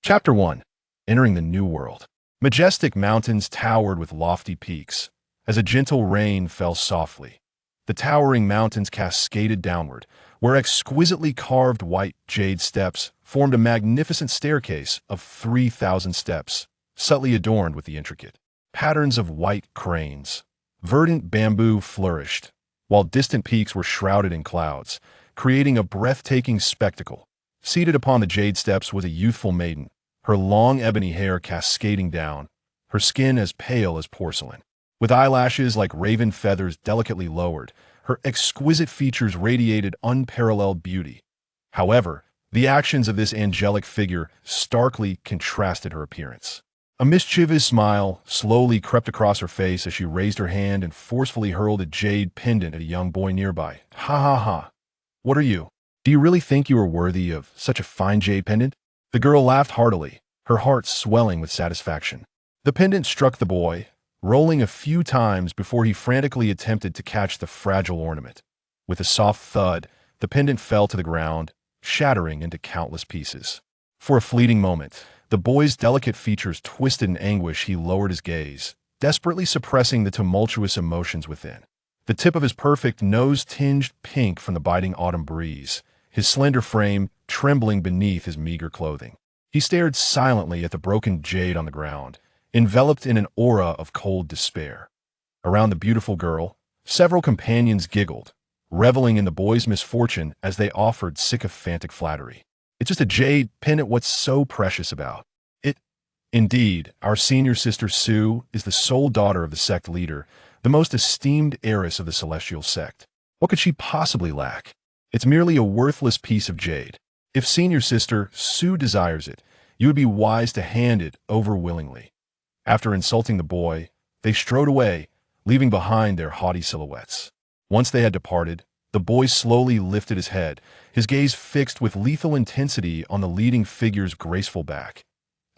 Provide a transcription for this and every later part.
Chapter 1. Entering the New World. Majestic mountains towered with lofty peaks, as a gentle rain fell softly. The towering mountains cascaded downward, where exquisitely carved white jade steps formed a magnificent staircase of 3,000 steps, subtly adorned with the intricate patterns of white cranes. Verdant bamboo flourished, while distant peaks were shrouded in clouds, creating a breathtaking spectacle. Seated upon the jade steps was a youthful maiden, her long ebony hair cascading down, her skin as pale as porcelain. With eyelashes like raven feathers delicately lowered, her exquisite features radiated unparalleled beauty. However, the actions of this angelic figure starkly contrasted her appearance. A mischievous smile slowly crept across her face as she raised her hand and forcefully hurled a jade pendant at a young boy nearby. Ha ha ha. What are you? Do you really think you are worthy of such a fine jade pendant? The girl laughed heartily, her heart swelling with satisfaction. The pendant struck the boy, rolling a few times before he frantically attempted to catch the fragile ornament. With a soft thud, the pendant fell to the ground, shattering into countless pieces. For a fleeting moment, the boy's delicate features twisted in anguish. He lowered his gaze, desperately suppressing the tumultuous emotions within. The tip of his perfect nose tinged pink from the biting autumn breeze, his slender frame trembling beneath his meager clothing. He stared silently at the broken jade on the ground, enveloped in an aura of cold despair. Around the beautiful girl, several companions giggled, reveling in the boy's misfortune as they offered sycophantic flattery. It's just a jade pendant, what's so precious about it? Indeed, our senior sister Sue is the sole daughter of the sect leader, the most esteemed heiress of the celestial sect. What could she possibly lack? It's merely a worthless piece of jade. If senior sister Sue desires it, you would be wise to hand it over willingly. After insulting the boy, they strode away, leaving behind their haughty silhouettes. Once they had departed, the boy slowly lifted his head, his gaze fixed with lethal intensity on the leading figure's graceful back.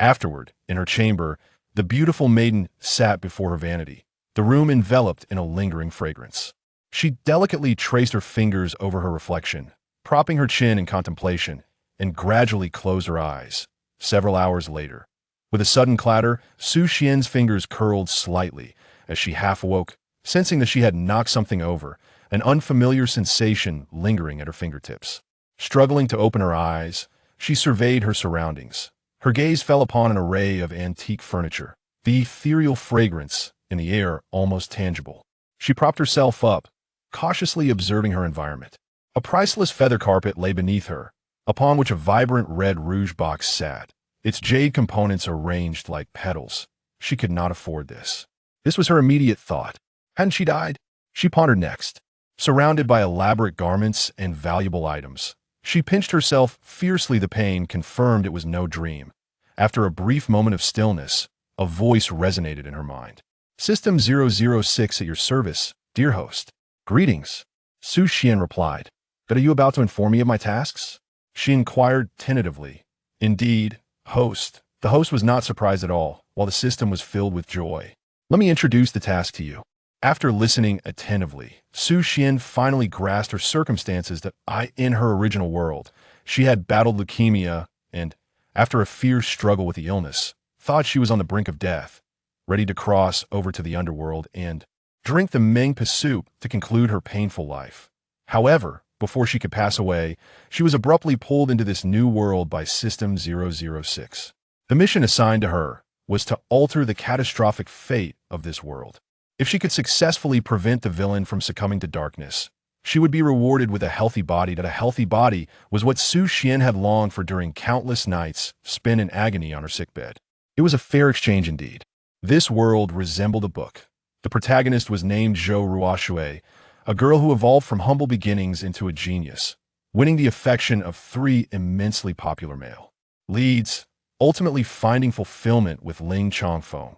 Afterward, in her chamber, the beautiful maiden sat before her vanity, the room enveloped in a lingering fragrance. She delicately traced her fingers over her reflection, propping her chin in contemplation, and gradually closed her eyes. Several hours later, with a sudden clatter, Su Xian's fingers curled slightly as she half awoke, sensing that she had knocked something over, an unfamiliar sensation lingering at her fingertips. Struggling to open her eyes, she surveyed her surroundings. Her gaze fell upon an array of antique furniture, the ethereal fragrance in the air almost tangible. She propped herself up, cautiously observing her environment. A priceless feather carpet lay beneath her, upon which a vibrant red rouge box sat, its jade components arranged like petals. She could not afford this. This was her immediate thought. Hadn't she died? She pondered next. Surrounded by elaborate garments and valuable items, she pinched herself fiercely. The pain confirmed it was no dream. After a brief moment of stillness, a voice resonated in her mind. System 006 at your service, dear host. Greetings. Su Xian replied. But are you about to inform me of my tasks? She inquired tentatively. Indeed, host. The host was not surprised at all, while the system was filled with joy. Let me introduce the task to you. After listening attentively, Su Xian finally grasped her circumstances that in her original world, she had battled leukemia and, after a fierce struggle with the illness, thought she was on the brink of death, ready to cross over to the underworld and drink the Meng soup to conclude her painful life. However, before she could pass away, she was abruptly pulled into this new world by System 006. The mission assigned to her was to alter the catastrophic fate of this world. If she could successfully prevent the villain from succumbing to darkness, she would be rewarded with a healthy body. That a healthy body was what Su Xian had longed for during countless nights spent in agony on her sickbed. It was a fair exchange indeed. This world resembled a book. The protagonist was named Zhou Ruoxue, a girl who evolved from humble beginnings into a genius, winning the affection of 3 immensely popular male leads, ultimately finding fulfillment with Ling Chongfeng.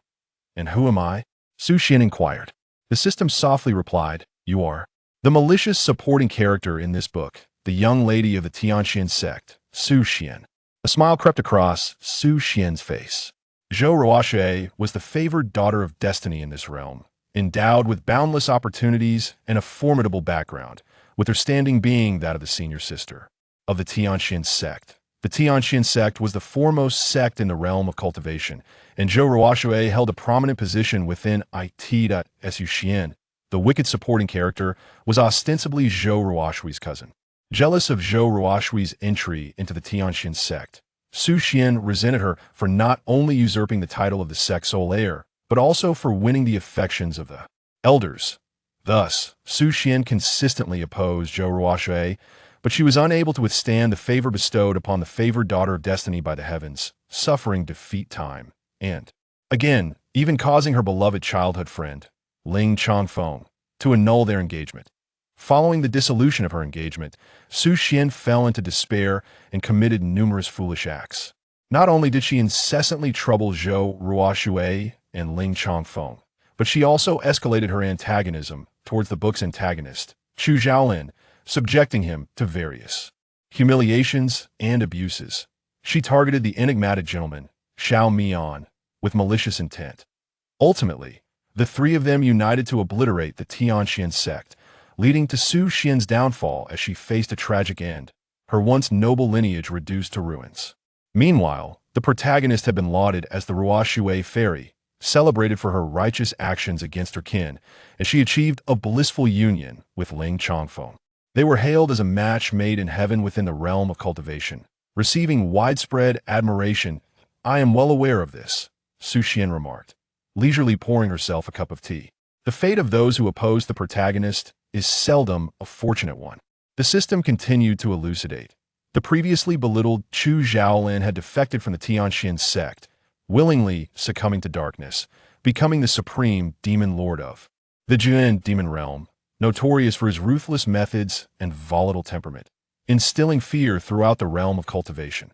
And who am I? Su Xian inquired. The system softly replied, you are the malicious supporting character in this book, the young lady of the Tianxian sect, Su Xian. A smile crept across Su Xian's face. Zhou Ruoxue was the favored daughter of destiny in this realm, endowed with boundless opportunities and a formidable background, with her standing being that of the senior sister of the Tianxian sect. The Tianxian sect was the foremost sect in the realm of cultivation, and Zhou Ruoshui held a prominent position within it.Su Xian. The wicked supporting character was ostensibly Zhou Ruoshui's cousin. Jealous of Zhou Ruoshui's entry into the Tianxian sect, Su Xian resented her for not only usurping the title of the sect's sole heir, but also for winning the affections of the elders. Thus, Su Xian consistently opposed Zhou Ruoshui, but she was unable to withstand the favor bestowed upon the favored daughter of destiny by the heavens, suffering defeat time, and, again, even causing her beloved childhood friend, Ling Changfeng, to annul their engagement. Following the dissolution of her engagement, Su Xian fell into despair and committed numerous foolish acts. Not only did she incessantly trouble Zhou Ruoshui and Ling Changfeng, but she also escalated her antagonism towards the book's antagonist, Chu Zhaolin, subjecting him to various humiliations and abuses. She targeted the enigmatic gentleman, Xiao Mian, with malicious intent. Ultimately, the three of them united to obliterate the Tianxian sect, leading to Su Xian's downfall as she faced a tragic end, her once noble lineage reduced to ruins. Meanwhile, the protagonist had been lauded as the Ruoshui fairy, celebrated for her righteous actions against her kin, and she achieved a blissful union with Ling Changfeng. They were hailed as a match made in heaven within the realm of cultivation, receiving widespread admiration. "I am well aware of this," Su Xian remarked, leisurely pouring herself a cup of tea. The fate of those who oppose the protagonist is seldom a fortunate one. The system continued to elucidate. The previously belittled Chu Zhaolin had defected from the Tianxian sect, willingly succumbing to darkness, becoming the supreme demon lord of the Juan demon realm, notorious for his ruthless methods and volatile temperament, instilling fear throughout the realm of cultivation.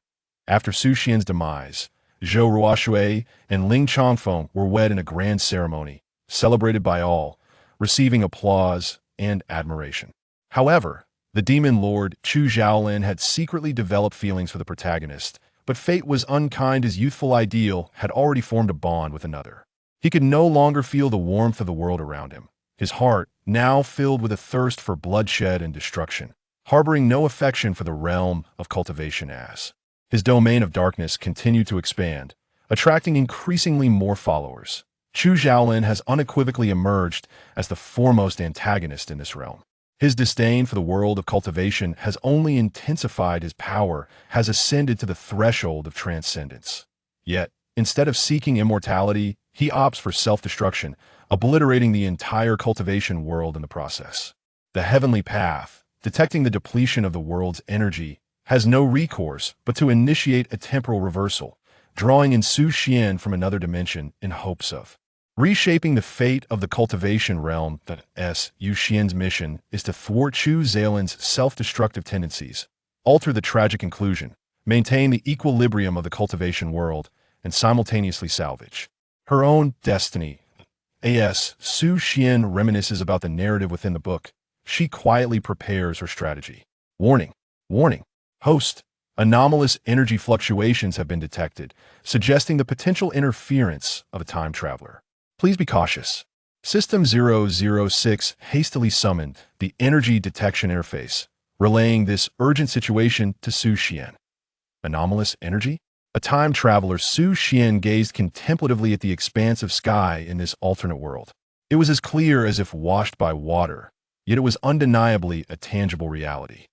After Su Xian's demise, Zhou Ruoshui and Ling Changfeng were wed in a grand ceremony, celebrated by all, receiving applause and admiration. However, the demon lord Chu Zhaolin had secretly developed feelings for the protagonist, but fate was unkind. His youthful ideal had already formed a bond with another. He could no longer feel the warmth of the world around him, his heart now filled with a thirst for bloodshed and destruction, harboring no affection for the realm of cultivation as his domain of darkness continued to expand, attracting increasingly more followers. Chu Zhaolin has unequivocally emerged as the foremost antagonist in this realm. His disdain for the world of cultivation has only intensified. His power has ascended to the threshold of transcendence. Yet, instead of seeking immortality, he opts for self-destruction, obliterating the entire cultivation world in the process. The heavenly path, detecting the depletion of the world's energy, has no recourse but to initiate a temporal reversal, drawing in Su Xian from another dimension in hopes of reshaping the fate of the cultivation realm. Su Xian's mission is to thwart Chu Zhaolin's self-destructive tendencies, alter the tragic conclusion, maintain the equilibrium of the cultivation world, and simultaneously salvage her own destiny. As Su Xian reminisces about the narrative within the book, she quietly prepares her strategy. Warning! Warning! Host! Anomalous energy fluctuations have been detected, suggesting the potential interference of a time traveler. Please be cautious. System 006 hastily summoned the energy detection interface, relaying this urgent situation to Su Xian. Anomalous energy? A time traveler, Su Xian gazed contemplatively at the expanse of sky in this alternate world. It was as clear as if washed by water, yet it was undeniably a tangible reality.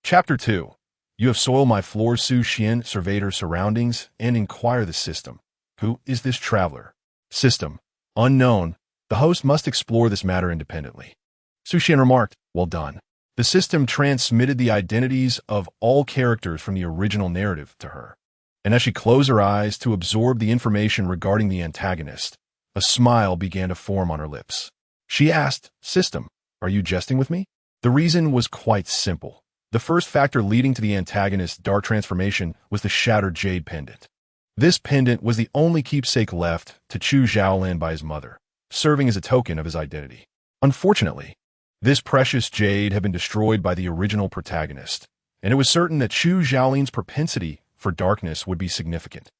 Chapter 2. You have soiled my floor. Su Xian surveyed her surroundings and inquired the system. Who is this traveler? System. Unknown. The host must explore this matter independently. Su Xian remarked, well done. The system transmitted the identities of all characters from the original narrative to her. And as she closed her eyes to absorb the information regarding the antagonist, a smile began to form on her lips. She asked, System, are you jesting with me? The reason was quite simple. The first factor leading to the antagonist's dark transformation was the shattered jade pendant. This pendant was the only keepsake left to Chu Zhaolin by his mother, serving as a token of his identity. Unfortunately, this precious jade had been destroyed by the original protagonist, and it was certain that Chu Zhaolin's propensity for darkness would be significant.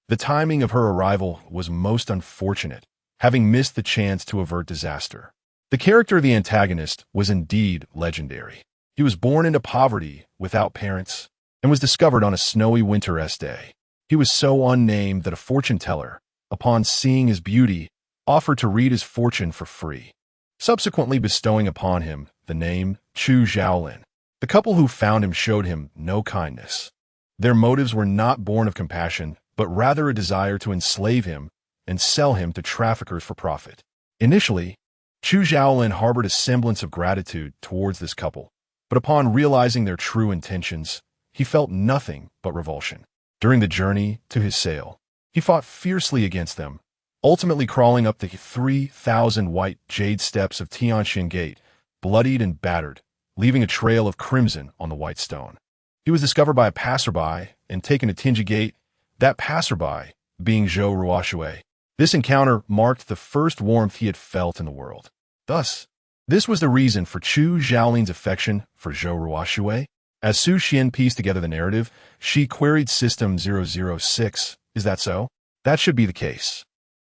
The timing of her arrival was most unfortunate, having missed the chance to avert disaster. The character of the antagonist was indeed legendary. He was born into poverty, without parents, and was discovered on a snowy winter-esque day. He was so unnamed that a fortune-teller, upon seeing his beauty, offered to read his fortune for free, subsequently bestowing upon him the name Chu Xiaolin. The couple who found him showed him no kindness. Their motives were not born of compassion, but rather a desire to enslave him and sell him to traffickers for profit. Initially, Chu Xiaolin harbored a semblance of gratitude towards this couple, but upon realizing their true intentions, he felt nothing but revulsion. During the journey to his sale, he fought fiercely against them, ultimately crawling up the 3,000 white jade steps of Tianxin Gate, bloodied and battered, leaving a trail of crimson on the white stone. He was discovered by a passerby and taken to Tinji Gate, that passerby being Zhou Ruoshui. This encounter marked the first warmth he had felt in the world. Thus, this was the reason for Chu Xiaolin's affection for Zhou Ruoshui. As Su Xian pieced together the narrative, she queried System 006, "Is that so?" That should be the case.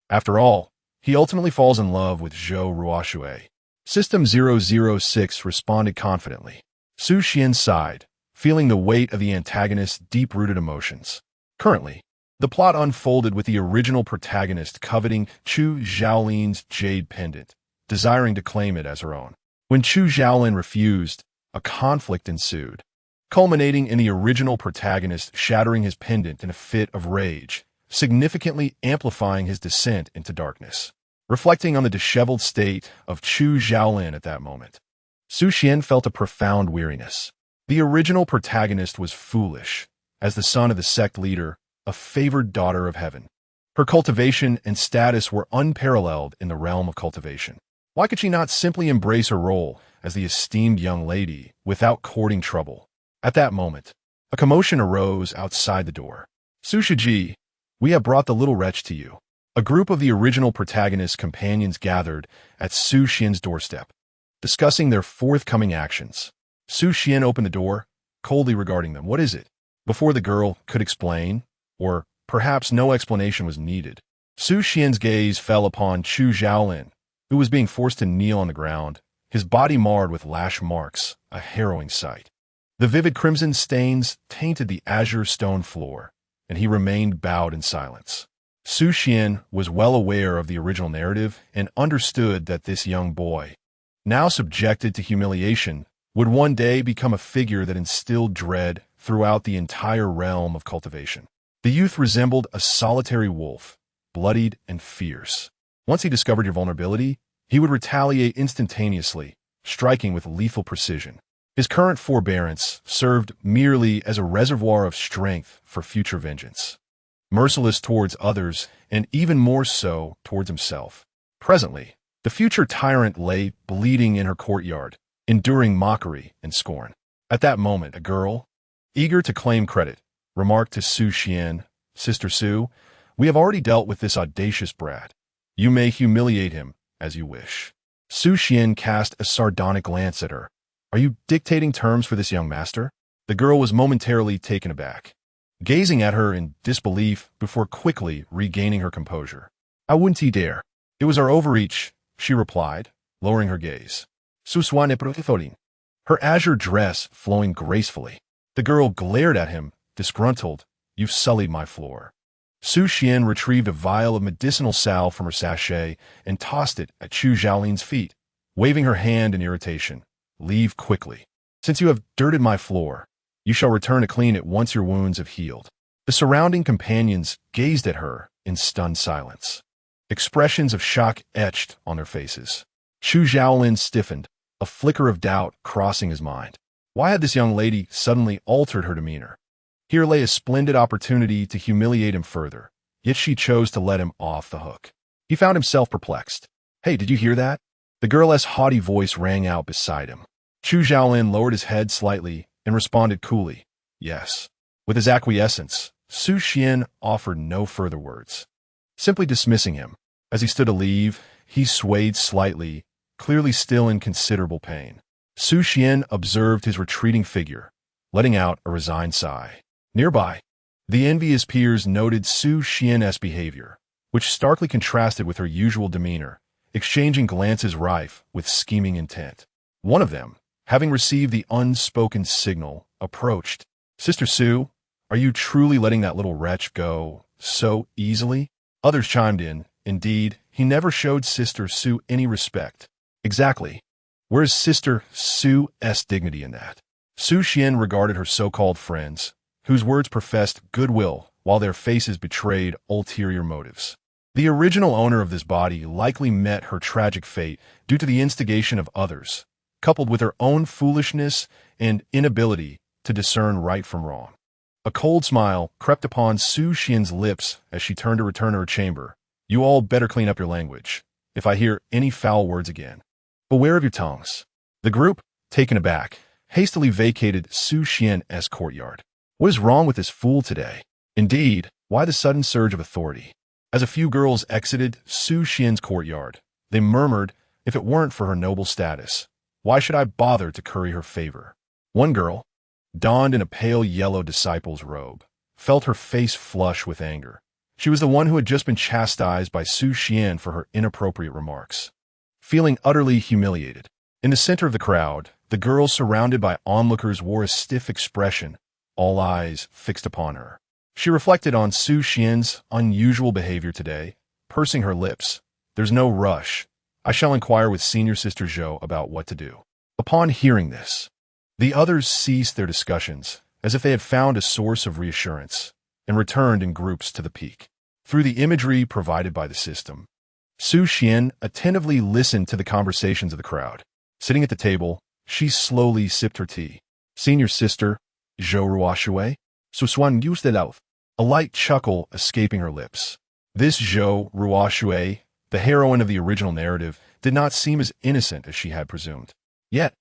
After all, he ultimately falls in love with Zhou Ruoshui. System 006 responded confidently. Su Xian sighed, feeling the weight of the antagonist's deep-rooted emotions. Currently, the plot unfolded with the original protagonist coveting Chu Xiaolin's jade pendant, desiring to claim it as her own. When Chu Xiaolin refused, a conflict ensued, culminating in the original protagonist shattering his pendant in a fit of rage, significantly amplifying his descent into darkness. Reflecting on the disheveled state of Chu Xiaolin at that moment, Su Xian felt a profound weariness. The original protagonist was foolish, as the son of the sect leader, a favored daughter of heaven. Her cultivation and status were unparalleled in the realm of cultivation. Why could she not simply embrace her role as the esteemed young lady without courting trouble? At that moment, a commotion arose outside the door. "Su Shiji, we have brought the little wretch to you." A group of the original protagonist's companions gathered at Su Xian's doorstep, discussing their forthcoming actions. Su Xian opened the door, coldly regarding them. "What is it?" Before the girl could explain, or perhaps no explanation was needed, Su Xian's gaze fell upon Chu Xiaolin, who was being forced to kneel on the ground, his body marred with lash marks, a harrowing sight. The vivid crimson stains tainted the azure stone floor, and he remained bowed in silence. Su Xian was well aware of the original narrative and understood that this young boy, now subjected to humiliation, would one day become a figure that instilled dread throughout the entire realm of cultivation. The youth resembled a solitary wolf, bloodied and fierce. Once he discovered your vulnerability, he would retaliate instantaneously, striking with lethal precision. His current forbearance served merely as a reservoir of strength for future vengeance. Merciless towards others, and even more so towards himself. Presently, the future tyrant lay bleeding in her courtyard, enduring mockery and scorn. At that moment, a girl, eager to claim credit, remarked to Su Xian, "Sister Su, we have already dealt with this audacious brat. You may humiliate him as you wish." Su Xian cast a sardonic glance at her. "Are you dictating terms for this young master?" The girl was momentarily taken aback, gazing at her in disbelief before quickly regaining her composure. "I wouldn't he dare. It was our overreach," she replied, lowering her gaze. "Suswane protiforin." Her azure dress flowing gracefully. The girl glared at him, disgruntled. "You've sullied my floor." Su Xian retrieved a vial of medicinal salve from her sachet and tossed it at Chu Xiaolin's feet, waving her hand in irritation. "Leave quickly. Since you have dirted my floor, you shall return to clean it once your wounds have healed." The surrounding companions gazed at her in stunned silence, expressions of shock etched on their faces. Chu Xiaolin stiffened, a flicker of doubt crossing his mind. Why had this young lady suddenly altered her demeanor? Here lay a splendid opportunity to humiliate him further, yet she chose to let him off the hook. He found himself perplexed. "Hey, did you hear that?" The girl's haughty voice rang out beside him. Chu Xiaolin lowered his head slightly and responded coolly, "Yes." With his acquiescence, Su Xian offered no further words, simply dismissing him. As he stood to leave, he swayed slightly, clearly still in considerable pain. Su Xian observed his retreating figure, letting out a resigned sigh. Nearby, the envious peers noted Su Xian's behavior, which starkly contrasted with her usual demeanor, exchanging glances rife with scheming intent. One of them, having received the unspoken signal, approached, Sister Sue, are you truly letting that little wretch go so easily? Others chimed in. Indeed, he never showed Sister Sue any respect. Exactly. Where's Sister Sue's dignity in that? Su Xian regarded her so-called friends, whose words professed goodwill while their faces betrayed ulterior motives. The original owner of this body likely met her tragic fate due to the instigation of others, coupled with her own foolishness and inability to discern right from wrong. A cold smile crept upon Su Xian's lips as she turned to return to her chamber. You all better clean up your language. If I hear any foul words again, beware of your tongues. The group, taken aback, hastily vacated Su Xian's courtyard. What is wrong with this fool today? Indeed, why the sudden surge of authority? As a few girls exited Su Xian's courtyard, they murmured, if it weren't for her noble status, why should I bother to curry her favor? One girl, donned in a pale yellow disciple's robe, felt her face flush with anger. She was the one who had just been chastised by Su Xian for her inappropriate remarks. Feeling utterly humiliated, in the center of the crowd, the girl surrounded by onlookers wore a stiff expression, all eyes fixed upon her. She reflected on Su Xian's unusual behavior today, pursing her lips. There's no rush. I shall inquire with Senior Sister Zhou about what to do. Upon hearing this, the others ceased their discussions, as if they had found a source of reassurance, and returned in groups to the peak. Through the imagery provided by the system, Su Xian attentively listened to the conversations of the crowd. Sitting at the table, she slowly sipped her tea. Senior Sister Zhou Ruoshui, Suswan used it out, a light chuckle escaping her lips. This Zhou Ruoshui, the heroine of the original narrative, did not seem as innocent as she had presumed. Yet,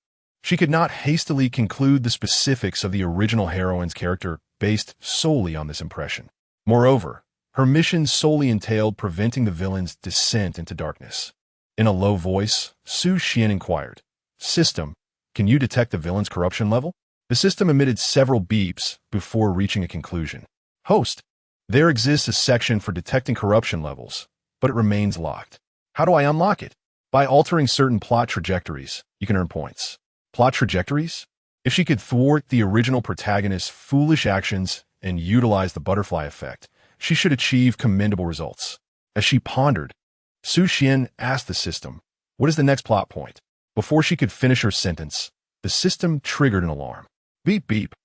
she could not hastily conclude the specifics of the original heroine's character based solely on this impression. Moreover, her mission solely entailed preventing the villain's descent into darkness. In a low voice, Su Xian inquired, System, can you detect the villain's corruption level? The system emitted several beeps before reaching a conclusion. Host, there exists a section for detecting corruption levels, but it remains locked. How do I unlock it? By altering certain plot trajectories, you can earn points. Plot trajectories? If she could thwart the original protagonist's foolish actions and utilize the butterfly effect, she should achieve commendable results. As she pondered, Su Xian asked the system, what is the next plot point? Before she could finish her sentence, the system triggered an alarm. Beep beep.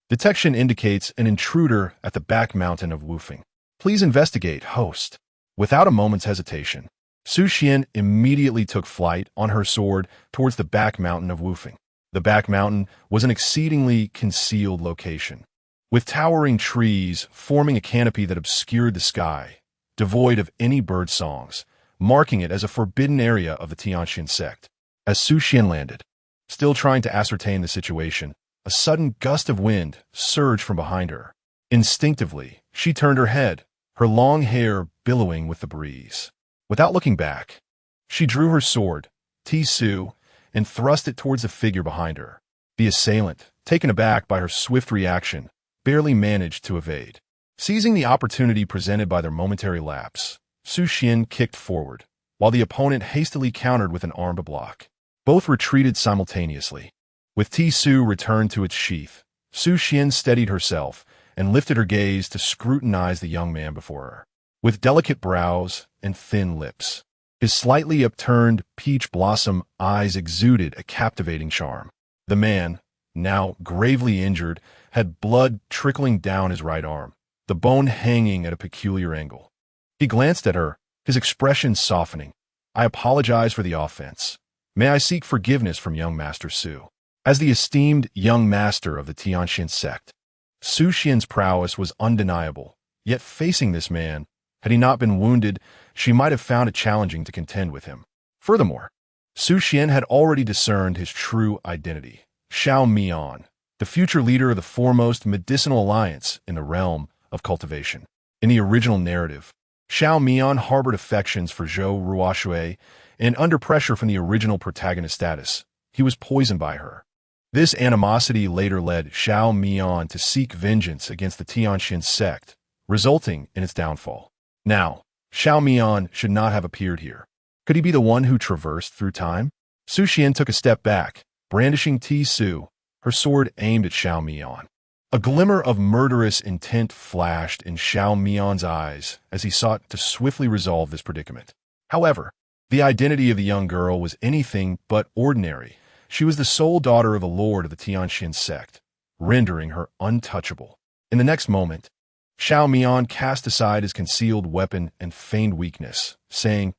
Detection indicates an intruder at the back mountain of Wufeng. Please investigate, host. Without a moment's hesitation, Su Xian immediately took flight on her sword towards the back mountain of Wufeng. The back mountain was an exceedingly concealed location, with towering trees forming a canopy that obscured the sky, devoid of any bird songs, marking it as a forbidden area of the Tianxian sect. As Su Xian landed, still trying to ascertain the situation, a sudden gust of wind surged from behind her. Instinctively, she turned her head, her long hair billowing with the breeze. Without looking back, she drew her sword, Su, and thrust it towards the figure behind her. The assailant, taken aback by her swift reaction, barely managed to evade. Seizing the opportunity presented by their momentary lapse, Su Xian kicked forward, while the opponent hastily countered with an arm to block. Both retreated simultaneously. With Su returned to its sheath, Su Xian steadied herself and lifted her gaze to scrutinize the young man before her. With delicate brows and thin lips, his slightly upturned peach blossom eyes exuded a captivating charm. The man, now gravely injured, had blood trickling down his right arm, the bone hanging at a peculiar angle. He glanced at her, his expression softening. I apologize for the offense. May I seek forgiveness from young Master Su? As the esteemed young master of the Tianxian sect, Su Xian's prowess was undeniable, yet facing this man, had he not been wounded, she might have found it challenging to contend with him. Furthermore, Su Xian had already discerned his true identity, Xiao Mian, the future leader of the foremost medicinal alliance in the realm of cultivation. In the original narrative, Xiao Mian harbored affections for Zhou Ruoshui, and under pressure from the original protagonist status, he was poisoned by her. This animosity later led Xiao Mian to seek vengeance against the Tianxian sect, resulting in its downfall. Now, Xiao Mian should not have appeared here. Could he be the one who traversed through time? Su Xian took a step back, brandishing Su, her sword aimed at Xiao Mian. A glimmer of murderous intent flashed in Xiao Mian's eyes as he sought to swiftly resolve this predicament. However, the identity of the young girl was anything but ordinary. She was the sole daughter of a lord of the Tianxian sect, rendering her untouchable. In the next moment, Xiao Mian cast aside his concealed weapon and feigned weakness, saying,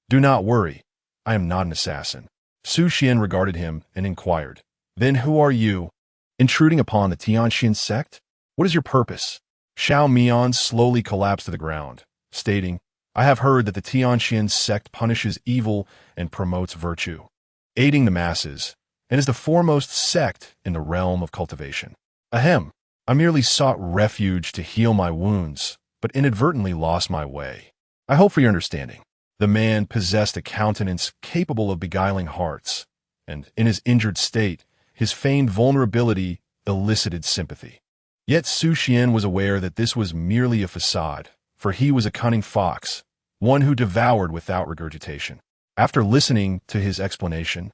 "Do not worry, I am not an assassin." Su Xian regarded him and inquired, "Then who are you? Intruding upon the Tianxian sect? What is your purpose?" Xiao Mian slowly collapsed to the ground, stating, "I have heard that the Tianxian sect punishes evil and promotes virtue, aiding the masses, and is the foremost sect in the realm of cultivation. Ahem. I merely sought refuge to heal my wounds, but inadvertently lost my way. I hope for your understanding." The man possessed a countenance capable of beguiling hearts, and in his injured state, his feigned vulnerability elicited sympathy. Yet Su Xian was aware that this was merely a facade, for he was a cunning fox, one who devoured without regurgitation. After listening to his explanation,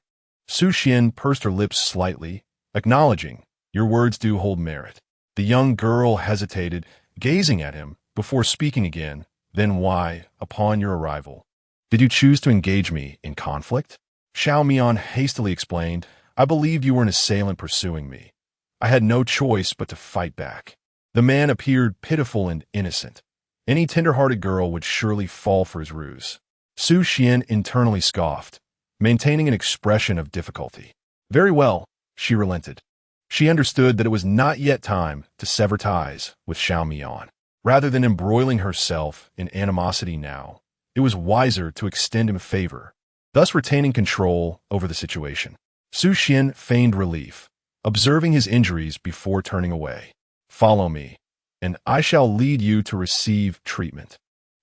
Su Xian pursed her lips slightly, acknowledging, "Your words do hold merit." The young girl hesitated, gazing at him, before speaking again. "Then why, upon your arrival, did you choose to engage me in conflict?" Xiao Mian hastily explained, "I believed you were an assailant pursuing me. I had no choice but to fight back." The man appeared pitiful and innocent. Any tender-hearted girl would surely fall for his ruse. Su Xian internally scoffed, maintaining an expression of difficulty. "Very well," she relented. She understood that it was not yet time to sever ties with Xiao Mian. Rather than embroiling herself in animosity now, it was wiser to extend him favor, thus retaining control over the situation. Su Xian feigned relief, observing his injuries before turning away. "Follow me, and I shall lead you to receive treatment."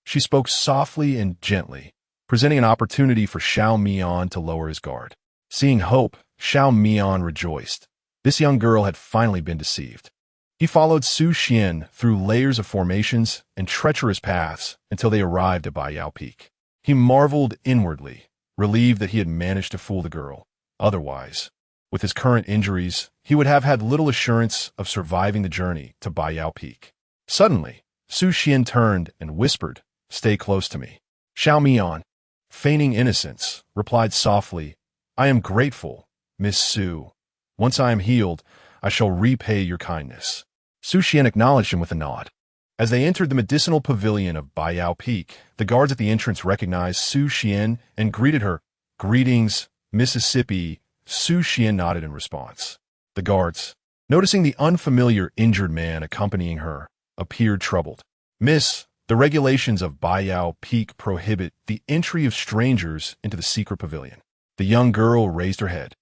She spoke softly and gently, presenting an opportunity for Xiao Mian to lower his guard. Seeing hope, Xiao Mian rejoiced. This young girl had finally been deceived. He followed Su Xian through layers of formations and treacherous paths until they arrived at Baiyao Peak. He marveled inwardly, relieved that he had managed to fool the girl. Otherwise, with his current injuries, he would have had little assurance of surviving the journey to Baiyao Peak. Suddenly, Su Xian turned and whispered, "Stay close to me." Xiao Mian, feigning innocence, replied softly, "I am grateful, Miss Su. Once I am healed, I shall repay your kindness." Su Xian acknowledged him with a nod. As they entered the medicinal pavilion of Baiyao Peak, the guards at the entrance recognized Su Xian and greeted her. "Greetings, Mississippi." Su Xian nodded in response. The guards, noticing the unfamiliar injured man accompanying her, appeared troubled. "Miss, the regulations of Baiyao Peak prohibit the entry of strangers into the secret pavilion." The young girl raised her head,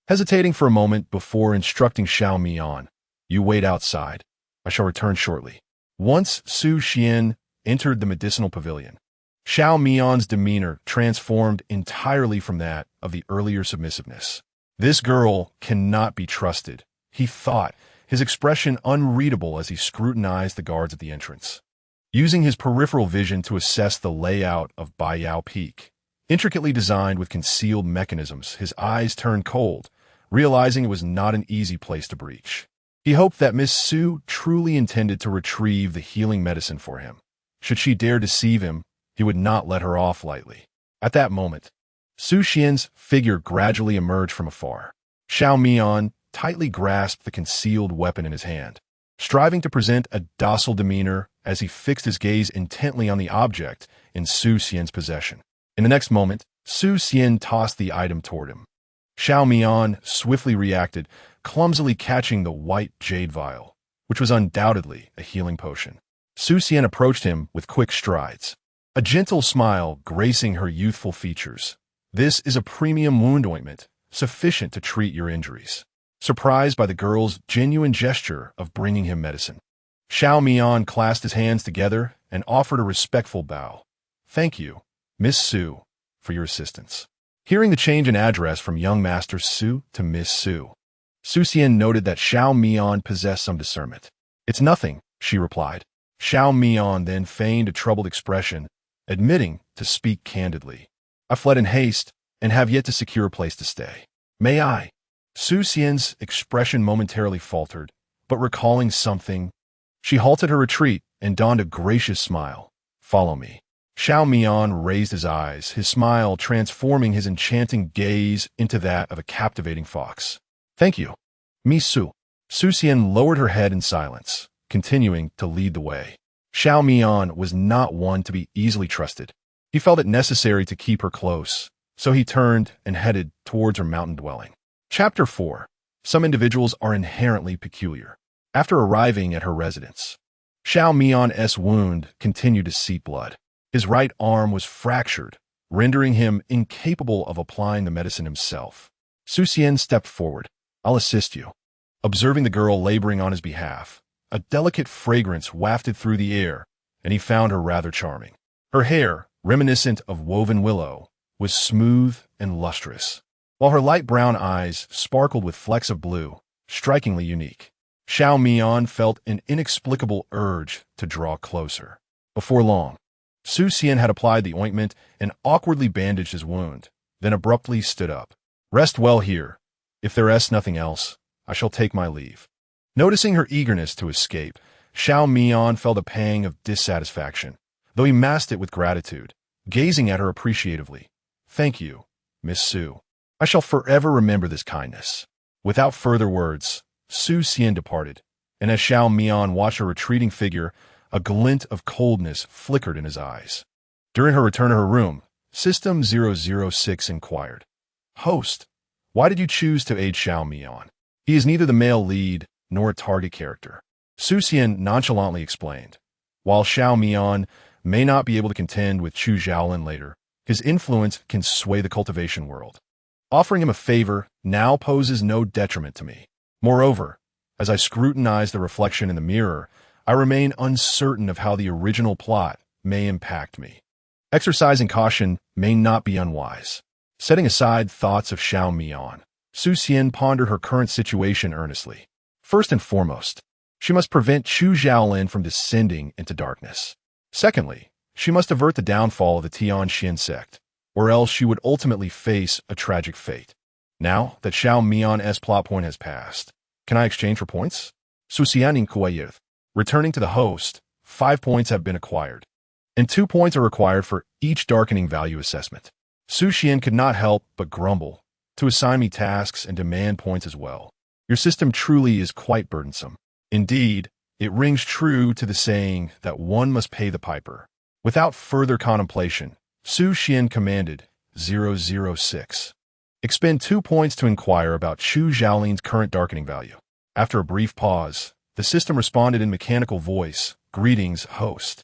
hesitating for a moment before instructing Xiao Mian, "You wait outside. I shall return shortly." Once Su Xian entered the medicinal pavilion, Xiao Mian's demeanor transformed entirely from that of the earlier submissiveness. "This girl cannot be trusted," he thought, his expression unreadable as he scrutinized the guards at the entrance. Using his peripheral vision to assess the layout of Baiyao Peak, intricately designed with concealed mechanisms, his eyes turned cold, realizing it was not an easy place to breach. He hoped that Miss Su truly intended to retrieve the healing medicine for him. Should she dare deceive him, he would not let her off lightly. At that moment, Su Xian's figure gradually emerged from afar. Xiao Mian tightly grasped the concealed weapon in his hand, striving to present a docile demeanor as he fixed his gaze intently on the object in Su Xian's possession. In the next moment, Su Xian tossed the item toward him. Xiao Mian swiftly reacted, clumsily catching the white jade vial, which was undoubtedly a healing potion. Su Xian approached him with quick strides, a gentle smile gracing her youthful features. "This is a premium wound ointment, sufficient to treat your injuries." Surprised by the girl's genuine gesture of bringing him medicine, Xiao Mian clasped his hands together and offered a respectful bow. "Thank you, Miss Su, for your assistance." Hearing the change in address from young Master Su to Miss Su, Su Xian noted that Xiao Mian possessed some discernment. "It's nothing," she replied. Xiao Mian then feigned a troubled expression, admitting to speak candidly. "I fled in haste and have yet to secure a place to stay. May I?" Su Xian's expression momentarily faltered, but recalling something, she halted her retreat and donned a gracious smile. "Follow me." Xiao Mian raised his eyes, his smile transforming his enchanting gaze into that of a captivating fox. "Thank you, Miss Su." Su Xian lowered her head in silence, continuing to lead the way. Xiao Mian was not one to be easily trusted. He felt it necessary to keep her close, so he turned and headed towards her mountain dwelling. Chapter 4. Some individuals are inherently peculiar. After arriving at her residence, Xiao Mian's wound continued to seep blood. His right arm was fractured, rendering him incapable of applying the medicine himself. Su Xian stepped forward. "I'll assist you." Observing the girl laboring on his behalf, a delicate fragrance wafted through the air, and he found her rather charming. Her hair, reminiscent of woven willow, was smooth and lustrous, while her light brown eyes sparkled with flecks of blue, strikingly unique. Xiao Mian felt an inexplicable urge to draw closer. Before long, Su Xian had applied the ointment and awkwardly bandaged his wound, then abruptly stood up. "Rest well here. If there is nothing else, I shall take my leave." Noticing her eagerness to escape, Xiao Mian felt a pang of dissatisfaction, though he masked it with gratitude, gazing at her appreciatively. "Thank you, Miss Su. I shall forever remember this kindness." Without further words, Su Xian departed, and as Xiao Mian watched her retreating figure, a glint of coldness flickered in his eyes. During her return to her room, System 006 inquired, "Host, why did you choose to aid Xiao Mian? He is neither the male lead nor a target character." Su Xian nonchalantly explained, "While Xiao Mian may not be able to contend with Chu Xiaolin later, his influence can sway the cultivation world. Offering him a favor now poses no detriment to me. Moreover, as I scrutinize the reflection in the mirror, I remain uncertain of how the original plot may impact me. Exercising caution may not be unwise." Setting aside thoughts of Xiao Mian, Su Xian pondered her current situation earnestly. First and foremost, she must prevent Chu Xiaolin from descending into darkness. Secondly, she must avert the downfall of the Tianxian sect, or else she would ultimately face a tragic fate. Now that Xiao Mian's plot point has passed, can I exchange for points? Su Xian inquired. Returning to the host, 5 points have been acquired, and 2 points are required for each darkening value assessment. Su Xian could not help but grumble, "To assign me tasks and demand points as well. Your system truly is quite burdensome." Indeed, it rings true to the saying that one must pay the piper. Without further contemplation, Su Xian commanded 006. Expend 2 points to inquire about Chu Xiaolin's current darkening value. After a brief pause, the system responded in mechanical voice, "Greetings, host.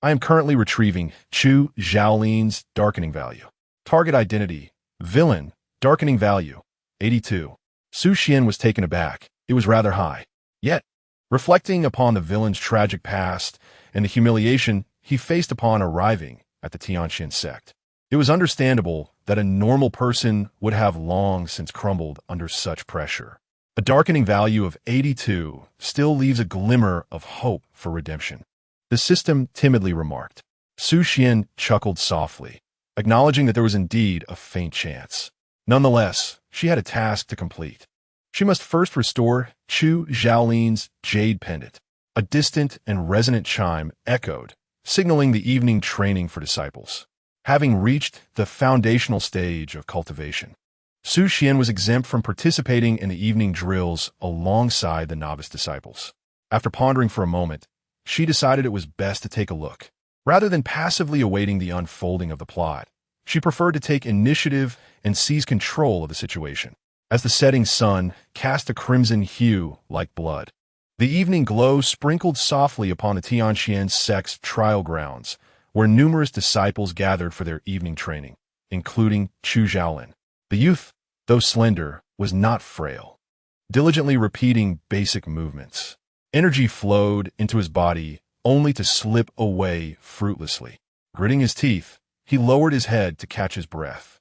I am currently retrieving Chu Xiaolin's darkening value. Target identity, villain, darkening value, 82. Su Xian was taken aback. It was rather high. Yet, reflecting upon the villain's tragic past and the humiliation he faced upon arriving at the Tianxian sect, it was understandable that a normal person would have long since crumbled under such pressure. A darkening value of 82 still leaves a glimmer of hope for redemption." The system timidly remarked. Su Xian chuckled softly, acknowledging that there was indeed a faint chance. Nonetheless, she had a task to complete. She must first restore Chu Xiaolin's jade pendant. A distant and resonant chime echoed, signaling the evening training for disciples. Having reached the foundational stage of cultivation, Su Xian was exempt from participating in the evening drills alongside the novice disciples. After pondering for a moment, she decided it was best to take a look. Rather than passively awaiting the unfolding of the plot, she preferred to take initiative and seize control of the situation. As the setting sun cast a crimson hue like blood, the evening glow sprinkled softly upon the Tianxian sect's trial grounds, where numerous disciples gathered for their evening training, including Chu Xiaolin. The youth, though slender, was not frail. Diligently repeating basic movements, energy flowed into his body only to slip away fruitlessly. Gritting his teeth, he lowered his head to catch his breath.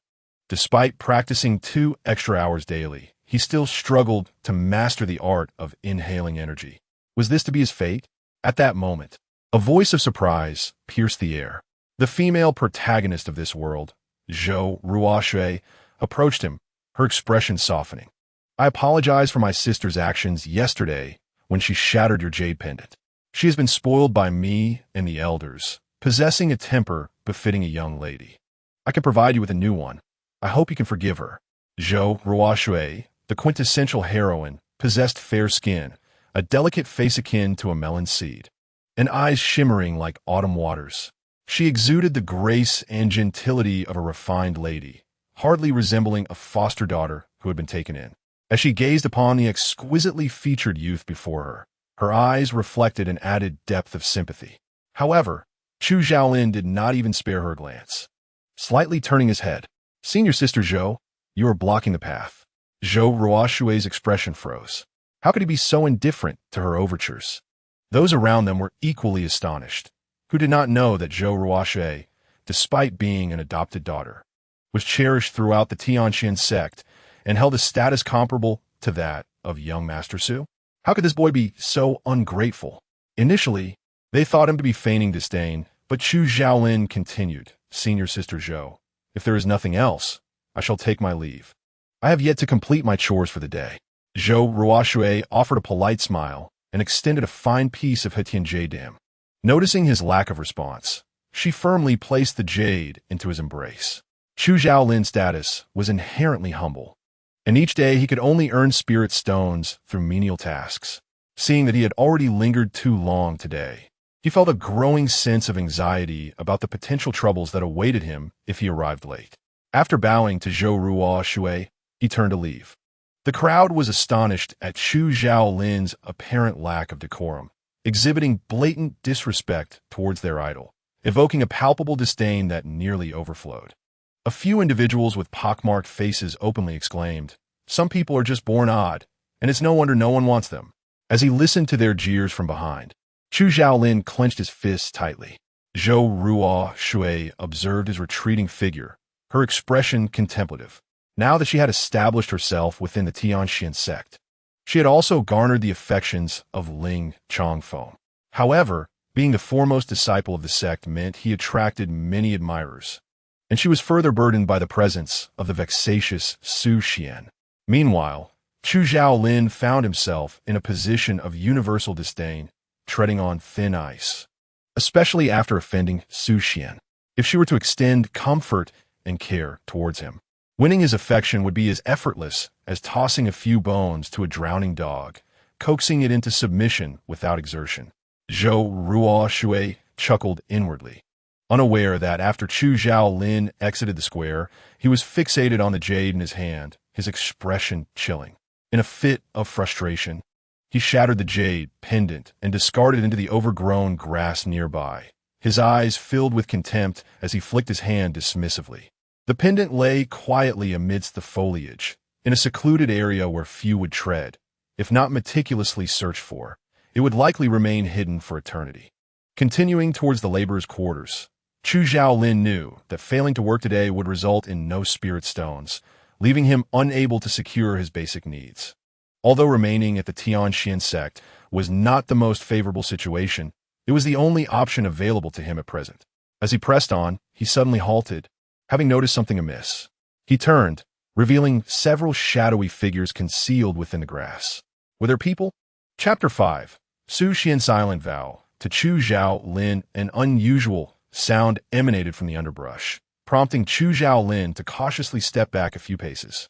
Despite practicing 2 extra hours daily, he still struggled to master the art of inhaling energy. Was this to be his fate? At that moment, a voice of surprise pierced the air. The female protagonist of this world, Zhou Ruoshui, approached him, her expression softening. "I apologize for my sister's actions yesterday when she shattered your jade pendant. She has been spoiled by me and the elders, possessing a temper befitting a young lady. I can provide you with a new one. I hope you can forgive her. Zhou Ruoshui, the quintessential heroine, possessed fair skin, a delicate face akin to a melon seed, and eyes shimmering like autumn waters. She exuded the grace and gentility of a refined lady, hardly resembling a foster daughter who had been taken in. As she gazed upon the exquisitely featured youth before her, her eyes reflected an added depth of sympathy. However, Chu Xiaolin did not even spare her a glance. Slightly turning his head, "Senior Sister Zhou, you are blocking the path." Zhou Ruoshui's expression froze. How could he be so indifferent to her overtures? Those around them were equally astonished, who did not know that Zhou Ruoshui, despite being an adopted daughter, was cherished throughout the Tianxian sect and held a status comparable to that of young Master Su. How could this boy be so ungrateful? Initially, they thought him to be feigning disdain, but Chu Xiaolin continued, "Senior Sister Zhou, if there is nothing else, I shall take my leave. I have yet to complete my chores for the day." Zhou Ruoshui offered a polite smile and extended a fine piece of Hetian jade to him. Noticing his lack of response, she firmly placed the jade into his embrace. Chu Xiaolin's status was inherently humble, and each day he could only earn spirit stones through menial tasks. Seeing that he had already lingered too long today, he felt a growing sense of anxiety about the potential troubles that awaited him if he arrived late. After bowing to Zhou Ruoshui, he turned to leave. The crowd was astonished at Chu Xiaolin's apparent lack of decorum, exhibiting blatant disrespect towards their idol, evoking a palpable disdain that nearly overflowed. A few individuals with pockmarked faces openly exclaimed, "Some people are just born odd, and it's no wonder no one wants them." As he listened to their jeers from behind, Chu Xiaolin clenched his fists tightly. Zhou Ruoshui observed his retreating figure, her expression contemplative. Now that she had established herself within the Tianxian sect, she had also garnered the affections of Ling Chongfeng. However, being the foremost disciple of the sect meant he attracted many admirers, and she was further burdened by the presence of the vexatious Su Xian. Meanwhile, Chu Xiaolin found himself in a position of universal disdain, treading on thin ice, especially after offending Su Xian. If she were to extend comfort and care towards him, winning his affection would be as effortless as tossing a few bones to a drowning dog, coaxing it into submission without exertion. Zhou Ruoshui chuckled inwardly, unaware that after Chu Xiaolin exited the square, he was fixated on the jade in his hand, his expression chilling. In a fit of frustration, he shattered the jade pendant and discarded it into the overgrown grass nearby, his eyes filled with contempt as he flicked his hand dismissively. The pendant lay quietly amidst the foliage, in a secluded area where few would tread. If not meticulously searched for, it would likely remain hidden for eternity. Continuing towards the laborers' quarters, Chu Xiaolin knew that failing to work today would result in no spirit stones, leaving him unable to secure his basic needs. Although remaining at the Tianxian sect was not the most favorable situation, it was the only option available to him at present. As he pressed on, he suddenly halted, having noticed something amiss. He turned, revealing several shadowy figures concealed within the grass. Were there people? Chapter 5. Su Xian's silent vow. To Chu Xiaolin, an unusual sound emanated from the underbrush, prompting Chu Xiaolin to cautiously step back a few paces.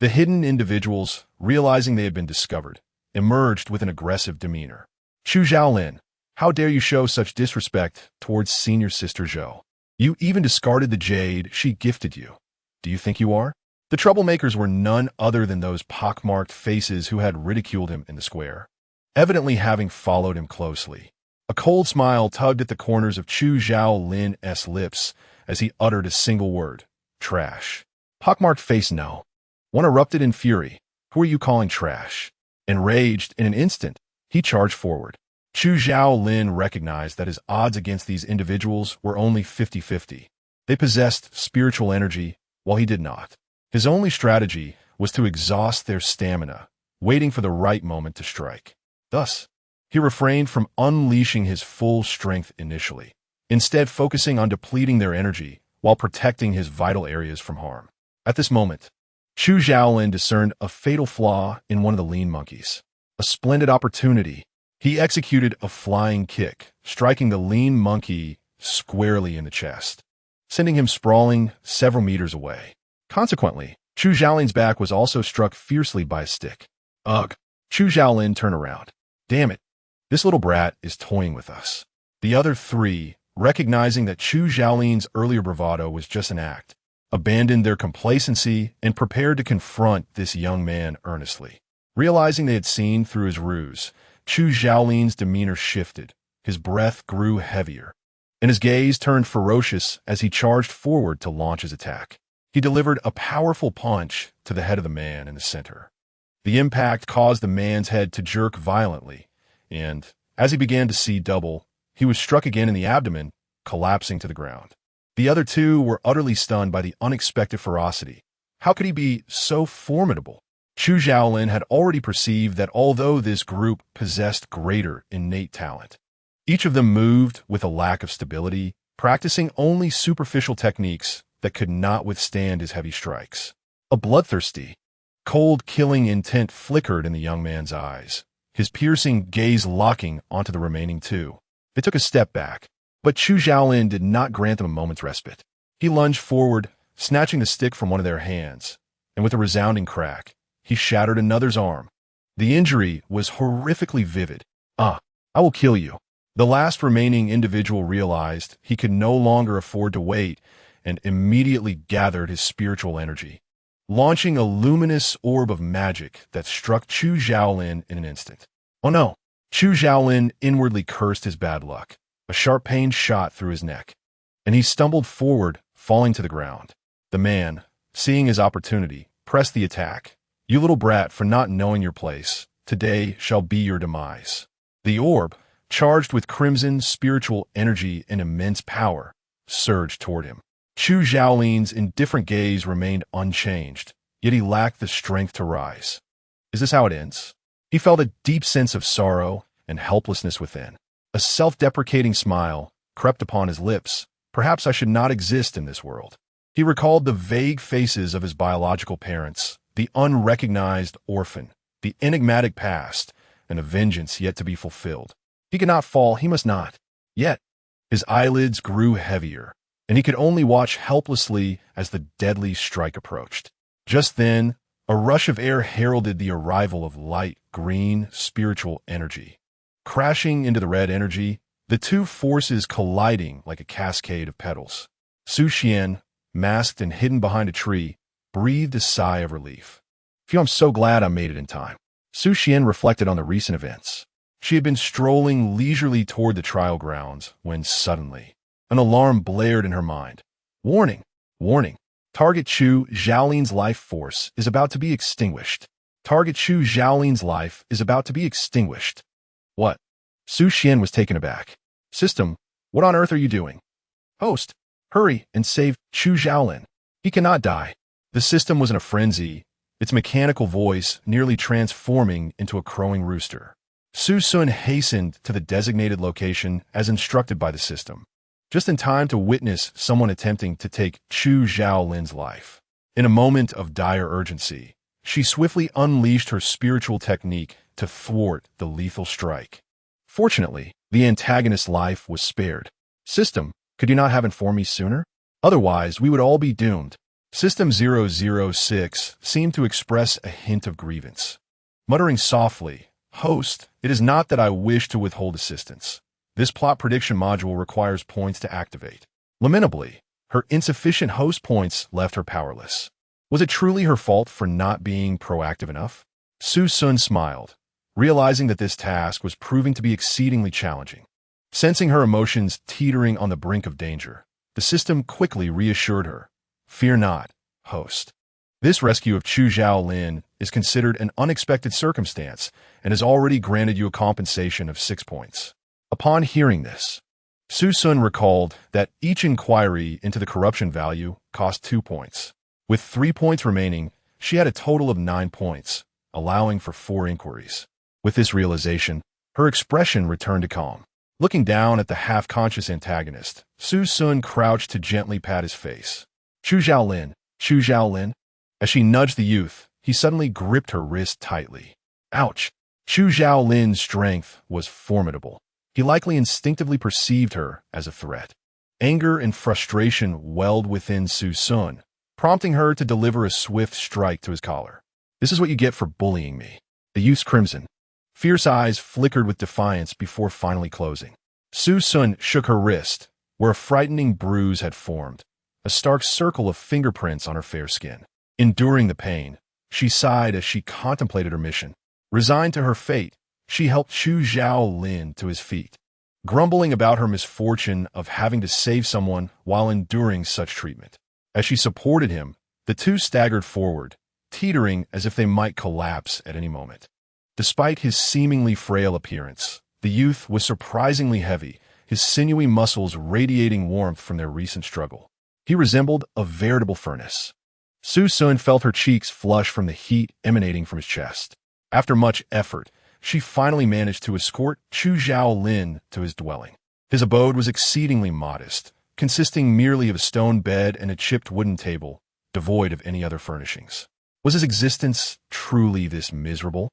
The hidden individuals, realizing they had been discovered, emerged with an aggressive demeanor. "Chu Xiaolin, how dare you show such disrespect towards Senior Sister Zhou? You even discarded the jade she gifted you. Do you think you are?" The troublemakers were none other than those pockmarked faces who had ridiculed him in the square, evidently having followed him closely. A cold smile tugged at the corners of Chu Xiaolin's lips as he uttered a single word: "Trash." Pockmarked face, no. One erupted in fury. "Who are you calling trash?" Enraged in an instant, he charged forward. Chu Xiaolin recognized that his odds against these individuals were only 50-50. They possessed spiritual energy, while he did not. His only strategy was to exhaust their stamina, waiting for the right moment to strike. Thus, he refrained from unleashing his full strength initially, instead focusing on depleting their energy while protecting his vital areas from harm. At this moment, Chu Xiaolin discerned a fatal flaw in one of the lean monkeys. A splendid opportunity. He executed a flying kick, striking the lean monkey squarely in the chest, sending him sprawling several meters away. Consequently, Chu Xiaolin's back was also struck fiercely by a stick. Ugh! Chu Xiaolin turned around. Damn it! This little brat is toying with us. The other three, recognizing that Chu Xiaolin's earlier bravado was just an act, abandoned their complacency and prepared to confront this young man earnestly. Realizing they had seen through his ruse, Chu Xiaolin's demeanor shifted, his breath grew heavier, and his gaze turned ferocious as he charged forward to launch his attack. He delivered a powerful punch to the head of the man in the center. The impact caused the man's head to jerk violently, and, as he began to see double, he was struck again in the abdomen, collapsing to the ground. The other two were utterly stunned by the unexpected ferocity. How could he be so formidable? Chu Xiaolin had already perceived that although this group possessed greater innate talent, each of them moved with a lack of stability, practicing only superficial techniques that could not withstand his heavy strikes. A bloodthirsty, cold, killing intent flickered in the young man's eyes, his piercing gaze locking onto the remaining two. They took a step back, but Chu Xiaolin did not grant them a moment's respite. He lunged forward, snatching the stick from one of their hands, and with a resounding crack, he shattered another's arm. The injury was horrifically vivid. I will kill you. The last remaining individual realized he could no longer afford to wait and immediately gathered his spiritual energy, launching a luminous orb of magic that struck Chu Xiaolin in an instant. Oh no! Chu Xiaolin inwardly cursed his bad luck. A sharp pain shot through his neck, and he stumbled forward, falling to the ground. The man, seeing his opportunity, pressed the attack. You little brat, for not knowing your place, today shall be your demise. The orb, charged with crimson spiritual energy and immense power, surged toward him. Chu Xiaolin's indifferent gaze remained unchanged, yet he lacked the strength to rise. Is this how it ends? He felt a deep sense of sorrow and helplessness within. A self-deprecating smile crept upon his lips. Perhaps I should not exist in this world. He recalled the vague faces of his biological parents, the unrecognized orphan, the enigmatic past, and a vengeance yet to be fulfilled. He could not fall, he must not. Yet, his eyelids grew heavier, and he could only watch helplessly as the deadly strike approached. Just then, a rush of air heralded the arrival of light green spiritual energy. Crashing into the red energy, the two forces colliding like a cascade of petals. Su Xian, masked and hidden behind a tree, breathed a sigh of relief. Phew, I'm so glad I made it in time. Su Xian reflected on the recent events. She had been strolling leisurely toward the trial grounds when suddenly, an alarm blared in her mind. Warning! Warning! Target Chu Xiaolin's life force is about to be extinguished. Target Chu Xiaolin's life is about to be extinguished. What? Su Xian was taken aback. System, what on earth are you doing? Host, hurry and save Chu Xiaolin. He cannot die. The system was in a frenzy, its mechanical voice nearly transforming into a crowing rooster. Su Sun hastened to the designated location as instructed by the system, just in time to witness someone attempting to take Chu Xiaolin's life. In a moment of dire urgency, she swiftly unleashed her spiritual technique to thwart the lethal strike. Fortunately, the antagonist's life was spared. System, could you not have informed me sooner? Otherwise, we would all be doomed. System 006 seemed to express a hint of grievance. Muttering softly, Host, it is not that I wish to withhold assistance. This plot prediction module requires points to activate. Lamentably, her insufficient host points left her powerless. Was it truly her fault for not being proactive enough? Su Sun smiled, realizing that this task was proving to be exceedingly challenging. Sensing her emotions teetering on the brink of danger, the system quickly reassured her. Fear not, host. This rescue of Chu Xiaolin is considered an unexpected circumstance and has already granted you a compensation of 6 points. Upon hearing this, Su Sun recalled that each inquiry into the corruption value cost 2 points. With 3 points remaining, she had a total of 9 points, allowing for 4 inquiries. With this realization, her expression returned to calm. Looking down at the half-conscious antagonist, Su Sun crouched to gently pat his face. Chu Xiaolin, Chu Xiaolin. As she nudged the youth, he suddenly gripped her wrist tightly. Ouch! Chu Zhaolin's strength was formidable. He likely instinctively perceived her as a threat. Anger and frustration welled within Su Sun, prompting her to deliver a swift strike to his collar. "This is what you get for bullying me." The youth's crimson, fierce eyes flickered with defiance before finally closing. Su Sun shook her wrist, where a frightening bruise had formed, a stark circle of fingerprints on her fair skin. Enduring the pain, she sighed as she contemplated her mission. Resigned to her fate, she helped Chu Zhaolin to his feet, grumbling about her misfortune of having to save someone while enduring such treatment. As she supported him, the two staggered forward, teetering as if they might collapse at any moment. Despite his seemingly frail appearance, the youth was surprisingly heavy, his sinewy muscles radiating warmth from their recent struggle. He resembled a veritable furnace. Su Sun felt her cheeks flush from the heat emanating from his chest. After much effort, she finally managed to escort Chu Zhaolin to his dwelling. His abode was exceedingly modest, consisting merely of a stone bed and a chipped wooden table, devoid of any other furnishings. Was his existence truly this miserable?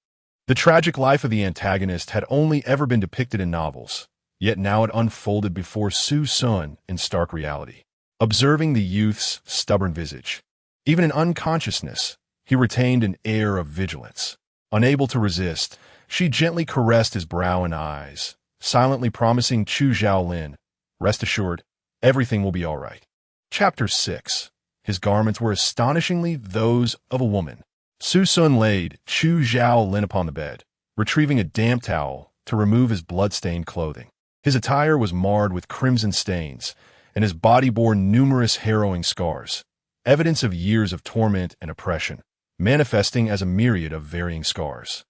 The tragic life of the antagonist had only ever been depicted in novels, yet now it unfolded before Su Sun in stark reality. Observing the youth's stubborn visage, even in unconsciousness, he retained an air of vigilance. Unable to resist, she gently caressed his brow and eyes, silently promising Chu Zhaolin, "Rest assured, everything will be all right." Chapter 6. His garments were astonishingly those of a woman. Su Sun laid Chu Zhaolin upon the bed, retrieving a damp towel to remove his blood-stained clothing. His attire was marred with crimson stains, and his body bore numerous harrowing scars, evidence of years of torment and oppression, manifesting as a myriad of varying scars.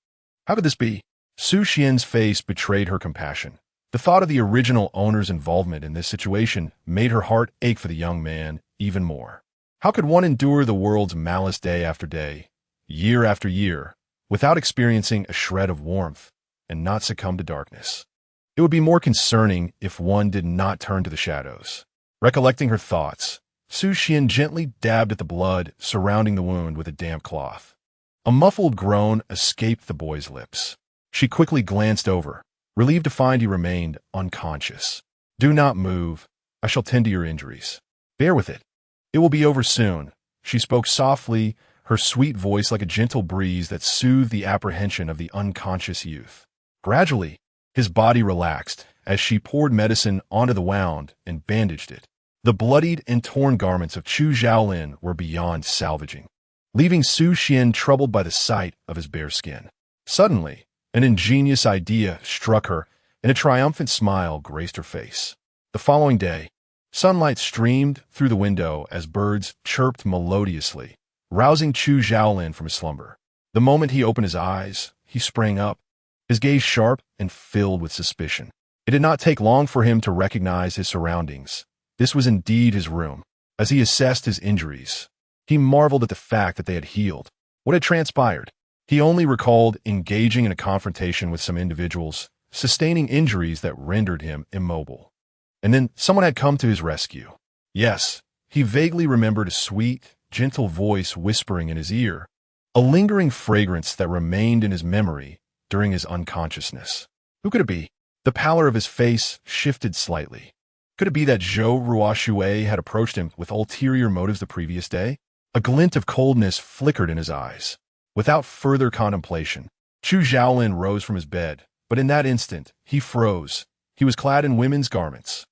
How could this be? Su Xian's face betrayed her compassion. The thought of the original owner's involvement in this situation made her heart ache for the young man even more. How could one endure the world's malice day after day, year after year, without experiencing a shred of warmth and not succumb to darkness? It would be more concerning if one did not turn to the shadows. Recollecting her thoughts, Su Xian gently dabbed at the blood surrounding the wound with a damp cloth. A muffled groan escaped the boy's lips. She quickly glanced over, relieved to find he remained unconscious. "Do not move. I shall tend to your injuries. Bear with it. It will be over soon." She spoke softly, her sweet voice like a gentle breeze that soothed the apprehension of the unconscious youth. Gradually, his body relaxed as she poured medicine onto the wound and bandaged it. The bloodied and torn garments of Chu Zhaolin were beyond salvaging, leaving Su Xian troubled by the sight of his bare skin. Suddenly, an ingenious idea struck her, and a triumphant smile graced her face. The following day, sunlight streamed through the window as birds chirped melodiously, rousing Chu Zhaolin from his slumber. The moment he opened his eyes, he sprang up, his gaze sharp and filled with suspicion. It did not take long for him to recognize his surroundings. This was indeed his room. As he assessed his injuries, he marveled at the fact that they had healed. What had transpired? He only recalled engaging in a confrontation with some individuals, sustaining injuries that rendered him immobile. And then someone had come to his rescue. Yes, he vaguely remembered a sweet, gentle voice whispering in his ear, a lingering fragrance that remained in his memory during his unconsciousness. Who could it be? The pallor of his face shifted slightly. Could it be that Zhou Ruoshui had approached him with ulterior motives the previous day? A glint of coldness flickered in his eyes. Without further contemplation, Chu Zhaolin rose from his bed, but in that instant, he froze. He was clad in women's garments.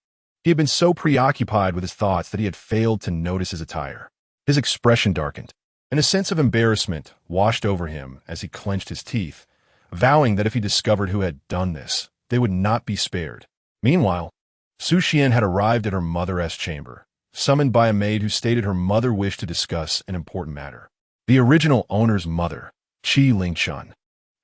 He had been so preoccupied with his thoughts that he had failed to notice his attire. His expression darkened, and a sense of embarrassment washed over him as he clenched his teeth, vowing that if he discovered who had done this, they would not be spared. Meanwhile, Su Xian had arrived at her mother's chamber, summoned by a maid who stated her mother wished to discuss an important matter. The original owner's mother, Qi Lingchun,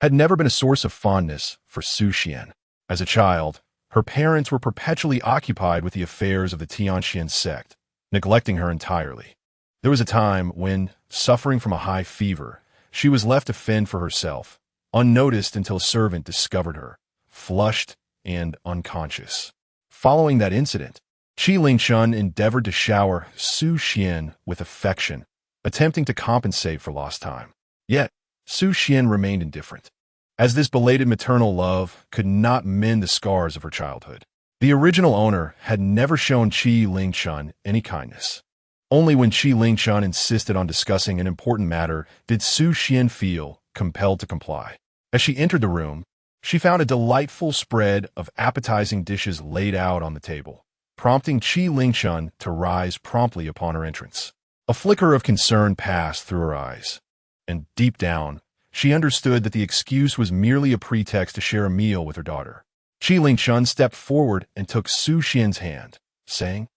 had never been a source of fondness for Su Xian. As a child, her parents were perpetually occupied with the affairs of the Tianxian sect, neglecting her entirely. There was a time when, suffering from a high fever, she was left to fend for herself, unnoticed until a servant discovered her, flushed and unconscious. Following that incident, Qi Lingchun endeavored to shower Su Xian with affection, attempting to compensate for lost time. Yet, Su Xian remained indifferent. as this belated maternal love could not mend the scars of her childhood. The original owner had never shown Qi Lingchun any kindness. Only when Qi Lingchun insisted on discussing an important matter did Su Xian feel compelled to comply. As she entered the room, she found a delightful spread of appetizing dishes laid out on the table, prompting Qi Lingchun to rise promptly upon her entrance. A flicker of concern passed through her eyes, and deep down, she understood that the excuse was merely a pretext to share a meal with her daughter. Qi Lingchun stepped forward and took Su Xian's hand, saying,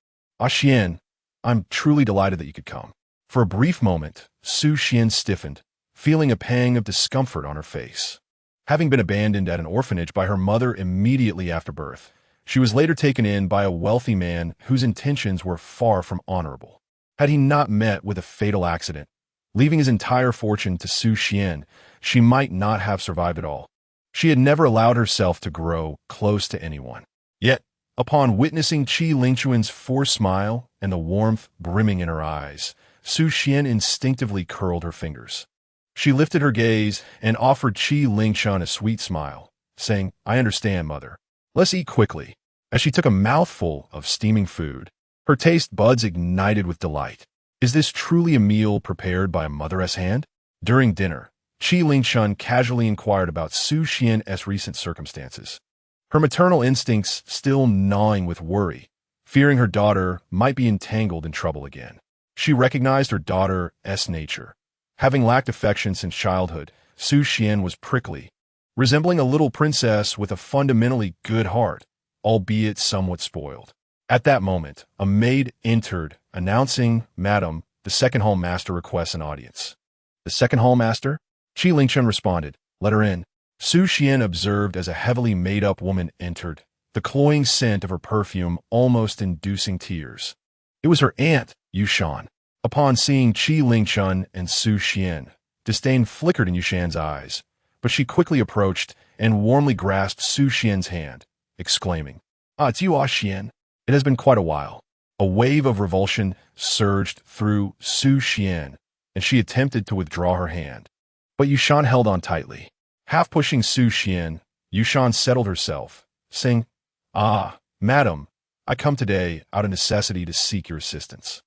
Xian, I'm truly delighted that you could come. For a brief moment, Su Xian stiffened, feeling a pang of discomfort on her face. Having been abandoned at an orphanage by her mother immediately after birth, she was later taken in by a wealthy man whose intentions were far from honorable. Had he not met with a fatal accident, leaving his entire fortune to Su Xian, she might not have survived at all. She had never allowed herself to grow close to anyone. Yet, upon witnessing Qi Lingchun's forced smile and the warmth brimming in her eyes, Su Xian instinctively curled her fingers. She lifted her gaze and offered Qi Lingchun a sweet smile, saying, I understand, mother. Let's eat quickly. As she took a mouthful of steaming food, her taste buds ignited with delight. Is this truly a meal prepared by a mother's hand? During dinner, Qi Lingchun casually inquired about Su Xian's recent circumstances, her maternal instincts still gnawing with worry, fearing her daughter might be entangled in trouble again. She recognized her daughter's nature. Having lacked affection since childhood, Su Xian was prickly, resembling a little princess with a fundamentally good heart, albeit somewhat spoiled. At that moment, a maid entered, announcing, Madam, the second hall master requests an audience. The second hall master? Qi Lingchun responded, Let her in. Su Xian observed as a heavily made-up woman entered, the cloying scent of her perfume almost inducing tears. It was her aunt, Yushan. Upon seeing Qi Lingchun and Su Xian, disdain flickered in Yushan's eyes, but she quickly approached and warmly grasped Su Xian's hand, exclaiming, it's you, Xian. It has been quite a while. A wave of revulsion surged through Su Xian, and she attempted to withdraw her hand. But Yushan held on tightly. Half pushing Su Xian, Yushan settled herself, saying, Madam, I come today out of necessity to seek your assistance.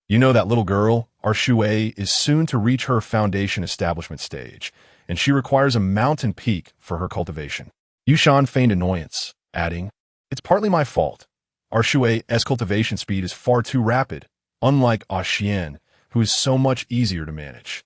You know that little girl, our Shui, is soon to reach her foundation establishment stage, and she requires a mountain peak for her cultivation. Yushan feigned annoyance, adding, It's partly my fault. Our Shui's cultivation speed is far too rapid, unlike Xian, who is so much easier to manage.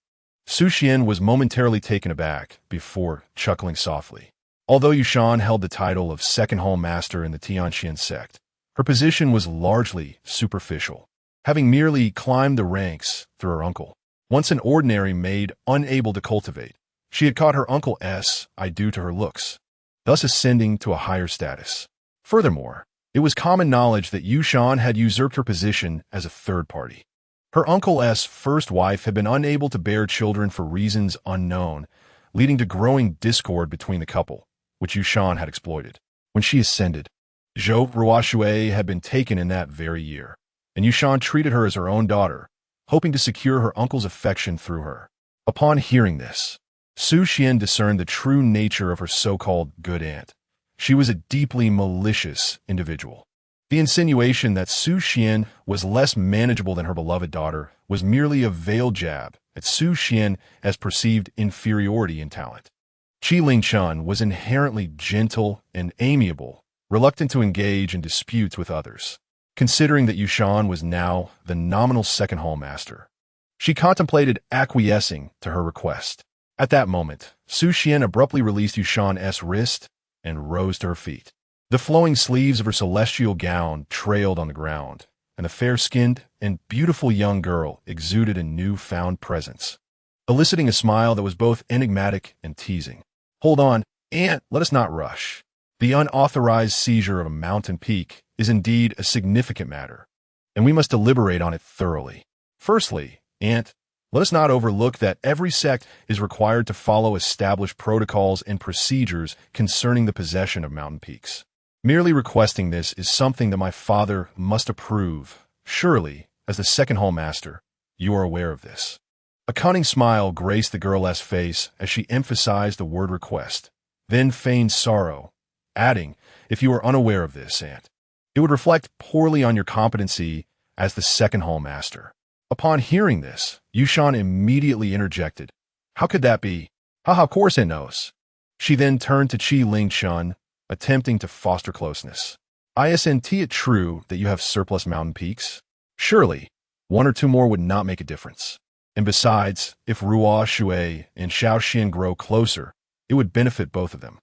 Su Xian was momentarily taken aback before chuckling softly. Although Yushan held the title of second hall master in the Tianxian sect, her position was largely superficial, having merely climbed the ranks through her uncle. Once an ordinary maid unable to cultivate, she had caught her uncle's eye due to her looks, thus ascending to a higher status. Furthermore, it was common knowledge that Yushan had usurped her position as a third party. Her uncle's first wife had been unable to bear children for reasons unknown, leading to growing discord between the couple, which Yushan had exploited. When she ascended, Zhou Ruoshui had been taken in that very year, and Yushan treated her as her own daughter, hoping to secure her uncle's affection through her. Upon hearing this, Su Xian discerned the true nature of her so-called good aunt. She was a deeply malicious individual. The insinuation that Su Xian was less manageable than her beloved daughter was merely a veiled jab at Su Xian as perceived inferiority in talent. Qi Lingchun was inherently gentle and amiable, reluctant to engage in disputes with others. Considering that Yushan was now the nominal second hall master, she contemplated acquiescing to her request. At that moment, Su Xian abruptly released Yushan's wrist and rose to her feet. The flowing sleeves of her celestial gown trailed on the ground, and the fair-skinned and beautiful young girl exuded a new-found presence, eliciting a smile that was both enigmatic and teasing. Hold on, Aunt, let us not rush. The unauthorized seizure of a mountain peak is indeed a significant matter, and we must deliberate on it thoroughly. Firstly, Aunt, let us not overlook that every sect is required to follow established protocols and procedures concerning the possession of mountain peaks. Merely requesting this is something that my father must approve. Surely, as the second hall master, you are aware of this. A cunning smile graced the girl's face as she emphasized the word request, then feigned sorrow, adding, "If you are unaware of this, aunt, it would reflect poorly on your competency as the second hall master." Upon hearing this, Yushan immediately interjected, "How could that be? Haha, of course it knows." She then turned to Qi Lingchun, attempting to foster closeness. "Isn't it true that you have surplus mountain peaks? Surely, one or two more would not make a difference. And besides, if Ruo Shui and Shaoxian grow closer, it would benefit both of them."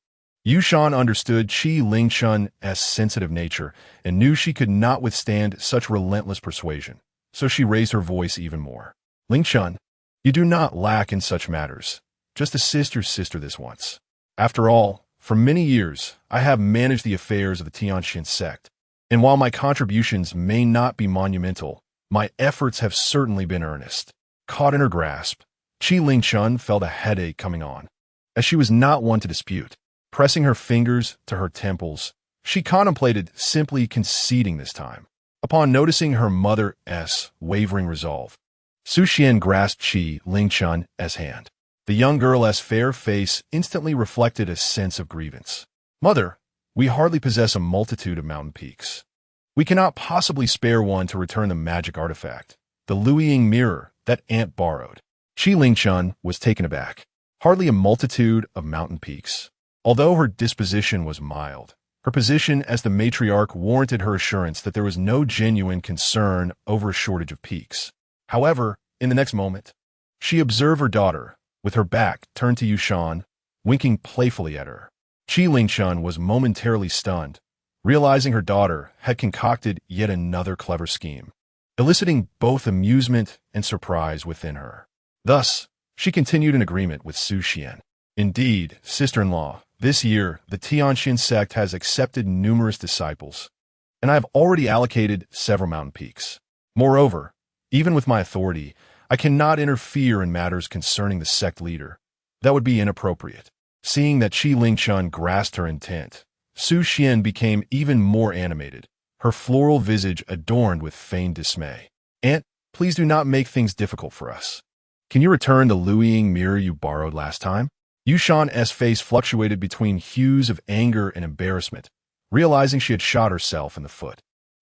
Yushan understood Qi Lingchun's sensitive nature and knew she could not withstand such relentless persuasion, so she raised her voice even more. "Lingchun, you do not lack in such matters. Just assist your sister this once. After all, for many years, I have managed the affairs of the Tianxian sect, and while my contributions may not be monumental, my efforts have certainly been earnest." Caught in her grasp, Qi Lingchun felt a headache coming on, as she was not one to dispute. Pressing her fingers to her temples, she contemplated simply conceding this time. Upon noticing her mother's wavering resolve, Su Xian grasped Qi Lingchun's hand. The young girl's fair face instantly reflected a sense of grievance. "Mother, we hardly possess a multitude of mountain peaks. We cannot possibly spare one to return the magic artifact, the Luiying mirror that aunt borrowed." Qi Lingchun was taken aback. Hardly a multitude of mountain peaks. Although her disposition was mild, her position as the matriarch warranted her assurance that there was no genuine concern over a shortage of peaks. However, in the next moment, she observed her daughter, with her back turned to Yushan, winking playfully at her. Qi Lingchun was momentarily stunned, realizing her daughter had concocted yet another clever scheme, eliciting both amusement and surprise within her. Thus, she continued in agreement with Su Xian. "Indeed, sister-in-law, this year the Tianxian sect has accepted numerous disciples, and I have already allocated several mountain peaks. Moreover, even with my authority, I cannot interfere in matters concerning the sect leader. That would be inappropriate." Seeing that Qi Lingchun grasped her intent, Su Xian became even more animated, her floral visage adorned with feigned dismay. "Aunt, please do not make things difficult for us. Can you return the Luiying mirror you borrowed last time?" Yushan's face fluctuated between hues of anger and embarrassment, realizing she had shot herself in the foot.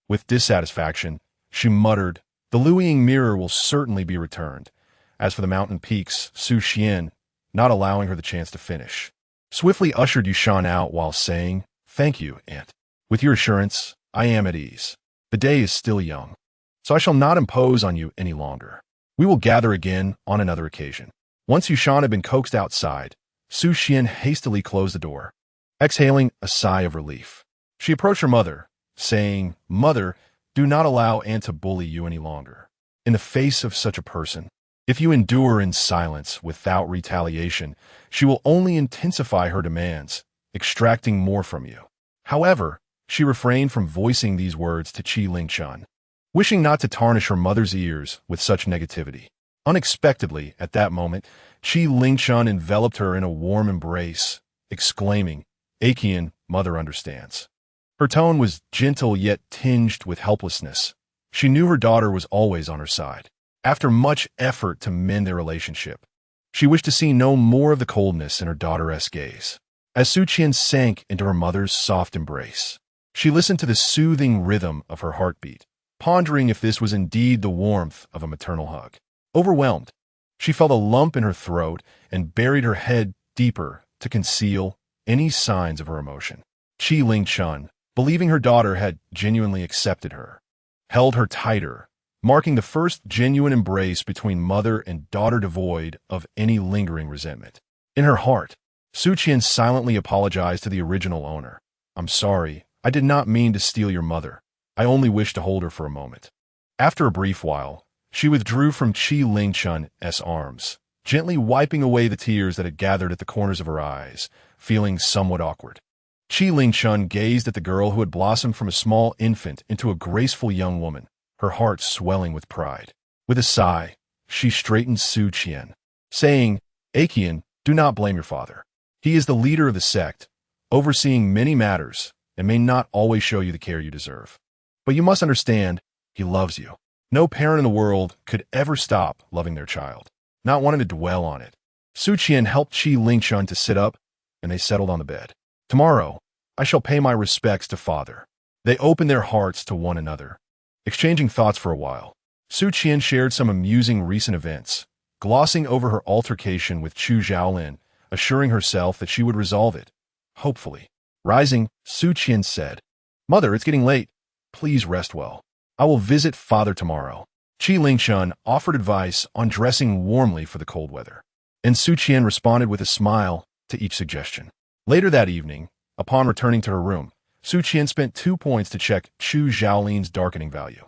With dissatisfaction, she muttered, "The Luiying mirror will certainly be returned. As for the mountain peaks," Su Xian, not allowing her the chance to finish, swiftly ushered Yushan out while saying, "Thank you, aunt. With your assurance, I am at ease. The day is still young, so I shall not impose on you any longer. We will gather again on another occasion." Once Yushan had been coaxed outside, Su Xian hastily closed the door. Exhaling a sigh of relief, she approached her mother, saying, "Mother, do not allow aunt to bully you any longer. In the face of such a person, if you endure in silence without retaliation, she will only intensify her demands, extracting more from you." However, she refrained from voicing these words to Qi Lingchun, wishing not to tarnish her mother's ears with such negativity. Unexpectedly, at that moment, Qi Lingchun enveloped her in a warm embrace, exclaiming, "Akian, mother understands." Her tone was gentle yet tinged with helplessness. She knew her daughter was always on her side. After much effort to mend their relationship, she wished to see no more of the coldness in her daughter's gaze. As Su Qian sank into her mother's soft embrace, she listened to the soothing rhythm of her heartbeat, pondering if this was indeed the warmth of a maternal hug. Overwhelmed, she felt a lump in her throat and buried her head deeper to conceal any signs of her emotion. Qi Lingchun, believing her daughter had genuinely accepted her, held her tighter, marking the first genuine embrace between mother and daughter devoid of any lingering resentment. In her heart, Su Qian silently apologized to the original owner. "I'm sorry, I did not mean to steal your mother. I only wished to hold her for a moment." After a brief while, she withdrew from Qi Lingchun's arms, gently wiping away the tears that had gathered at the corners of her eyes, feeling somewhat awkward. Qi Lingchun gazed at the girl who had blossomed from a small infant into a graceful young woman, her heart swelling with pride. With a sigh, she straightened Su Qian, saying, "Akian, do not blame your father. He is the leader of the sect, overseeing many matters, and may not always show you the care you deserve. But you must understand, he loves you. No parent in the world could ever stop loving their child, not wanting to dwell on it." Su Qian helped Qi Lingchun to sit up and they settled on the bed. Tomorrow, I shall pay my respects to father. They opened their hearts to one another, exchanging thoughts for a while. Su Qian shared some amusing recent events, glossing over her altercation with Chu Xiaolin, assuring herself that she would resolve it. Hopefully. Rising, Su Qian said, "Mother, it's getting late. Please rest well. I will visit father tomorrow." Qi Lingshun offered advice on dressing warmly for the cold weather, and Su Qian responded with a smile to each suggestion. Later that evening, upon returning to her room, Su Qian spent 2 points to check Chu Xiaolin's darkening value.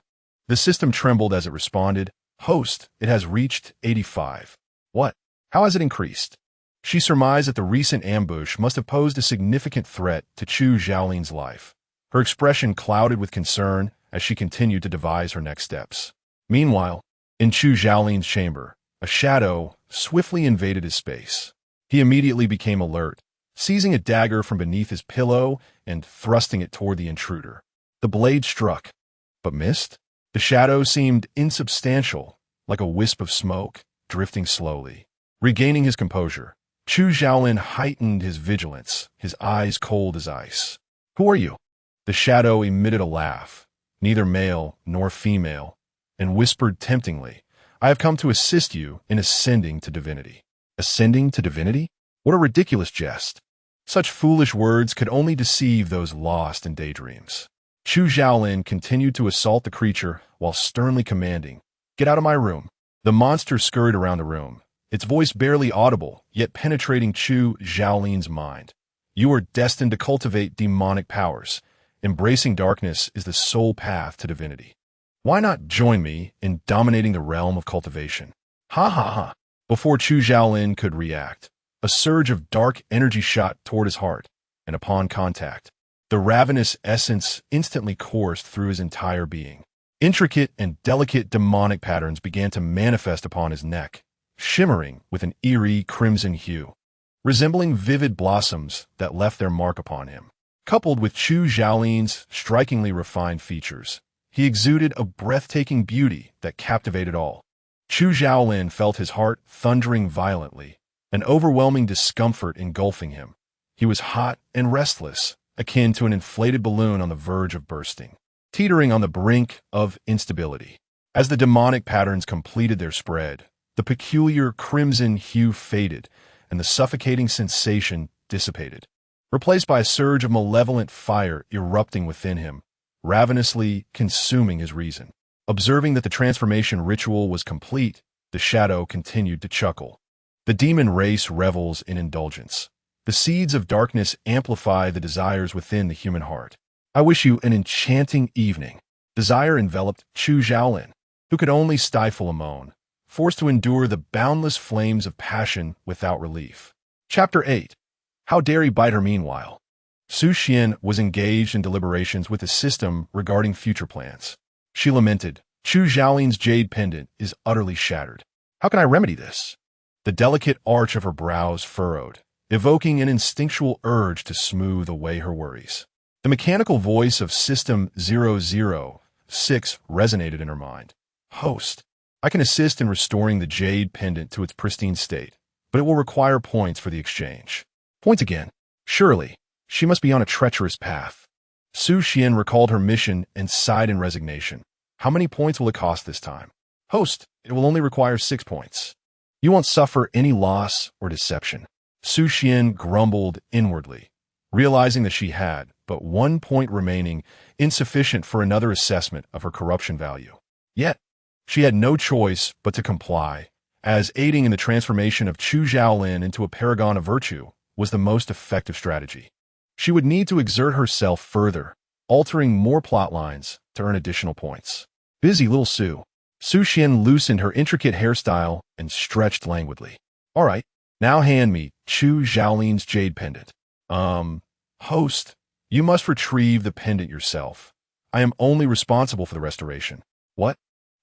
The system trembled as it responded, "Host, it has reached 85. What? How has it increased?" She surmised that the recent ambush must have posed a significant threat to Chu Xiaolin's life. Her expression clouded with concern as she continued to devise her next steps. Meanwhile, in Chu Xiaolin's chamber, a shadow swiftly invaded his space. He immediately became alert, seizing a dagger from beneath his pillow and thrusting it toward the intruder. The blade struck, but missed. The shadow seemed insubstantial, like a wisp of smoke, drifting slowly. Regaining his composure, Chu Xiaolin heightened his vigilance, his eyes cold as ice. "Who are you?" The shadow emitted a laugh, neither male nor female, and whispered temptingly, "I have come to assist you in ascending to divinity." Ascending to divinity? What a ridiculous jest. Such foolish words could only deceive those lost in daydreams. Chu Xiaolin continued to assault the creature while sternly commanding, "Get out of my room." The monster scurried around the room, its voice barely audible, yet penetrating Chu Xiaolin's mind. "You are destined to cultivate demonic powers. Embracing darkness is the sole path to divinity. Why not join me in dominating the realm of cultivation?" Ha ha ha. Before Chu Xiaolin could react, a surge of dark energy shot toward his heart, and upon contact, the ravenous essence instantly coursed through his entire being. Intricate and delicate demonic patterns began to manifest upon his neck, shimmering with an eerie crimson hue, resembling vivid blossoms that left their mark upon him. Coupled with Chu Xiaolin's strikingly refined features, he exuded a breathtaking beauty that captivated all. Chu Xiaolin felt his heart thundering violently, an overwhelming discomfort engulfing him. He was hot and restless, akin to an inflated balloon on the verge of bursting, teetering on the brink of instability. As the demonic patterns completed their spread, the peculiar crimson hue faded, and the suffocating sensation dissipated, replaced by a surge of malevolent fire erupting within him, ravenously consuming his reason. Observing that the transformation ritual was complete, the shadow continued to chuckle. The demon race revels in indulgence. The seeds of darkness amplify the desires within the human heart. I wish you an enchanting evening. Desire enveloped Chu Xiaolin, who could only stifle a moan, forced to endure the boundless flames of passion without relief. Chapter 8. How dare he bite her meanwhile? Su Qian was engaged in deliberations with the system regarding future plans. She lamented, "Chu Xiaolin's jade pendant is utterly shattered. How can I remedy this?" The delicate arch of her brows furrowed, evoking an instinctual urge to smooth away her worries. The mechanical voice of System 006 resonated in her mind. "Host, I can assist in restoring the jade pendant to its pristine state, but it will require points for the exchange." Points again? Surely, she must be on a treacherous path. Su Qian recalled her mission and sighed in resignation. "How many points will it cost this time?" "Host, it will only require 6 points. You won't suffer any loss or deception." Su Qian grumbled inwardly, realizing that she had but 1 point remaining, insufficient for another assessment of her corruption value. Yet, she had no choice but to comply, as aiding in the transformation of Chu Xiaolin into a paragon of virtue was the most effective strategy. She would need to exert herself further, altering more plot lines to earn additional points. Busy little Su. Su Qian loosened her intricate hairstyle and stretched languidly. "All right, now hand me Chu Xiaolin's jade pendant." Host, you must retrieve the pendant yourself. I am only responsible for the restoration." "What?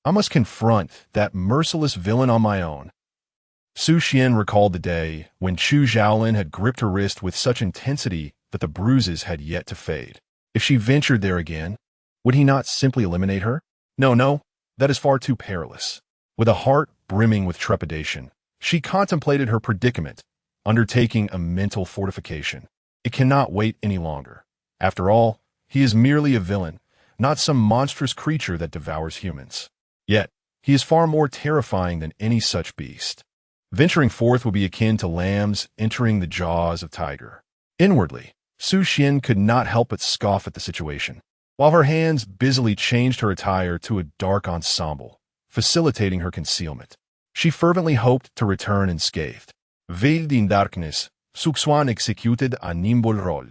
I must confront that merciless villain on my own." Su Qian recalled the day when Chu Xiaolin had gripped her wrist with such intensity that the bruises had yet to fade. If she ventured there again, would he not simply eliminate her? No, that is far too perilous. With a heart brimming with trepidation, she contemplated her predicament, undertaking a mental fortification. It cannot wait any longer. After all, he is merely a villain, not some monstrous creature that devours humans. Yet, he is far more terrifying than any such beast. Venturing forth would be akin to lambs entering the jaws of tiger. Inwardly, Su Xian could not help but scoff at the situation, while her hands busily changed her attire to a dark ensemble, facilitating her concealment. She fervently hoped to return unscathed. Veiled in darkness, Su Xuan executed a nimble role,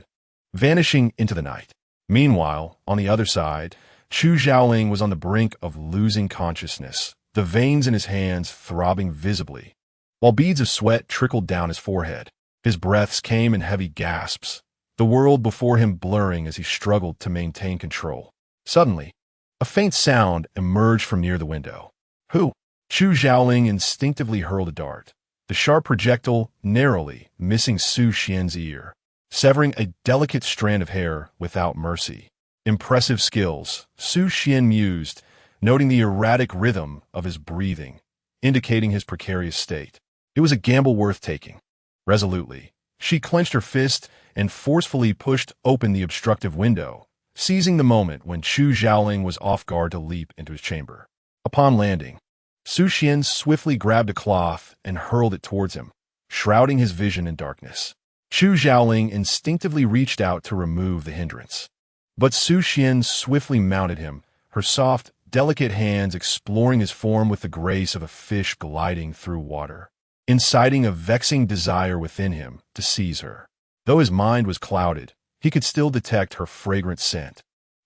vanishing into the night. Meanwhile, on the other side, Chu Xiaoling was on the brink of losing consciousness, the veins in his hands throbbing visibly, while beads of sweat trickled down his forehead. His breaths came in heavy gasps, the world before him blurring as he struggled to maintain control. Suddenly, a faint sound emerged from near the window. Who? Chu Xiaoling instinctively hurled a dart, the sharp projectile narrowly missing Su Xian's ear, severing a delicate strand of hair without mercy. Impressive skills, Su Xian mused, noting the erratic rhythm of his breathing, indicating his precarious state. It was a gamble worth taking. Resolutely, she clenched her fist and forcefully pushed open the obstructive window, seizing the moment when Chu Xiaoling was off guard to leap into his chamber. Upon landing, Su Xian swiftly grabbed a cloth and hurled it towards him, shrouding his vision in darkness. Chu Xiaoling instinctively reached out to remove the hindrance. But Su Xian swiftly mounted him, her soft, delicate hands exploring his form with the grace of a fish gliding through water, inciting a vexing desire within him to seize her. Though his mind was clouded, he could still detect her fragrant scent,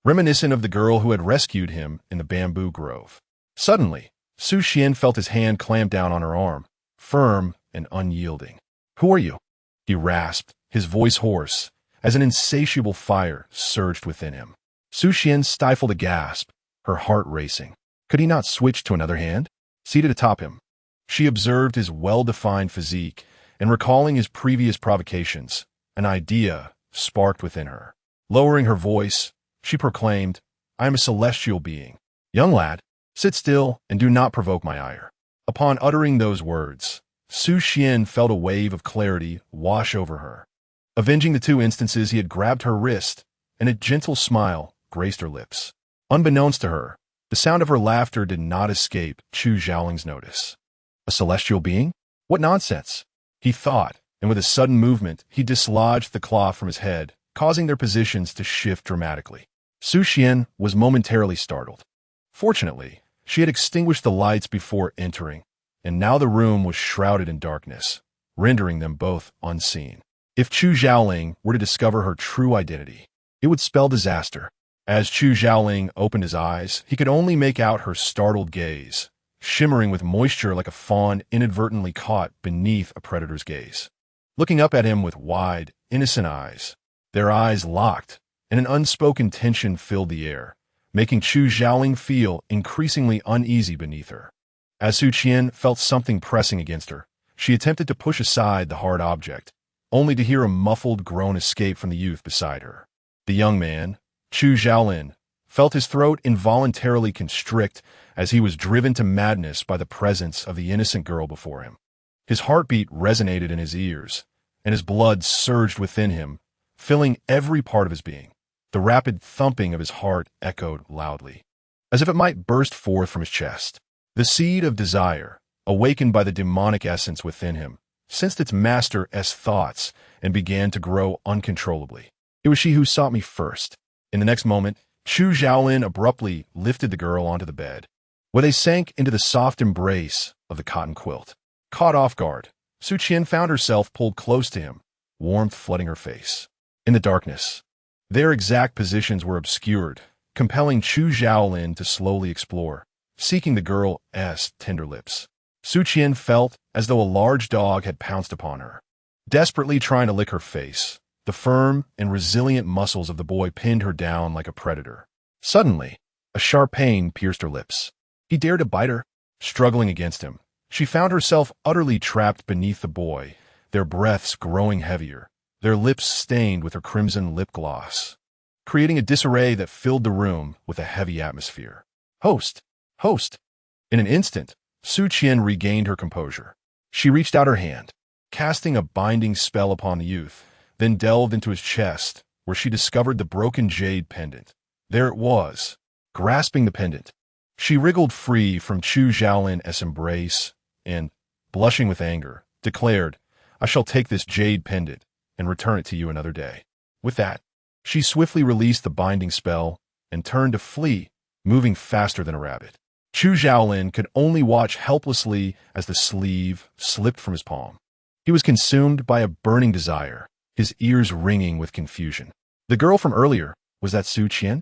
reminiscent of the girl who had rescued him in the bamboo grove. Suddenly, Su Xian felt his hand clamp down on her arm, firm and unyielding. "Who are you?" he rasped, his voice hoarse, as an insatiable fire surged within him. Su Xian stifled a gasp, her heart racing. Could he not switch to another hand? Seated atop him, she observed his well-defined physique, and recalling his previous provocations, an idea sparked within her. Lowering her voice, she proclaimed, "I am a celestial being. Young lad, sit still and do not provoke my ire." Upon uttering those words, Su Xian felt a wave of clarity wash over her. Avenging the two instances he had grabbed her wrist, and a gentle smile graced her lips. Unbeknownst to her, the sound of her laughter did not escape Chu Xiaoling's notice. A celestial being? What nonsense! He thought, and with a sudden movement, he dislodged the cloth from his head, causing their positions to shift dramatically. Su Xian was momentarily startled. Fortunately, she had extinguished the lights before entering, and now the room was shrouded in darkness, rendering them both unseen. If Chu Xiaoling were to discover her true identity, it would spell disaster. As Chu Xiaoling opened his eyes, he could only make out her startled gaze, shimmering with moisture like a fawn inadvertently caught beneath a predator's gaze. Looking up at him with wide, innocent eyes, their eyes locked, and an unspoken tension filled the air, making Chu Xiaoling feel increasingly uneasy beneath her. As Su Qian felt something pressing against her, she attempted to push aside the hard object, only to hear a muffled groan escape from the youth beside her. The young man, Chu Xiaolin, felt his throat involuntarily constrict as he was driven to madness by the presence of the innocent girl before him. His heartbeat resonated in his ears, and his blood surged within him, filling every part of his being. The rapid thumping of his heart echoed loudly, as if it might burst forth from his chest. The seed of desire, awakened by the demonic essence within him, sensed its master's thoughts and began to grow uncontrollably. It was she who sought me first. In the next moment, Chu Xiaolin abruptly lifted the girl onto the bed, where they sank into the soft embrace of the cotton quilt. Caught off guard, Su Qian found herself pulled close to him, warmth flooding her face. In the darkness, their exact positions were obscured, compelling Chu Xiaolin to slowly explore, seeking the girl's tender lips. Su Qian felt as though a large dog had pounced upon her, desperately trying to lick her face. The firm and resilient muscles of the boy pinned her down like a predator. Suddenly, a sharp pain pierced her lips. He dared to bite her, struggling against him. She found herself utterly trapped beneath the boy, their breaths growing heavier, their lips stained with her crimson lip gloss, creating a disarray that filled the room with a heavy atmosphere. "Host! Host!" In an instant, Su Qian regained her composure. She reached out her hand, casting a binding spell upon the youth, then delved into his chest, where she discovered the broken jade pendant. There it was. Grasping the pendant, she wriggled free from Chu Xiaolin's embrace and, blushing with anger, declared, "I shall take this jade pendant and return it to you another day." With that, she swiftly released the binding spell and turned to flee, moving faster than a rabbit. Chu Xiaolin could only watch helplessly as the sleeve slipped from his palm. He was consumed by a burning desire, his ears ringing with confusion. The girl from earlier, was that Su Qian?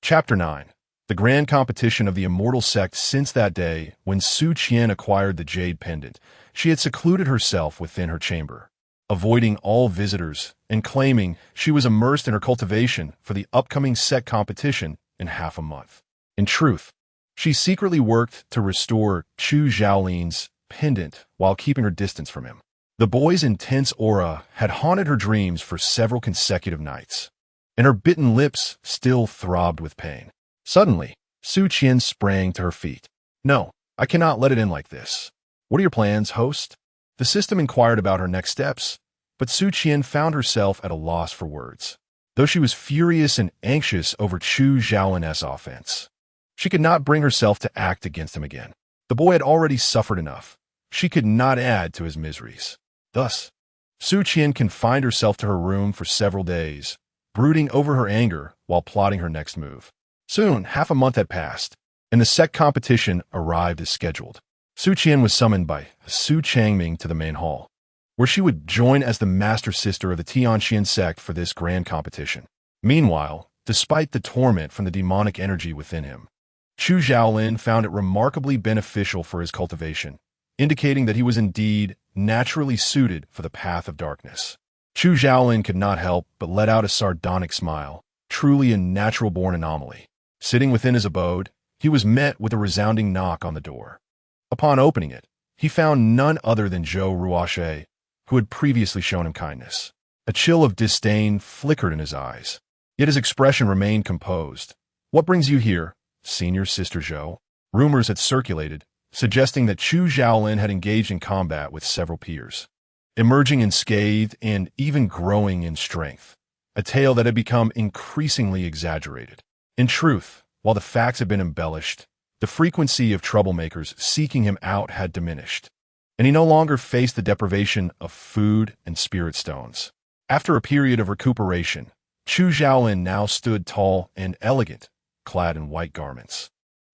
Chapter 9. The grand competition of the immortal sect. Since that day, when Su Qian acquired the jade pendant, she had secluded herself within her chamber, avoiding all visitors and claiming she was immersed in her cultivation for the upcoming sect competition in half a month. In truth, she secretly worked to restore Chu Xiaolin's pendant while keeping her distance from him. The boy's intense aura had haunted her dreams for several consecutive nights, and her bitten lips still throbbed with pain. Suddenly, Su Qian sprang to her feet. "No, I cannot let it end like this. What are your plans, host?" The system inquired about her next steps, but Su Qian found herself at a loss for words. Though she was furious and anxious over Chu Xiaolin's offense, she could not bring herself to act against him again. The boy had already suffered enough. She could not add to his miseries. Thus, Su Qian confined herself to her room for several days, brooding over her anger while plotting her next move. Soon, half a month had passed, and the sect competition arrived as scheduled. Su Qian was summoned by Su Changming to the main hall, where she would join as the master sister of the Tianxian sect for this grand competition. Meanwhile, despite the torment from the demonic energy within him, Chu Xiaolin found it remarkably beneficial for his cultivation, indicating that he was indeed naturally suited for the path of darkness. Chu Xiaolin could not help but let out a sardonic smile, truly a natural-born anomaly. Sitting within his abode, he was met with a resounding knock on the door. Upon opening it, he found none other than Zhou Ruoshe, who had previously shown him kindness. A chill of disdain flickered in his eyes, yet his expression remained composed. "What brings you here, senior sister Zhou?" Rumors had circulated, suggesting that Chu Xiaolin had engaged in combat with several peers, emerging unscathed and even growing in strength, a tale that had become increasingly exaggerated. In truth, while the facts had been embellished, the frequency of troublemakers seeking him out had diminished, and he no longer faced the deprivation of food and spirit stones. After a period of recuperation, Chu Xiaolin now stood tall and elegant, clad in white garments,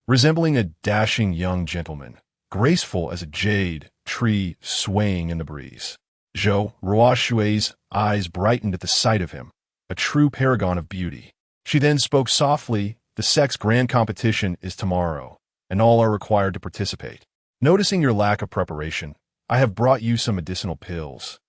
resembling a dashing young gentleman, graceful as a jade tree swaying in the breeze. Zhou Ruoshui's eyes brightened at the sight of him, a true paragon of beauty. She then spoke softly, "The sect's grand competition is tomorrow, and all are required to participate. Noticing your lack of preparation, I have brought you some medicinal pills,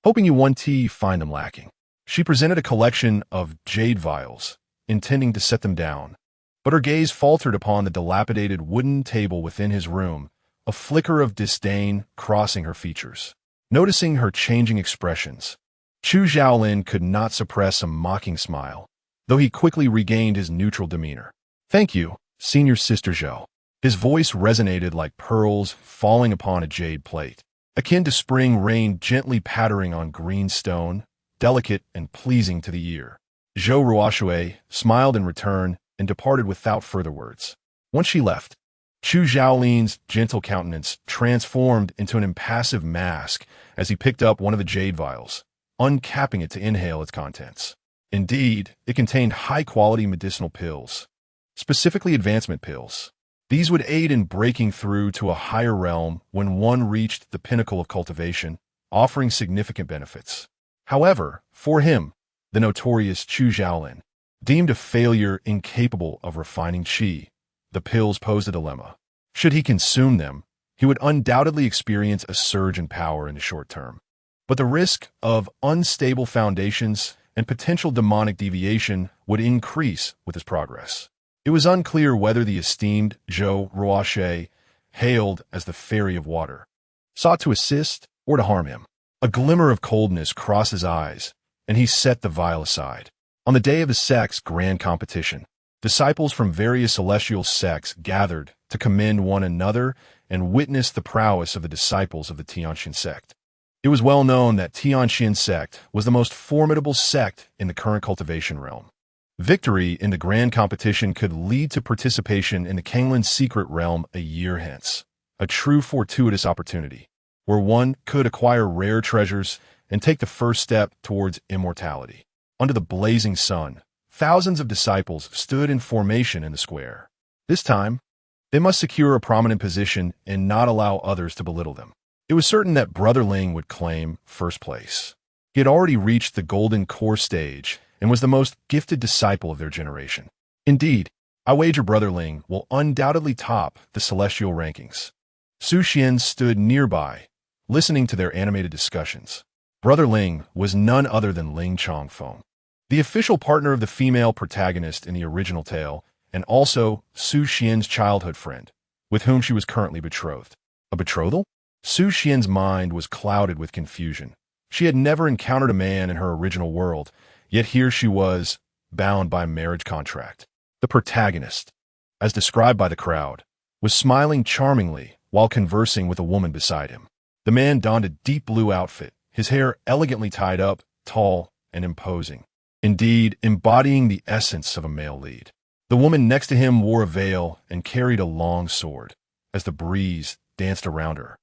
hoping you won't find them lacking." She presented a collection of jade vials, intending to set them down, but her gaze faltered upon the dilapidated wooden table within his room, a flicker of disdain crossing her features. Noticing her changing expressions, Chu Xiaolin could not suppress a mocking smile, though he quickly regained his neutral demeanor. "Thank you, senior sister Zhou." His voice resonated like pearls falling upon a jade plate, akin to spring rain gently pattering on green stone, delicate and pleasing to the ear. Zhou Ruoshui smiled in return and departed without further words. Once she left, Chu Xiaolin's gentle countenance transformed into an impassive mask as he picked up one of the jade vials, uncapping it to inhale its contents. Indeed, it contained high-quality medicinal pills, specifically advancement pills. These would aid in breaking through to a higher realm when one reached the pinnacle of cultivation, offering significant benefits. However, for him, the notorious Chu Xiaolin, deemed a failure incapable of refining qi, the pills posed a dilemma. Should he consume them, he would undoubtedly experience a surge in power in the short term. But the risk of unstable foundations and potential demonic deviation would increase with his progress. It was unclear whether the esteemed Zhou Ruoshe, hailed as the Fairy of Water, sought to assist or to harm him. A glimmer of coldness crossed his eyes, and he set the vial aside. On the day of the sect's grand competition, disciples from various celestial sects gathered to commend one another and witness the prowess of the disciples of the Tianxian sect. It was well known that Tianxian sect was the most formidable sect in the current cultivation realm. Victory in the grand competition could lead to participation in the Kanglin's secret realm a year hence, a true fortuitous opportunity, where one could acquire rare treasures and take the first step towards immortality. Under the blazing sun, thousands of disciples stood in formation in the square. This time, they must secure a prominent position and not allow others to belittle them. It was certain that Brother Ling would claim first place. He had already reached the golden core stage and was the most gifted disciple of their generation. Indeed, I wager Brother Ling will undoubtedly top the celestial rankings. Su Xian stood nearby, listening to their animated discussions. Brother Ling was none other than Ling Chongfeng, the official partner of the female protagonist in the original tale, and also Su Xian's childhood friend, with whom she was currently betrothed. A betrothal? Su Xian's mind was clouded with confusion. She had never encountered a man in her original world, yet here she was, bound by marriage contract. The protagonist, as described by the crowd, was smiling charmingly while conversing with a woman beside him. The man donned a deep blue outfit, his hair elegantly tied up, tall and imposing, indeed embodying the essence of a male lead. The woman next to him wore a veil and carried a long sword, as the breeze danced around her.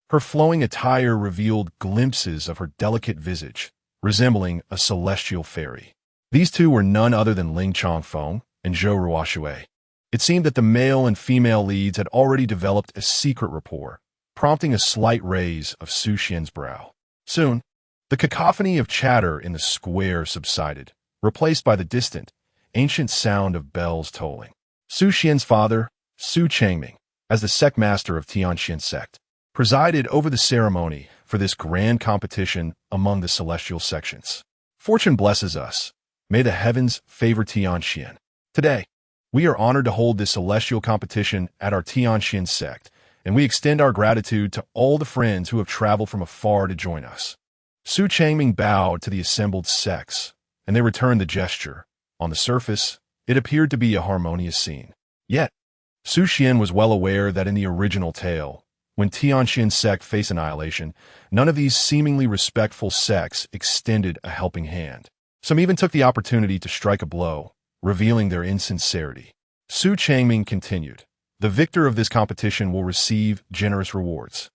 Her flowing attire revealed glimpses of her delicate visage, resembling a celestial fairy. These two were none other than Ling Chongfeng and Zhou Ruoshui. It seemed that the male and female leads had already developed a secret rapport, prompting a slight raise of Su Xian's brow. Soon, the cacophony of chatter in the square subsided, replaced by the distant, ancient sound of bells tolling. Su Xian's father, Su Changming, as the sect master of Tianxian sect, presided over the ceremony for this grand competition among the celestial sections. Fortune blesses us. May the heavens favor Tianxian. Today, we are honored to hold this celestial competition at our Tianxian sect, and we extend our gratitude to all the friends who have traveled from afar to join us. Su Changming bowed to the assembled sects, and they returned the gesture. On the surface, it appeared to be a harmonious scene. Yet, Su Xian was well aware that in the original tale, when Tianxian sect faced annihilation, none of these seemingly respectful sects extended a helping hand. Some even took the opportunity to strike a blow, revealing their insincerity. Su Changming continued, "The victor of this competition will receive generous rewards.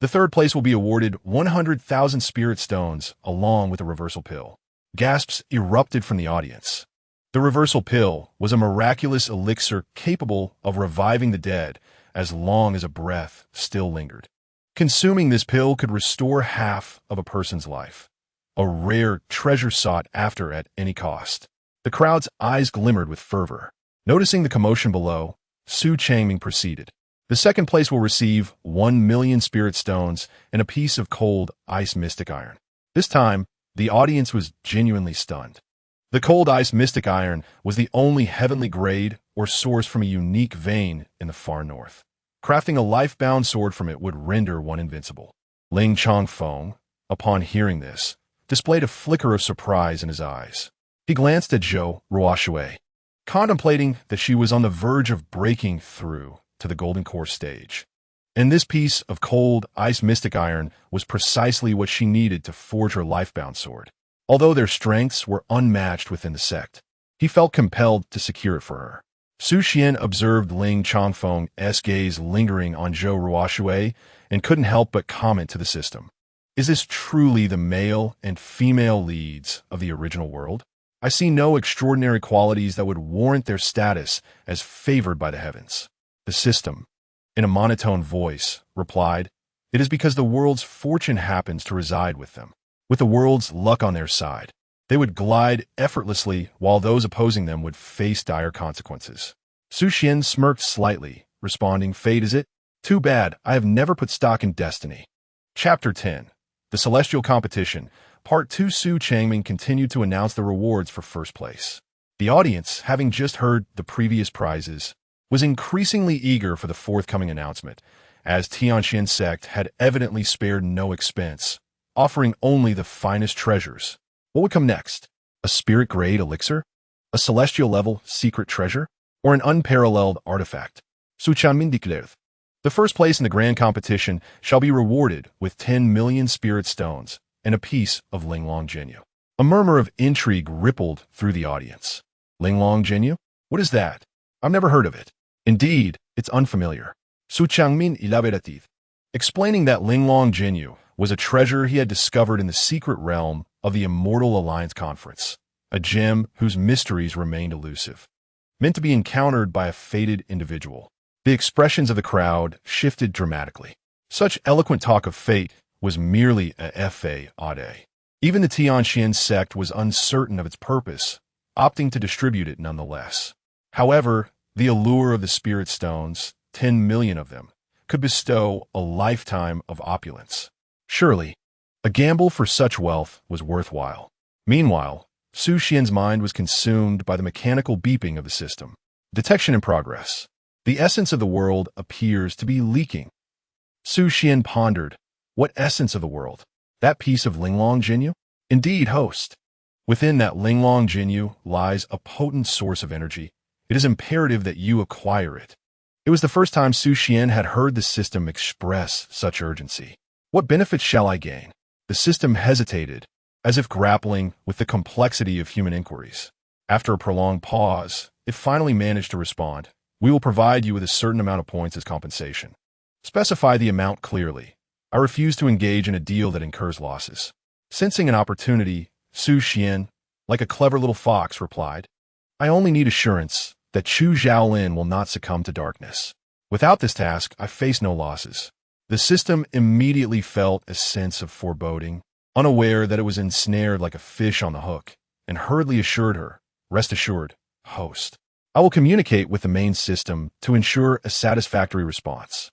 The third place will be awarded 100,000 spirit stones along with a reversal pill." Gasps erupted from the audience. The reversal pill was a miraculous elixir capable of reviving the dead as long as a breath still lingered. Consuming this pill could restore half of a person's life, a rare treasure sought after at any cost. The crowd's eyes glimmered with fervor. Noticing the commotion below, Su Changming proceeded. The second place will receive 1,000,000 spirit stones and a piece of cold ice mystic iron. This time, the audience was genuinely stunned. The cold ice mystic iron was the only heavenly grade or source from a unique vein in the far north. Crafting a life-bound sword from it would render one invincible. Ling Chongfeng, upon hearing this, displayed a flicker of surprise in his eyes. He glanced at Zhou Ruoshui, contemplating that she was on the verge of breaking through to the golden core stage. And this piece of cold ice mystic iron was precisely what she needed to forge her life-bound sword. Although their strengths were unmatched within the sect, he felt compelled to secure it for her. Su Xian observed Ling Chongfeng's gaze lingering on Zhou Ruoshui and couldn't help but comment to the system. Is this truly the male and female leads of the original world? I see no extraordinary qualities that would warrant their status as favored by the heavens. The system, in a monotone voice, replied, "It is because the world's fortune happens to reside with them. With the world's luck on their side, they would glide effortlessly while those opposing them would face dire consequences." Su Xian smirked slightly, responding, "Fate is it? Too bad, I have never put stock in destiny." Chapter 10. The Celestial Competition, Part 2. Su Changming continued to announce the rewards for first place. The audience, having just heard the previous prizes, was increasingly eager for the forthcoming announcement, as Tianxian sect had evidently spared no expense, offering only the finest treasures. What would come next? A spirit-grade elixir? A celestial-level secret treasure? Or an unparalleled artifact? Su Changming declared, The first place in the grand competition shall be rewarded with 10 million spirit stones and a piece of Linglong Jinyu. A murmur of intrigue rippled through the audience. Linglong Jinyu? What is that? I've never heard of it. Indeed, it's unfamiliar. Su Changmin elaborated, explaining that Linglong Jinyu was a treasure he had discovered in the secret realm of the Immortal Alliance Conference, a gem whose mysteries remained elusive, meant to be encountered by a fated individual. The expressions of the crowd shifted dramatically. Such eloquent talk of fate was merely a fade. Even the Tianxian sect was uncertain of its purpose, opting to distribute it nonetheless. However, the allure of the spirit stones, 10 million of them, could bestow a lifetime of opulence. Surely, a gamble for such wealth was worthwhile. Meanwhile, Su Xian's mind was consumed by the mechanical beeping of the system. Detection in progress. The essence of the world appears to be leaking. Su Xian pondered. What essence of the world? That piece of Linglong Jinyu? Indeed, host. Within that Linglong Jinyu lies a potent source of energy. It is imperative that you acquire it. It was the first time Su Xian had heard the system express such urgency. What benefits shall I gain? The system hesitated, as if grappling with the complexity of human inquiries. After a prolonged pause, it finally managed to respond. We will provide you with a certain amount of points as compensation. Specify the amount clearly. I refuse to engage in a deal that incurs losses. Sensing an opportunity, Su Xian, like a clever little fox, replied, I only need assurance that Chu Xiaolin will not succumb to darkness. Without this task, I face no losses. The system immediately felt a sense of foreboding, unaware that it was ensnared like a fish on the hook, and hurriedly assured her, rest assured, host. I will communicate with the main system to ensure a satisfactory response.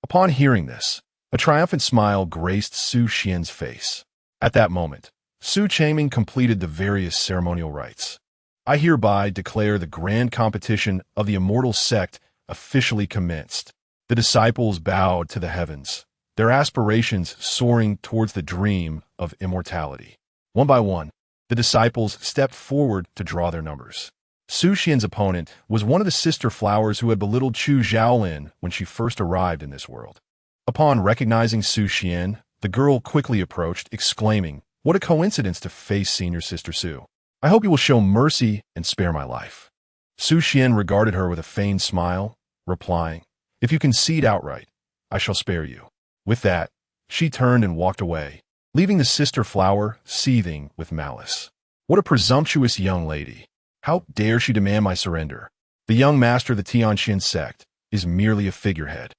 Upon hearing this, a triumphant smile graced Su Xian's face. At that moment, Su Changming completed the various ceremonial rites. I hereby declare the grand competition of the immortal sect officially commenced. The disciples bowed to the heavens, their aspirations soaring towards the dream of immortality. One by one, the disciples stepped forward to draw their numbers. Su Xian's opponent was one of the sister flowers who had belittled Chu Xiaolin when she first arrived in this world. Upon recognizing Su Xian, the girl quickly approached, exclaiming, What a coincidence to face senior sister Su. I hope you will show mercy and spare my life. Su Xian regarded her with a feigned smile, replying, If you concede outright, I shall spare you. With that, she turned and walked away, leaving the sister flower seething with malice. What a presumptuous young lady. How dare she demand my surrender? The young master of the Tianxian sect is merely a figurehead.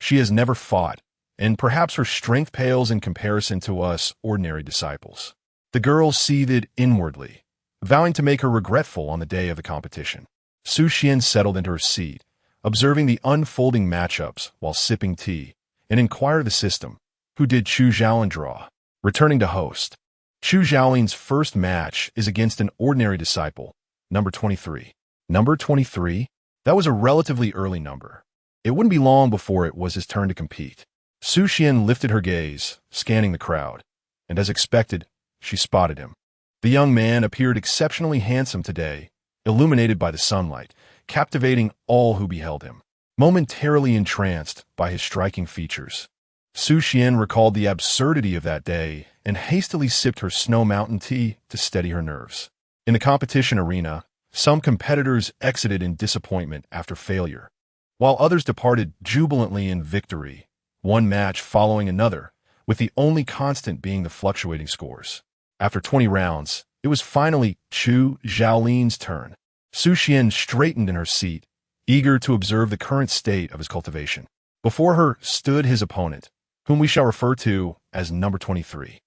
She has never fought, and perhaps her strength pales in comparison to us ordinary disciples. The girl seethed inwardly, vowing to make her regretful on the day of the competition. Su Xian settled into her seat, observing the unfolding matchups while sipping tea, and inquired of the system, who did Chu Xiaolin draw? Returning to host. Chu Xiaolin's first match is against an ordinary disciple, number 23. Number 23? That was a relatively early number. It wouldn't be long before it was his turn to compete. Su Xian lifted her gaze, scanning the crowd, and as expected, she spotted him. The young man appeared exceptionally handsome today, illuminated by the sunlight, captivating all who beheld him, momentarily entranced by his striking features. Su Xian recalled the absurdity of that day and hastily sipped her Snow Mountain tea to steady her nerves. In the competition arena, some competitors exited in disappointment after failure, while others departed jubilantly in victory, one match following another, with the only constant being the fluctuating scores. After 20 rounds, it was finally Chu Xiaolin's turn. Su Xian straightened in her seat, eager to observe the current state of his cultivation. Before her stood his opponent, whom we shall refer to as number 23.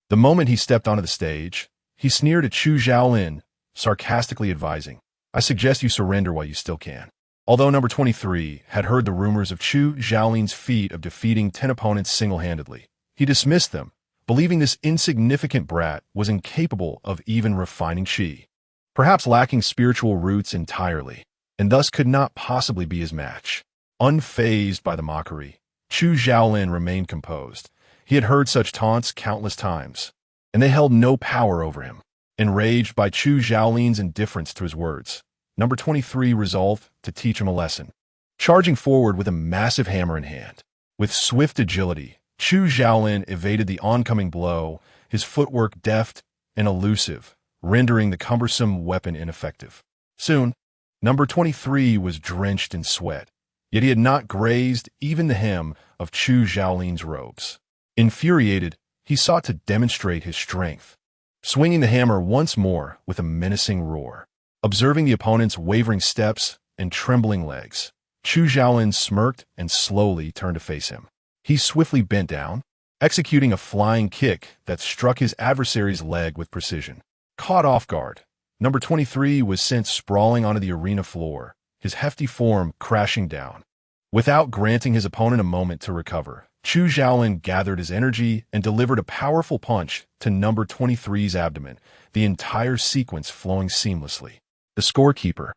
The moment he stepped onto the stage, he sneered at Chu Xiaolin, sarcastically advising, I suggest you surrender while you still can. Although number 23 had heard the rumors of Chu Xiaolin's feat of defeating 10 opponents single-handedly, he dismissed them, believing this insignificant brat was incapable of even refining qi, perhaps lacking spiritual roots entirely, and thus could not possibly be his match. Unfazed by the mockery, Chu Xiaolin remained composed. He had heard such taunts countless times, and they held no power over him. Enraged by Chu Xiaolin's indifference to his words, number 23 resolved to teach him a lesson. charging forward with a massive hammer in hand. With swift agility, Chu Xiaolin evaded the oncoming blow, his footwork deft and elusive, rendering the cumbersome weapon ineffective. Soon, number 23 was drenched in sweat, yet he had not grazed even the hem of Chu Xiaolin's robes. Infuriated, he sought to demonstrate his strength, swinging the hammer once more with a menacing roar. Observing the opponent's wavering steps and trembling legs, Chu Xiaolin smirked and slowly turned to face him. He swiftly bent down, executing a flying kick that struck his adversary's leg with precision. Caught off guard, number 23 was sent sprawling onto the arena floor, his hefty form crashing down. Without granting his opponent a moment to recover, Chu Xiaolin gathered his energy and delivered a powerful punch to number 23's abdomen, the entire sequence flowing seamlessly. The scorekeeper,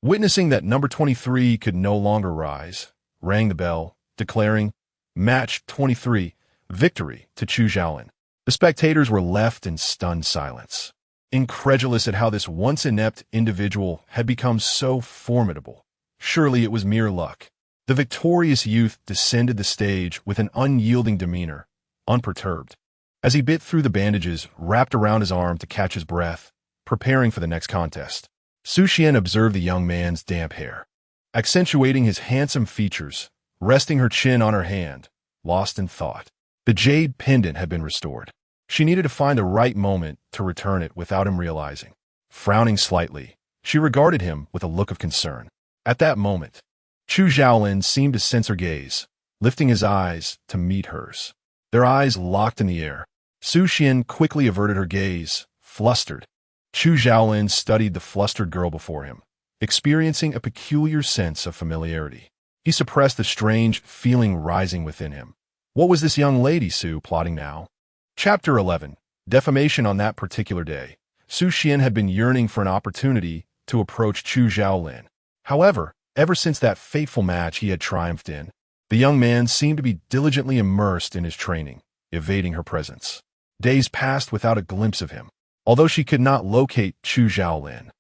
witnessing that number 23 could no longer rise, rang the bell, declaring, "Match 23, victory to Chu Xiaolin." The spectators were left in stunned silence, incredulous at how this once inept individual had become so formidable. Surely it was mere luck. The victorious youth descended the stage with an unyielding demeanor, unperturbed. As he bit through the bandages wrapped around his arm to catch his breath, preparing for the next contest, Su Xian observed the young man's damp hair, accentuating his handsome features, resting her chin on her hand, lost in thought. The jade pendant had been restored. She needed to find the right moment to return it without him realizing. Frowning slightly, she regarded him with a look of concern. At that moment, Chu Xiaolin seemed to sense her gaze, lifting his eyes to meet hers. Their eyes locked in the air. Su Xian quickly averted her gaze, flustered. Chu Xiaolin studied the flustered girl before him, experiencing a peculiar sense of familiarity. He suppressed the strange feeling rising within him. What was this young lady Su plotting now? Chapter 11. Defamation. On that particular day, Su Xian had been yearning for an opportunity to approach Chu Xiaolin. However, ever since that fateful match he had triumphed in, the young man seemed to be diligently immersed in his training, evading her presence. Days passed without a glimpse of him. Although she could not locate Chu Xiaolin,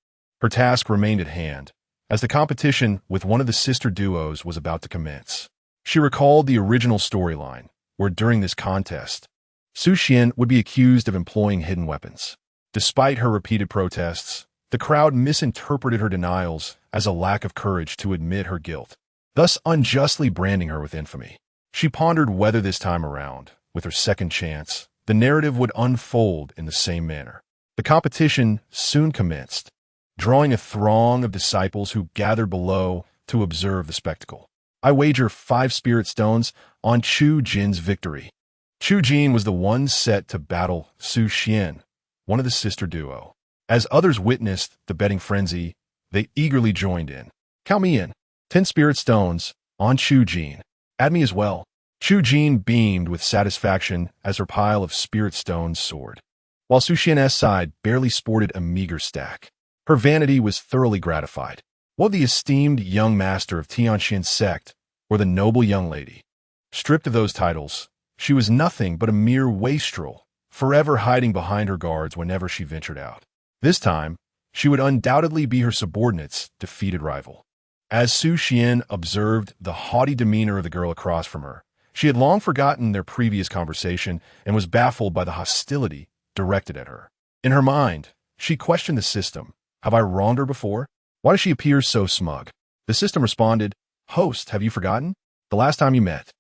her task remained at hand, as the competition with one of the sister duos was about to commence. She recalled the original storyline, where during this contest, Su Xian would be accused of employing hidden weapons. Despite her repeated protests, the crowd misinterpreted her denials as a lack of courage to admit her guilt, thus unjustly branding her with infamy. She pondered whether this time around, with her second chance, the narrative would unfold in the same manner. The competition soon commenced, drawing a throng of disciples who gathered below to observe the spectacle. I wager 5 spirit stones on Chu Jin's victory. Chu Jin was the one set to battle Su Xian, one of the sister duo. As others witnessed the betting frenzy, they eagerly joined in. Count me in. 10 spirit stones on Chu Jin. Add me as well. Chu Jin beamed with satisfaction as her pile of spirit stones soared, while Su Xian's side barely sported a meager stack. Her vanity was thoroughly gratified. What the esteemed young master of Tianxin's sect, or the noble young lady? Stripped of those titles, she was nothing but a mere wastrel, forever hiding behind her guards whenever she ventured out. This time, she would undoubtedly be her subordinate's defeated rival. As Su Xian observed the haughty demeanor of the girl across from her, she had long forgotten their previous conversation and was baffled by the hostility directed at her. In her mind, she questioned the system. Have I wronged her before? Why does she appear so smug? The system responded, Host, have you forgotten? The last time you met,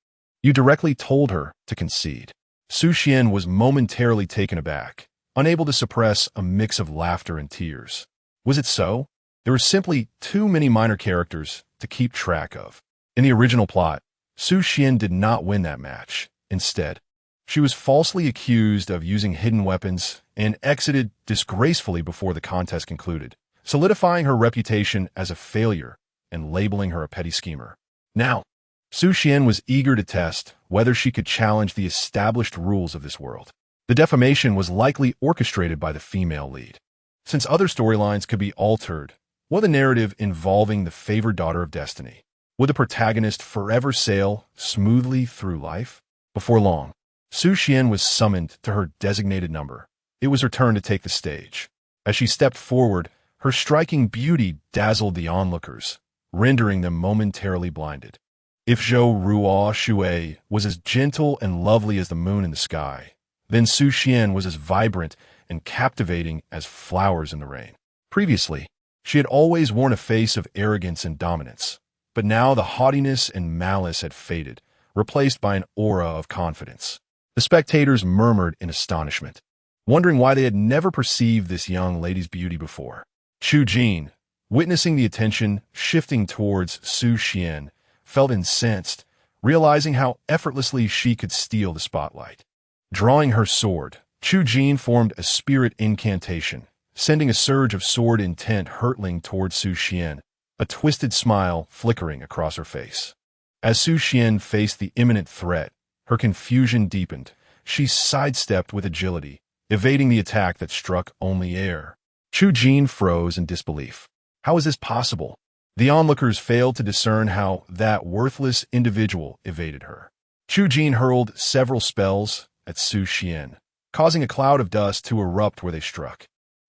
you directly told her to concede. Su Xian was momentarily taken aback, unable to suppress a mix of laughter and tears. Was it so? There were simply too many minor characters to keep track of. In the original plot, Su Xian did not win that match. Instead, she was falsely accused of using hidden weapons and exited disgracefully before the contest concluded, solidifying her reputation as a failure and labeling her a petty schemer. Now, Su Xian was eager to test whether she could challenge the established rules of this world. The defamation was likely orchestrated by the female lead. Since other storylines could be altered, what the narrative involving the favored daughter of destiny? Would the protagonist forever sail smoothly through life? Before long, Su Xian was summoned to her designated number. It was her turn to take the stage. As she stepped forward, her striking beauty dazzled the onlookers, rendering them momentarily blinded. If Zhou Ruo Shui was as gentle and lovely as the moon in the sky, then Su Xian was as vibrant and captivating as flowers in the rain. Previously, she had always worn a face of arrogance and dominance, but now the haughtiness and malice had faded, replaced by an aura of confidence. The spectators murmured in astonishment, wondering why they had never perceived this young lady's beauty before. Chu Jin, witnessing the attention shifting towards Su Xian, felt incensed, realizing how effortlessly she could steal the spotlight. Drawing her sword, Chu Jin formed a spirit incantation, sending a surge of sword intent hurtling towards Su Xian, a twisted smile flickering across her face. As Su Xian faced the imminent threat, her confusion deepened. She sidestepped with agility, evading the attack that struck only air. Chu Jin froze in disbelief. How is this possible? The onlookers failed to discern how that worthless individual evaded her. Chu Jin hurled several spells at Su Xian, causing a cloud of dust to erupt where they struck.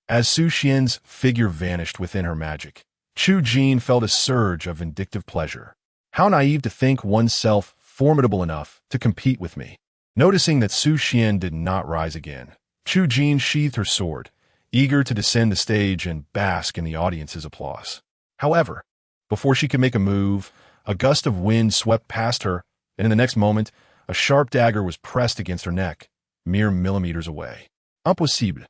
As Su Xian's figure vanished within her magic, Chu Jin felt a surge of vindictive pleasure. How naive to think oneself formidable enough to compete with me. Noticing that Su Xian did not rise again, Chu Jin sheathed her sword, eager to descend the stage and bask in the audience's applause. However, before she could make a move, a gust of wind swept past her, and in the next moment, a sharp dagger was pressed against her neck, mere millimeters away. Impossible.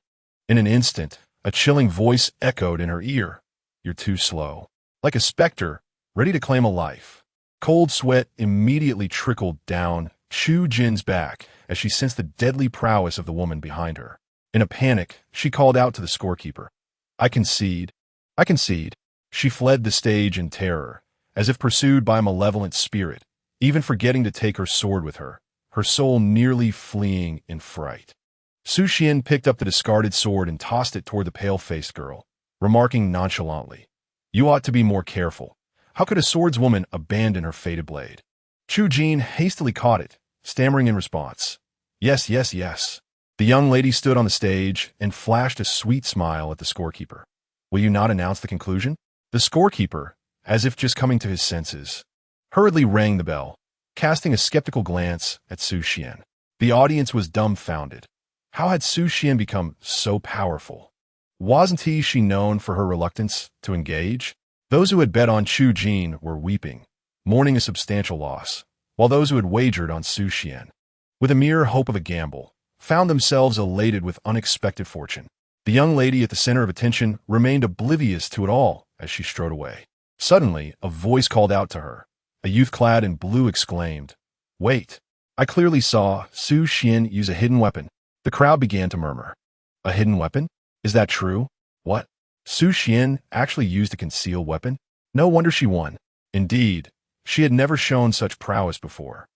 In an instant, a chilling voice echoed in her ear. You're too slow. Like a specter, ready to claim a life. Cold sweat immediately trickled down Chu Jin's back as she sensed the deadly prowess of the woman behind her. In a panic, she called out to the scorekeeper. I concede. I concede. She fled the stage in terror, as if pursued by a malevolent spirit, even forgetting to take her sword with her, her soul nearly fleeing in fright. Su Xian picked up the discarded sword and tossed it toward the pale-faced girl, remarking nonchalantly, You ought to be more careful. How could a swordswoman abandon her fated blade? Chu Jin hastily caught it, stammering in response. Yes, yes, yes. The young lady stood on the stage and flashed a sweet smile at the scorekeeper. Will you not announce the conclusion? The scorekeeper, as if just coming to his senses, hurriedly rang the bell, casting a skeptical glance at Su Xian. The audience was dumbfounded. How had Su Xian become so powerful? Wasn't she known for her reluctance to engage? Those who had bet on Chu Jin were weeping, mourning a substantial loss, while those who had wagered on Su Xian, with a mere hope of a gamble, found themselves elated with unexpected fortune. The young lady at the center of attention remained oblivious to it all as she strode away. Suddenly, a voice called out to her. A youth clad in blue exclaimed, Wait! I clearly saw Su Xian use a hidden weapon. The crowd began to murmur. A hidden weapon? Is that true? What? Su Xian actually used a concealed weapon? No wonder she won. Indeed, she had never shown such prowess before.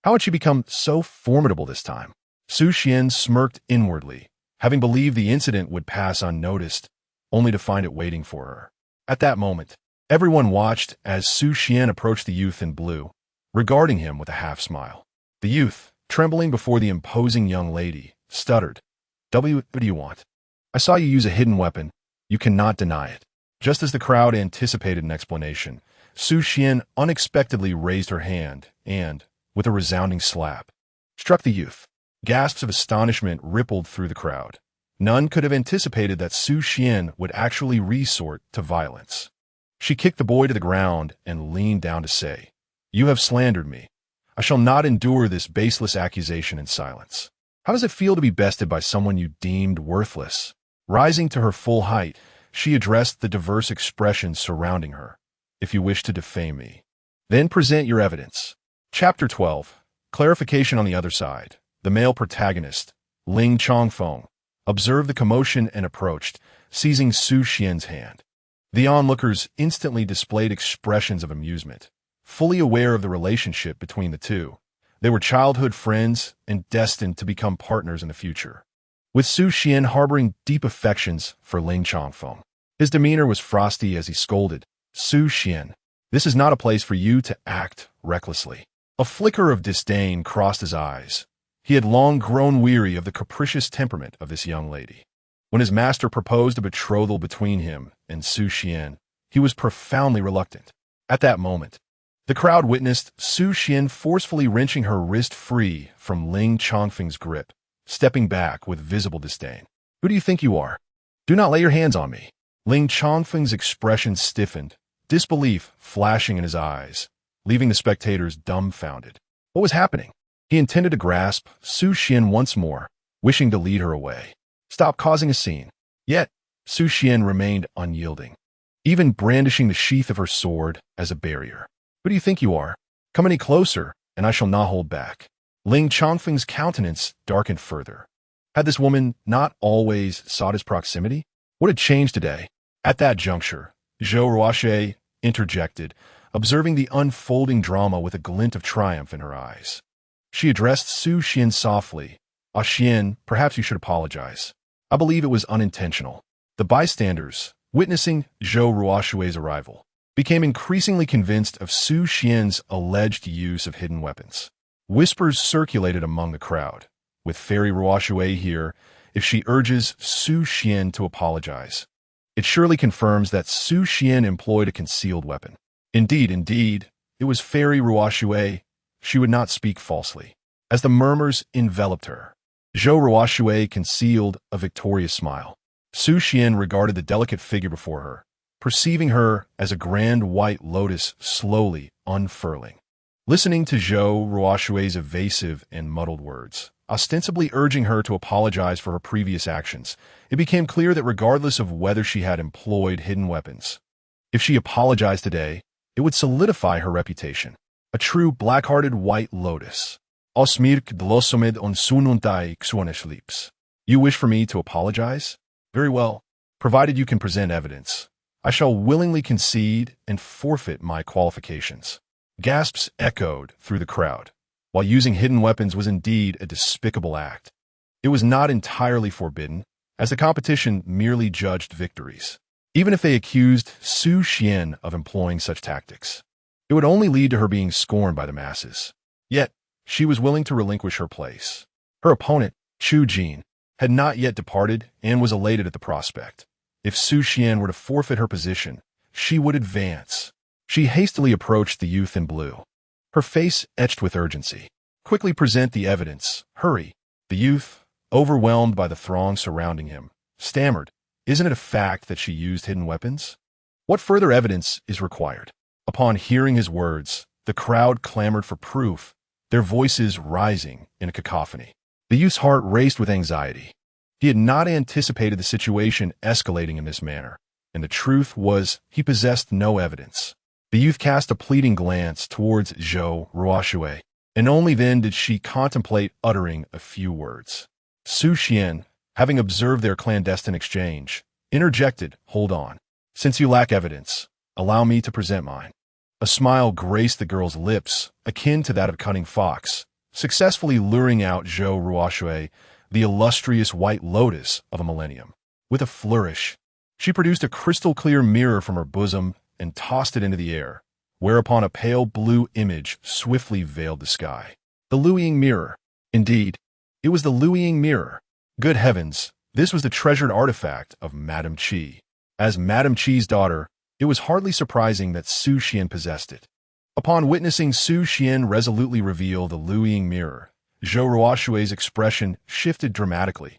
How had she become so formidable this time? Su Xian smirked inwardly, having believed the incident would pass unnoticed, only to find it waiting for her. At that moment, everyone watched as Su Xian approached the youth in blue, regarding him with a half-smile. The youth, trembling before the imposing young lady, stuttered, What do you want? I saw you use a hidden weapon. You cannot deny it. Just as the crowd anticipated an explanation, Su Xian unexpectedly raised her hand and, with a resounding slap, struck the youth. Gasps of astonishment rippled through the crowd. None could have anticipated that Su Xian would actually resort to violence. She kicked the boy to the ground and leaned down to say, You have slandered me. I shall not endure this baseless accusation in silence. How does it feel to be bested by someone you deemed worthless? Rising to her full height, she addressed the diverse expressions surrounding her. If you wish to defame me, then present your evidence. Chapter 12. Clarification on the other side. The male protagonist, Ling Chongfeng, observed the commotion and approached, seizing Su Xian's hand. The onlookers instantly displayed expressions of amusement, fully aware of the relationship between the two. They were childhood friends and destined to become partners in the future. With Su Xian harboring deep affections for Ling Chongfeng, his demeanor was frosty as he scolded, Su Xian, this is not a place for you to act recklessly. A flicker of disdain crossed his eyes. He had long grown weary of the capricious temperament of this young lady. When his master proposed a betrothal between him and Su Xian, he was profoundly reluctant. At that moment, the crowd witnessed Su Xian forcefully wrenching her wrist free from Ling Chongfeng's grip, stepping back with visible disdain. "Who do you think you are? Do not lay your hands on me." Ling Chongfeng's expression stiffened, disbelief flashing in his eyes, leaving the spectators dumbfounded. What was happening? He intended to grasp Su Xian once more, wishing to lead her away. Stop causing a scene. Yet, Su Xian remained unyielding, even brandishing the sheath of her sword as a barrier. "Who do you think you are? Come any closer, and I shall not hold back." Ling Chongfeng's countenance darkened further. Had this woman not always sought his proximity? What had changed today? At that juncture, Zhou Ruoxue interjected, observing the unfolding drama with a glint of triumph in her eyes. She addressed Su Xian softly. "Ah Xian, perhaps you should apologize. I believe it was unintentional." The bystanders, witnessing Zhou Ruoxue's arrival, became increasingly convinced of Su Xian's alleged use of hidden weapons. Whispers circulated among the crowd. With Fairy Ruoxue here, if she urges Su Xian to apologize, it surely confirms that Su Xian employed a concealed weapon. Indeed, it was Fairy Ruoxue. She would not speak falsely. As the murmurs enveloped her, Zhou Ruoxue concealed a victorious smile. Su Xian regarded the delicate figure before her, perceiving her as a grand white lotus slowly unfurling. Listening to Zhou Ruoxue's evasive and muddled words, ostensibly urging her to apologize for her previous actions, it became clear that regardless of whether she had employed hidden weapons, if she apologized today, it would solidify her reputation. A true black-hearted white lotus. Osmirk dlosomed on sununtai xuaneshlips. You wish for me to apologize? Very well. Provided you can present evidence, I shall willingly concede and forfeit my qualifications. Gasps echoed through the crowd. While using hidden weapons was indeed a despicable act, it was not entirely forbidden, as the competition merely judged victories. Even if they accused Su Xian of employing such tactics, it would only lead to her being scorned by the masses. Yet, she was willing to relinquish her place. Her opponent, Chu Jin, had not yet departed and was elated at the prospect. If Su Xian were to forfeit her position, she would advance. She hastily approached the youth in blue, her face etched with urgency. "Quickly present the evidence. Hurry." The youth, overwhelmed by the throng surrounding him, stammered, "Isn't it a fact that she used hidden weapons? What further evidence is required?" Upon hearing his words, the crowd clamored for proof, their voices rising in a cacophony. The youth's heart raced with anxiety. He had not anticipated the situation escalating in this manner, and the truth was he possessed no evidence. The youth cast a pleading glance towards Zhou Ruoxue, and only then did she contemplate uttering a few words. Su Xian, having observed their clandestine exchange, interjected, "Hold on. Since you lack evidence, allow me to present mine." A smile graced the girl's lips, akin to that of a cunning fox, successfully luring out Zhou Ruoxue, the illustrious white lotus of a millennium. With a flourish, she produced a crystal-clear mirror from her bosom and tossed it into the air, whereupon a pale blue image swiftly veiled the sky. The Luiying mirror. Indeed, it was the Luiying mirror. Good heavens, this was the treasured artifact of Madame Qi. As Madame Qi's daughter, it was hardly surprising that Su Xian possessed it. Upon witnessing Su Xian resolutely reveal the Luiying mirror, Zhou Ruoxue's expression shifted dramatically.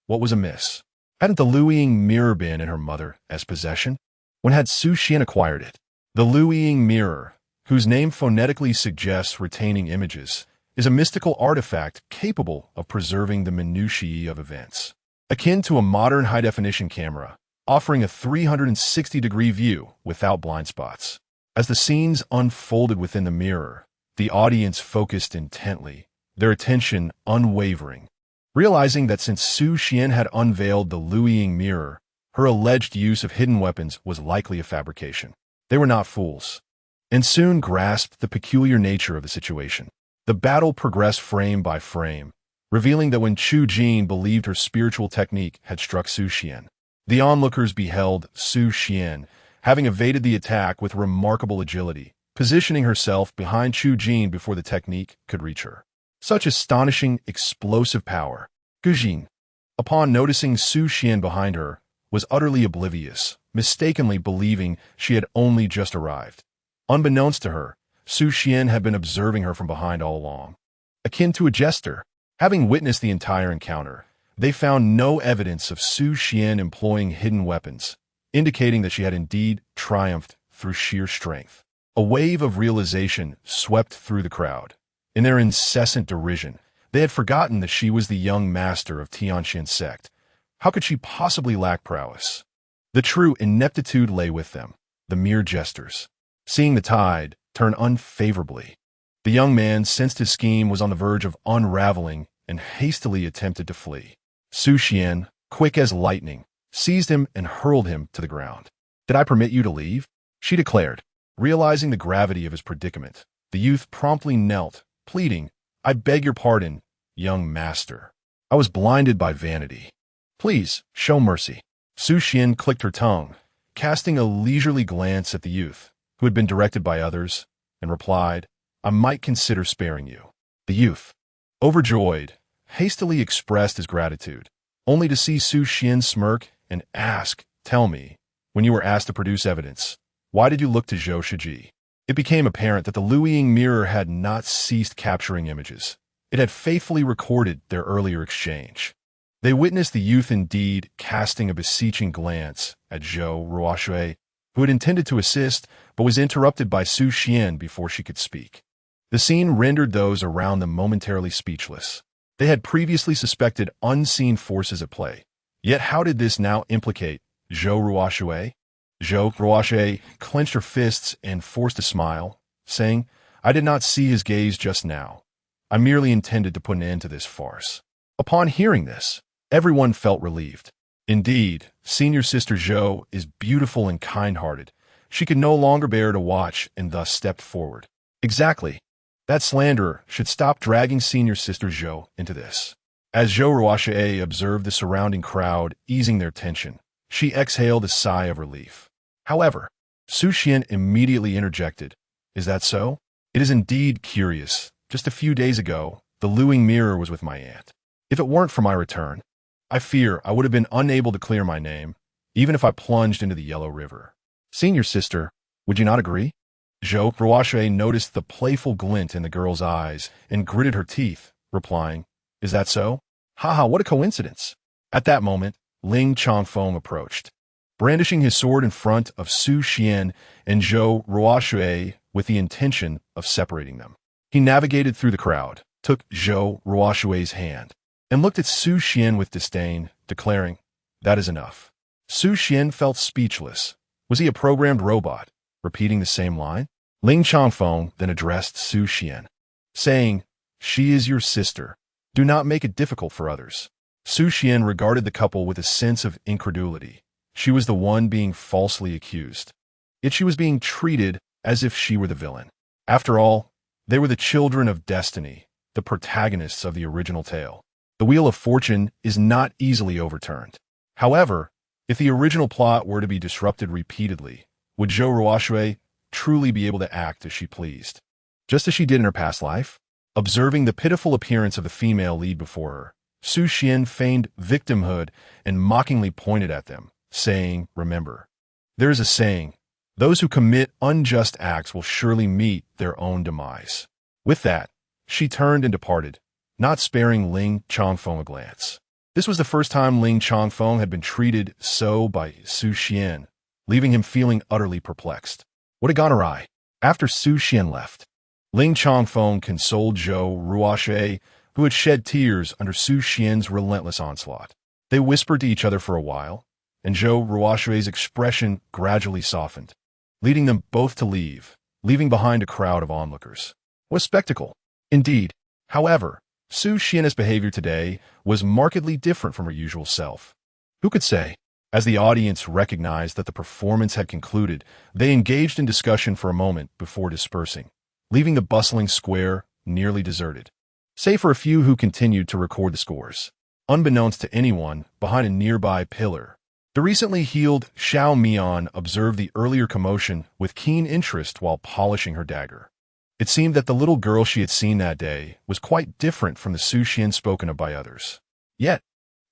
What was amiss? Hadn't the Luiying mirror been in her mother's possession? When had Su Xian acquired it? The Luiying mirror, whose name phonetically suggests retaining images, is a mystical artifact capable of preserving the minutiae of events. Akin to a modern high-definition camera, offering a 360-degree view without blind spots. As the scenes unfolded within the mirror, the audience focused intently, their attention unwavering, realizing that since Su Xian had unveiled the Luiying mirror, her alleged use of hidden weapons was likely a fabrication. They were not fools, and soon grasped the peculiar nature of the situation. The battle progressed frame by frame, revealing that when Chu Jin believed her spiritual technique had struck Su Xian, the onlookers beheld Su Xian, having evaded the attack with remarkable agility, positioning herself behind Chu Jin before the technique could reach her. Such astonishing, explosive power. Gujin, upon noticing Su Xian behind her, was utterly oblivious, mistakenly believing she had only just arrived. Unbeknownst to her, Su Xian had been observing her from behind all along. Akin to a jester, having witnessed the entire encounter, they found no evidence of Su Xian employing hidden weapons, indicating that she had indeed triumphed through sheer strength. A wave of realization swept through the crowd. In their incessant derision, they had forgotten that she was the young master of Tianxian's sect. How could she possibly lack prowess? The true ineptitude lay with them, the mere jesters. Seeing the tide turn unfavorably, the young man sensed his scheme was on the verge of unraveling and hastily attempted to flee. Su Xian, quick as lightning, seized him and hurled him to the ground. "Did I permit you to leave?" she declared. Realizing the gravity of his predicament, the youth promptly knelt, pleading, "I beg your pardon, young master. I was blinded by vanity. Please, show mercy." Su Xian clicked her tongue, casting a leisurely glance at the youth, who had been directed by others, and replied, "I might consider sparing you." The youth, overjoyed, hastily expressed his gratitude, only to see Su Xian smirk and ask, "Tell me, when you were asked to produce evidence, why did you look to Zhou Shiji?" It became apparent that the Luiying mirror had not ceased capturing images. It had faithfully recorded their earlier exchange. They witnessed the youth indeed casting a beseeching glance at Zhou Ruoshui, who had intended to assist but was interrupted by Su Xian before she could speak. The scene rendered those around them momentarily speechless. They had previously suspected unseen forces at play. Yet how did this now implicate Zhou Ruoshui? Zhou Ruoshui clenched her fists and forced a smile, saying, "I did not see his gaze just now. I merely intended to put an end to this farce." Upon hearing this, everyone felt relieved. Indeed, senior sister Zhou is beautiful and kind-hearted. She could no longer bear to watch and thus stepped forward. Exactly. That slanderer should stop dragging senior sister Zhou into this. As Zhou Ruoshui observed the surrounding crowd easing their tension, she exhaled a sigh of relief. However, Su Xian immediately interjected, "Is that so? It is indeed curious. Just a few days ago, the Luiying mirror was with my aunt. If it weren't for my return, I fear I would have been unable to clear my name, even if I plunged into the Yellow River." "Senior sister, would you not agree?" Zhou Ruoshui noticed the playful glint in the girl's eyes and gritted her teeth, replying, "Is that so? Haha, what a coincidence." At that moment, Ling Chongfeng approached, brandishing his sword in front of Su Xian and Zhou Ruoshui with the intention of separating them. He navigated through the crowd, took Zhou Ruoshui's hand, and looked at Su Xian with disdain, declaring, "That is enough." Su Xian felt speechless. Was he a programmed robot, repeating the same line? Ling Chongfeng then addressed Su Xian, saying, "She is your sister. Do not make it difficult for others." Su Xian regarded the couple with a sense of incredulity. She was the one being falsely accused. Yet she was being treated as if she were the villain. After all, they were the children of destiny, the protagonists of the original tale. The wheel of fortune is not easily overturned. However, if the original plot were to be disrupted repeatedly, would Zhou Ruoshui truly be able to act as she pleased, just as she did in her past life? Observing the pitiful appearance of the female lead before her, Su Xian feigned victimhood and mockingly pointed at them, saying, "Remember, there is a saying, those who commit unjust acts will surely meet their own demise." With that, she turned and departed, not sparing Ling Chongfeng a glance. This was the first time Ling Chongfeng had been treated so by Su Xian, leaving him feeling utterly perplexed. What had gone awry? After Su Xian left, Ling Chongfeng consoled Zhou Ruoshui, who had shed tears under Su Xian's relentless onslaught. They whispered to each other for a while, and Zhou Ruoshui's expression gradually softened, leading them both to leave, leaving behind a crowd of onlookers. What a spectacle! Indeed. However, Su Xian's behavior today was markedly different from her usual self. Who could say? As the audience recognized that the performance had concluded, they engaged in discussion for a moment before dispersing, leaving the bustling square nearly deserted, save for a few who continued to record the scores. Unbeknownst to anyone, behind a nearby pillar, the recently healed Xiao Mian observed the earlier commotion with keen interest while polishing her dagger. It seemed that the little girl she had seen that day was quite different from the Su Xian spoken of by others. Yet,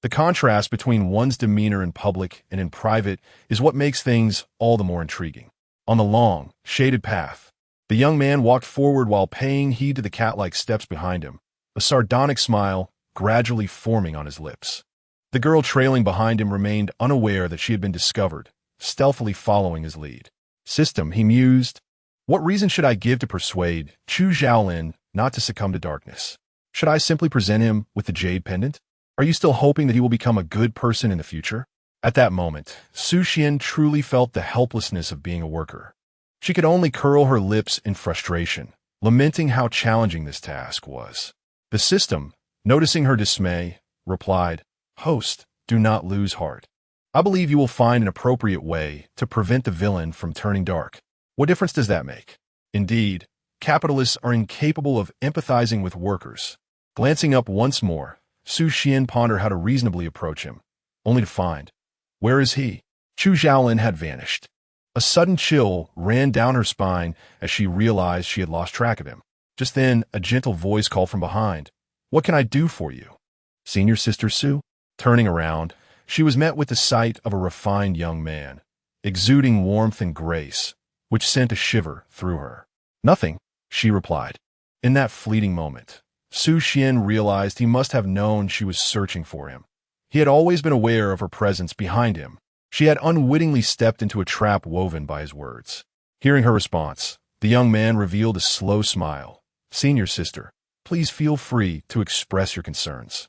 the contrast between one's demeanor in public and in private is what makes things all the more intriguing. on the long, shaded path. The young man walked forward while paying heed to the cat-like steps behind him, a sardonic smile gradually forming on his lips. The girl trailing behind him remained unaware that she had been discovered, stealthily following his lead. System, he mused. What reason should I give to persuade Chu Xiaolin not to succumb to darkness? Should I simply present him with the jade pendant? Are you still hoping that he will become a good person in the future? At that moment, Su Xian truly felt the helplessness of being a worker. She could only curl her lips in frustration, lamenting how challenging this task was. The system, noticing her dismay, replied, Host, do not lose heart. I believe you will find an appropriate way to prevent the villain from turning dark. What difference does that make? Indeed, capitalists are incapable of empathizing with workers. Glancing up once more, Su Xian pondered how to reasonably approach him, only to find, where is he? Chu Xiaolin had vanished. A sudden chill ran down her spine as she realized she had lost track of him. Just then, a gentle voice called from behind, What can I do for you? Senior Sister Su? Turning around, she was met with the sight of a refined young man, exuding warmth and grace, which sent a shiver through her. Nothing, she replied. In that fleeting moment, Su Xian realized he must have known she was searching for him. He had always been aware of her presence behind him. She had unwittingly stepped into a trap woven by his words. Hearing her response, the young man revealed a slow smile. Senior Sister, please feel free to express your concerns.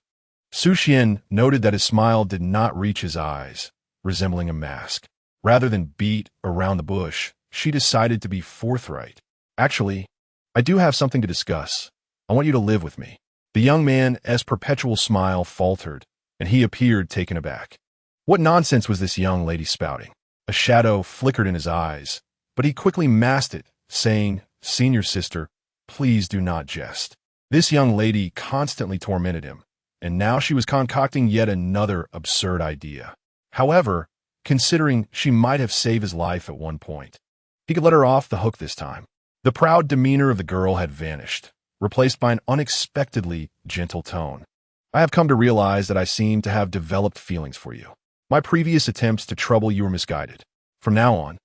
Su Xian noted that his smile did not reach his eyes, resembling a mask. Rather than beat around the bush, she decided to be forthright. Actually, I do have something to discuss. I want you to live with me. The young man's perpetual smile faltered, and he appeared taken aback. What nonsense was this young lady spouting? A shadow flickered in his eyes, but he quickly masked it, saying, Senior Sister, please do not jest. This young lady constantly tormented him, and now she was concocting yet another absurd idea. However, considering she might have saved his life at one point, he could let her off the hook this time. The proud demeanor of the girl had vanished, replaced by an unexpectedly gentle tone. I have come to realize that I seem to have developed feelings for you. My previous attempts to trouble you were misguided. From now on,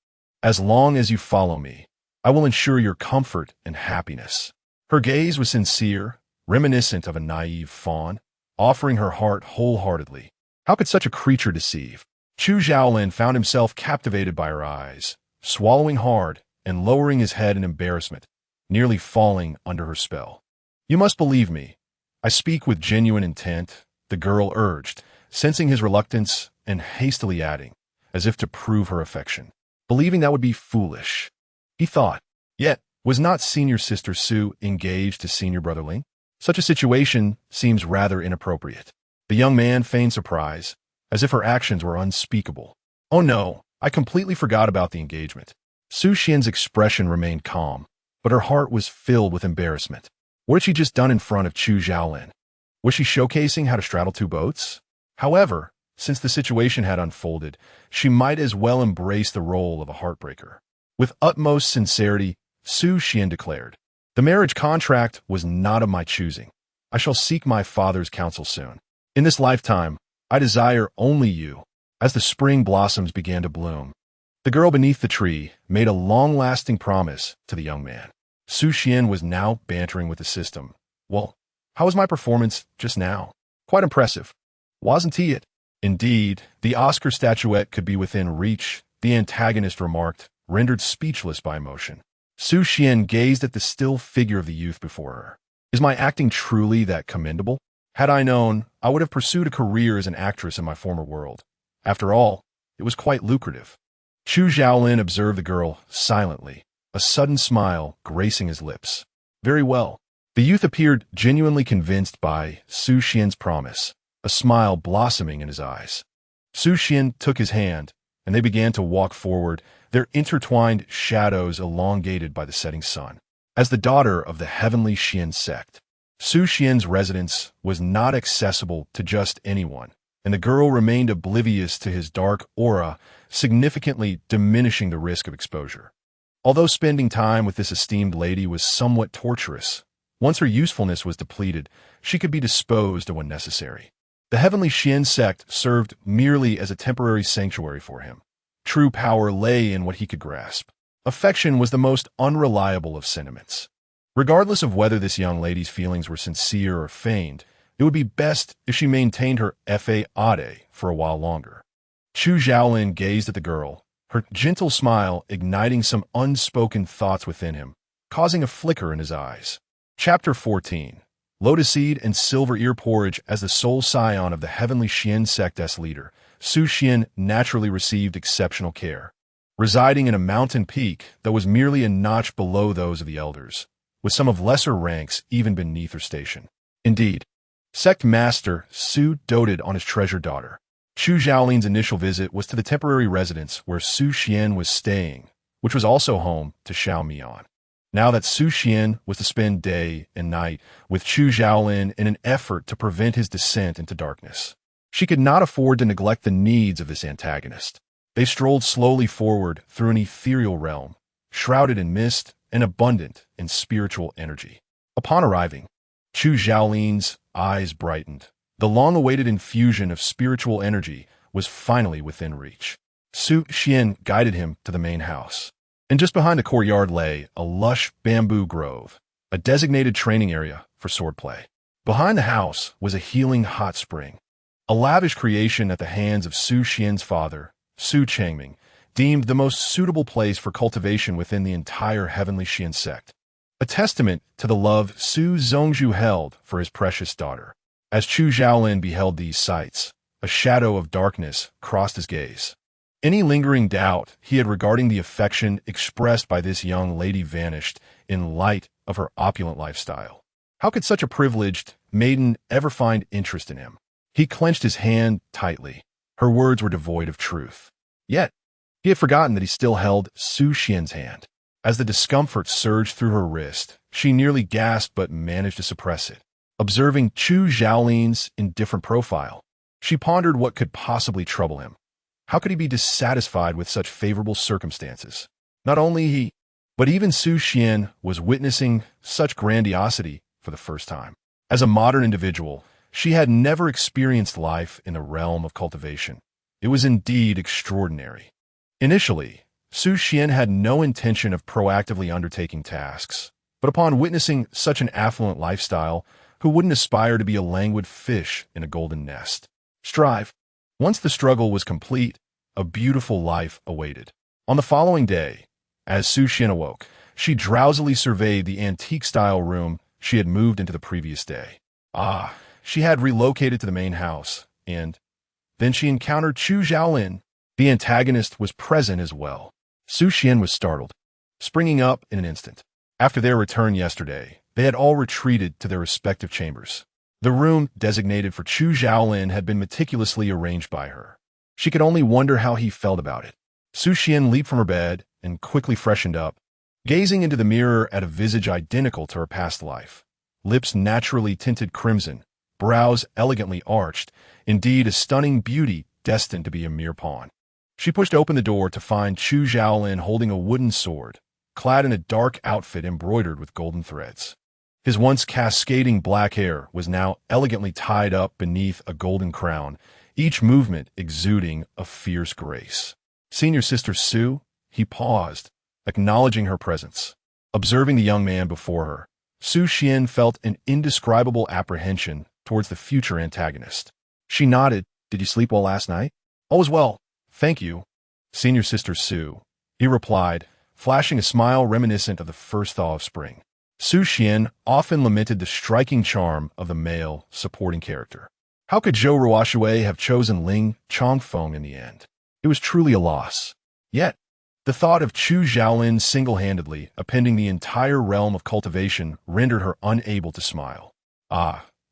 as long as you follow me, I will ensure your comfort and happiness. Her gaze was sincere, reminiscent of a naive fawn, offering her heart wholeheartedly. How could such a creature deceive? Chu Xiaolin found himself captivated by her eyes, swallowing hard and lowering his head in embarrassment, nearly falling under her spell. You must believe me. I speak with genuine intent, the girl urged, sensing his reluctance and hastily adding, as if to prove her affection. Believing that would be foolish, he thought. Yet, was not Senior Sister Su engaged to Senior Brother Ling? Such a situation seems rather inappropriate. The young man feigned surprise, as if her actions were unspeakable. Oh no, I completely forgot about the engagement. Su Xian's expression remained calm, but her heart was filled with embarrassment. What had she just done in front of Chu Xiaolin? Was she showcasing how to straddle two boats? However, since the situation had unfolded, she might as well embrace the role of a heartbreaker. With utmost sincerity, Su Xian declared, The marriage contract was not of my choosing. I shall seek my father's counsel soon. In this lifetime, I desire only you. As the spring blossoms began to bloom, the girl beneath the tree made a long-lasting promise to the young man. Su Xian was now bantering with the system. Well, how was my performance just now? Quite impressive. Wasn't he it? Indeed, the Oscar statuette could be within reach, the antagonist remarked, rendered speechless by emotion. Su Xian gazed at the still figure of the youth before her. Is my acting truly that commendable? Had I known, I would have pursued a career as an actress in my former world. After all, it was quite lucrative. Chu Xiaolin observed the girl silently, a sudden smile gracing his lips. Very well. The youth appeared genuinely convinced by Su Xian's promise, a smile blossoming in his eyes. Su Xian took his hand, and they began to walk forward, their intertwined shadows elongated by the setting sun. As the daughter of the heavenly Xian sect, Su Xian's residence was not accessible to just anyone, and the girl remained oblivious to his dark aura, significantly diminishing the risk of exposure. Although spending time with this esteemed lady was somewhat torturous, once her usefulness was depleted, she could be disposed of when necessary. The heavenly Xian sect served merely as a temporary sanctuary for him. True power lay in what he could grasp. Affection was the most unreliable of sentiments. Regardless of whether this young lady's feelings were sincere or feigned, it would be best if she maintained her fade for a while longer. Chu Xiaolin gazed at the girl, her gentle smile igniting some unspoken thoughts within him, causing a flicker in his eyes. Chapter 14. Lotus Seed and Silver Ear Porridge. As the sole scion of the heavenly Xian sect's leader, Su Xian naturally received exceptional care. Residing in a mountain peak that was merely a notch below those of the elders, with some of lesser ranks even beneath her station. Indeed, Sect Master Su doted on his treasured daughter. Chu Xiaolin's initial visit was to the temporary residence where Su Xian was staying, which was also home to Xiao Mian. Now that Su Xian was to spend day and night with Chu Xiaolin in an effort to prevent his descent into darkness, she could not afford to neglect the needs of this antagonist. They strolled slowly forward through an ethereal realm, shrouded in mist and abundant in spiritual energy. Upon arriving, Chu Xiaolin's eyes brightened. The long-awaited infusion of spiritual energy was finally within reach. Su Xian guided him to the main house. And just behind the courtyard lay a lush bamboo grove, a designated training area for swordplay. Behind the house was a healing hot spring, a lavish creation at the hands of Su Xian's father, Su Changming, deemed the most suitable place for cultivation within the entire heavenly Xian sect. A testament to the love Su Zongzhu held for his precious daughter. As Chu Xiaolin beheld these sights, a shadow of darkness crossed his gaze. Any lingering doubt he had regarding the affection expressed by this young lady vanished in light of her opulent lifestyle. How could such a privileged maiden ever find interest in him? He clenched his hand tightly. Her words were devoid of truth. Yet, he had forgotten that he still held Su Xian's hand. As the discomfort surged through her wrist, she nearly gasped but managed to suppress it. Observing Chu Xiaolin's indifferent profile, she pondered what could possibly trouble him. How could he be dissatisfied with such favorable circumstances? Not only he, but even Su Xian was witnessing such grandiosity for the first time. As a modern individual, she had never experienced life in the realm of cultivation. It was indeed extraordinary. Initially, Su Xian had no intention of proactively undertaking tasks, but upon witnessing such an affluent lifestyle, who wouldn't aspire to be a languid fish in a golden nest? Strive. Once the struggle was complete, a beautiful life awaited. On the following day, as Su Xian awoke, she drowsily surveyed the antique-style room she had moved into the previous day. She had relocated to the main house, and then she encountered Chu Xiaolin. The antagonist was present as well. Su Xian was startled, springing up in an instant. After their return yesterday, they had all retreated to their respective chambers. The room designated for Chu Xiaolin had been meticulously arranged by her. She could only wonder how he felt about it. Su Xian leaped from her bed and quickly freshened up, gazing into the mirror at a visage identical to her past life. Lips naturally tinted crimson, brows elegantly arched, indeed a stunning beauty destined to be a mere pawn. She pushed open the door to find Chu Xiaolin holding a wooden sword, clad in a dark outfit embroidered with golden threads. His once cascading black hair was now elegantly tied up beneath a golden crown, each movement exuding a fierce grace. Senior Sister Su, he paused, acknowledging her presence. Observing the young man before her, Su Xian felt an indescribable apprehension towards the future antagonist. She nodded. Did you sleep well last night? All was well, thank you, Senior Sister Su, he replied, flashing a smile reminiscent of the first thaw of spring. Su Xian often lamented the striking charm of the male supporting character. How could Zhou Ruoxue have chosen Ling Chongfeng in the end? It was truly a loss. Yet, the thought of Chu Xiaolin single-handedly appending the entire realm of cultivation rendered her unable to smile.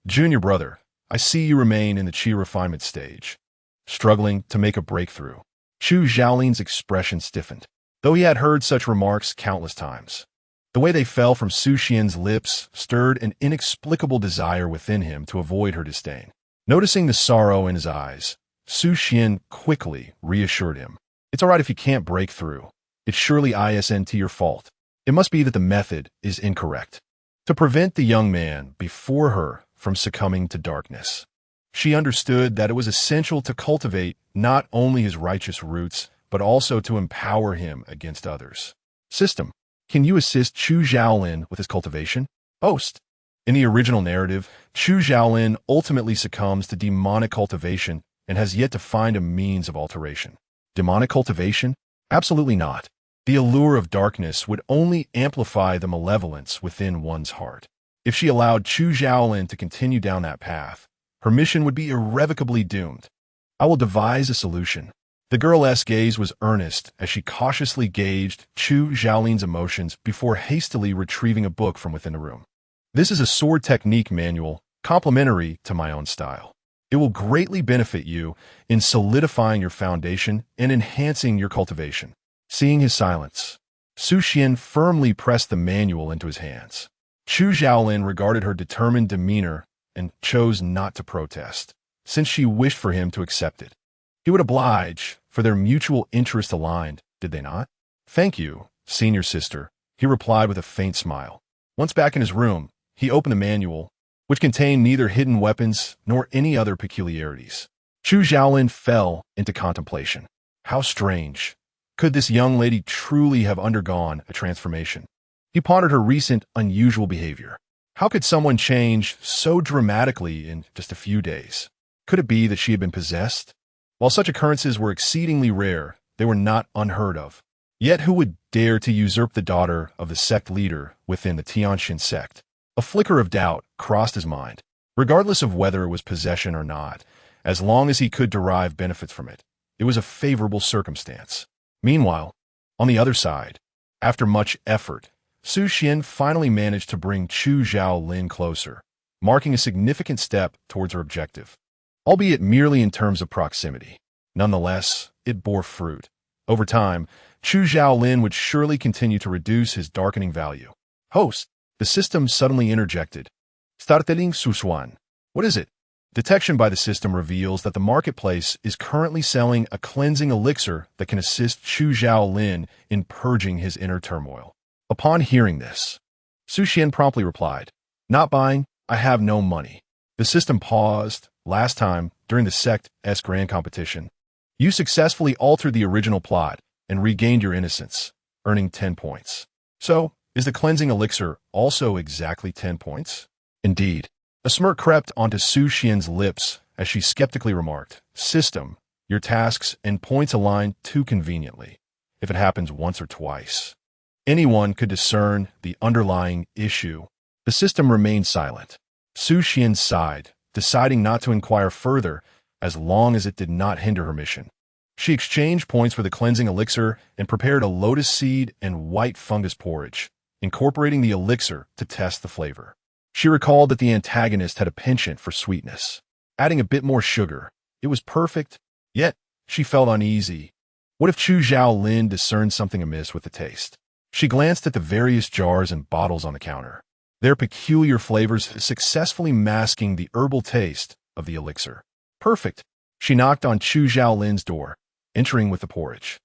Junior brother, I see you remain in the qi refinement stage, struggling to make a breakthrough. Chu Xiaolin's expression stiffened, though he had heard such remarks countless times. The way they fell from Su Xian's lips stirred an inexplicable desire within him to avoid her disdain. Noticing the sorrow in his eyes, Su Xian quickly reassured him. It's all right if you can't break through. It's surely isn't your fault. It must be that the method is incorrect. To prevent the young man before her from succumbing to darkness, she understood that it was essential to cultivate not only his righteous roots, but also to empower him against others. System. Can you assist Chu Xiaolin with his cultivation? Host. In the original narrative, Chu Xiaolin ultimately succumbs to demonic cultivation and has yet to find a means of alteration. Demonic cultivation? Absolutely not. The allure of darkness would only amplify the malevolence within one's heart. If she allowed Chu Xiaolin to continue down that path, her mission would be irrevocably doomed. I will devise a solution. The girl's gaze was earnest as she cautiously gauged Chu Xiaolin's emotions before hastily retrieving a book from within the room. This is a sword technique manual, complementary to my own style. It will greatly benefit you in solidifying your foundation and enhancing your cultivation. Seeing his silence, Su Xian firmly pressed the manual into his hands. Chu Xiaolin regarded her determined demeanor and chose not to protest, since she wished for him to accept it. He would oblige, for their mutual interest aligned, did they not? Thank you, senior sister, he replied with a faint smile. Once back in his room, he opened the manual, which contained neither hidden weapons nor any other peculiarities. Chu Xiaolin fell into contemplation. How strange. Could this young lady truly have undergone a transformation? He pondered her recent, unusual behavior. How could someone change so dramatically in just a few days? Could it be that she had been possessed? While such occurrences were exceedingly rare, they were not unheard of. Yet who would dare to usurp the daughter of the sect leader within the Tianxin sect? A flicker of doubt crossed his mind. Regardless of whether it was possession or not, as long as he could derive benefits from it, it was a favorable circumstance. Meanwhile, on the other side, after much effort, Su Xian finally managed to bring Chu Xiaolin closer, marking a significant step towards her objective. Albeit merely in terms of proximity. Nonetheless, it bore fruit. Over time, Chu Xiaolin would surely continue to reduce his darkening value. Host, the system suddenly interjected. Starteling Sushuan. What is it? Detection by the system reveals that the marketplace is currently selling a cleansing elixir that can assist Chu Xiaolin in purging his inner turmoil. Upon hearing this, Su Xian promptly replied, Not buying, I have no money. The system paused. Last time, during the sect's grand competition, you successfully altered the original plot and regained your innocence, earning 10 points. So, is the cleansing elixir also exactly 10 points? Indeed. A smirk crept onto Su Xian's lips as she skeptically remarked, System, your tasks and points align too conveniently. If it happens once or twice, anyone could discern the underlying issue. The system remained silent. Su Xian sighed, deciding not to inquire further as long as it did not hinder her mission. She exchanged points for the cleansing elixir and prepared a lotus seed and white fungus porridge, incorporating the elixir to test the flavor. She recalled that the antagonist had a penchant for sweetness. Adding a bit more sugar, it was perfect, yet she felt uneasy. What if Chu Xiaolin discerned something amiss with the taste? She glanced at the various jars and bottles on the counter, their peculiar flavors successfully masking the herbal taste of the elixir. Perfect. She knocked on Chu Xiaolin's door, entering with the porridge.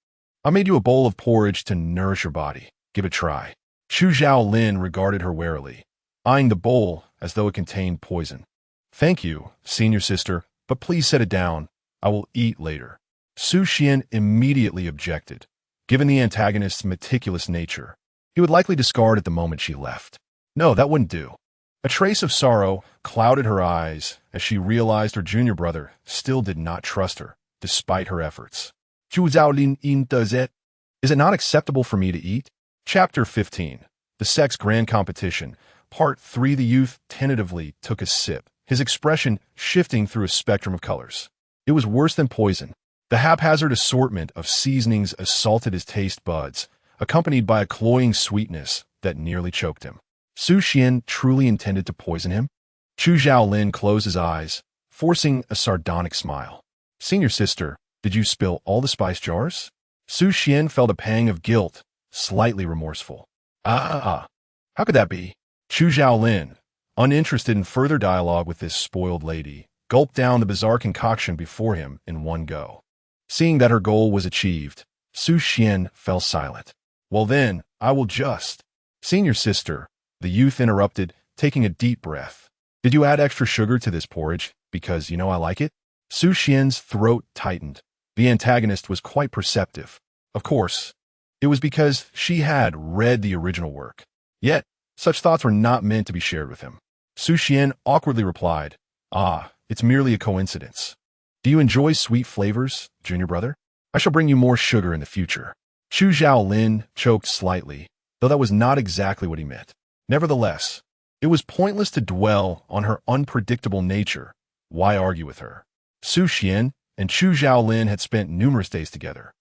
I made you a bowl of porridge to nourish your body. Give it a try. Chu Xiaolin regarded her warily, eyeing the bowl as though it contained poison. Thank you, senior sister, but please set it down. I will eat later. Su Xian immediately objected. Given the antagonist's meticulous nature, he would likely discard at the moment she left. No, that wouldn't do. A trace of sorrow clouded her eyes as she realized her junior brother still did not trust her, despite her efforts. Is it not acceptable for me to eat? Chapter 15. The Sex Grand Competition. Part 3. The youth tentatively took a sip, his expression shifting through a spectrum of colors. It was worse than poison. The haphazard assortment of seasonings assaulted his taste buds, accompanied by a cloying sweetness that nearly choked him. Su Xian truly intended to poison him? Chu Xiaolin closed his eyes, forcing a sardonic smile. Senior sister, did you spill all the spice jars? Su Xian felt a pang of guilt, slightly remorseful. How could that be? Chu Xiaolin, uninterested in further dialogue with this spoiled lady, gulped down the bizarre concoction before him in one go. Seeing that her goal was achieved, Su Xian fell silent. Well then, I will just. Senior sister, the youth interrupted, taking a deep breath. Did you add extra sugar to this porridge, because you know I like it? Su Xian's throat tightened. The antagonist was quite perceptive. Of course. It was because she had read the original work. Yet, such thoughts were not meant to be shared with him. Su Xian awkwardly replied, "Ah, it's merely a coincidence. Do you enjoy sweet flavors, junior brother? I shall bring you more sugar in the future." Chu Zhaolin choked slightly, though that was not exactly what he meant. Nevertheless, it was pointless to dwell on her unpredictable nature. Why argue with her? Su Xian and Chu Zhaolin had spent numerous days together.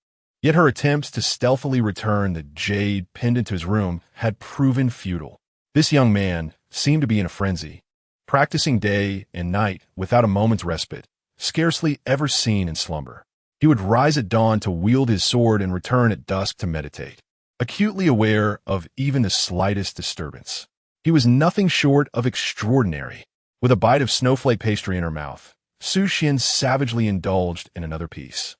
Yet her attempts to stealthily return the jade pendant to his room had proven futile. This young man seemed to be in a frenzy, practicing day and night without a moment's respite, scarcely ever seen in slumber. He would rise at dawn to wield his sword and return at dusk to meditate, acutely aware of even the slightest disturbance. He was nothing short of extraordinary. With a bite of snowflake pastry in her mouth, Su Xian savagely indulged in another piece.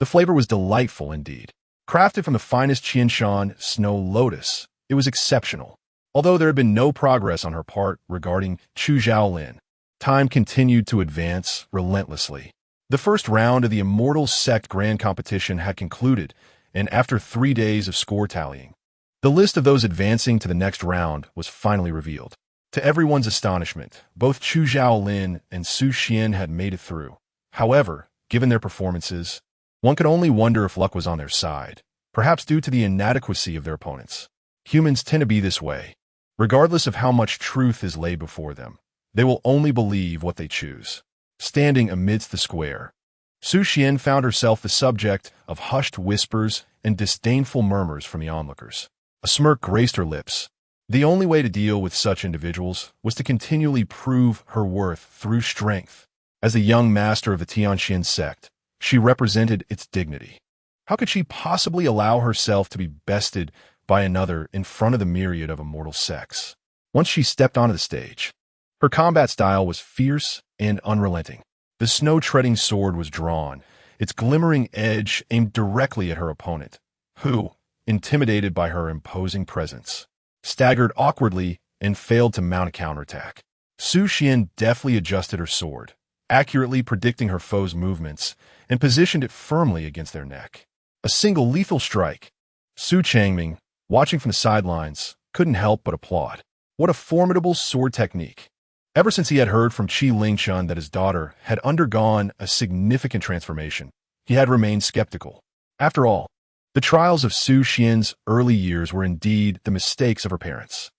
The flavor was delightful indeed. Crafted from the finest Qianshan snow lotus, it was exceptional. Although there had been no progress on her part regarding Chu Zhaolin, time continued to advance relentlessly. The first round of the Immortal Sect Grand Competition had concluded, and after 3 days of score tallying, the list of those advancing to the next round was finally revealed. To everyone's astonishment, both Chu Zhaolin and Su Xian had made it through. However, given their performances, one could only wonder if luck was on their side, perhaps due to the inadequacy of their opponents. Humans tend to be this way. Regardless of how much truth is laid before them, they will only believe what they choose. Standing amidst the square, Su Xian found herself the subject of hushed whispers and disdainful murmurs from the onlookers. A smirk graced her lips. The only way to deal with such individuals was to continually prove her worth through strength. As the young master of the Tianxin sect, she represented its dignity. How could she possibly allow herself to be bested by another in front of the myriad of immortal sects? Once she stepped onto the stage, her combat style was fierce and unrelenting. The snow-treading sword was drawn, its glimmering edge aimed directly at her opponent, who, intimidated by her imposing presence, staggered awkwardly and failed to mount a counterattack. Su Xian deftly adjusted her sword, accurately predicting her foe's movements, and positioned it firmly against their neck. A single lethal strike. Su Changming, watching from the sidelines, couldn't help but applaud. What a formidable sword technique. Ever since he had heard from Qi Lingshun that his daughter had undergone a significant transformation, he had remained skeptical. After all, the trials of Su Xian's early years were indeed the mistakes of her parents.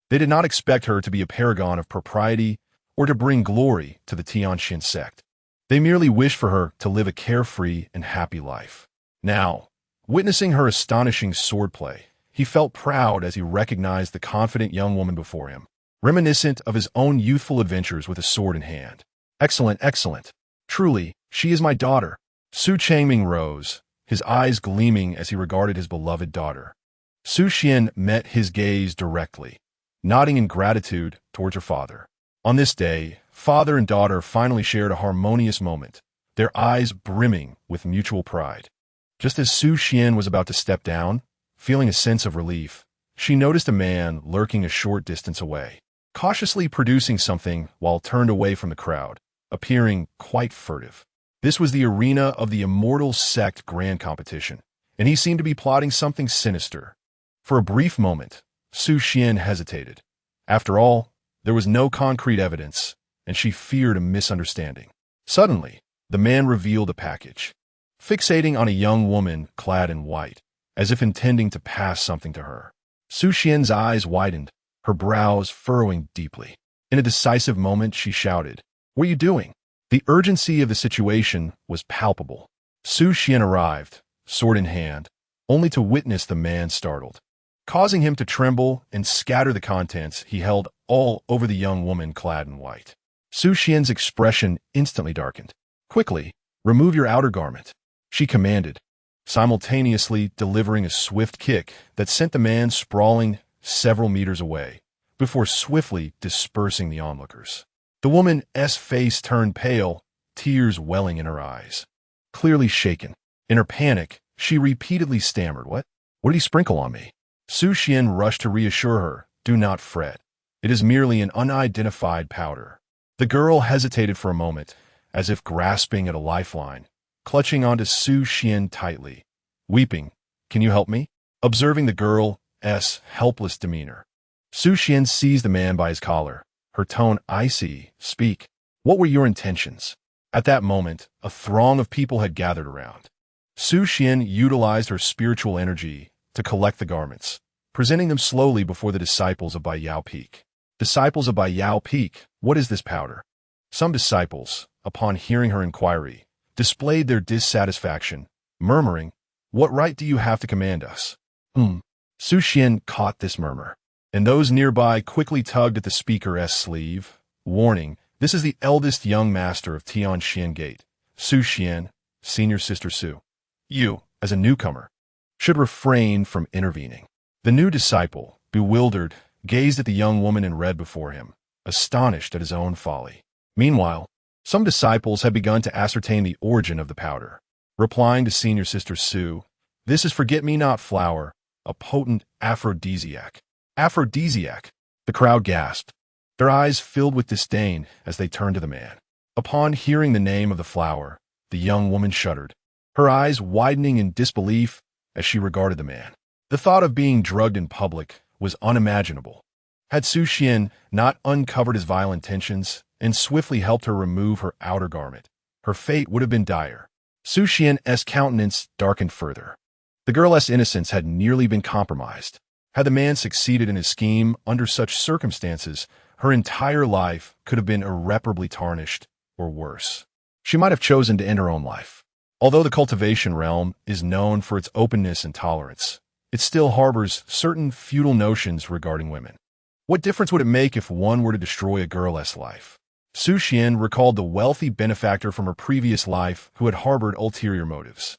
They did not expect her to be a paragon of propriety or to bring glory to the Tianxin sect. They merely wished for her to live a carefree and happy life. Now, witnessing her astonishing swordplay, he felt proud as he recognized the confident young woman before him, reminiscent of his own youthful adventures with a sword in hand. Excellent, excellent. Truly, she is my daughter. Su Changming rose, his eyes gleaming as he regarded his beloved daughter. Su Xian met his gaze directly, nodding in gratitude towards her father. On this day, father and daughter finally shared a harmonious moment, their eyes brimming with mutual pride. Just as Su Xian was about to step down, feeling a sense of relief, she noticed a man lurking a short distance away, cautiously producing something while turned away from the crowd, appearing quite furtive. This was the arena of the Immortal Sect Grand Competition, and he seemed to be plotting something sinister. For a brief moment, Su Xian hesitated. After all, there was no concrete evidence, and she feared a misunderstanding. Suddenly, the man revealed a package, fixating on a young woman clad in white, as if intending to pass something to her. Su Xian's eyes widened, her brows furrowing deeply. In a decisive moment, she shouted, "What are you doing?" The urgency of the situation was palpable. Su Xian arrived, sword in hand, only to witness the man startled, causing him to tremble and scatter the contents he held all over the young woman clad in white. Su Xian's expression instantly darkened. "Quickly, remove your outer garment," she commanded, simultaneously delivering a swift kick that sent the man sprawling several meters away, before swiftly dispersing the onlookers. The woman's face turned pale, tears welling in her eyes. Clearly shaken. In her panic, she repeatedly stammered, What did he sprinkle on me?" Su Xian rushed to reassure her, "Do not fret. It is merely an unidentified powder." The girl hesitated for a moment, as if grasping at a lifeline, clutching onto Su Xian tightly. Weeping, "Can you help me?" Observing the girl's helpless demeanor, Su Xian seized the man by his collar, her tone icy. "Speak. What were your intentions?" At that moment, a throng of people had gathered around. Su Xian utilized her spiritual energy to collect the garments, presenting them slowly before the disciples of Bai Yao Peak. Disciples of Bai Yao Peak, what is this powder? Some disciples, upon hearing her inquiry, displayed their dissatisfaction, murmuring, "What right do you have to command us?" Su Xian caught this murmur, and those nearby quickly tugged at the speaker's sleeve, warning, "This is the eldest young master of Tianxian Gate, Su Xian, senior sister Su. You, as a newcomer, should refrain from intervening." The new disciple, bewildered, gazed at the young woman in red before him, astonished at his own folly. Meanwhile, some disciples had begun to ascertain the origin of the powder. Replying to senior sister Su, "This is forget-me-not flower, a potent aphrodisiac." Aphrodisiac? The crowd gasped, their eyes filled with disdain as they turned to the man. Upon hearing the name of the flower, the young woman shuddered, her eyes widening in disbelief as she regarded the man. The thought of being drugged in public was unimaginable. Had Su Xian not uncovered his vile intentions and swiftly helped her remove her outer garment, her fate would have been dire. Su Xian's countenance darkened further. The girl's innocence had nearly been compromised. Had the man succeeded in his scheme under such circumstances, her entire life could have been irreparably tarnished, or worse. She might have chosen to end her own life. Although the cultivation realm is known for its openness and tolerance, it still harbors certain feudal notions regarding women. What difference would it make if one were to destroy a girl's life? Su Xian recalled the wealthy benefactor from her previous life who had harbored ulterior motives.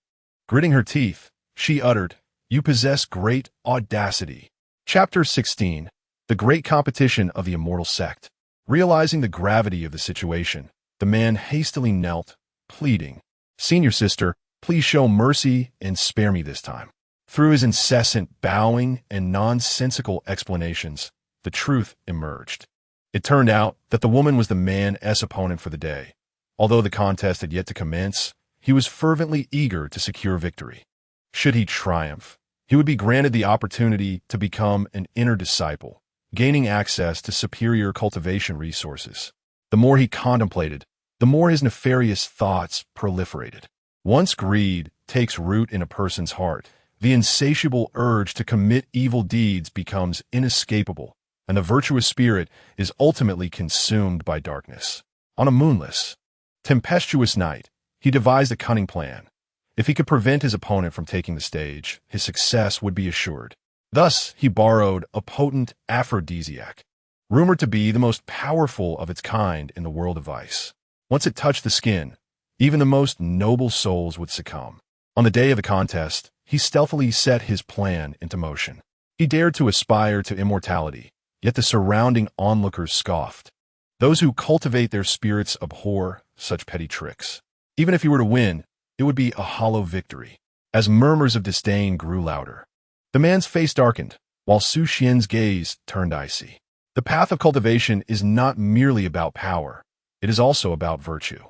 Gritting her teeth, she uttered, "You possess great audacity." Chapter 16. The Great Competition of the Immortal Sect. Realizing the gravity of the situation, the man hastily knelt, pleading, "Senior sister, please show mercy and spare me this time." Through his incessant bowing and nonsensical explanations, the truth emerged. It turned out that the woman was the man's opponent for the day. Although the contest had yet to commence, he was fervently eager to secure victory. Should he triumph, he would be granted the opportunity to become an inner disciple, gaining access to superior cultivation resources. The more he contemplated, the more his nefarious thoughts proliferated. Once greed takes root in a person's heart, the insatiable urge to commit evil deeds becomes inescapable, and the virtuous spirit is ultimately consumed by darkness. On a moonless, tempestuous night, he devised a cunning plan. If he could prevent his opponent from taking the stage, his success would be assured. Thus, he borrowed a potent aphrodisiac, rumored to be the most powerful of its kind in the world of vice. Once it touched the skin, even the most noble souls would succumb. On the day of the contest, he stealthily set his plan into motion. He dared to aspire to immortality, yet the surrounding onlookers scoffed. Those who cultivate their spirits abhor such petty tricks. Even if he were to win, it would be a hollow victory. As murmurs of disdain grew louder, the man's face darkened, while Su Xian's gaze turned icy. The path of cultivation is not merely about power, it is also about virtue.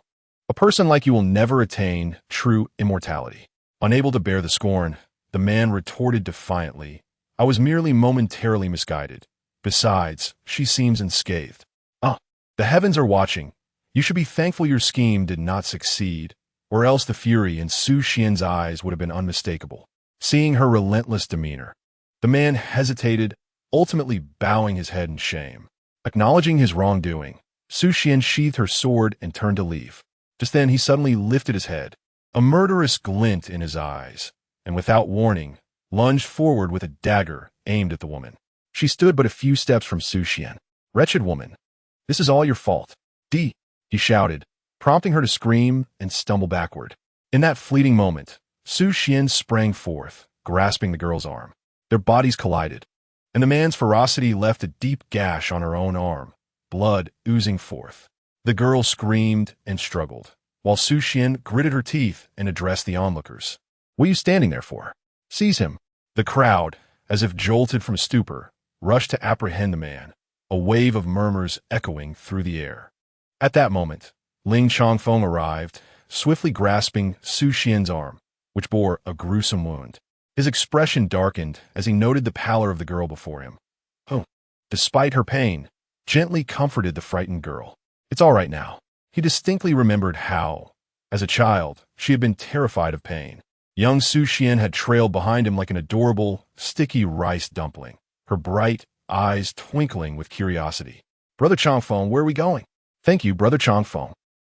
A person like you will never attain true immortality. Unable to bear the scorn, the man retorted defiantly, "I was merely momentarily misguided. Besides, she seems unscathed." The heavens are watching. You should be thankful your scheme did not succeed, or else the fury in Su Xian's eyes would have been unmistakable. Seeing her relentless demeanor, the man hesitated, ultimately bowing his head in shame. Acknowledging his wrongdoing, Su Xian sheathed her sword and turned to leave. Just then he suddenly lifted his head, a murderous glint in his eyes, and without warning, lunged forward with a dagger aimed at the woman. She stood but a few steps from Su Xian. "Wretched woman, this is all your fault." He shouted, prompting her to scream and stumble backward. In that fleeting moment, Su Xian sprang forth, grasping the girl's arm. Their bodies collided, and the man's ferocity left a deep gash on her own arm, blood oozing forth. The girl screamed and struggled, while Su Xian gritted her teeth and addressed the onlookers. "What are you standing there for? Seize him." The crowd, as if jolted from stupor, rushed to apprehend the man, a wave of murmurs echoing through the air. At that moment, Ling Chongfeng arrived, swiftly grasping Su Xian's arm, which bore a gruesome wound. His expression darkened as he noted the pallor of the girl before him. Oh, despite her pain, gently comforted the frightened girl. It's all right now. He distinctly remembered how, as a child, she had been terrified of pain. Young Su Xian had trailed behind him like an adorable, sticky rice dumpling, her bright eyes twinkling with curiosity. Brother Changfeng, where are we going? Thank you, Brother Changfeng.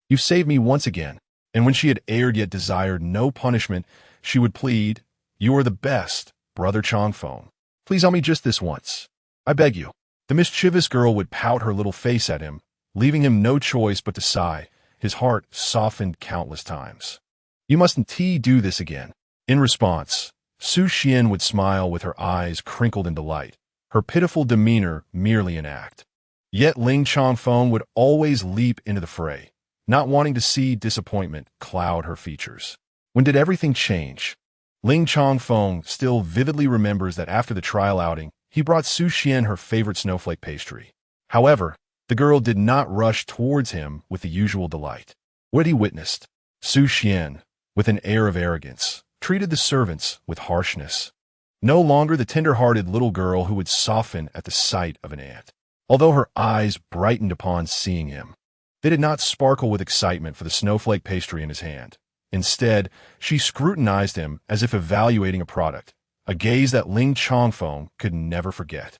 You saved me once again. And when she had erred yet desired no punishment, she would plead, You are the best, Brother Changfeng. Please help me just this once. I beg you. The mischievous girl would pout her little face at him, leaving him no choice but to sigh, his heart softened countless times. You mustn't do this again. In response, Su Xian would smile with her eyes crinkled in delight, her pitiful demeanor merely an act. Yet Ling Changfeng would always leap into the fray, not wanting to see disappointment cloud her features. When did everything change? Ling Changfeng still vividly remembers that after the trial outing, he brought Su Xian her favorite snowflake pastry. However, the girl did not rush towards him with the usual delight. What he witnessed, Su Xian, with an air of arrogance, treated the servants with harshness. No longer the tender-hearted little girl who would soften at the sight of an ant. Although her eyes brightened upon seeing him, they did not sparkle with excitement for the snowflake pastry in his hand. Instead, she scrutinized him as if evaluating a product, a gaze that Ling Changfeng could never forget.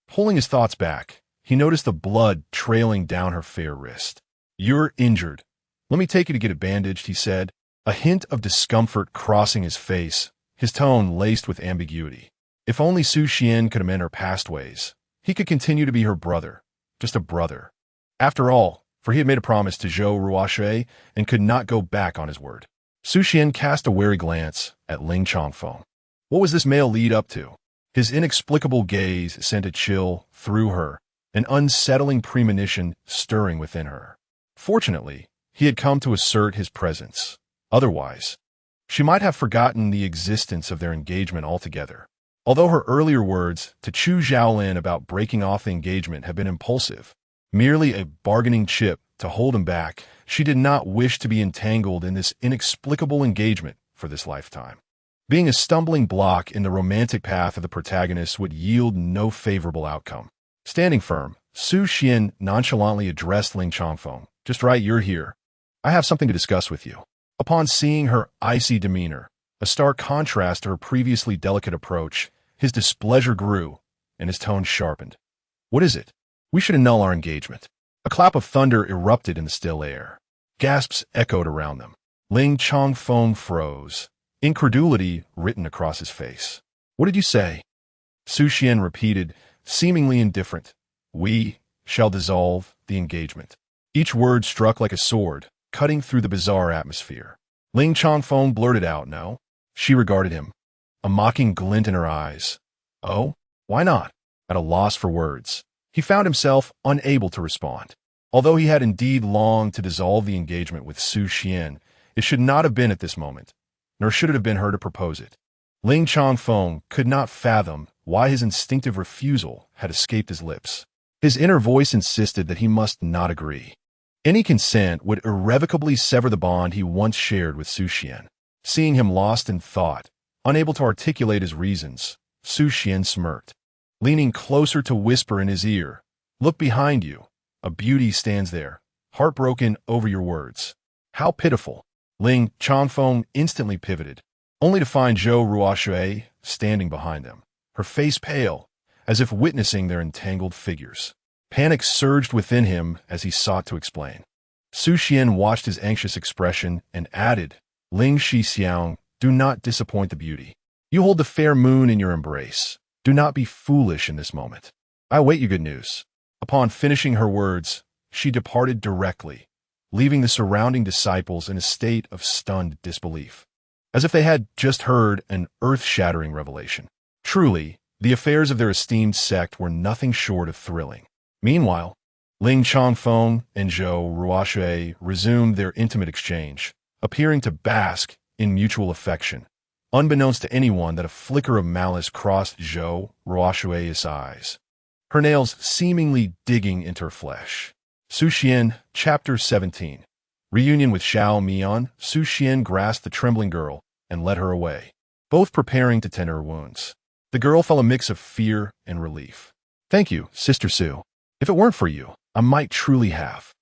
Pulling his thoughts back, he noticed the blood trailing down her fair wrist. You're injured. Let me take you to get it bandaged, he said, a hint of discomfort crossing his face, his tone laced with ambiguity. If only Su Xian could amend her past ways, he could continue to be her brother, just a brother. After all, for he had made a promise to Zhou Ruoshui and could not go back on his word. Su Xian cast a wary glance at Ling Changfeng. What was this male lead up to? His inexplicable gaze sent a chill through her, an unsettling premonition stirring within her. Fortunately, he had come to assert his presence. Otherwise, she might have forgotten the existence of their engagement altogether. Although her earlier words to Chu Xiaolin about breaking off the engagement had been impulsive, merely a bargaining chip to hold him back, she did not wish to be entangled in this inexplicable engagement for this lifetime. Being a stumbling block in the romantic path of the protagonist would yield no favorable outcome. Standing firm, Su Xian nonchalantly addressed Ling Changfeng. Just right, you're here. I have something to discuss with you. Upon seeing her icy demeanor, a stark contrast to her previously delicate approach, his displeasure grew, and his tone sharpened. What is it? We should annul our engagement. A clap of thunder erupted in the still air. Gasps echoed around them. Ling Changfeng froze, incredulity written across his face. What did you say? Su Xian repeated, seemingly indifferent. We shall dissolve the engagement. Each word struck like a sword, cutting through the bizarre atmosphere. Ling Changfeng blurted out, no. She regarded him, a mocking glint in her eyes. Oh, why not? At a loss for words, he found himself unable to respond. Although he had indeed longed to dissolve the engagement with Su Xian, it should not have been at this moment, nor should it have been her to propose it. Ling Changfeng could not fathom why his instinctive refusal had escaped his lips. His inner voice insisted that he must not agree. Any consent would irrevocably sever the bond he once shared with Su Xian. Seeing him lost in thought, unable to articulate his reasons, Su Xian smirked. Leaning closer to whisper in his ear, Look behind you. A beauty stands there, heartbroken over your words. How pitiful. Ling Changfeng instantly pivoted, only to find Zhou Ruoshui standing behind them, her face pale, as if witnessing their entangled figures. Panic surged within him as he sought to explain. Su Xian watched his anxious expression and added, Ling Shixiang, do not disappoint the beauty. You hold the fair moon in your embrace. Do not be foolish in this moment. I await your good news. Upon finishing her words, she departed directly, leaving the surrounding disciples in a state of stunned disbelief, as if they had just heard an earth-shattering revelation. Truly, the affairs of their esteemed sect were nothing short of thrilling. Meanwhile, Ling Changfeng and Zhou Ruoshui resumed their intimate exchange, appearing to bask in mutual affection, unbeknownst to anyone that a flicker of malice crossed Zhou Ruoshui's eyes, her nails seemingly digging into her flesh. Su Xian, Chapter 17. Reunion with Xiao Mian. Su Xian grasped the trembling girl and led her away. both preparing to tend her wounds. The girl felt a mix of fear and relief. "Thank you, Sister Sue. If it weren't for you, I might truly have."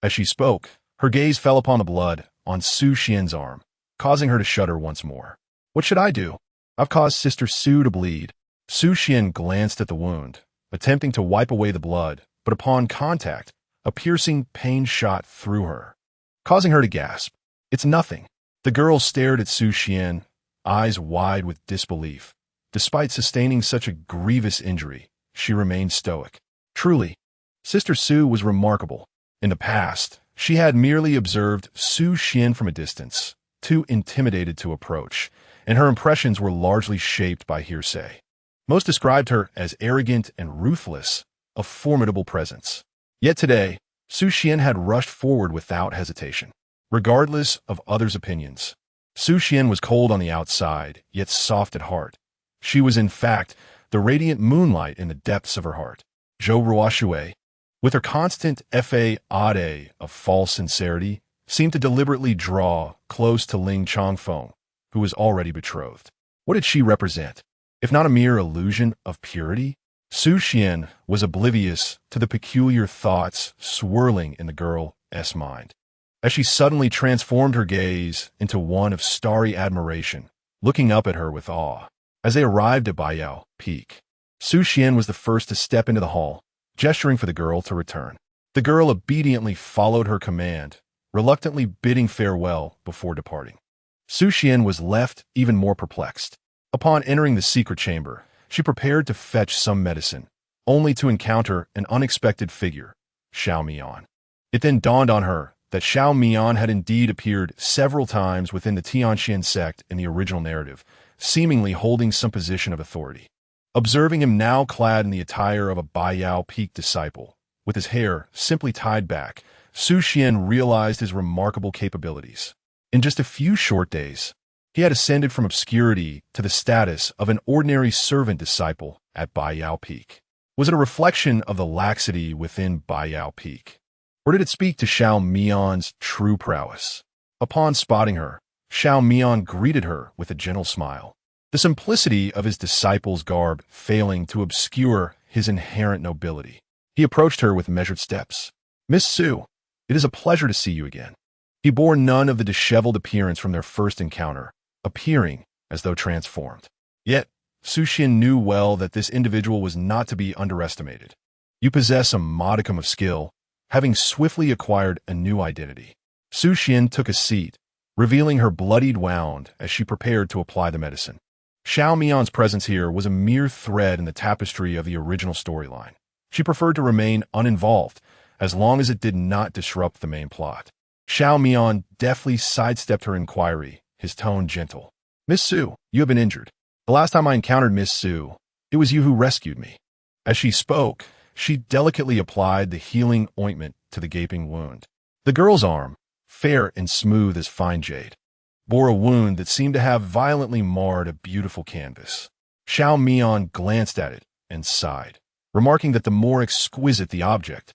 As she spoke, her gaze fell upon the blood on Su Xian's arm, causing her to shudder once more. "What should I do? I've caused Sister Sue to bleed." Su Xian glanced at the wound, attempting to wipe away the blood, but upon contact, a piercing pain shot through her, causing her to gasp. "It's nothing." The girl stared at Su Xian, eyes wide with disbelief. Despite sustaining such a grievous injury, she remained stoic. Truly, Sister Sue was remarkable. In the past, she had merely observed Su Xian from a distance, too intimidated to approach, and her impressions were largely shaped by hearsay. Most described her as arrogant and ruthless, a formidable presence. Yet today, Su Xian had rushed forward without hesitation. Regardless of others' opinions, Su Xian was cold on the outside, yet soft at heart. She was, in fact, the radiant moonlight in the depths of her heart. Zhou Ruoshui, with her constant fade of false sincerity, seemed to deliberately draw close to Ling Chongfeng, who was already betrothed. What did she represent? If not a mere illusion of purity? Su Xian was oblivious to the peculiar thoughts swirling in the girl's mind. As she suddenly transformed her gaze into one of starry admiration, looking up at her with awe. As they arrived at Baiyao Peak, Su Xian was the first to step into the hall, gesturing for the girl to return. The girl obediently followed her command, reluctantly bidding farewell before departing. Su Xian was left even more perplexed. Upon entering the secret chamber, she prepared to fetch some medicine, only to encounter an unexpected figure, Xiao Mian. It then dawned on her that Xiao Mian had indeed appeared several times within the Tianxian sect in the original narrative, seemingly holding some position of authority. Observing him now clad in the attire of a Baiyao Peak disciple, with his hair simply tied back, Su Xian realized his remarkable capabilities. In just a few short days, he had ascended from obscurity to the status of an ordinary servant disciple at Baiyao Peak. Was it a reflection of the laxity within Baiyao Peak? Or did it speak to Xiao Mian's true prowess? Upon spotting her, Xiao Mian greeted her with a gentle smile, the simplicity of his disciple's garb failing to obscure his inherent nobility. He approached her with measured steps. "Miss Su, it is a pleasure to see you again." He bore none of the disheveled appearance from their first encounter, appearing as though transformed. Yet, Su Xian knew well that this individual was not to be underestimated. "You possess a modicum of skill, having swiftly acquired a new identity." Su Xian took a seat, revealing her bloodied wound as she prepared to apply the medicine. Xiao Mian's presence here was a mere thread in the tapestry of the original storyline. She preferred to remain uninvolved, as long as it did not disrupt the main plot. Xiao Mian deftly sidestepped her inquiry, his tone gentle. "Miss Su, you have been injured. The last time I encountered Miss Su, it was you who rescued me." As she spoke, she delicately applied the healing ointment to the gaping wound. The girl's arm, fair and smooth as fine jade, bore a wound that seemed to have violently marred a beautiful canvas. Xiao Mian glanced at it and sighed, remarking that the more exquisite the object,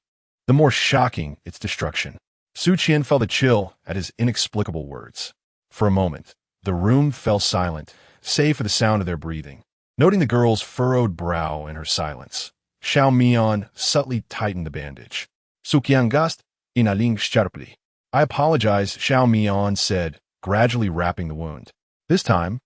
the more shocking its destruction. Su Qian felt a chill at his inexplicable words. For a moment, the room fell silent, save for the sound of their breathing. Noting the girl's furrowed brow and her silence, Xiao Mian subtly tightened the bandage. "Sukyangast inaling sharply." "I apologize," Xiao Mian said, gradually wrapping the wound. "This time,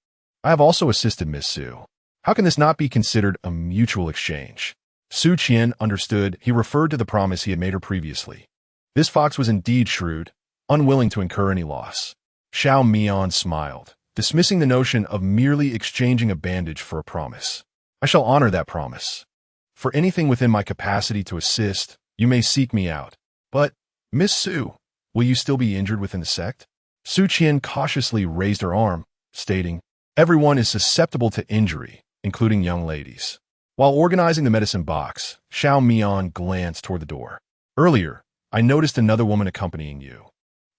I have also assisted Miss Su. How can this not be considered a mutual exchange?" Su Qian understood he referred to the promise he had made her previously. This fox was indeed shrewd, unwilling to incur any loss. Xiao Mian smiled, dismissing the notion of merely exchanging a bandage for a promise. "I shall honor that promise. For anything within my capacity to assist, you may seek me out. But, Miss Su, will you still be injured within the sect?" Su Qian cautiously raised her arm, stating, "Everyone is susceptible to injury, including young ladies." While organizing the medicine box, Xiao Mian glanced toward the door. "Earlier, I noticed another woman accompanying you.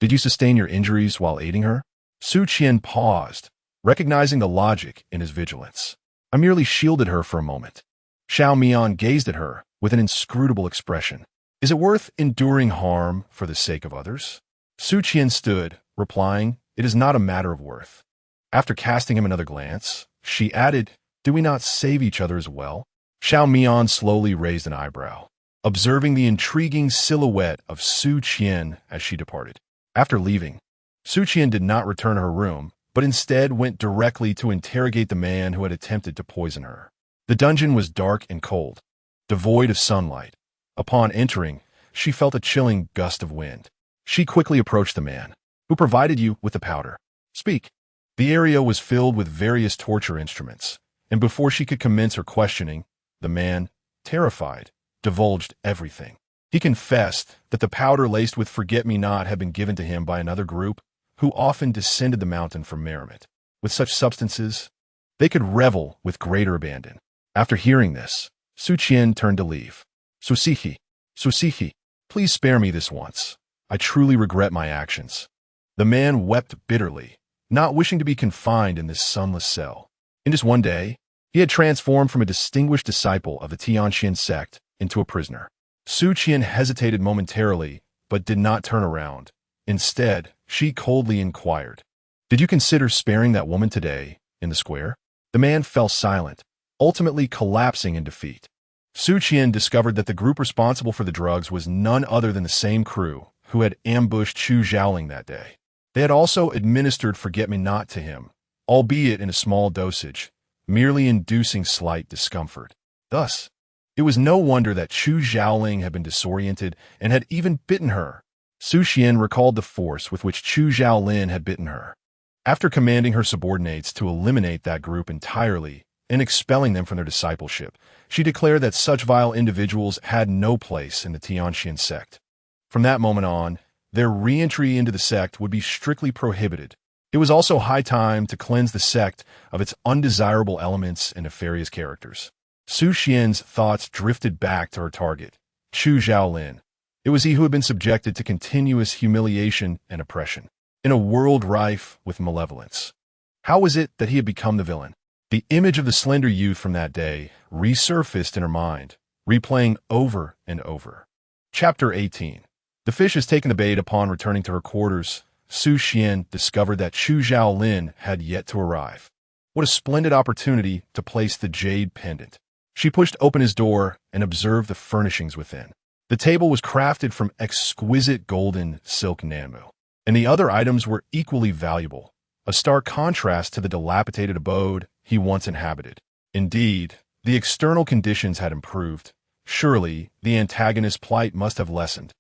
Did you sustain your injuries while aiding her?" Su Qian paused, recognizing the logic in his vigilance. "I merely shielded her for a moment." Xiao Mian gazed at her with an inscrutable expression. "Is it worth enduring harm for the sake of others?" Su Qian stood, replying, "It is not a matter of worth." After casting him another glance, she added, "Do we not save each other as well?" Xiao Mian slowly raised an eyebrow, observing the intriguing silhouette of Su Qian as she departed. After leaving, Su Qian did not return to her room, but instead went directly to interrogate the man who had attempted to poison her. The dungeon was dark and cold, devoid of sunlight. Upon entering, she felt a chilling gust of wind. She quickly approached the man. "Who provided you with the powder? Speak." The area was filled with various torture instruments, and before she could commence her questioning, the man, terrified, divulged everything. He confessed that the powder laced with forget-me-not had been given to him by another group who often descended the mountain for merriment. With such substances, they could revel with greater abandon. After hearing this, Su Qian turned to leave. Susihi, please spare me this once. I truly regret my actions." The man wept bitterly, not wishing to be confined in this sunless cell. In just one day, he had transformed from a distinguished disciple of the Tianxian sect into a prisoner. Su Qian hesitated momentarily, but did not turn around. Instead, she coldly inquired, "Did you consider sparing that woman today, in the square?" The man fell silent, ultimately collapsing in defeat. Su Qian discovered that the group responsible for the drugs was none other than the same crew who had ambushed Chu Zhaoling that day. They had also administered forget-me-not to him, albeit in a small dosage, merely inducing slight discomfort. Thus, it was no wonder that Chu Zhaoling had been disoriented and had even bitten her. Su Qian recalled the force with which Chu Zhaolin had bitten her. After commanding her subordinates to eliminate that group entirely and expelling them from their discipleship, she declared that such vile individuals had no place in the Tianxian sect. From that moment on, their re-entry into the sect would be strictly prohibited. It was also high time to cleanse the sect of its undesirable elements and nefarious characters. Su Qian's thoughts drifted back to her target, Chu Zhaolin. It was he who had been subjected to continuous humiliation and oppression, in a world rife with malevolence. How was it that he had become the villain? The image of the slender youth from that day resurfaced in her mind, replaying over and over. Chapter 18. The fish has taken the bait. Upon returning to her quarters, Su Qian discovered that Chu Zhaolin had yet to arrive. What a splendid opportunity to place the jade pendant. She pushed open his door and observed the furnishings within. The table was crafted from exquisite golden silk namu, and the other items were equally valuable, a stark contrast to the dilapidated abode he once inhabited. Indeed, the external conditions had improved. Surely, the antagonist's plight must have lessened,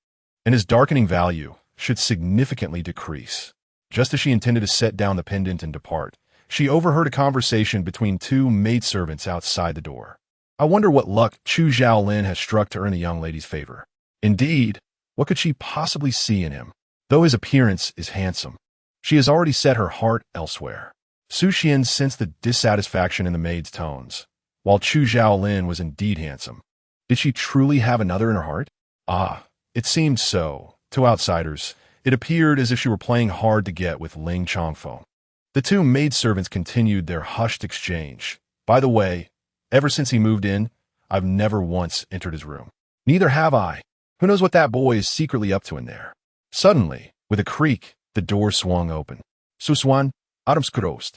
and his darkening value should significantly decrease. Just as she intended to set down the pendant and depart, she overheard a conversation between two maidservants outside the door. "I wonder what luck Chu Zhaolin has struck to earn the young lady's favor. Indeed, what could she possibly see in him? Though his appearance is handsome, she has already set her heart elsewhere." Su Qian sensed the dissatisfaction in the maid's tones. While Chu Zhaolin was indeed handsome, did she truly have another in her heart? It seemed so. To outsiders, it appeared as if she were playing hard to get with Ling Chongfeng. The two maidservants continued their hushed exchange. "By the way, ever since he moved in, I've never once entered his room." "Neither have I. Who knows what that boy is secretly up to in there?" Suddenly, with a creak, the door swung open. Suswan, Adamskrost,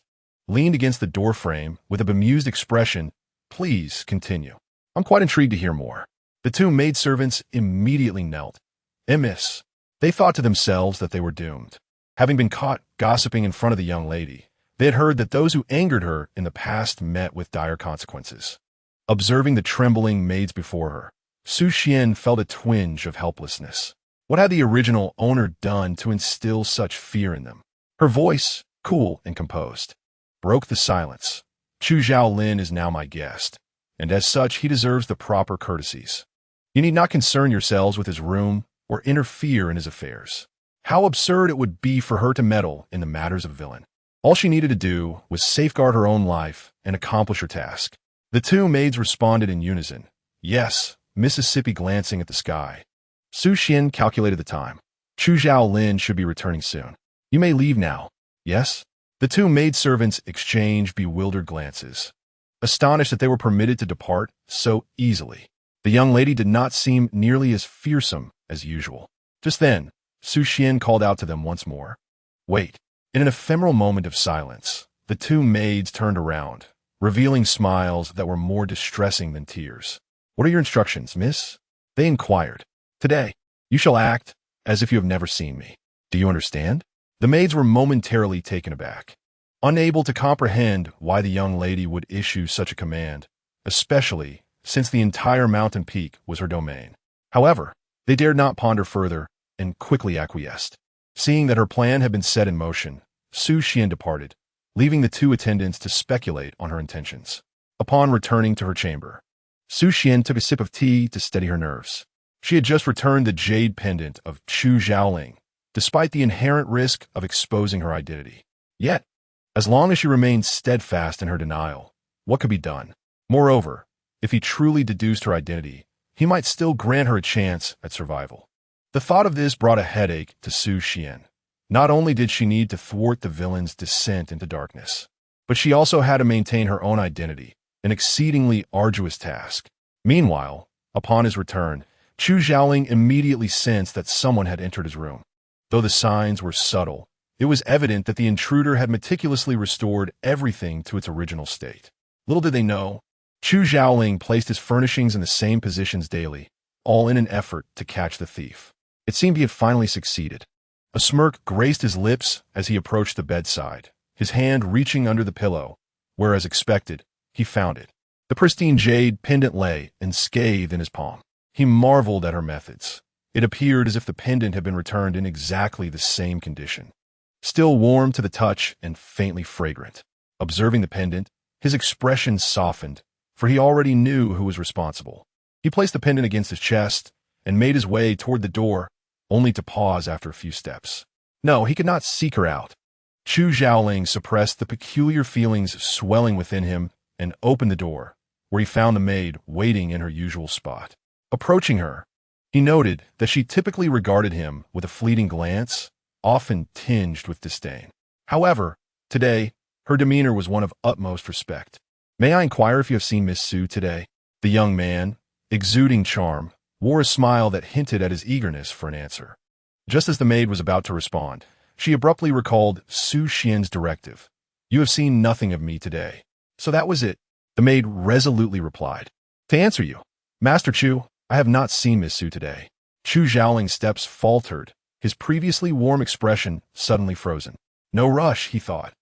leaned against the doorframe with a bemused expression. "Please continue. I'm quite intrigued to hear more." The two maidservants immediately knelt. Miss. They thought to themselves that they were doomed. Having been caught gossiping in front of the young lady, they had heard that those who angered her in the past met with dire consequences. Observing the trembling maids before her, Su Qian felt a twinge of helplessness. What had the original owner done to instill such fear in them? Her voice, cool and composed, broke the silence. "Chu Zhaolin is now my guest, and as such he deserves the proper courtesies. You need not concern yourselves with his room or interfere in his affairs." How absurd it would be for her to meddle in the matters of a villain. All she needed to do was safeguard her own life and accomplish her task. The two maids responded in unison. "Yes," Mississippi glancing at the sky. Su Qian calculated the time. "Chu Zhaolin should be returning soon. You may leave now." "Yes?" The two maidservants exchanged bewildered glances, astonished that they were permitted to depart so easily. The young lady did not seem nearly as fearsome as usual. Just then, Su Qian called out to them once more. "Wait." In an ephemeral moment of silence, The two maids turned around, revealing smiles that were more distressing than tears. "What are your instructions, miss?" they inquired. "Today, you shall act as if you have never seen me. Do you understand?" The maids were momentarily taken aback, unable to comprehend why the young lady would issue such a command, especially since the entire mountain peak was her domain. However, they dared not ponder further and quickly acquiesced. Seeing that her plan had been set in motion, Su Xian departed, leaving the two attendants to speculate on her intentions. Upon returning to her chamber, Su Xian took a sip of tea to steady her nerves. She had just returned the jade pendant of Chu Xiaoling, despite the inherent risk of exposing her identity. Yet, as long as she remained steadfast in her denial, what could be done? Moreover, if he truly deduced her identity, he might still grant her a chance at survival. The thought of this brought a headache to Su Xian. Not only did she need to thwart the villain's descent into darkness, but she also had to maintain her own identity, an exceedingly arduous task. Meanwhile, upon his return, Chu Xiaoling immediately sensed that someone had entered his room. Though the signs were subtle, it was evident that the intruder had meticulously restored everything to its original state. Little did they know, Chu Xiaoling placed his furnishings in the same positions daily, all in an effort to catch the thief. It seemed he had finally succeeded. A smirk graced his lips as he approached the bedside, his hand reaching under the pillow, where, as expected, he found it. The pristine jade pendant lay unscathed in his palm. He marveled at her methods. It appeared as if the pendant had been returned in exactly the same condition, still warm to the touch and faintly fragrant. Observing the pendant, his expression softened, for he already knew who was responsible. He placed the pendant against his chest and made his way toward the door, only to pause after a few steps. No, he could not seek her out. Chu Xiaoling suppressed the peculiar feelings swelling within him and opened the door, where he found the maid waiting in her usual spot. Approaching her, he noted that she typically regarded him with a fleeting glance, often tinged with disdain. However, today, her demeanor was one of utmost respect. "May I inquire if you have seen Miss Su today?" The young man, exuding charm, wore a smile that hinted at his eagerness for an answer. Just as the maid was about to respond, she abruptly recalled Su Xian's directive. "You have seen nothing of me today." "So that was it," the maid resolutely replied. "To answer you, Master Chu, I have not seen Miss Su today." Chu Xiaoling's steps faltered, his previously warm expression suddenly frozen. No rush, he thought.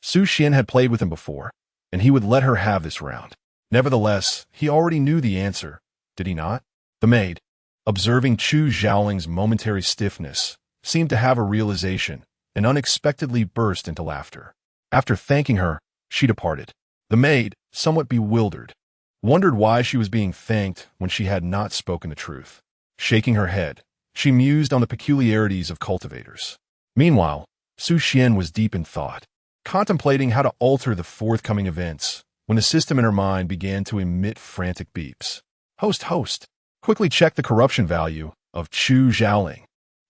Su Xian had played with him before, and he would let her have this round. Nevertheless, he already knew the answer, did he not? The maid, observing Chu Xiaoling's momentary stiffness, seemed to have a realization and unexpectedly burst into laughter. After thanking her, she departed. The maid, somewhat bewildered, wondered why she was being thanked when she had not spoken the truth. Shaking her head, she mused on the peculiarities of cultivators. Meanwhile, Su Xian was deep in thought, contemplating how to alter the forthcoming events, when the system in her mind began to emit frantic beeps. Host, quickly check the corruption value of Chu Xiaoling.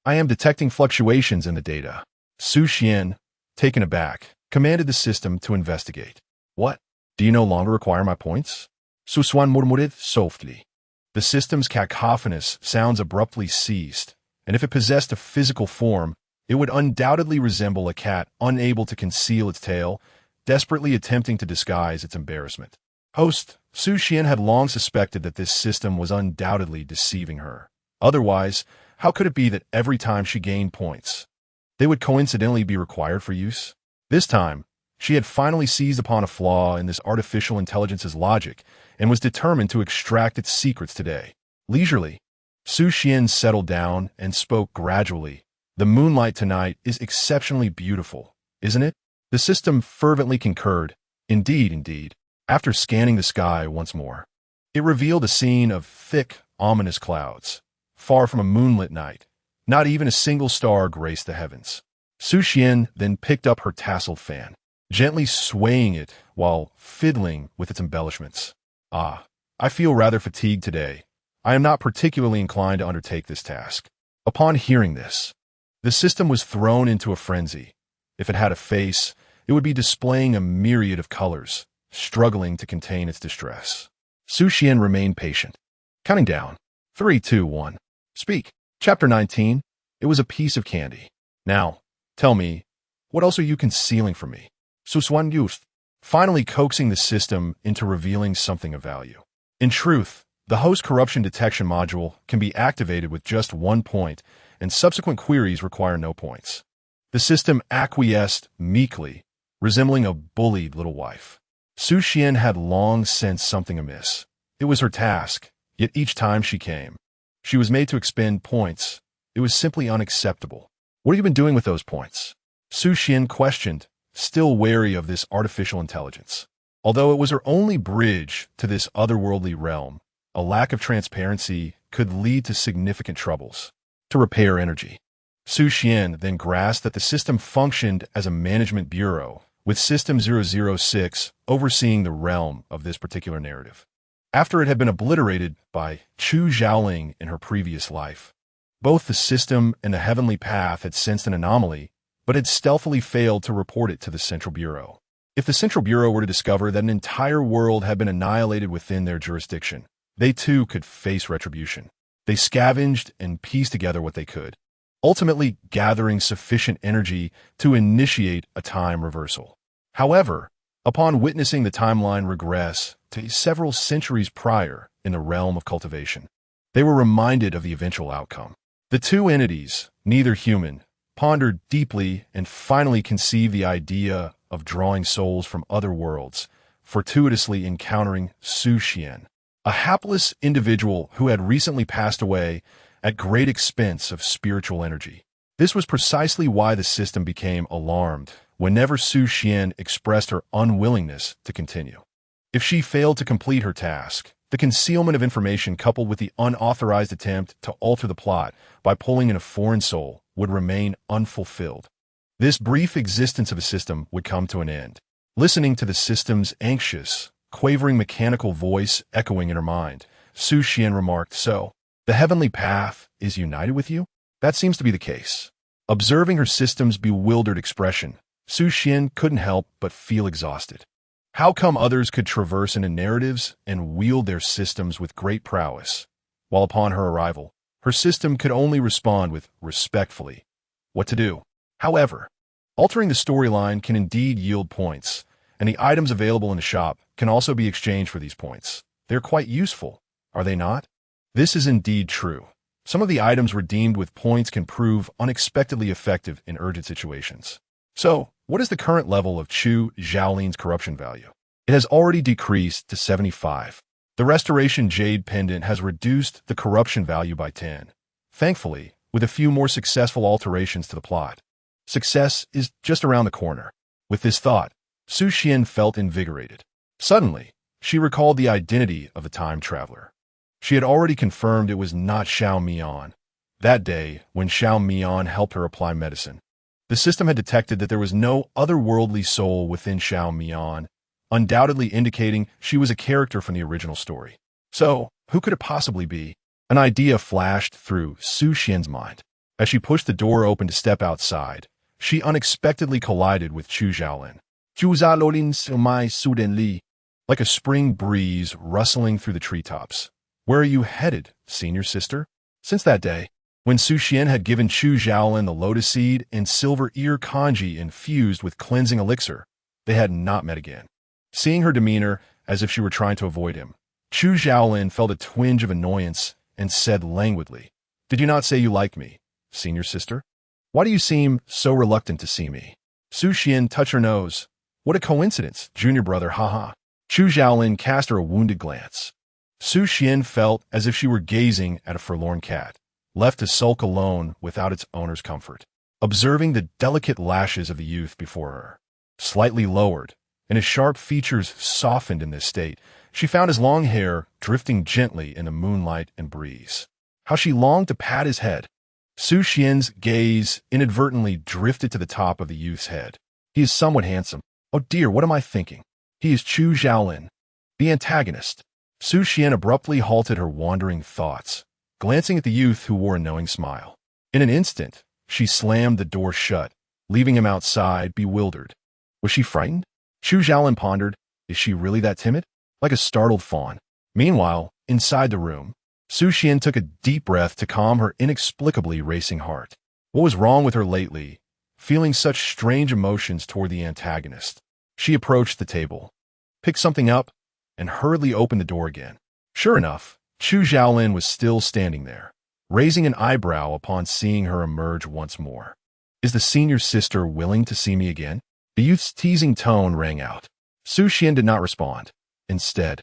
I am detecting fluctuations in the data. Su Xian, taken aback, commanded the system to investigate. What? Do you no longer require my points? Su Xuan murmured softly. The system's cacophonous sounds abruptly ceased, and if it possessed a physical form, it would undoubtedly resemble a cat unable to conceal its tail, desperately attempting to disguise its embarrassment. Host, Su Xian had long suspected that this system was undoubtedly deceiving her. Otherwise, how could it be that every time she gained points, they would coincidentally be required for use? This time, she had finally seized upon a flaw in this artificial intelligence's logic and was determined to extract its secrets today. Leisurely, Su Xian settled down and spoke gradually. The moonlight tonight is exceptionally beautiful, isn't it? The system fervently concurred. Indeed. After scanning the sky once more, it revealed a scene of thick, ominous clouds. Far from a moonlit night, not even a single star graced the heavens. Su Xian then picked up her tasseled fan, gently swaying it while fiddling with its embellishments. I feel rather fatigued today. I am not particularly inclined to undertake this task. Upon hearing this, the system was thrown into a frenzy. If it had a face, it would be displaying a myriad of colors, struggling to contain its distress. Su Xian remained patient, counting down. 3, 2, 1. Speak. Chapter 19. It was a piece of candy. Now, tell me, what else are you concealing from me? Suswan Youth, finally coaxing the system into revealing something of value. In truth, the host corruption detection module can be activated with just 1 point, and subsequent queries require no points. The system acquiesced meekly, resembling a bullied little wife. Su Xian had long sensed something amiss. It was her task, yet each time she came, she was made to expend points. It was simply unacceptable. What have you been doing with those points? Su Xian questioned, still wary of this artificial intelligence. Although it was her only bridge to this otherworldly realm, a lack of transparency could lead to significant troubles. To repair energy. Su Xian then grasped that the system functioned as a management bureau, with System 006 overseeing the realm of this particular narrative. After it had been obliterated by Chu Xiaoling in her previous life, both the system and the heavenly path had sensed an anomaly, but had stealthily failed to report it to the Central Bureau. If the Central Bureau were to discover that an entire world had been annihilated within their jurisdiction, they too could face retribution. They scavenged and pieced together what they could, ultimately gathering sufficient energy to initiate a time reversal. However, upon witnessing the timeline regress to several centuries prior in the realm of cultivation, they were reminded of the eventual outcome. The two entities, neither human, pondered deeply and finally conceived the idea of drawing souls from other worlds, fortuitously encountering Su Xian, a hapless individual who had recently passed away at great expense of spiritual energy. This was precisely why the system became alarmed whenever Su Xian expressed her unwillingness to continue. If she failed to complete her task, the concealment of information coupled with the unauthorized attempt to alter the plot by pulling in a foreign soul would remain unfulfilled. This brief existence of a system would come to an end. Listening to the system's anxious, quavering mechanical voice echoing in her mind, Su Xian remarked, "So, the heavenly path is united with you?" That seems to be the case. Observing her system's bewildered expression, Su Xian couldn't help but feel exhausted. How come others could traverse into narratives and wield their systems with great prowess, while upon her arrival, her system could only respond with respectfully what to do? However, altering the storyline can indeed yield points, and the items available in the shop can also be exchanged for these points. They're quite useful, are they not? This is indeed true. Some of the items redeemed with points can prove unexpectedly effective in urgent situations. So, what is the current level of Chu Xiaoling's corruption value? It has already decreased to 75. The Restoration Jade Pendant has reduced the corruption value by 10. Thankfully, with a few more successful alterations to the plot, success is just around the corner. With this thought, Su Xian felt invigorated. Suddenly, she recalled the identity of the time traveler. She had already confirmed it was not Xiao Mian. That day, when Xiao Mian helped her apply medicine, the system had detected that there was no otherworldly soul within Xiao Mian, undoubtedly indicating she was a character from the original story. So, who could it possibly be? An idea flashed through Su Xian's mind. As she pushed the door open to step outside, she unexpectedly collided with Chu Xiaolin. Like a spring breeze rustling through the treetops. Where are you headed, senior sister? Since that day, when Su Xian had given Chu Xiaolin the lotus seed and silver ear kanji infused with cleansing elixir, they had not met again. Seeing her demeanor as if she were trying to avoid him, Chu Xiaolin felt a twinge of annoyance and said languidly, "Did you not say you liked me, senior sister? Why do you seem so reluctant to see me?" Su Xian touched her nose. "What a coincidence, junior brother, haha." Chu Xiaolin cast her a wounded glance. Su Xian felt as if she were gazing at a forlorn cat, left to sulk alone without its owner's comfort. Observing the delicate lashes of the youth before her, slightly lowered, and his sharp features softened in this state, she found his long hair drifting gently in the moonlight and breeze. How she longed to pat his head. Su Xian's gaze inadvertently drifted to the top of the youth's head. He is somewhat handsome. Oh dear, what am I thinking? He is Chu Xiaolin, the antagonist. Su Xian abruptly halted her wandering thoughts, glancing at the youth who wore a knowing smile. In an instant, she slammed the door shut, leaving him outside, bewildered. Was she frightened? Chu Xiaolin pondered, is she really that timid? Like a startled fawn. Meanwhile, inside the room, Su Xian took a deep breath to calm her inexplicably racing heart. What was wrong with her lately, feeling such strange emotions toward the antagonist? She approached the table, picked something up, and hurriedly opened the door again. Sure enough, Chu Xiaolin was still standing there, raising an eyebrow upon seeing her emerge once more. Is the senior sister willing to see me again? The youth's teasing tone rang out. Su Xian did not respond. Instead,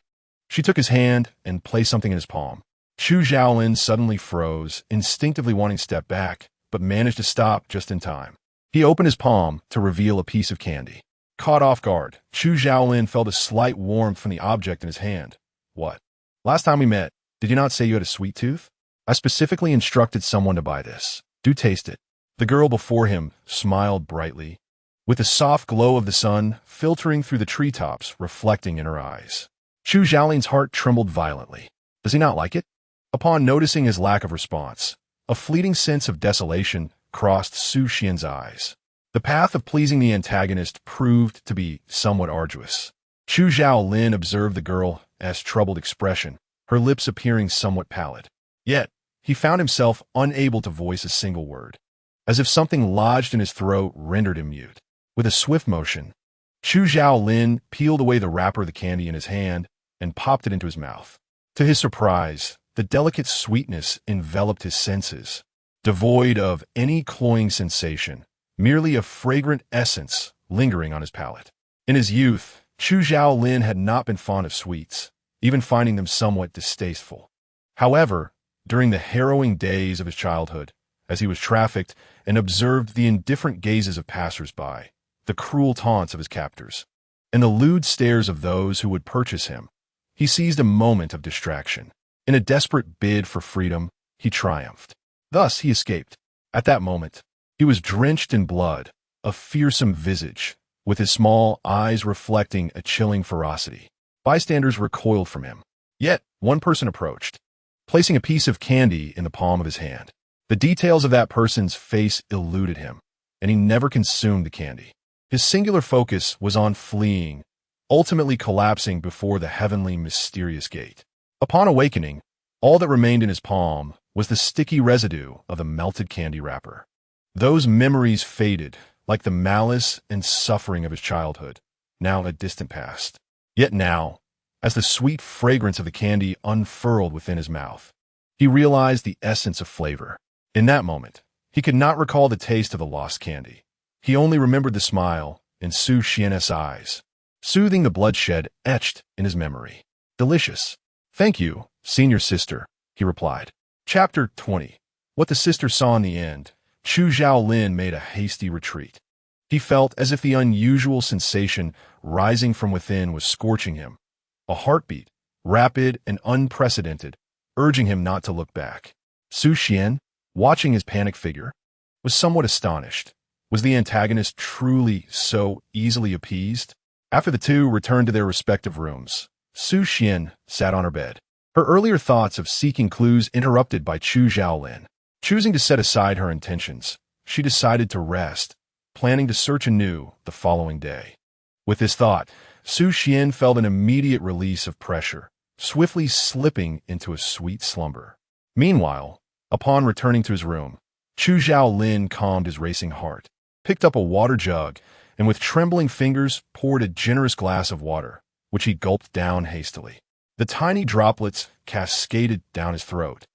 she took his hand and placed something in his palm. Chu Xiaolin suddenly froze, instinctively wanting to step back, but managed to stop just in time. He opened his palm to reveal a piece of candy. Caught off guard, Chu Xiaolin felt a slight warmth from the object in his hand. What? Last time we met, did you not say you had a sweet tooth? I specifically instructed someone to buy this. Do taste it. The girl before him smiled brightly, with the soft glow of the sun filtering through the treetops reflecting in her eyes. Chu Xiaolin's heart trembled violently. Does he not like it? Upon noticing his lack of response, a fleeting sense of desolation crossed Su Xian's eyes. The path of pleasing the antagonist proved to be somewhat arduous. Chu Xiaolin observed the girl's troubled expression, her lips appearing somewhat pallid. Yet, he found himself unable to voice a single word, as if something lodged in his throat rendered him mute. With a swift motion, Chu Xiaolin peeled away the wrapper of the candy in his hand and popped it into his mouth. To his surprise, the delicate sweetness enveloped his senses, devoid of any cloying sensation, merely a fragrant essence lingering on his palate. In his youth, Chu Xiaolin had not been fond of sweets, even finding them somewhat distasteful. However, during the harrowing days of his childhood, as he was trafficked and observed the indifferent gazes of passers-by, the cruel taunts of his captors, and the lewd stares of those who would purchase him, he seized a moment of distraction. In a desperate bid for freedom, he triumphed. Thus he escaped. At that moment, he was drenched in blood, a fearsome visage, with his small eyes reflecting a chilling ferocity. Bystanders recoiled from him. Yet, one person approached, placing a piece of candy in the palm of his hand. The details of that person's face eluded him, and he never consumed the candy. His singular focus was on fleeing, ultimately collapsing before the heavenly mysterious gate. Upon awakening, all that remained in his palm was the sticky residue of the melted candy wrapper. Those memories faded, like the malice and suffering of his childhood, now a distant past. Yet now, as the sweet fragrance of the candy unfurled within his mouth, he realized the essence of flavor. In that moment, he could not recall the taste of the lost candy. He only remembered the smile in Su Xian's eyes, soothing the bloodshed etched in his memory. Delicious. Thank you, senior sister, he replied. Chapter 20. What the sister saw in the end. Chu Xiaolin made a hasty retreat. He felt as if the unusual sensation rising from within was scorching him. A heartbeat, rapid and unprecedented, urging him not to look back. Su Xian, watching his panicked figure, was somewhat astonished. Was the antagonist truly so easily appeased? After the two returned to their respective rooms, Su Xian sat on her bed, her earlier thoughts of seeking clues interrupted by Chu Xiaolin. Choosing to set aside her intentions, she decided to rest, planning to search anew the following day. With this thought, Su Xian felt an immediate release of pressure, swiftly slipping into a sweet slumber. Meanwhile, upon returning to his room, Chu Xiaolin calmed his racing heart, picked up a water jug, and with trembling fingers poured a generous glass of water, which he gulped down hastily. The tiny droplets cascaded down his throat,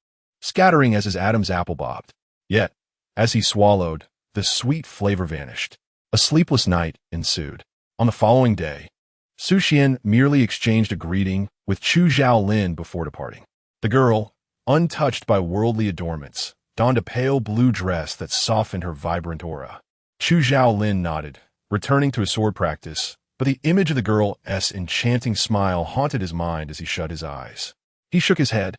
scattering as his Adam's apple bobbed. Yet, as he swallowed, the sweet flavor vanished. A sleepless night ensued. On the following day, Su Xian merely exchanged a greeting with Chu Xiaolin before departing. The girl, untouched by worldly adornments, donned a pale blue dress that softened her vibrant aura. Chu Xiaolin nodded, returning to his sword practice, but the image of the girl's enchanting smile haunted his mind as he shut his eyes. He shook his head,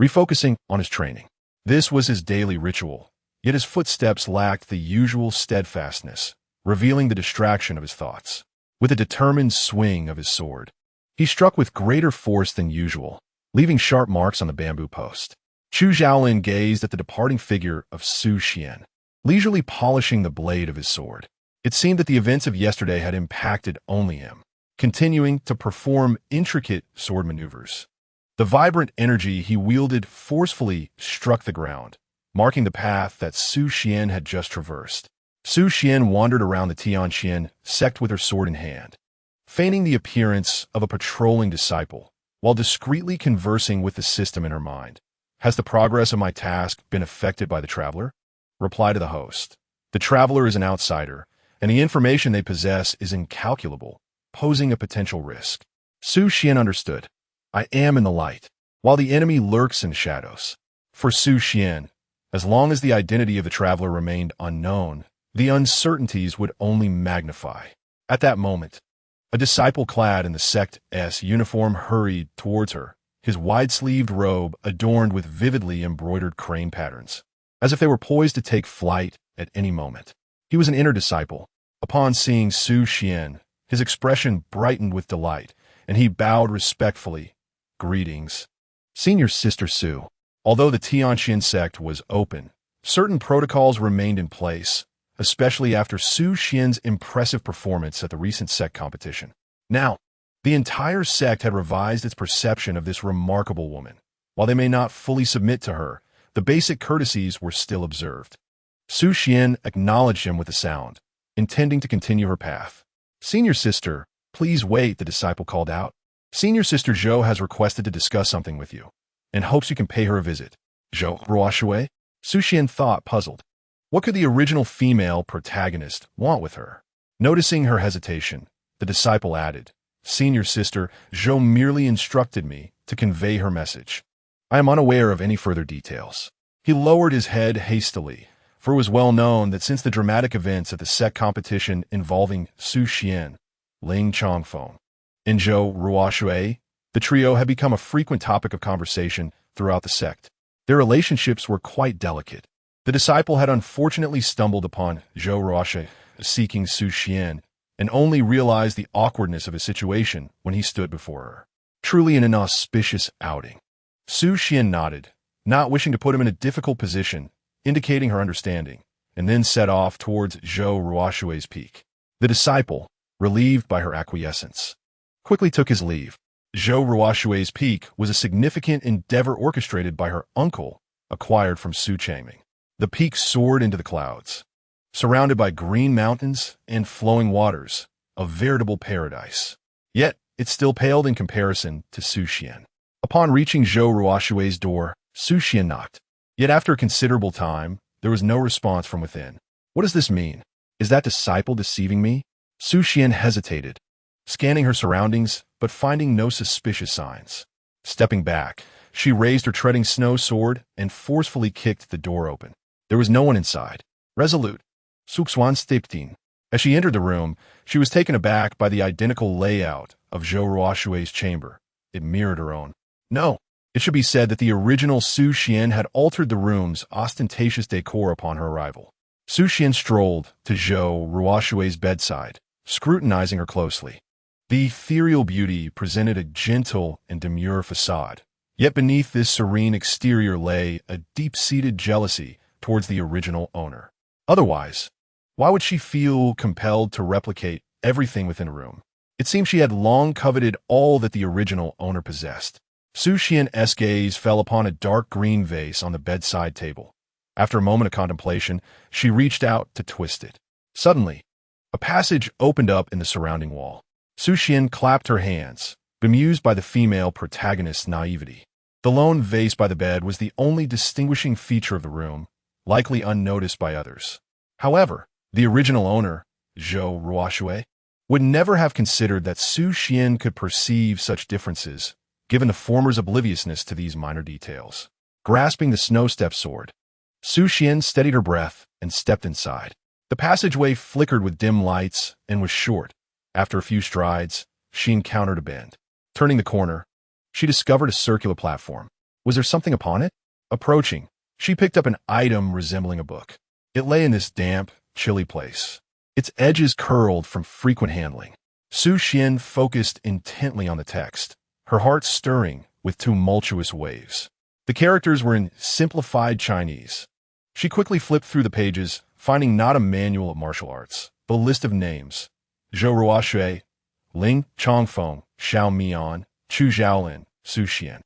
refocusing on his training. This was his daily ritual, yet his footsteps lacked the usual steadfastness, revealing the distraction of his thoughts. With a determined swing of his sword, he struck with greater force than usual, leaving sharp marks on the bamboo post. Chu Xiaolin gazed at the departing figure of Su Xian, leisurely polishing the blade of his sword. It seemed that the events of yesterday had impacted only him, continuing to perform intricate sword maneuvers. The vibrant energy he wielded forcefully struck the ground, marking the path that Su Xian had just traversed. Su Xian wandered around the Tianqian sect with her sword in hand, feigning the appearance of a patrolling disciple, while discreetly conversing with the system in her mind. Has the progress of my task been affected by the traveler? Reply to the host. The traveler is an outsider, and the information they possess is incalculable, posing a potential risk. Su Xian understood. I am in the light, while the enemy lurks in shadows. For Su Xian, as long as the identity of the traveler remained unknown, the uncertainties would only magnify. At that moment, a disciple clad in the sect's uniform hurried towards her, his wide-sleeved robe adorned with vividly embroidered crane patterns, as if they were poised to take flight at any moment. He was an inner disciple. Upon seeing Su Xian, his expression brightened with delight, and he bowed respectfully. Greetings. Senior Sister Su. Although the Tianxian sect was open, certain protocols remained in place, especially after Su Xian's impressive performance at the recent sect competition. Now, the entire sect had revised its perception of this remarkable woman. While they may not fully submit to her, the basic courtesies were still observed. Su Xian acknowledged him with a sound, intending to continue her path. Senior Sister, please wait, the disciple called out. Senior Sister Zhou has requested to discuss something with you, and hopes you can pay her a visit. Zhou Ruoshui? Su Xian thought, puzzled. What could the original female protagonist want with her? Noticing her hesitation, the disciple added, Senior Sister Zhou merely instructed me to convey her message. I am unaware of any further details. He lowered his head hastily, for it was well known that since the dramatic events at the sect competition involving Su Xian, Ling Chongfeng, and Zhou Ruoshui, the trio had become a frequent topic of conversation throughout the sect. Their relationships were quite delicate. The disciple had unfortunately stumbled upon Zhou Ruoshui seeking Su Xian, and only realized the awkwardness of his situation when he stood before her. Truly an inauspicious outing. Su Xian nodded, not wishing to put him in a difficult position, indicating her understanding, and then set off towards Zhou Ruoshui's peak. The disciple, relieved by her acquiescence, quickly took his leave. Zhou Ruoshui's peak was a significant endeavor orchestrated by her uncle, acquired from Su Changming. The peak soared into the clouds, surrounded by green mountains and flowing waters, a veritable paradise. Yet, it still paled in comparison to Su Xian. Upon reaching Zhou Ruoshui's door, Su Xian knocked. Yet after a considerable time, there was no response from within. What does this mean? Is that disciple deceiving me? Su Xian hesitated, scanning her surroundings, but finding no suspicious signs. Stepping back, she raised her treading snow sword and forcefully kicked the door open. There was no one inside. Resolute, Suxuan Stiptin. As she entered the room, she was taken aback by the identical layout of Zhou Ruoshui's chamber. It mirrored her own. No, it should be said that the original Su Xian had altered the room's ostentatious decor upon her arrival. Su Xian strolled to Zhou Ruoshui's bedside, scrutinizing her closely. The ethereal beauty presented a gentle and demure facade, yet beneath this serene exterior lay a deep-seated jealousy towards the original owner. Otherwise, why would she feel compelled to replicate everything within a room? It seemed she had long coveted all that the original owner possessed. Su Xian's gaze fell upon a dark green vase on the bedside table. After a moment of contemplation, she reached out to twist it. Suddenly, a passage opened up in the surrounding wall. Su Xian clapped her hands, bemused by the female protagonist's naivety. The lone vase by the bed was the only distinguishing feature of the room, likely unnoticed by others. However, the original owner, Zhou Ruoshui, would never have considered that Su Xian could perceive such differences, given the former's obliviousness to these minor details. Grasping the snow-step sword, Su Xian steadied her breath and stepped inside. The passageway flickered with dim lights and was short. After a few strides, she encountered a bend. Turning the corner, she discovered a circular platform. Was there something upon it? Approaching, she picked up an item resembling a book. It lay in this damp, chilly place. Its edges curled from frequent handling. Su Xian focused intently on the text, her heart stirring with tumultuous waves. The characters were in simplified Chinese. She quickly flipped through the pages, finding not a manual of martial arts, but a list of names. Zhou Ruoshui, Ling Chongfeng, Xiao Mian, Chu Zhaolin, Su Xian.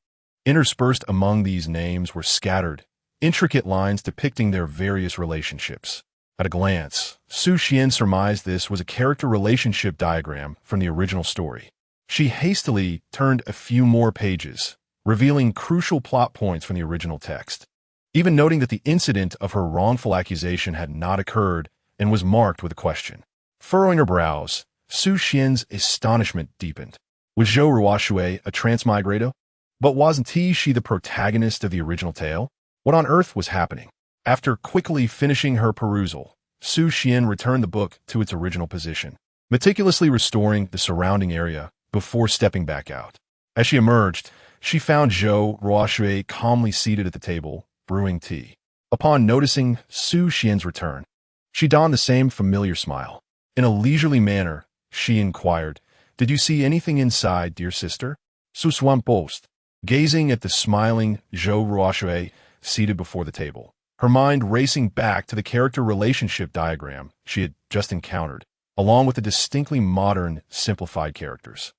Interspersed among these names were scattered, intricate lines depicting their various relationships. At a glance, Su Xian surmised this was a character relationship diagram from the original story. She hastily turned a few more pages, revealing crucial plot points from the original text, even noting that the incident of her wrongful accusation had not occurred and was marked with a question. Furrowing her brows, Su Xian's astonishment deepened. Was Zhou Ruoxue a transmigrator? But wasn't she the protagonist of the original tale? What on earth was happening? After quickly finishing her perusal, Su Xian returned the book to its original position, meticulously restoring the surrounding area before stepping back out. As she emerged, she found Zhou Ruoxue calmly seated at the table, brewing tea. Upon noticing Su Xian's return, she donned the same familiar smile. In a leisurely manner, she inquired, "Did you see anything inside, dear sister?" Su Xuan posed, gazing at the smiling Zhou Ruoxue seated before the table, her mind racing back to the character relationship diagram she had just encountered, along with the distinctly modern, simplified characters.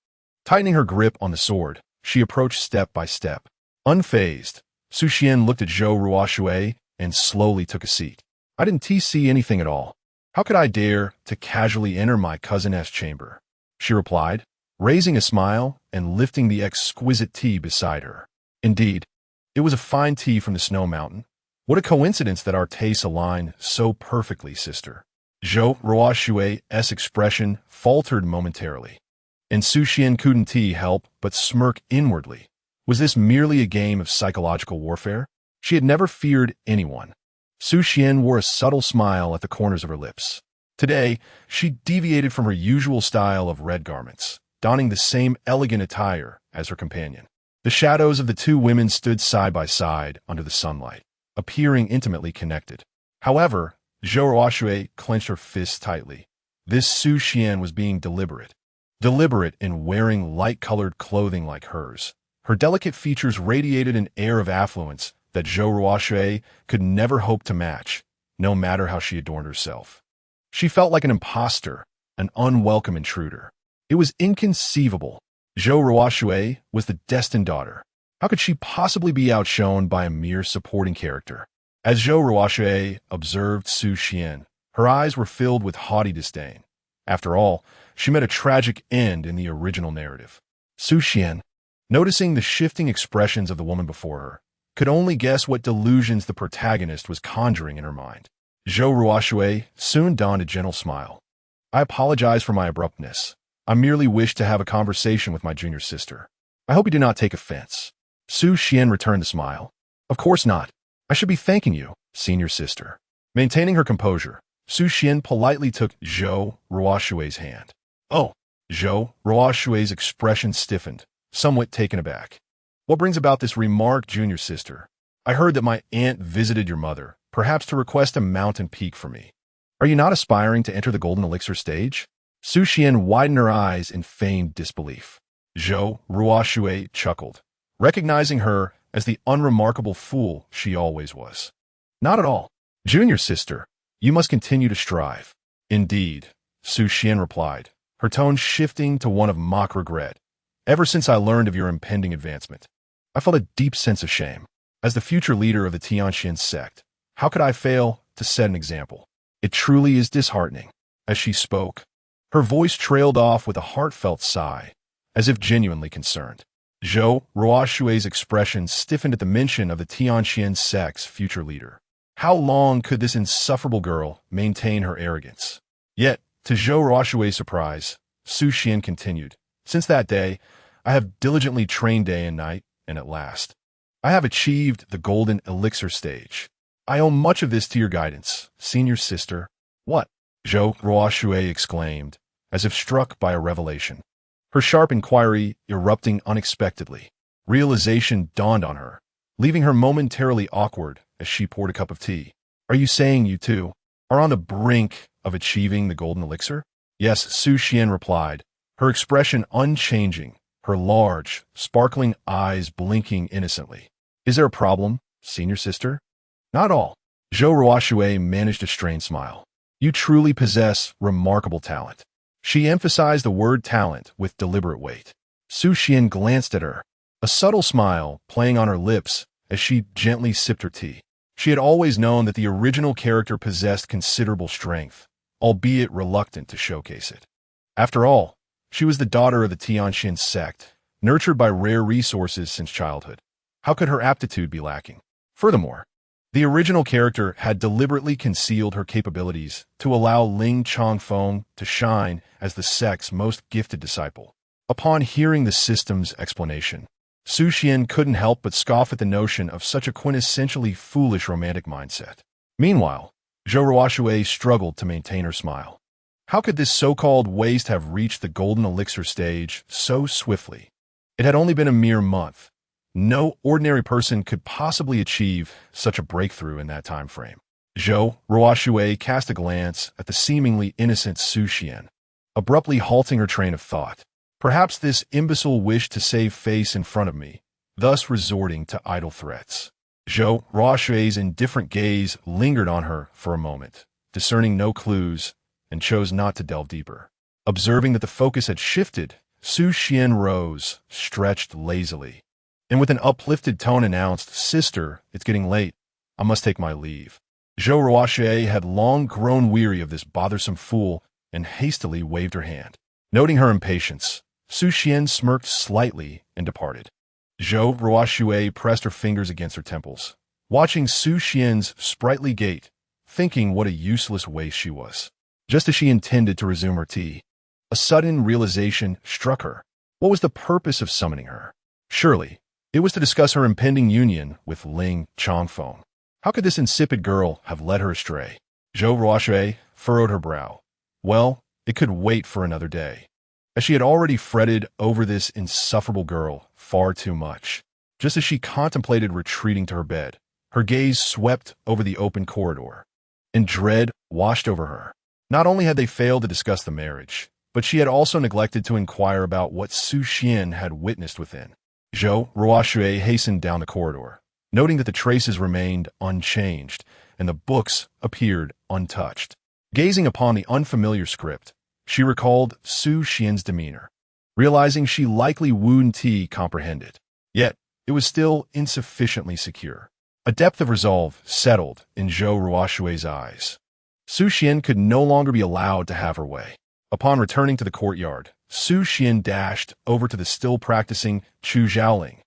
Tightening her grip on the sword, she approached step by step. Unfazed, Su Xian looked at Zhou Ruoxue and slowly took a seat. "I didn't see anything at all. How could I dare to casually enter my cousin's chamber?" she replied, raising a smile and lifting the exquisite tea beside her. Indeed, it was a fine tea from the Snow Mountain. What a coincidence that our tastes align so perfectly, sister. Zhou Ruoxue's expression faltered momentarily, and Su Xian couldn't help but smirk inwardly. Was this merely a game of psychological warfare? She had never feared anyone. Su Xian wore a subtle smile at the corners of her lips. Today, she deviated from her usual style of red garments, donning the same elegant attire as her companion. The shadows of the two women stood side by side under the sunlight, appearing intimately connected. However, Zhou Ruoxue clenched her fists tightly. This Su Xian was being deliberate in wearing light-colored clothing like hers. Her delicate features radiated an air of affluence that Zhou Ruoxue could never hope to match, no matter how she adorned herself. She felt like an imposter, an unwelcome intruder. It was inconceivable. Zhou Ruoxue was the destined daughter. How could she possibly be outshone by a mere supporting character? As Zhou Ruoxue observed Su Xian, her eyes were filled with haughty disdain. After all, she met a tragic end in the original narrative. Su Xian, noticing the shifting expressions of the woman before her, could only guess what delusions the protagonist was conjuring in her mind. Zhou Ruoxue soon donned a gentle smile. "I apologize for my abruptness. I merely wish to have a conversation with my junior sister. I hope you do not take offense." Su Xian returned the smile. "Of course not. I should be thanking you, senior sister." Maintaining her composure, Su Xian politely took Zhou Ruoxue's hand. "Oh." Zhou Ruoxue's expression stiffened, somewhat taken aback. "What brings about this remark, junior sister? I heard that my aunt visited your mother, perhaps to request a mountain peak for me. Are you not aspiring to enter the golden elixir stage?" Su Xian widened her eyes in feigned disbelief. Zhou Ruoxue chuckled, recognizing her as the unremarkable fool she always was. "Not at all. Junior sister, you must continue to strive." "Indeed," Su Xian replied, her tone shifting to one of mock regret. "Ever since I learned of your impending advancement, I felt a deep sense of shame. As the future leader of the Tianxian sect, how could I fail to set an example? It truly is disheartening." As she spoke, her voice trailed off with a heartfelt sigh, as if genuinely concerned. Zhou Ruoxue's expression stiffened at the mention of the Tianxian sect's future leader. How long could this insufferable girl maintain her arrogance? Yet, to Zhou Ruoxue's surprise, Su Xian continued, "Since that day, I have diligently trained day and night, and at last, I have achieved the golden elixir stage. I owe much of this to your guidance, senior sister." "What?" Zhou Ruoxue exclaimed, as if struck by a revelation, her sharp inquiry erupting unexpectedly. Realization dawned on her, leaving her momentarily awkward as she poured a cup of tea. "Are you saying you, too, are on the brink of achieving the golden elixir?" "Yes," Su Xian replied, her expression unchanging, her large, sparkling eyes blinking innocently. "Is there a problem, senior sister?" "Not at all." Zhou Ruoxue managed a strained smile. "You truly possess remarkable talent." She emphasized the word talent with deliberate weight. Su Xian glanced at her, a subtle smile playing on her lips as she gently sipped her tea. She had always known that the original character possessed considerable strength, albeit reluctant to showcase it. After all, she was the daughter of the Tianxin sect, nurtured by rare resources since childhood. How could her aptitude be lacking? Furthermore, the original character had deliberately concealed her capabilities to allow Ling Chongfeng to shine as the sect's most gifted disciple. Upon hearing the system's explanation, Su Xian couldn't help but scoff at the notion of such a quintessentially foolish romantic mindset. Meanwhile, Zhou Ruoxue struggled to maintain her smile. How could this so-called waste have reached the golden elixir stage so swiftly? It had only been a mere month. No ordinary person could possibly achieve such a breakthrough in that time frame. Zhou Ruoxue cast a glance at the seemingly innocent Su Xian, abruptly halting her train of thought. Perhaps this imbecile wished to save face in front of me, thus resorting to idle threats. Zhou Ruoxue's indifferent gaze lingered on her for a moment, discerning no clues, and chose not to delve deeper. Observing that the focus had shifted, Su Xian rose, stretched lazily, and with an uplifted tone announced, "Sister, it's getting late. I must take my leave." Zhou Ruoxue had long grown weary of this bothersome fool and hastily waved her hand. Noting her impatience, Su Xian smirked slightly and departed. Zhou Ruoxue pressed her fingers against her temples, watching Su Xian's sprightly gait, thinking what a useless waste she was. Just as she intended to resume her tea, a sudden realization struck her. What was the purpose of summoning her? Surely, it was to discuss her impending union with Ling Chongfeng. How could this insipid girl have led her astray? Zhou Ruoxue furrowed her brow. Well, it could wait for another day, as she had already fretted over this insufferable girl far too much. Just as she contemplated retreating to her bed, her gaze swept over the open corridor, and dread washed over her. Not only had they failed to discuss the marriage, but she had also neglected to inquire about what Su Xian had witnessed within. Zhou Ruoxue hastened down the corridor, noting that the traces remained unchanged and the books appeared untouched. Gazing upon the unfamiliar script, she recalled Su Xian's demeanor, realizing she likely wouldn't comprehend it. Yet, it was still insufficiently secure. A depth of resolve settled in Zhou Ruoxue's eyes. Su Xian could no longer be allowed to have her way. Upon returning to the courtyard, Su Xian dashed over to the still-practicing Chu Xiaoling,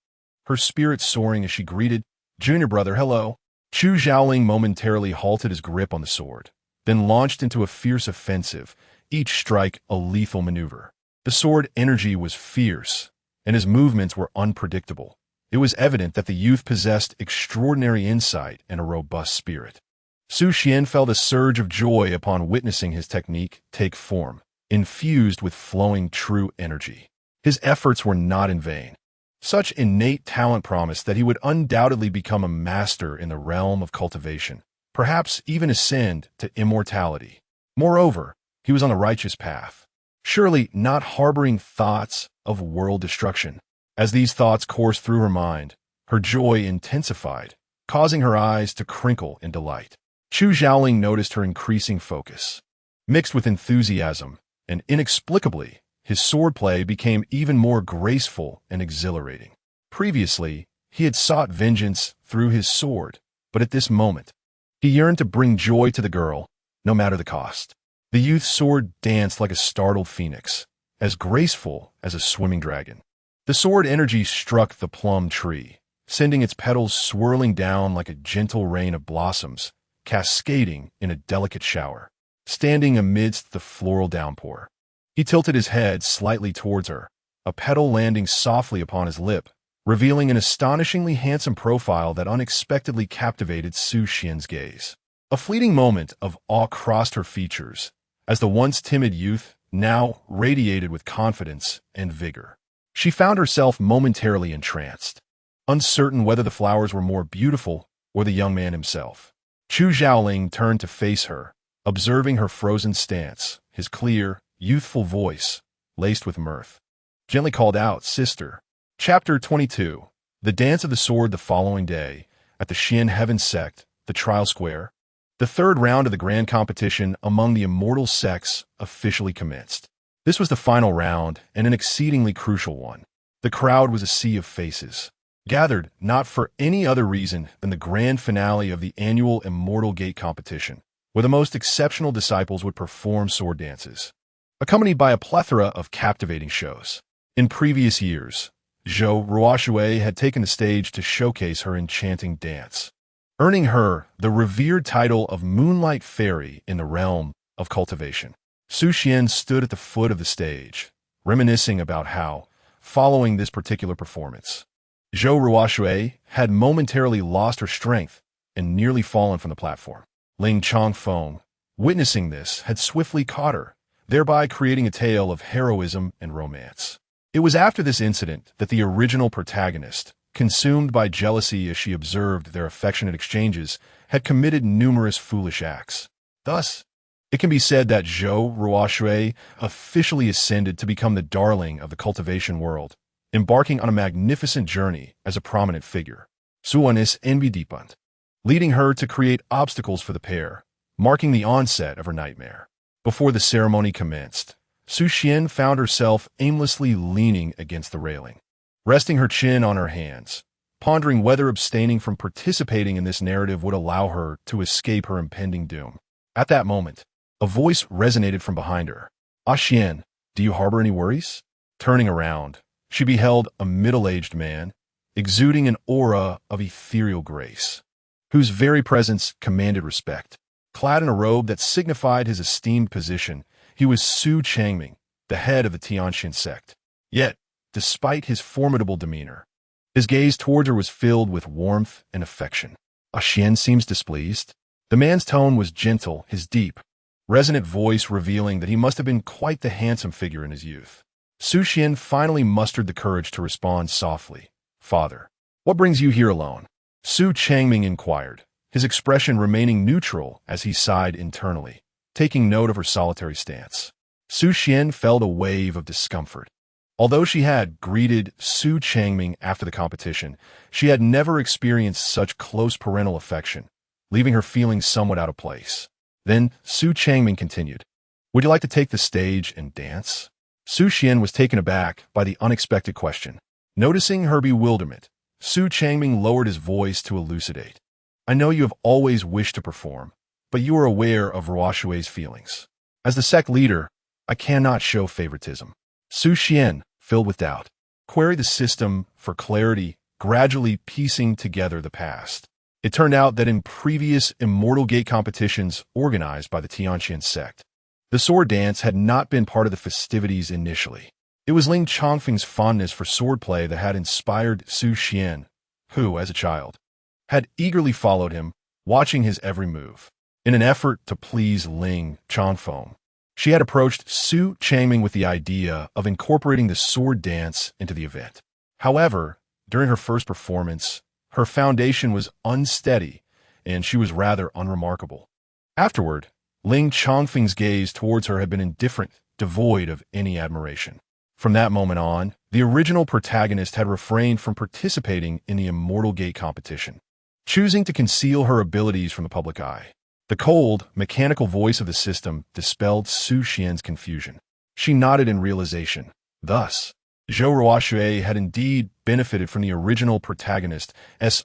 her spirits soaring as she greeted, "Junior brother, hello." Chu Xiaoling momentarily halted his grip on the sword, then launched into a fierce offensive, each strike a lethal maneuver. The sword energy was fierce, and his movements were unpredictable. It was evident that the youth possessed extraordinary insight and a robust spirit. Su Xian felt a surge of joy upon witnessing his technique take form, infused with flowing true energy. His efforts were not in vain. Such innate talent promised that he would undoubtedly become a master in the realm of cultivation, perhaps even ascend to immortality. Moreover, he was on the righteous path, surely not harboring thoughts of world destruction. As these thoughts coursed through her mind, her joy intensified, causing her eyes to crinkle in delight. Chu Xiaoling noticed her increasing focus. Mixed with enthusiasm, and inexplicably, his swordplay became even more graceful and exhilarating. Previously, he had sought vengeance through his sword, but at this moment, he yearned to bring joy to the girl, no matter the cost. The youth's sword danced like a startled phoenix, as graceful as a swimming dragon. The sword energy struck the plum tree, sending its petals swirling down like a gentle rain of blossoms, cascading in a delicate shower. Standing amidst the floral downpour, he tilted his head slightly towards her, a petal landing softly upon his lip, revealing an astonishingly handsome profile that unexpectedly captivated Su Xian's gaze. A fleeting moment of awe crossed her features, as the once timid youth now radiated with confidence and vigor. She found herself momentarily entranced, uncertain whether the flowers were more beautiful or the young man himself. Chu Xiaoling turned to face her, observing her frozen stance. His clear, youthful voice, laced with mirth, gently called out, "Sister." Chapter 22. The Dance of the Sword. The following day, at the Xian Heaven Sect, the Trial Square, the third round of the grand competition among the immortal sects officially commenced. This was the final round, and an exceedingly crucial one. The crowd was a sea of faces, gathered not for any other reason than the grand finale of the annual Immortal Gate competition, where the most exceptional disciples would perform sword dances, accompanied by a plethora of captivating shows. In previous years, Zhou Ruoxue had taken the stage to showcase her enchanting dance, earning her the revered title of Moonlight Fairy in the realm of cultivation. Su Xian stood at the foot of the stage, reminiscing about how, following this particular performance, Zhou Ruoxue had momentarily lost her strength and nearly fallen from the platform. Ling Chongfeng, witnessing this, had swiftly caught her, thereby creating a tale of heroism and romance. It was after this incident that the original protagonist, consumed by jealousy as she observed their affectionate exchanges, had committed numerous foolish acts. Thus, it can be said that Zhou Ruoxue officially ascended to become the darling of the cultivation world, embarking on a magnificent journey as a prominent figure. Suanis Envidipant, leading her to create obstacles for the pair, marking the onset of her nightmare. Before the ceremony commenced, Su Xian found herself aimlessly leaning against the railing, resting her chin on her hands, pondering whether abstaining from participating in this narrative would allow her to escape her impending doom. At that moment, a voice resonated from behind her. "Ah Xian, do you harbor any worries?" Turning around, she beheld a middle-aged man, exuding an aura of ethereal grace, whose very presence commanded respect. Clad in a robe that signified his esteemed position, he was Su Changming, the head of the Tianxian sect. Yet, despite his formidable demeanor, his gaze towards her was filled with warmth and affection. "Ah Xian seems displeased." The man's tone was gentle, his deep, resonant voice revealing that he must have been quite the handsome figure in his youth. Su Xian finally mustered the courage to respond softly. "Father, what brings you here alone?" Su Changming inquired, his expression remaining neutral as he sighed internally, taking note of her solitary stance. Su Xian felt a wave of discomfort. Although she had greeted Su Changming after the competition, she had never experienced such close parental affection, leaving her feeling somewhat out of place. Then Su Changming continued, "Would you like to take the stage and dance?" Su Xian was taken aback by the unexpected question. Noticing her bewilderment, Su Changming lowered his voice to elucidate. "I know you have always wished to perform, but you are aware of Ruoxue's feelings. As the sect leader, I cannot show favoritism." Su Xian, filled with doubt, queried the system for clarity, gradually piecing together the past. It turned out that in previous Immortal Gate competitions organized by the Tianxian sect, the sword dance had not been part of the festivities initially. It was Ling Chongfeng's fondness for swordplay that had inspired Su Xian, who, as a child, had eagerly followed him, watching his every move. In an effort to please Ling Chongfeng, she had approached Su Changming with the idea of incorporating the sword dance into the event. However, during her first performance, her foundation was unsteady, and she was rather unremarkable. Afterward, Ling Chongfeng's gaze towards her had been indifferent, devoid of any admiration. From that moment on, the original protagonist had refrained from participating in the Immortal Gate competition, choosing to conceal her abilities from the public eye. The cold, mechanical voice of the system dispelled Su Xian's confusion. She nodded in realization. Thus, Zhou Ruoxue had indeed benefited from the original protagonist's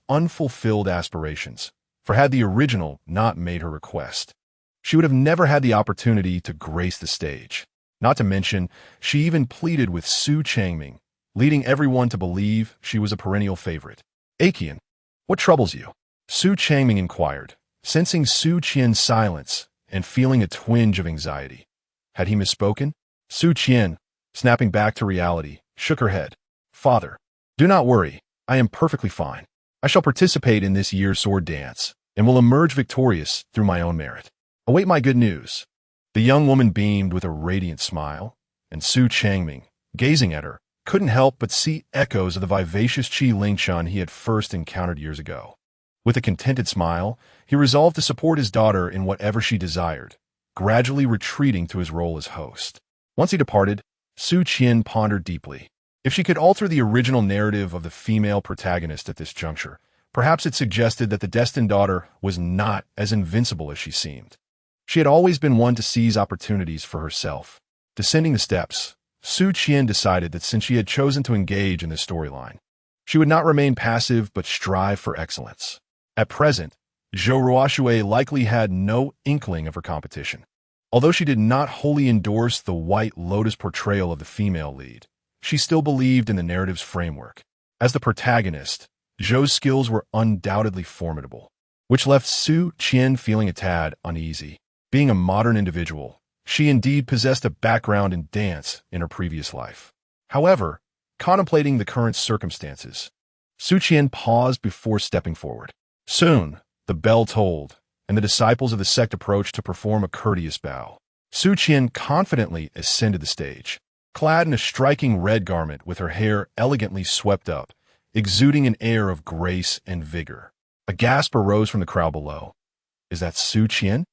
unfulfilled aspirations, for had the original not made her request, she would have never had the opportunity to grace the stage. Not to mention, she even pleaded with Su Changming, leading everyone to believe she was a perennial favorite. "Akian, what troubles you?" Su Changming inquired, sensing Su Qian's silence and feeling a twinge of anxiety. Had he misspoken? Su Qian, snapping back to reality, shook her head. "Father, do not worry, I am perfectly fine. I shall participate in this year's sword dance, and will emerge victorious through my own merit. Await my good news." The young woman beamed with a radiant smile, and Su Changming, gazing at her, couldn't help but see echoes of the vivacious Qi Lingchun he had first encountered years ago. With a contented smile, he resolved to support his daughter in whatever she desired, gradually retreating to his role as host. Once he departed, Su Qian pondered deeply. If she could alter the original narrative of the female protagonist at this juncture, perhaps it suggested that the destined daughter was not as invincible as she seemed. She had always been one to seize opportunities for herself. Descending the steps, Su Qian decided that since she had chosen to engage in this storyline, She would not remain passive but strive for excellence. At present, Zhou Ruoxue likely had no inkling of her competition. Although she did not wholly endorse the White Lotus portrayal of the female lead, she still believed in the narrative's framework. As the protagonist, Zhou's skills were undoubtedly formidable, which left Su Qian feeling a tad uneasy. Being a modern individual, she indeed possessed a background in dance in her previous life. However, contemplating the current circumstances, Su Qian paused before stepping forward. Soon, the bell tolled, and the disciples of the sect approached to perform a courteous bow. Su Qian confidently ascended the stage, clad in a striking red garment with her hair elegantly swept up, exuding an air of grace and vigor. A gasp arose from the crowd below. Is that Su Qian?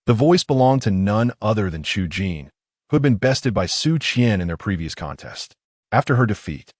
The voice belonged to none other than Chu Jin, who had been bested by Su Qian in their previous contest. After her defeat,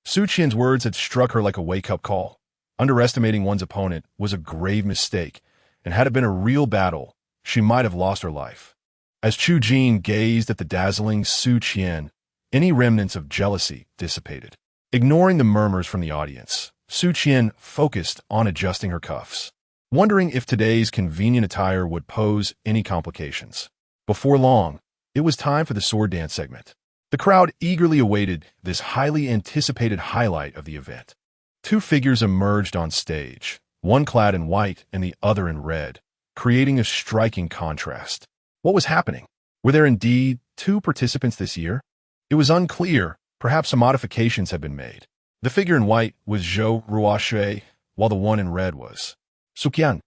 Su Qian's words had struck her like a wake-up call. Underestimating one's opponent was a grave mistake, and had it been a real battle, she might have lost her life. As Chu Jin gazed at the dazzling Su Qian, any remnants of jealousy dissipated. Ignoring the murmurs from the audience, Su Qian focused on adjusting her cuffs, wondering if today's convenient attire would pose any complications. Before long, it was time for the sword dance segment. The crowd eagerly awaited this highly anticipated highlight of the event. Two figures emerged on stage, one clad in white and the other in red, creating a striking contrast. What was happening? Were there indeed two participants this year? It was unclear. Perhaps some modifications had been made. The figure in white was Zhou Ruoxue, while the one in red was Su Qian.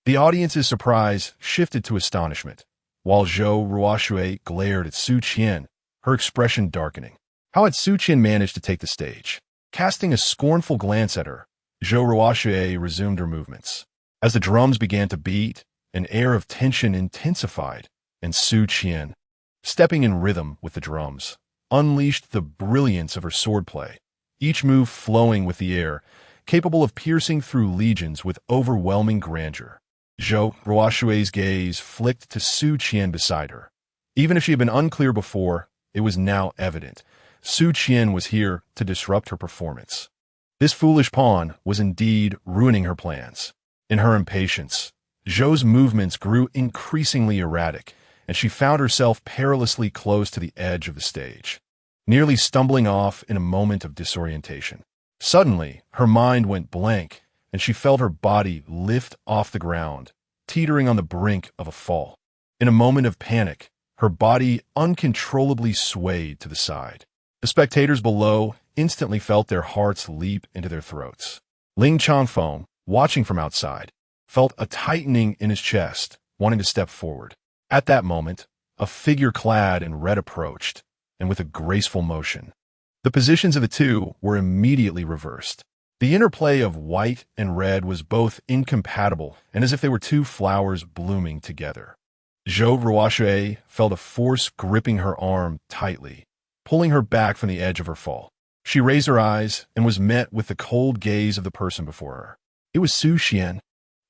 The audience's surprise shifted to astonishment, while Zhou Ruoxue glared at Su Qian, her expression darkening. How had Su Qian managed to take the stage? Casting a scornful glance at her, Zhou Ruoxue resumed her movements. As the drums began to beat, an air of tension intensified, and Su Qian, stepping in rhythm with the drums, unleashed the brilliance of her swordplay, each move flowing with the air, capable of piercing through legions with overwhelming grandeur. Zhou Ruoxue's gaze flicked to Su Qian beside her. Even if she had been unclear before, it was now evident. Su Qian was here to disrupt her performance. This foolish pawn was indeed ruining her plans. In her impatience, Zhou's movements grew increasingly erratic, and she found herself perilously close to the edge of the stage, nearly stumbling off in a moment of disorientation. Suddenly, her mind went blank, and she felt her body lift off the ground, teetering on the brink of a fall. In a moment of panic, her body uncontrollably swayed to the side. The spectators below instantly felt their hearts leap into their throats. Ling Changfeng, watching from outside, felt a tightening in his chest, wanting to step forward. At that moment, a figure clad in red approached, and with a graceful motion. The positions of the two were immediately reversed. The interplay of white and red was both incompatible and as if they were two flowers blooming together. Zhou Ruoxue felt a force gripping her arm tightly, pulling her back from the edge of her fall. She raised her eyes and was met with the cold gaze of the person before her. It was Su Qian.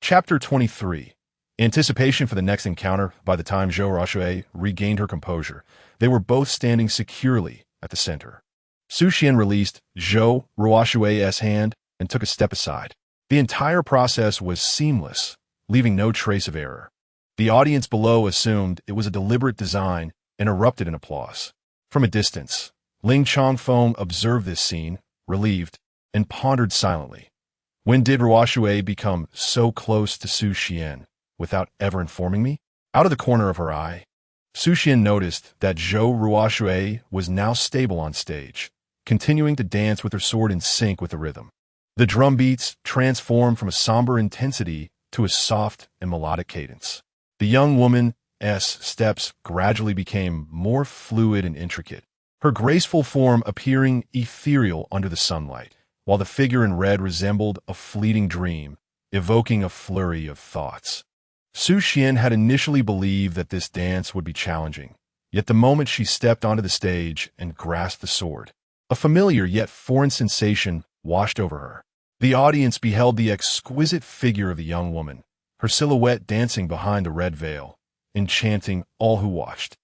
Chapter 23. Anticipation for the next encounter. By the time Zhou Ruoxue regained her composure, they were both standing securely at the center. Su Qian released Zhou Ruoxue's hand and took a step aside. The entire process was seamless, leaving no trace of error. The audience below assumed it was a deliberate design and erupted in applause. From a distance, Ling Changfeng observed this scene, relieved, and pondered silently. When did Ruoxue become so close to Su Qian without ever informing me? Out of the corner of her eye, Su Qian noticed that Zhou Ruoxue was now stable on stage, continuing to dance with her sword in sync with the rhythm. The drum beats transformed from a somber intensity to a soft and melodic cadence. The young woman's steps gradually became more fluid and intricate, her graceful form appearing ethereal under the sunlight, while the figure in red resembled a fleeting dream, evoking a flurry of thoughts. Su Qian had initially believed that this dance would be challenging, yet the moment she stepped onto the stage and grasped the sword, a familiar yet foreign sensation washed over her. The audience beheld the exquisite figure of the young woman, her silhouette dancing behind the red veil, enchanting all who watched.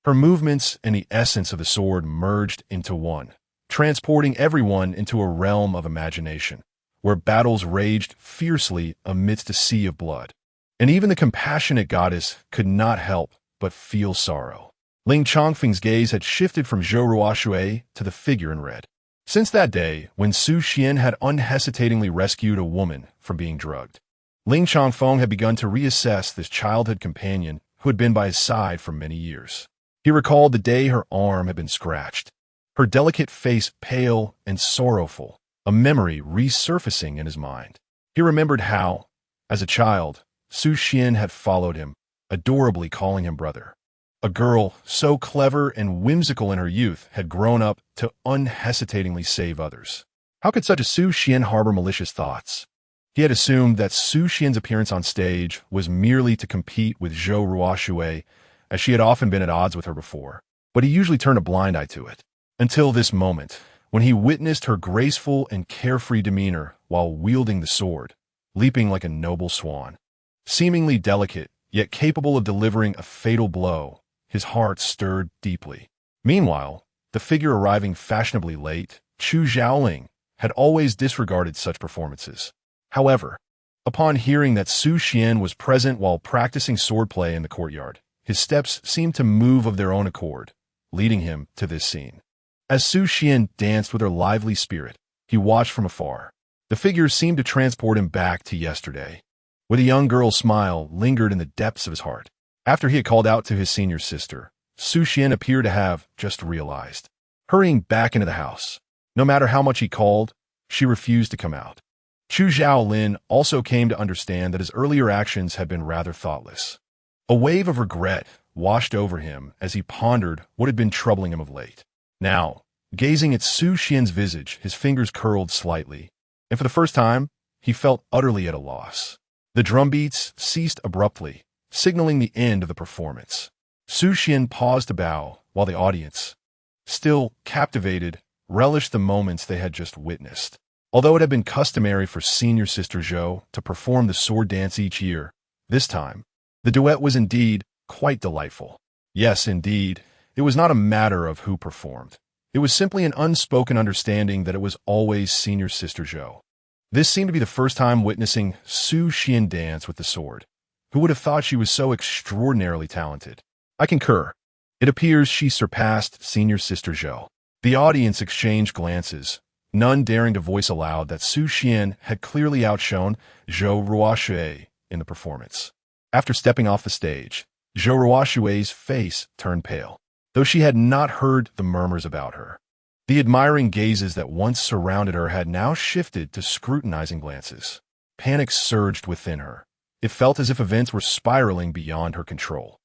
Her movements and the essence of the sword merged into one, transporting everyone into a realm of imagination, where battles raged fiercely amidst a sea of blood. And even the compassionate goddess could not help but feel sorrow. Ling Chongfeng's gaze had shifted from Zhou Ruoshui to the figure in red. Since that day, when Su Xian had unhesitatingly rescued a woman from being drugged, Ling Chongfeng had begun to reassess this childhood companion who had been by his side for many years. He recalled the day her arm had been scratched, her delicate face pale and sorrowful, a memory resurfacing in his mind. He remembered how, as a child, Su Xian had followed him, adorably calling him brother. A girl so clever and whimsical in her youth had grown up to unhesitatingly save others. How could such a Su Xian harbor malicious thoughts? He had assumed that Su Xian's appearance on stage was merely to compete with Zhou Ruoshui, as she had often been at odds with her before, but he usually turned a blind eye to it. Until this moment, when he witnessed her graceful and carefree demeanor while wielding the sword, leaping like a noble swan. Seemingly delicate, yet capable of delivering a fatal blow, his heart stirred deeply. Meanwhile, the figure arriving fashionably late, Chu Xiaoling, had always disregarded such performances. However, upon hearing that Su Xian was present while practicing swordplay in the courtyard, his steps seemed to move of their own accord, leading him to this scene. As Su Xian danced with her lively spirit, he watched from afar. The figure seemed to transport him back to yesterday. With a young girl's smile lingered in the depths of his heart. After he had called out to his senior sister, Su Xian appeared to have just realized. Hurrying back into the house, no matter how much he called, she refused to come out. Chu Xiaolin also came to understand that his earlier actions had been rather thoughtless. A wave of regret washed over him as he pondered what had been troubling him of late. Now, gazing at Su Xian's visage, his fingers curled slightly, and for the first time, he felt utterly at a loss. The drumbeats ceased abruptly, signaling the end of the performance. Su Xian paused to bow, while the audience, still captivated, relished the moments they had just witnessed. Although it had been customary for senior sister Zhou to perform the sword dance each year, this time, the duet was indeed quite delightful. Yes, indeed, it was not a matter of who performed. It was simply an unspoken understanding that it was always senior sister Zhou. This seemed to be the first time witnessing Su Xian dance with the sword. Who would have thought she was so extraordinarily talented? I concur. It appears she surpassed senior sister Zhou. The audience exchanged glances, none daring to voice aloud that Su Xian had clearly outshone Zhou Ruoshui in the performance. After stepping off the stage, Zhou Ruoshui's face turned pale, though she had not heard the murmurs about her. The admiring gazes that once surrounded her had now shifted to scrutinizing glances. Panic surged within her. It felt as if events were spiraling beyond her control.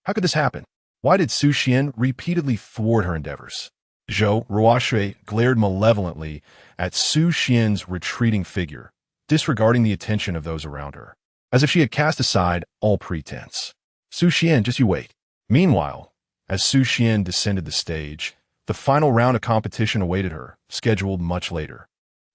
How could this happen? Why did Su Xian repeatedly thwart her endeavors? Zhou Ruoshui glared malevolently at Su Xian's retreating figure, disregarding the attention of those around her, as if she had cast aside all pretense. Su Xian, just you wait. Meanwhile, as Su Xian descended the stage, the final round of competition awaited her, scheduled much later.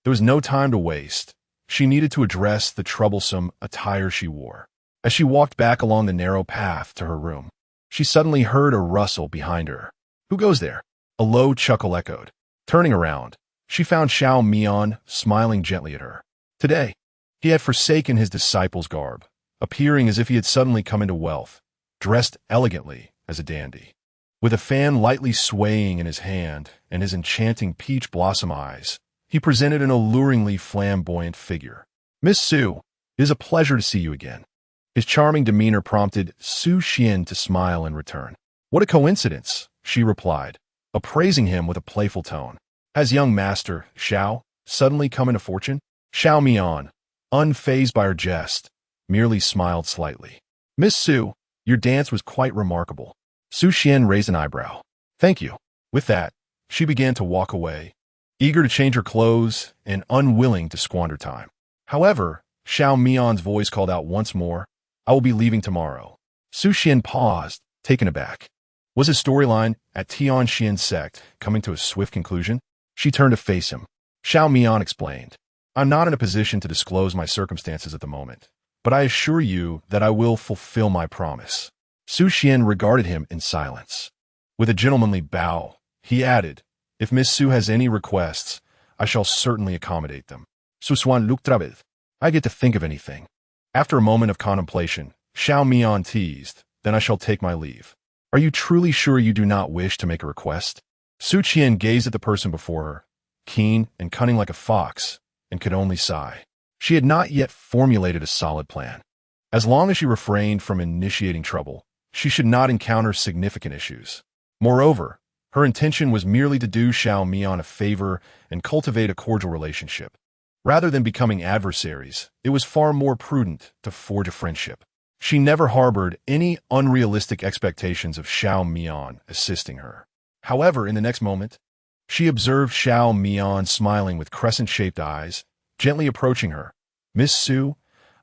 There was no time to waste. She needed to address the troublesome attire she wore. As she walked back along the narrow path to her room, she suddenly heard a rustle behind her. Who goes there? A low chuckle echoed. Turning around, she found Xiao Mian smiling gently at her. Today, he had forsaken his disciple's garb, appearing as if he had suddenly come into wealth, dressed elegantly as a dandy. With a fan lightly swaying in his hand and his enchanting peach blossom eyes, he presented an alluringly flamboyant figure. Miss Su, it is a pleasure to see you again. His charming demeanor prompted Su Xian to smile in return. What a coincidence, she replied, appraising him with a playful tone. Has young master, Xiao, suddenly come into fortune? Xiao Mian, unfazed by her jest, merely smiled slightly. Miss Su, your dance was quite remarkable. Su Xian raised an eyebrow. Thank you. With that, she began to walk away, eager to change her clothes and unwilling to squander time. However, Xiao Mian's voice called out once more, I will be leaving tomorrow. Su Xian paused, taken aback. Was his storyline at Tian Xian's sect coming to a swift conclusion? She turned to face him. Xiao Mian explained, I'm not in a position to disclose my circumstances at the moment, but I assure you that I will fulfill my promise. Su Xian regarded him in silence. With a gentlemanly bow, he added, If Miss Su has any requests, I shall certainly accommodate them. Suswan looked troubled. I get to think of anything. After a moment of contemplation, Xiao Mian teased, then I shall take my leave. Are you truly sure you do not wish to make a request? Su Qian gazed at the person before her, keen and cunning like a fox, and could only sigh. She had not yet formulated a solid plan. As long as she refrained from initiating trouble, she should not encounter significant issues. Moreover, her intention was merely to do Xiao Mian a favor and cultivate a cordial relationship. Rather than becoming adversaries, it was far more prudent to forge a friendship. She never harbored any unrealistic expectations of Xiao Mian assisting her. However, in the next moment, she observed Xiao Mian smiling with crescent-shaped eyes, gently approaching her. Miss Su,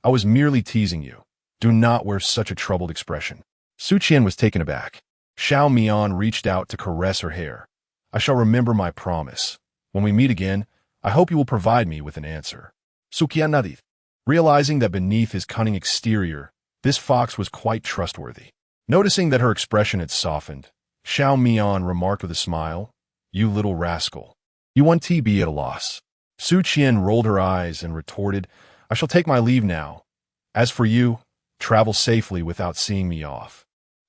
I was merely teasing you. Do not wear such a troubled expression. Su Qian was taken aback. Xiao Mian reached out to caress her hair. I shall remember my promise. When we meet again, I hope you will provide me with an answer. Su Qian nodded. Realizing that beneath his cunning exterior, this fox was quite trustworthy. Noticing that her expression had softened, Xiao Mian remarked with a smile, You little rascal. You want to be at a loss. Su Qian rolled her eyes and retorted, I shall take my leave now. As for you, travel safely without seeing me off.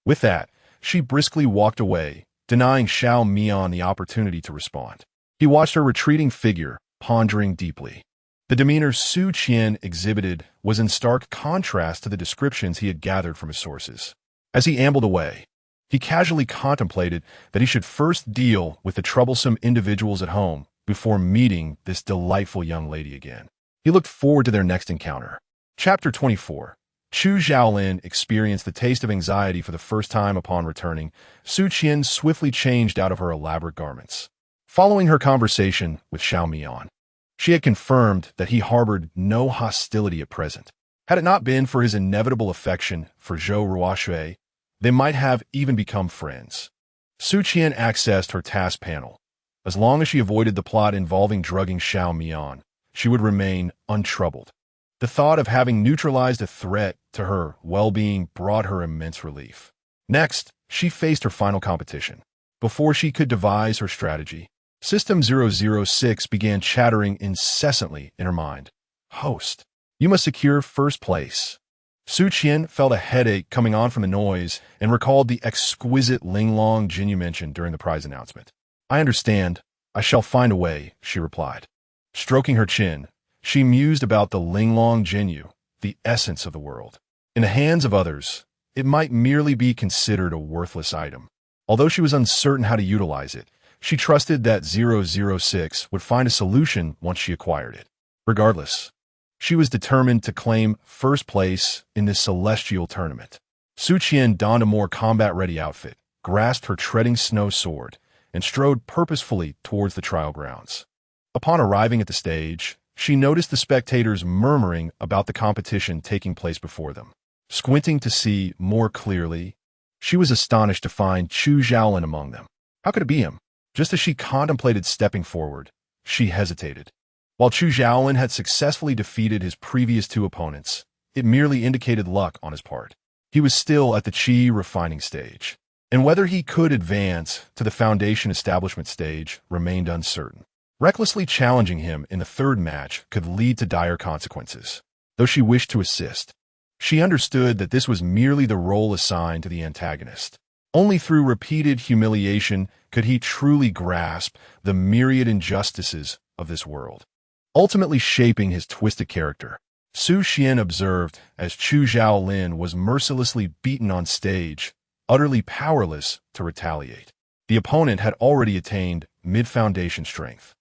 With that, she briskly walked away, denying Xiao Mian the opportunity to respond. He watched her retreating figure, pondering deeply. The demeanor Su Qian exhibited was in stark contrast to the descriptions he had gathered from his sources. As he ambled away, he casually contemplated that he should first deal with the troublesome individuals at home before meeting this delightful young lady again. He looked forward to their next encounter. Chapter 24. Chu Xiaolin experienced the taste of anxiety for the first time upon returning. Su Qian swiftly changed out of her elaborate garments. Following her conversation with Xiao Mian, she had confirmed that he harbored no hostility at present. Had it not been for his inevitable affection for Zhou Ruoshui, they might have even become friends. Su Qian accessed her task panel. As long as she avoided the plot involving drugging Xiao Mian, she would remain untroubled. The thought of having neutralized a threat to her well-being brought her immense relief. Next, she faced her final competition. Before she could devise her strategy, System 006 began chattering incessantly in her mind. Host, you must secure first place. Su Qian felt a headache coming on from the noise and recalled the exquisite Linglong Jin you mentioned during the prize announcement. I understand. I shall find a way, she replied. Stroking her chin, she mused about the Linglong Jinyu, the essence of the world. In the hands of others, it might merely be considered a worthless item. Although she was uncertain how to utilize it, she trusted that 006 would find a solution once she acquired it. Regardless, she was determined to claim first place in this celestial tournament. Su Qian donned a more combat-ready outfit, grasped her treading snow sword, and strode purposefully towards the trial grounds. Upon arriving at the stage, she noticed the spectators murmuring about the competition taking place before them. Squinting to see more clearly, she was astonished to find Chu Xiaolin among them. How could it be him? Just as she contemplated stepping forward, she hesitated. While Chu Xiaolin had successfully defeated his previous two opponents, it merely indicated luck on his part. He was still at the Qi refining stage, and whether he could advance to the foundation establishment stage remained uncertain. Recklessly challenging him in the third match could lead to dire consequences. Though she wished to assist, she understood that this was merely the role assigned to the antagonist. Only through repeated humiliation could he truly grasp the myriad injustices of this world, ultimately shaping his twisted character. Su Qian observed as Chu Xiaolin was mercilessly beaten on stage, utterly powerless to retaliate. The opponent had already attained mid-foundation strength.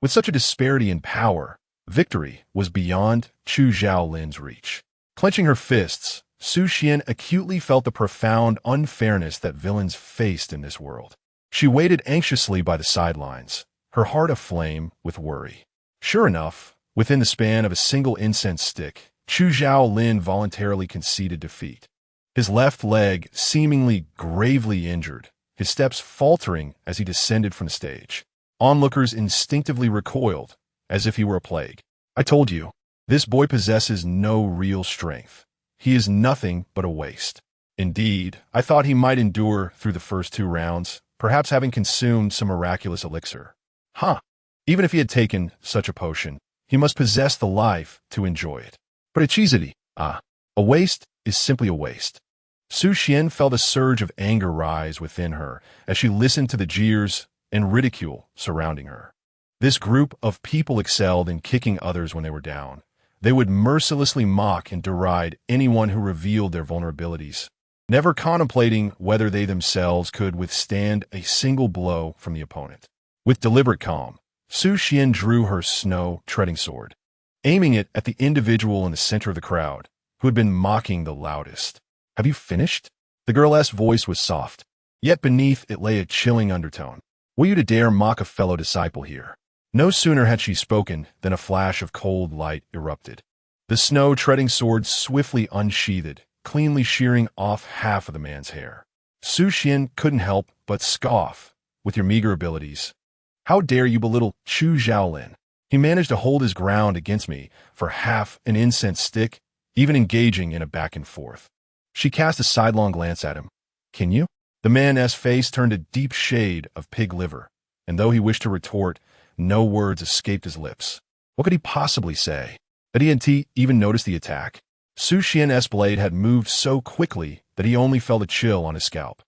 With such a disparity in power, victory was beyond Chu Xiaolin's reach. Clenching her fists, Su Qian acutely felt the profound unfairness that villains faced in this world. She waited anxiously by the sidelines, her heart aflame with worry. Sure enough, within the span of a single incense stick, Chu Xiaolin voluntarily conceded defeat. His left leg seemingly gravely injured, his steps faltering as he descended from the stage. Onlookers instinctively recoiled, as if he were a plague. I told you, this boy possesses no real strength. He is nothing but a waste. Indeed, I thought he might endure through the first two rounds, perhaps having consumed some miraculous elixir. Huh. Even if he had taken such a potion, he must possess the life to enjoy it. But it's easy. A waste is simply a waste. Su Xian felt a surge of anger rise within her as she listened to the jeers and ridicule surrounding her. This group of people excelled in kicking others when they were down. They would mercilessly mock and deride anyone who revealed their vulnerabilities, never contemplating whether they themselves could withstand a single blow from the opponent. With deliberate calm, Su Xian drew her snow-treading sword, aiming it at the individual in the center of the crowd, who had been mocking the loudest. "Have you finished?" The girl's voice was soft, yet beneath it lay a chilling undertone. "Will you dare mock a fellow disciple here?" No sooner had she spoken than a flash of cold light erupted. The snow-treading sword swiftly unsheathed, cleanly shearing off half of the man's hair. Su Xian couldn't help but scoff. "With your meager abilities, how dare you belittle Chu Xiaolin? He managed to hold his ground against me for half an incense stick, even engaging in a back and forth." She cast a sidelong glance at him. "Can you?" The man's face turned a deep shade of pig liver, and though he wished to retort, no words escaped his lips. What could he possibly say? Had he even noticed the attack? Su Xian's blade had moved so quickly that he only felt a chill on his scalp.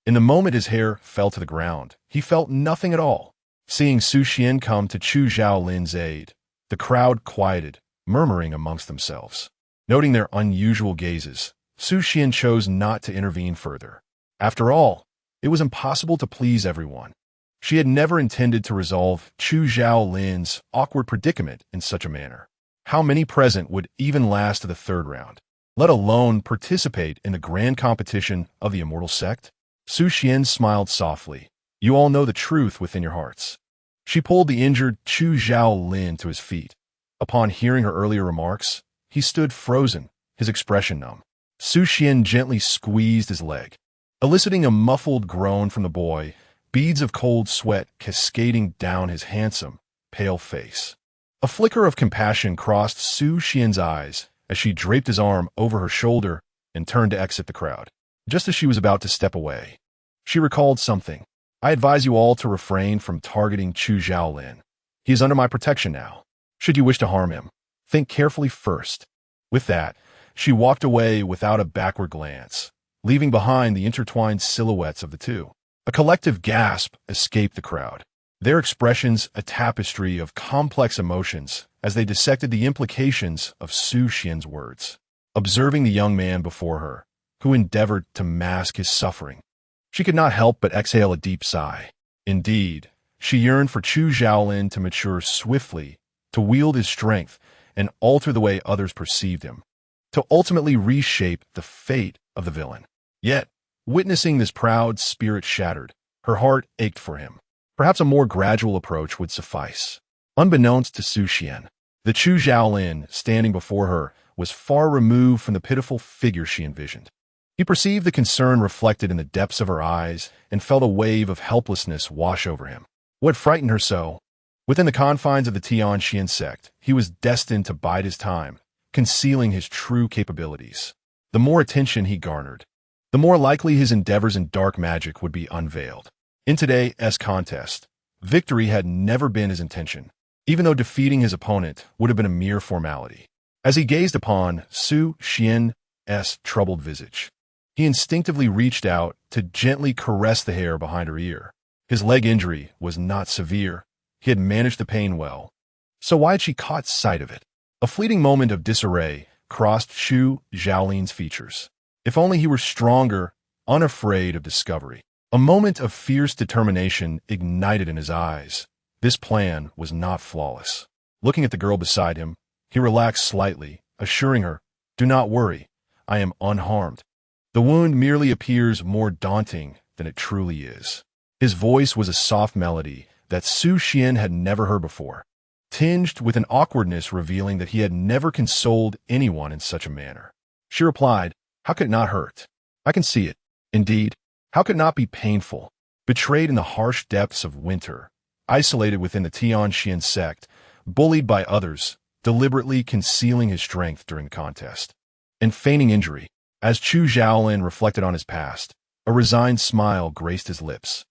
In the moment his hair fell to the ground, he felt nothing at all. Seeing Su Xian come to Chu Xiaolin's aid, the crowd quieted, murmuring amongst themselves. Noting their unusual gazes, Su Xian chose not to intervene further. After all, it was impossible to please everyone. She had never intended to resolve Chu Xiaolin's awkward predicament in such a manner. How many present would even last to the third round, let alone participate in the grand competition of the immortal sect? Su Xian smiled softly. "You all know the truth within your hearts." She pulled the injured Chu Xiaolin to his feet. Upon hearing her earlier remarks, he stood frozen, his expression numb. Su Xian gently squeezed his leg, eliciting a muffled groan from the boy, beads of cold sweat cascading down his handsome, pale face. A flicker of compassion crossed Su Xian's eyes as she draped his arm over her shoulder and turned to exit the crowd. Just as she was about to step away, she recalled something. "I advise you all to refrain from targeting Chu Xiaolin. He is under my protection now. Should you wish to harm him, think carefully first." With that, she walked away without a backward glance, leaving behind the intertwined silhouettes of the two. A collective gasp escaped the crowd, their expressions a tapestry of complex emotions as they dissected the implications of Su Xian's words. Observing the young man before her, who endeavored to mask his suffering, she could not help but exhale a deep sigh. Indeed, she yearned for Chu Xiaolin to mature swiftly, to wield his strength and alter the way others perceived him, to ultimately reshape the fate of the villain. Yet, witnessing this proud spirit shattered, her heart ached for him. Perhaps a more gradual approach would suffice. Unbeknownst to Su Xian, the Chu Xiaolin standing before her was far removed from the pitiful figure she envisioned. He perceived the concern reflected in the depths of her eyes and felt a wave of helplessness wash over him. What frightened her so? Within the confines of the Tianxian sect, he was destined to bide his time, concealing his true capabilities. The more attention he garnered, the more likely his endeavors in dark magic would be unveiled. In today's contest, victory had never been his intention, even though defeating his opponent would have been a mere formality. As he gazed upon Su Xian's troubled visage, he instinctively reached out to gently caress the hair behind her ear. His leg injury was not severe. He had managed the pain well. So why had she caught sight of it? A fleeting moment of disarray crossed Chu Xiaolin's features. If only he were stronger, unafraid of discovery. A moment of fierce determination ignited in his eyes. This plan was not flawless. Looking at the girl beside him, he relaxed slightly, assuring her, "Do not worry, I am unharmed. The wound merely appears more daunting than it truly is." His voice was a soft melody that Su Xian had never heard before, tinged with an awkwardness revealing that he had never consoled anyone in such a manner. She replied, "How could it not hurt? I can see it. Indeed, how could it not be painful? Betrayed in the harsh depths of winter, isolated within the Tianxian sect, bullied by others, deliberately concealing his strength during the contest, and feigning injury." As Chu Xiaolin reflected on his past, a resigned smile graced his lips.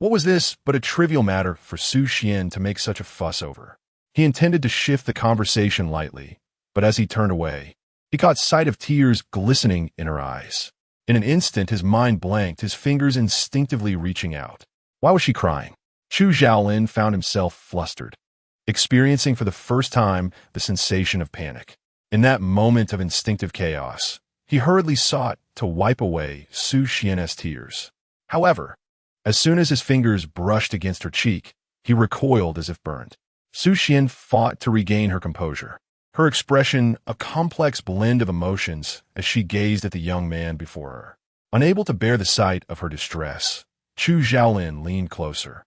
What was this but a trivial matter for Su Xian to make such a fuss over? He intended to shift the conversation lightly, but as he turned away, he caught sight of tears glistening in her eyes. In an instant, his mind blanked, his fingers instinctively reaching out. Why was she crying? Chu Xiaolin found himself flustered, experiencing for the first time the sensation of panic. In that moment of instinctive chaos, he hurriedly sought to wipe away Su Xian's tears. However, as soon as his fingers brushed against her cheek, he recoiled as if burned. Su Xian fought to regain her composure, her expression a complex blend of emotions as she gazed at the young man before her. Unable to bear the sight of her distress, Chu Xiaolin leaned closer,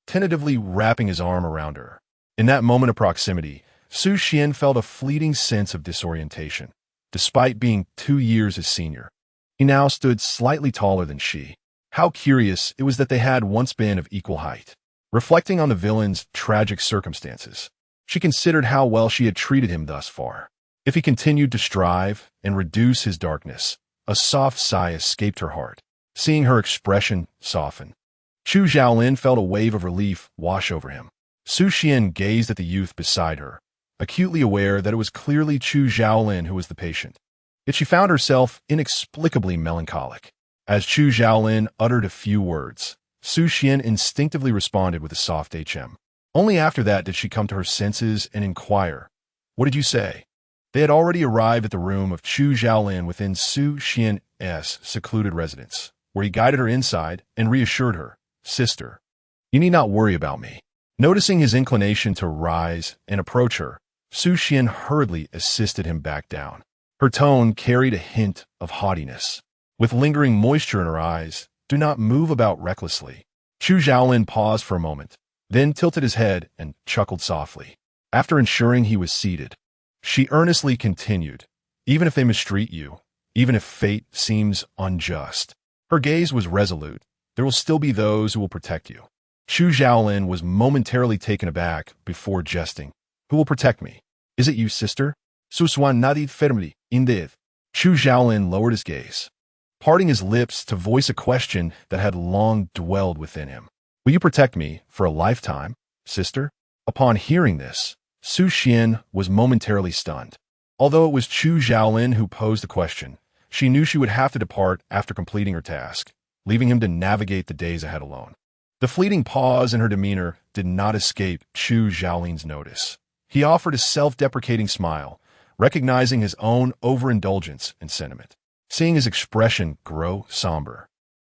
tentatively wrapping his arm around her. In that moment of proximity, Su Xian felt a fleeting sense of disorientation. Despite being 2 years his senior, he now stood slightly taller than she. How curious it was that they had once been of equal height. Reflecting on the villain's tragic circumstances, she considered how well she had treated him thus far. If he continued to strive and reduce his darkness, a soft sigh escaped her heart, seeing her expression soften. Chu Xiaolin felt a wave of relief wash over him. Su Xian gazed at the youth beside her, acutely aware that it was clearly Chu Xiaolin who was the patient. Yet she found herself inexplicably melancholic. As Chu Xiaolin uttered a few words, Su Xian instinctively responded with a soft HM. Only after that did she come to her senses and inquire, "What did you say?" They had already arrived at the room of Chu Xiaolin within Su Xian's secluded residence, where he guided her inside and reassured her, "Sister, you need not worry about me." Noticing his inclination to rise and approach her, Su Xian hurriedly assisted him back down. Her tone carried a hint of haughtiness. With lingering moisture in her eyes, "Do not move about recklessly." Chu Xiaolin paused for a moment, then tilted his head and chuckled softly. After ensuring he was seated, she earnestly continued, "Even if they mistreat you, even if fate seems unjust," her gaze was resolute, "there will still be those who will protect you." Chu Xiaolin was momentarily taken aback before jesting. "Who will protect me? Is it you, sister?" "Suswan nadid fermli, indeed." Chu Xiaolin lowered his gaze, parting his lips to voice a question that had long dwelled within him. "Will you protect me for a lifetime, sister?" Upon hearing this, Su Xian was momentarily stunned. Although it was Chu Xiaolin who posed the question, she knew she would have to depart after completing her task, leaving him to navigate the days ahead alone. The fleeting pause in her demeanor did not escape Chu Xiaolin's notice. He offered a self-deprecating smile, recognizing his own overindulgence and sentiment. Seeing his expression grow somber,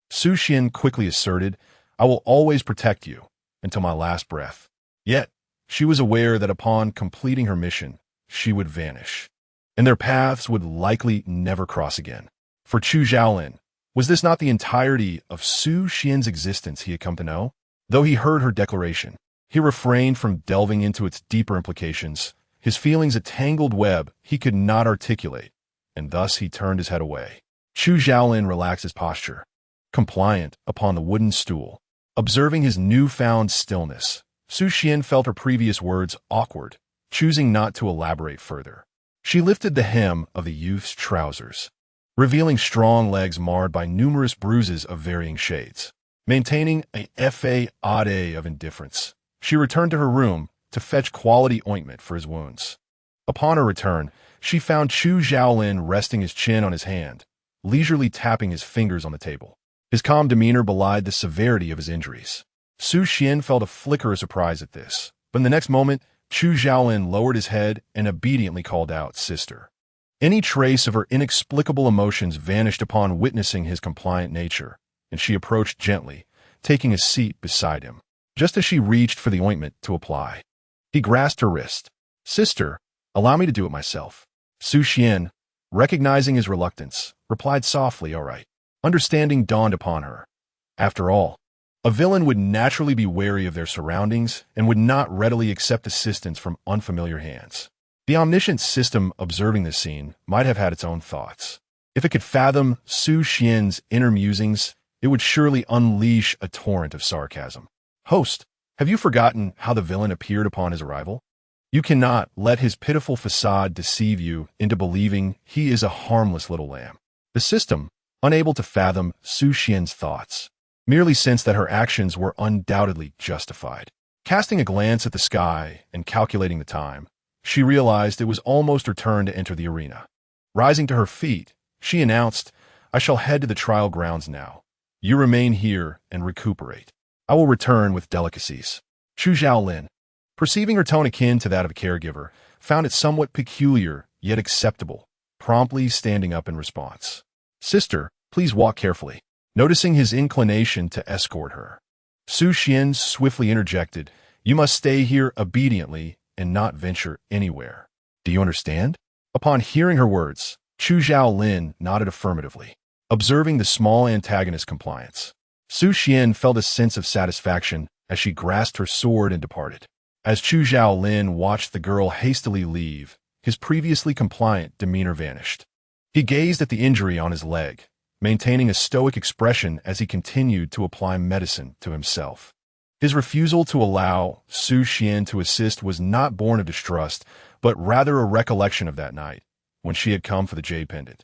Su Xian quickly asserted, "I will always protect you until my last breath." Yet, she was aware that upon completing her mission, she would vanish, and their paths would likely never cross again. For Chu Xiaolin, was this not the entirety of Su Xian's existence he had come to know? Though he heard her declaration, he refrained from delving into its deeper implications, his feelings a tangled web he could not articulate, and thus he turned his head away. Chu Xiaolin relaxed his posture, compliant upon the wooden stool. Observing his newfound stillness, Su Xian felt her previous words awkward, choosing not to elaborate further. She lifted the hem of the youth's trousers, revealing strong legs marred by numerous bruises of varying shades. Maintaining a facade of indifference, she returned to her room to fetch quality ointment for his wounds. Upon her return, she found Chu Xiaolin resting his chin on his hand, leisurely tapping his fingers on the table. His calm demeanor belied the severity of his injuries. Su Xian felt a flicker of surprise at this, but in the next moment, Chu Xiaolin lowered his head and obediently called out, "Sister." Any trace of her inexplicable emotions vanished upon witnessing his compliant nature, and she approached gently, taking a seat beside him. Just as she reached for the ointment to apply, he grasped her wrist. "Sister, allow me to do it myself." Su Xian, recognizing his reluctance, replied softly, "All right." Understanding dawned upon her. After all, a villain would naturally be wary of their surroundings and would not readily accept assistance from unfamiliar hands. The omniscient system observing this scene might have had its own thoughts. If it could fathom Su Xian's inner musings, it would surely unleash a torrent of sarcasm. "Host, have you forgotten how the villain appeared upon his arrival? You cannot let his pitiful facade deceive you into believing he is a harmless little lamb." The system, unable to fathom Su Xian's thoughts, merely sensed that her actions were undoubtedly justified. Casting a glance at the sky and calculating the time, she realized it was almost her turn to enter the arena. Rising to her feet, she announced, "I shall head to the trial grounds now. You remain here and recuperate. I will return with delicacies." Chu Zhaolin, perceiving her tone akin to that of a caregiver, found it somewhat peculiar yet acceptable, promptly standing up in response. "Sister, please walk carefully." Noticing his inclination to escort her, Su Xian swiftly interjected, "You must stay here obediently and not venture anywhere. Do you understand?" Upon hearing her words, Chu Zhaolin nodded affirmatively. Observing the small antagonist's compliance, Su Xian felt a sense of satisfaction as she grasped her sword and departed. As Chu Zhaolin watched the girl hastily leave, his previously compliant demeanor vanished. He gazed at the injury on his leg, maintaining a stoic expression as he continued to apply medicine to himself. His refusal to allow Su Xian to assist was not born of distrust, but rather a recollection of that night, when she had come for the jade pendant.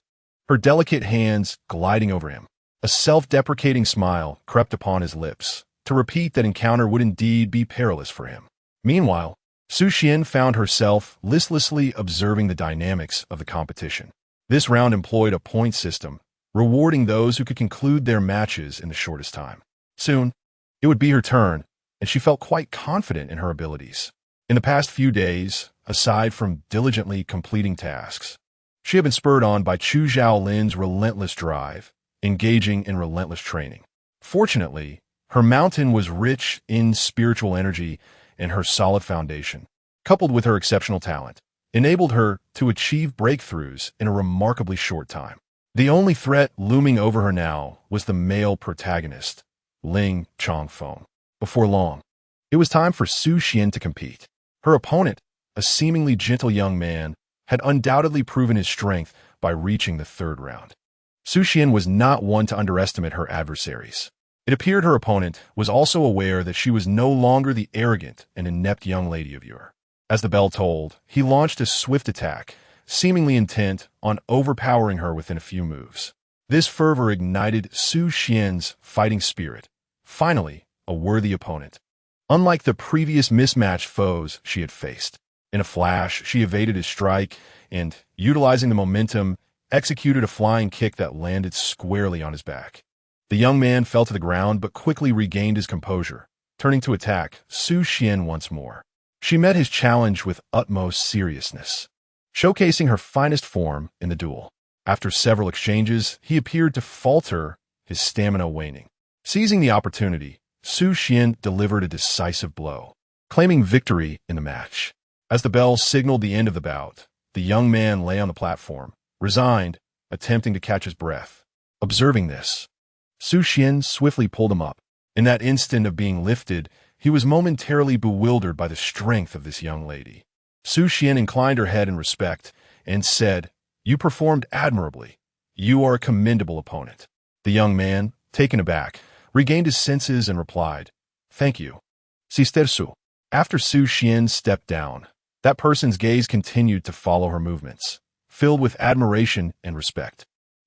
Her delicate hands gliding over him, a self-deprecating smile crept upon his lips, to repeat that encounter would indeed be perilous for him. Meanwhile, Su Xian found herself listlessly observing the dynamics of the competition. This round employed a point system, rewarding those who could conclude their matches in the shortest time. Soon, it would be her turn, and she felt quite confident in her abilities. In the past few days, aside from diligently completing tasks, she had been spurred on by Chu Zhaolin's relentless drive, engaging in relentless training. Fortunately, her mountain was rich in spiritual energy, and her solid foundation, coupled with her exceptional talent, enabled her to achieve breakthroughs in a remarkably short time. The only threat looming over her now was the male protagonist, Ling Chongfeng. Before long, it was time for Su Xian to compete. Her opponent, a seemingly gentle young man, had undoubtedly proven his strength by reaching the third round. Su Xian was not one to underestimate her adversaries. It appeared her opponent was also aware that she was no longer the arrogant and inept young lady of yore. As the bell tolled, he launched a swift attack, seemingly intent on overpowering her within a few moves. This fervor ignited Su Xian's fighting spirit. Finally, a worthy opponent. Unlike the previous mismatched foes she had faced, in a flash, she evaded his strike and, utilizing the momentum, executed a flying kick that landed squarely on his back. The young man fell to the ground but quickly regained his composure, turning to attack Su Xian once more. She met his challenge with utmost seriousness, showcasing her finest form in the duel. After several exchanges, he appeared to falter, his stamina waning. Seizing the opportunity, Su Xian delivered a decisive blow, claiming victory in the match. As the bell signaled the end of the bout, the young man lay on the platform, resigned, attempting to catch his breath. Observing this, Su Xian swiftly pulled him up. In that instant of being lifted, he was momentarily bewildered by the strength of this young lady. Su Xian inclined her head in respect and said, "You performed admirably. You are a commendable opponent." The young man, taken aback, regained his senses and replied, "Thank you, Sister Su." After Su Xian stepped down, that person's gaze continued to follow her movements, filled with admiration and respect.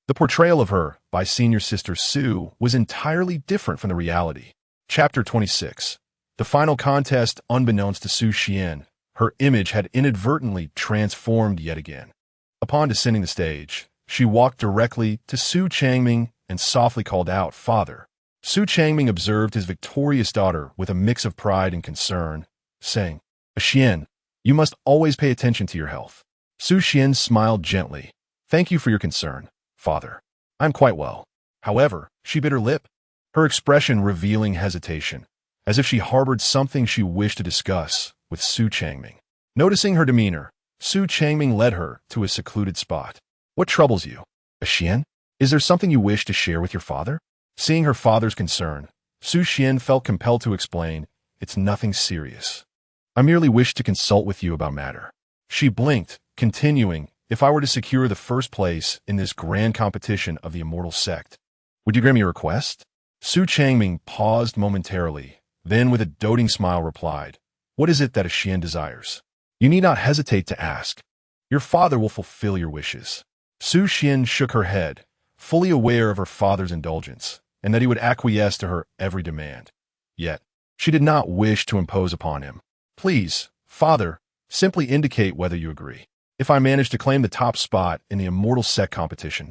The portrayal of her by senior sister Su was entirely different from the reality. Chapter 26. The final contest. Unbeknownst to Su Xian, her image had inadvertently transformed yet again. Upon descending the stage, she walked directly to Su Changming and softly called out, "Father." Su Changming observed his victorious daughter with a mix of pride and concern, saying, "Xian, you must always pay attention to your health." Su Xian smiled gently. "Thank you for your concern, Father. I'm quite well." However, she bit her lip, her expression revealing hesitation, as if she harbored something she wished to discuss with Su Changming. Noticing her demeanor, Su Changming led her to a secluded spot. "What troubles you, Xian? Is there something you wish to share with your father?" Seeing her father's concern, Su Xian felt compelled to explain, "It's nothing serious. I merely wish to consult with you about a matter." She blinked, continuing, "If I were to secure the first place in this grand competition of the immortal sect, would you grant me a request?" Su Changming paused momentarily, then with a doting smile replied, "What is it that Xian desires? You need not hesitate to ask. Your father will fulfill your wishes." Su Xian shook her head, fully aware of her father's indulgence, and that he would acquiesce to her every demand. Yet, she did not wish to impose upon him. "Please, father, simply indicate whether you agree. If I manage to claim the top spot in the immortal sect competition,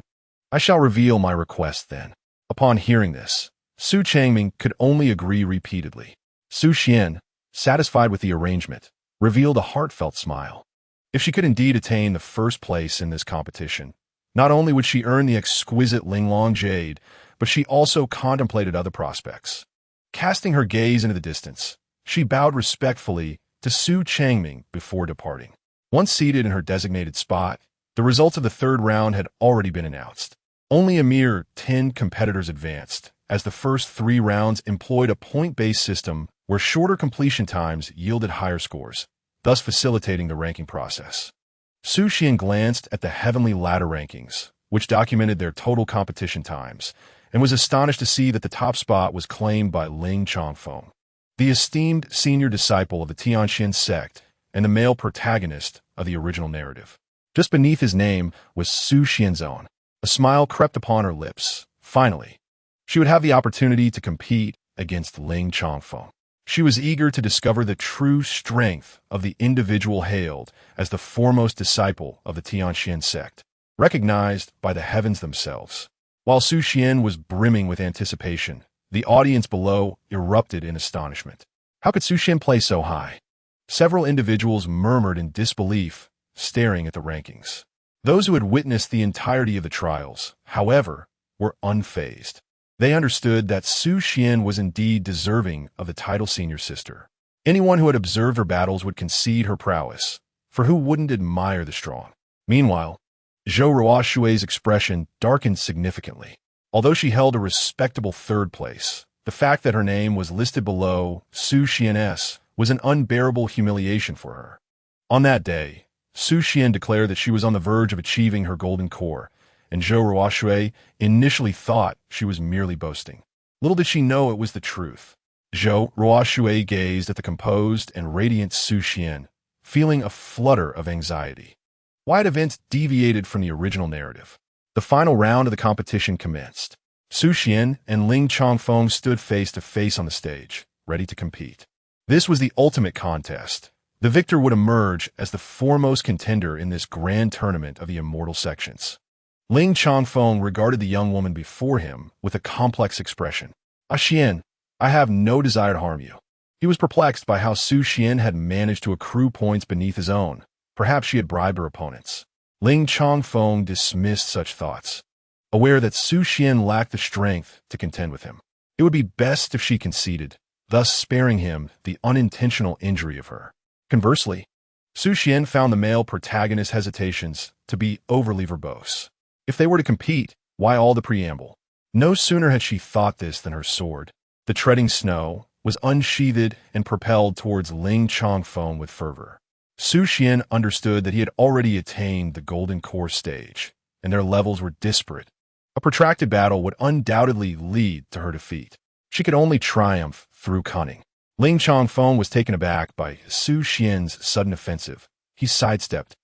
I shall reveal my request then." Upon hearing this, Su Changming could only agree repeatedly. Su Xian, satisfied with the arrangement, revealed a heartfelt smile. If she could indeed attain the first place in this competition, not only would she earn the exquisite Linglong Jade, but she also contemplated other prospects. Casting her gaze into the distance, she bowed respectfully to Su Changming before departing. Once seated in her designated spot, the results of the third round had already been announced. Only a mere 10 competitors advanced, as the first 3 rounds employed a point-based system where shorter completion times yielded higher scores, thus facilitating the ranking process. Su Xian glanced at the Heavenly Ladder rankings, which documented their total competition times, and was astonished to see that the top spot was claimed by Ling Chongfeng, the esteemed senior disciple of the Tianxian sect and the male protagonist of the original narrative. Just beneath his name was Su Xian's own. A smile crept upon her lips. Finally, she would have the opportunity to compete against Ling Chongfeng. She was eager to discover the true strength of the individual hailed as the foremost disciple of the Tianxian sect, recognized by the heavens themselves. While Su Xian was brimming with anticipation, the audience below erupted in astonishment. How could Su Xian play so high? Several individuals murmured in disbelief, staring at the rankings. Those who had witnessed the entirety of the trials, however, were unfazed. They understood that Su Xian was indeed deserving of the title senior sister. Anyone who had observed her battles would concede her prowess, for who wouldn't admire the strong? Meanwhile, Zhou Ruoshui's expression darkened significantly. Although she held a respectable third place, the fact that her name was listed below Su Xian's was an unbearable humiliation for her. On that day, Su Xian declared that she was on the verge of achieving her golden core, and Zhou Ruoshui initially thought she was merely boasting. Little did she know it was the truth. Zhou Ruoshui gazed at the composed and radiant Su Xian, feeling a flutter of anxiety. Why had events deviated from the original narrative? The final round of the competition commenced. Su Xian and Ling Chongfeng stood face to face on the stage, ready to compete. This was the ultimate contest. The victor would emerge as the foremost contender in this grand tournament of the immortal sections. Ling Chongfeng regarded the young woman before him with a complex expression. "Xian, I have no desire to harm you." He was perplexed by how Su Xian had managed to accrue points beneath his own. Perhaps she had bribed her opponents. Ling Chongfeng dismissed such thoughts, aware that Su Xian lacked the strength to contend with him. It would be best if she conceded, thus sparing him the unintentional injury of her. Conversely, Su Xian found the male protagonist's hesitations to be overly verbose. If they were to compete, why all the preamble? No sooner had she thought this than her sword, the treading snow, was unsheathed and propelled towards Ling Chongfeng with fervor. Su Xian understood that he had already attained the golden core stage, and their levels were disparate. A protracted battle would undoubtedly lead to her defeat. She could only triumph through cunning. Ling Chongfeng was taken aback by Su Xian's sudden offensive. He sidestepped,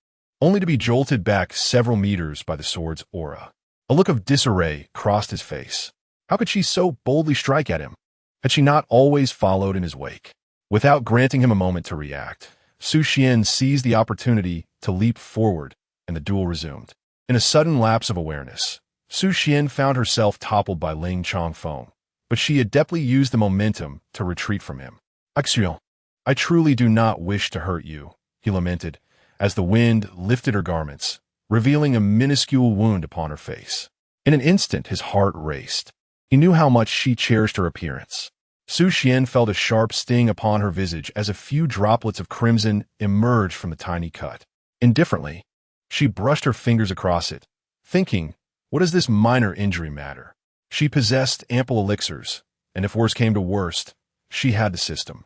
only to be jolted back several meters by the sword's aura. A look of disarray crossed his face. How could she so boldly strike at him? Had she not always followed in his wake? Without granting him a moment to react, Su Xian seized the opportunity to leap forward, and the duel resumed. In a sudden lapse of awareness, Su Xian found herself toppled by Ling Chongfeng, but she adeptly used the momentum to retreat from him. "Axion, I truly do not wish to hurt you," he lamented, as the wind lifted her garments, revealing a minuscule wound upon her face. In an instant, his heart raced. He knew how much she cherished her appearance. Su Xian felt a sharp sting upon her visage as a few droplets of crimson emerged from the tiny cut. Indifferently, she brushed her fingers across it, thinking, what does this minor injury matter? She possessed ample elixirs, and if worse came to worst, she had the system.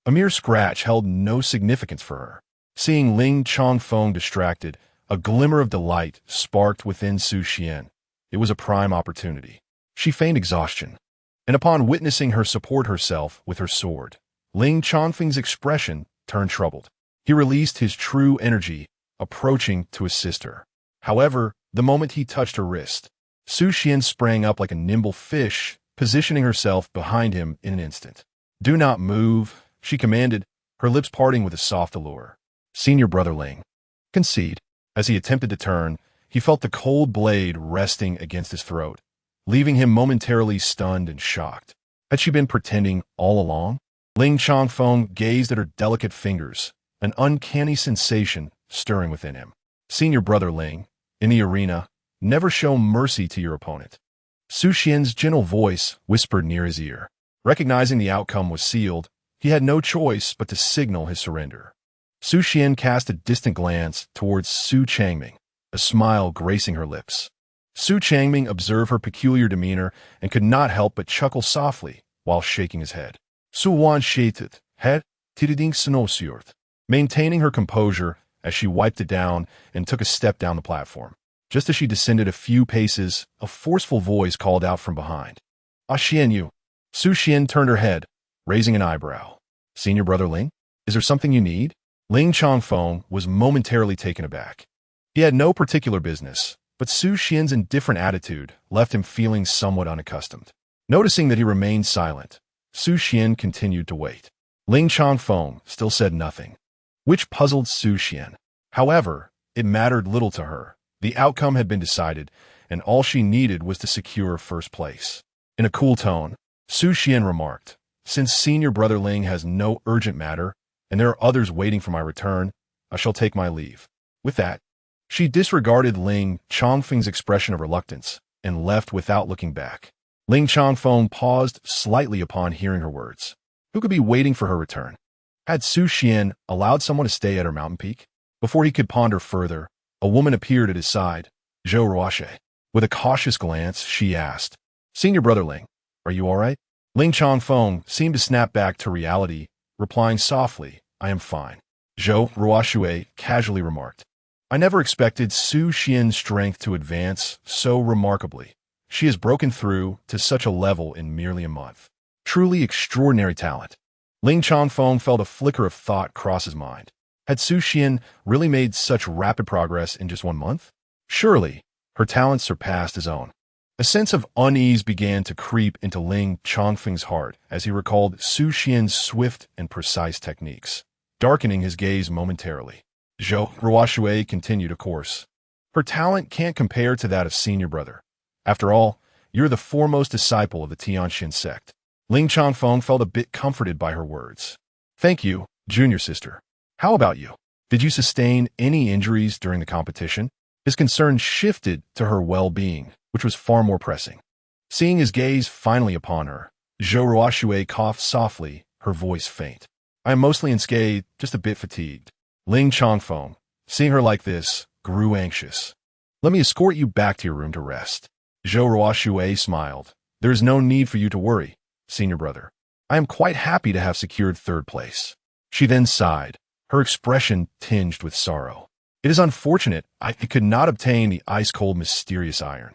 A mere scratch held no significance for her. Seeing Ling Chongfeng distracted, a glimmer of delight sparked within Su Xian. It was a prime opportunity. She feigned exhaustion, and upon witnessing her support herself with her sword, Ling Chongfeng's expression turned troubled. He released his true energy, approaching to assist her. However, the moment he touched her wrist, Su Xian sprang up like a nimble fish, positioning herself behind him in an instant. "Do not move," she commanded, her lips parting with a soft allure. "Senior brother Ling, concede." As he attempted to turn, he felt the cold blade resting against his throat, leaving him momentarily stunned and shocked. Had she been pretending all along? Ling Changfeng gazed at her delicate fingers, an uncanny sensation stirring within him. "Senior brother Ling, in the arena, never show mercy to your opponent." Su Xian's gentle voice whispered near his ear. Recognizing the outcome was sealed, he had no choice but to signal his surrender. Su Xian cast a distant glance towards Su Changming, a smile gracing her lips. Su Changming observed her peculiar demeanor and could not help but chuckle softly while shaking his head. "Su Wan shaitet, head, tididing sonosyort," maintaining her composure as she wiped it down and took a step down the platform. Just as she descended a few paces, a forceful voice called out from behind. "Ah Xian Yu." Su Xian turned her head, raising an eyebrow. "Senior brother Ling, is there something you need?" Ling Changfeng was momentarily taken aback. He had no particular business, but Su Xian's indifferent attitude left him feeling somewhat unaccustomed. Noticing that he remained silent, Su Xian continued to wait. Ling Changfeng still said nothing, which puzzled Su Xian. However, it mattered little to her. The outcome had been decided, and all she needed was to secure first place. In a cool tone, Su Xian remarked, "Since senior brother Ling has no urgent matter, and there are others waiting for my return, I shall take my leave." With that, she disregarded Ling Changfeng's expression of reluctance and left without looking back. Ling Changfeng paused slightly upon hearing her words. Who could be waiting for her return? Had Su Xian allowed someone to stay at her mountain peak? Before he could ponder further, a woman appeared at his side, Zhou Ruoxue. With a cautious glance, she asked, "Senior brother Ling, are you all right?" Ling Changfeng seemed to snap back to reality, replying softly, "I am fine." Zhou Ruoxue casually remarked, "I never expected Su Xian's strength to advance so remarkably. She has broken through to such a level in merely a month. Truly extraordinary talent." Ling Changfeng felt a flicker of thought cross his mind. Had Su Xian really made such rapid progress in just 1 month? Surely, her talents surpassed his own. A sense of unease began to creep into Ling Changfeng's heart as he recalled Su Xian's swift and precise techniques, darkening his gaze momentarily. Zhou Ruoxue continued a course. "Her talent can't compare to that of senior brother. After all, you're the foremost disciple of the Tianxin sect." Ling Changfeng felt a bit comforted by her words. "Thank you, junior sister. How about you? Did you sustain any injuries during the competition?" His concern shifted to her well-being, which was far more pressing. Seeing his gaze finally upon her, Zhou Ruoxue coughed softly, her voice faint. "I am mostly unscathed, just a bit fatigued." Ling Changfeng, seeing her like this, grew anxious. "Let me escort you back to your room to rest." Zhou Ruoxue smiled. "There is no need for you to worry, senior brother. I am quite happy to have secured 3rd place." She then sighed, her expression tinged with sorrow. "It is unfortunate I could not obtain the ice-cold mysterious iron.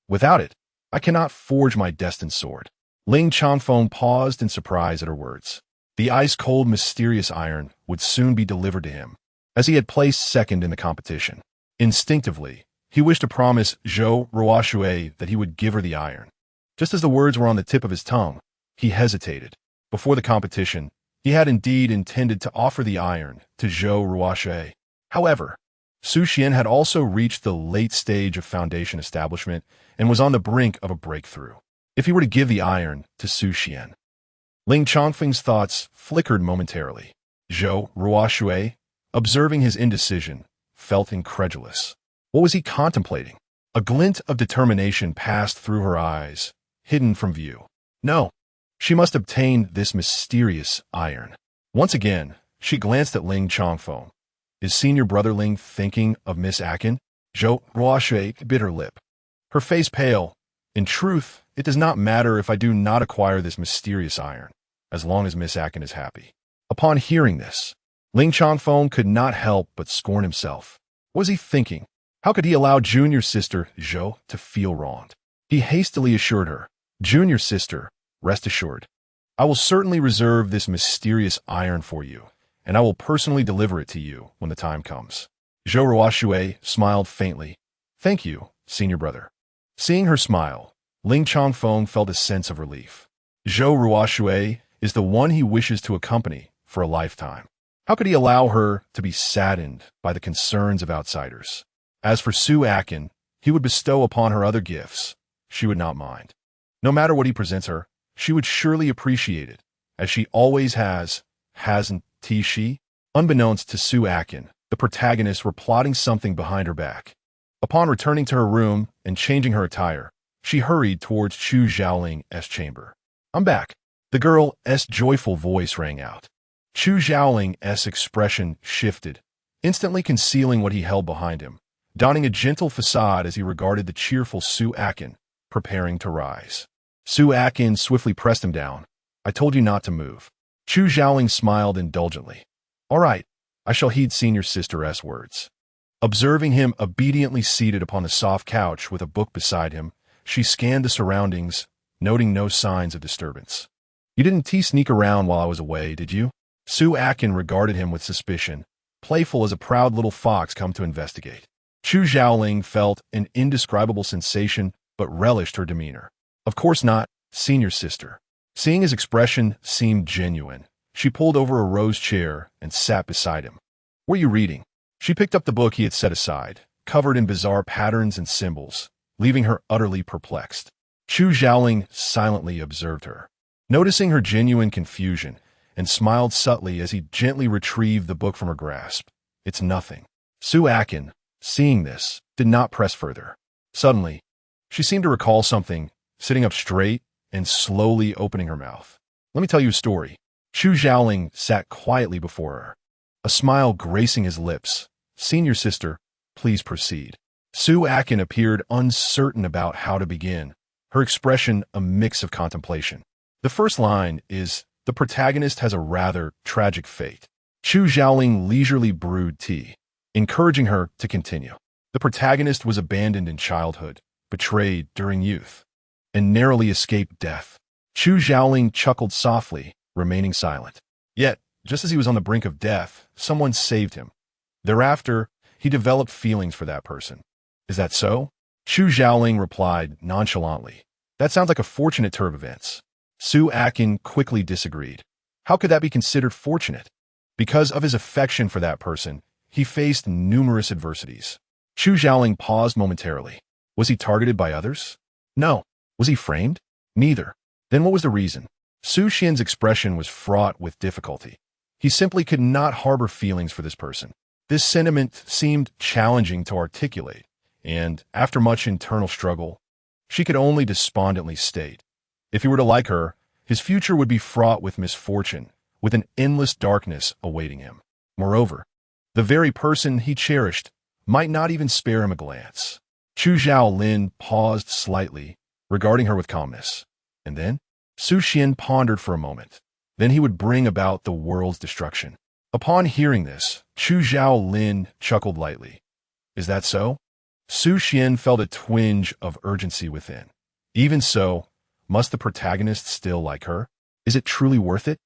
Without it, I cannot forge my destined sword." Ling Changfeng paused in surprise at her words. The ice-cold mysterious iron would soon be delivered to him, as he had placed 2nd in the competition. Instinctively, he wished to promise Zhou Ruoxue that he would give her the iron. Just as the words were on the tip of his tongue, he hesitated. Before the competition, he had indeed intended to offer the iron to Zhou Ruoxue. However, Su Xian had also reached the late stage of foundation establishment and was on the brink of a breakthrough. If he were to give the iron to Su Xian, Ling Changfeng's thoughts flickered momentarily. Zhou Ruoxue, observing his indecision, felt incredulous. What was he contemplating? A glint of determination passed through her eyes, hidden from view. No, she must obtain this mysterious iron. Once again, she glanced at Ling Changfeng. Is senior brother Ling thinking of Miss Akin? Zhou Ruoxue bit her lip, her face pale. "In truth, it does not matter if I do not acquire this mysterious iron, as long as Miss Akin is happy." Upon hearing this, Ling Changfeng could not help but scorn himself. What was he thinking? How could he allow junior sister Zhou to feel wronged? He hastily assured her, "Junior sister, rest assured. I will certainly reserve this mysterious iron for you, and I will personally deliver it to you when the time comes." Zhou Ruoxue smiled faintly. "Thank you, senior brother." Seeing her smile, Ling Chongfeng felt a sense of relief. Zhou Ruoxue is the one he wishes to accompany for a lifetime. How could he allow her to be saddened by the concerns of outsiders? As for Su Akin, he would bestow upon her other gifts. She would not mind. No matter what he presents her, she would surely appreciate it, as she always hasn't she? Unbeknownst to Su Akin, the protagonists were plotting something behind her back. Upon returning to her room and changing her attire, she hurried towards Chu Xiaoling's chamber. "I'm back." The girl's joyful voice rang out. Chu Xiaoling's expression shifted, instantly concealing what he held behind him, donning a gentle facade as he regarded the cheerful Su Akin, preparing to rise. Su Akin swiftly pressed him down. "I told you not to move." Chu Xiaoling smiled indulgently. "All right, I shall heed senior sister's words." Observing him obediently seated upon the soft couch with a book beside him, she scanned the surroundings, noting no signs of disturbance. "You didn't sneak around while I was away, did you?" Su Akin regarded him with suspicion, playful as a proud little fox come to investigate. Chu Xiaoling felt an indescribable sensation but relished her demeanor. "Of course not, senior sister." Seeing his expression seemed genuine, she pulled over a rose chair and sat beside him. "What are you reading?" She picked up the book he had set aside, covered in bizarre patterns and symbols, leaving her utterly perplexed. Chu Xiaoling silently observed her, noticing her genuine confusion, and smiled subtly as he gently retrieved the book from her grasp. "It's nothing." Su Akin, seeing this, did not press further. Suddenly, she seemed to recall something, sitting up straight and slowly opening her mouth. "Let me tell you a story." Chu Xiaoling sat quietly before her, a smile gracing his lips. "Senior sister, please proceed." Su Akin appeared uncertain about how to begin, her expression a mix of contemplation. "The first line is, the protagonist has a rather tragic fate." Chu Xiaoling leisurely brewed tea, encouraging her to continue. "The protagonist was abandoned in childhood, betrayed during youth, and narrowly escaped death." Chu Xiaoling chuckled softly, remaining silent. Yet, just as he was on the brink of death, someone saved him. Thereafter, he developed feelings for that person. "Is that so?" Chu Xiaoling replied nonchalantly. "That sounds like a fortunate turn of events." Su Akin quickly disagreed. "How could that be considered fortunate?" "Because of his affection for that person, he faced numerous adversities." Chu Xiaoling paused momentarily. Was he targeted by others? No. Was he framed? Neither. Then what was the reason? Su Xian's expression was fraught with difficulty. He simply could not harbor feelings for this person. This sentiment seemed challenging to articulate, and, after much internal struggle, she could only despondently state, if he were to like her, his future would be fraught with misfortune, with an endless darkness awaiting him. Moreover, the very person he cherished might not even spare him a glance. Chu Xiaolin paused slightly, regarding her with calmness. And then, Su Xian pondered for a moment. Then he would bring about the world's destruction. Upon hearing this, Chu Xiaolin chuckled lightly. Is that so? Su Xian felt a twinge of urgency within. Even so, must the protagonist still like her? Is it truly worth it?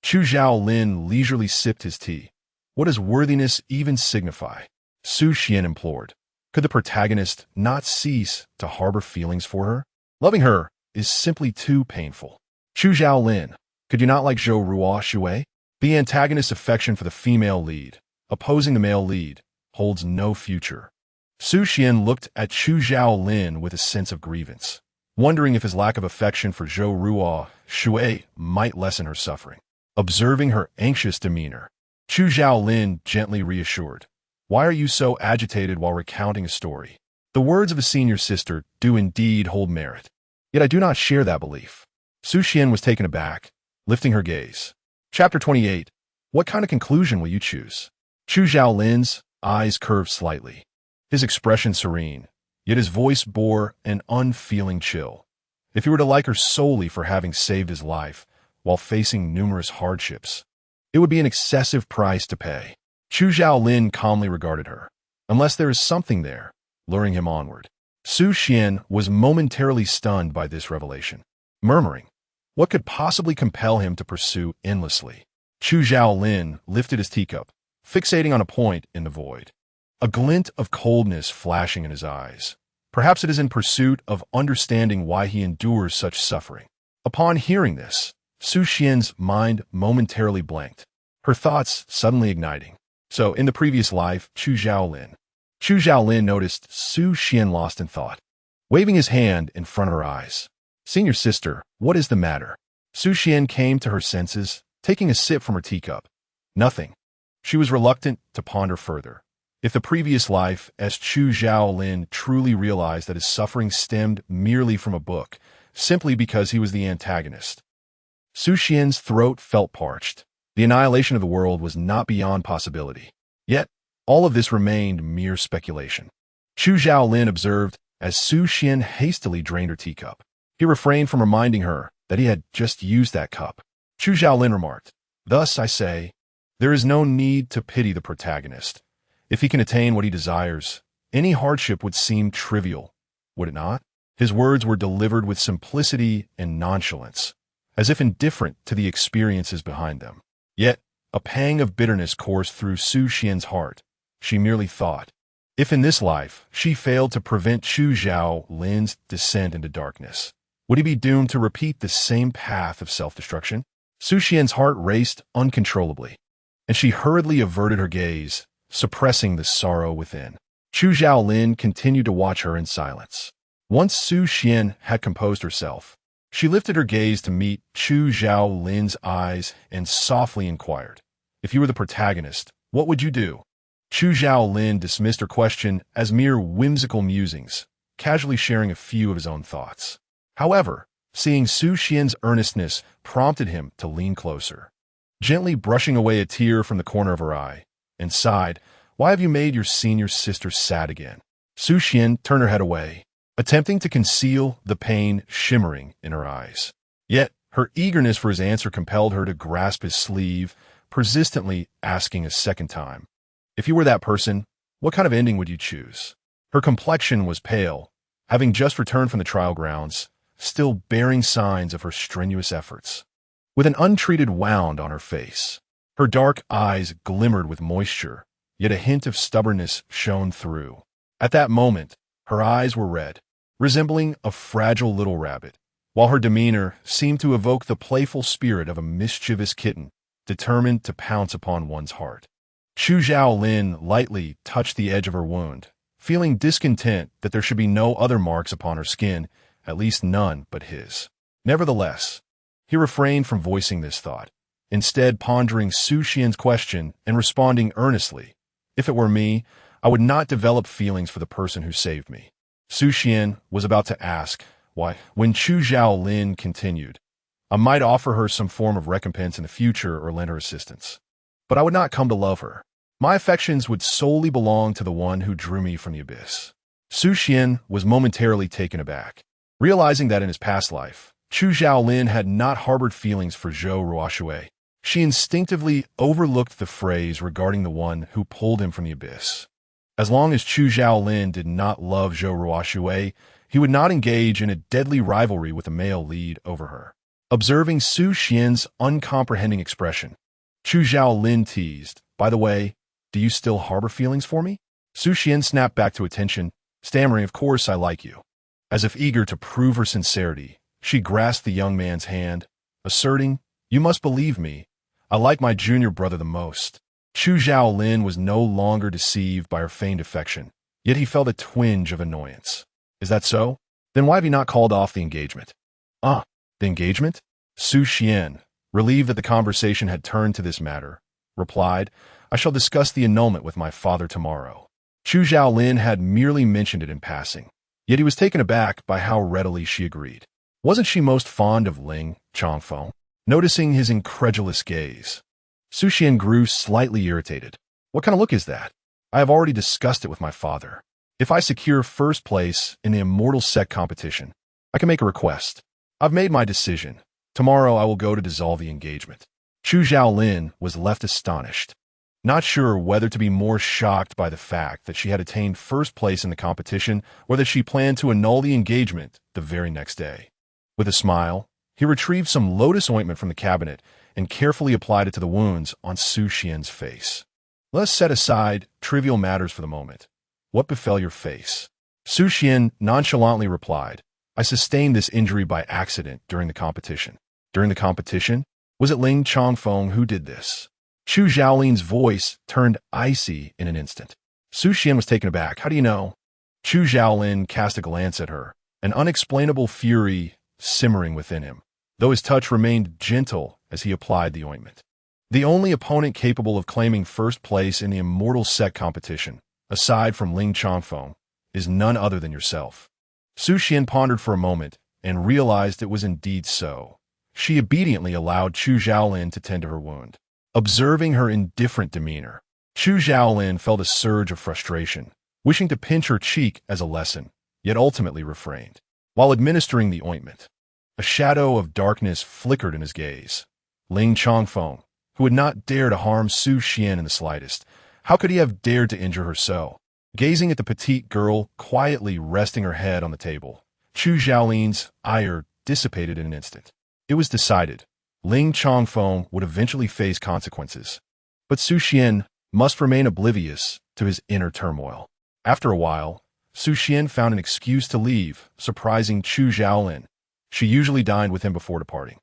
Chu Xiaolin leisurely sipped his tea. What does worthiness even signify? Su Xian implored. Could the protagonist not cease to harbor feelings for her? Loving her is simply too painful. Chu Xiaolin, could you not like Zhou Ruoxue? The antagonist's affection for the female lead, opposing the male lead, holds no future. Su Xian looked at Chu Xiaolin with a sense of grievance, wondering if his lack of affection for Zhou Ruoxue might lessen her suffering. Observing her anxious demeanor, Chu Xiaolin gently reassured. Why are you so agitated while recounting a story? The words of a senior sister do indeed hold merit. Yet I do not share that belief. Su Xian was taken aback, lifting her gaze. Chapter 28. What kind of conclusion will you choose? Chu Xiaolin's eyes curved slightly, his expression serene, yet his voice bore an unfeeling chill. If he were to like her solely for having saved his life, while facing numerous hardships, it would be an excessive price to pay. Chu Xiaolin calmly regarded her, unless there is something there, luring him onward. Su Xian was momentarily stunned by this revelation, murmuring, what could possibly compel him to pursue endlessly? Chu Xiaolin lifted his teacup, fixating on a point in the void. A glint of coldness flashing in his eyes. Perhaps it is in pursuit of understanding why he endures such suffering. Upon hearing this, Su Xian's mind momentarily blanked, her thoughts suddenly igniting. So, in the previous life, Chu Xiaolin. Chu Xiaolin noticed Su Xian lost in thought, waving his hand in front of her eyes. "Senior sister, what is the matter?" Su Xian came to her senses, taking a sip from her teacup. Nothing. She was reluctant to ponder further. If the previous life, as Chu Xiaolin truly realized that his suffering stemmed merely from a book, simply because he was the antagonist. Su Xian's throat felt parched. The annihilation of the world was not beyond possibility. Yet, all of this remained mere speculation. Chu Xiaolin observed as Su Xian hastily drained her teacup. He refrained from reminding her that he had just used that cup. Chu Xiaolin remarked, "Thus, I say, there is no need to pity the protagonist. If he can attain what he desires, any hardship would seem trivial, would it not?" His words were delivered with simplicity and nonchalance, as if indifferent to the experiences behind them. Yet, a pang of bitterness coursed through Su Xian's heart. She merely thought, if in this life she failed to prevent Chu Xiaolin's descent into darkness, would he be doomed to repeat the same path of self-destruction? Su Xian's heart raced uncontrollably, and she hurriedly averted her gaze, suppressing the sorrow within. Chu Xiaolin continued to watch her in silence. Once Su Xian had composed herself, she lifted her gaze to meet Chu Xiaolin's eyes and softly inquired, "If you were the protagonist, what would you do?" Chu Xiaolin dismissed her question as mere whimsical musings, casually sharing a few of his own thoughts. However, seeing Su Xian's earnestness prompted him to lean closer, gently brushing away a tear from the corner of her eye, and sighed, "Why have you made your senior sister sad again?" Su Xian turned her head away, attempting to conceal the pain shimmering in her eyes. Yet, her eagerness for his answer compelled her to grasp his sleeve, persistently asking a second time, "If you were that person, what kind of ending would you choose?" Her complexion was pale, having just returned from the trial grounds, still bearing signs of her strenuous efforts. With an untreated wound on her face, her dark eyes glimmered with moisture, yet a hint of stubbornness shone through. At that moment, her eyes were red, resembling a fragile little rabbit, while her demeanor seemed to evoke the playful spirit of a mischievous kitten, determined to pounce upon one's heart. Chu Xiaolin lightly touched the edge of her wound, feeling discontent that there should be no other marks upon her skin, at least none but his. Nevertheless, he refrained from voicing this thought, instead pondering Su Xian's question and responding earnestly, "If it were me, I would not develop feelings for the person who saved me." Su Xian was about to ask why, when Chu Xiaolin continued, "I might offer her some form of recompense in the future or lend her assistance, but I would not come to love her. My affections would solely belong to the one who drew me from the abyss." Su Xian was momentarily taken aback, realizing that in his past life, Chu Xiaolin had not harbored feelings for Zhou Ruoshui. She instinctively overlooked the phrase regarding the one who pulled him from the abyss. As long as Chu Xiaolin did not love Zhou Ruoshui, he would not engage in a deadly rivalry with a male lead over her. Observing Su Xian's uncomprehending expression, Chu Xiaolin teased, "By the way, do you still harbor feelings for me?" Su Xian snapped back to attention, stammering, "Of course I like you." As if eager to prove her sincerity, she grasped the young man's hand, asserting, "You must believe me. I like my junior brother the most." Chu Xiaolin was no longer deceived by her feigned affection, yet he felt a twinge of annoyance. "Is that so? Then why have you not called off the engagement?" "Ah, the engagement?" Su Xian, relieved that the conversation had turned to this matter, replied, "I shall discuss the annulment with my father tomorrow." Chu Xiaolin had merely mentioned it in passing, yet he was taken aback by how readily she agreed. Wasn't she most fond of Ling Changfeng? Noticing his incredulous gaze, Su Xian grew slightly irritated. "What kind of look is that? I have already discussed it with my father. If I secure first place in the Immortal Sect competition, I can make a request. I've made my decision. Tomorrow I will go to dissolve the engagement." Chu Xiaolin was left astonished, not sure whether to be more shocked by the fact that she had attained first place in the competition or that she planned to annul the engagement the very next day. With a smile, he retrieved some lotus ointment from the cabinet and carefully applied it to the wounds on Su Xian's face. "Let us set aside trivial matters for the moment. What befell your face?" Su Xian nonchalantly replied, I sustained this injury by accident during the competition. During the competition? Was it Ling Chongfeng who did this? Chu Xiaolin's voice turned icy in an instant. Su Xian was taken aback. How do you know? Chu Xiaolin cast a glance at her, an unexplainable fury simmering within him, though his touch remained gentle as he applied the ointment. The only opponent capable of claiming first place in the Immortal Sect competition, aside from Ling Chongfeng, is none other than yourself. Su Xian pondered for a moment and realized it was indeed so. She obediently allowed Chu Xiaolin to tend to her wound. Observing her indifferent demeanor, Chu Xiaolin felt a surge of frustration, wishing to pinch her cheek as a lesson, yet ultimately refrained. While administering the ointment, a shadow of darkness flickered in his gaze. Ling Chongfeng, who had not dared to harm Su Xian in the slightest, how could he have dared to injure her so? Gazing at the petite girl quietly resting her head on the table, Chu Xiaolin's ire dissipated in an instant. It was decided Ling Chongfeng would eventually face consequences, but Su Xian must remain oblivious to his inner turmoil. After a while, Su Xian found an excuse to leave, surprising Chu Xiaolin. She usually dined with him before departing.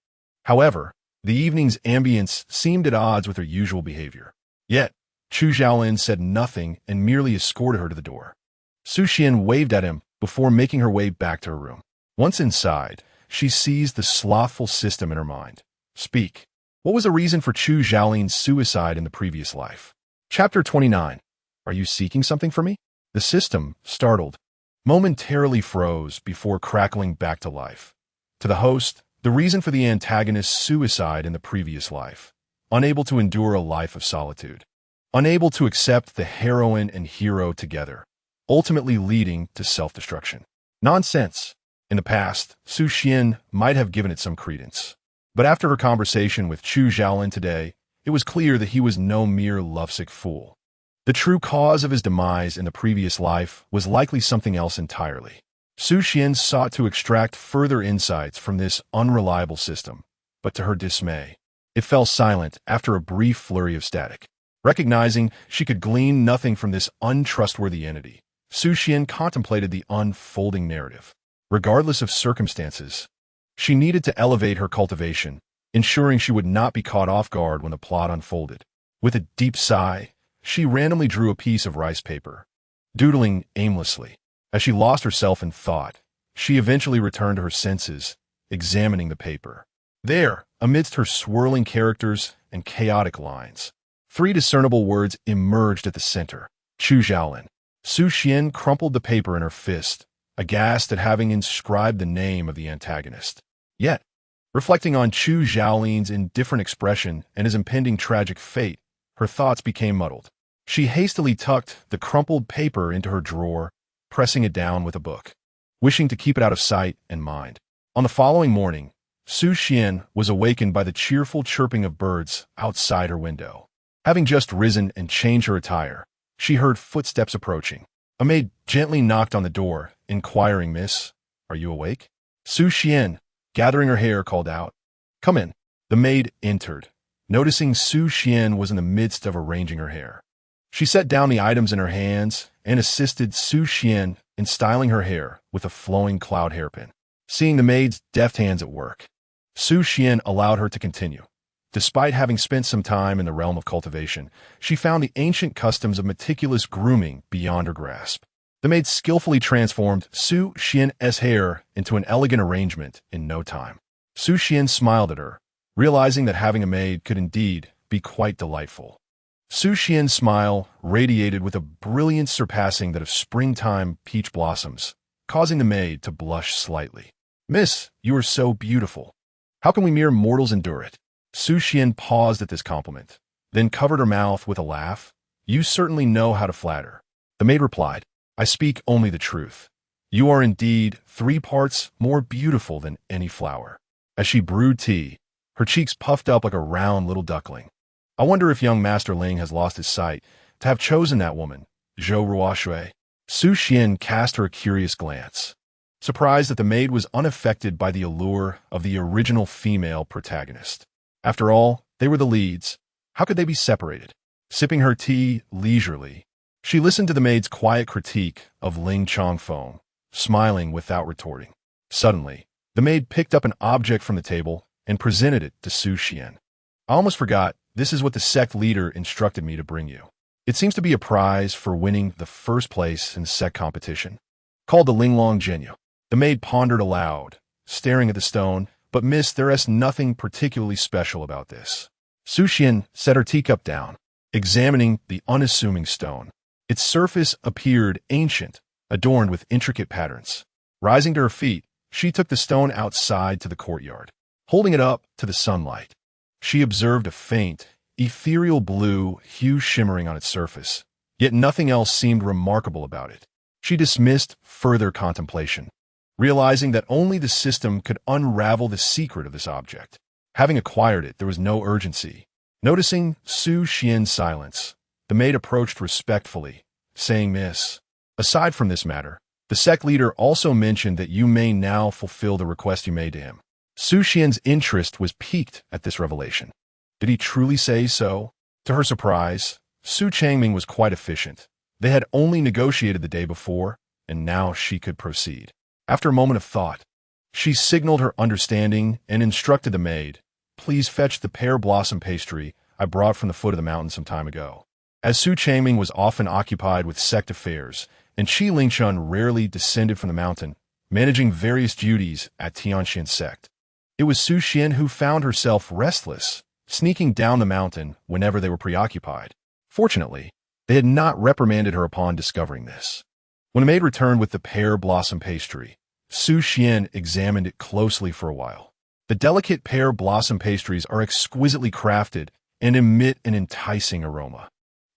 However, the evening's ambience seemed at odds with her usual behavior. Yet, Chu Xiaolin said nothing and merely escorted her to the door. Su Xian waved at him before making her way back to her room. Once inside, she seized the slothful system in her mind. Speak. What was the reason for Chu Xiaolin's suicide in the previous life? Chapter 29. Are you seeking something from me? The system, startled, momentarily froze before crackling back to life. To the host, the reason for the antagonist's suicide in the previous life. Unable to endure a life of solitude. Unable to accept the heroine and hero together, ultimately leading to self-destruction. Nonsense. In the past, Su Xian might have given it some credence. But after her conversation with Chu Xiaolin today, it was clear that he was no mere lovesick fool. The true cause of his demise in the previous life was likely something else entirely. Su Xian sought to extract further insights from this unreliable system, but to her dismay, it fell silent after a brief flurry of static. Recognizing she could glean nothing from this untrustworthy entity, Su Xian contemplated the unfolding narrative. Regardless of circumstances, she needed to elevate her cultivation, ensuring she would not be caught off guard when the plot unfolded. With a deep sigh, she randomly drew a piece of rice paper, doodling aimlessly. As she lost herself in thought, she eventually returned to her senses, examining the paper. There, amidst her swirling characters and chaotic lines, 3 discernible words emerged at the center. Chu Xiaolin. Su Xian crumpled the paper in her fist, aghast at having inscribed the name of the antagonist. Yet, reflecting on Chu Xiaolin's indifferent expression and his impending tragic fate, her thoughts became muddled. She hastily tucked the crumpled paper into her drawer, pressing it down with a book, wishing to keep it out of sight and mind. On the following morning, Su Xian was awakened by the cheerful chirping of birds outside her window. Having just risen and changed her attire, she heard footsteps approaching. A maid gently knocked on the door, inquiring, Miss, are you awake? Su Xian, gathering her hair, called out, Come in. The maid entered, noticing Su Xian was in the midst of arranging her hair. She set down the items in her hands and assisted Su Xian in styling her hair with a flowing cloud hairpin. Seeing the maid's deft hands at work, Su Xian allowed her to continue. Despite having spent some time in the realm of cultivation, she found the ancient customs of meticulous grooming beyond her grasp. The maid skillfully transformed Su Xian's hair into an elegant arrangement in no time. Su Xian smiled at her, realizing that having a maid could indeed be quite delightful. Su Xian's smile radiated with a brilliance surpassing that of springtime peach blossoms, causing the maid to blush slightly. Miss, you are so beautiful. How can we mere mortals endure it? Su Xian paused at this compliment, then covered her mouth with a laugh. You certainly know how to flatter. The maid replied, I speak only the truth. You are indeed 3 parts more beautiful than any flower. As she brewed tea, her cheeks puffed up like a round little duckling. I wonder if young Master Ling has lost his sight to have chosen that woman, Zhou Ruoshui. Su Xian cast her a curious glance, surprised that the maid was unaffected by the allure of the original female protagonist. After all, they were the leads. How could they be separated? Sipping her tea leisurely, She listened to the maid's quiet critique of Ling Chongfeng, smiling without retorting. Suddenly, the maid picked up an object from the table and presented it to Su Xian. I almost forgot, this is what the sect leader instructed me to bring you. It seems to be a prize for winning the first place in the sect competition, called the Linglong Jinyu. The maid pondered aloud, staring at the stone, but miss, there is nothing particularly special about this. Su Xian set her teacup down, examining the unassuming stone. Its surface appeared ancient, adorned with intricate patterns. Rising to her feet, she took the stone outside to the courtyard. Holding it up to the sunlight, she observed a faint, ethereal blue hue shimmering on its surface, yet nothing else seemed remarkable about it. She dismissed further contemplation, realizing that only the system could unravel the secret of this object. Having acquired it, there was no urgency. Noticing Su Xian's silence, the maid approached respectfully, saying, "Miss, aside from this matter, the sect leader also mentioned that you may now fulfill the request you made to him." Su Xian's interest was piqued at this revelation. Did he truly say so? To her surprise, Su Changming was quite efficient. They had only negotiated the day before, and now she could proceed. After a moment of thought, she signaled her understanding and instructed the maid, "Please fetch the pear blossom pastry I brought from the foot of the mountain some time ago." As Su Changming was often occupied with sect affairs, and Qi Lingchun rarely descended from the mountain, managing various duties at Tianxian sect, it was Su Xian who found herself restless, sneaking down the mountain whenever they were preoccupied. Fortunately, they had not reprimanded her upon discovering this. When the maid returned with the pear blossom pastry, Su Xian examined it closely for a while. The delicate pear blossom pastries are exquisitely crafted and emit an enticing aroma.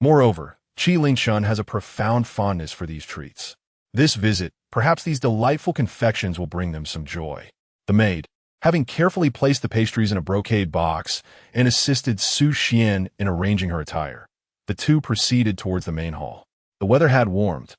Moreover, Qi Lingchun has a profound fondness for these treats. This visit, perhaps these delightful confections will bring them some joy. The maid, having carefully placed the pastries in a brocade box and assisted Su Xian in arranging her attire, the two proceeded towards the main hall. The weather had warmed,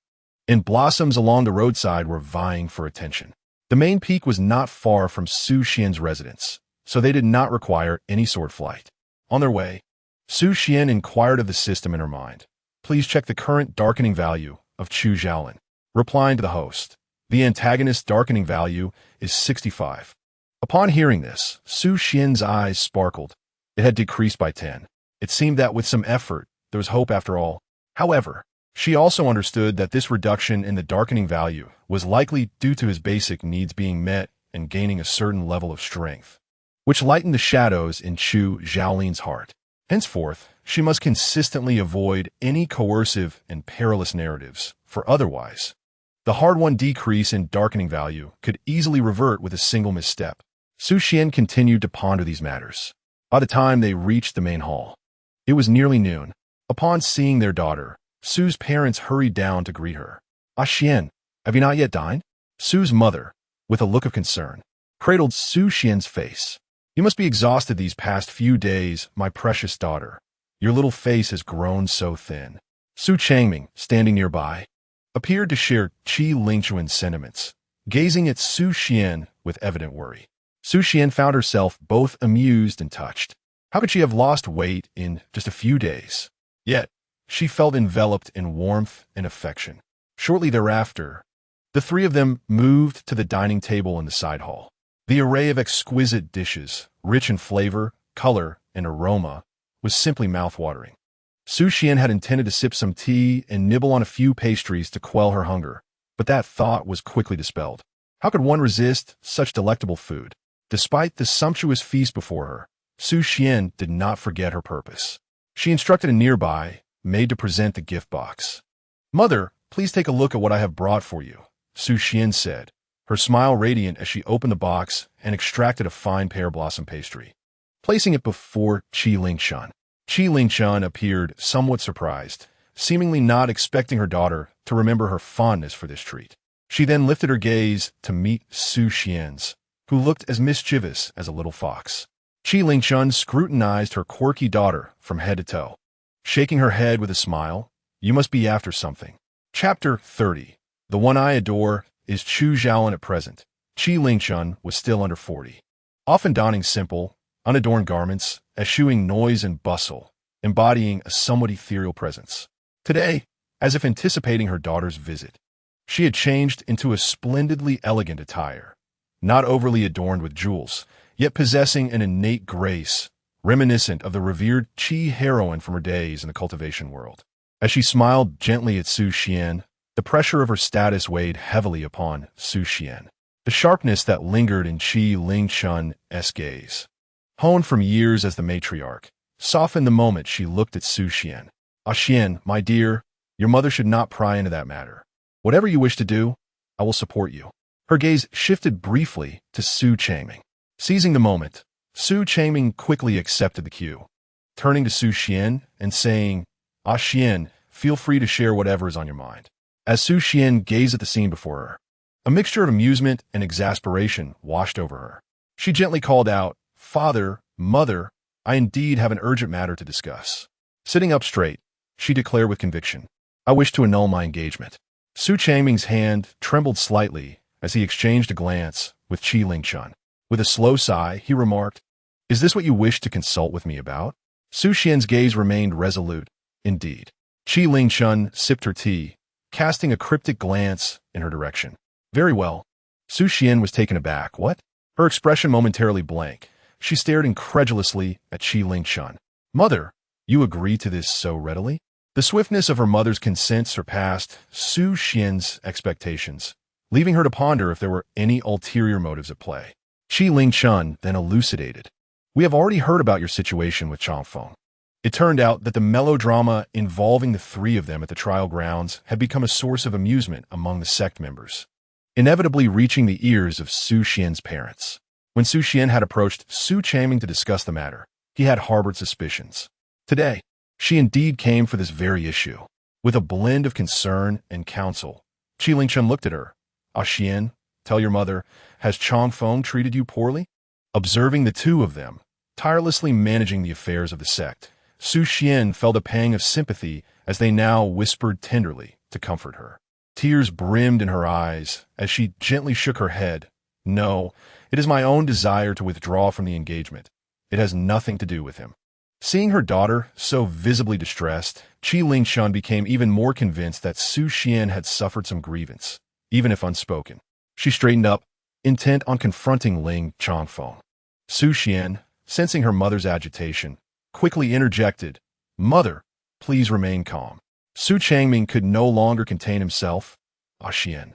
and blossoms along the roadside were vying for attention. The main peak was not far from Su Xian's residence, so they did not require any sword flight. On their way, Su Xian inquired of the system in her mind, "Please check the current darkening value of Chu Xiaolin." Replying to the host, "The antagonist darkening value is 65. Upon hearing this, Su Xian's eyes sparkled. It had decreased by 10. It seemed that with some effort, there was hope after all. However, she also understood that this reduction in the darkening value was likely due to his basic needs being met and gaining a certain level of strength, which lightened the shadows in Chu Xiaolin's heart. Henceforth, she must consistently avoid any coercive and perilous narratives, for otherwise, the hard-won decrease in darkening value could easily revert with a single misstep. Su Xian continued to ponder these matters. By the time they reached the main hall, it was nearly noon. Upon seeing their daughter, Su's parents hurried down to greet her. "Ah Xian, have you not yet dined?" Su's mother, with a look of concern, cradled Su Xian's face. "You must be exhausted these past few days, my precious daughter. Your little face has grown so thin." Su Changming, standing nearby, appeared to share Qi Lingchun's sentiments, gazing at Su Xian with evident worry. Su Xian found herself both amused and touched. How could she have lost weight in just a few days? Yet, she felt enveloped in warmth and affection. Shortly thereafter, the three of them moved to the dining table in the side hall. The array of exquisite dishes, rich in flavor, color, and aroma, was simply mouth-watering. Su Xian had intended to sip some tea and nibble on a few pastries to quell her hunger, but that thought was quickly dispelled. How could one resist such delectable food? Despite the sumptuous feast before her, Su Xian did not forget her purpose. She instructed a nearby maid to present the gift box. "Mother, please take a look at what I have brought for you," Su Xian said, her smile radiant as she opened the box and extracted a fine pear blossom pastry. Placing it before Qi Lingchun, Qi Lingchun appeared somewhat surprised, seemingly not expecting her daughter to remember her fondness for this treat. She then lifted her gaze to meet Su Xian's, who looked as mischievous as a little fox. Qi Lingchun scrutinized her quirky daughter from head to toe. Shaking her head with a smile, "You must be after something." Chapter 30. The one I adore is Chu Xiaolin at present. Qi Lingchun was still under 40. Often donning simple, unadorned garments, eschewing noise and bustle, embodying a somewhat ethereal presence. Today, as if anticipating her daughter's visit. She had changed into a splendidly elegant attire, not overly adorned with jewels, yet possessing an innate grace, reminiscent of the revered Qi heroine from her days in the cultivation world. As she smiled gently at Su Xian, the pressure of her status weighed heavily upon Su Xian. The sharpness that lingered in Qi Lingchun's gaze, honed from years as the matriarch, softened the moment she looked at Su Xian. Xian, my dear, your mother should not pry into that matter. Whatever you wish to do, I will support you. Her gaze shifted briefly to Su Changming. Seizing the moment, Su Changming quickly accepted the cue, turning to Su Xian and saying, Xian, feel free to share whatever is on your mind. As Su Xian gazed at the scene before her, a mixture of amusement and exasperation washed over her. She gently called out, Father, Mother, I indeed have an urgent matter to discuss. Sitting up straight, she declared with conviction, I wish to annul my engagement. Su Changming's hand trembled slightly as he exchanged a glance with Qi Lingchun. With a slow sigh, he remarked, Is this what you wish to consult with me about? Su Xian's gaze remained resolute, indeed. Qi Lingchun sipped her tea, casting a cryptic glance in her direction. Very well. Su Xian was taken aback. What? Her expression momentarily blank. She stared incredulously at Qi Lingchun. Mother, you agree to this so readily? The swiftness of her mother's consent surpassed Su Xian's expectations, leaving her to ponder if there were any ulterior motives at play. Qi Lingchun then elucidated. We have already heard about your situation with Changfeng. It turned out that the melodrama involving the three of them at the trial grounds had become a source of amusement among the sect members, inevitably reaching the ears of Su Xian's parents. When Su Xian had approached Su Changming to discuss the matter, he had harbored suspicions. Today, she indeed came for this very issue. With a blend of concern and counsel, Qi Lingchun looked at her. Xian, tell your mother, has Changfeng treated you poorly? Observing the two of them, tirelessly managing the affairs of the sect, Su Xian felt a pang of sympathy as they now whispered tenderly to comfort her. Tears brimmed in her eyes as she gently shook her head. No, it is my own desire to withdraw from the engagement. It has nothing to do with him. Seeing her daughter so visibly distressed, Qi Lingchun became even more convinced that Su Xian had suffered some grievance, even if unspoken. She straightened up, intent on confronting Ling Changfeng. Su Xian, sensing her mother's agitation, quickly interjected, Mother, please remain calm. Su Changming could no longer contain himself. Xian,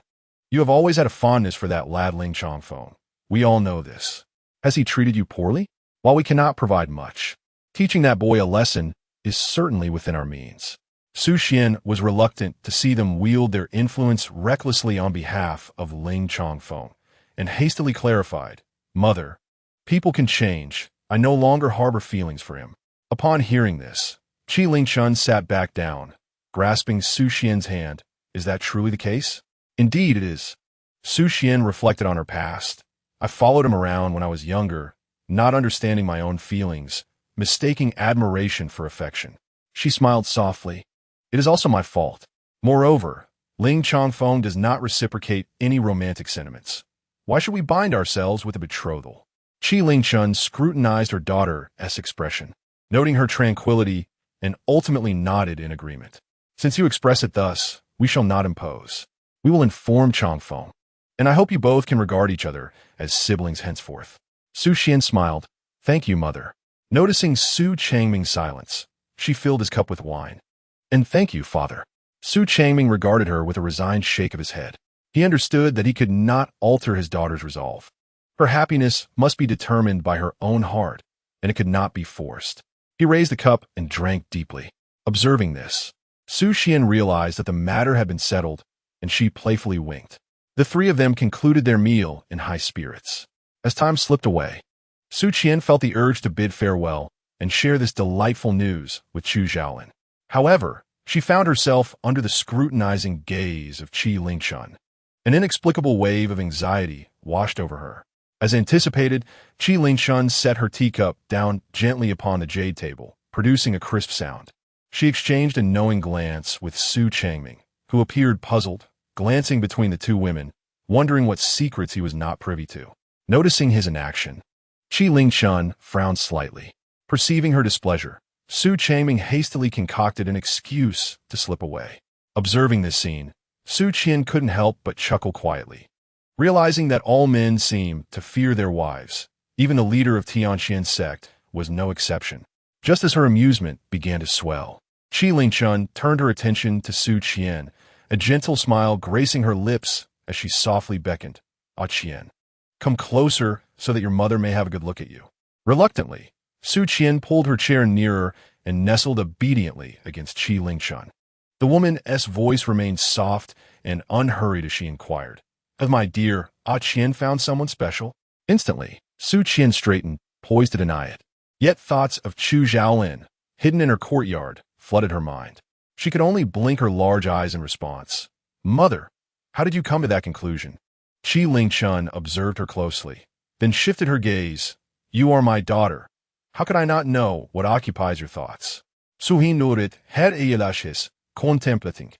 you have always had a fondness for that lad Ling Changfeng. We all know this. Has he treated you poorly? While we cannot provide much, teaching that boy a lesson is certainly within our means. Su Xian was reluctant to see them wield their influence recklessly on behalf of Ling Changfeng, and hastily clarified, Mother, people can change. I no longer harbor feelings for him. Upon hearing this, Qi Lingchun sat back down, grasping Su Xian's hand. Is that truly the case? Indeed it is. Su Xian reflected on her past. I followed him around when I was younger, not understanding my own feelings, mistaking admiration for affection. She smiled softly. It is also my fault. Moreover, Ling Changfeng does not reciprocate any romantic sentiments. Why should we bind ourselves with a betrothal? Qi Lingchun scrutinized her daughter's expression, noting her tranquility, and ultimately nodded in agreement. Since you express it thus, we shall not impose. We will inform Changfeng, and I hope you both can regard each other as siblings henceforth. Su Xian smiled. Thank you, Mother. Noticing Su Changming's silence, she filled his cup with wine. And thank you, Father. Su Changming regarded her with a resigned shake of his head. He understood that he could not alter his daughter's resolve. Her happiness must be determined by her own heart, and it could not be forced. He raised the cup and drank deeply. Observing this, Su Xian realized that the matter had been settled, and she playfully winked. The three of them concluded their meal in high spirits. As time slipped away, Su Qian felt the urge to bid farewell and share this delightful news with Chu Xiaolin. However, she found herself under the scrutinizing gaze of Qi Lingchun. An inexplicable wave of anxiety washed over her. As anticipated, Qi Lingchun set her teacup down gently upon the jade table, producing a crisp sound. She exchanged a knowing glance with Su Changming, who appeared puzzled, glancing between the two women, wondering what secrets he was not privy to. Noticing his inaction, Qi Lingchun frowned slightly. Perceiving her displeasure, Su Changming hastily concocted an excuse to slip away. Observing this scene, Su Qian couldn't help but chuckle quietly. Realizing that all men seem to fear their wives, even the leader of Tianqian's sect was no exception. Just as her amusement began to swell, Qi Lingchun turned her attention to Su Qian, a gentle smile gracing her lips as she softly beckoned. "Ah Qian, come closer so that your mother may have a good look at you." Reluctantly, Su Qian pulled her chair nearer and nestled obediently against Qi Lingchun. The woman's voice remained soft and unhurried as she inquired, "Has my dear Ah Qian found someone special?" Instantly, Su Qian straightened, poised to deny it. Yet thoughts of Chu Zhaolin, hidden in her courtyard, flooded her mind. She could only blink her large eyes in response. "Mother, how did you come to that conclusion?" Qi Lingchun observed her closely, then shifted her gaze. "You are my daughter. How could I not know what occupies your thoughts?" Suhin noted, head eyelashes, contemplating.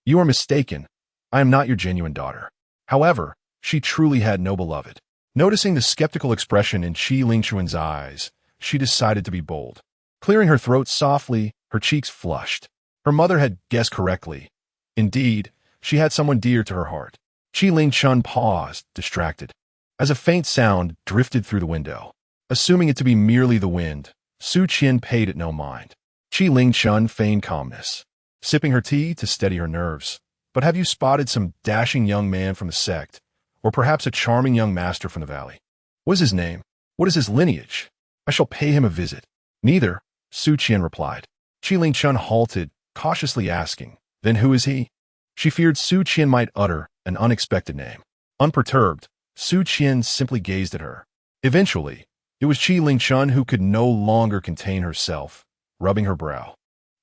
"You are mistaken. I am not your genuine daughter." However, she truly had no beloved. Noticing the skeptical expression in Qi Lingchun's eyes, she decided to be bold. Clearing her throat softly, her cheeks flushed. Her mother had guessed correctly. Indeed, she had someone dear to her heart. Qi Lingchun paused, distracted, as a faint sound drifted through the window. Assuming it to be merely the wind, Su Qian paid it no mind. Qi Lingchun feigned calmness, sipping her tea to steady her nerves. "But have you spotted some dashing young man from the sect, or perhaps a charming young master from the valley? What is his name? What is his lineage? I shall pay him a visit." "Neither," Su Qian replied. Qi Lingchun halted, cautiously asking, "Then who is he?" She feared Su Qian might utter an unexpected name. Unperturbed, Su Qian simply gazed at her. Eventually, it was Qi Lingchun who could no longer contain herself, rubbing her brow.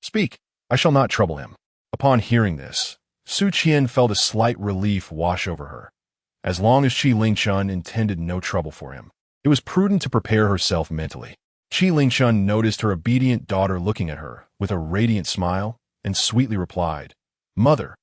"Speak, I shall not trouble him." Upon hearing this, Su Qian felt a slight relief wash over her. As long as Qi Lingchun intended no trouble for him, it was prudent to prepare herself mentally. Qi Lingchun noticed her obedient daughter looking at her with a radiant smile and sweetly replied, "Mother,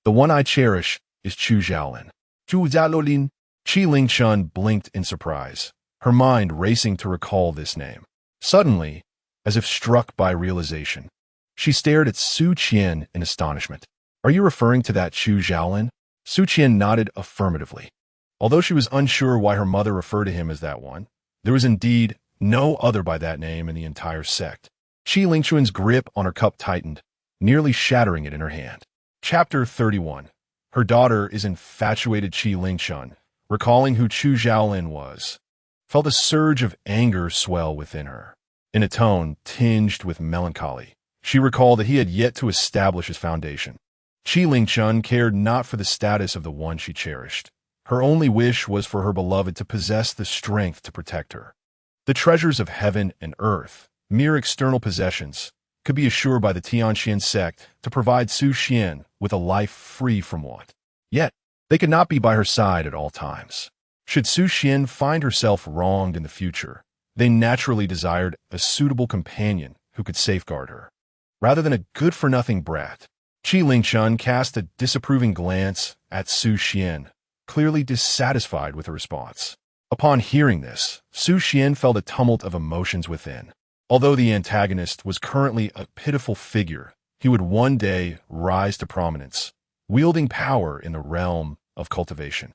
the one I cherish is Chu Zhaolin." Chu Zhaolin. Qi Lingchun blinked in surprise, her mind racing to recall this name. Suddenly, as if struck by realization, she stared at Su Qian in astonishment. "Are you referring to that Chu Zhaolin?" Su Qian nodded affirmatively. Although she was unsure why her mother referred to him as that one, there was indeed no other by that name in the entire sect. Qi Lingchun's grip on her cup tightened, nearly shattering it in her hand. Chapter 31. Her daughter is infatuated. Qi Lingchun, recalling who Chu Zhaolin was, felt a surge of anger swell within her. In a tone tinged with melancholy, she recalled that he had yet to establish his foundation. Qi Lingchun cared not for the status of the one she cherished. Her only wish was for her beloved to possess the strength to protect her. The treasures of heaven and earth, mere external possessions, could be assured by the Tianqian sect to provide Su Qian with a life free from want. Yet, they could not be by her side at all times. Should Su Qian find herself wronged in the future, they naturally desired a suitable companion who could safeguard her, rather than a good-for-nothing brat. Qi Lingchun cast a disapproving glance at Su Qian, clearly dissatisfied with her response. Upon hearing this, Su Qian felt a tumult of emotions within. Although the antagonist was currently a pitiful figure, he would one day rise to prominence, wielding power in the realm of cultivation.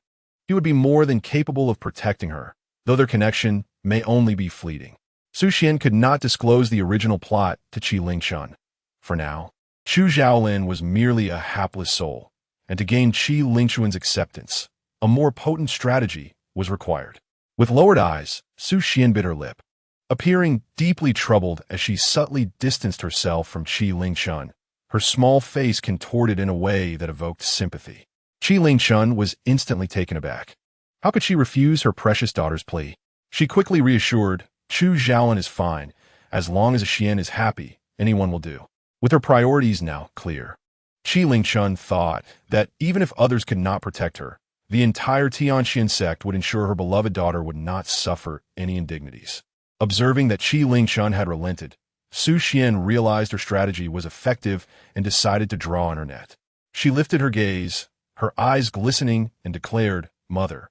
He would be more than capable of protecting her, though their connection may only be fleeting. Su Qian could not disclose the original plot to Qi Lingchun. For now, Chu Zhaolin was merely a hapless soul, and to gain Qi Lingchun's acceptance, a more potent strategy was required. With lowered eyes, Su Qian bit her lip, appearing deeply troubled as she subtly distanced herself from Qi Lingchun, her small face contorted in a way that evoked sympathy. Qi Lingchun was instantly taken aback. How could she refuse her precious daughter's plea? She quickly reassured, "Chu Zhaolin is fine. As long as Qian is happy, anyone will do." With her priorities now clear, Qi Lingchun thought that even if others could not protect her, the entire Tianqian sect would ensure her beloved daughter would not suffer any indignities. Observing that Qi Lingchun had relented, Su Qian realized her strategy was effective and decided to draw on her net. She lifted her gaze, her eyes glistening, and declared, "Mother,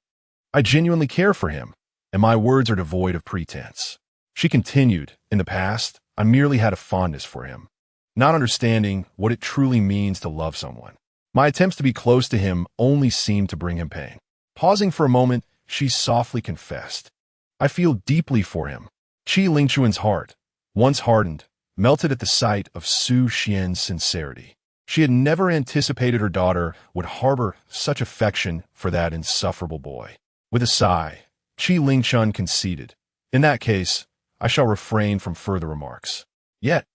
I genuinely care for him, and my words are devoid of pretense." She continued, "In the past, I merely had a fondness for him. not understanding what it truly means to love someone. My attempts to be close to him only seemed to bring him pain. Pausing for a moment, she softly confessed, I feel deeply for him. Qi Lingchuan's heart, once hardened, melted at the sight of Su Xian's sincerity. She had never anticipated her daughter would harbor such affection for that insufferable boy. With a sigh, Qi Lingchun conceded, in that case, I shall refrain from further remarks. Yet,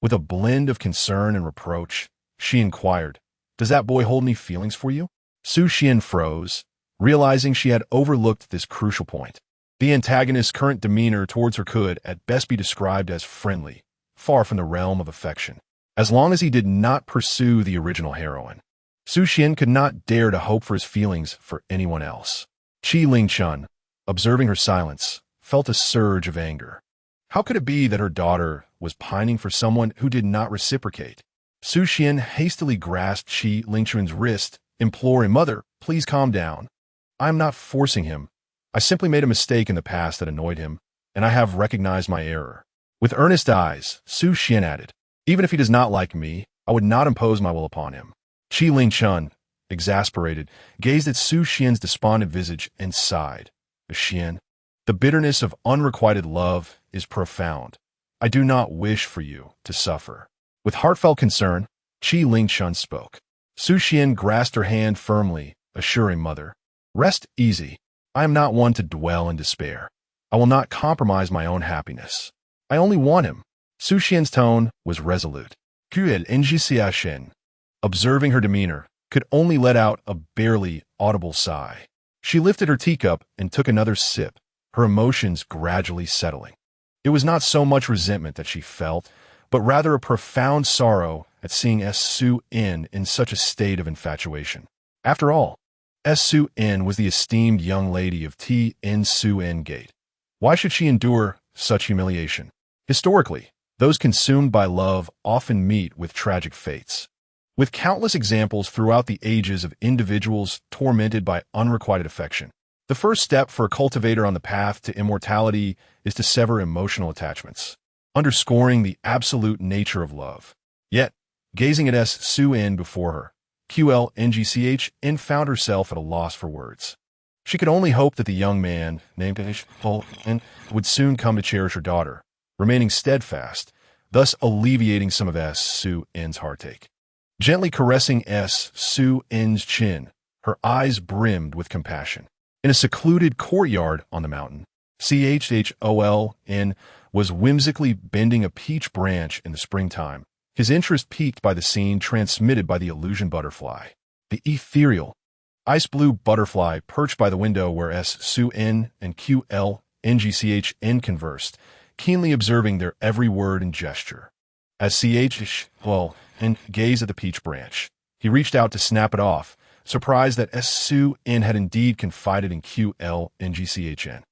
with a blend of concern and reproach, she inquired, does that boy hold any feelings for you? Su Xian froze, realizing she had overlooked this crucial point. The antagonist's current demeanor towards her could, at best, be described as friendly, far from the realm of affection. As long as he did not pursue the original heroine, Su Xian could not dare to hope for his feelings for anyone else. Qi Lingchun, observing her silence, felt a surge of anger. How could it be that her daughter was pining for someone who did not reciprocate? Su Xian hastily grasped Qi Lingchun's wrist, imploring, Mother, please calm down. I am not forcing him. I simply made a mistake in the past that annoyed him, and I have recognized my error. With earnest eyes, Su Xian added, even if he does not like me, I would not impose my will upon him. Qi Lingchun, exasperated, gazed at Su Xian's despondent visage and sighed. Xian, the bitterness of unrequited love is profound. I do not wish for you to suffer. With heartfelt concern, Qi Lingchun spoke. Su Xian grasped her hand firmly, assuring Mother, rest easy. I am not one to dwell in despair. I will not compromise my own happiness. I only want him. Su Xian's tone was resolute. Qi Lingchun, observing her demeanor, could only let out a barely audible sigh. She lifted her teacup and took another sip, her emotions gradually settling. It was not so much resentment that she felt, but rather a profound sorrow at seeing Su In in such a state of infatuation. After all, Su In was the esteemed young lady of T.N. Su In Gate. Why should she endure such humiliation? Historically, those consumed by love often meet with tragic fates. With countless examples throughout the ages of individuals tormented by unrequited affection, the first step for a cultivator on the path to immortality is to sever emotional attachments, underscoring the absolute nature of love. Yet, gazing at Su In before her, Qi Lingchun found herself at a loss for words. She could only hope that the young man, named would soon come to cherish her daughter, remaining steadfast, thus alleviating some of Su In's heartache. Gently caressing Su In's chin, her eyes brimmed with compassion. In a secluded courtyard on the mountain, Choln was whimsically bending a peach branch in the springtime, his interest piqued by the scene transmitted by the illusion butterfly. The ethereal, ice-blue butterfly perched by the window where Su In and Qi Lingchun conversed, keenly observing their every word and gesture. As Choln gazed at the peach branch, he reached out to snap it off, surprised that Su In had indeed confided in Qi Lingchun.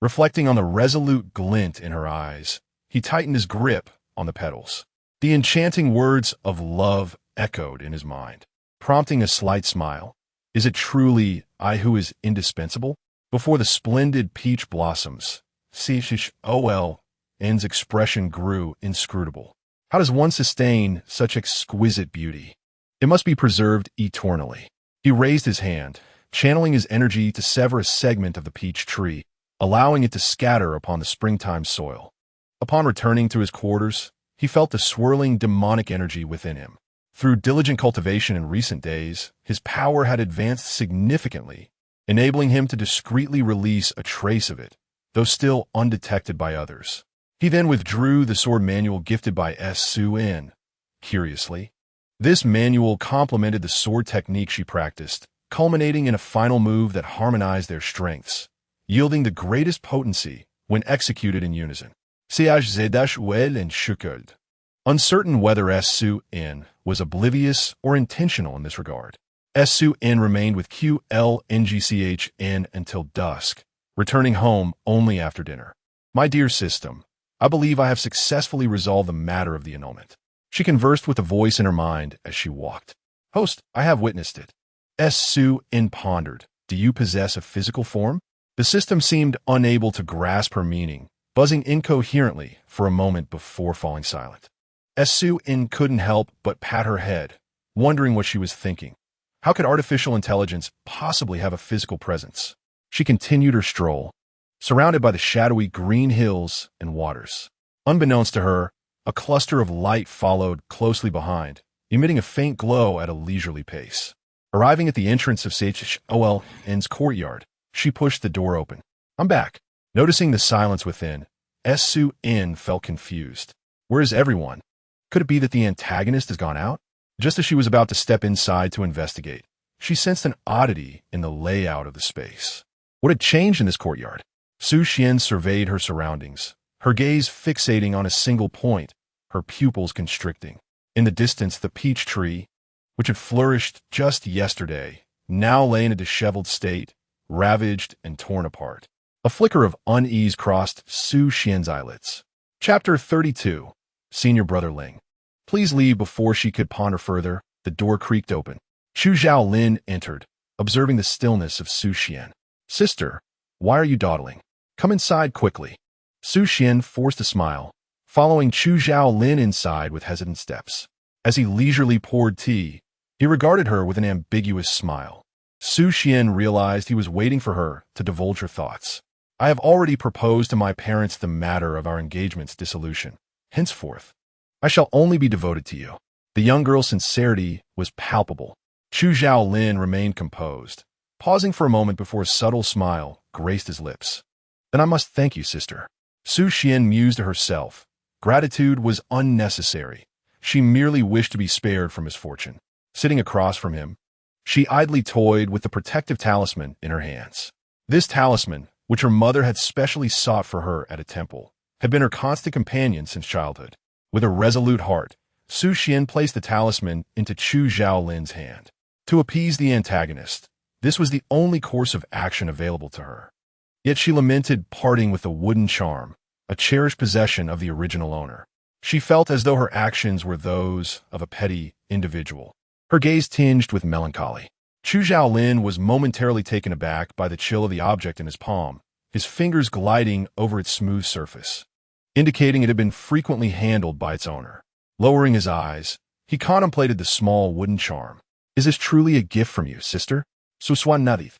Reflecting on the resolute glint in her eyes, he tightened his grip on the petals. The enchanting words of love echoed in his mind, prompting a slight smile. Is it truly I who is indispensable? Before the splendid peach blossoms, Choln's expression grew inscrutable. How does one sustain such exquisite beauty? It must be preserved eternally. He raised his hand, channeling his energy to sever a segment of the peach tree, allowing it to scatter upon the springtime soil. Upon returning to his quarters, he felt the swirling demonic energy within him. Through diligent cultivation in recent days, his power had advanced significantly, enabling him to discreetly release a trace of it, though still undetected by others. He then withdrew the sword manual gifted by Su In. Curiously, this manual complemented the sword technique she practiced, culminating in a final move that harmonized their strengths, yielding the greatest potency when executed in unison. Uncertain whether Su In was oblivious or intentional in this regard, Su In remained with Qi Lingchun until dusk, returning home only after dinner. My dear system, I believe I have successfully resolved the matter of the annulment. She conversed with a voice in her mind as she walked. Host, I have witnessed it. Su In pondered. Do you possess a physical form? The system seemed unable to grasp her meaning, buzzing incoherently for a moment before falling silent. Su-in couldn't help but pat her head, wondering what she was thinking. How could artificial intelligence possibly have a physical presence? She continued her stroll, surrounded by the shadowy green hills and waters. Unbeknownst to her, a cluster of light followed closely behind, emitting a faint glow at a leisurely pace. Arriving at the entrance of Sol's courtyard, she pushed the door open. "I'm back." Noticing the silence within, Su-in felt confused. Where is everyone? Could it be that the antagonist has gone out? Just as she was about to step inside to investigate, she sensed an oddity in the layout of the space. What had changed in this courtyard? Su-xian surveyed her surroundings, her gaze fixating on a single point, her pupils constricting. In the distance, the peach tree, which had flourished just yesterday, now lay in a disheveled state, ravaged and torn apart. A flicker of unease crossed Su-xian's eyelids. Chapter 32. Senior Brother Ling. Please leave. Before she could ponder further, the door creaked open. Chu Xiaolin entered, observing the stillness of Su-xian. "Sister, why are you dawdling? Come inside quickly." Su-xian forced a smile, following Chu Xiaolin inside with hesitant steps. As he leisurely poured tea, he regarded her with an ambiguous smile. Su-xian realized he was waiting for her to divulge her thoughts. "I have already proposed to my parents the matter of our engagement's dissolution. Henceforth, I shall only be devoted to you." The young girl's sincerity was palpable. Chu Xiaolin remained composed, pausing for a moment before a subtle smile graced his lips. "Then I must thank you, sister." Su-xian mused to herself. Gratitude was unnecessary. She merely wished to be spared from misfortune. Sitting across from him, she idly toyed with the protective talisman in her hands. This talisman, which her mother had specially sought for her at a temple, had been her constant companion since childhood. With a resolute heart, Su-xian placed the talisman into Chu Xiaolin's hand. To appease the antagonist, this was the only course of action available to her. Yet she lamented parting with the wooden charm, a cherished possession of the original owner. She felt as though her actions were those of a petty individual. Her gaze tinged with melancholy. Chu Xiaolin was momentarily taken aback by the chill of the object in his palm, his fingers gliding over its smooth surface, indicating it had been frequently handled by its owner. Lowering his eyes, he contemplated the small wooden charm. "Is this truly a gift from you, sister? Suswan Nadith.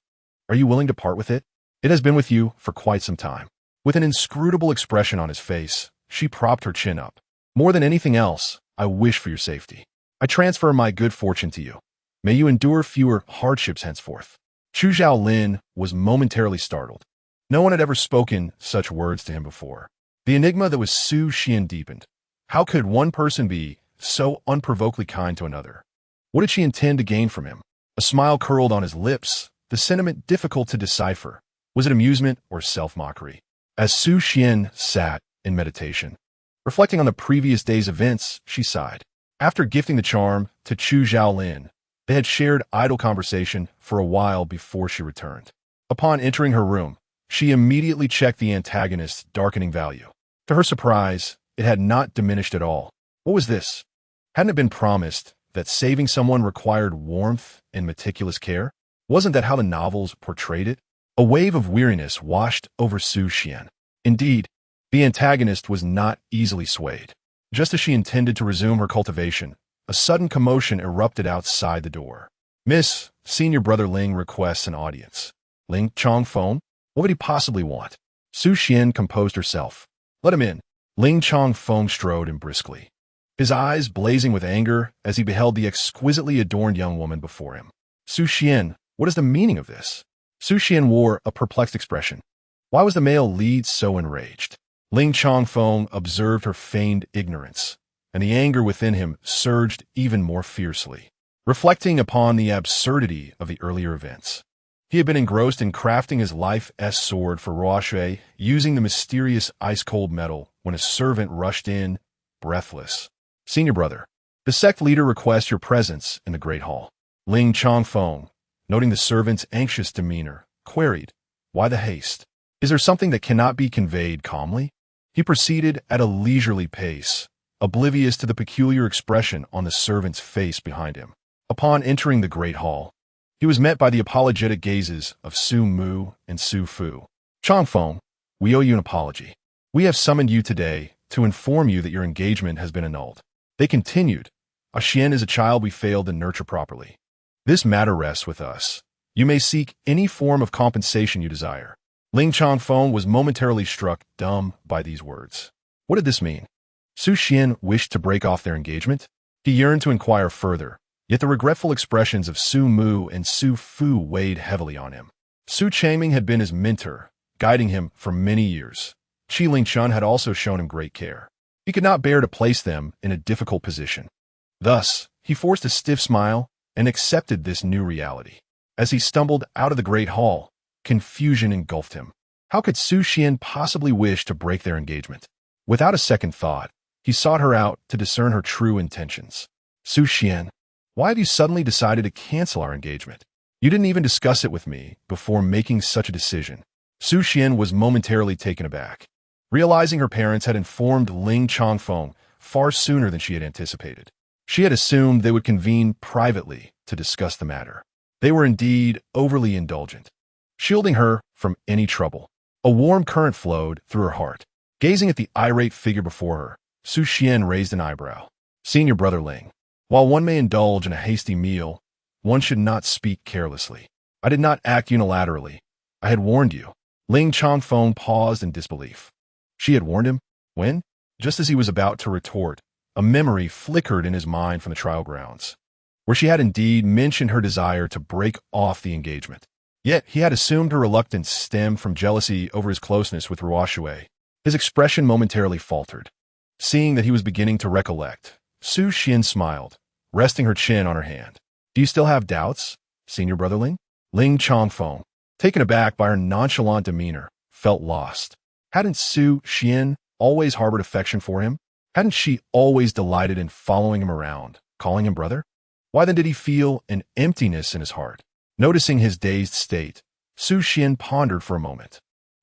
Are you willing to part with it? It has been with you for quite some time." With an inscrutable expression on his face, she propped her chin up. "More than anything else, I wish for your safety. I transfer my good fortune to you. May you endure fewer hardships henceforth." Chu Xiaolin was momentarily startled. No one had ever spoken such words to him before. The enigma that was Su-xian deepened. How could one person be so unprovokedly kind to another? What did she intend to gain from him? A smile curled on his lips, the sentiment difficult to decipher. Was it amusement or self-mockery? As Su-xian sat in meditation, reflecting on the previous day's events, she sighed. After gifting the charm to Chu Xiaolin, they had shared idle conversation for a while before she returned. Upon entering her room, she immediately checked the antagonist's darkening value. To her surprise, it had not diminished at all. What was this? Hadn't it been promised that saving someone required warmth and meticulous care? Wasn't that how the novels portrayed it? A wave of weariness washed over Su-xian. Indeed, the antagonist was not easily swayed. Just as she intended to resume her cultivation, a sudden commotion erupted outside the door. "Miss, Senior Brother Ling requests an audience." "Ling Chongfeng? What would he possibly want?" Su-xian composed herself. "Let him in." Ling Chongfeng strode in briskly, his eyes blazing with anger as he beheld the exquisitely adorned young woman before him. "Su-xian, what is the meaning of this?" Su-xian wore a perplexed expression. Why was the male lead so enraged? Ling Chongfeng observed her feigned ignorance, and the anger within him surged even more fiercely. Reflecting upon the absurdity of the earlier events, he had been engrossed in crafting his life's sword for Roche, using the mysterious ice-cold metal when a servant rushed in, breathless. "Senior Brother, the sect leader requests your presence in the Great Hall." Ling Chongfeng, noting the servant's anxious demeanor, queried, "Why the haste? Is there something that cannot be conveyed calmly?" He proceeded at a leisurely pace, oblivious to the peculiar expression on the servant's face behind him. Upon entering the Great Hall, he was met by the apologetic gazes of Su Mu and Su Fu. "Chongfeng, we owe you an apology. We have summoned you today to inform you that your engagement has been annulled." They continued, Xian is a child we failed to nurture properly. This matter rests with us. You may seek any form of compensation you desire. Ling Changfeng was momentarily struck dumb by these words. What did this mean? Su Xian wished to break off their engagement? He yearned to inquire further, yet the regretful expressions of Su Mu and Su Fu weighed heavily on him. Su Changming had been his mentor, guiding him for many years. Qi Lingchun had also shown him great care. He could not bear to place them in a difficult position. Thus, he forced a stiff smile and accepted this new reality. As he stumbled out of the great hall, confusion engulfed him. How could Su Xian possibly wish to break their engagement? Without a second thought, he sought her out to discern her true intentions. Su Xian, why have you suddenly decided to cancel our engagement? You didn't even discuss it with me before making such a decision. Su Xian was momentarily taken aback, realizing her parents had informed Ling Changfeng far sooner than she had anticipated. She had assumed they would convene privately to discuss the matter. They were indeed overly indulgent, shielding her from any trouble. A warm current flowed through her heart. Gazing at the irate figure before her, Su Xian raised an eyebrow. Senior brother Ling, while one may indulge in a hasty meal, one should not speak carelessly. I did not act unilaterally. I had warned you. Ling Changfeng paused in disbelief. She had warned him? When? Just as he was about to retort, a memory flickered in his mind from the trial grounds, where she had indeed mentioned her desire to break off the engagement. Yet he had assumed her reluctance stemmed from jealousy over his closeness with Ruoshui. His expression momentarily faltered. Seeing that he was beginning to recollect, Su Xian smiled, resting her chin on her hand. Do you still have doubts, senior brother Ling? Ling Changfeng, taken aback by her nonchalant demeanor, felt lost. Hadn't Su Xian always harbored affection for him? Hadn't she always delighted in following him around, calling him brother? Why then did he feel an emptiness in his heart? Noticing his dazed state, Su Xian pondered for a moment.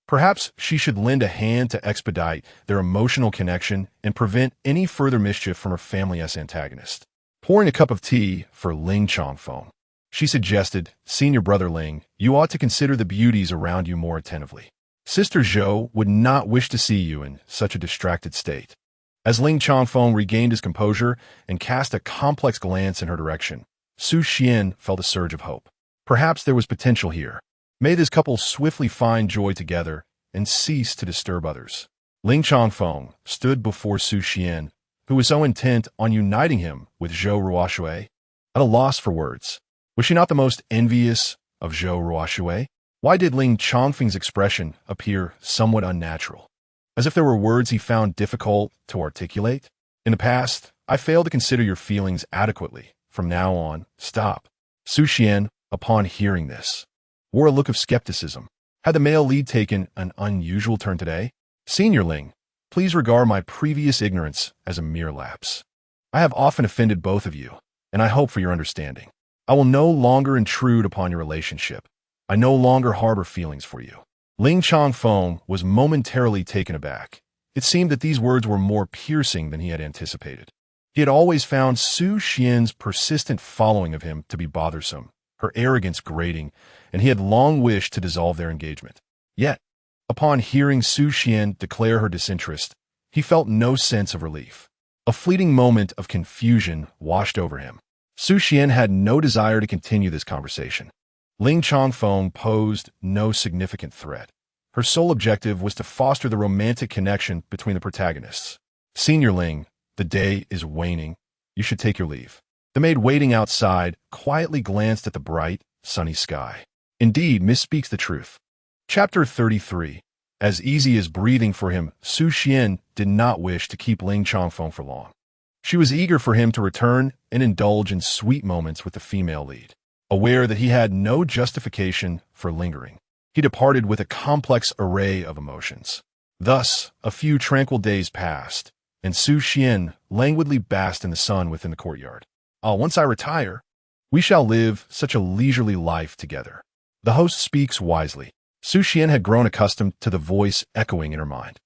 Perhaps she should lend a hand to expedite their emotional connection and prevent any further mischief from her family's antagonist. Pouring a cup of tea for Ling Changfeng, she suggested, Senior brother Ling, you ought to consider the beauties around you more attentively. Sister Zhou would not wish to see you in such a distracted state. As Ling Changfeng regained his composure and cast a complex glance in her direction, Su Xian felt a surge of hope. Perhaps there was potential here. May this couple swiftly find joy together and cease to disturb others. Ling Changfeng stood before Su Xian, who was so intent on uniting him with Zhou Ruoshui, at a loss for words. Was she not the most envious of Zhou Ruoshui? Why did Ling Changfeng's expression appear somewhat unnatural, as if there were words he found difficult to articulate? In the past, I failed to consider your feelings adequately. From now on, stop. Su Xian, upon hearing this, wore a look of skepticism. Had the male lead taken an unusual turn today? Senior Ling, please regard my previous ignorance as a mere lapse. I have often offended both of you, and I hope for your understanding. I will no longer intrude upon your relationship. I no longer harbor feelings for you. Ling Changfeng was momentarily taken aback. It seemed that these words were more piercing than he had anticipated. He had always found Su Xian's persistent following of him to be bothersome, her arrogance grating, and he had long wished to dissolve their engagement. Yet, upon hearing Su Xian declare her disinterest, he felt no sense of relief. A fleeting moment of confusion washed over him. Su Xian had no desire to continue this conversation. Ling Changfeng posed no significant threat. Her sole objective was to foster the romantic connection between the protagonists. Senior Ling, the day is waning. You should take your leave. The maid waiting outside quietly glanced at the bright, sunny sky. Indeed, misspeaks the truth. Chapter 33. As easy as breathing for him, Su Xian did not wish to keep Ling Changfeng for long. She was eager for him to return and indulge in sweet moments with the female lead. Aware that he had no justification for lingering, he departed with a complex array of emotions. Thus, a few tranquil days passed, and Su Xian languidly basked in the sun within the courtyard. Once I retire, we shall live such a leisurely life together. The host speaks wisely. Su Xian had grown accustomed to the voice echoing in her mind.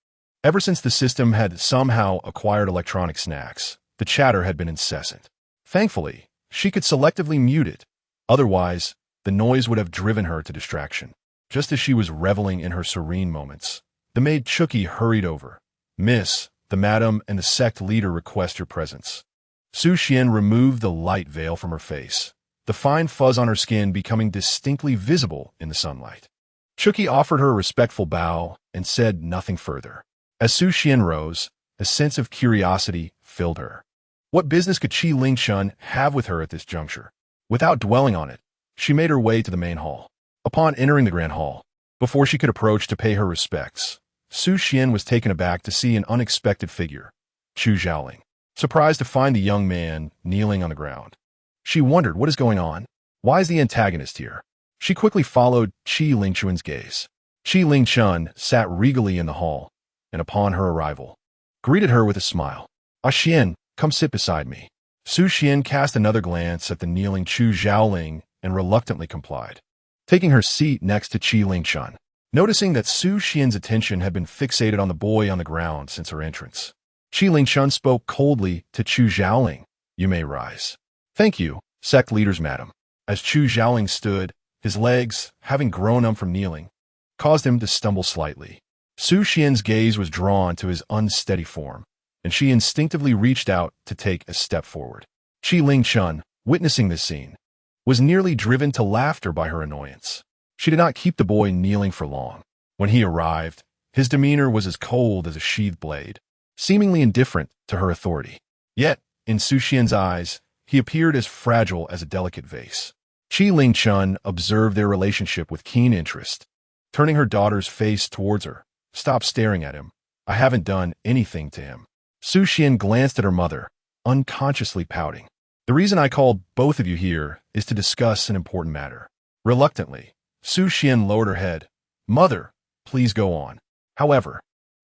Ever since the system had somehow acquired electronic snacks, the chatter had been incessant. Thankfully, she could selectively mute it. Otherwise, the noise would have driven her to distraction. Just as she was reveling in her serene moments, the maid Chuki hurried over. Miss, the madam and the sect leader request your presence. Su Xian removed the light veil from her face, the fine fuzz on her skin becoming distinctly visible in the sunlight. Chuki offered her a respectful bow and said nothing further. As Su Xian rose, a sense of curiosity filled her. What business could Qi Lingchun have with her at this juncture? Without dwelling on it, she made her way to the main hall. Upon entering the grand hall, before she could approach to pay her respects, Su Xian was taken aback to see an unexpected figure, Chu Zhaoling. Surprised to find the young man kneeling on the ground, she wondered what is going on. Why is the antagonist here? She quickly followed Qi Lingchun's gaze. Qi Lingchun sat regally in the hall, and upon her arrival, greeted her with a smile. "Ah Xian, come sit beside me." Su Xian cast another glance at the kneeling Chu Zhaoling and reluctantly complied, taking her seat next to Qi Lingchun. Noticing that Su Xian's attention had been fixated on the boy on the ground since her entrance, Qi Lingchun spoke coldly to Chu Zhaoling. "You may rise." "Thank you, sect leaders, madam." As Chu Zhaoling stood, his legs, having grown numb from kneeling, caused him to stumble slightly. Su Xian's gaze was drawn to his unsteady form, and she instinctively reached out to take a step forward. Qi Lingchun, witnessing this scene, was nearly driven to laughter by her annoyance. She did not keep the boy kneeling for long. When he arrived, his demeanor was as cold as a sheathed blade, seemingly indifferent to her authority. Yet, in Su Xian's eyes, he appeared as fragile as a delicate vase. Qi Lingchun observed their relationship with keen interest. Turning her daughter's face towards her, "Stop staring at him. I haven't done anything to him." Su Xian glanced at her mother, unconsciously pouting. "The reason I called both of you here is to discuss an important matter." Reluctantly, Su Xian lowered her head. "Mother, please go on." However,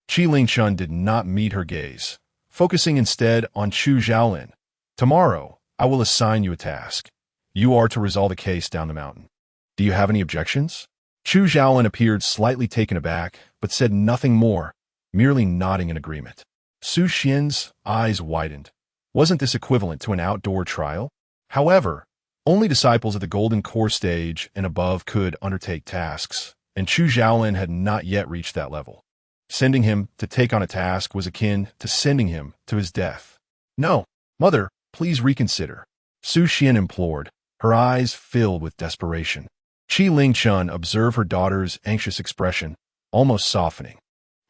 Qi Lingchun did not meet her gaze, focusing instead on Chu Zhaolin. "Tomorrow, I will assign you a task. You are to resolve a case down the mountain. Do you have any objections?" Chu Zhaolin appeared slightly taken aback, but said nothing more, merely nodding in agreement. Su Xian's eyes widened. Wasn't this equivalent to an outdoor trial? However, only disciples at the Golden Core stage and above could undertake tasks, and Chu Zhaolin had not yet reached that level. Sending him to take on a task was akin to sending him to his death. "No, mother, please reconsider," Su Xian implored, her eyes filled with desperation. Qi Lingchun observed her daughter's anxious expression, almost softening.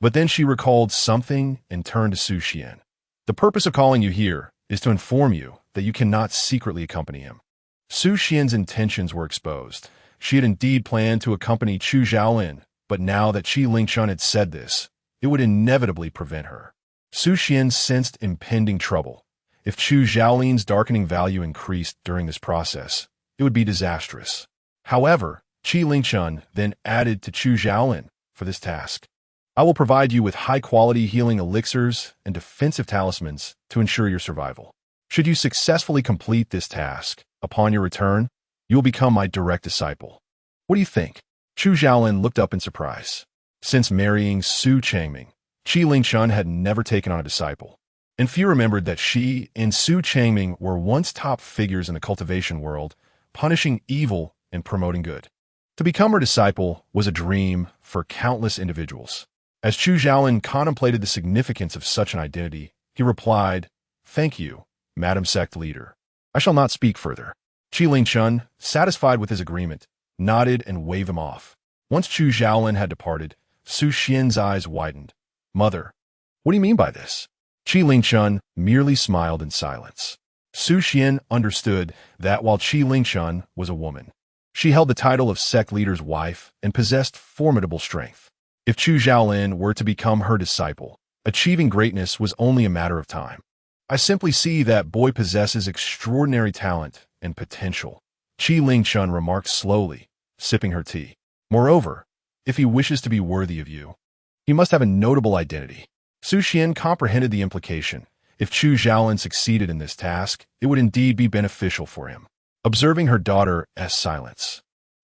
But then she recalled something and turned to Su Xian. "The purpose of calling you here is to inform you that you cannot secretly accompany him." Su Xian's intentions were exposed. She had indeed planned to accompany Chu Zhaolin, but now that Qi Lingchun had said this, it would inevitably prevent her. Su Xian sensed impending trouble. If Chu Zhaolin's darkening value increased during this process, it would be disastrous. However, Qi Lingchun then added to Chu Zhaolin for this task. "I will provide you with high-quality healing elixirs and defensive talismans to ensure your survival. Should you successfully complete this task, upon your return, you will become my direct disciple. What do you think?" Chu Zhaolin looked up in surprise. Since marrying Su Changming, Qi Lingchun had never taken on a disciple, and few remembered that she and Su Changming were once top figures in the cultivation world, punishing evil and promoting good. To become her disciple was a dream for countless individuals. As Chu Zhaolin contemplated the significance of such an identity, he replied, "Thank you, Madam Sect Leader. I shall not speak further." Qi Lingchun, satisfied with his agreement, nodded and waved him off. Once Chu Zhaolin had departed, Su Xian's eyes widened. "Mother, what do you mean by this?" Qi Lingchun merely smiled in silence. Su Xian understood that while Qi Lingchun was a woman, she held the title of sect leader's wife and possessed formidable strength. If Chu Zhaolin were to become her disciple, achieving greatness was only a matter of time. "I simply see that boy possesses extraordinary talent and potential," Qi Lingchun remarked slowly, sipping her tea. "Moreover, if he wishes to be worthy of you, he must have a notable identity." Su Xian comprehended the implication. If Chu Zhaolin succeeded in this task, it would indeed be beneficial for him. Observing her daughter's silence,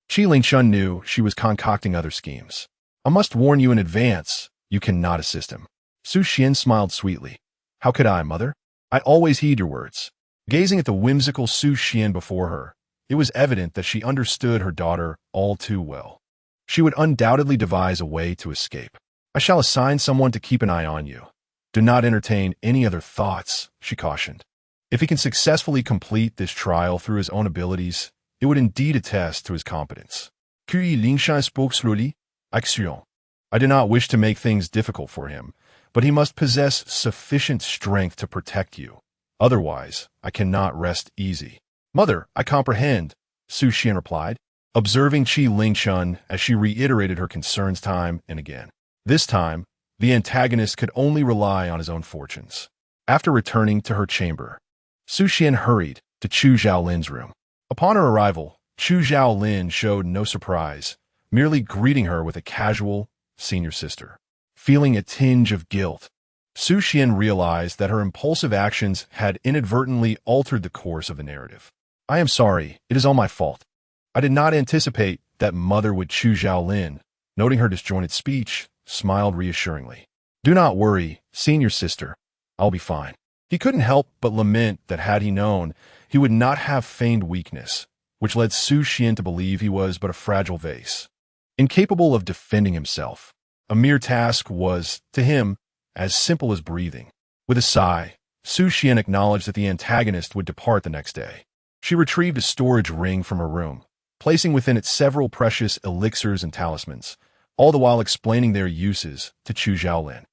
Qi Lingchun knew she was concocting other schemes. "I must warn you in advance, you cannot assist him." Su Xian smiled sweetly. "How could I, mother? I always heed your words." Gazing at the whimsical Su Xian before her, it was evident that she understood her daughter all too well. She would undoubtedly devise a way to escape. "I shall assign someone to keep an eye on you. Do not entertain any other thoughts," she cautioned. If he can successfully complete this trial through his own abilities, it would indeed attest to his competence. Kui Lingshan spoke slowly. Action. I do not wish to make things difficult for him, but he must possess sufficient strength to protect you. Otherwise, I cannot rest easy. Mother, I comprehend, Su Xian replied, observing Qi Lingchun as she reiterated her concerns time and again. This time, the antagonist could only rely on his own fortunes. After returning to her chamber, Su Xian hurried to Chu Zhaolin's room. Upon her arrival, Chu Zhaolin showed no surprise, merely greeting her with a casual, senior sister. Feeling a tinge of guilt, Su Xian realized that her impulsive actions had inadvertently altered the course of the narrative. I am sorry, it is all my fault. I did not anticipate that mother would Chu Zhaolin, noting her disjointed speech, smiled reassuringly. Do not worry, senior sister. I'll be fine. He couldn't help but lament that had he known, he would not have feigned weakness, which led Su Xian to believe he was but a fragile vase, incapable of defending himself. A mere task was, to him, as simple as breathing. With a sigh, Su Xian acknowledged that the antagonist would depart the next day. She retrieved a storage ring from her room, placing within it several precious elixirs and talismans, all the while explaining their uses to Chu Zhaolin.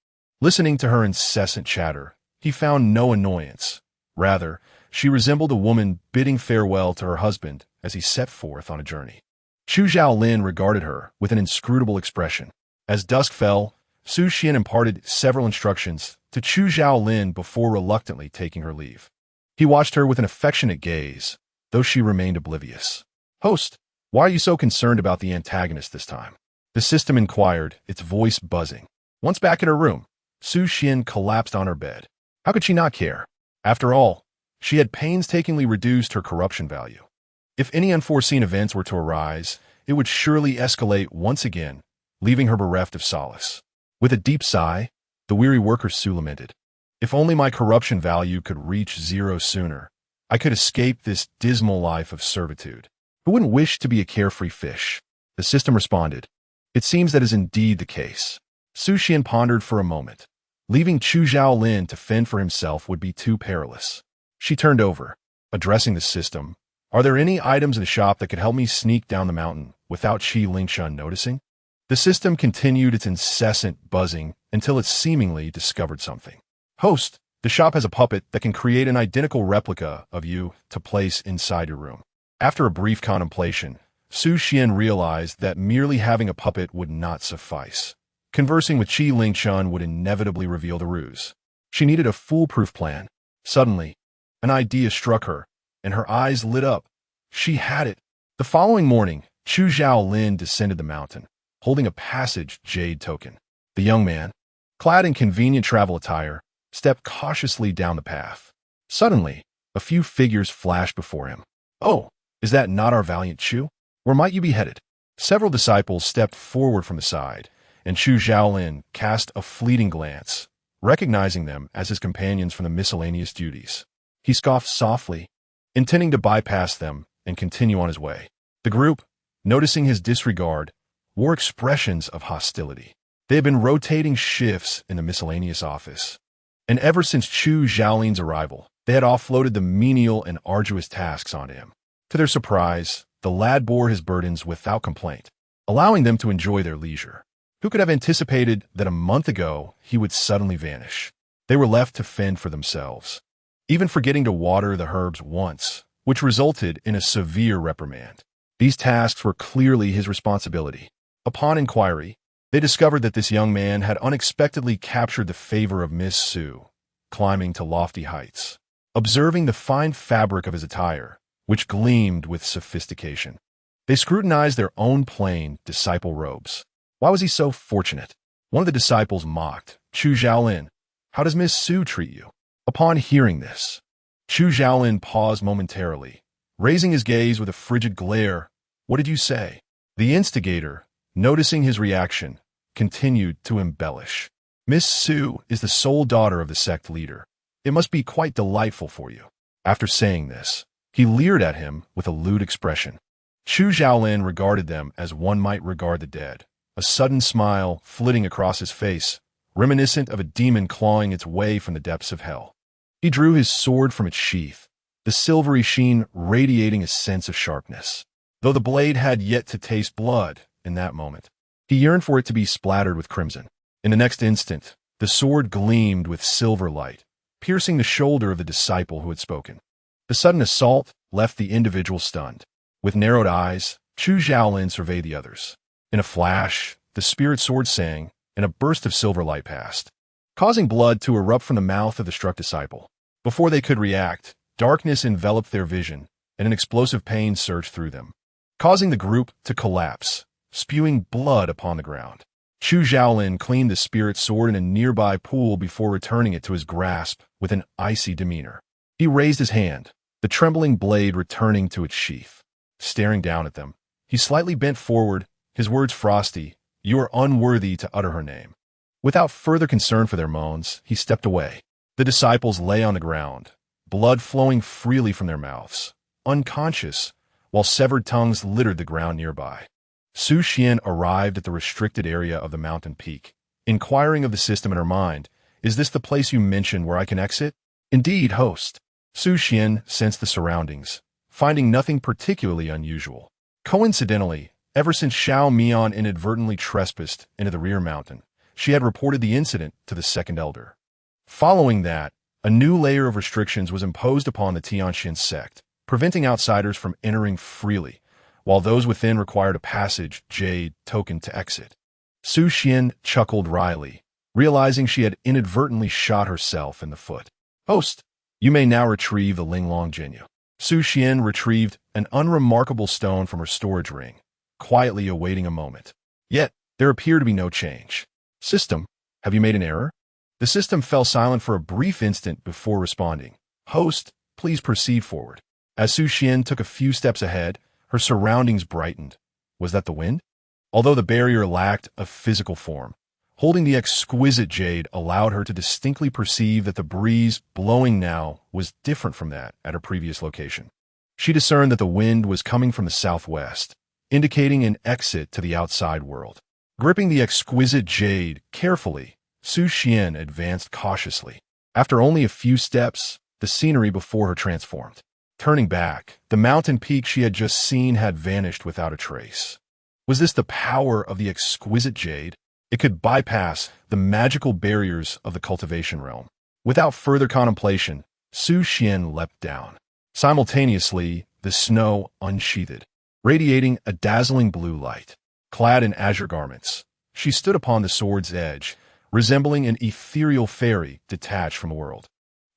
Listening to her incessant chatter, he found no annoyance. Rather, she resembled a woman bidding farewell to her husband as he set forth on a journey. Chu Zhaolin regarded her with an inscrutable expression. As dusk fell, Su Xian imparted several instructions to Chu Zhaolin before reluctantly taking her leave. He watched her with an affectionate gaze, though she remained oblivious. Host, why are you so concerned about the antagonist this time? The system inquired, its voice buzzing. Once back in her room, Su Xian collapsed on her bed. How could she not care? After all, she had painstakingly reduced her corruption value. If any unforeseen events were to arise, it would surely escalate once again, leaving her bereft of solace. With a deep sigh, the weary worker Su lamented. If only my corruption value could reach 0 sooner, I could escape this dismal life of servitude. Who wouldn't wish to be a carefree fish? The system responded. It seems that is indeed the case. Su Xian pondered for a moment. Leaving Chu Zhaolin to fend for himself would be too perilous. She turned over, addressing the system. Are there any items in the shop that could help me sneak down the mountain without Qi Lingshun noticing? The system continued its incessant buzzing until it seemingly discovered something. Host, the shop has a puppet that can create an identical replica of you to place inside your room. After a brief contemplation, Su Xian realized that merely having a puppet would not suffice. Conversing with Qi Lingshun would inevitably reveal the ruse. She needed a foolproof plan. Suddenly, an idea struck her, and her eyes lit up. She had it. The following morning, Chu Zhaolin descended the mountain, holding a passage jade token. The young man, clad in convenient travel attire, stepped cautiously down the path. Suddenly, a few figures flashed before him. Oh, is that not our valiant Chu? Where might you be headed? Several disciples stepped forward from the side, and Chu Zhaolin cast a fleeting glance, recognizing them as his companions from the miscellaneous duties. He scoffed softly, intending to bypass them and continue on his way. The group, noticing his disregard, wore expressions of hostility. They had been rotating shifts in the miscellaneous office, and ever since Chu Zhaolin's arrival, they had offloaded the menial and arduous tasks onto him. To their surprise, the lad bore his burdens without complaint, allowing them to enjoy their leisure. Who could have anticipated that a month ago he would suddenly vanish? They were left to fend for themselves, even forgetting to water the herbs once, which resulted in a severe reprimand. These tasks were clearly his responsibility. Upon inquiry, they discovered that this young man had unexpectedly captured the favor of Miss Su, climbing to lofty heights. Observing the fine fabric of his attire, which gleamed with sophistication, they scrutinized their own plain disciple robes. Why was he so fortunate? One of the disciples mocked. Chu Zhaolin, how does Miss Su treat you? Upon hearing this, Chu Zhaolin paused momentarily, raising his gaze with a frigid glare. What did you say? The instigator, noticing his reaction, continued to embellish. Miss Su is the sole daughter of the sect leader. It must be quite delightful for you. After saying this, he leered at him with a lewd expression. Chu Zhaolin regarded them as one might regard the dead, a sudden smile flitting across his face, reminiscent of a demon clawing its way from the depths of hell. He drew his sword from its sheath, the silvery sheen radiating a sense of sharpness. Though the blade had yet to taste blood in that moment, he yearned for it to be splattered with crimson. In the next instant, the sword gleamed with silver light, piercing the shoulder of the disciple who had spoken. The sudden assault left the individual stunned. With narrowed eyes, Chu Xiaolin surveyed the others. In a flash, the spirit sword sang, and a burst of silver light passed, causing blood to erupt from the mouth of the struck disciple. Before they could react, darkness enveloped their vision, and an explosive pain surged through them, causing the group to collapse, spewing blood upon the ground. Chu Xiaolin cleaned the spirit sword in a nearby pool before returning it to his grasp with an icy demeanor. He raised his hand, the trembling blade returning to its sheath. Staring down at them, he slightly bent forward, his words frosty, "You are unworthy to utter her name." Without further concern for their moans, he stepped away. The disciples lay on the ground, blood flowing freely from their mouths, unconscious, while severed tongues littered the ground nearby. Su Xian arrived at the restricted area of the mountain peak, inquiring of the system in her mind, "Is this the place you mentioned where I can exit?" "Indeed, host." Su Xian sensed the surroundings, finding nothing particularly unusual. Coincidentally, ever since Xiao Mian inadvertently trespassed into the rear mountain, she had reported the incident to the second elder. Following that, a new layer of restrictions was imposed upon the Tianxian sect, preventing outsiders from entering freely, while those within required a passage jade token to exit. Su Xian chuckled wryly, realizing she had inadvertently shot herself in the foot. "Host, you may now retrieve the Linglong Jinyu." Su Xian retrieved an unremarkable stone from her storage ring, quietly awaiting a moment. Yet, there appeared to be no change. "System, have you made an error?" The system fell silent for a brief instant before responding. "Host, please proceed forward." As Su Xian took a few steps ahead, her surroundings brightened. Was that the wind? Although the barrier lacked a physical form, holding the exquisite jade allowed her to distinctly perceive that the breeze blowing now was different from that at her previous location. She discerned that the wind was coming from the southwest, indicating an exit to the outside world. Gripping the exquisite jade carefully, Su Xian advanced cautiously. After only a few steps, the scenery before her transformed. Turning back, the mountain peak she had just seen had vanished without a trace. Was this the power of the exquisite jade? It could bypass the magical barriers of the cultivation realm. Without further contemplation, Su Xian leapt down. Simultaneously, the snow unsheathed, radiating a dazzling blue light. Clad in azure garments, she stood upon the sword's edge, resembling an ethereal fairy detached from the world.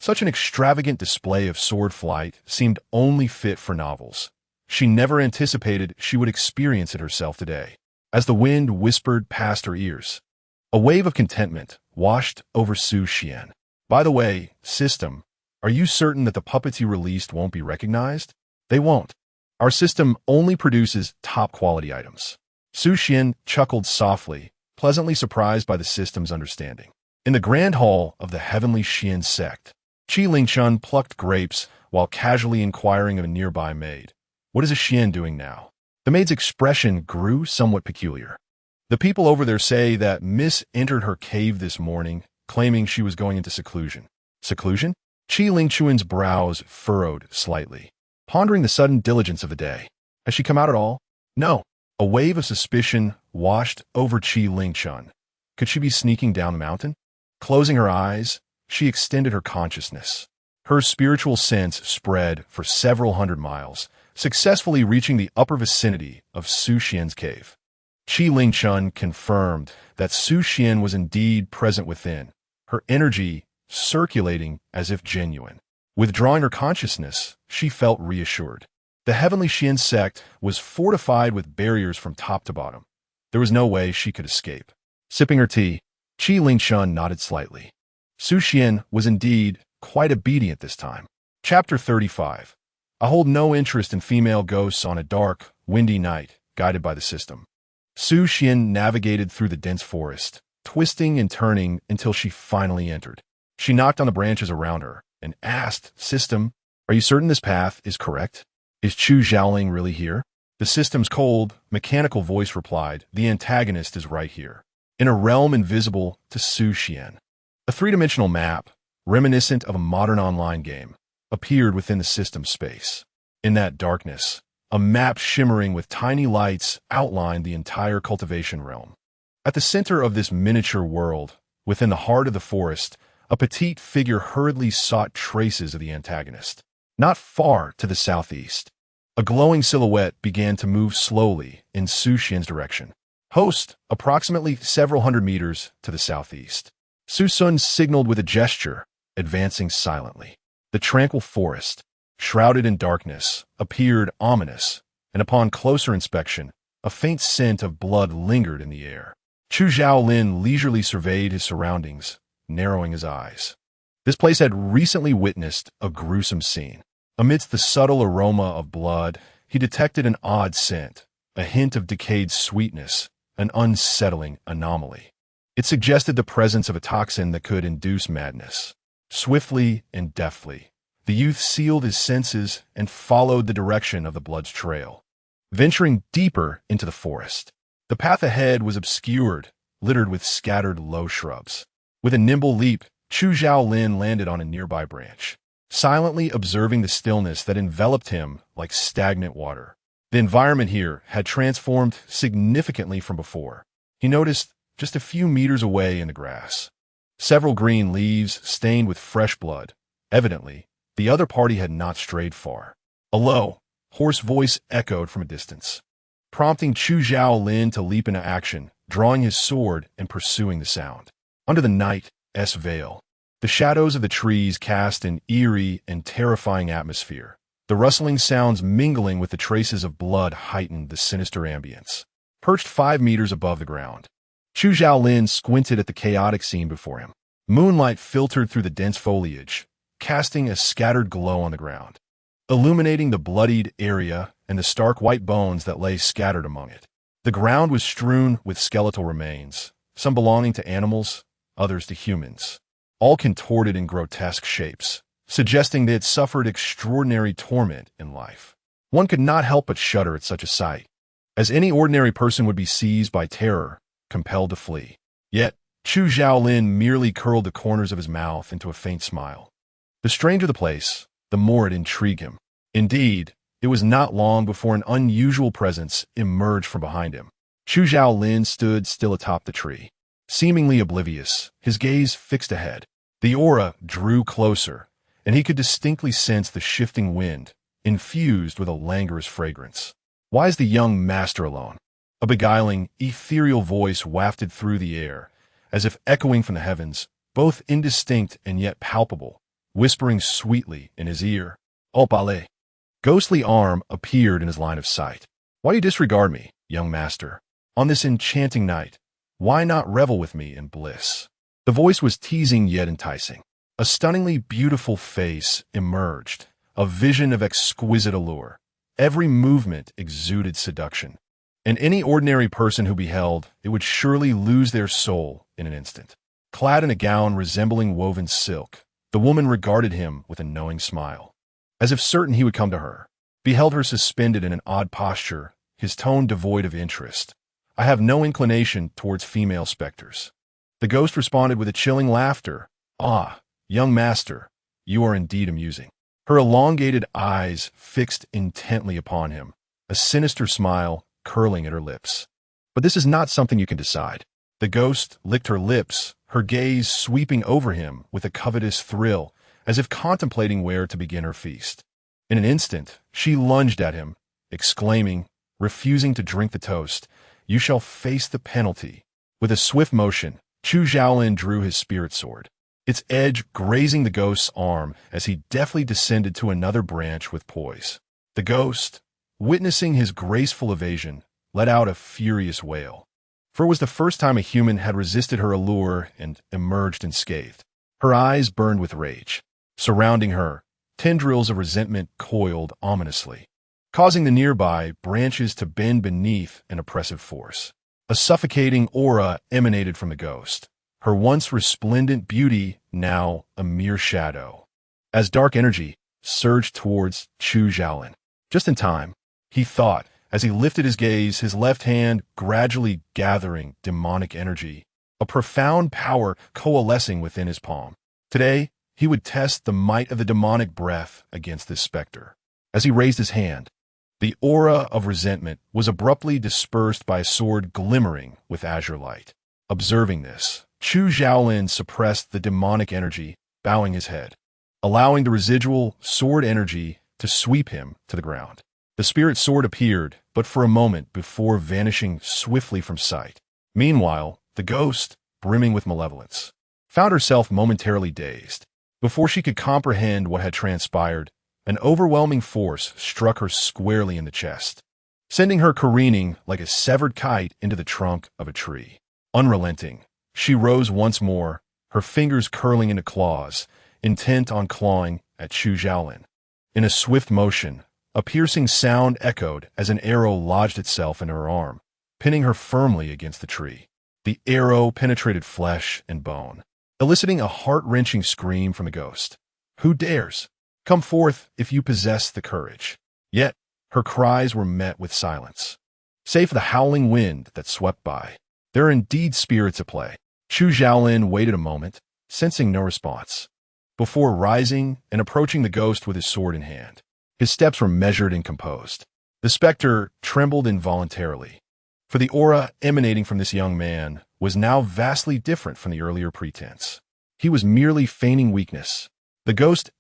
Such an extravagant display of sword flight seemed only fit for novels. She never anticipated she would experience it herself today. As the wind whispered past her ears, a wave of contentment washed over Su Xian. "By the way, system, are you certain that the puppets you released won't be recognized?" "They won't. Our system only produces top-quality items." Su Xian chuckled softly, pleasantly surprised by the system's understanding. In the grand hall of the heavenly Xian sect, Qi Lingchun plucked grapes while casually inquiring of a nearby maid. "What is a Xian doing now?" The maid's expression grew somewhat peculiar. "The people over there say that Miss entered her cave this morning, claiming she was going into seclusion." "Seclusion?" Qi Lingchun's brows furrowed slightly, pondering the sudden diligence of the day. "Has she come out at all?" "No." A wave of suspicion washed over Qi Lingchun. Could she be sneaking down the mountain? Closing her eyes, she extended her consciousness. Her spiritual sense spread for several hundred miles, successfully reaching the upper vicinity of Su Xian's cave. Qi Lingchun confirmed that Su Xian was indeed present within, her energy circulating as if genuine. Withdrawing her consciousness, she felt reassured. The heavenly Xian sect was fortified with barriers from top to bottom. There was no way she could escape. Sipping her tea, Qi Lingchun nodded slightly. Su Xian was indeed quite obedient this time. Chapter 35. I hold no interest in female ghosts on a dark, windy night, guided by the system. Su Xian navigated through the dense forest, twisting and turning until she finally entered. She knocked on the branches around her and asked, "System, are you certain this path is correct? Is Chu Xiaoling really here?" The system's cold, mechanical voice replied, "The antagonist is right here, in a realm invisible to Su Xian." A three-dimensional map, reminiscent of a modern online game, appeared within the system's space. In that darkness, a map shimmering with tiny lights outlined the entire cultivation realm. At the center of this miniature world, within the heart of the forest, a petite figure hurriedly sought traces of the antagonist. Not far to the southeast, a glowing silhouette began to move slowly in Su Xin's direction. Host, approximately several hundred meters to the southeast. Su Sun signaled with a gesture, advancing silently. The tranquil forest, shrouded in darkness, appeared ominous, and upon closer inspection, a faint scent of blood lingered in the air. Chu Zhaolin leisurely surveyed his surroundings, narrowing his eyes. This place had recently witnessed a gruesome scene. Amidst the subtle aroma of blood, he detected an odd scent, a hint of decayed sweetness, an unsettling anomaly. It suggested the presence of a toxin that could induce madness. Swiftly and deftly, the youth sealed his senses and followed the direction of the blood's trail. Venturing deeper into the forest, the path ahead was obscured, littered with scattered low shrubs. With a nimble leap, Chu Zhaolin landed on a nearby branch, silently observing the stillness that enveloped him like stagnant water. The environment here had transformed significantly from before. He noticed, just a few meters away in the grass, several green leaves stained with fresh blood. Evidently, the other party had not strayed far. A low, hoarse voice echoed from a distance, prompting Chu Zhaolin to leap into action, drawing his sword and pursuing the sound. Under the night's veil, the shadows of the trees cast an eerie and terrifying atmosphere. The rustling sounds mingling with the traces of blood heightened the sinister ambience. Perched 5 meters above the ground, Chu Zhaolin squinted at the chaotic scene before him. Moonlight filtered through the dense foliage, casting a scattered glow on the ground, illuminating the bloodied area and the stark white bones that lay scattered among it. The ground was strewn with skeletal remains, some belonging to animals, others to humans, all contorted in grotesque shapes, suggesting they had suffered extraordinary torment in life. One could not help but shudder at such a sight, as any ordinary person would be seized by terror, compelled to flee. Yet, Chu Zhaolin merely curled the corners of his mouth into a faint smile. The stranger the place, the more it intrigued him. Indeed, it was not long before an unusual presence emerged from behind him. Chu Zhaolin stood still atop the tree, seemingly oblivious, his gaze fixed ahead. The aura drew closer, and he could distinctly sense the shifting wind, infused with a languorous fragrance. "Why is the young master alone?" A beguiling, ethereal voice wafted through the air, as if echoing from the heavens, both indistinct and yet palpable, whispering sweetly in his ear. "Oh, ballet." Ghostly arm appeared in his line of sight. "Why do you disregard me, young master? On this enchanting night, why not revel with me in bliss?" The voice was teasing yet enticing. A stunningly beautiful face emerged, a vision of exquisite allure. Every movement exuded seduction, and any ordinary person who beheld it would surely lose their soul in an instant. Clad in a gown resembling woven silk, the woman regarded him with a knowing smile, as if certain he would come to her. Beheld her suspended in an odd posture, his tone devoid of interest. "I have no inclination towards female specters." The ghost responded with a chilling laughter. "Ah, young master, you are indeed amusing." Her elongated eyes fixed intently upon him, a sinister smile curling at her lips. "But this is not something you can decide." The ghost licked her lips, her gaze sweeping over him with a covetous thrill, as if contemplating where to begin her feast. In an instant, she lunged at him, exclaiming, refusing to drink the toast, "You shall face the penalty." With a swift motion, Chu Zhaolin drew his spirit sword, its edge grazing the ghost's arm as he deftly descended to another branch with poise. The ghost, witnessing his graceful evasion, let out a furious wail, for it was the first time a human had resisted her allure and emerged unscathed. Her eyes burned with rage. Surrounding her, tendrils of resentment coiled ominously, causing the nearby branches to bend beneath an oppressive force. A suffocating aura emanated from the ghost, her once resplendent beauty now a mere shadow, as dark energy surged towards Chu Zhaolin. Just in time, he thought, as he lifted his gaze, his left hand gradually gathering demonic energy, a profound power coalescing within his palm. Today, he would test the might of the demonic breath against this specter. As he raised his hand, the aura of resentment was abruptly dispersed by a sword glimmering with azure light. Observing this, Chu Xiaolin suppressed the demonic energy, bowing his head, allowing the residual sword energy to sweep him to the ground. The spirit sword appeared, but for a moment before vanishing swiftly from sight. Meanwhile, the ghost, brimming with malevolence, found herself momentarily dazed. Before she could comprehend what had transpired, an overwhelming force struck her squarely in the chest, sending her careening like a severed kite into the trunk of a tree. Unrelenting, she rose once more, her fingers curling into claws, intent on clawing at Chu Xiaolin. In a swift motion, a piercing sound echoed as an arrow lodged itself in her arm, pinning her firmly against the tree. The arrow penetrated flesh and bone, eliciting a heart-wrenching scream from the ghost. "Who dares? Come forth if you possess the courage." Yet, her cries were met with silence, save for the howling wind that swept by. There are indeed spirits at play. Chu Xiaolin waited a moment, sensing no response, before rising and approaching the ghost with his sword in hand. His steps were measured and composed. The specter trembled involuntarily, for the aura emanating from this young man was now vastly different from the earlier pretense. He was merely feigning weakness. The ghost's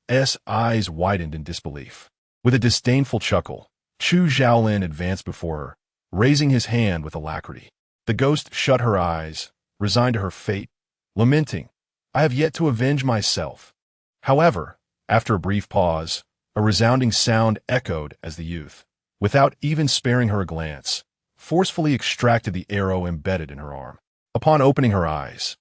eyes widened in disbelief. With a disdainful chuckle, Chu Xiaolin advanced before her, raising his hand with alacrity. The ghost shut her eyes, resigned to her fate, lamenting, "I have yet to avenge myself." However, after a brief pause, a resounding sound echoed as the youth, without even sparing her a glance, forcefully extracted the arrow embedded in her arm. Upon opening her eyes,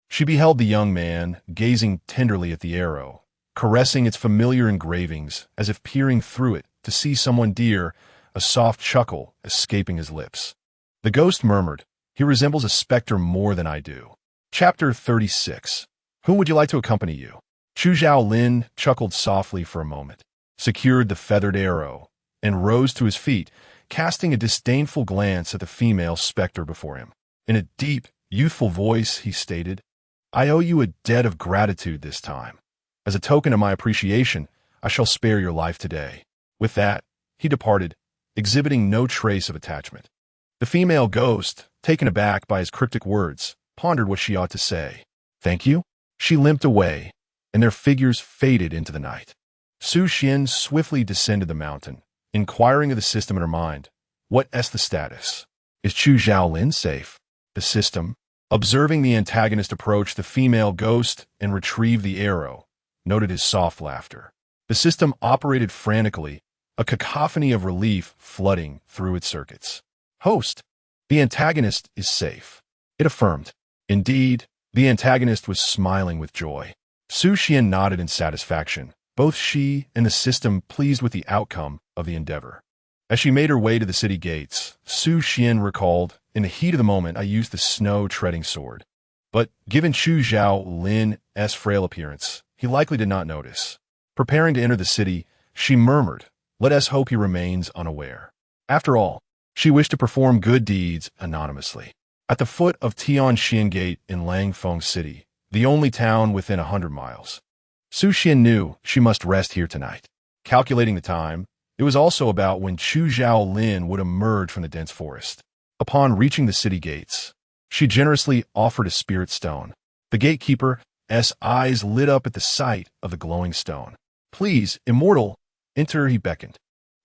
she beheld the young man gazing tenderly at the arrow, caressing its familiar engravings as if peering through it to see someone dear, a soft chuckle escaping his lips. The ghost murmured, "He resembles a specter more than I do." Chapter 36. Whom would you like to accompany you? Chu Xiaolin chuckled softly for a moment, secured the feathered arrow, and rose to his feet, casting a disdainful glance at the female specter before him. In a deep, youthful voice, he stated, "I owe you a debt of gratitude this time. As a token of my appreciation, I shall spare your life today." With that, he departed, exhibiting no trace of attachment. The female ghost, taken aback by his cryptic words, pondered what she ought to say. "Thank you?" She limped away, and their figures faded into the night. Su Xian swiftly descended the mountain, inquiring of the system in her mind, "What's the status? Is Chu Xiaolin safe?" The system, observing the antagonist approach the female ghost and retrieve the arrow, noted his soft laughter. The system operated frantically, a cacophony of relief flooding through its circuits. "Host, the antagonist is safe," it affirmed. Indeed, the antagonist was smiling with joy. Su Xian nodded in satisfaction, both she and the system pleased with the outcome of the endeavor. As she made her way to the city gates, Su Xian recalled, "In the heat of the moment, I used the snow-treading sword." But given Chu Xiaolin's frail appearance, he likely did not notice. Preparing to enter the city, she murmured, "Let us hope he remains unaware." After all, she wished to perform good deeds anonymously. At the foot of Tianxian Gate in Langfeng City, the only town within 100 miles, Su Xian knew she must rest here tonight. Calculating the time, it was also about when Chu Xiaolin would emerge from the dense forest. Upon reaching the city gates, she generously offered a spirit stone. The gatekeeper's eyes lit up at the sight of the glowing stone. "Please, immortal, enter," he beckoned.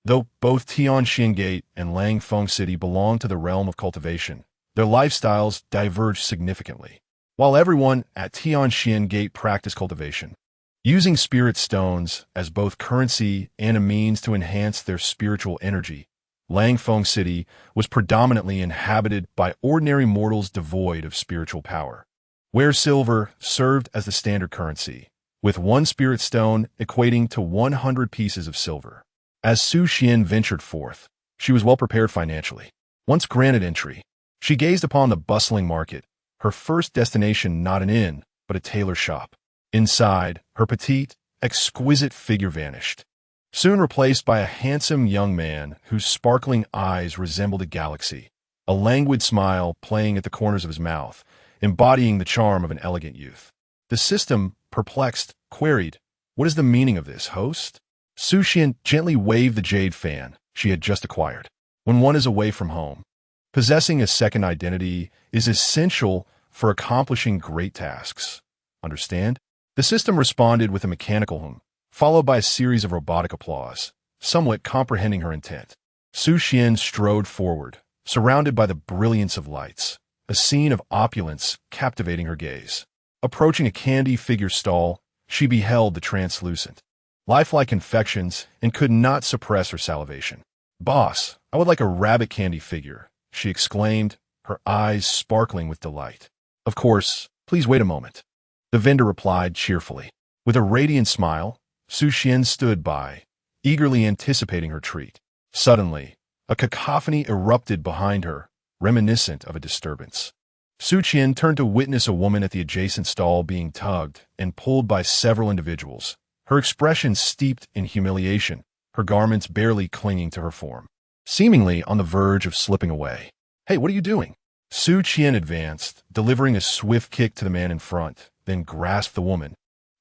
Though both Tianxian Gate and Langfeng City belonged to the realm of cultivation, their lifestyles diverged significantly. While everyone at Tianxian Gate practiced cultivation, using spirit stones as both currency and a means to enhance their spiritual energy, Langfeng City was predominantly inhabited by ordinary mortals devoid of spiritual power, where silver served as the standard currency, with one spirit stone equating to 100 pieces of silver. As Su Xian ventured forth, she was well prepared financially. Once granted entry, she gazed upon the bustling market, her first destination not an inn, but a tailor shop. Inside, her petite, exquisite figure vanished, soon replaced by a handsome young man whose sparkling eyes resembled a galaxy, a languid smile playing at the corners of his mouth, embodying the charm of an elegant youth. The system, perplexed, queried, "What is the meaning of this, host?" Su Xian gently waved the jade fan she had just acquired. When one is away from home, possessing a second identity is essential for accomplishing great tasks. Understand? The system responded with a mechanical hum, followed by a series of robotic applause, somewhat comprehending her intent. Su Xian strode forward, surrounded by the brilliance of lights, a scene of opulence captivating her gaze. Approaching a candy figure stall, she beheld the translucent, lifelike confections and could not suppress her salivation. "Boss, I would like a rabbit candy figure," she exclaimed, her eyes sparkling with delight. "Of course, please wait a moment," the vendor replied cheerfully. With a radiant smile, Su Xian stood by, eagerly anticipating her treat. Suddenly, a cacophony erupted behind her, reminiscent of a disturbance. Su Qian turned to witness a woman at the adjacent stall being tugged and pulled by several individuals, her expression steeped in humiliation, her garments barely clinging to her form, seemingly on the verge of slipping away. "Hey, what are you doing?" Su Qian advanced, delivering a swift kick to the man in front, then grasped the woman,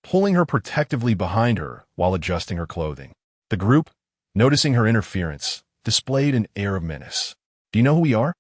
pulling her protectively behind her while adjusting her clothing. The group, noticing her interference, displayed an air of menace. "Do you know who we are?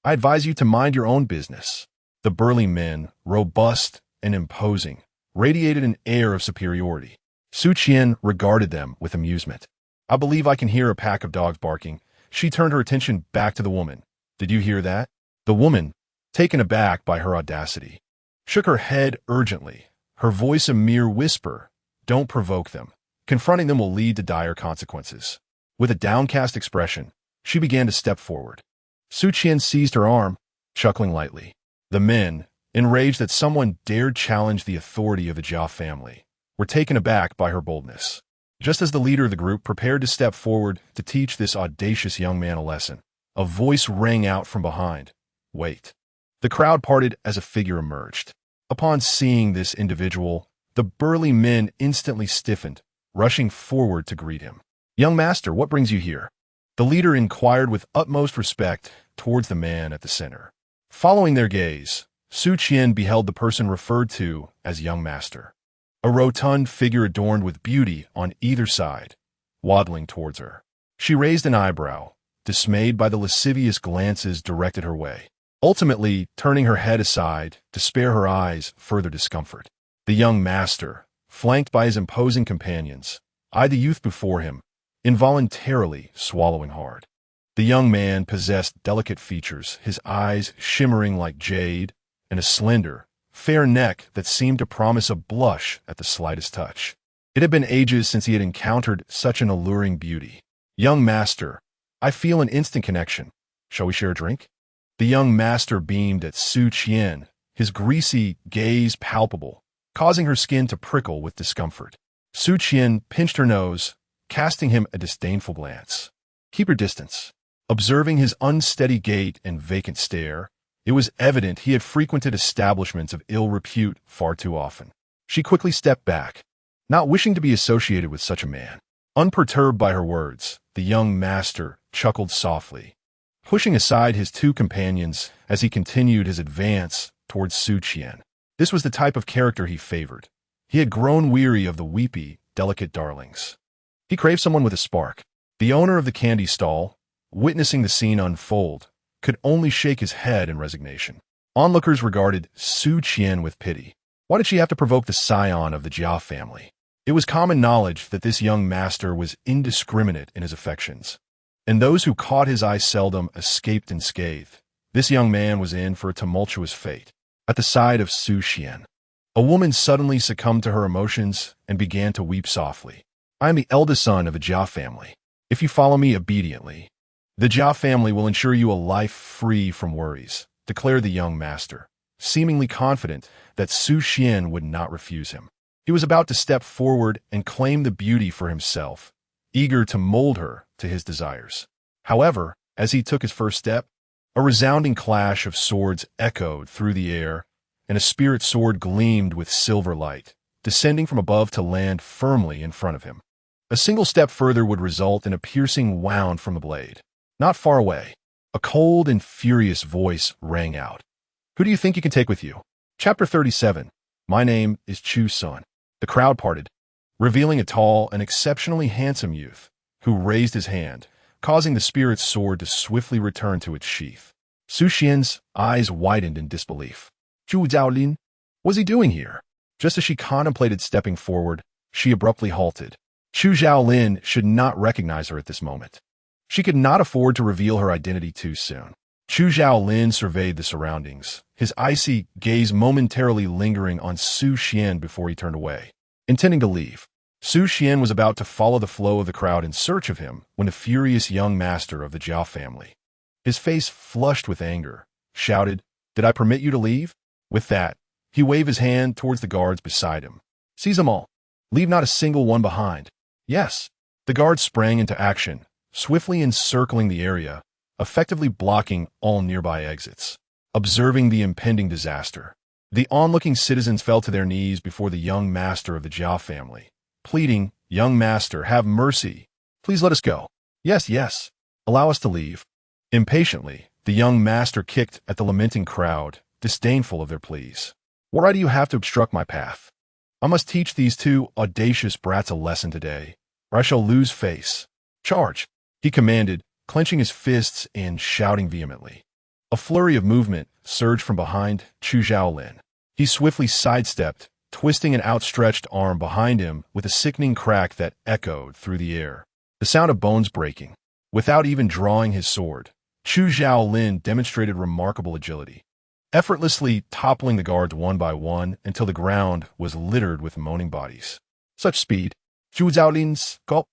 I advise you to mind your own business." The burly men, robust and imposing, radiated an air of superiority. Su Qian regarded them with amusement. "I believe I can hear a pack of dogs barking." She turned her attention back to the woman. "Did you hear that?" The woman, taken aback by her audacity, shook her head urgently, her voice a mere whisper. "Don't provoke them. Confronting them will lead to dire consequences." With a downcast expression, she began to step forward. Su Qian seized her arm, chuckling lightly. The men, enraged that someone dared challenge the authority of the Jia family, were taken aback by her boldness. Just as the leader of the group prepared to step forward to teach this audacious young man a lesson, a voice rang out from behind. "Wait." The crowd parted as a figure emerged. Upon seeing this individual, the burly men instantly stiffened, rushing forward to greet him. "Young master, what brings you here?" The leader inquired with utmost respect towards the man at the center. Following their gaze, Su Qian beheld the person referred to as young master, a rotund figure adorned with beauty on either side, waddling towards her. She raised an eyebrow, dismayed by the lascivious glances directed her way, ultimately turning her head aside to spare her eyes further discomfort. The young master, flanked by his imposing companions, eyed the youth before him, involuntarily swallowing hard. The young man possessed delicate features, his eyes shimmering like jade, and a slender, fair neck that seemed to promise a blush at the slightest touch. It had been ages since he had encountered such an alluring beauty. "Young master, I feel an instant connection. Shall we share a drink?" The young master beamed at Su Qian, his greasy gaze palpable, causing her skin to prickle with discomfort. Su Qian pinched her nose, casting him a disdainful glance. "Keep your distance." Observing his unsteady gait and vacant stare, it was evident he had frequented establishments of ill repute far too often. She quickly stepped back, not wishing to be associated with such a man. Unperturbed by her words, the young master chuckled softly, pushing aside his two companions as he continued his advance towards Su Qian. This was the type of character he favored. He had grown weary of the weepy, delicate darlings. He craved someone with a spark. The owner of the candy stall, witnessing the scene unfold, could only shake his head in resignation. Onlookers regarded Su Qian with pity. Why did she have to provoke the scion of the Jia family? It was common knowledge that this young master was indiscriminate in his affections, and those who caught his eye seldom escaped unscathed. This young man was in for a tumultuous fate. At the side of Su Qian, a woman suddenly succumbed to her emotions and began to weep softly. "I am the eldest son of the Jia family. If you follow me obediently, the Jia family will ensure you a life free from worries," declared the young master, seemingly confident that Su Qian would not refuse him. He was about to step forward and claim the beauty for himself, eager to mold her to his desires. However, as he took his first step, a resounding clash of swords echoed through the air, and a spirit sword gleamed with silver light, descending from above to land firmly in front of him. A single step further would result in a piercing wound from the blade. Not far away, a cold and furious voice rang out. "Who do you think you can take with you?" Chapter 37. My name is Chu Sun. The crowd parted, revealing a tall and exceptionally handsome youth, who raised his hand, causing the spirit's sword to swiftly return to its sheath. Su Xian's eyes widened in disbelief. Zhu Zhaolin? What's he doing here? Just as she contemplated stepping forward, she abruptly halted. Zhu Zhaolin should not recognize her at this moment. She could not afford to reveal her identity too soon. Zhu Zhaolin surveyed the surroundings, his icy gaze momentarily lingering on Su Xian before he turned away. Intending to leave, Su Xian was about to follow the flow of the crowd in search of him when the furious young master of the Jiao family, his face flushed with anger, shouted, "Did I permit you to leave?" With that, he waved his hand towards the guards beside him. "Seize them all. Leave not a single one behind." Yes. The guards sprang into action, swiftly encircling the area, effectively blocking all nearby exits. Observing the impending disaster, the onlooking citizens fell to their knees before the young master of the Jiao family, pleading, "Young master, have mercy. Please let us go." "Yes, yes. Allow us to leave." Impatiently, the young master kicked at the lamenting crowd, disdainful of their pleas. "What right do you have to obstruct my path? I must teach these two audacious brats a lesson today, or I shall lose face. Charge!" he commanded, clenching his fists and shouting vehemently. A flurry of movement surged from behind Zhu Zhaolin. He swiftly sidestepped, twisting an outstretched arm behind him with a sickening crack that echoed through the air. The sound of bones breaking. Without even drawing his sword, Zhu Zhaolin demonstrated remarkable agility, effortlessly toppling the guards one by one until the ground was littered with moaning bodies. Such speed! Zhu Zhaolin's gulp,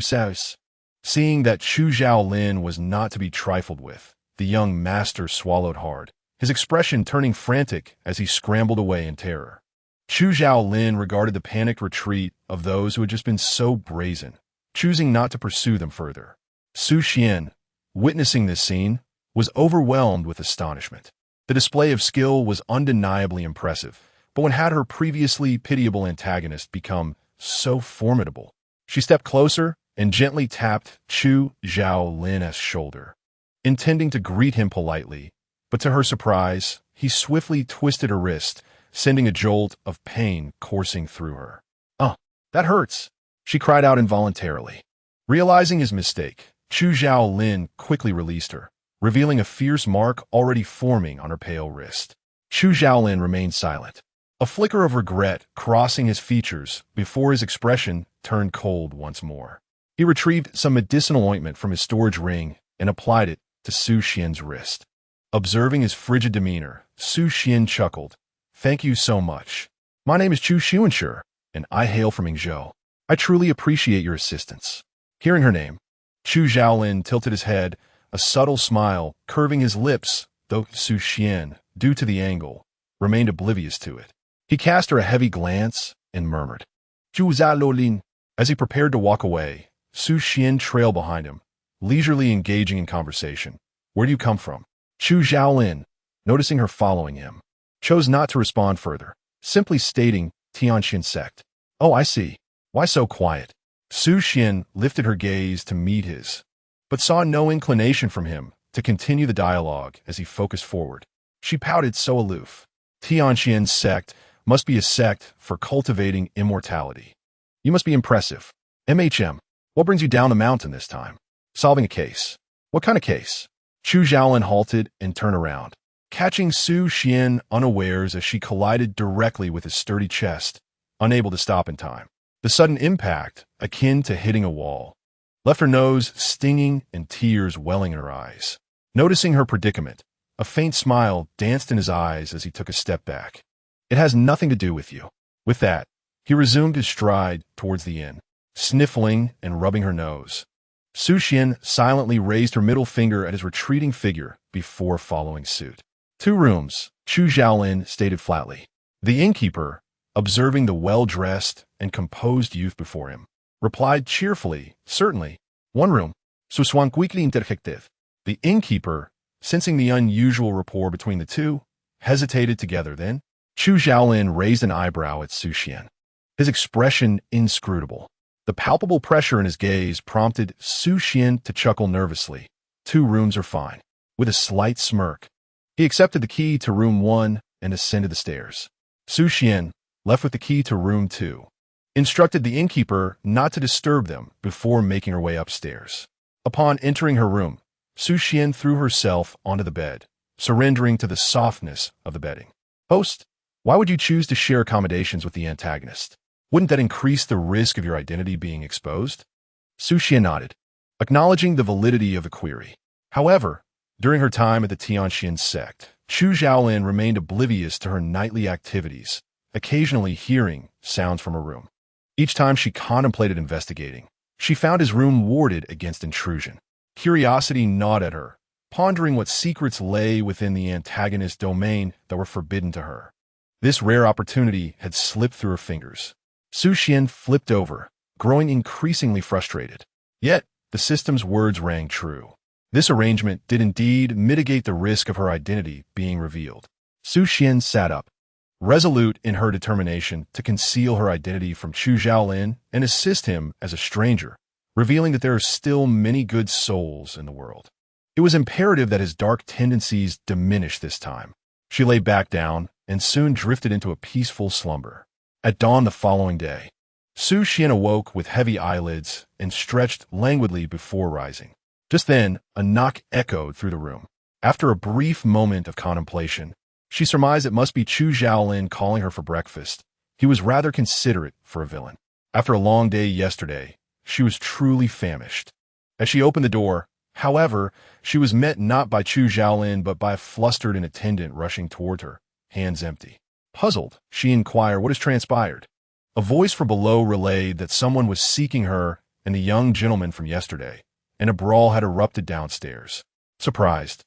soars. Seeing that Zhu Zhaolin was not to be trifled with, the young master swallowed hard, his expression turning frantic as he scrambled away in terror. Zhu Zhaolin regarded the panicked retreat of those who had just been so brazen, choosing not to pursue them further. Su Xian, witnessing this scene, was overwhelmed with astonishment. The display of skill was undeniably impressive, but when had her previously pitiable antagonist become so formidable? She stepped closer and gently tapped Zhu Zhaolin's shoulder, intending to greet him politely, but to her surprise, he swiftly twisted her wrist, sending a jolt of pain coursing through her. "Oh, that hurts," she cried out involuntarily. Realizing his mistake, Zhu Zhaolin quickly released her, revealing a fierce mark already forming on her pale wrist. Zhu Zhaolin remained silent, a flicker of regret crossing his features before his expression turned cold once more. He retrieved some medicinal ointment from his storage ring and applied it to Su Xian's wrist. Observing his frigid demeanor, Su Xian chuckled. "Thank you so much. My name is Chu Xuanshi, and I hail from Yingzhou. I truly appreciate your assistance." Hearing her name, Zhu Zhaolin tilted his head, a subtle smile curving his lips, though Su Xian, due to the angle, remained oblivious to it. He cast her a heavy glance and murmured, "Zhu Zhaolin." As he prepared to walk away, Su Xian trailed behind him, leisurely engaging in conversation. "Where do you come from?" Zhu Zhaolin, noticing her following him, chose not to respond further, simply stating Tianxian sect. "Oh, I see. Why so quiet?" Su Xian lifted her gaze to meet his, but saw no inclination from him to continue the dialogue as he focused forward. She pouted so aloof. Tianxian sect must be a sect for cultivating immortality. "You must be impressive. What brings you down the mountain this time?" "Solving a case." "What kind of case?" Zhu Zhaolin halted and turned around, catching Su Xian unawares as she collided directly with his sturdy chest, unable to stop in time. The sudden impact, akin to hitting a wall, left her nose stinging and tears welling in her eyes. Noticing her predicament, a faint smile danced in his eyes as he took a step back. "It has nothing to do with you." With that, he resumed his stride towards the inn, sniffling and rubbing her nose. Su Xian silently raised her middle finger at his retreating figure before following suit. "2 rooms," Zhu Zhaolin stated flatly. The innkeeper, observing the well-dressed and composed youth before him, replied cheerfully, "Certainly. 1 room. Ce sont quickly interjective." The innkeeper, sensing the unusual rapport between the two, hesitated together. Then, Zhu Zhaolin raised an eyebrow at Su Xian, his expression inscrutable. The palpable pressure in his gaze prompted Su Xian to chuckle nervously. "2 rooms are fine." With a slight smirk, he accepted the key to room 1 and ascended the stairs. Su Xian, left with the key to room 2, instructed the innkeeper not to disturb them before making her way upstairs. Upon entering her room, Su Xian threw herself onto the bed, surrendering to the softness of the bedding. Host, why would you choose to share accommodations with the antagonist? Wouldn't that increase the risk of your identity being exposed? Su Xian nodded, acknowledging the validity of the query. However, during her time at the Tianxian sect, Chu Xiaolin remained oblivious to her nightly activities, occasionally hearing sounds from her room. Each time she contemplated investigating, she found his room warded against intrusion. Curiosity gnawed at her, pondering what secrets lay within the antagonist's domain that were forbidden to her. This rare opportunity had slipped through her fingers. Su Xian flipped over, growing increasingly frustrated. Yet, the system's words rang true. This arrangement did indeed mitigate the risk of her identity being revealed. Su Xian sat up, resolute in her determination to conceal her identity from Chu Xiaolin and assist him as a stranger, revealing that there are still many good souls in the world. It was imperative that his dark tendencies diminish this time. She lay back down and soon drifted into a peaceful slumber. At dawn the following day, Su Xian awoke with heavy eyelids and stretched languidly before rising. Just then, a knock echoed through the room. After a brief moment of contemplation, she surmised it must be Chu Xiaolin calling her for breakfast. He was rather considerate for a villain. After a long day yesterday, she was truly famished. As she opened the door, however, she was met not by Chu Xiaolin but by a flustered attendant rushing toward her, hands empty. Puzzled, she inquired what has transpired. A voice from below relayed that someone was seeking her and the young gentleman from yesterday, and a brawl had erupted downstairs. Surprised,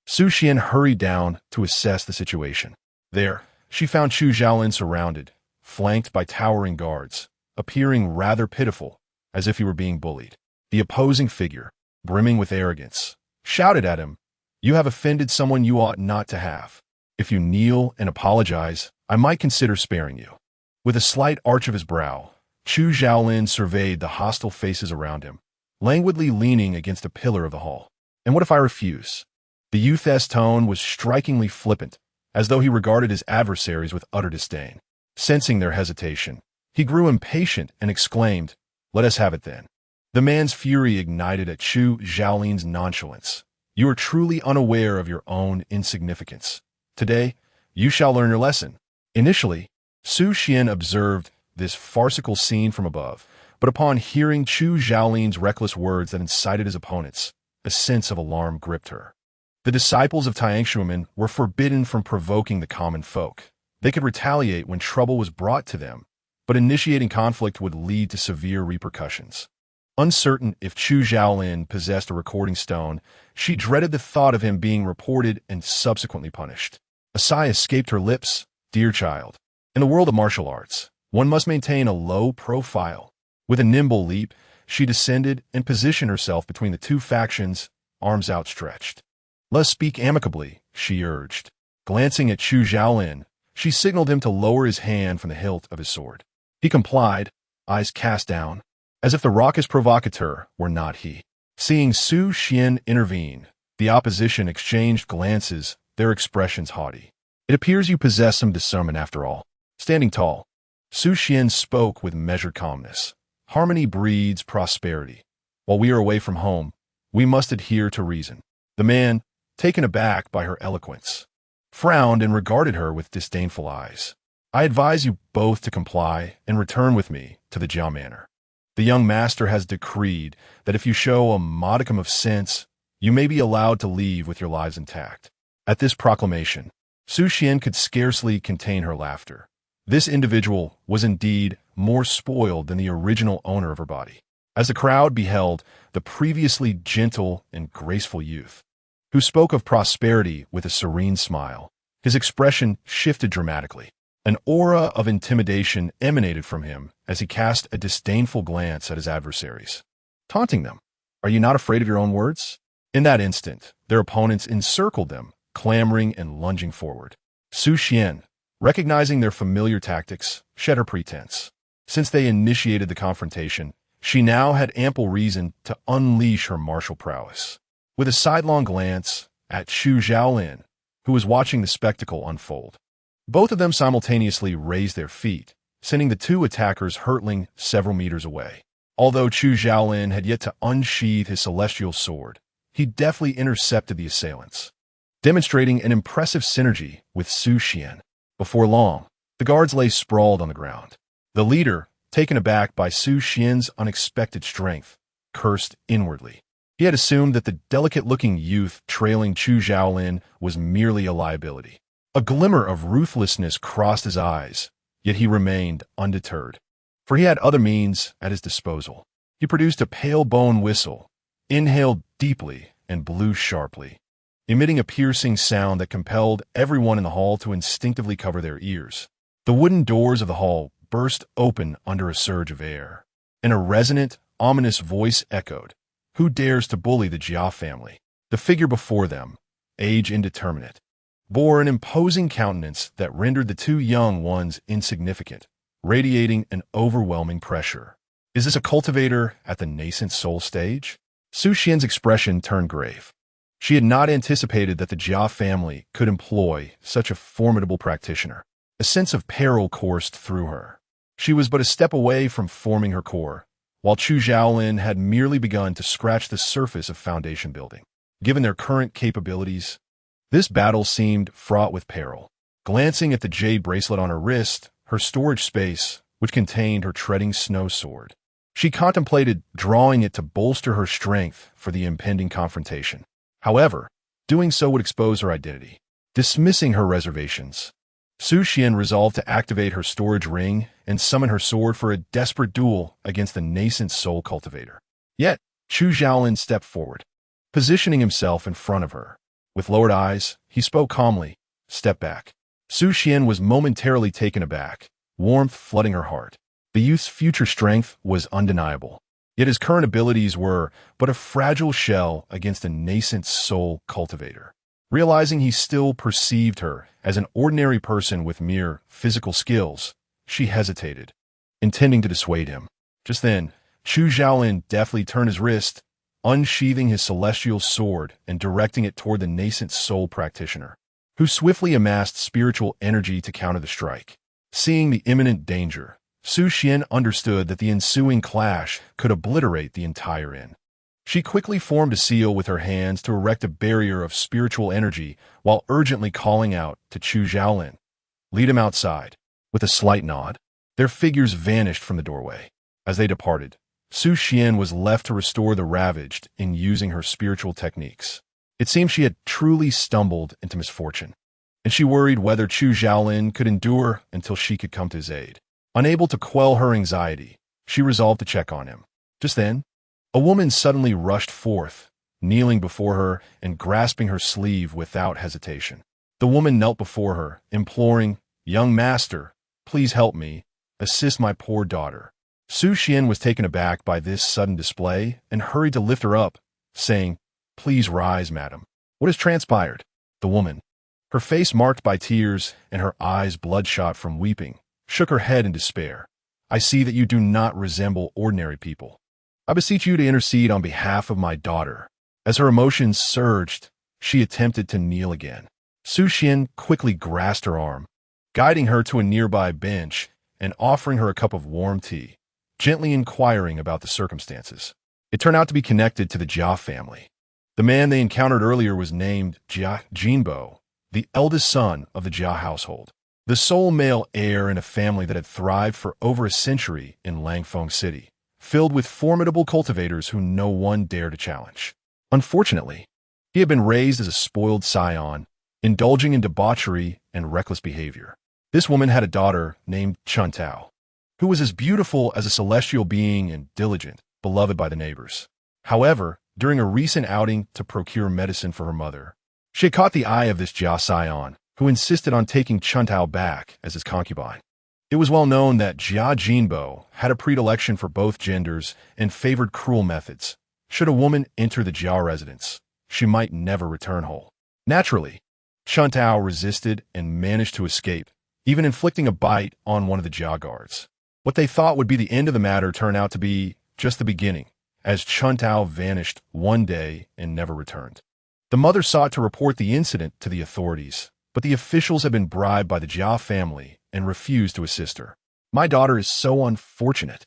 Su Xian hurried down to assess the situation. There, she found Chu Xiaolin surrounded, flanked by towering guards, appearing rather pitiful, as if he were being bullied. The opposing figure, brimming with arrogance, shouted at him, "You have offended someone you ought not to have. If you kneel and apologize, I might consider sparing you." With a slight arch of his brow, Chu Xiaolin surveyed the hostile faces around him, languidly leaning against a pillar of the hall. "And what if I refuse?" The youth's tone was strikingly flippant, as though he regarded his adversaries with utter disdain. Sensing their hesitation, he grew impatient and exclaimed, "Let us have it then." The man's fury ignited at Chu Xiaolin's nonchalance. "You are truly unaware of your own insignificance. Today, you shall learn your lesson." Initially, Su Xian observed this farcical scene from above, but upon hearing Chu Xiaolin's reckless words that incited his opponents, a sense of alarm gripped her. The disciples of Tianshuomen were forbidden from provoking the common folk. They could retaliate when trouble was brought to them, but initiating conflict would lead to severe repercussions. Uncertain if Chu Xiaolin possessed a recording stone, she dreaded the thought of him being reported and subsequently punished. A sigh escaped her lips. "Dear child, in the world of martial arts, one must maintain a low profile." With a nimble leap, she descended and positioned herself between the two factions, arms outstretched. "Let us speak amicably," she urged. Glancing at Chu Xiaolin, she signaled him to lower his hand from the hilt of his sword. He complied, eyes cast down, as if the raucous provocateur were not he. Seeing Su Xian intervene, the opposition exchanged glances, their expressions haughty. "It appears you possess some discernment after all." Standing tall, Su Xian spoke with measured calmness. "Harmony breeds prosperity. While we are away from home, we must adhere to reason." The man, taken aback by her eloquence, frowned and regarded her with disdainful eyes. "I advise you both to comply and return with me to the Jia Manor. The young master has decreed that if you show a modicum of sense, you may be allowed to leave with your lives intact." At this proclamation, Su Xian could scarcely contain her laughter. This individual was indeed more spoiled than the original owner of her body. As the crowd beheld the previously gentle and graceful youth, who spoke of prosperity with a serene smile, his expression shifted dramatically. An aura of intimidation emanated from him as he cast a disdainful glance at his adversaries, taunting them. "Are you not afraid of your own words?" In that instant, their opponents encircled them, clamoring and lunging forward. Su Xian, recognizing their familiar tactics, shed her pretense. Since they initiated the confrontation, she now had ample reason to unleash her martial prowess. With a sidelong glance at Chu Xiaolin, who was watching the spectacle unfold, both of them simultaneously raised their feet, sending the two attackers hurtling several meters away. Although Chu Xiaolin had yet to unsheath his celestial sword, he deftly intercepted the assailants, demonstrating an impressive synergy with Su Xian. Before long, the guards lay sprawled on the ground. The leader, taken aback by Su Xian's unexpected strength, cursed inwardly. He had assumed that the delicate-looking youth trailing Chu Xiaolin was merely a liability. A glimmer of ruthlessness crossed his eyes, yet he remained undeterred, for he had other means at his disposal. He produced a pale bone whistle, inhaled deeply, and blew sharply, emitting a piercing sound that compelled everyone in the hall to instinctively cover their ears. The wooden doors of the hall burst open under a surge of air, and a resonant, ominous voice echoed, "Who dares to bully the Jia family?" The figure before them, age indeterminate, bore an imposing countenance that rendered the two young ones insignificant, radiating an overwhelming pressure. Is this a cultivator at the nascent soul stage? Su Xian's expression turned grave. She had not anticipated that the Jia family could employ such a formidable practitioner. A sense of peril coursed through her. She was but a step away from forming her core, while Chu Xiaolin had merely begun to scratch the surface of foundation building. Given their current capabilities, this battle seemed fraught with peril. Glancing at the jade bracelet on her wrist, her storage space, which contained her treading snow sword, she contemplated drawing it to bolster her strength for the impending confrontation. However, doing so would expose her identity. Dismissing her reservations, Su Xian resolved to activate her storage ring and summon her sword for a desperate duel against the nascent soul cultivator. Yet, Chu Xiaolin stepped forward, positioning himself in front of her. With lowered eyes, he spoke calmly, "Step back." Su Xian was momentarily taken aback, warmth flooding her heart. The youth's future strength was undeniable, yet his current abilities were but a fragile shell against a nascent soul cultivator. Realizing he still perceived her as an ordinary person with mere physical skills, she hesitated, intending to dissuade him. Just then, Chu Xiaolin deftly turned his wrist, unsheathing his celestial sword and directing it toward the nascent soul practitioner, who swiftly amassed spiritual energy to counter the strike. Seeing the imminent danger, Su Xian understood that the ensuing clash could obliterate the entire inn. She quickly formed a seal with her hands to erect a barrier of spiritual energy while urgently calling out to Chu Xiaolin, "Lead him outside." With a slight nod, their figures vanished from the doorway. As they departed, Su Xian was left to restore the ravaged in using her spiritual techniques. It seemed she had truly stumbled into misfortune, and she worried whether Chu Xiaolin could endure until she could come to his aid. Unable to quell her anxiety, she resolved to check on him. Just then, a woman suddenly rushed forth, kneeling before her and grasping her sleeve without hesitation. The woman knelt before her, imploring, "Young master, please help me, assist my poor daughter." Su Xian was taken aback by this sudden display and hurried to lift her up, saying, "Please rise, madam. What has transpired?" The woman, her face marked by tears and her eyes bloodshot from weeping, shook her head in despair. "I see that you do not resemble ordinary people. I beseech you to intercede on behalf of my daughter." As her emotions surged, she attempted to kneel again. Su Xian quickly grasped her arm, guiding her to a nearby bench and offering her a cup of warm tea, gently inquiring about the circumstances. It turned out to be connected to the Jia family. The man they encountered earlier was named Jia Jinbo, the eldest son of the Jia household, the sole male heir in a family that had thrived for over a century in Langfeng City, filled with formidable cultivators who no one dared to challenge. Unfortunately, he had been raised as a spoiled scion, indulging in debauchery and reckless behavior. This woman had a daughter named Chuntao, who was as beautiful as a celestial being and diligent, beloved by the neighbors. However, during a recent outing to procure medicine for her mother, she had caught the eye of this Jia scion, who insisted on taking Chuntao back as his concubine. It was well known that Jia Jinbo had a predilection for both genders and favored cruel methods. Should a woman enter the Jia residence, she might never return whole. Naturally, Chuntao resisted and managed to escape, even inflicting a bite on one of the Jia guards. What they thought would be the end of the matter turned out to be just the beginning, as Chuntao vanished one day and never returned. The mother sought to report the incident to the authorities, but the officials had been bribed by the Jia family and refused to assist her. My daughter is so unfortunate.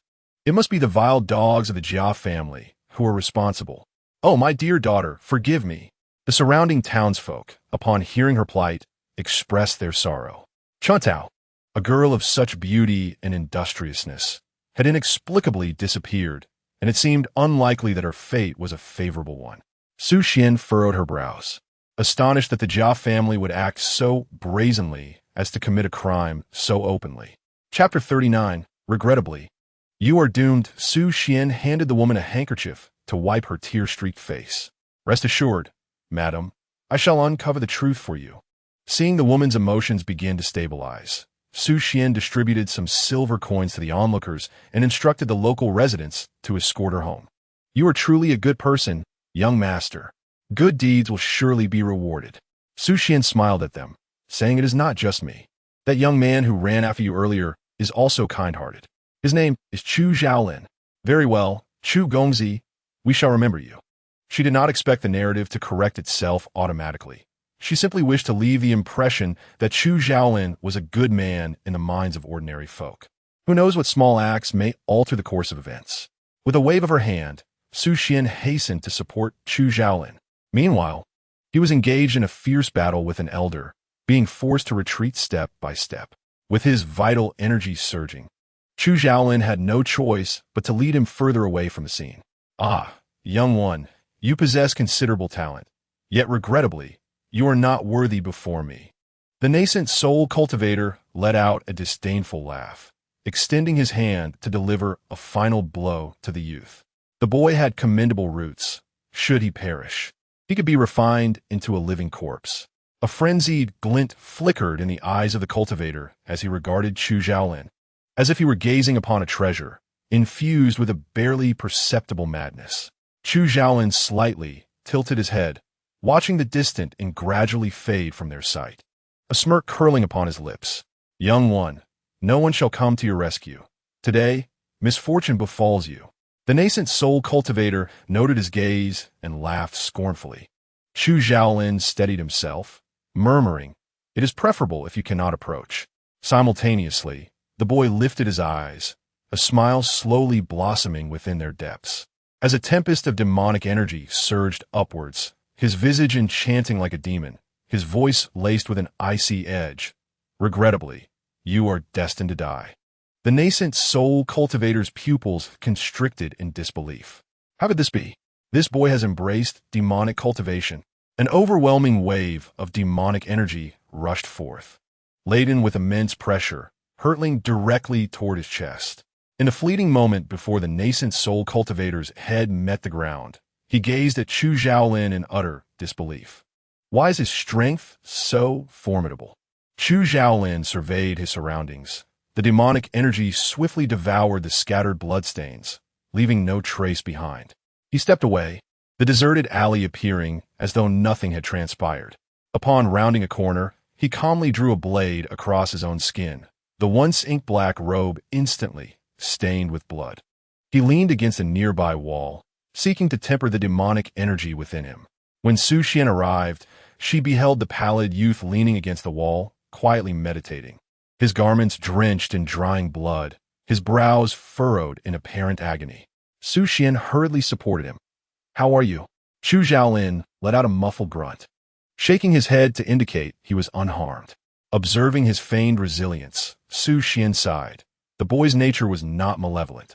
It must be the vile dogs of the Jia family who are responsible. Oh, my dear daughter, forgive me. The surrounding townsfolk, upon hearing her plight, expressed their sorrow. Chuntao, a girl of such beauty and industriousness, had inexplicably disappeared, and it seemed unlikely that her fate was a favorable one. Su Xian furrowed her brows, astonished that the Jia family would act so brazenly as to commit a crime so openly. Chapter 39, Regrettably. You are doomed. Su Xian handed the woman a handkerchief to wipe her tear-streaked face. Rest assured, madam, I shall uncover the truth for you. Seeing the woman's emotions begin to stabilize, Su Xian distributed some silver coins to the onlookers and instructed the local residents to escort her home. You are truly a good person, young master. Good deeds will surely be rewarded. Su Xian smiled at them, saying, it is not just me. That young man who ran after you earlier is also kind-hearted. His name is Chu Xiaolin. Very well, Chu Gongzi, we shall remember you. She did not expect the narrative to correct itself automatically. She simply wished to leave the impression that Chu Xiaolin was a good man in the minds of ordinary folk. Who knows what small acts may alter the course of events. With a wave of her hand, Su Xian hastened to support Chu Xiaolin. Meanwhile, he was engaged in a fierce battle with an elder, being forced to retreat step by step. With his vital energy surging, Chu Xiaolin had no choice but to lead him further away from the scene. Ah, young one, you possess considerable talent, yet regrettably, you are not worthy before me. The nascent soul cultivator let out a disdainful laugh, extending his hand to deliver a final blow to the youth. The boy had commendable roots. Should he perish, he could be refined into a living corpse. A frenzied glint flickered in the eyes of the cultivator as he regarded Chu Xiaolin, as if he were gazing upon a treasure, infused with a barely perceptible madness. Chu Xiaolin slightly tilted his head, watching the distant and gradually fade from their sight, a smirk curling upon his lips. Young one, no one shall come to your rescue. Today, misfortune befalls you. The nascent soul cultivator noted his gaze and laughed scornfully. Chu Xiaolin steadied himself, murmuring, it is preferable if you cannot approach. Simultaneously, the boy lifted his eyes, a smile slowly blossoming within their depths. As a tempest of demonic energy surged upwards, his visage enchanting like a demon, his voice laced with an icy edge. Regrettably, you are destined to die. The nascent soul cultivator's pupils constricted in disbelief. How could this be? This boy has embraced demonic cultivation. An overwhelming wave of demonic energy rushed forth, laden with immense pressure, hurtling directly toward his chest. In a fleeting moment before the nascent soul cultivator's head met the ground, he gazed at Chu Xiaolin in utter disbelief. Why is his strength so formidable? Chu Xiaolin surveyed his surroundings. The demonic energy swiftly devoured the scattered bloodstains, leaving no trace behind. He stepped away, the deserted alley appearing as though nothing had transpired. Upon rounding a corner, he calmly drew a blade across his own skin, the once ink-black robe instantly stained with blood. He leaned against a nearby wall, seeking to temper the demonic energy within him. When Su Xian arrived, she beheld the pallid youth leaning against the wall, quietly meditating. His garments drenched in drying blood, his brows furrowed in apparent agony. Su Xian hurriedly supported him. How are you? Chu Xiaolin let out a muffled grunt, shaking his head to indicate he was unharmed. Observing his feigned resilience, Su Xian sighed. The boy's nature was not malevolent,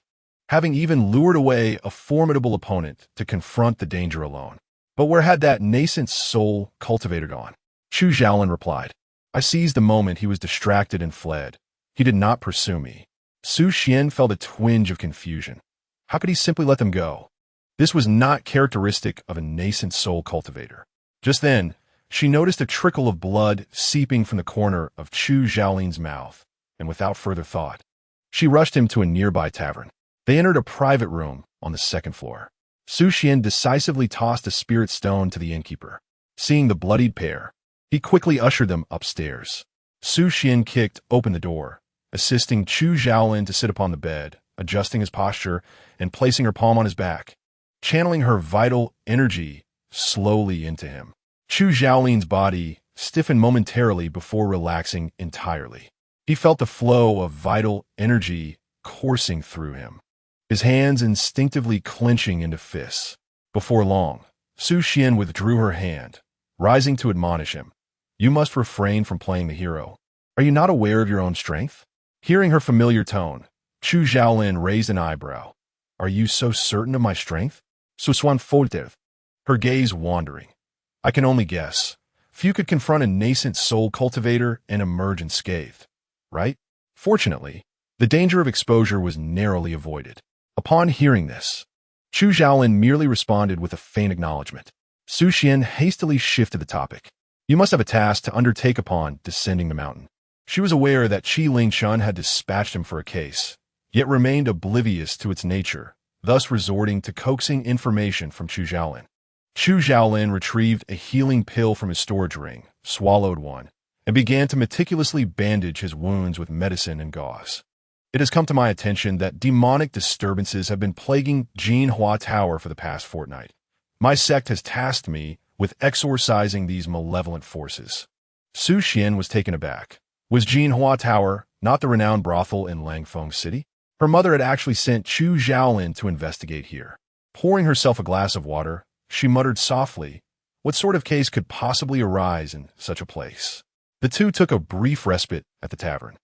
having even lured away a formidable opponent to confront the danger alone. But where had that nascent soul cultivator gone? Chu Xiaolin replied. I seized the moment he was distracted and fled. He did not pursue me. Su Xian felt a twinge of confusion. How could he simply let them go? This was not characteristic of a nascent soul cultivator. Just then, she noticed a trickle of blood seeping from the corner of Chu Xiaolin's mouth, and without further thought, she rushed him to a nearby tavern. They entered a private room on the second floor. Su Xian decisively tossed a spirit stone to the innkeeper. Seeing the bloodied pair, he quickly ushered them upstairs. Su Xian kicked open the door, assisting Chu Xiaolin to sit upon the bed, adjusting his posture and placing her palm on his back, channeling her vital energy slowly into him. Chu Xiaolin's body stiffened momentarily before relaxing entirely. He He felt the flow of vital energy coursing through him, his hands instinctively clenching into fists. Before long, Su Xian withdrew her hand, rising to admonish him. You must refrain from playing the hero. Are you not aware of your own strength? Hearing her familiar tone, Chu Xiaolin raised an eyebrow. Are you so certain of my strength? Su Xuan faltered, her gaze wandering. I can only guess. Few could confront a nascent soul cultivator and emerge unscathed, right? Fortunately, the danger of exposure was narrowly avoided. Upon hearing this, Chu Xiaolin merely responded with a faint acknowledgement. Su Xian hastily shifted the topic. You must have a task to undertake upon descending the mountain. She was aware that Qi Lingchun had dispatched him for a case, yet remained oblivious to its nature, thus resorting to coaxing information from Chu Xiaolin. Chu Xiaolin retrieved a healing pill from his storage ring, swallowed one, and began to meticulously bandage his wounds with medicine and gauze. It has come to my attention that demonic disturbances have been plaguing Jinhua Tower for the past fortnight. My sect has tasked me with exorcising these malevolent forces. Su Xian was taken aback. Was Jinhua Tower not the renowned brothel in Langfeng City? Her mother had actually sent Chu Xiaolin to investigate here. Pouring herself a glass of water, she muttered softly, what sort of case could possibly arise in such a place? The two took a brief respite at the tavern.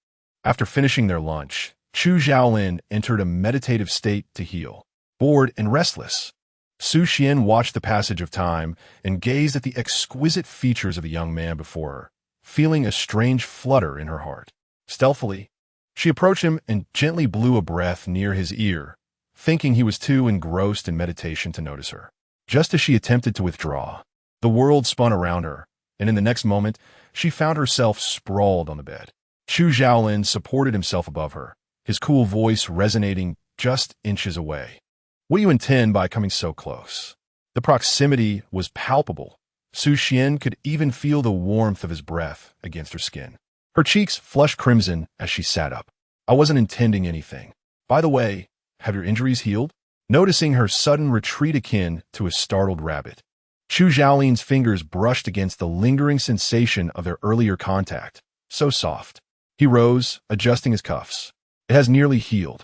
After finishing their lunch, Chu Xiaolin entered a meditative state to heal. Bored and restless, Su Xian watched the passage of time and gazed at the exquisite features of the young man before her, feeling a strange flutter in her heart. Stealthily, she approached him and gently blew a breath near his ear, thinking he was too engrossed in meditation to notice her. Just as she attempted to withdraw, the world spun around her, and in the next moment, she found herself sprawled on the bed. Chu Xiaolin supported himself above her, his cool voice resonating just inches away. What do you intend by coming so close? The proximity was palpable. Su Xian could even feel the warmth of his breath against her skin. Her cheeks flushed crimson as she sat up. I wasn't intending anything. By the way, have your injuries healed? Noticing her sudden retreat akin to a startled rabbit, Chu Xiaolin's fingers brushed against the lingering sensation of their earlier contact. So soft. He rose, adjusting his cuffs. It has nearly healed.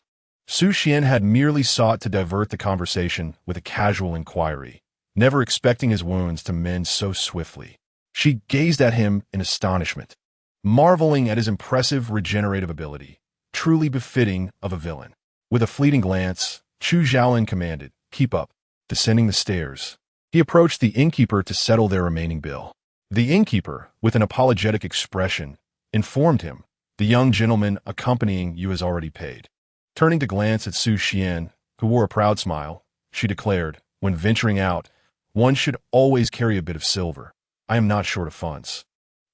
Su Xian had merely sought to divert the conversation with a casual inquiry, never expecting his wounds to mend so swiftly. She gazed at him in astonishment, marveling at his impressive regenerative ability, truly befitting of a villain. With a fleeting glance, Chu Xiaolin commanded, keep up. Descending the stairs, he approached the innkeeper to settle their remaining bill. The innkeeper, with an apologetic expression, informed him, the young gentleman accompanying you has already paid. Turning to glance at Su Xian, who wore a proud smile, she declared, when venturing out, one should always carry a bit of silver. I am not short of funds.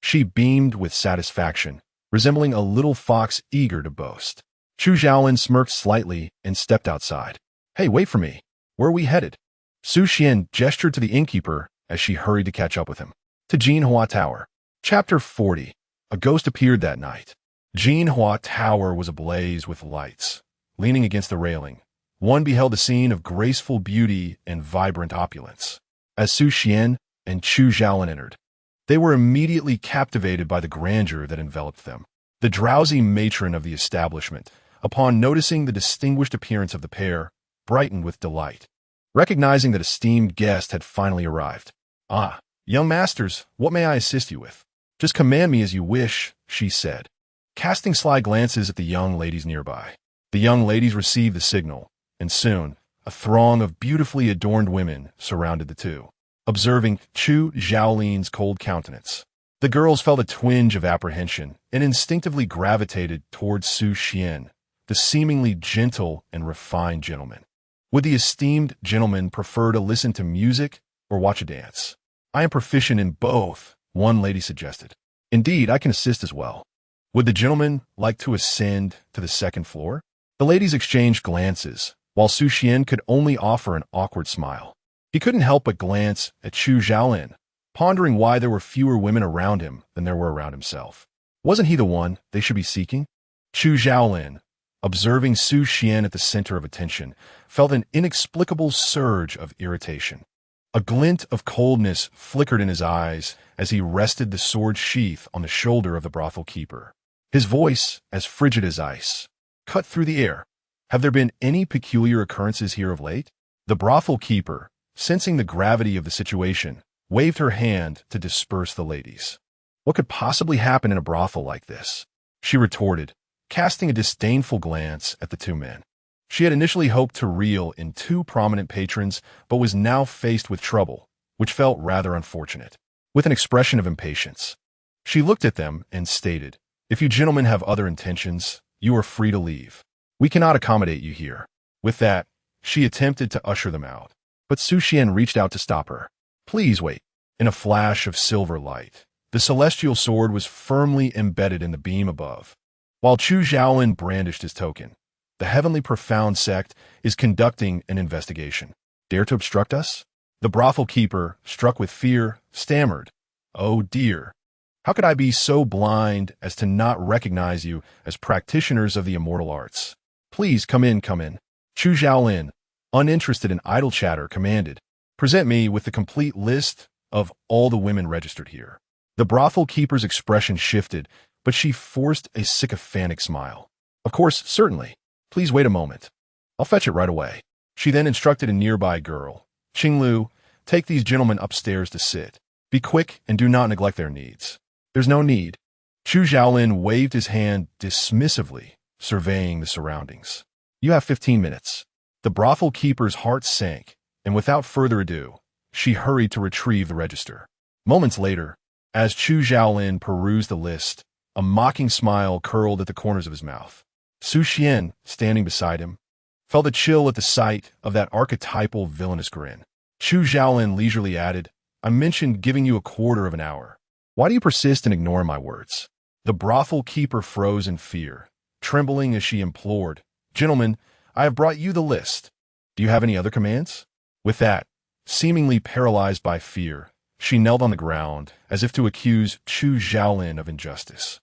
She beamed with satisfaction, resembling a little fox eager to boast. Chu Xiaolin smirked slightly and stepped outside. Hey, wait for me. Where are we headed? Su Xian gestured to the innkeeper as she hurried to catch up with him. To Jinhua Tower. Chapter 40. A ghost appeared that night. Jinhua Tower was ablaze with lights. Leaning against the railing, one beheld a scene of graceful beauty and vibrant opulence. As Su Xian and Chu Xiaolin entered, they were immediately captivated by the grandeur that enveloped them. The drowsy matron of the establishment, upon noticing the distinguished appearance of the pair, brightened with delight, recognizing that esteemed guest had finally arrived. Ah, young masters, what may I assist you with? Just command me as you wish, she said, casting sly glances at the young ladies nearby. The young ladies received the signal, and soon, a throng of beautifully adorned women surrounded the two. Observing Chu Xiaolin's cold countenance, the girls felt a twinge of apprehension and instinctively gravitated towards Su Xian, the seemingly gentle and refined gentleman. Would the esteemed gentleman prefer to listen to music or watch a dance? I am proficient in both, one lady suggested. Indeed, I can assist as well. Would the gentleman like to ascend to the second floor? The ladies exchanged glances, while Su Xian could only offer an awkward smile. He couldn't help but glance at Chu Xiaolin, pondering why there were fewer women around him than there were around himself. Wasn't he the one they should be seeking? Chu Xiaolin, observing Su Xian at the center of attention, felt an inexplicable surge of irritation. A glint of coldness flickered in his eyes as he rested the sword sheath on the shoulder of the brothel keeper. His voice, as frigid as ice, cut through the air. Have there been any peculiar occurrences here of late? The brothel keeper, sensing the gravity of the situation, waved her hand to disperse the ladies. What could possibly happen in a brothel like this? She retorted, casting a disdainful glance at the two men. She had initially hoped to reel in two prominent patrons, but was now faced with trouble, which felt rather unfortunate. With an expression of impatience, she looked at them and stated, "If you gentlemen have other intentions, you are free to leave. We cannot accommodate you here." With that, she attempted to usher them out, but Su Xian reached out to stop her. "Please wait." In a flash of silver light, the celestial sword was firmly embedded in the beam above. While Chu Xiaolin brandished his token, the Heavenly Profound Sect is conducting an investigation. Dare to obstruct us? The brothel keeper, struck with fear, stammered, "Oh dear. How could I be so blind as to not recognize you as practitioners of the immortal arts? Please come in, come in." Chu Xiaolin, uninterested in idle chatter, commanded, "Present me with the complete list of all the women registered here." The brothel keeper's expression shifted, but she forced a sycophantic smile. "Of course, certainly. Please wait a moment. I'll fetch it right away." She then instructed a nearby girl, "Qinglu, take these gentlemen upstairs to sit. Be quick and do not neglect their needs." "There's no need." Chu Xiaolin waved his hand dismissively, surveying the surroundings. "You have 15 minutes. The brothel keeper's heart sank, and without further ado, she hurried to retrieve the register. Moments later, as Chu Xiaolin perused the list, a mocking smile curled at the corners of his mouth. Su Xian, standing beside him, felt a chill at the sight of that archetypal villainous grin. Chu Xiaolin leisurely added, "I mentioned giving you a quarter of an hour. Why do you persist in ignoring my words?" The brothel keeper froze in fear, trembling as she implored, "Gentlemen, I have brought you the list. Do you have any other commands?" With that, seemingly paralyzed by fear, she knelt on the ground as if to accuse Chu Xiaolin of injustice.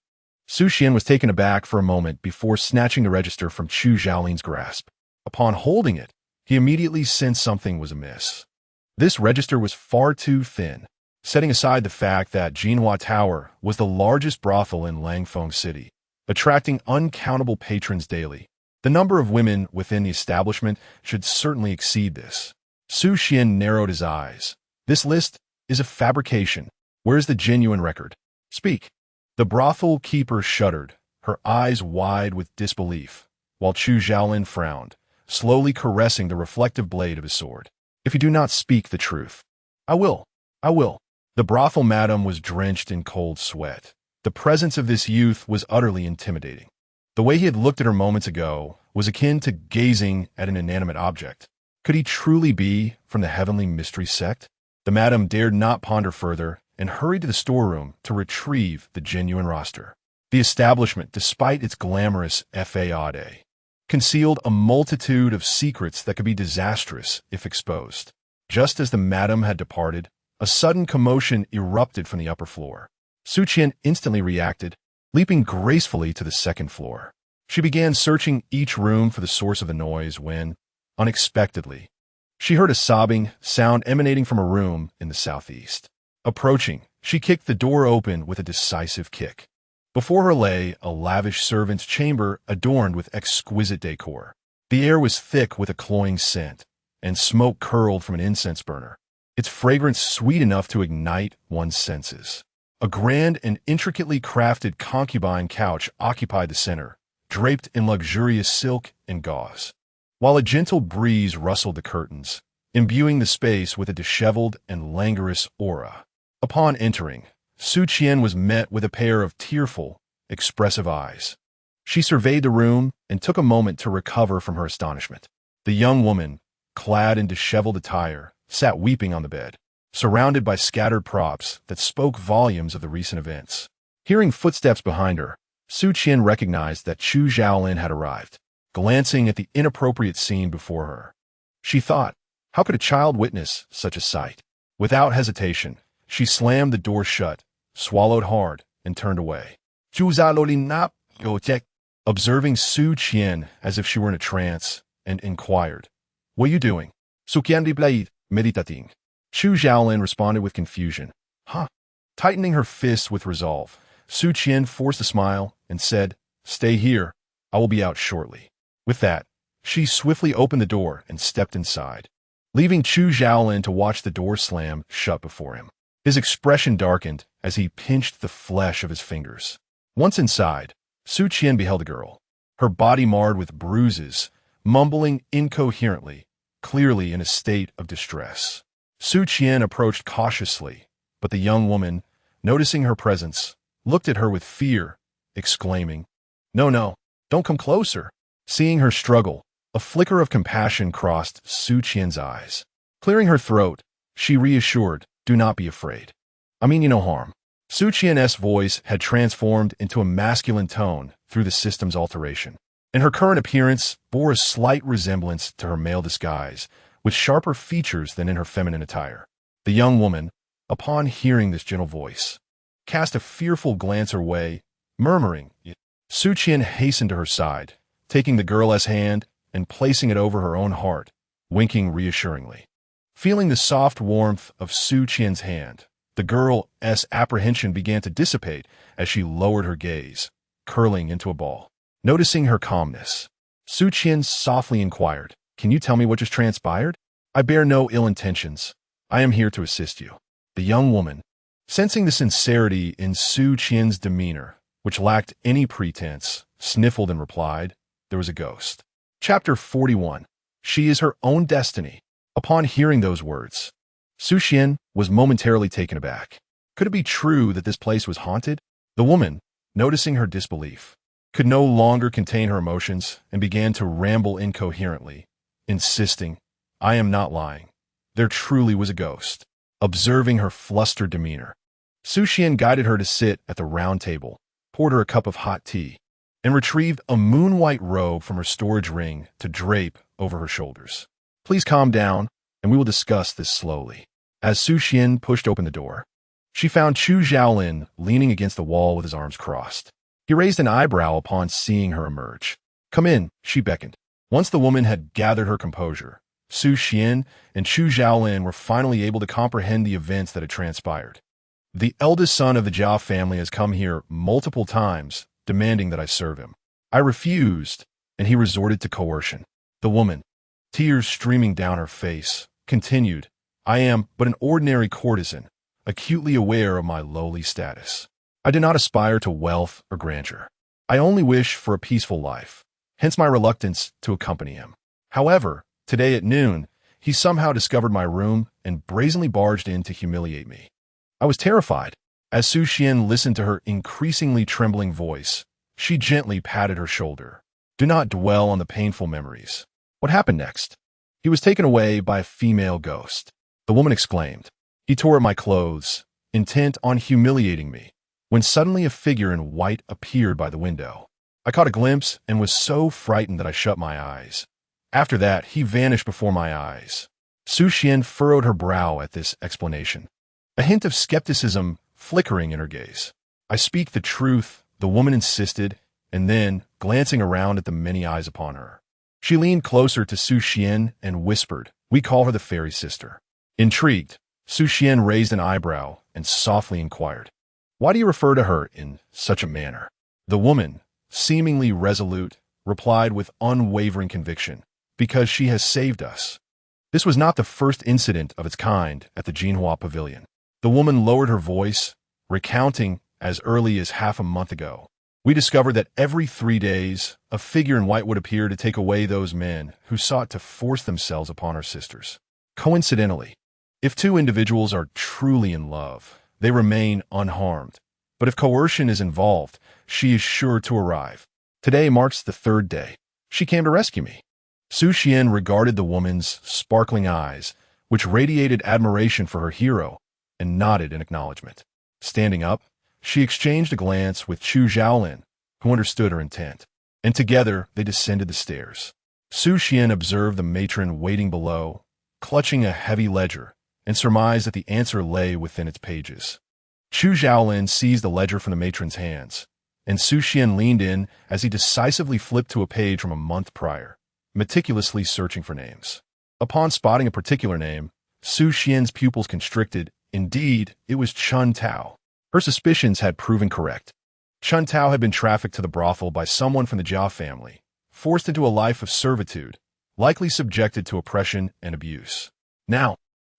Su Xian was taken aback for a moment before snatching the register from Chu Xiaolin's grasp. Upon holding it, he immediately sensed something was amiss. This register was far too thin. Setting aside the fact that Jinhua Tower was the largest brothel in Langfeng City, attracting uncountable patrons daily, the number of women within the establishment should certainly exceed this. Su Xian narrowed his eyes. "This list is a fabrication. Where is the genuine record? Speak." The brothel keeper shuddered, her eyes wide with disbelief, while Chu Xiaolin frowned, slowly caressing the reflective blade of his sword. "If you do not speak the truth, I will. The brothel madam was drenched in cold sweat. The presence of this youth was utterly intimidating. The way he had looked at her moments ago was akin to gazing at an inanimate object. Could he truly be from the heavenly mystery sect? The madam dared not ponder further and hurried to the storeroom to retrieve the genuine roster. The establishment, despite its glamorous faade, concealed a multitude of secrets that could be disastrous if exposed. Just as the madam had departed, a sudden commotion erupted from the upper floor. Su Qian instantly reacted, leaping gracefully to the second floor. She began searching each room for the source of the noise when, unexpectedly, she heard a sobbing sound emanating from a room in the southeast. Approaching, she kicked the door open with a decisive kick. Before her lay a lavish servant's chamber adorned with exquisite decor. The air was thick with a cloying scent, and smoke curled from an incense burner, its fragrance sweet enough to ignite one's senses. A grand and intricately crafted concubine couch occupied the center, draped in luxurious silk and gauze, while a gentle breeze rustled the curtains, imbuing the space with a disheveled and languorous aura. Upon entering, Su Qian was met with a pair of tearful, expressive eyes. She surveyed the room and took a moment to recover from her astonishment. The young woman, clad in disheveled attire, sat weeping on the bed, surrounded by scattered props that spoke volumes of the recent events. Hearing footsteps behind her, Su Qian recognized that Chu Xiaolin had arrived. Glancing at the inappropriate scene before her, she thought, how could a child witness such a sight? Without hesitation, she slammed the door shut, swallowed hard, and turned away. Observing Su Qian as if she were in a trance, and inquired, "What are you doing?" "Meditating." Chu Xiaolin responded with confusion. "Huh?" Tightening her fists with resolve, Su Qian forced a smile and said, "Stay here. I will be out shortly." With that, she swiftly opened the door and stepped inside, leaving Chu Xiaolin to watch the door slam shut before him. His expression darkened as he pinched the flesh of his fingers. Once inside, Su Qian beheld a girl, her body marred with bruises, mumbling incoherently, clearly in a state of distress. Su Qian approached cautiously, but the young woman, noticing her presence, looked at her with fear, exclaiming, "No, don't come closer." Seeing her struggle, a flicker of compassion crossed Su Qian's eyes. Clearing her throat, she reassured, "Do not be afraid. I mean you no harm." Su Qian's voice had transformed into a masculine tone through the system's alteration, and her current appearance bore a slight resemblance to her male disguise, with sharper features than in her feminine attire. The young woman, upon hearing this gentle voice, cast a fearful glance her way, murmuring. Su Qian hastened to her side, taking the girl's hand and placing it over her own heart, winking reassuringly. Feeling the soft warmth of Su Qian's hand, the girl's apprehension began to dissipate as she lowered her gaze, curling into a ball. Noticing her calmness, Su Qian softly inquired, "Can you tell me what just transpired? I bear no ill intentions. I am here to assist you." The young woman, sensing the sincerity in Su Qian's demeanor, which lacked any pretense, sniffled and replied, "There was a ghost." Chapter 41. She is her own destiny. Upon hearing those words, Su Qian was momentarily taken aback. Could it be true that this place was haunted? The woman, noticing her disbelief, could no longer contain her emotions and began to ramble incoherently, insisting, "I am not lying. There truly was a ghost." Observing her flustered demeanor, Su Qian guided her to sit at the round table, poured her a cup of hot tea, and retrieved a moon-white robe from her storage ring to drape over her shoulders. "Please calm down, and we will discuss this slowly." As Su Qian pushed open the door, she found Chu Xiaolin leaning against the wall with his arms crossed. He raised an eyebrow upon seeing her emerge. "Come in," she beckoned. Once the woman had gathered her composure, Su Qian and Chu Xiaolin were finally able to comprehend the events that had transpired. "The eldest son of the Jiao family has come here multiple times, demanding that I serve him. I refused, and he resorted to coercion." The woman, tears streaming down her face, continued, "I am but an ordinary courtesan, acutely aware of my lowly status. I do not aspire to wealth or grandeur. I only wish for a peaceful life, hence my reluctance to accompany him. However, today at noon, he somehow discovered my room and brazenly barged in to humiliate me. I was terrified." As Su Qian listened to her increasingly trembling voice, she gently patted her shoulder. "Do not dwell on the painful memories. What happened next?" "He was taken away by a female ghost," the woman exclaimed. "He tore at my clothes, intent on humiliating me, when suddenly a figure in white appeared by the window. I caught a glimpse and was so frightened that I shut my eyes. After that, he vanished before my eyes." Su Qian furrowed her brow at this explanation, a hint of skepticism flickering in her gaze. "I speak the truth," the woman insisted, and then, glancing around at the many eyes upon her, she leaned closer to Su Qian and whispered, "We call her the fairy sister." Intrigued, Su Qian raised an eyebrow and softly inquired, "Why do you refer to her in such a manner?" The woman, seemingly resolute, replied with unwavering conviction, "Because she has saved us." This was not the first incident of its kind at the Jinhua Pavilion. The woman lowered her voice, recounting, as early as half a month ago, "We discovered that every 3 days, a figure in white would appear to take away those men who sought to force themselves upon our sisters. Coincidentally, if two individuals are truly in love, they remain unharmed. But if coercion is involved, she is sure to arrive. Today marks the 3rd day. She came to rescue me." Su Qian regarded the woman's sparkling eyes, which radiated admiration for her hero, and nodded in acknowledgement. Standing up, she exchanged a glance with Chu Xiaolin, who understood her intent, and together they descended the stairs. Su Qian observed the matron waiting below, clutching a heavy ledger, and surmised that the answer lay within its pages. Chu Xiaolin seized the ledger from the matron's hands, and Su Qian leaned in as he decisively flipped to a page from a month prior, meticulously searching for names. Upon spotting a particular name, Su Qian's pupils constricted. Indeed, it was Chun Tao. Her suspicions had proven correct. Chun Tao had been trafficked to the brothel by someone from the Jia family, forced into a life of servitude, likely subjected to oppression and abuse. Now,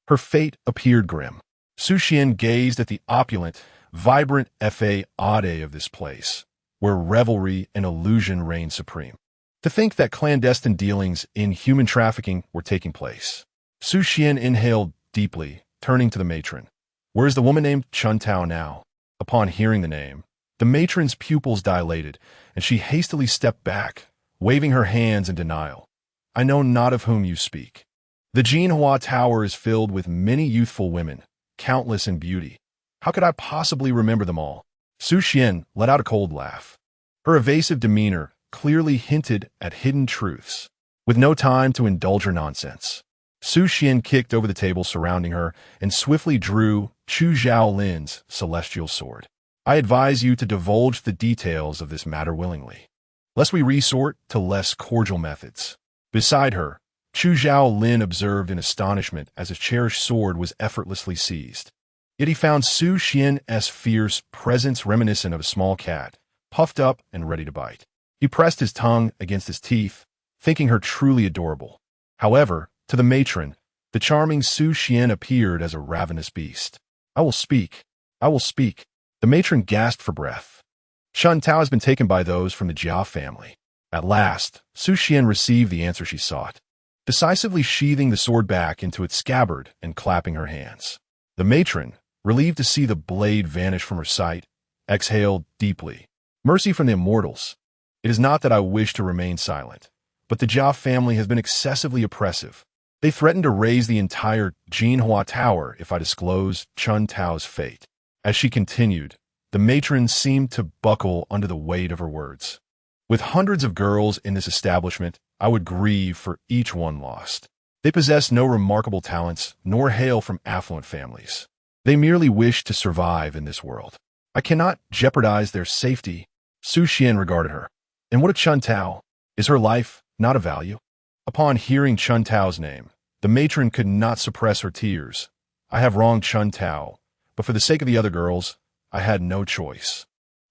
her fate appeared grim. Su Xian gazed at the opulent, vibrant fade of this place, where revelry and illusion reigned supreme. To think that clandestine dealings in human trafficking were taking place. Su Xian inhaled deeply, turning to the matron. Where is the woman named Chun Tao now? Upon hearing the name, the matron's pupils dilated, and she hastily stepped back, waving her hands in denial. I know not of whom you speak. The Jinhua Tower is filled with many youthful women, countless in beauty. How could I possibly remember them all? Su Xian let out a cold laugh. Her evasive demeanor clearly hinted at hidden truths. With no time to indulge her nonsense, Su Xian kicked over the table surrounding her and swiftly drew Chu Zhaolin's celestial sword. I advise you to divulge the details of this matter willingly, lest we resort to less cordial methods. Beside her, Chu Zhaolin observed in astonishment as his cherished sword was effortlessly seized. Yet he found Su Xian's fierce presence reminiscent of a small cat, puffed up and ready to bite. He pressed his tongue against his teeth, thinking her truly adorable. However, to the matron, the charming Su Xian appeared as a ravenous beast. I will speak. I will speak. The matron gasped for breath. Chun Tao has been taken by those from the Jia family. At last, Su Xian received the answer she sought, decisively sheathing the sword back into its scabbard and clapping her hands. The matron, relieved to see the blade vanish from her sight, exhaled deeply. Mercy from the immortals. It is not that I wish to remain silent, but the Jia family has been excessively oppressive. They threatened to raise the entire Jinhua Tower if I disclose Chun Tao's fate. As she continued, the matron seemed to buckle under the weight of her words. With hundreds of girls in this establishment, I would grieve for each one lost. They possess no remarkable talents, nor hail from affluent families. They merely wish to survive in this world. I cannot jeopardize their safety. Su Xian regarded her. And what of Chun Tao? Is her life not of value? Upon hearing Chun Tao's name, the matron could not suppress her tears. I have wronged Chun Tao, but for the sake of the other girls, I had no choice.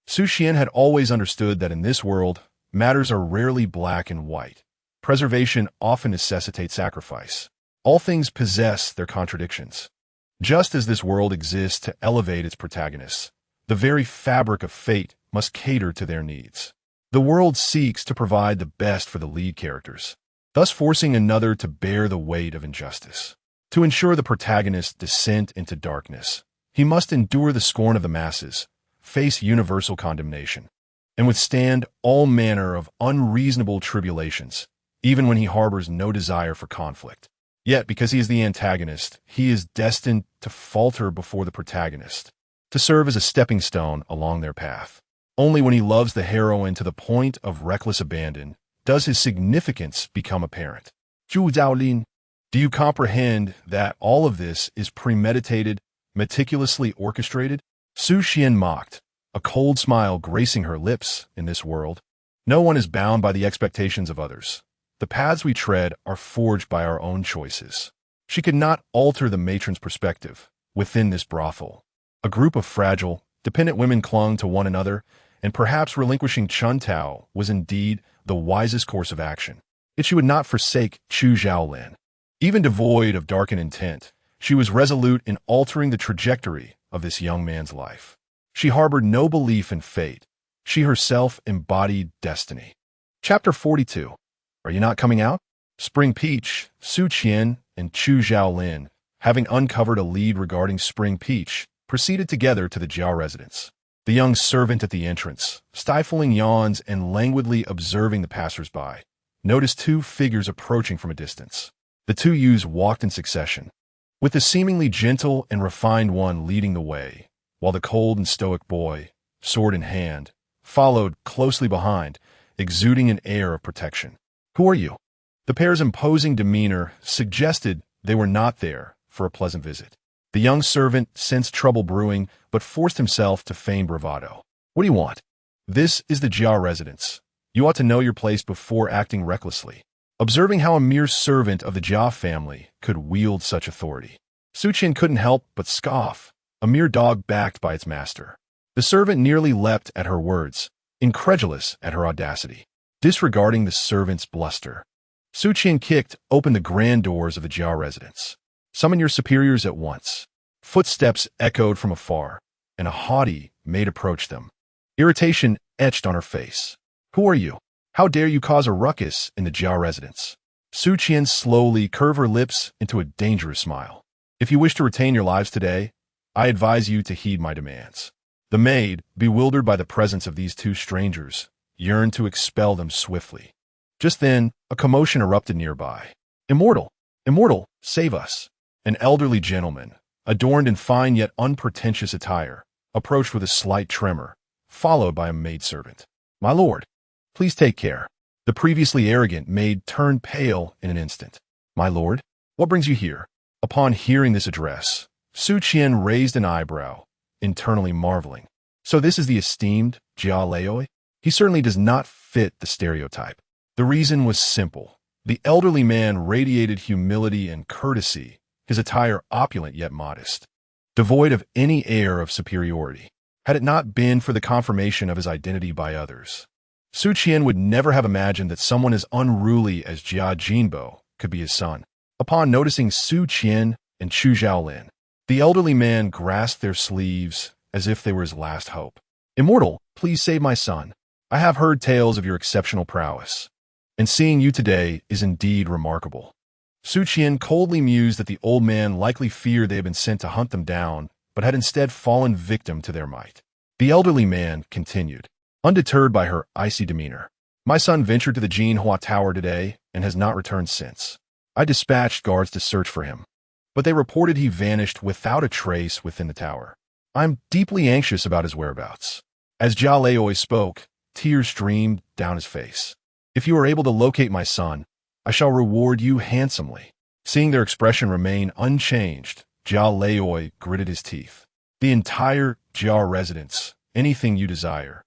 Su Xian had always understood that in this world, matters are rarely black and white. Preservation often necessitates sacrifice. All things possess their contradictions. Just as this world exists to elevate its protagonists, the very fabric of fate must cater to their needs. The world seeks to provide the best for the lead characters, thus forcing another to bear the weight of injustice. To ensure the protagonist's descent into darkness, he must endure the scorn of the masses, face universal condemnation, and withstand all manner of unreasonable tribulations, even when he harbors no desire for conflict. Yet, because he is the antagonist, he is destined to falter before the protagonist, to serve as a stepping stone along their path. Only when he loves the heroine to the point of reckless abandon does his significance become apparent. Zhu Zhaolin, do you comprehend that all of this is premeditated, meticulously orchestrated? Su Xian mocked, a cold smile gracing her lips in this world. No one is bound by the expectations of others. The paths we tread are forged by our own choices. She could not alter the matron's perspective. Within this brothel, a group of fragile, dependent women clung to one another, and perhaps relinquishing Chun Tao was indeed the wisest course of action. Yet she would not forsake Chu Zhaolin. Even devoid of darkened intent, she was resolute in altering the trajectory of this young man's life. She harbored no belief in fate. She herself embodied destiny. Chapter 42. Are you not coming out? Spring Peach, Su Qian, and Chu Zhaolin, having uncovered a lead regarding Spring Peach, proceeded together to the Jiao residence. The young servant at the entrance, stifling yawns and languidly observing the passers-by, noticed two figures approaching from a distance. The two youths walked in succession, with the seemingly gentle and refined one leading the way, while the cold and stoic boy, sword in hand, followed closely behind, exuding an air of protection. Who are you? The pair's imposing demeanor suggested they were not there for a pleasant visit. The young servant sensed trouble brewing, but forced himself to feign bravado. What do you want? This is the Jia residence. You ought to know your place before acting recklessly. Observing how a mere servant of the Jia family could wield such authority, Su Qian couldn't help but scoff, a mere dog backed by its master. The servant nearly leapt at her words, incredulous at her audacity. Disregarding the servant's bluster, Su Qian kicked open the grand doors of the Jia residence. "Summon your superiors at once." Footsteps echoed from afar, and a haughty maid approached them. Irritation etched on her face. "Who are you? How dare you cause a ruckus in the Jia residence?" Su Qian slowly curved her lips into a dangerous smile. "If you wish to retain your lives today, I advise you to heed my demands." The maid, bewildered by the presence of these two strangers, yearned to expel them swiftly. Just then, a commotion erupted nearby. "Immortal! Immortal, save us!" An elderly gentleman, adorned in fine yet unpretentious attire, approached with a slight tremor, followed by a maidservant. "My lord, please take care." The previously arrogant maid turned pale in an instant. "My lord, what brings you here?" Upon hearing this address, Su Qian raised an eyebrow, internally marveling. So this is the esteemed Jia Leoi? He certainly does not fit the stereotype. The reason was simple. The elderly man radiated humility and courtesy, his attire opulent yet modest, devoid of any air of superiority. Had it not been for the confirmation of his identity by others, Su Qian would never have imagined that someone as unruly as Jia Jinbo could be his son. Upon noticing Su Qian and Chu Zhaolin, the elderly man grasped their sleeves as if they were his last hope. "Immortal, please save my son. I have heard tales of your exceptional prowess, and seeing you today is indeed remarkable." Su Qian coldly mused that the old man likely feared they had been sent to hunt them down, but had instead fallen victim to their might. The elderly man continued, undeterred by her icy demeanor. "My son ventured to the Jinhua Tower today and has not returned since. I dispatched guards to search for him, but they reported he vanished without a trace within the tower. I'm deeply anxious about his whereabouts." As Jia Leoi spoke, tears streamed down his face. "If you are able to locate my son, I shall reward you handsomely." Seeing their expression remain unchanged, Jia Leoi gritted his teeth. "The entire Jia residence, anything you desire.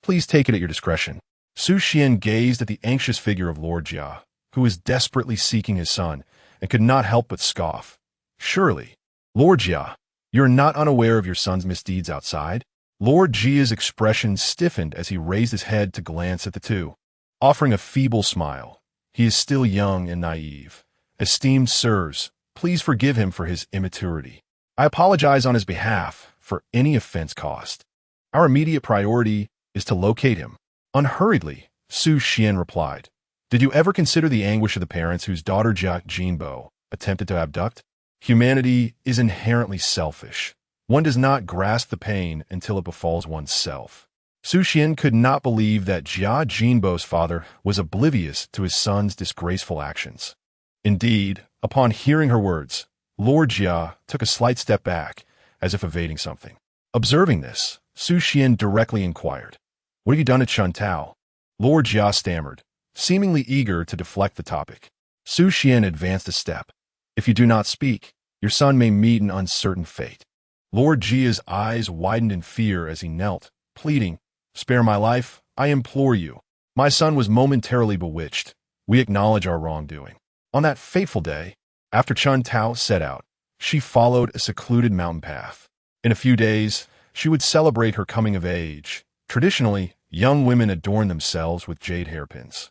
Please take it at your discretion." Su Qian gazed at the anxious figure of Lord Jia, who was desperately seeking his son, and could not help but scoff. "Surely, Lord Jia, you are not unaware of your son's misdeeds outside?" Lord Jia's expression stiffened as he raised his head to glance at the two, offering a feeble smile. "He is still young and naive. Esteemed sirs, please forgive him for his immaturity. I apologize on his behalf for any offense caused. Our immediate priority is to locate him." Unhurriedly, Su Qian replied, "Did you ever consider the anguish of the parents whose daughter Jia Jinbo attempted to abduct? Humanity is inherently selfish. One does not grasp the pain until it befalls oneself." Su Qian could not believe that Jia Jinbo's father was oblivious to his son's disgraceful actions. Indeed, upon hearing her words, Lord Jia took a slight step back, as if evading something. Observing this, Su Qian directly inquired, "What have you done at Chuntao?" Lord Jia stammered, seemingly eager to deflect the topic. Su Qian advanced a step. "If you do not speak, your son may meet an uncertain fate." Lord Jia's eyes widened in fear as he knelt, pleading, "Spare my life, I implore you. My son was momentarily bewitched. We acknowledge our wrongdoing." On that fateful day, after Chun Tao set out, she followed a secluded mountain path. In a few days, she would celebrate her coming of age. Traditionally, young women adorn themselves with jade hairpins.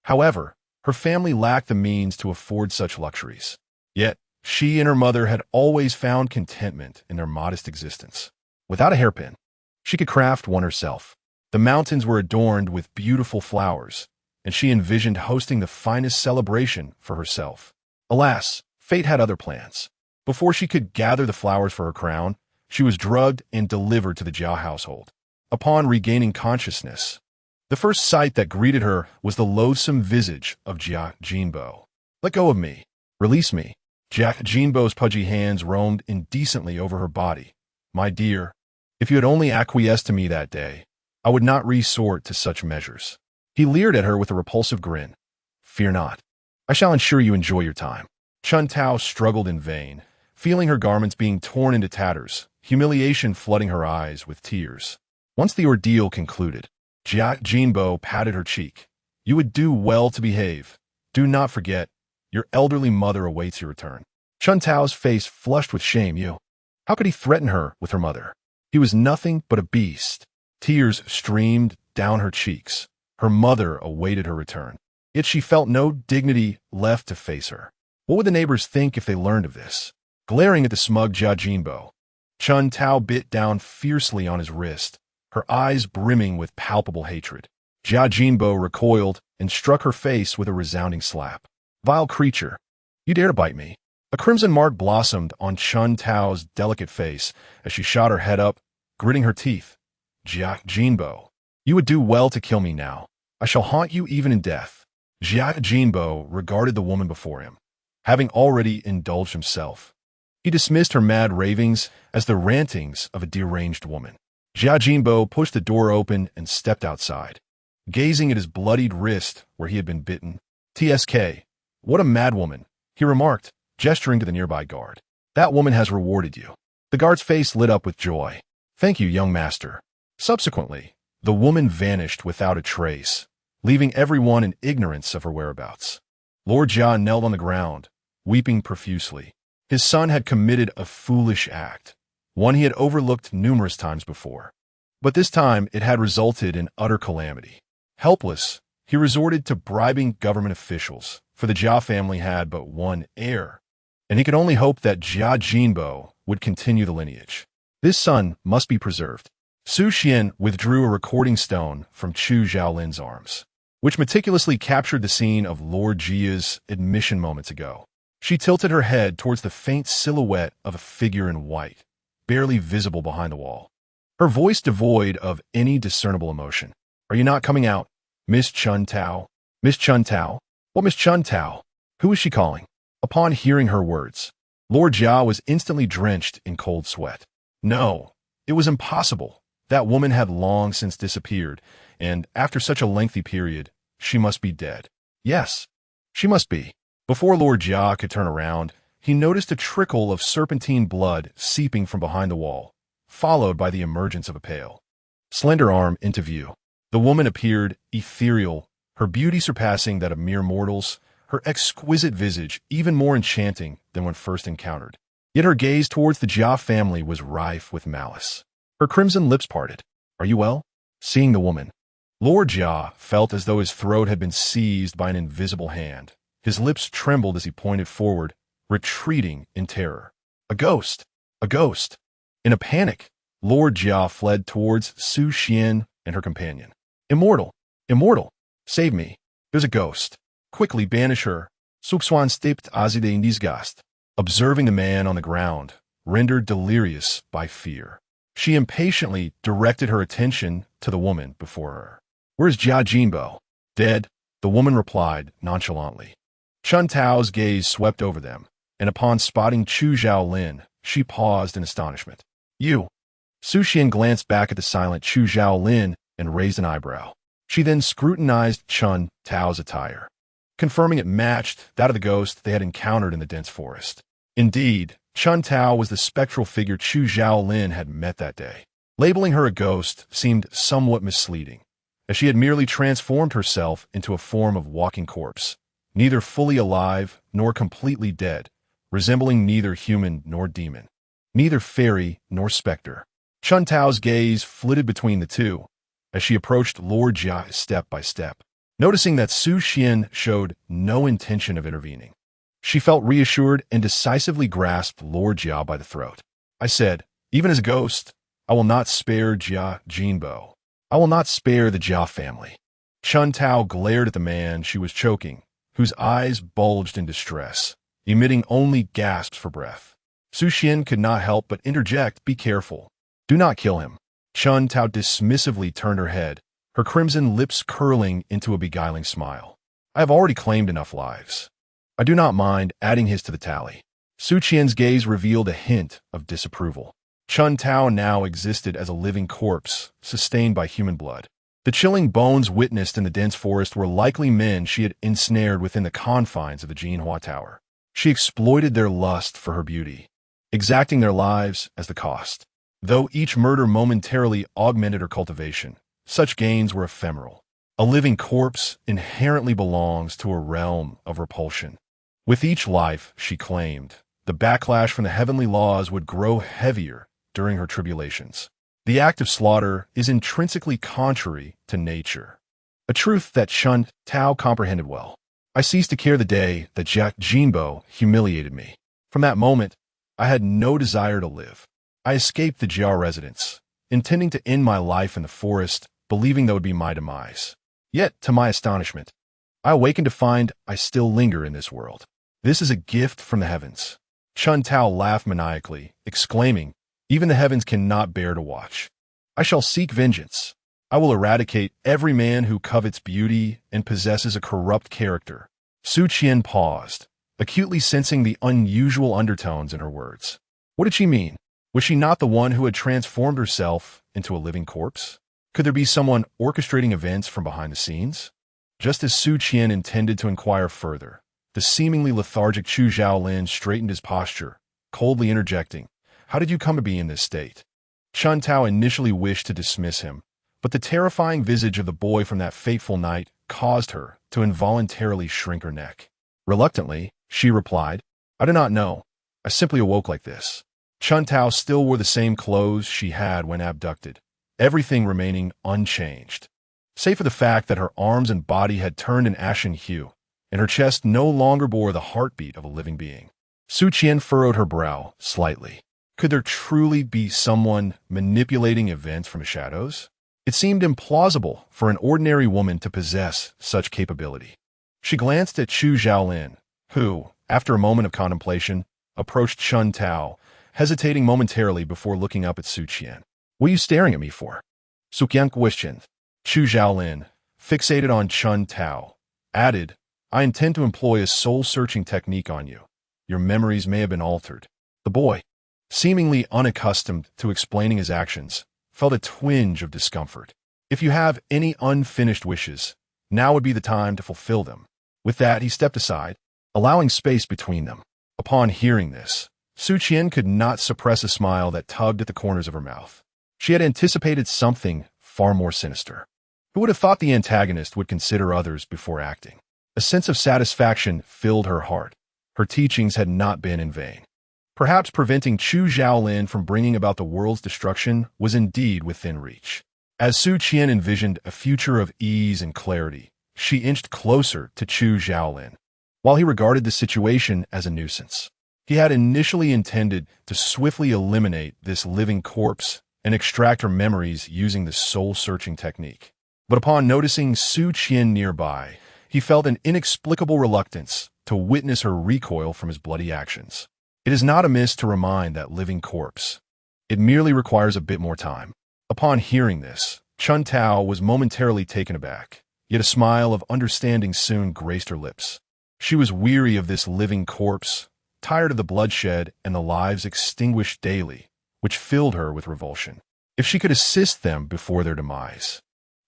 However, her family lacked the means to afford such luxuries. Yet, she and her mother had always found contentment in their modest existence. Without a hairpin, she could craft one herself. The mountains were adorned with beautiful flowers, and she envisioned hosting the finest celebration for herself. Alas, fate had other plans. Before she could gather the flowers for her crown, she was drugged and delivered to the Jiao household. Upon regaining consciousness, the first sight that greeted her was the loathsome visage of Jia Jinbo. "Let go of me. Release me." Jia Jinbo's pudgy hands roamed indecently over her body. "My dear, if you had only acquiesced to me that day, I would not resort to such measures." He leered at her with a repulsive grin. "Fear not. I shall ensure you enjoy your time." Chun Tao struggled in vain, feeling her garments being torn into tatters, humiliation flooding her eyes with tears. Once the ordeal concluded, Jia Jinbo patted her cheek. "You would do well to behave. Do not forget, your elderly mother awaits your return." Chun Tao's face flushed with shame. How could he threaten her with her mother? He was nothing but a beast. Tears streamed down her cheeks. Her mother awaited her return. Yet she felt no dignity left to face her. What would the neighbors think if they learned of this? Glaring at the smug Jia Jinbo, Chun Tao bit down fiercely on his wrist, her eyes brimming with palpable hatred. Jia Jinbo recoiled and struck her face with a resounding slap. Vile creature, you dare to bite me? A crimson mark blossomed on Chun Tao's delicate face as she shot her head up, gritting her teeth. Jia Jinbo, you would do well to kill me now. I shall haunt you even in death. Jia Jinbo regarded the woman before him, having already indulged himself. He dismissed her mad ravings as the rantings of a deranged woman. Jia Jinbo pushed the door open and stepped outside, gazing at his bloodied wrist where he had been bitten. TSK, what a madwoman, he remarked, gesturing to the nearby guard. That woman has rewarded you. The guard's face lit up with joy. Thank you, young master. Subsequently, the woman vanished without a trace, leaving everyone in ignorance of her whereabouts. Lord Jia knelt on the ground, weeping profusely. His son had committed a foolish act, one he had overlooked numerous times before. But this time it had resulted in utter calamity. Helpless, he resorted to bribing government officials, for the Jia family had but one heir, and he could only hope that Jia Jinbo would continue the lineage. This son must be preserved. Su Xian withdrew a recording stone from Chu Xiaolin's arms, which meticulously captured the scene of Lord Jia's admission moments ago. She tilted her head towards the faint silhouette of a figure in white, barely visible behind the wall. Her voice devoid of any discernible emotion. Are you not coming out, Miss Chun Tao? Miss Chun Tao? What Miss Chun Tao? Who is she calling? Upon hearing her words, Lord Jia was instantly drenched in cold sweat. No, it was impossible. That woman had long since disappeared, and after such a lengthy period, she must be dead. Yes, she must be. Before Lord Jia could turn around, he noticed a trickle of serpentine blood seeping from behind the wall, followed by the emergence of a pale, slender arm into view. The woman appeared ethereal, her beauty surpassing that of mere mortals, her exquisite visage even more enchanting than when first encountered. Yet her gaze towards the Jia family was rife with malice. Her crimson lips parted. Are you well? Seeing the woman, Lord Jia felt as though his throat had been seized by an invisible hand. His lips trembled as he pointed forward, retreating in terror. A ghost! A ghost! In a panic, Lord Jia fled towards Su Xian and her companion. Immortal! Immortal! Save me! There's a ghost! Quickly banish her! Suxuan stepped azide in disgust. Observing the man on the ground, rendered delirious by fear, she impatiently directed her attention to the woman before her. Where's Jia Jinbo? Dead, the woman replied nonchalantly. Chun Tao's gaze swept over them, and upon spotting Chu Xiaolin, she paused in astonishment. You! Su Xian glanced back at the silent Chu Xiaolin and raised an eyebrow. She then scrutinized Chun Tao's attire, confirming it matched that of the ghost they had encountered in the dense forest. Indeed, Chun Tao was the spectral figure Chu Xiaolin had met that day. Labeling her a ghost seemed somewhat misleading, as she had merely transformed herself into a form of walking corpse, neither fully alive nor completely dead, resembling neither human nor demon, neither fairy nor specter. Chun Tao's gaze flitted between the two, as she approached Lord Jia step by step. Noticing that Su Xian showed no intention of intervening, she felt reassured and decisively grasped Lord Jia by the throat. I said, even as a ghost, I will not spare Jia Jinbo. I will not spare the Jia family. Chun Tao glared at the man she was choking, whose eyes bulged in distress, emitting only gasps for breath. Su Xian could not help but interject, be careful. Do not kill him. Chun Tao dismissively turned her head, her crimson lips curling into a beguiling smile. I have already claimed enough lives. I do not mind adding his to the tally. Su Qian's gaze revealed a hint of disapproval. Chun Tao now existed as a living corpse, sustained by human blood. The chilling bones witnessed in the dense forest were likely men she had ensnared within the confines of the Jinhua Tower. She exploited their lust for her beauty, exacting their lives as the cost. Though each murder momentarily augmented her cultivation, such gains were ephemeral. A living corpse inherently belongs to a realm of repulsion. With each life, she claimed, the backlash from the heavenly laws would grow heavier during her tribulations. The act of slaughter is intrinsically contrary to nature, a truth that Chun Tao comprehended well. I ceased to care the day that Jack Jinbo humiliated me. From that moment, I had no desire to live. I escaped the Jiao residence, intending to end my life in the forest, believing that would be my demise. Yet, to my astonishment, I awakened to find I still linger in this world. This is a gift from the heavens. Chun Tao laughed maniacally, exclaiming, "Even the heavens cannot bear to watch. I shall seek vengeance. I will eradicate every man who covets beauty and possesses a corrupt character." Su Qian paused, acutely sensing the unusual undertones in her words. What did she mean? Was she not the one who had transformed herself into a living corpse? Could there be someone orchestrating events from behind the scenes? Just as Su Qian intended to inquire further, the seemingly lethargic Chu Zhaolin straightened his posture, coldly interjecting, "How did you come to be in this state?" Chun Tao initially wished to dismiss him, but the terrifying visage of the boy from that fateful night caused her to involuntarily shrink her neck. Reluctantly, she replied, "I do not know. I simply awoke like this." Chun Tao still wore the same clothes she had when abducted, everything remaining unchanged, save for the fact that her arms and body had turned an ashen hue, and her chest no longer bore the heartbeat of a living being. Su Qian furrowed her brow slightly. Could there truly be someone manipulating events from the shadows? It seemed implausible for an ordinary woman to possess such capability. She glanced at Chu Zhaolin, who, after a moment of contemplation, approached Chun Tao, hesitating momentarily before looking up at Su Qian. "What are you staring at me for?" Su Qian questioned. Chu Zhaolin, fixated on Chun Tao, added, "I intend to employ a soul-searching technique on you. Your memories may have been altered." The boy, seemingly unaccustomed to explaining his actions, felt a twinge of discomfort. "If you have any unfinished wishes, now would be the time to fulfill them." With that, he stepped aside, allowing space between them. Upon hearing this, Su Qian could not suppress a smile that tugged at the corners of her mouth. She had anticipated something far more sinister. Who would have thought the antagonist would consider others before acting? A sense of satisfaction filled her heart. Her teachings had not been in vain. Perhaps preventing Chu Zhaolin from bringing about the world's destruction was indeed within reach. As Su Qian envisioned a future of ease and clarity, she inched closer to Chu Zhaolin. While he regarded the situation as a nuisance, he had initially intended to swiftly eliminate this living corpse and extract her memories using the soul-searching technique. But upon noticing Su Qian nearby, he felt an inexplicable reluctance to witness her recoil from his bloody actions. It is not amiss to remind that living corpse. It merely requires a bit more time. Upon hearing this, Chun Tao was momentarily taken aback, yet a smile of understanding soon graced her lips. She was weary of this living corpse, tired of the bloodshed and the lives extinguished daily, which filled her with revulsion. If she could assist them before their demise,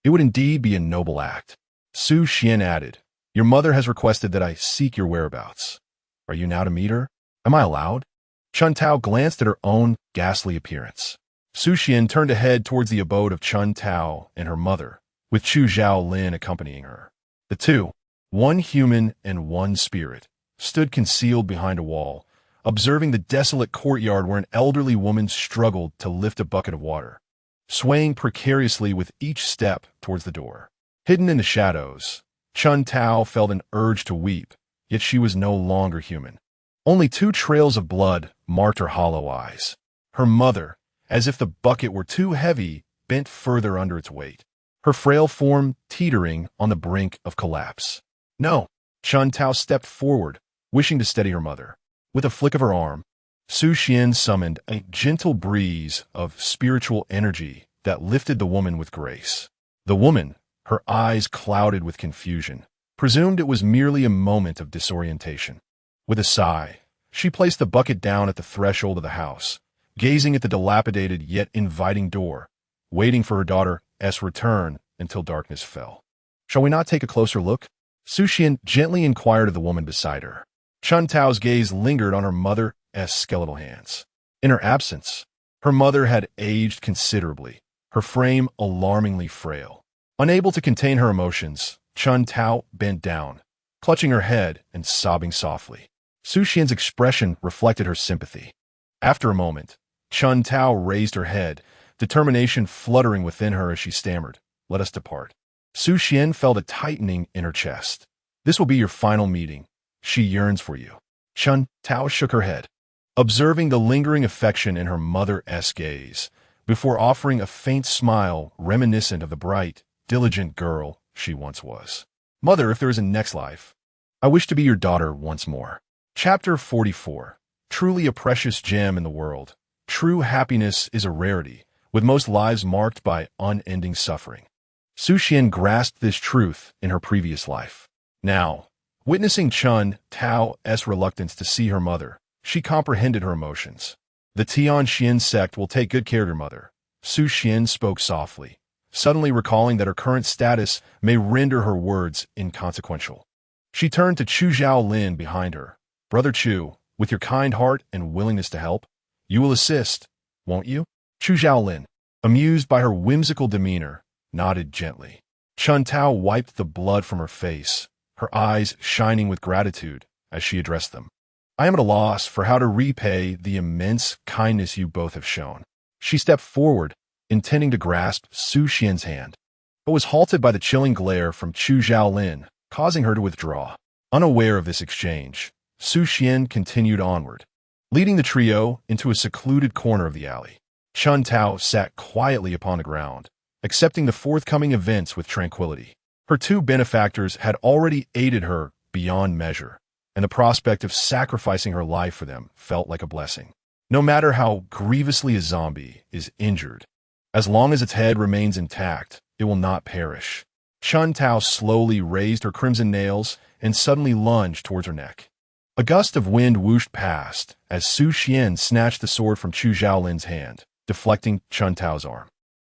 it would indeed be a noble act. Su Qian added, "Your mother has requested that I seek your whereabouts. Are you now to meet her? Am I allowed?" Chun Tao glanced at her own ghastly appearance. Su Qian turned to head towards the abode of Chun Tao and her mother, with Chu Zhaolin accompanying her. The two, one human and one spirit, stood concealed behind a wall, observing the desolate courtyard where an elderly woman struggled to lift a bucket of water, swaying precariously with each step towards the door. Hidden in the shadows, Chun Tao felt an urge to weep, yet she was no longer human. Only 2 trails of blood marked her hollow eyes. Her mother, as if the bucket were too heavy, bent further under its weight, her frail form teetering on the brink of collapse. "No!" Chun Tao stepped forward, wishing to steady her mother. With a flick of her arm, Su Qian summoned a gentle breeze of spiritual energy that lifted the woman with grace. The woman, her eyes clouded with confusion, presumed it was merely a moment of disorientation. With a sigh, she placed the bucket down at the threshold of the house, gazing at the dilapidated yet inviting door, waiting for her daughter's return until darkness fell. "Shall we not take a closer look?" Su Qian gently inquired of the woman beside her. Chun Tao's gaze lingered on her mother's skeletal hands. In her absence, her mother had aged considerably, her frame alarmingly frail. Unable to contain her emotions, Chun Tao bent down, clutching her head and sobbing softly. Su Qian's expression reflected her sympathy. After a moment, Chun Tao raised her head, determination fluttering within her as she stammered, "Let us depart." Su Xian felt a tightening in her chest. "This will be your final meeting. She yearns for you." Chun Tao shook her head, observing the lingering affection in her mother-esque gaze, before offering a faint smile reminiscent of the bright, diligent girl she once was. "Mother, if there is a next life, I wish to be your daughter once more." Chapter 44. Truly a precious gem in the world. True happiness is a rarity, with most lives marked by unending suffering. Su Xian grasped this truth in her previous life. Now, witnessing Chun Tao's reluctance to see her mother, she comprehended her emotions. "The Tian Xian sect will take good care of your mother." Su Xian spoke softly, suddenly recalling that her current status may render her words inconsequential. She turned to Chu Zhaolin behind her. "Brother Chu, with your kind heart and willingness to help, you will assist, won't you?" Chu Zhaolin, amused by her whimsical demeanor, nodded gently. Chun Tao wiped the blood from her face, her eyes shining with gratitude as she addressed them. "I am at a loss for how to repay the immense kindness you both have shown." She stepped forward, intending to grasp Su Xian's hand, but was halted by the chilling glare from Chu Zhaolin, causing her to withdraw. Unaware of this exchange, Su Xian continued onward, leading the trio into a secluded corner of the alley. Chun Tao sat quietly upon the ground, accepting the forthcoming events with tranquility. Her two benefactors had already aided her beyond measure, and the prospect of sacrificing her life for them felt like a blessing. No matter how grievously a zombie is injured, as long as its head remains intact, it will not perish. Chun Tao slowly raised her crimson nails and suddenly lunged towards her neck. A gust of wind whooshed past as Su Xian snatched the sword from Chu Zhaolin's hand, deflecting Chun Tao's arm.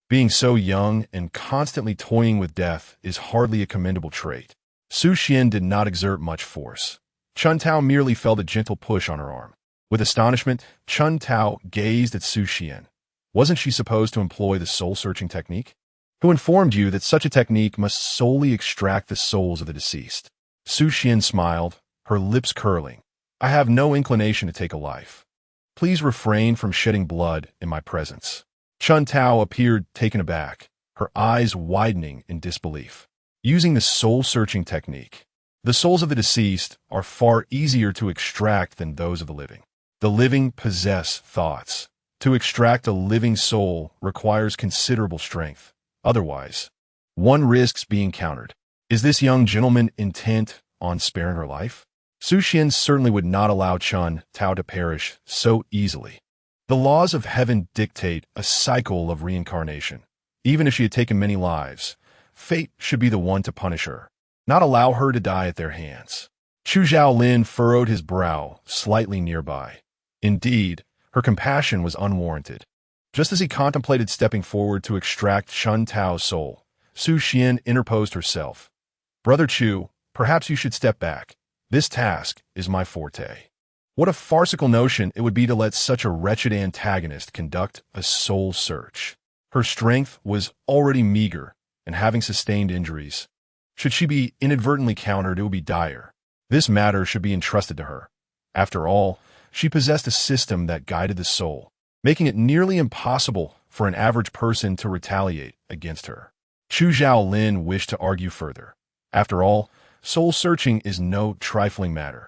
Being so young and constantly toying with death is hardly a commendable trait. Su Xian did not exert much force. Chun Tao merely felt a gentle push on her arm. With astonishment, Chun Tao gazed at Su Xian. Wasn't she supposed to employ the soul-searching technique? Who informed you that such a technique must solely extract the souls of the deceased? Su Xian smiled, her lips curling. "I have no inclination to take a life. Please refrain from shedding blood in my presence." Chun Tao appeared taken aback, her eyes widening in disbelief. Using the soul-searching technique, the souls of the deceased are far easier to extract than those of the living. The living possess thoughts. To extract a living soul requires considerable strength. Otherwise, one risks being countered. Is this young gentleman intent on sparing her life? Su Xian certainly would not allow Chun Tao to perish so easily. The laws of heaven dictate a cycle of reincarnation. Even if she had taken many lives, fate should be the one to punish her, not allow her to die at their hands. Chu Zhaolin furrowed his brow slightly nearby. Indeed, her compassion was unwarranted. Just as he contemplated stepping forward to extract Chun Tao's soul, Su Xian interposed herself. "Brother Chu, perhaps you should step back. This task is my forte." What a farcical notion it would be to let such a wretched antagonist conduct a soul search. Her strength was already meager, and having sustained injuries, should she be inadvertently countered, it would be dire. This matter should be entrusted to her. After all, she possessed a system that guided the soul, making it nearly impossible for an average person to retaliate against her. Chu Zhaolin wished to argue further. After all, soul-searching is no trifling matter.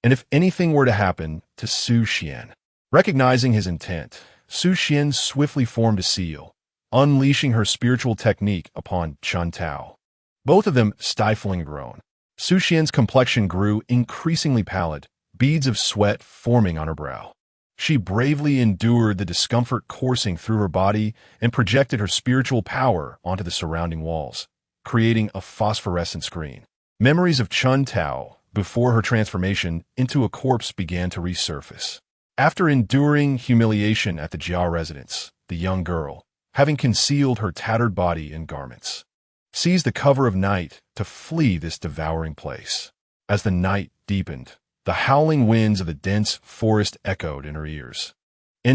And if anything were to happen to Su Xian, recognizing his intent, Su Xian swiftly formed a seal, unleashing her spiritual technique upon Chun Tao. Both of them stifling a groan. Su Xian's complexion grew increasingly pallid, beads of sweat forming on her brow. She bravely endured the discomfort coursing through her body and projected her spiritual power onto the surrounding walls, creating a phosphorescent screen. Memories of Chun Tao before her transformation into a corpse began to resurface. After enduring humiliation at the Jia residence, the young girl, having concealed her tattered body in garments, seized the cover of night to flee this devouring place. As the night deepened, the howling winds of the dense forest echoed in her ears.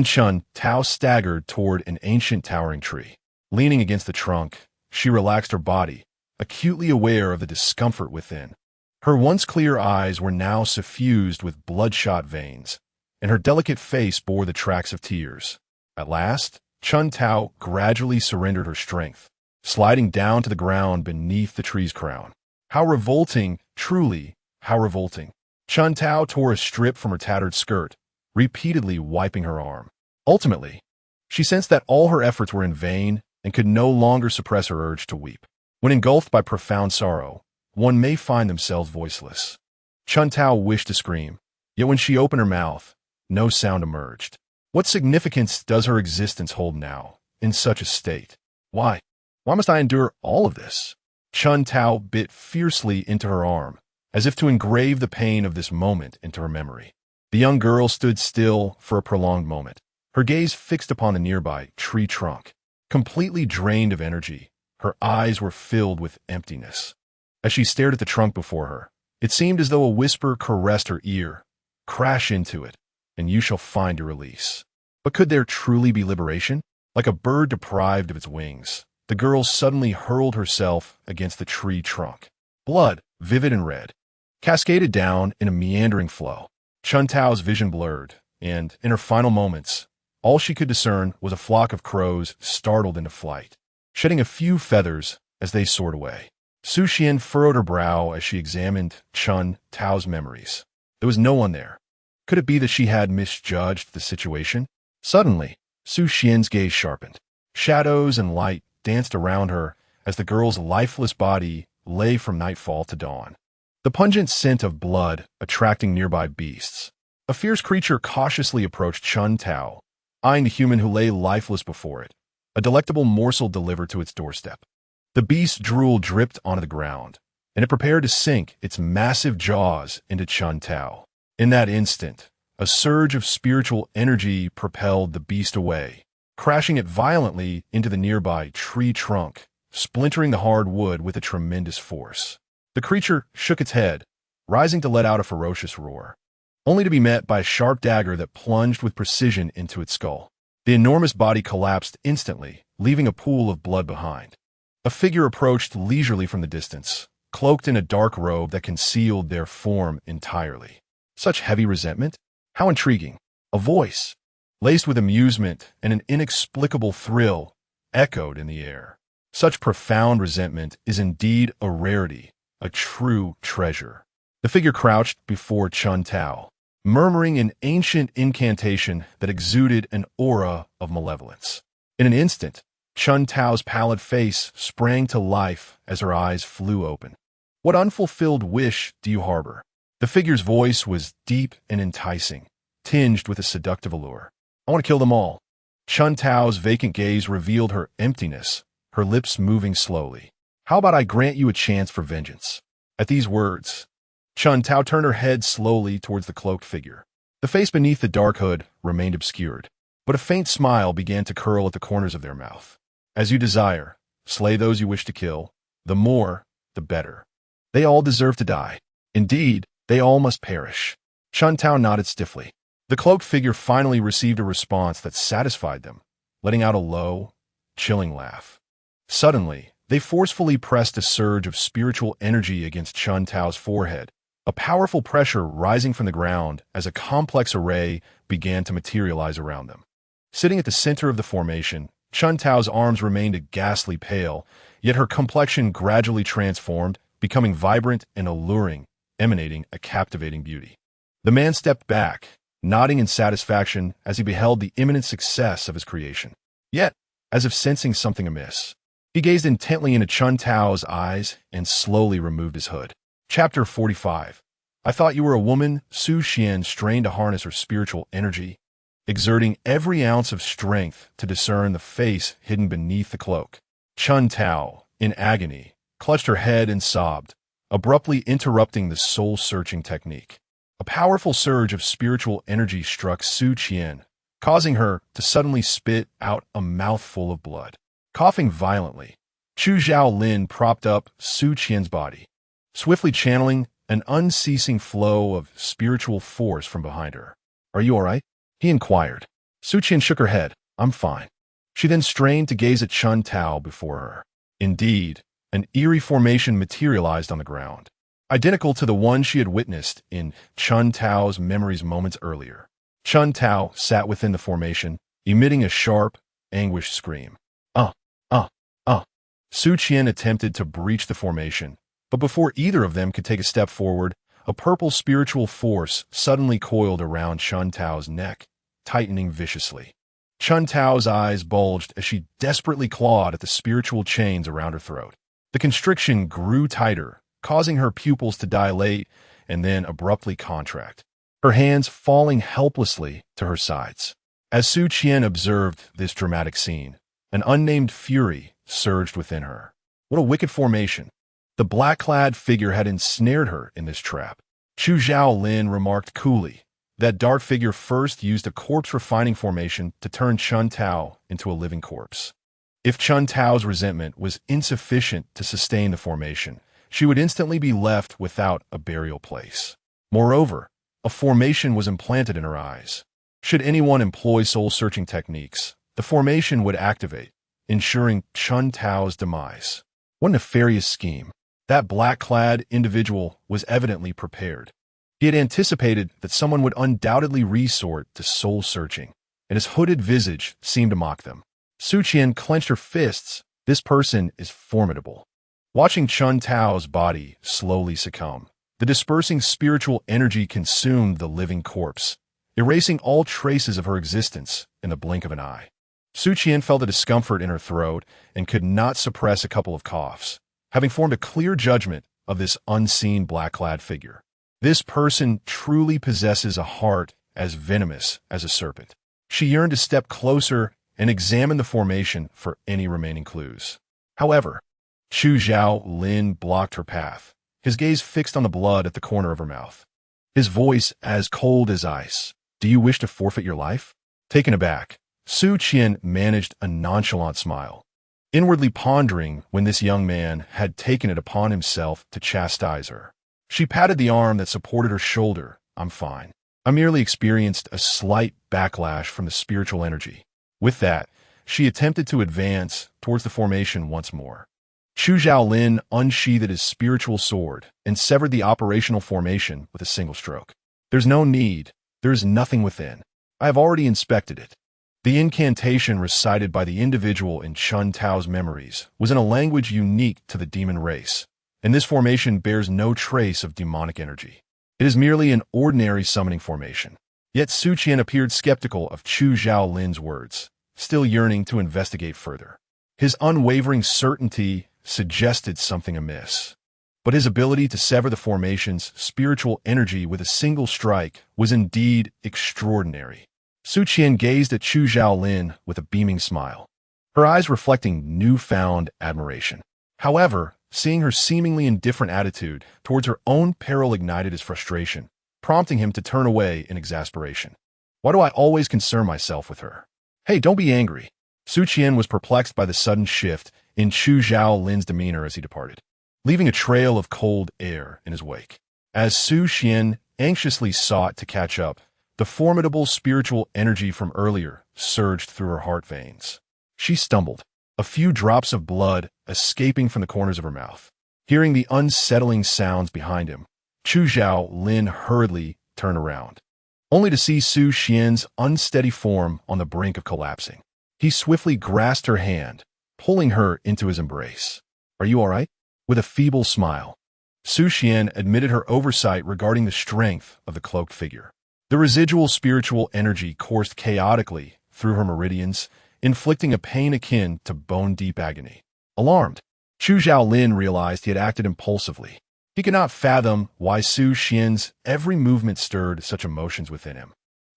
Chun Tao staggered toward an ancient towering tree. Leaning against the trunk, she relaxed her body, acutely aware of the discomfort within. Her once clear eyes were now suffused with bloodshot veins, and her delicate face bore the tracks of tears. At last, Chun Tao gradually surrendered her strength, sliding down to the ground beneath the tree's crown. How revolting, truly, how revolting. Chun Tao tore a strip from her tattered skirt, repeatedly wiping her arm. Ultimately, she sensed that all her efforts were in vain and could no longer suppress her urge to weep. When engulfed by profound sorrow, one may find themselves voiceless. Chun Tao wished to scream, yet when she opened her mouth, no sound emerged. What significance does her existence hold now, in such a state? Why? Why must I endure all of this? Chun Tao bit fiercely into her arm, as if to engrave the pain of this moment into her memory. The young girl stood still for a prolonged moment, her gaze fixed upon the nearby tree trunk. Completely drained of energy, her eyes were filled with emptiness. As she stared at the trunk before her, it seemed as though a whisper caressed her ear. Crash into it, and you shall find your release. But could there truly be liberation? Like a bird deprived of its wings, the girl suddenly hurled herself against the tree trunk. Blood, vivid and red, cascaded down in a meandering flow. Chun Tao's vision blurred, and, in her final moments, all she could discern was a flock of crows startled into flight, shedding a few feathers as they soared away. Su Xian furrowed her brow as she examined Chun Tao's memories. There was no one there. Could it be that she had misjudged the situation? Suddenly, Su Xian's gaze sharpened. Shadows and light danced around her as the girl's lifeless body lay from nightfall to dawn. The pungent scent of blood attracting nearby beasts. A fierce creature cautiously approached Chun Tao, eyeing the human who lay lifeless before it, a delectable morsel delivered to its doorstep. The beast's drool dripped onto the ground, and it prepared to sink its massive jaws into Chun Tao. In that instant, a surge of spiritual energy propelled the beast away, crashing it violently into the nearby tree trunk, splintering the hard wood with a tremendous force. The creature shook its head, rising to let out a ferocious roar, only to be met by a sharp dagger that plunged with precision into its skull. The enormous body collapsed instantly, leaving a pool of blood behind. A figure approached leisurely from the distance, cloaked in a dark robe that concealed their form entirely. Such heavy resentment? How intriguing. A voice, laced with amusement and an inexplicable thrill, echoed in the air. Such profound resentment is indeed a rarity, a true treasure. The figure crouched before Chun Tao, murmuring an ancient incantation that exuded an aura of malevolence. In an instant, Chun Tao's pallid face sprang to life as her eyes flew open. What unfulfilled wish do you harbor? The figure's voice was deep and enticing, tinged with a seductive allure. I want to kill them all. Chun Tao's vacant gaze revealed her emptiness, her lips moving slowly. How about I grant you a chance for vengeance? At these words, Chun Tao turned her head slowly towards the cloaked figure. The face beneath the dark hood remained obscured, but a faint smile began to curl at the corners of their mouth. As you desire, slay those you wish to kill. The more, the better. They all deserve to die. Indeed, they all must perish. Chun Tao nodded stiffly. The cloaked figure finally received a response that satisfied them, letting out a low, chilling laugh. Suddenly, they forcefully pressed a surge of spiritual energy against Chun Tao's forehead, a powerful pressure rising from the ground as a complex array began to materialize around them. Sitting at the center of the formation, Chun Tao's arms remained a ghastly pale, yet her complexion gradually transformed, becoming vibrant and alluring, emanating a captivating beauty. The man stepped back, nodding in satisfaction as he beheld the imminent success of his creation. Yet, as if sensing something amiss, he gazed intently into Chun Tao's eyes and slowly removed his hood. Chapter 45. I thought you were a woman. Su Xian strained to harness her spiritual energy, exerting every ounce of strength to discern the face hidden beneath the cloak. Chun Tao, in agony, clutched her head and sobbed, abruptly interrupting the soul-searching technique. A powerful surge of spiritual energy struck Su Qian, causing her to suddenly spit out a mouthful of blood. Coughing violently, Chu Zhao Lin propped up Su Qian's body, swiftly channeling an unceasing flow of spiritual force from behind her. Are you all right? He inquired. Su Qian shook her head. I'm fine. She then strained to gaze at Chun Tao before her. Indeed, an eerie formation materialized on the ground, identical to the one she had witnessed in Chun Tao's memories moments earlier. Chun Tao sat within the formation, emitting a sharp, anguished scream. Uh, uh, uh. Su Qian attempted to breach the formation, but before either of them could take a step forward, a purple spiritual force suddenly coiled around Chun Tao's neck, tightening viciously. Chun Tao's eyes bulged as she desperately clawed at the spiritual chains around her throat. The constriction grew tighter, causing her pupils to dilate and then abruptly contract, her hands falling helplessly to her sides. As Su Qian observed this dramatic scene, an unnamed fury surged within her. What a wicked formation! The black-clad figure had ensnared her in this trap. Chu Zhaolin remarked coolly. That dark figure first used a corpse-refining formation to turn Chun Tao into a living corpse. If Chun Tao's resentment was insufficient to sustain the formation, she would instantly be left without a burial place. Moreover, a formation was implanted in her eyes. Should anyone employ soul-searching techniques, the formation would activate, ensuring Chun Tao's demise. What a nefarious scheme. That black-clad individual was evidently prepared. He had anticipated that someone would undoubtedly resort to soul-searching, and his hooded visage seemed to mock them. Su Qian clenched her fists. This person is formidable. Watching Chun Tao's body slowly succumb, the dispersing spiritual energy consumed the living corpse, erasing all traces of her existence in the blink of an eye. Su Qian felt a discomfort in her throat and could not suppress a couple of coughs, having formed a clear judgment of this unseen black-clad figure. This person truly possesses a heart as venomous as a serpent. She yearned to step closer and examine the formation for any remaining clues. However, Chu Zhaolin blocked her path, his gaze fixed on the blood at the corner of her mouth. His voice as cold as ice. Do you wish to forfeit your life? Taken aback, Su Qian managed a nonchalant smile, inwardly pondering when this young man had taken it upon himself to chastise her. She patted the arm that supported her shoulder. I'm fine. I merely experienced a slight backlash from the spiritual energy. With that, she attempted to advance towards the formation once more. Chu Zhaolin unsheathed his spiritual sword and severed the operational formation with a single stroke. There's no need. There is nothing within. I have already inspected it. The incantation recited by the individual in Chun Tao's memories was in a language unique to the demon race, and this formation bears no trace of demonic energy. It is merely an ordinary summoning formation. Yet Su Qian appeared skeptical of Chu Zhaolin's words, still yearning to investigate further. His unwavering certainty suggested something amiss, but his ability to sever the formation's spiritual energy with a single strike was indeed extraordinary. Su Qian gazed at Chu Zhaolin with a beaming smile, her eyes reflecting newfound admiration. However, seeing her seemingly indifferent attitude towards her own peril ignited his frustration, prompting him to turn away in exasperation. Why do I always concern myself with her? Hey, don't be angry. Su Qian was perplexed by the sudden shift in Chu Zhaolin's demeanor as he departed, leaving a trail of cold air in his wake. As Su Qian anxiously sought to catch up, the formidable spiritual energy from earlier surged through her heart veins. She stumbled, a few drops of blood escaping from the corners of her mouth. Hearing the unsettling sounds behind him, Chu Zhaolin hurriedly turned around, only to see Su Qian's unsteady form on the brink of collapsing. He swiftly grasped her hand, pulling her into his embrace. Are you all right? With a feeble smile, Su Qian admitted her oversight regarding the strength of the cloaked figure. The residual spiritual energy coursed chaotically through her meridians, inflicting a pain akin to bone-deep agony. Alarmed, Chu Zhaolin realized he had acted impulsively. He could not fathom why Su Qian's every movement stirred such emotions within him,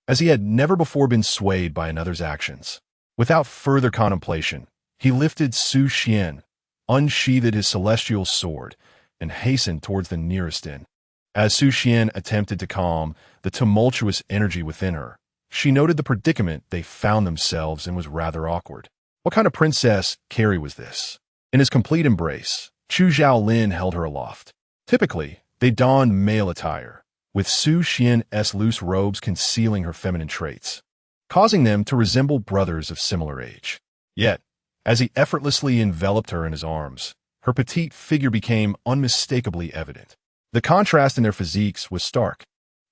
as he had never before been swayed by another's actions. Without further contemplation, he lifted Su Qian, unsheathed his celestial sword, and hastened towards the nearest inn. As Su Qian attempted to calm the tumultuous energy within her, she noted the predicament they found themselves in was rather awkward. What kind of princess Carrie was this? In his complete embrace, Chu Zhaolin held her aloft. Typically, they donned male attire, with Su Qian's loose robes concealing her feminine traits, causing them to resemble brothers of similar age. Yet, as he effortlessly enveloped her in his arms, her petite figure became unmistakably evident. The contrast in their physiques was stark.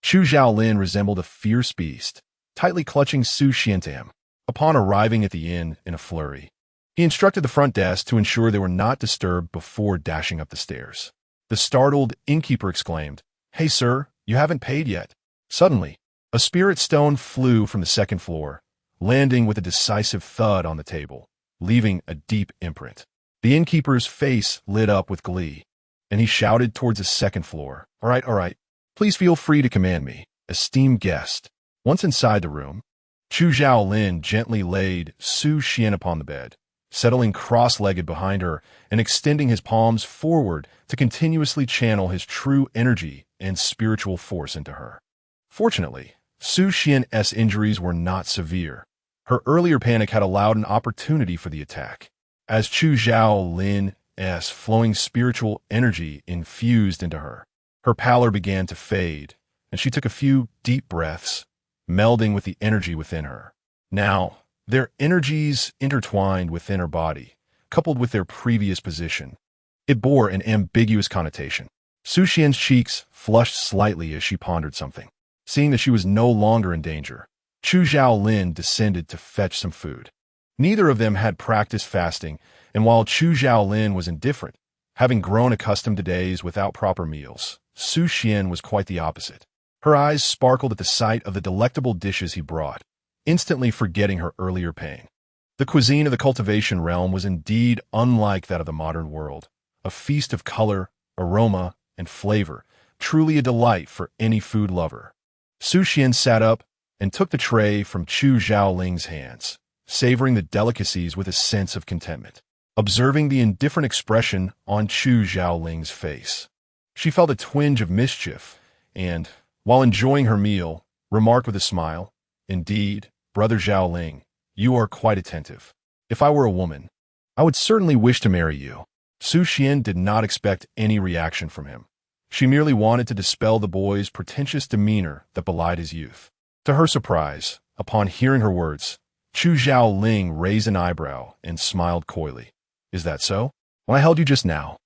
Chu Zhaolin resembled a fierce beast, tightly clutching Su Qian to him, a Upon arriving at the inn in a flurry, he instructed the front desk to ensure they were not disturbed before dashing up the stairs. The startled innkeeper exclaimed, "Hey, sir, you haven't paid yet." Suddenly, a spirit stone flew from the second floor, landing with a decisive thud on the table, leaving a deep imprint. The innkeeper's face lit up with glee, and he shouted towards the second floor, all right, please feel free to command me, esteemed guest." Once inside the room, Chu Zhaolin gently laid Su Xian upon the bed, settling cross-legged behind her and extending his palms forward to continuously channel his true energy and spiritual force into her. Fortunately, Su Xian's injuries were not severe. Her earlier panic had allowed an opportunity for the attack. As Chu Zhaolin's flowing spiritual energy infused into her, her pallor began to fade, and she took a few deep breaths, melding with the energy within her. Now, their energies intertwined within her body, coupled with their previous position. It bore an ambiguous connotation. Su Xian's cheeks flushed slightly as she pondered something. Seeing that she was no longer in danger, Chu Zhaolin descended to fetch some food. Neither of them had practiced fasting, and while Chu Zhaolin was indifferent, having grown accustomed to days without proper meals, Su Xian was quite the opposite. Her eyes sparkled at the sight of the delectable dishes he brought, instantly forgetting her earlier pain. The cuisine of the cultivation realm was indeed unlike that of the modern world, a feast of color, aroma, and flavor, truly a delight for any food lover. Su Xian sat up and took the tray from Chu Zhaoling's hands, savoring the delicacies with a sense of contentment. Observing the indifferent expression on Chu Zhaoling's face, she felt a twinge of mischief and, while enjoying her meal, remarked with a smile, "Indeed, Brother Zhaoling, you are quite attentive. If I were a woman, I would certainly wish to marry you." Su Xian did not expect any reaction from him. She merely wanted to dispel the boy's pretentious demeanor that belied his youth. To her surprise, upon hearing her words, Chu Zhaoling raised an eyebrow and smiled coyly. "Is that so? When I held you just now,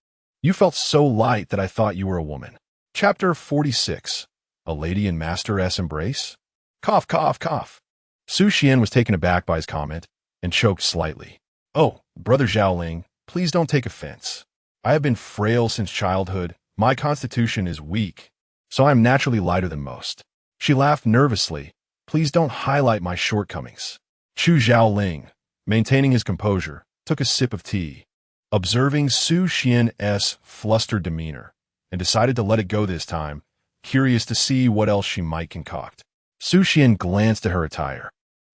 you felt so light that I thought you were a woman." Chapter 46. A Lady in Master's Embrace? Cough, cough, cough. Su Xian was taken aback by his comment and choked slightly. "Oh, Brother Zhaoling, please don't take offense. I have been frail since childhood. My constitution is weak, so I am naturally lighter than most." She laughed nervously. "Please don't highlight my shortcomings." Chu Zhaoling, maintaining his composure, took a sip of tea, observing Su Xian's flustered demeanor, and decided to let it go this time, curious to see what else she might concoct. Su Xian glanced at her attire,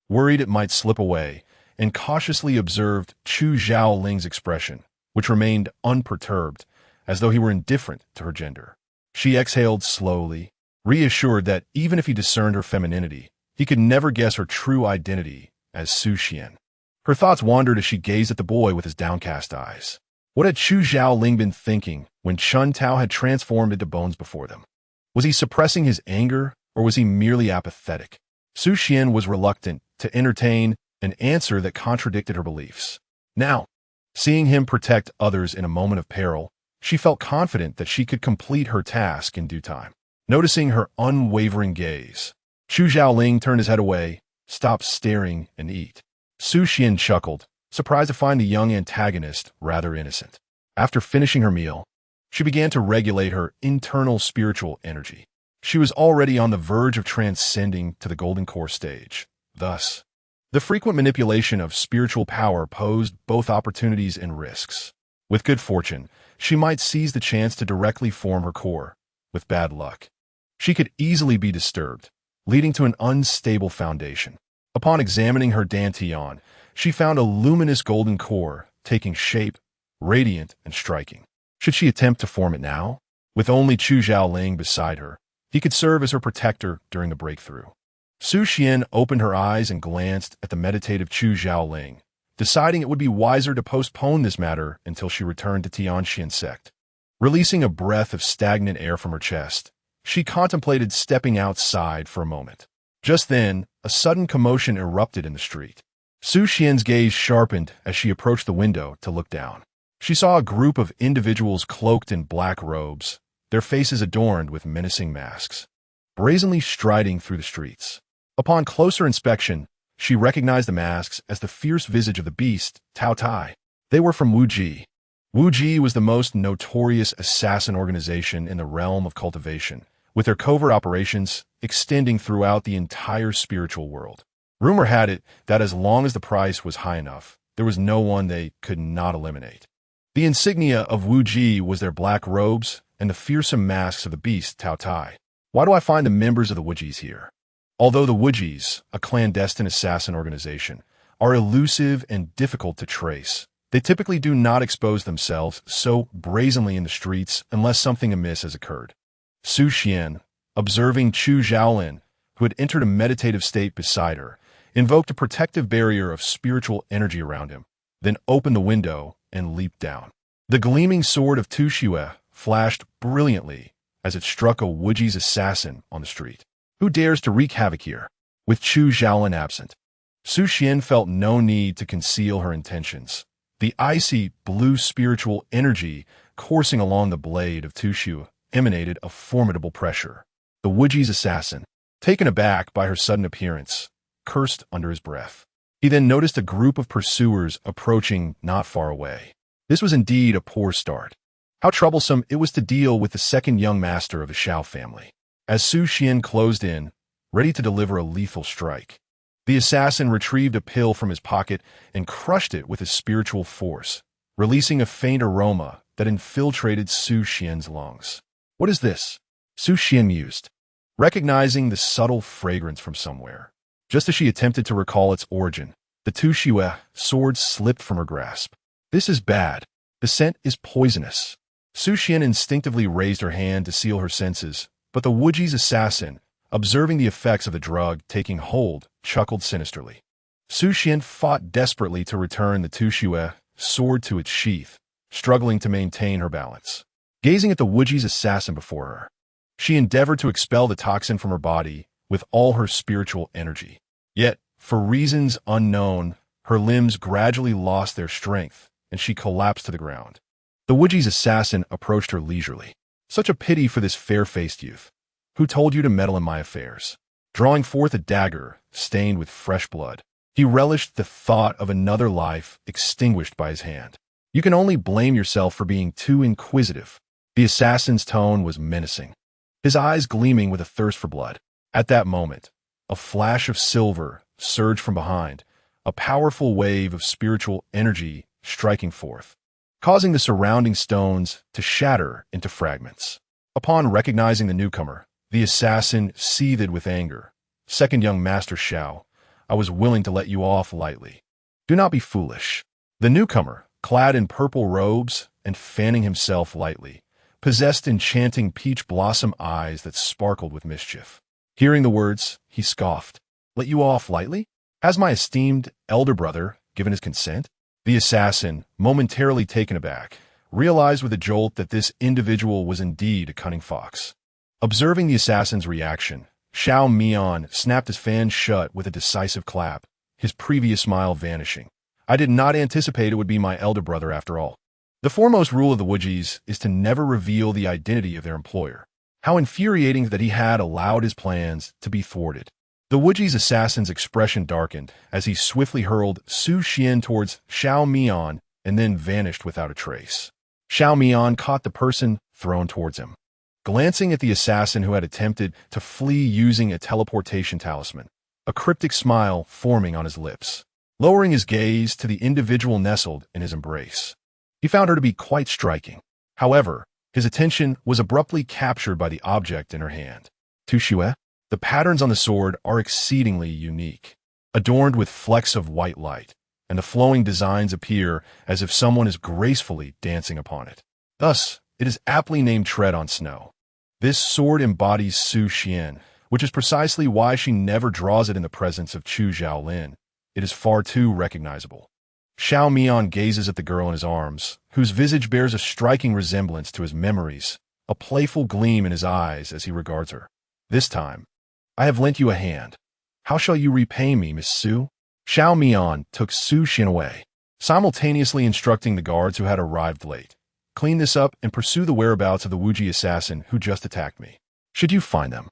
worried it might slip away, and cautiously observed Chu Zhaoling's expression, which remained unperturbed, as though he were indifferent to her gender. She exhaled slowly, reassured that even if he discerned her femininity, he could never guess her true identity as Su Xian. Her thoughts wandered as she gazed at the boy with his downcast eyes. What had Chu Zhaoling been thinking when Chun Tao had transformed into bones before them? Was he suppressing his anger, or was he merely apathetic? Su Xian was reluctant to entertain an answer that contradicted her beliefs. Now, seeing him protect others in a moment of peril, she felt confident that she could complete her task in due time. Noticing her unwavering gaze, Chu Zhaoling turned his head away, stopped staring, and ate. Su Xian chuckled, surprised to find the young antagonist rather innocent. After finishing her meal, she began to regulate her internal spiritual energy. She was already on the verge of transcending to the golden core stage. Thus, the frequent manipulation of spiritual power posed both opportunities and risks. With good fortune, she might seize the chance to directly form her core. With bad luck, she could easily be disturbed, leading to an unstable foundation. Upon examining her dantian, she found a luminous golden core taking shape, radiant and striking. Should she attempt to form it now? With only Chu Zhaoling beside her, he could serve as her protector during the breakthrough. Su Xian opened her eyes and glanced at the meditative Chu Zhaoling, deciding it would be wiser to postpone this matter until she returned to Tianxian sect. Releasing a breath of stagnant air from her chest, she contemplated stepping outside for a moment. Just then, a sudden commotion erupted in the street. Su Xian's gaze sharpened as she approached the window to look down. She saw a group of individuals cloaked in black robes, their faces adorned with menacing masks, brazenly striding through the streets. Upon closer inspection, She recognized the masks as the fierce visage of the beast, Tao Tai. They were from Wu Ji. Wu Ji was the most notorious assassin organization in the realm of cultivation, with their covert operations extending throughout the entire spiritual world. Rumor had it that as long as the price was high enough, there was no one they could not eliminate. The insignia of Wu Ji was their black robes and the fearsome masks of the beast Tao Tai. Why do I find the members of the Wujis here? Although the Wujis, a clandestine assassin organization, are elusive and difficult to trace, they typically do not expose themselves so brazenly in the streets unless something amiss has occurred. Su Xian, observing Chu Xiaolin, who had entered a meditative state beside her, invoked a protective barrier of spiritual energy around him, then opened the window and leaped down. The gleaming sword of Tu Xue flashed brilliantly as it struck a Wuji's assassin on the street. Who dares to wreak havoc here? With Chu Xiaolin absent, Su Xian felt no need to conceal her intentions. The icy blue spiritual energy coursing along the blade of Tu Xue emanated a formidable pressure. The Wuji's assassin, taken aback by her sudden appearance, cursed under his breath. He then noticed a group of pursuers approaching not far away. This was indeed a poor start. How troublesome it was to deal with the second young master of the Xiao family. As Su Xian closed in, ready to deliver a lethal strike, the assassin retrieved a pill from his pocket and crushed it with his spiritual force, releasing a faint aroma that infiltrated Su Xian's lungs. What is this? Su Xian mused, recognizing the subtle fragrance from somewhere. Just as she attempted to recall its origin, the Tu Xue sword slipped from her grasp. This is bad. The scent is poisonous. Su Xian instinctively raised her hand to seal her senses, but the Wuji's assassin, observing the effects of the drug taking hold, chuckled sinisterly. Su Xian fought desperately to return the Tu Xue sword to its sheath, struggling to maintain her balance. Gazing at the Wuji's assassin before her, she endeavored to expel the toxin from her body with all her spiritual energy. Yet, for reasons unknown, her limbs gradually lost their strength, and she collapsed to the ground. The Wuji's assassin approached her leisurely. Such a pity for this fair-faced youth. Who told you to meddle in my affairs? Drawing forth a dagger, stained with fresh blood, he relished the thought of another life extinguished by his hand. You can only blame yourself for being too inquisitive. The assassin's tone was menacing, his eyes gleaming with a thirst for blood. At that moment, a flash of silver surged from behind, a powerful wave of spiritual energy striking forth, causing the surrounding stones to shatter into fragments. Upon recognizing the newcomer, the assassin seethed with anger. Second young Master Xiao, I was willing to let you off lightly. Do not be foolish. The newcomer, clad in purple robes and fanning himself lightly, possessed enchanting peach blossom eyes that sparkled with mischief. Hearing the words, he scoffed. Let you off lightly? Has my esteemed elder brother given his consent? The assassin, momentarily taken aback, realized with a jolt that this individual was indeed a cunning fox. Observing the assassin's reaction, Xiao Mian snapped his fan shut with a decisive clap, his previous smile vanishing. I did not anticipate it would be my elder brother after all. The foremost rule of the Wujis is to never reveal the identity of their employer. How infuriating that he had allowed his plans to be thwarted. The Wuji's assassin's expression darkened as he swiftly hurled Su Xian towards Xiao Mian and then vanished without a trace. Xiao Mian caught the person thrown towards him, glancing at the assassin who had attempted to flee using a teleportation talisman, a cryptic smile forming on his lips. Lowering his gaze to the individual nestled in his embrace, he found her to be quite striking. However, his attention was abruptly captured by the object in her hand. Tu Xue? The patterns on the sword are exceedingly unique, adorned with flecks of white light, and the flowing designs appear as if someone is gracefully dancing upon it. Thus, it is aptly named Tread on Snow. This sword embodies Su Xian, which is precisely why she never draws it in the presence of Chu Xiaolin. It is far too recognizable. Xiao Mian gazes at the girl in his arms, whose visage bears a striking resemblance to his memories, a playful gleam in his eyes as he regards her. This time, I have lent you a hand. How shall you repay me, Miss Su? Xiao Mian took Su Xian away, simultaneously instructing the guards who had arrived late. Clean this up and pursue the whereabouts of the Wuji assassin who just attacked me. Should you find them,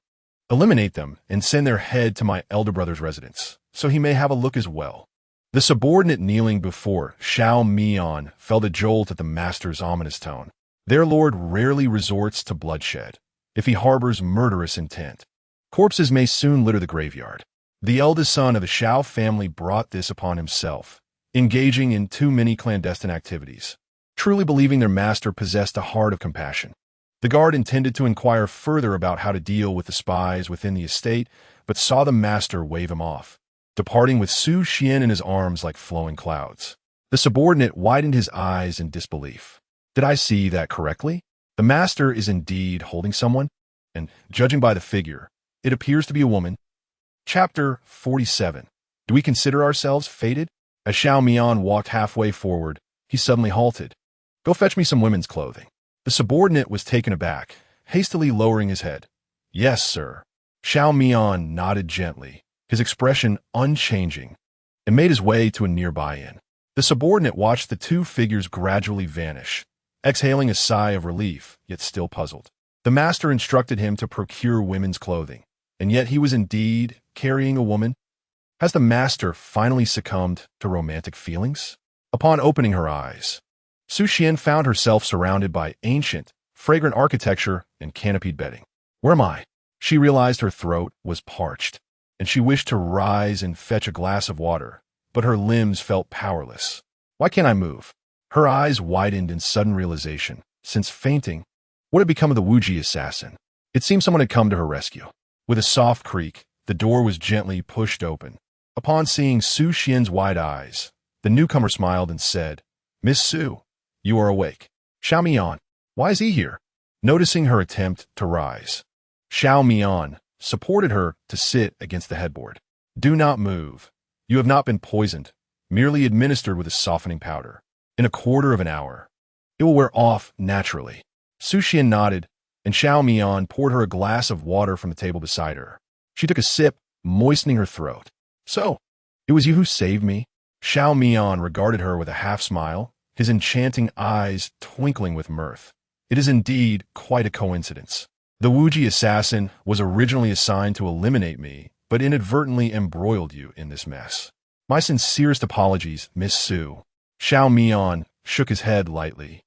eliminate them and send their head to my elder brother's residence. so he may have a look as well. The subordinate kneeling before Xiao Mian felt a jolt at the master's ominous tone. Their lord rarely resorts to bloodshed if he harbors murderous intent. Corpses may soon litter the graveyard. The eldest son of the Xiao family brought this upon himself, engaging in too many clandestine activities, truly believing their master possessed a heart of compassion. The guard intended to inquire further about how to deal with the spies within the estate, but saw the master wave him off, departing with Su Xian in his arms like flowing clouds. The subordinate widened his eyes in disbelief. Did I see that correctly? The master is indeed holding someone, and, judging by the figure, it appears to be a woman. Chapter 47. Do we consider ourselves fated? As Xiao Mian walked halfway forward, he suddenly halted. Go fetch me some women's clothing. The subordinate was taken aback, hastily lowering his head. Yes, sir. Xiao Mian nodded gently, his expression unchanging, and made his way to a nearby inn. The subordinate watched the two figures gradually vanish, exhaling a sigh of relief, yet still puzzled. The master instructed him to procure women's clothing, and yet he was indeed carrying a woman. Has the master finally succumbed to romantic feelings? Upon opening her eyes, Su Xian found herself surrounded by ancient, fragrant architecture and canopied bedding. Where am I? She realized her throat was parched, and she wished to rise and fetch a glass of water, but her limbs felt powerless. Why can't I move? Her eyes widened in sudden realization. Since fainting, what had become of the Wuji assassin? It seemed someone had come to her rescue. With a soft creak, the door was gently pushed open. Upon seeing Su Xian's wide eyes, the newcomer smiled and said, Miss Su, you are awake. Xiao Mian, why is he here? Noticing her attempt to rise, Xiao Mian supported her to sit against the headboard. Do not move. You have not been poisoned, merely administered with a softening powder. In a quarter of an hour, it will wear off naturally. Su Xian nodded, and Xiao Mian poured her a glass of water from the table beside her. She took a sip, moistening her throat. So, it was you who saved me? Xiao Mian regarded her with a half-smile, his enchanting eyes twinkling with mirth. It is indeed quite a coincidence. The Wuji assassin was originally assigned to eliminate me, but inadvertently embroiled you in this mess. My sincerest apologies, Miss Su. Xiao Mian shook his head lightly,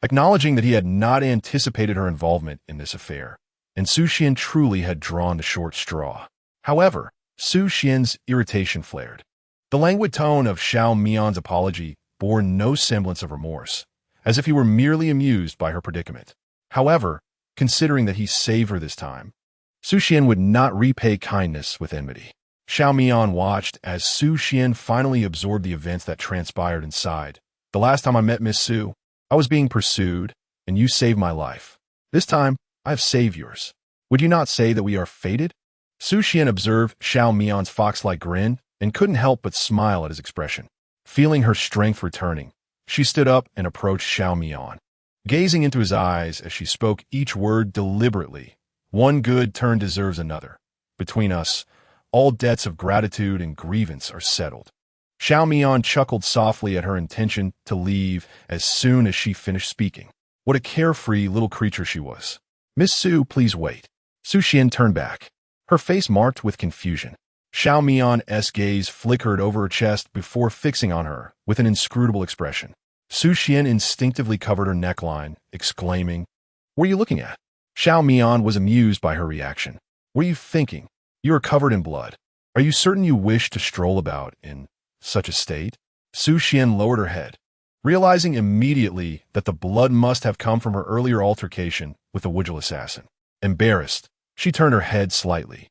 acknowledging that he had not anticipated her involvement in this affair, and Su Xian truly had drawn the short straw. However, Su Xian's irritation flared. The languid tone of Xiao Mian's apology bore no semblance of remorse, as if he were merely amused by her predicament. However, considering that he saved her this time, Su Xian would not repay kindness with enmity. Xiao Mian watched as Su Xian finally absorbed the events that transpired inside. The last time I met Miss Su, I was being pursued, and you saved my life. This time, I have saved yours. Would you not say that we are fated? Su Xian observed Xiao Mian's fox-like grin and couldn't help but smile at his expression. Feeling her strength returning, she stood up and approached Xiao Mian, gazing into his eyes as she spoke each word deliberately. One good turn deserves another. Between us, all debts of gratitude and grievance are settled. Xiao Mian chuckled softly at her intention to leave as soon as she finished speaking. What a carefree little creature she was. Miss Su, please wait. Su Xian turned back, her face marked with confusion. Xiao Mian's gaze flickered over her chest before fixing on her with an inscrutable expression. Su Xian instinctively covered her neckline, exclaiming, What are you looking at? Xiao Mian was amused by her reaction. What are you thinking? You are covered in blood. Are you certain you wish to stroll about in such a state? Su Xian lowered her head, realizing immediately that the blood must have come from her earlier altercation with the Wuji assassin. Embarrassed, she turned her head slightly,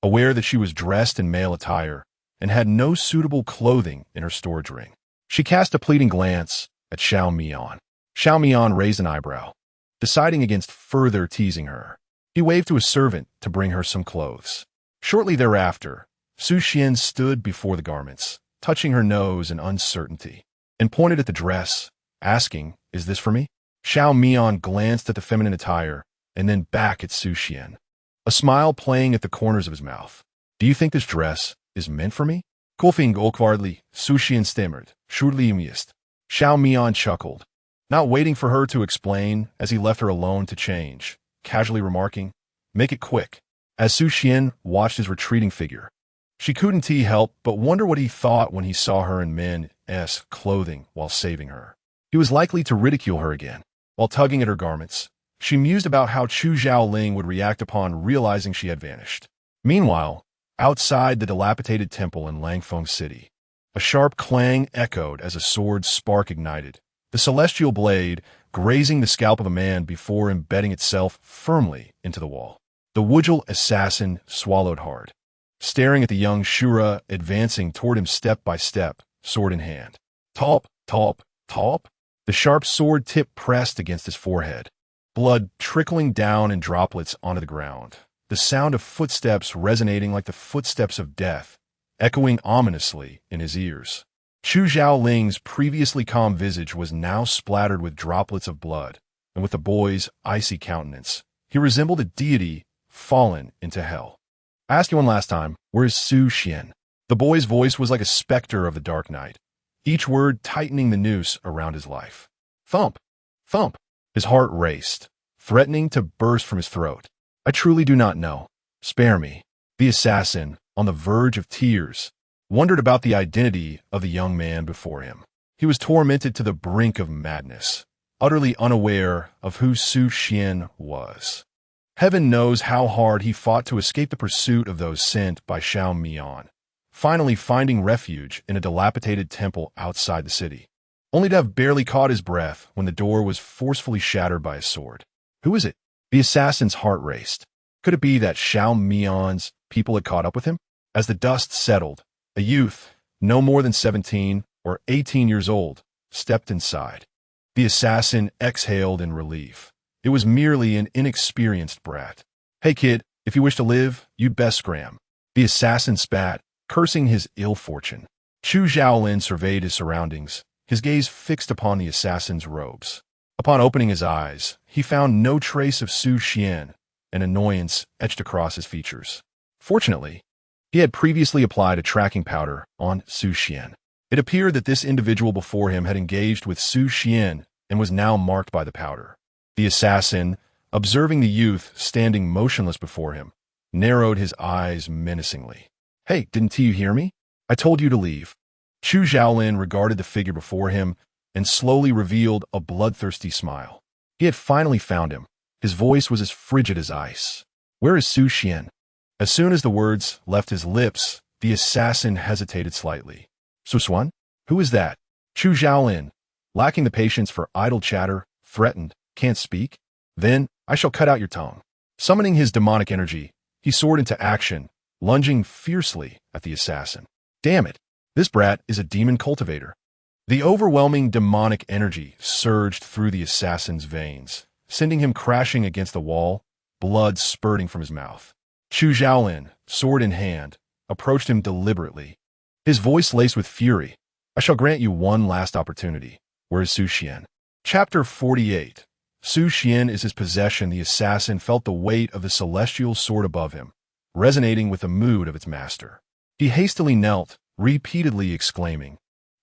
aware that she was dressed in male attire and had no suitable clothing in her storage ring. She cast a pleading glance at Xiao Mian. Xiao Mian raised an eyebrow, deciding against further teasing her. He waved to a servant to bring her some clothes. Shortly thereafter, Su Xian stood before the garments, touching her nose in uncertainty, and pointed at the dress, asking, Is this for me? Xiao Mian glanced at the feminine attire and then back at Su Xian, a smile playing at the corners of his mouth. Do you think this dress is meant for me? Kolfing Olkvardly, Su Xian stammered, Shrewdly amused. Xiao Mian chuckled, not waiting for her to explain as he left her alone to change, casually remarking, Make it quick. As Su Xian watched his retreating figure, She couldn't help but wonder what he thought when he saw her in men's clothing while saving her. He was likely to ridicule her again. While tugging at her garments, she mused about how Chu Xiaoling would react upon realizing she had vanished. Meanwhile, outside the dilapidated temple in Langfeng City, a sharp clang echoed as a sword's spark ignited, the celestial blade grazing the scalp of a man before embedding itself firmly into the wall. The Wujil assassin swallowed hard, staring at the young Shura advancing toward him step by step, sword in hand. Top, top, top. The sharp sword tip pressed against his forehead, blood trickling down in droplets onto the ground. The sound of footsteps resonating like the footsteps of death, echoing ominously in his ears. Chu Xiaoling's previously calm visage was now splattered with droplets of blood, and with the boy's icy countenance, he resembled a deity fallen into hell. I asked you one last time, where is Su Xian? The boy's voice was like a specter of the dark night, each word tightening the noose around his life. Thump! Thump! His heart raced, threatening to burst from his throat. I truly do not know. Spare me. The assassin, on the verge of tears, wondered about the identity of the young man before him. He was tormented to the brink of madness, utterly unaware of who Su Xian was. Heaven knows how hard he fought to escape the pursuit of those sent by Xiao Mian, finally finding refuge in a dilapidated temple outside the city, only to have barely caught his breath when the door was forcefully shattered by a sword. Who is it? The assassin's heart raced. Could it be that Xiao Mian's people had caught up with him? As the dust settled, a youth, no more than 17 or 18 years old, stepped inside. The assassin exhaled in relief. It was merely an inexperienced brat. Hey kid, if you wish to live, you'd best scram. The assassin spat, cursing his ill fortune. Chu Xiaolin surveyed his surroundings, his gaze fixed upon the assassin's robes. Upon opening his eyes, he found no trace of Su Xian, and annoyance etched across his features. Fortunately, he had previously applied a tracking powder on Su Xian. It appeared that this individual before him had engaged with Su Xian and was now marked by the powder. The assassin, observing the youth standing motionless before him, narrowed his eyes menacingly. Hey, didn't you hear me? I told you to leave. Chu Xiaolin regarded the figure before him and slowly revealed a bloodthirsty smile. He had finally found him. His voice was as frigid as ice. Where is Su Xian? As soon as the words left his lips, the assassin hesitated slightly. Su Xuan? Who is that? Chu Xiaolin, lacking the patience for idle chatter, threatened. Can't speak? Then I shall cut out your tongue. Summoning his demonic energy, he soared into action, lunging fiercely at the assassin. Damn it, this brat is a demon cultivator. The overwhelming demonic energy surged through the assassin's veins, sending him crashing against the wall, blood spurting from his mouth. Chu Xiaolin, sword in hand, approached him deliberately, his voice laced with fury. I shall grant you one last opportunity. Where is Su Xian? Chapter 48. Su Xian is his possession. The assassin felt the weight of the celestial sword above him, resonating with the mood of its master. He hastily knelt, repeatedly exclaiming,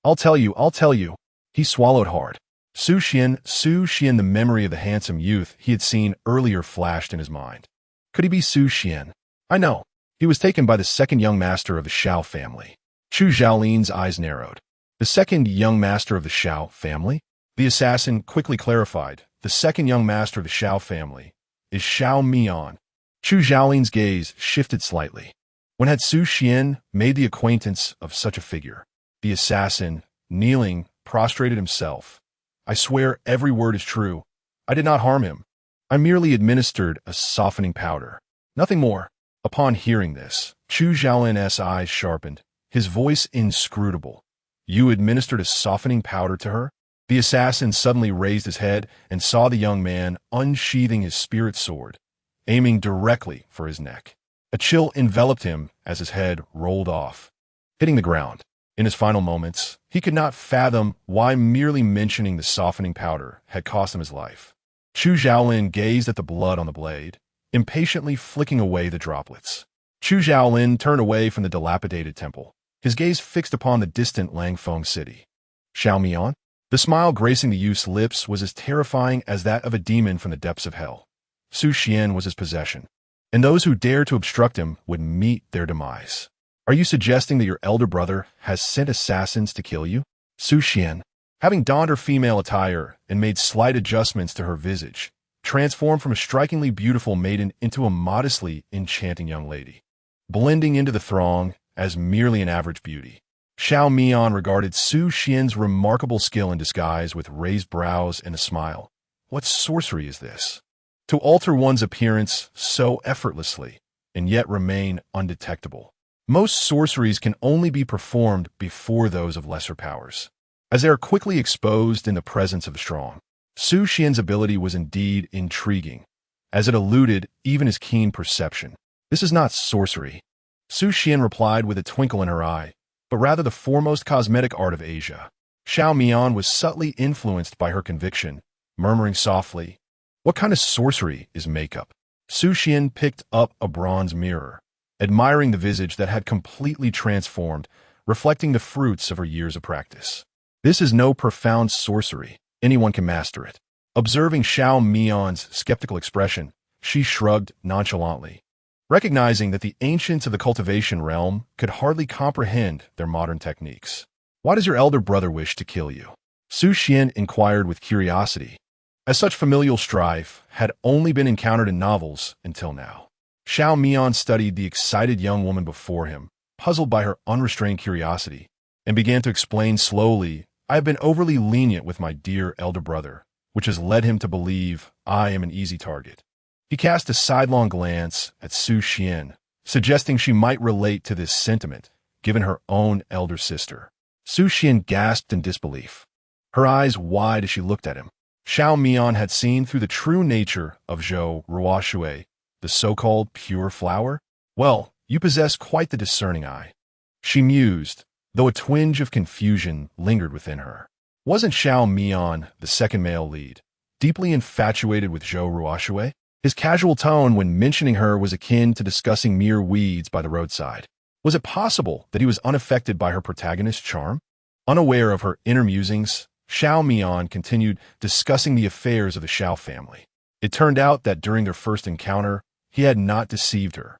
I'll tell you, I'll tell you. He swallowed hard. Su Xian, the memory of the handsome youth he had seen earlier flashed in his mind. Could he be Su Xian? I know. He was taken by the second young master of the Xiao family. Chu Xiaolin's eyes narrowed. The second young master of the Xiao family? The assassin quickly clarified. The second young master of the Xiao family is Xiao Mian. Chu Xiaolin's gaze shifted slightly. When had Su Xian made the acquaintance of such a figure? The assassin, kneeling, prostrated himself. I swear every word is true. I did not harm him. I merely administered a softening powder. Nothing more. Upon hearing this, Chu Xiaolin's eyes sharpened, his voice inscrutable. You administered a softening powder to her? The assassin suddenly raised his head and saw the young man unsheathing his spirit sword, aiming directly for his neck. A chill enveloped him as his head rolled off, hitting the ground. In his final moments, he could not fathom why merely mentioning the softening powder had cost him his life. Chu Xiaolin gazed at the blood on the blade, impatiently flicking away the droplets. Chu Xiaolin turned away from the dilapidated temple, his gaze fixed upon the distant Langfeng city. Xiao Mian? The smile gracing the youth's lips was as terrifying as that of a demon from the depths of hell. Su Xian was his possession, and those who dared to obstruct him would meet their demise. Are you suggesting that your elder brother has sent assassins to kill you? Su Xian, having donned her female attire and made slight adjustments to her visage, transformed from a strikingly beautiful maiden into a modestly enchanting young lady, blending into the throng as merely an average beauty. Xiao Mian regarded Su Xian's remarkable skill in disguise with raised brows and a smile. What sorcery is this? To alter one's appearance so effortlessly and yet remain undetectable. Most sorceries can only be performed before those of lesser powers, as they are quickly exposed in the presence of the strong. Su Xian's ability was indeed intriguing, as it eluded even his keen perception. This is not sorcery, Su Xian replied with a twinkle in her eye, but rather the foremost cosmetic art of Asia. Xiao Mian was subtly influenced by her conviction, murmuring softly, "What kind of sorcery is makeup?" Su Xian picked up a bronze mirror, admiring the visage that had completely transformed, reflecting the fruits of her years of practice. "This is no profound sorcery. Anyone can master it." Observing Xiao Mian's skeptical expression, she shrugged nonchalantly, recognizing that the ancients of the cultivation realm could hardly comprehend their modern techniques. "Why does your elder brother wish to kill you?" Su Xian inquired with curiosity, as such familial strife had only been encountered in novels until now. Xiao Mian studied the excited young woman before him, puzzled by her unrestrained curiosity, and began to explain slowly, "I have been overly lenient with my dear elder brother, which has led him to believe I am an easy target." He cast a sidelong glance at Su Xian, suggesting she might relate to this sentiment, given her own elder sister. Su Xian gasped in disbelief, her eyes wide as she looked at him. Xiao Mian had seen through the true nature of Zhou Ruoshui, the so-called pure flower. "Well, you possess quite the discerning eye," she mused, though a twinge of confusion lingered within her. Wasn't Xiao Mian, the second male lead, deeply infatuated with Zhou Ruoshui? His casual tone when mentioning her was akin to discussing mere weeds by the roadside. Was it possible that he was unaffected by her protagonist's charm? Unaware of her inner musings, Xiao Mian continued discussing the affairs of the Xiao family. It turned out that during their first encounter, he had not deceived her.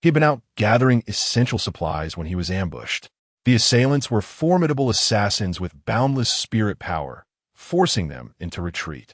He had been out gathering essential supplies when he was ambushed. The assailants were formidable assassins with boundless spirit power, forcing them into retreat.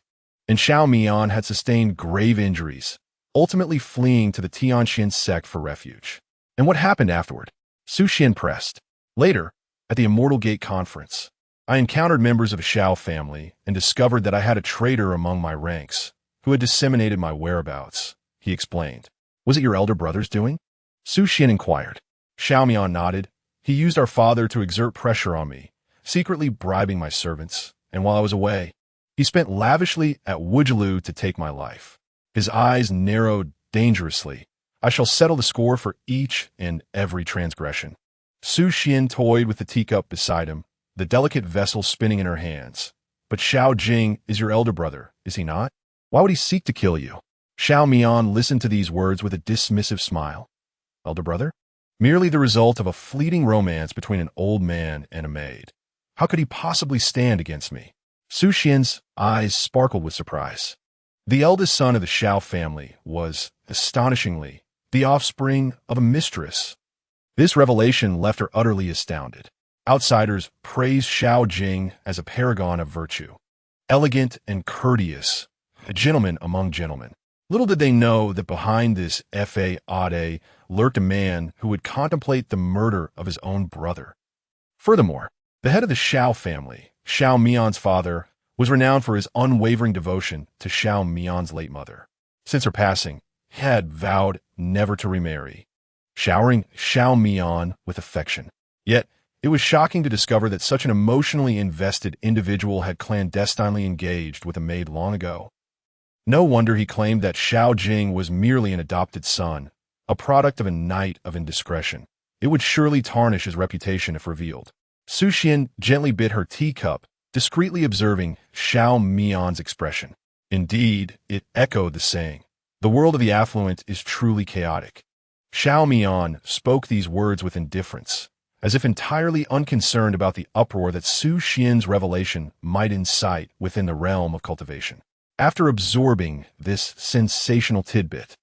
And Xiao Mian had sustained grave injuries, ultimately fleeing to the Tianxian sect for refuge. And what happened afterward? Su Xian pressed. "Later, at the Immortal Gate conference, I encountered members of the Xiao family and discovered that I had a traitor among my ranks who had disseminated my whereabouts," he explained. "Was it your elder brother's doing?" Su Xian inquired. Xiao Mian nodded. "He used our father to exert pressure on me, secretly bribing my servants, and while I was away, he spent lavishly at Wujilu to take my life." His eyes narrowed dangerously. "I shall settle the score for each and every transgression." Su Xian toyed with the teacup beside him, the delicate vessel spinning in her hands. "But Xiao Jing is your elder brother, is he not? Why would he seek to kill you?" Xiao Mian listened to these words with a dismissive smile. "Elder brother? Merely the result of a fleeting romance between an old man and a maid. How could he possibly stand against me?" Su Xian's eyes sparkled with surprise. The eldest son of the Xiao family was, astonishingly, the offspring of a mistress. This revelation left her utterly astounded. Outsiders praised Xiao Jing as a paragon of virtue, elegant and courteous, a gentleman among gentlemen. Little did they know that behind this fa-ade lurked a man who would contemplate the murder of his own brother. Furthermore, the head of the Xiao family, Xiao Mian's father, was renowned for his unwavering devotion to Xiao Mian's late mother. Since her passing, he had vowed never to remarry, showering Xiao Mian with affection. Yet, it was shocking to discover that such an emotionally invested individual had clandestinely engaged with a maid long ago. No wonder he claimed that Xiao Jing was merely an adopted son, a product of a night of indiscretion. It would surely tarnish his reputation if revealed. Su Xian gently bit her teacup, discreetly observing Xiao Mian's expression. Indeed, it echoed the saying, "The world of the affluent is truly chaotic." Xiao Mian spoke these words with indifference, as if entirely unconcerned about the uproar that Su Xian's revelation might incite within the realm of cultivation. After absorbing this sensational tidbit,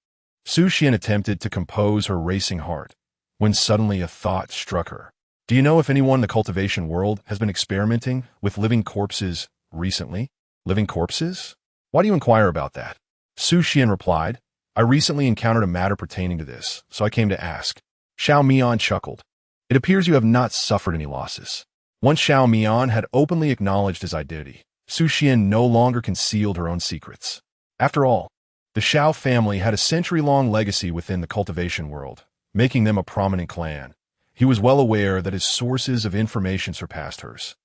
Su Xian attempted to compose her racing heart, when suddenly a thought struck her. Do you know if anyone in the cultivation world has been experimenting with living corpses recently? Living corpses? Why do you inquire about that? Su Xian replied, I recently encountered a matter pertaining to this, so I came to ask. Xiao Mian chuckled. It appears you have not suffered any losses. Once Xiao Mian had openly acknowledged his identity, Su Xian no longer concealed her own secrets. After all, the Xiao family had a century-long legacy within the cultivation world, making them a prominent clan. He was well aware that his sources of information surpassed hers.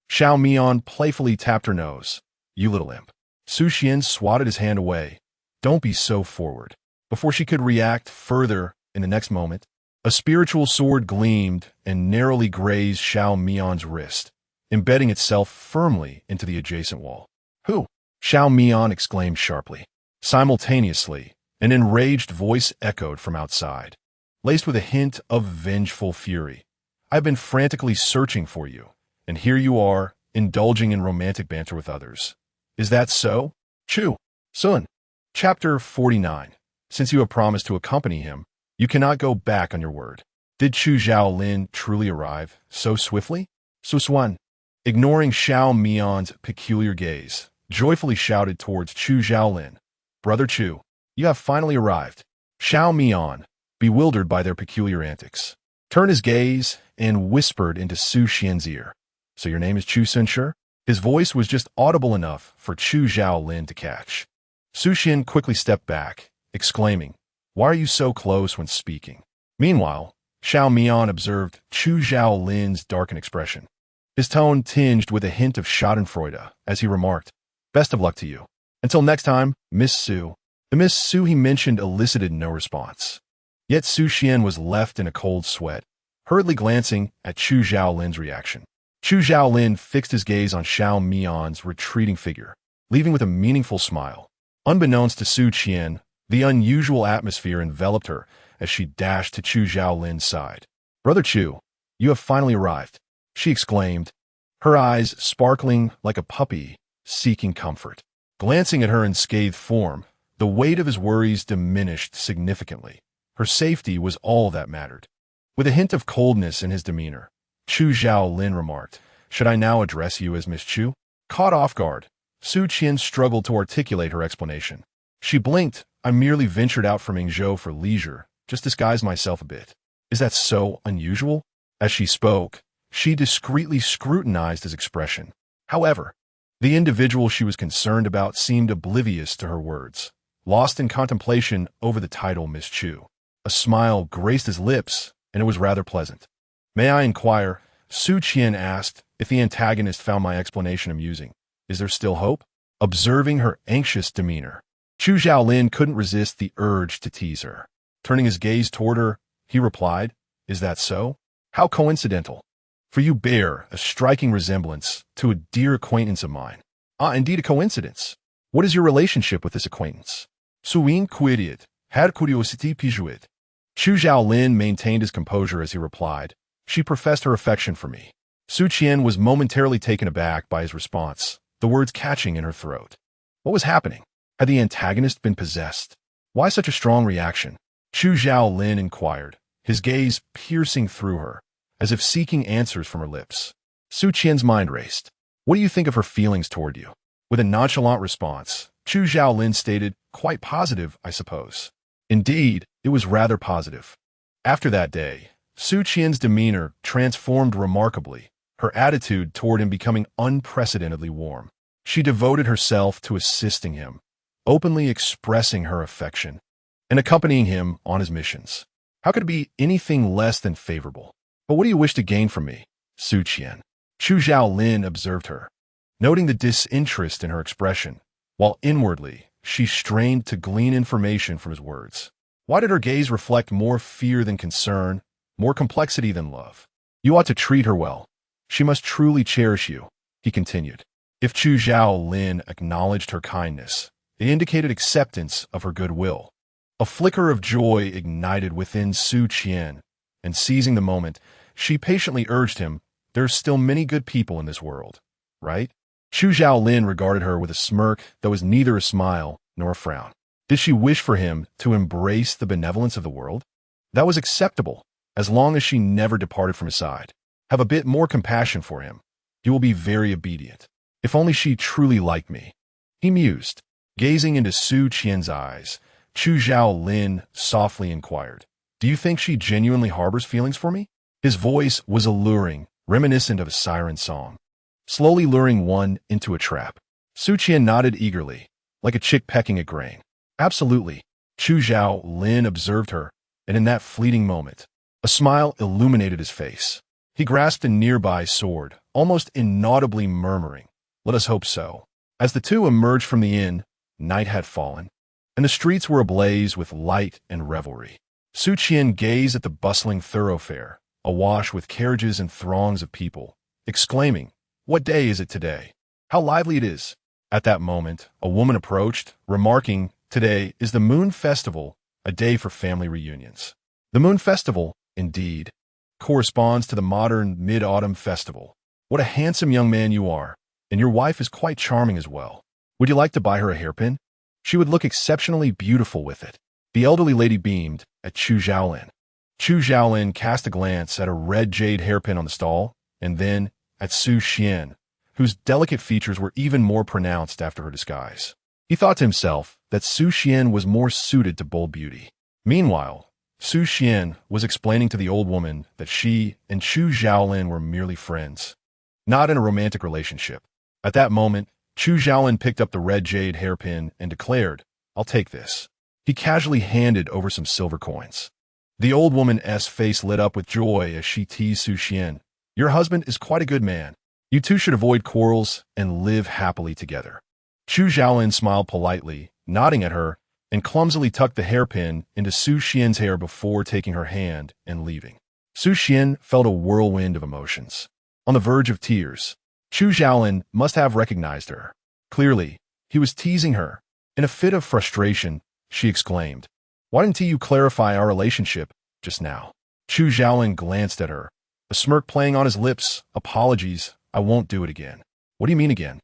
Xiao Mian playfully tapped her nose. You little imp. Su Xian swatted his hand away. Don't be so forward. Before she could react further, in the next moment, a spiritual sword gleamed and narrowly grazed Xiao Mian's wrist, embedding itself firmly into the adjacent wall. Who? Xiao Mian exclaimed sharply. Simultaneously, an enraged voice echoed from outside, laced with a hint of vengeful fury. I've been frantically searching for you, and here you are, indulging in romantic banter with others. Is that so? Chu. Sun. Chapter 49. Since you have promised to accompany him, you cannot go back on your word. Did Chu Zhaolin truly arrive so swiftly? Su Suan, ignoring Xiao Mian's peculiar gaze, joyfully shouted towards Chu Zhaolin. Brother Chu, you have finally arrived. Xiao Mian, bewildered by their peculiar antics, turned his gaze and whispered into Su Xian's ear. So your name is Chu Sunshur? His voice was just audible enough for Chu Zhaolin to catch. Su Xian quickly stepped back, exclaiming, Why are you so close when speaking? Meanwhile, Xiao Mian observed Chu Zhaolin's darkened expression. His tone tinged with a hint of schadenfreude as he remarked, Best of luck to you. Until next time, Miss Su. The Miss Su he mentioned elicited no response. Yet Su Xian was left in a cold sweat, hurriedly glancing at Chu Zhaolin's reaction. Chu Zhaolin fixed his gaze on Xiao Mian's retreating figure, leaving with a meaningful smile. Unbeknownst to Su Qian, the unusual atmosphere enveloped her as she dashed to Chu Zhaolin's side. Brother Chu, you have finally arrived, she exclaimed, her eyes sparkling like a puppy seeking comfort. Glancing at her in scathed form, the weight of his worries diminished significantly. Her safety was all that mattered. With a hint of coldness in his demeanor, Chu Zhaolin remarked, Should I now address you as Miss Chu? Caught off guard, Su Qian struggled to articulate her explanation. She blinked. I merely ventured out from Yingzhou for leisure, just disguised myself a bit. Is that so unusual? As she spoke, she discreetly scrutinized his expression. However, the individual she was concerned about seemed oblivious to her words, lost in contemplation over the title Miss Chu. A smile graced his lips, and it was rather pleasant. May I inquire, Su Qian asked, if the antagonist found my explanation amusing. Is there still hope? Observing her anxious demeanor, Chu Zhaolin couldn't resist the urge to tease her. Turning his gaze toward her, he replied, Is that so? How coincidental. For you bear a striking resemblance to a dear acquaintance of mine. Ah, indeed a coincidence. What is your relationship with this acquaintance? Suin quidit, had curiosity pijuit. Chu Zhaolin maintained his composure as he replied, She professed her affection for me. Su Qian was momentarily taken aback by his response, the words catching in her throat. What was happening? Had the antagonist been possessed? Why such a strong reaction? Chu Zhaolin inquired, his gaze piercing through her, as if seeking answers from her lips. Su Qian's mind raced. What do you think of her feelings toward you? With a nonchalant response, Chu Zhaolin stated, Quite positive, I suppose. Indeed, it was rather positive. After that day, Su Qian's demeanor transformed remarkably, her attitude toward him becoming unprecedentedly warm. She devoted herself to assisting him, openly expressing her affection, and accompanying him on his missions. How could it be anything less than favorable? But what do you wish to gain from me, Su Qian? Chu Zhaolin observed her, noting the disinterest in her expression, while inwardly she strained to glean information from his words. Why did her gaze reflect more fear than concern, more complexity than love? You ought to treat her well. She must truly cherish you, he continued. If Chu Zhaolin acknowledged her kindness, it indicated acceptance of her goodwill. A flicker of joy ignited within Su Qian, and seizing the moment, she patiently urged him, There are still many good people in this world, right? Chu Zhaolin regarded her with a smirk that was neither a smile nor a frown. Did she wish for him to embrace the benevolence of the world? That was acceptable, as long as she never departed from his side. Have a bit more compassion for him. He will be very obedient. If only she truly liked me. He mused. Gazing into Su Qian's eyes, Chu Zhaolin softly inquired, "Do you think she genuinely harbors feelings for me?" His voice was alluring, reminiscent of a siren song, slowly luring one into a trap. Su Qian nodded eagerly, like a chick pecking at grain. "Absolutely." Chu Zhaolin observed her, and in that fleeting moment, a smile illuminated his face. He grasped a nearby sword, almost inaudibly murmuring, "Let us hope so." As the two emerged from the inn, night had fallen, and the streets were ablaze with light and revelry. Su Qian gazed at the bustling thoroughfare, awash with carriages and throngs of people, exclaiming, "What day is it today? How lively it is!" At that moment, a woman approached, remarking, "Today is the Moon Festival, a day for family reunions." The Moon Festival, indeed, corresponds to the modern Mid-Autumn Festival. What a handsome young man you are, and your wife is quite charming as well. Would you like to buy her a hairpin? She would look exceptionally beautiful with it. The elderly lady beamed at Chu Zhaolin. Chu Zhaolin cast a glance at a red jade hairpin on the stall, and then at Su Qian, whose delicate features were even more pronounced after her disguise. He thought to himself that Su Qian was more suited to bold beauty. Meanwhile, Su Qian was explaining to the old woman that she and Chu Zhaolin were merely friends, not in a romantic relationship. At that moment, Chu Zhaolin picked up the red jade hairpin and declared, "I'll take this." He casually handed over some silver coins. The old woman's face lit up with joy as she teased Su Qian, "Your husband is quite a good man. You two should avoid quarrels and live happily together." Chu Zhaolin smiled politely, nodding at her, and clumsily tucked the hairpin into Su Qian's hair before taking her hand and leaving. Su Qian felt a whirlwind of emotions. On the verge of tears, Chu Zhaolin must have recognized her. Clearly, he was teasing her. In a fit of frustration, she exclaimed, "Why didn't you clarify our relationship just now?" Chu Zhaolin glanced at her, a smirk playing on his lips. "Apologies, I won't do it again." "What do you mean again?"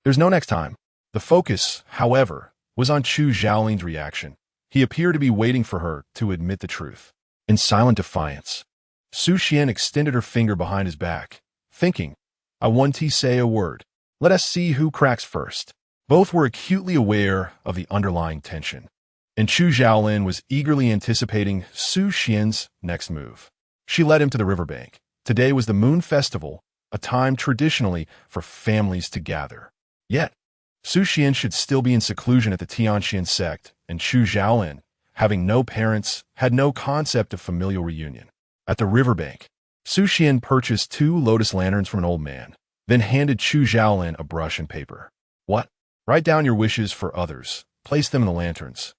"There's no next time." The focus, however, was on Chu Zhaolin's reaction. He appeared to be waiting for her to admit the truth. In silent defiance, Su Qian extended her finger behind his back, thinking, "I want to say a word. Let us see who cracks first." Both were acutely aware of the underlying tension, and Chu Zhaolin was eagerly anticipating Su Qian's next move. She led him to the riverbank. Today was the Moon Festival, a time traditionally for families to gather. Yet, Su Qian should still be in seclusion at the Tianxian sect, and Chu Zhaolin, having no parents, had no concept of familial reunion. At the riverbank, Su Qian purchased 2 lotus lanterns from an old man, then handed Chu Zhaolin a brush and paper. "What? Write down your wishes for others, place them in the lanterns,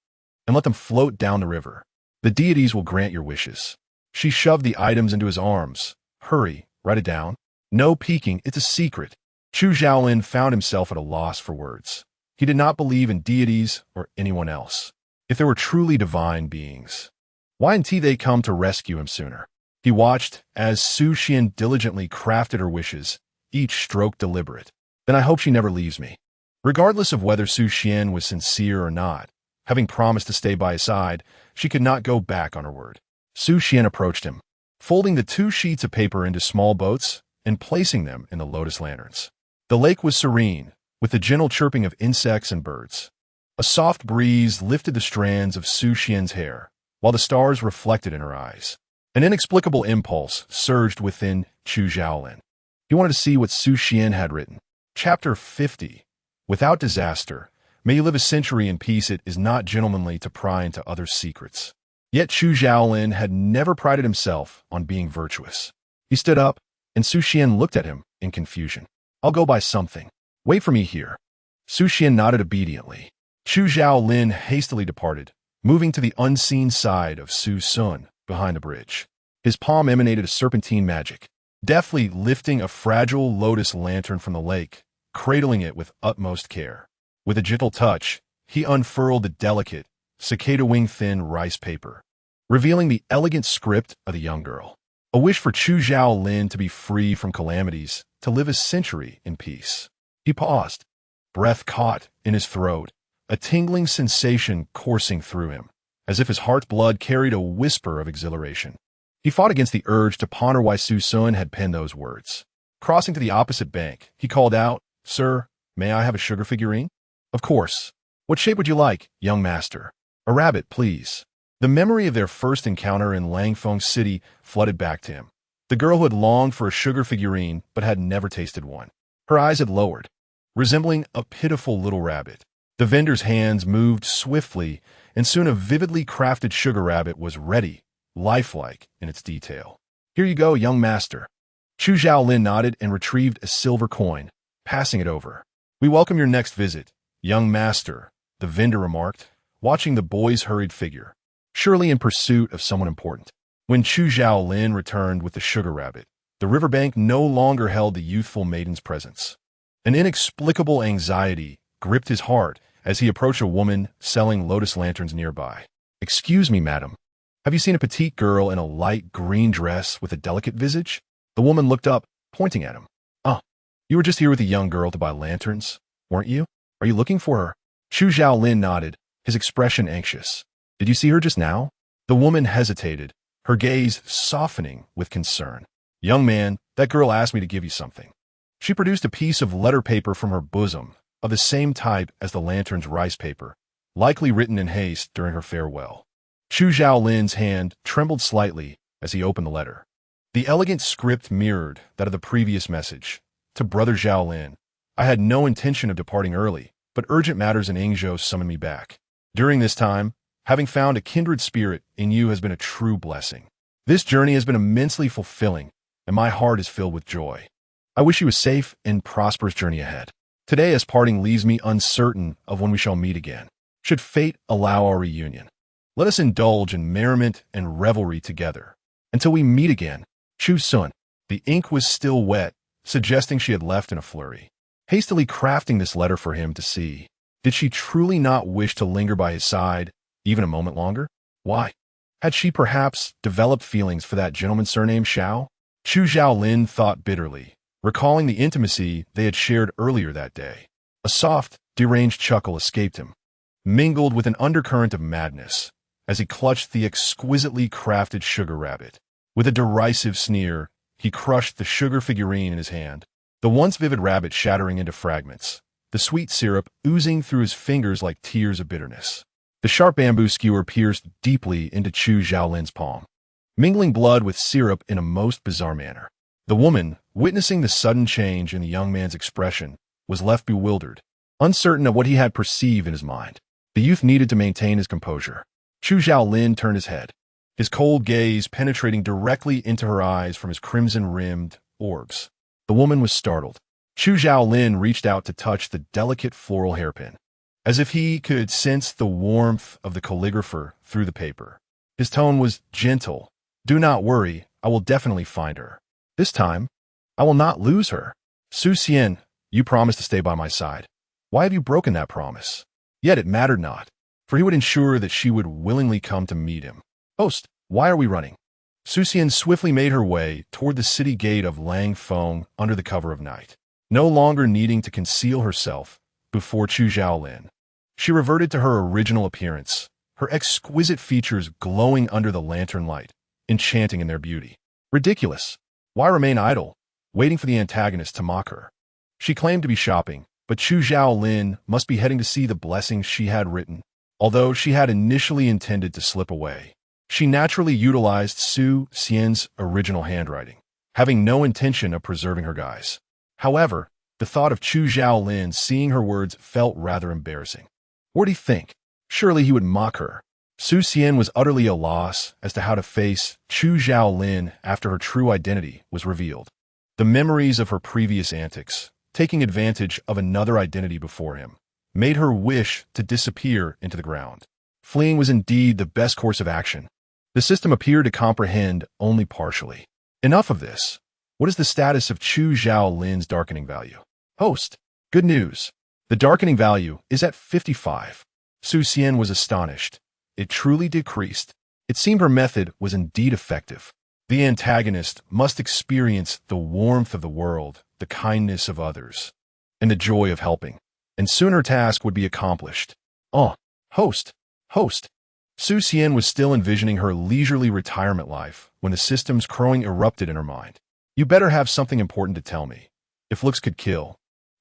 and let them float down the river. The deities will grant your wishes." She shoved the items into his arms. "Hurry, write it down. No peeking, it's a secret." Chu Zhaolin found himself at a loss for words. He did not believe in deities or anyone else. If there were truly divine beings, why didn't they come to rescue him sooner? He watched as Su Qian diligently crafted her wishes, each stroke deliberate. "Then I hope she never leaves me." Regardless of whether Su Qian was sincere or not, having promised to stay by his side, she could not go back on her word. Su Qian approached him, folding the 2 sheets of paper into small boats and placing them in the lotus lanterns. The lake was serene, with the gentle chirping of insects and birds. A soft breeze lifted the strands of Su Qian's hair, while the stars reflected in her eyes. An inexplicable impulse surged within Chu Zhaolin. He wanted to see what Su Qian had written. Chapter 50. Without disaster, may you live a century in peace. It is not gentlemanly to pry into others' secrets. Yet Chu Zhaolin had never prided himself on being virtuous. He stood up, and Su Qian looked at him in confusion. "I'll go buy something. Wait for me here." Su Qian nodded obediently. Chu Zhaolin hastily departed, moving to the unseen side of Su Sun behind the bridge. His palm emanated a serpentine magic, deftly lifting a fragile lotus lantern from the lake, cradling it with utmost care. With a gentle touch, he unfurled the delicate, cicada-wing-thin rice paper, revealing the elegant script of the young girl. A wish for Chu Zhaolin to be free from calamities, to live a century in peace. He paused, breath caught in his throat, a tingling sensation coursing through him, as if his heart's blood carried a whisper of exhilaration. He fought against the urge to ponder why Su Sun had penned those words. Crossing to the opposite bank, he called out, "Sir, may I have a sugar figurine?" "Of course. What shape would you like, young master?" "A rabbit, please." The memory of their first encounter in Langfeng City flooded back to him. The girl who had longed for a sugar figurine but had never tasted one. Her eyes had lowered, resembling a pitiful little rabbit. The vendor's hands moved swiftly, and soon a vividly crafted sugar rabbit was ready, lifelike in its detail. "Here you go, young master." Chu Zhaolin nodded and retrieved a silver coin, passing it over. "We welcome your next visit, young master," the vendor remarked, watching the boy's hurried figure, surely in pursuit of someone important. When Chu Zhaolin returned with the sugar rabbit, the riverbank no longer held the youthful maiden's presence. An inexplicable anxiety gripped his heart as he approached a woman selling lotus lanterns nearby. "Excuse me, madam. Have you seen a petite girl in a light green dress with a delicate visage?" The woman looked up, pointing at him. "Oh, you were just here with a young girl to buy lanterns, weren't you? Are you looking for her?" Chu Zhaolin nodded, his expression anxious. "Did you see her just now?" The woman hesitated, her gaze softening with concern. "Young man, that girl asked me to give you something." She produced a piece of letter paper from her bosom, of the same type as the lantern's rice paper, likely written in haste during her farewell. Chu Zhaolin's hand trembled slightly as he opened the letter. The elegant script mirrored that of the previous message. To Brother Zhaolin, "I had no intention of departing early, but urgent matters in Yingzhou summoned me back. During this time, having found a kindred spirit in you has been a true blessing. This journey has been immensely fulfilling, and my heart is filled with joy. I wish you a safe and prosperous journey ahead. Today, as parting leaves me uncertain of when we shall meet again. Should fate allow our reunion, let us indulge in merriment and revelry together. Until we meet again, Chu Sun." The ink was still wet, suggesting she had left in a flurry. Hastily crafting this letter for him to see, did she truly not wish to linger by his side, even a moment longer? Why? Had she perhaps developed feelings for that gentleman surnamed Xiao? Chu Zhaolin thought bitterly, recalling the intimacy they had shared earlier that day. A soft, deranged chuckle escaped him, mingled with an undercurrent of madness, as he clutched the exquisitely crafted sugar rabbit. With a derisive sneer, he crushed the sugar figurine in his hand, the once vivid rabbit shattering into fragments, the sweet syrup oozing through his fingers like tears of bitterness. The sharp bamboo skewer pierced deeply into Chu Zhaolin's palm, mingling blood with syrup in a most bizarre manner. The woman, witnessing the sudden change in the young man's expression, was left bewildered, uncertain of what he had perceived in his mind. The youth needed to maintain his composure. Chu Zhaolin turned his head, his cold gaze penetrating directly into her eyes from his crimson-rimmed orbs. The woman was startled. Chu Zhaolin reached out to touch the delicate floral hairpin, as if he could sense the warmth of the calligrapher through the paper. His tone was gentle. "Do not worry, I will definitely find her. This time, I will not lose her. Su Xian, you promised to stay by my side. Why have you broken that promise?" Yet it mattered not, for he would ensure that she would willingly come to meet him. "Host, why are we running?" Su Xian swiftly made her way toward the city gate of Langfeng under the cover of night. No longer needing to conceal herself before Chu Zhaolin, she reverted to her original appearance, her exquisite features glowing under the lantern light, enchanting in their beauty. Ridiculous. Why remain idle, waiting for the antagonist to mock her? She claimed to be shopping, but Chu Zhaolin must be heading to see the blessings she had written. Although she had initially intended to slip away, she naturally utilized Su Xian's original handwriting, having no intention of preserving her guise. However, the thought of Chu Zhaolin seeing her words felt rather embarrassing. What did he think? Surely he would mock her. Su Xian was utterly at a loss as to how to face Chu Zhaolin after her true identity was revealed. The memories of her previous antics, taking advantage of another identity before him, made her wish to disappear into the ground. Fleeing was indeed the best course of action. The system appeared to comprehend only partially. Enough of this. What is the status of Chu Zhaolin's darkening value? Host, good news. The darkening value is at 55. Su Xian was astonished. It truly decreased. It seemed her method was indeed effective. The antagonist must experience the warmth of the world, the kindness of others, and the joy of helping, and soon her task would be accomplished. Oh, host, Su Xian was still envisioning her leisurely retirement life when the system's crowing erupted in her mind. You better have something important to tell me. If looks could kill,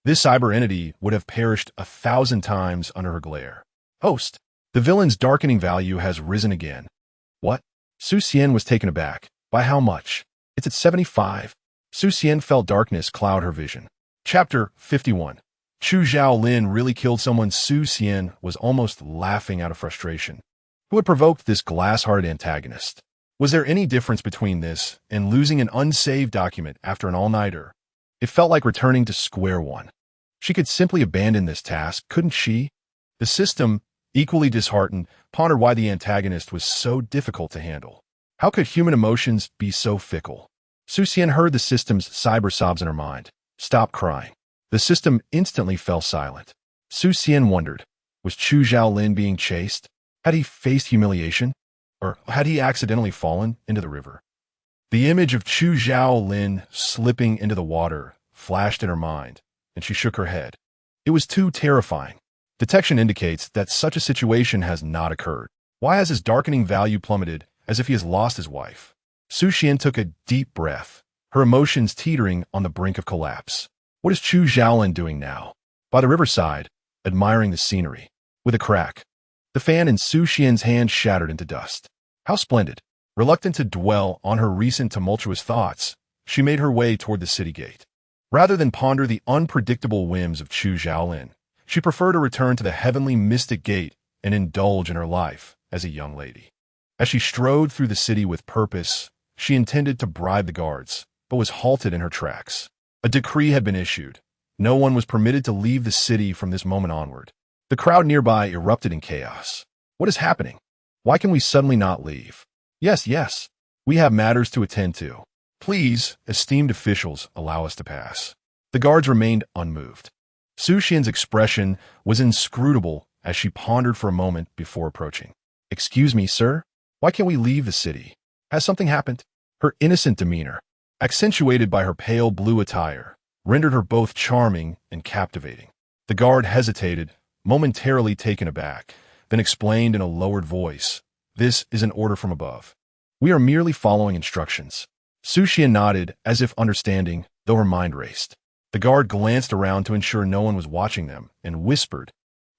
this cyber entity would have perished 1,000 times under her glare. Host, the villain's darkening value has risen again. What? Su Xian was taken aback. By how much? It's at 75. Su Xian felt darkness cloud her vision. Chapter 51. Chu Zhaolin really killed someone. Su Xian was almost laughing out of frustration. Who had provoked this glass-hearted antagonist? Was there any difference between this and losing an unsaved document after an all-nighter? It felt like returning to square one. She could simply abandon this task, couldn't she? The system, equally disheartened, pondered why the antagonist was so difficult to handle. How could human emotions be so fickle? Su Xian heard the system's cyber sobs in her mind. Stop crying. The system instantly fell silent. Su Xian wondered, was Chu Zhaolin being chased? Had he faced humiliation? Or had he accidentally fallen into the river? The image of Chu Zhaolin slipping into the water flashed in her mind, and she shook her head. It was too terrifying. Detection indicates that such a situation has not occurred. Why has his darkening value plummeted as if he has lost his wife? Su Xian took a deep breath, her emotions teetering on the brink of collapse. What is Chu Zhaolin doing now? By the riverside, admiring the scenery. With a crack, the fan in Su Xian's hand shattered into dust. How splendid! Reluctant to dwell on her recent tumultuous thoughts, she made her way toward the city gate. Rather than ponder the unpredictable whims of Chu Zhaolin, she preferred to return to the heavenly mystic gate and indulge in her life as a young lady. As she strode through the city with purpose, she intended to bribe the guards, but was halted in her tracks. A decree had been issued. No one was permitted to leave the city from this moment onward. The crowd nearby erupted in chaos. What is happening? Why can we suddenly not leave? Yes. We have matters to attend to. Please, esteemed officials, allow us to pass. The guards remained unmoved. Su Xian's expression was inscrutable as she pondered for a moment before approaching. Excuse me, sir? Why can't we leave the city? Has something happened? Her innocent demeanor, accentuated by her pale blue attire, rendered her both charming and captivating. The guard hesitated, momentarily taken aback, then explained in a lowered voice, "This is an order from above. We are merely following instructions." Su Xian nodded, as if understanding, though her mind raced. The guard glanced around to ensure no one was watching them, and whispered,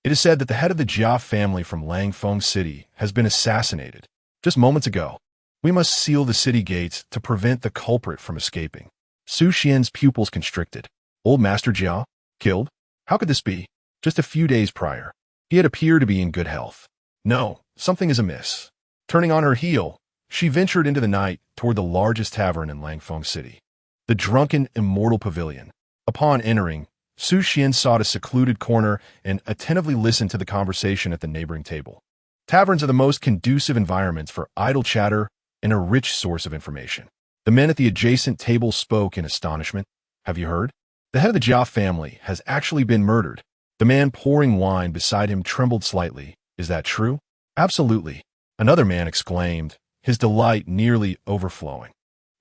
"It is said that the head of the Jia family from Langfeng City has been assassinated just moments ago. We must seal the city gates to prevent the culprit from escaping." Su Xian's pupils constricted. Old Master Jia? Killed? How could this be? Just a few days prior, he had appeared to be in good health. No, something is amiss. Turning on her heel, she ventured into the night toward the largest tavern in Langfeng City, the Drunken Immortal Pavilion. Upon entering, Su Xian sought a secluded corner and attentively listened to the conversation at the neighboring table. Taverns are the most conducive environments for idle chatter and a rich source of information. The men at the adjacent table spoke in astonishment. "Have you heard? The head of the Jia family has actually been murdered." The man pouring wine beside him trembled slightly. "Is that true?" "Absolutely," another man exclaimed, his delight nearly overflowing.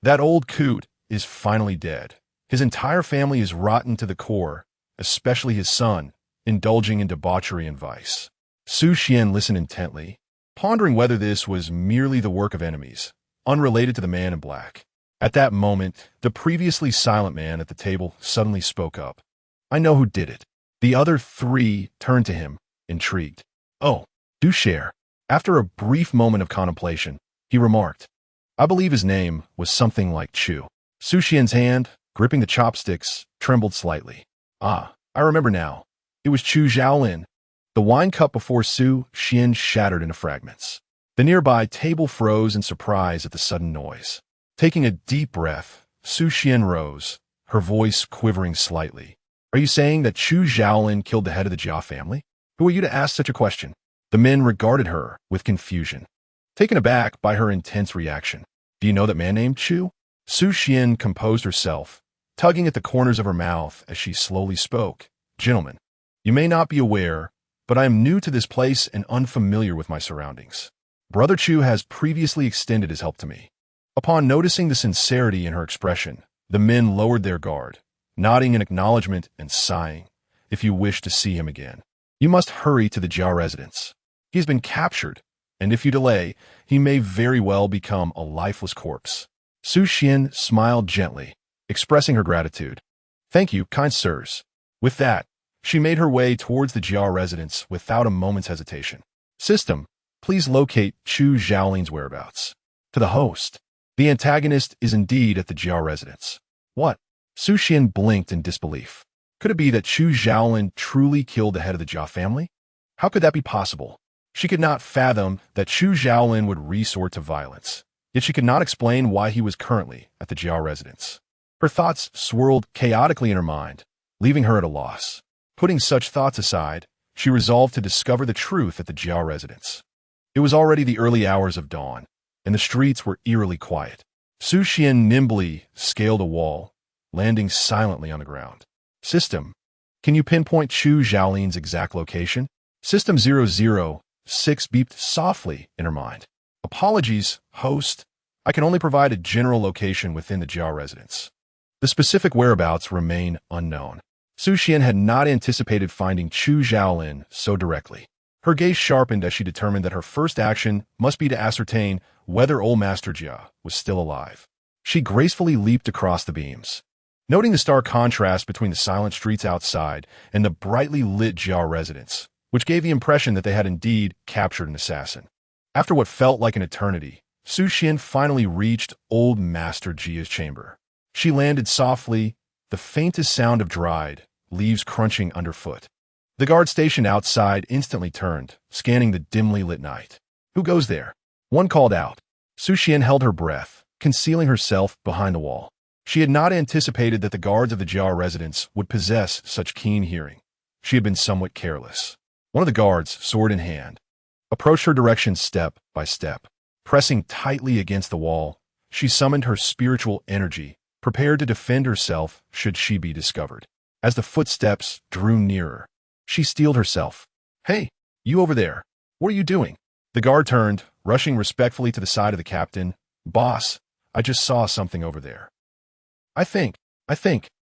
"That old coot is finally dead. His entire family is rotten to the core, especially his son, indulging in debauchery and vice." Su Xian listened intently, pondering whether this was merely the work of enemies, unrelated to the man in black. At that moment, the previously silent man at the table suddenly spoke up. "I know who did it." The other three turned to him, intrigued. "Oh, do share." After a brief moment of contemplation, he remarked, "I believe his name was something like Chu." Su Xian's hand, gripping the chopsticks, trembled slightly. "Ah, I remember now. It was Chu Zhaolin." The wine cup before Su Xian shattered into fragments. The nearby table froze in surprise at the sudden noise. Taking a deep breath, Su Xian rose, her voice quivering slightly. "Are you saying that Chu Zhaolin killed the head of the Jia family? Who are you to ask such a question?" The men regarded her with confusion, taken aback by her intense reaction. "Do you know that man named Chu?" Su Xian composed herself, tugging at the corners of her mouth as she slowly spoke. "Gentlemen, you may not be aware, but I am new to this place and unfamiliar with my surroundings. Brother Chu has previously extended his help to me." Upon noticing the sincerity in her expression, the men lowered their guard, nodding in acknowledgement and sighing. "If you wish to see him again, you must hurry to the Jia residence. He has been captured, and if you delay, he may very well become a lifeless corpse. Su Xian smiled gently, expressing her gratitude. Thank you, kind sirs. With that, she made her way towards the Jia residence without a moment's hesitation. System, please locate Chu Xiaoling's whereabouts. To the host. The antagonist is indeed at the Jia residence. What? Su Xian blinked in disbelief. Could it be that Chu Xiaolin truly killed the head of the Jia family? How could that be possible? She could not fathom that Chu Xiaolin would resort to violence, yet she could not explain why he was currently at the Jia residence. Her thoughts swirled chaotically in her mind, leaving her at a loss. Putting such thoughts aside, she resolved to discover the truth at the Jia residence. It was already the early hours of dawn, and the streets were eerily quiet. Su Xian nimbly scaled a wall, landing silently on the ground. System, can you pinpoint Chu Xiaoling's exact location? System 006 beeped softly in her mind. Apologies, host. I can only provide a general location within the Jia residence. The specific whereabouts remain unknown. Su Xian had not anticipated finding Chu Xiaolin so directly. Her gaze sharpened as she determined that her first action must be to ascertain whether old Master Jia was still alive. She gracefully leaped across the beams. Noting the stark contrast between the silent streets outside and the brightly lit Jia residence, which gave the impression that they had indeed captured an assassin. After what felt like an eternity, Su Xian finally reached old Master Jia's chamber. She landed softly, the faintest sound of dried leaves crunching underfoot. The guard stationed outside instantly turned, scanning the dimly lit night. Who goes there? One called out. Su Xian held her breath, concealing herself behind the wall. She had not anticipated that the guards of the Jia residence would possess such keen hearing. She had been somewhat careless. One of the guards, sword in hand, approached her direction step by step. Pressing tightly against the wall, she summoned her spiritual energy, prepared to defend herself should she be discovered. As the footsteps drew nearer, she steeled herself. Hey, you over there. What are you doing? The guard turned, rushing respectfully to the side of the captain. Boss, I just saw something over there. I think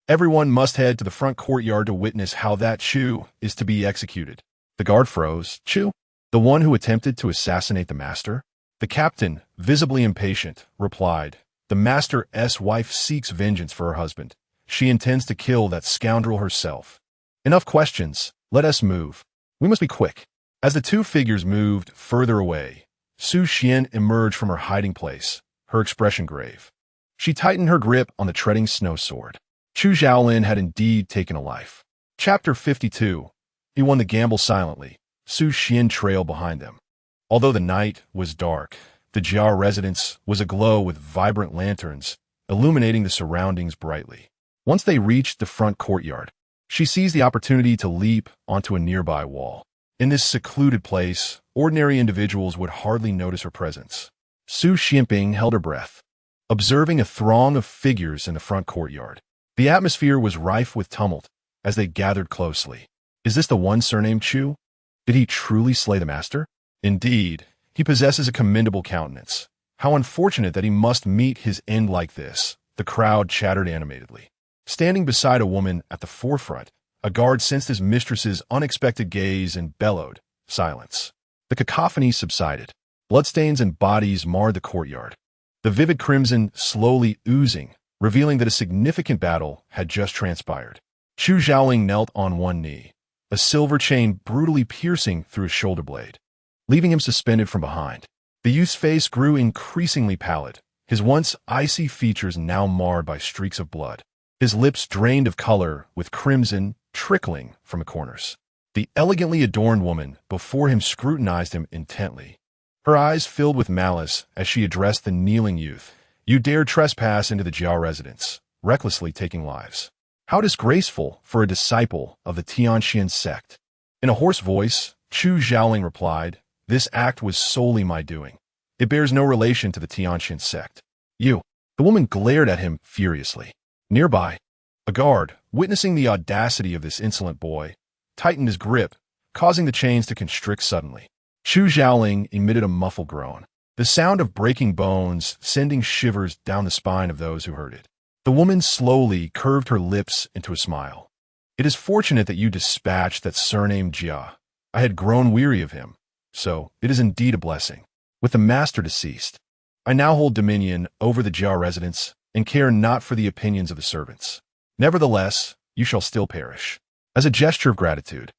everyone must head to the front courtyard to witness how that Chu is to be executed. The guard froze. Chu? The one who attempted to assassinate the master? The captain, visibly impatient, replied, The master's wife seeks vengeance for her husband. She intends to kill that scoundrel herself. Enough questions. Let us move. We must be quick. As the two figures moved further away, Su Xian emerged from her hiding place, her expression grave. She tightened her grip on the treading snow sword. Chu Xiaolin had indeed taken a life. Chapter 52. He won the gamble silently. Su Xian trailed behind them. Although the night was dark, the Jia residence was aglow with vibrant lanterns, illuminating the surroundings brightly. Once they reached the front courtyard, she seized the opportunity to leap onto a nearby wall. In this secluded place, ordinary individuals would hardly notice her presence. Su Xianping held her breath, observing a throng of figures in the front courtyard. The atmosphere was rife with tumult as they gathered closely. Is this the one surnamed Chu? Did he truly slay the master? Indeed, he possesses a commendable countenance. How unfortunate that he must meet his end like this, the crowd chattered animatedly. Standing beside a woman at the forefront, a guard sensed his mistress's unexpected gaze and bellowed, silence. The cacophony subsided. Bloodstains and bodies marred the courtyard. The vivid crimson slowly oozing, revealing that a significant battle had just transpired. Chu Xiaoling knelt on one knee, a silver chain brutally piercing through his shoulder blade, leaving him suspended from behind. The youth's face grew increasingly pallid, his once icy features now marred by streaks of blood. His lips drained of color, with crimson trickling from the corners. The elegantly adorned woman before him scrutinized him intently. Her eyes filled with malice as she addressed the kneeling youth. You dare trespass into the Jia residence, recklessly taking lives. How disgraceful for a disciple of the Tianxian sect. In a hoarse voice, Chu Xiaoling replied, This act was solely my doing. It bears no relation to the Tianxian sect. You. The woman glared at him furiously. Nearby, a guard, witnessing the audacity of this insolent boy, tightened his grip, causing the chains to constrict suddenly. Chu Xiaoling emitted a muffled groan, the sound of breaking bones sending shivers down the spine of those who heard it. The woman slowly curved her lips into a smile. It is fortunate that you dispatched that surnamed Jia. I had grown weary of him. So, it is indeed a blessing. With the master deceased, I now hold dominion over the Jia residents and care not for the opinions of the servants. Nevertheless, you shall still perish. As a gesture of gratitude,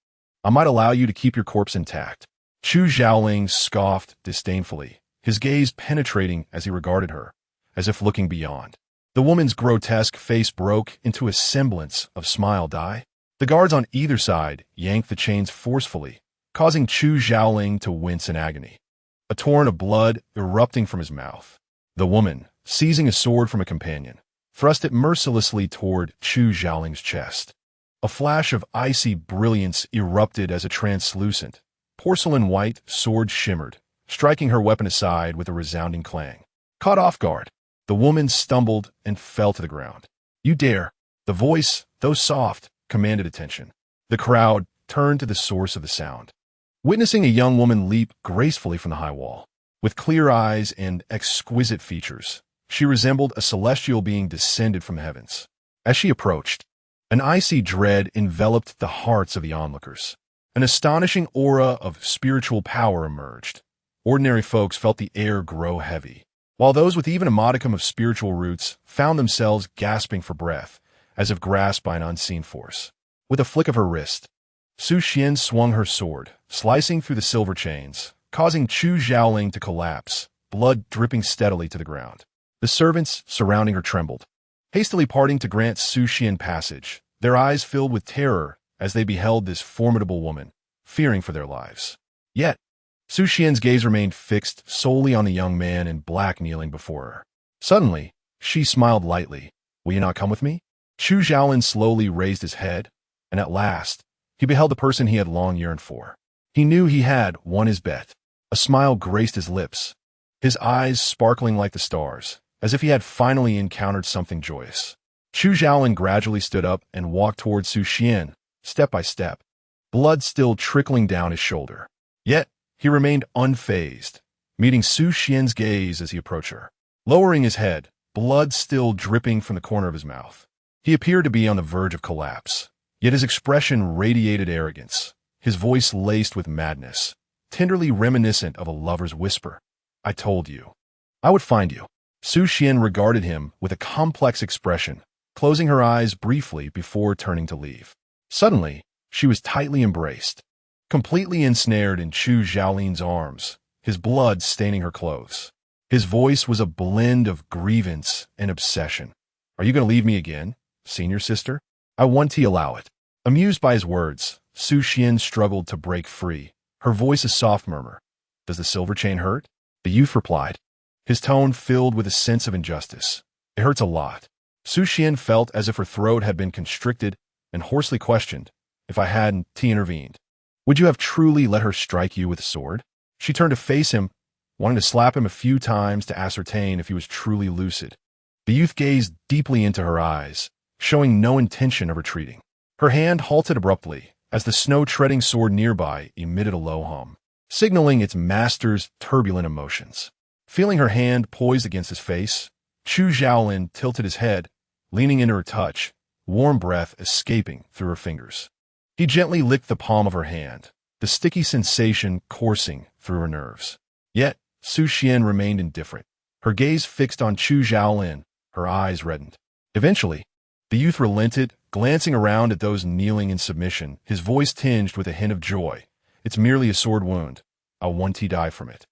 I might allow you to keep your corpse intact. Chu Xiaoling scoffed disdainfully, his gaze penetrating as he regarded her, as if looking beyond. The woman's grotesque face broke into a semblance of smile die. The guards on either side yanked the chains forcefully, causing Chu Xiaoling to wince in agony, a torrent of blood erupting from his mouth. The woman, seizing a sword from a companion, thrust it mercilessly toward Chu Xiaoling's chest. A flash of icy brilliance erupted as a translucent, porcelain-white sword shimmered, striking her weapon aside with a resounding clang. Caught off guard, the woman stumbled and fell to the ground. "You dare!" The voice, though soft, commanded attention. The crowd turned to the source of the sound, witnessing a young woman leap gracefully from the high wall. With clear eyes and exquisite features, she resembled a celestial being descended from the heavens. As she approached, an icy dread enveloped the hearts of the onlookers. An astonishing aura of spiritual power emerged. Ordinary folks felt the air grow heavy, while those with even a modicum of spiritual roots found themselves gasping for breath, as if grasped by an unseen force. With a flick of her wrist, Su Xian swung her sword, slicing through the silver chains, causing Chu Xiaoling to collapse, blood dripping steadily to the ground. The servants surrounding her trembled, hastily parting to grant Su Xian passage, their eyes filled with terror as they beheld this formidable woman, fearing for their lives. Yet, Su Xian's gaze remained fixed solely on the young man in black kneeling before her. Suddenly, she smiled lightly. "Will you not come with me?" Chu Xiaolin slowly raised his head, and at last, he beheld the person he had long yearned for. He knew he had won his bet. A smile graced his lips, his eyes sparkling like the stars, as if he had finally encountered something joyous. Chu Xiaolin gradually stood up and walked towards Su Xian, step by step, blood still trickling down his shoulder. Yet, he remained unfazed, meeting Su Xian's gaze as he approached her. Lowering his head, blood still dripping from the corner of his mouth, he appeared to be on the verge of collapse, yet his expression radiated arrogance, his voice laced with madness, tenderly reminiscent of a lover's whisper. "I told you. I would find you." Su Xian regarded him with a complex expression, closing her eyes briefly before turning to leave. Suddenly, she was tightly embraced, completely ensnared in Chu Xiaoling's arms, his blood staining her clothes. His voice was a blend of grievance and obsession. "Are you going to leave me again, senior sister? I want to allow it." Amused by his words, Su Xian struggled to break free, her voice a soft murmur. "Does the silver chain hurt?" The youth replied, his tone filled with a sense of injustice. "It hurts a lot." Su Xian felt as if her throat had been constricted and hoarsely questioned, "If I hadn't intervened, would you have truly let her strike you with a sword?" She turned to face him, wanting to slap him a few times to ascertain if he was truly lucid. The youth gazed deeply into her eyes, showing no intention of retreating. Her hand halted abruptly as the snow-treading sword nearby emitted a low hum, signaling its master's turbulent emotions. Feeling her hand poised against his face, Chu Xiaolin tilted his head, leaning into her touch, warm breath escaping through her fingers. He gently licked the palm of her hand, the sticky sensation coursing through her nerves. Yet, Su Xian remained indifferent, her gaze fixed on Chu Xiaolin, her eyes reddened. Eventually, the youth relented, glancing around at those kneeling in submission, his voice tinged with a hint of joy. "It's merely a sword wound. I won't die from it."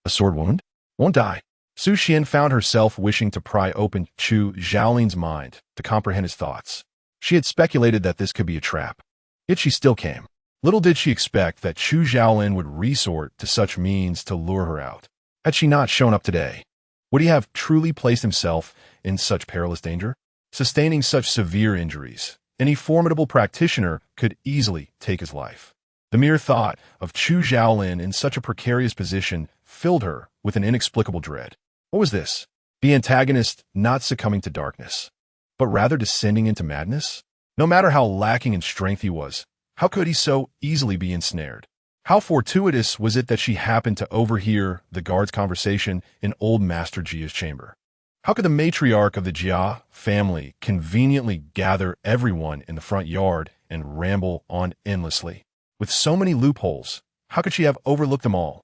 "A sword wound? Won't die." Su Xian found herself wishing to pry open Chu Xiaoling's mind to comprehend his thoughts. She had speculated that this could be a trap. Yet she still came. Little did she expect that Chu Xiaolin would resort to such means to lure her out. Had she not shown up today, would he have truly placed himself in such perilous danger? Sustaining such severe injuries, any formidable practitioner could easily take his life. The mere thought of Chu Xiaolin in such a precarious position filled her with an inexplicable dread. What was this? The antagonist not succumbing to darkness, but rather descending into madness? No matter how lacking in strength he was, how could he so easily be ensnared? How fortuitous was it that she happened to overhear the guard's conversation in old Master Jia's chamber? How could the matriarch of the Jia family conveniently gather everyone in the front yard and ramble on endlessly? With so many loopholes, How could she have overlooked them all?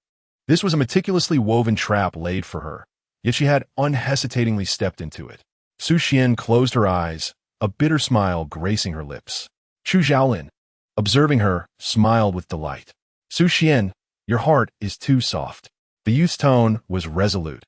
This was a meticulously woven trap laid for her, yet she had unhesitatingly stepped into it. Su Xian closed her eyes, a bitter smile gracing her lips. Chu Xiaolin, observing her, smiled with delight. Su Xian, your heart is too soft. The youth's tone was resolute.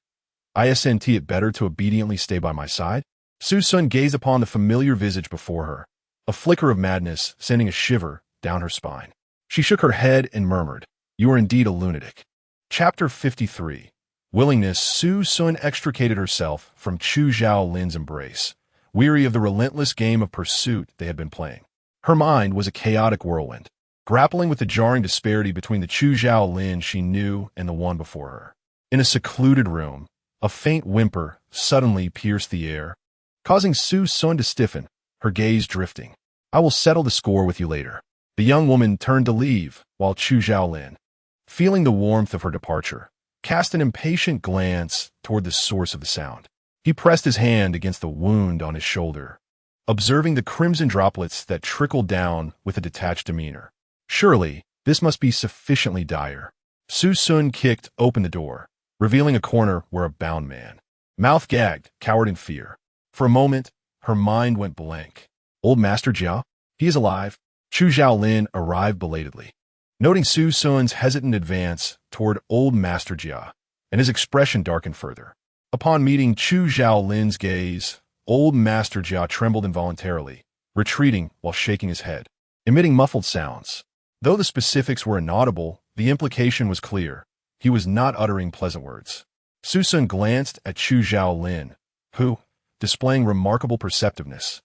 Isn't it better to obediently stay by my side? Su Sun gazed upon the familiar visage before her, a flicker of madness sending a shiver down her spine. She shook her head and murmured, "You are indeed a lunatic." Chapter 53. Willingness. Su Sun extricated herself from Chu Xiaolin's embrace, weary of the relentless game of pursuit they had been playing. Her mind was a chaotic whirlwind, grappling with the jarring disparity between the Chu Xiaolin she knew and the one before her. In a secluded room, a faint whimper suddenly pierced the air, causing Su Sun to stiffen, her gaze drifting. "I will settle the score with you later." The young woman turned to leave, while Chu Xiaolin, feeling the warmth of her departure, cast an impatient glance toward the source of the sound. He pressed his hand against the wound on his shoulder, observing the crimson droplets that trickled down with a detached demeanor. Surely, this must be sufficiently dire. Su Sun kicked open the door, revealing a corner where a bound man, mouth gagged, cowered in fear. For a moment, her mind went blank. Old Master Jia? He is alive. Chu Xiaolin arrived belatedly, noting Su Sun's hesitant advance toward Old Master Jia, and his expression darkened further. Upon meeting Chu Xiaolin's gaze, Old Master Jia trembled involuntarily, retreating while shaking his head, emitting muffled sounds. Though the specifics were inaudible, the implication was clear. He was not uttering pleasant words. Su Sun glanced at Chu Xiaolin, who, displaying remarkable perceptiveness,